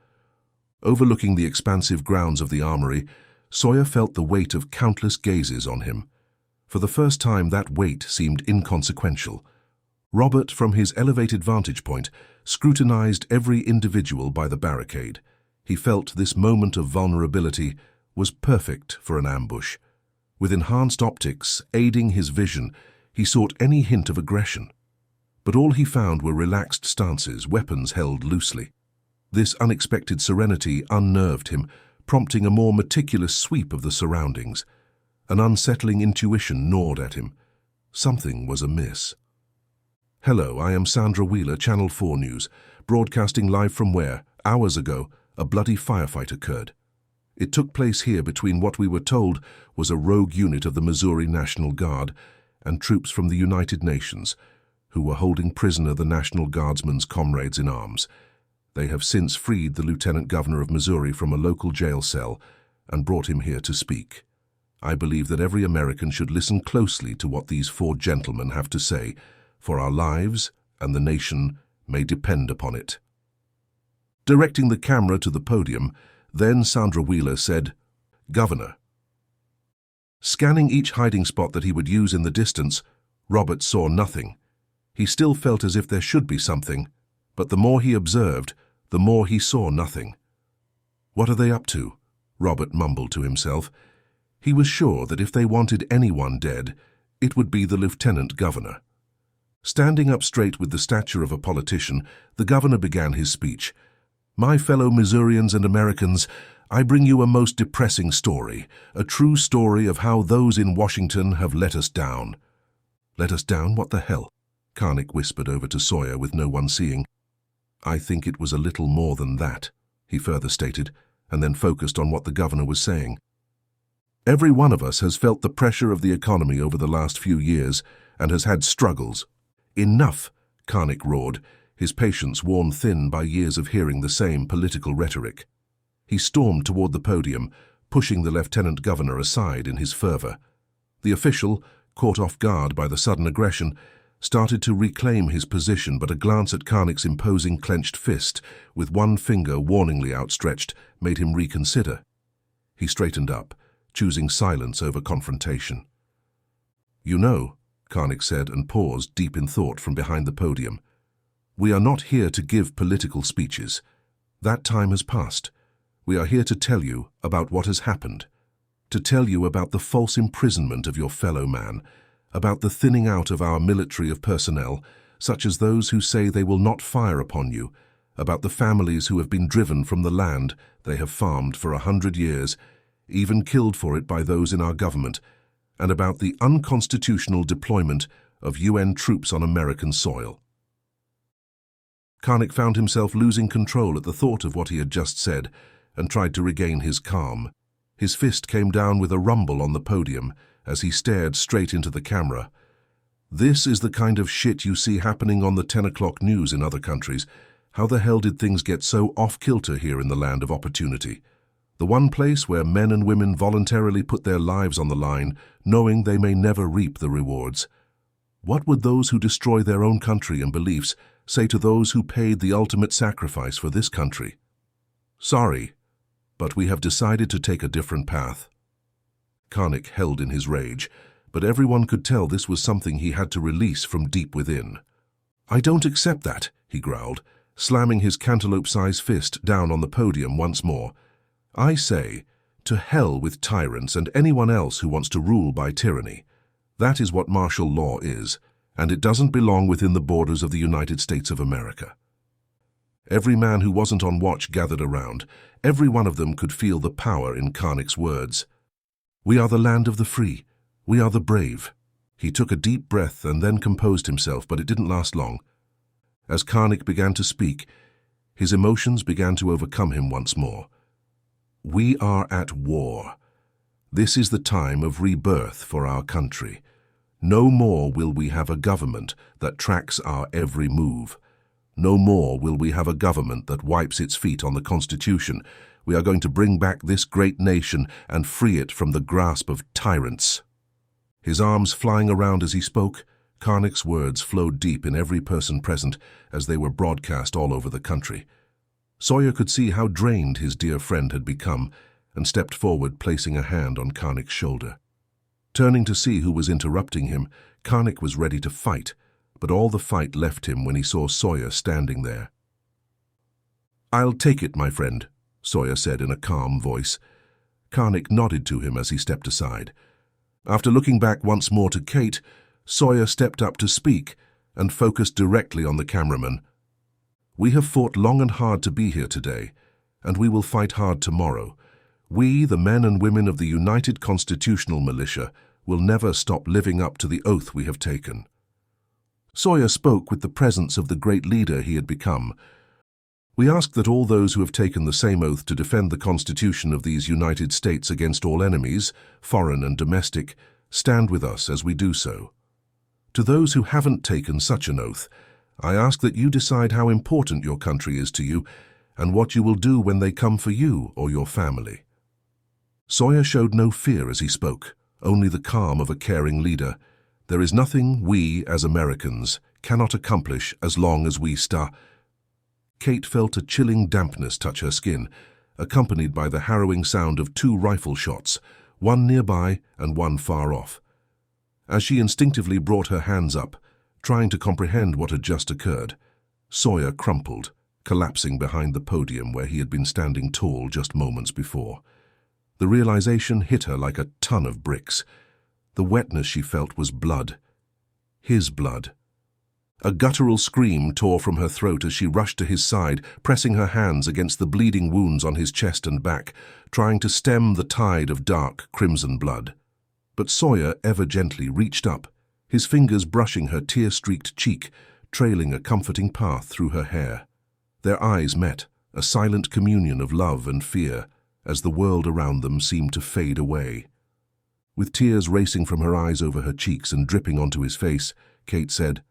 A: Overlooking the expansive grounds of the Armory, Sawyer felt the weight of countless gazes on him. For the first time, that weight seemed inconsequential. Robert, from his elevated vantage point, scrutinized every individual by the barricade. He felt this moment of vulnerability was perfect for an ambush. With enhanced optics aiding his vision, he sought any hint of aggression. But all he found were relaxed stances, weapons held loosely. This unexpected serenity unnerved him, prompting a more meticulous sweep of the surroundings. An unsettling intuition gnawed at him. Something was amiss. Hello, I am Sandra Wheeler, Channel 4 News, broadcasting live from where, hours ago, a bloody firefight occurred. It took place here between what we were told was a rogue unit of the Missouri National Guard and troops from the United Nations, who were holding prisoner the National Guardsmen's comrades in arms. They have since freed the Lieutenant Governor of Missouri from a local jail cell and brought him here to speak. I believe that every American should listen closely to what these four gentlemen have to say, for our lives and the nation may depend upon it. Directing the camera to the podium, then Sandra Wheeler said, "Governor." Scanning each hiding spot that he would use in the distance, Robert saw nothing. He still felt as if there should be something, but the more he observed, the more he saw nothing. What are they up to? Robert mumbled to himself. He was sure that if they wanted anyone dead, it would be the Lieutenant Governor. Standing up straight with the stature of a politician, the governor began his speech. My fellow Missourians and Americans, I bring you a most depressing story, a true story of how those in Washington have let us down. Let us down? What the hell? Karnick whispered over to Sawyer with no one seeing. I think it was a little more than that, he further stated, and then focused on what the governor was saying. Every one of us has felt the pressure of the economy over the last few years and has had struggles. Enough, Karnick roared, his patience worn thin by years of hearing the same political rhetoric. He stormed toward the podium, pushing the lieutenant governor aside in his fervor. The official, caught off guard by the sudden aggression, started to reclaim his position, but a glance at Karnick's imposing clenched fist, with one finger warningly outstretched, made him reconsider. He straightened up, choosing silence over confrontation. You know, Karnick said and paused deep in thought from behind the podium. We are not here to give political speeches. That time has passed. We are here to tell you about what has happened, to tell you about the false imprisonment of your fellow man, about the thinning out of our military of personnel, such as those who say they will not fire upon you, about the families who have been driven from the land they have farmed for 100 years, even killed for it by those in our government, and about the unconstitutional deployment of UN troops on American soil. Karnick found himself losing control at the thought of what he had just said and tried to regain his calm. His fist came down with a rumble on the podium as he stared straight into the camera. This is the kind of shit you see happening on the 10 o'clock news in other countries. How the hell did things get so off-kilter here in the land of opportunity? The one place where men and women voluntarily put their lives on the line, knowing they may never reap the rewards. What would those who destroy their own country and beliefs say to those who paid the ultimate sacrifice for this country? Sorry, but we have decided to take a different path. Karnick held in his rage, but everyone could tell this was something he had to release from deep within. I don't accept that, he growled, slamming his cantaloupe-sized fist down on the podium once more. I say, to hell with tyrants and anyone else who wants to rule by tyranny. That is what martial law is, and it doesn't belong within the borders of the United States of America. Every man who wasn't on watch gathered around. Every one of them could feel the power in Karnick's words. We are the land of the free. We are the brave. He took a deep breath and then composed himself, but it didn't last long. As Karnick began to speak, his emotions began to overcome him once more. We are at war. This is the time of rebirth for our country. No more will we have a government that tracks our every move. No more will we have a government that wipes its feet on the Constitution. We are going to bring back this great nation and free it from the grasp of tyrants. His arms flying around as he spoke, Karnick's words flowed deep in every person present as they were broadcast all over the country. Sawyer could see how drained his dear friend had become, and stepped forward, placing a hand on Karnik's shoulder. Turning to see who was interrupting him, Karnik was ready to fight, but all the fight left him when he saw Sawyer standing there. "I'll take it, my friend," Sawyer said in a calm voice. Karnik nodded to him as he stepped aside. After looking back once more to Kate, Sawyer stepped up to speak and focused directly on the cameraman. "We have fought long and hard to be here today, and we will fight hard tomorrow. We, the men and women of the United Constitutional Militia, will never stop living up to the oath we have taken." Sawyer spoke with the presence of the great leader he had become. "We ask that all those who have taken the same oath to defend the Constitution of these United States against all enemies, foreign and domestic, stand with us as we do so. To those who haven't taken such an oath, I ask that you decide how important your country is to you and what you will do when they come for you or your family." Sawyer showed no fear as he spoke, only the calm of a caring leader. "There is nothing we, as Americans, cannot accomplish as long as we Kate felt a chilling dampness touch her skin, accompanied by the harrowing sound of 2 rifle shots, one nearby and one far off. As she instinctively brought her hands up, trying to comprehend what had just occurred, Sawyer crumpled, collapsing behind the podium where he had been standing tall just moments before. The realization hit her like a ton of bricks. The wetness she felt was blood. His blood. A guttural scream tore from her throat as she rushed to his side, pressing her hands against the bleeding wounds on his chest and back, trying to stem the tide of dark, crimson blood. But Sawyer ever gently reached up, his fingers brushing her tear-streaked cheek, trailing a comforting path through her hair. Their eyes met, a silent communion of love and fear, as the world around them seemed to fade away. With tears racing from her eyes over her cheeks and dripping onto his face, Kate said,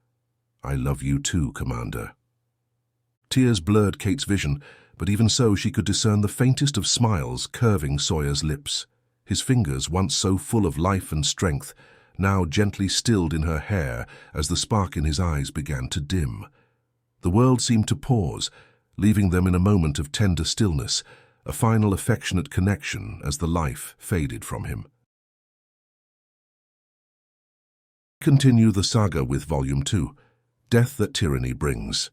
A: "I love you too, Commander." Tears blurred Kate's vision, but even so she could discern the faintest of smiles curving Sawyer's lips. His fingers, once so full of life and strength, now gently stilled in her hair as the spark in his eyes began to dim. The world seemed to pause, leaving them in a moment of tender stillness, a final affectionate connection as the life faded from him. Continue the saga with Volume 2, Death That Tyranny Brings.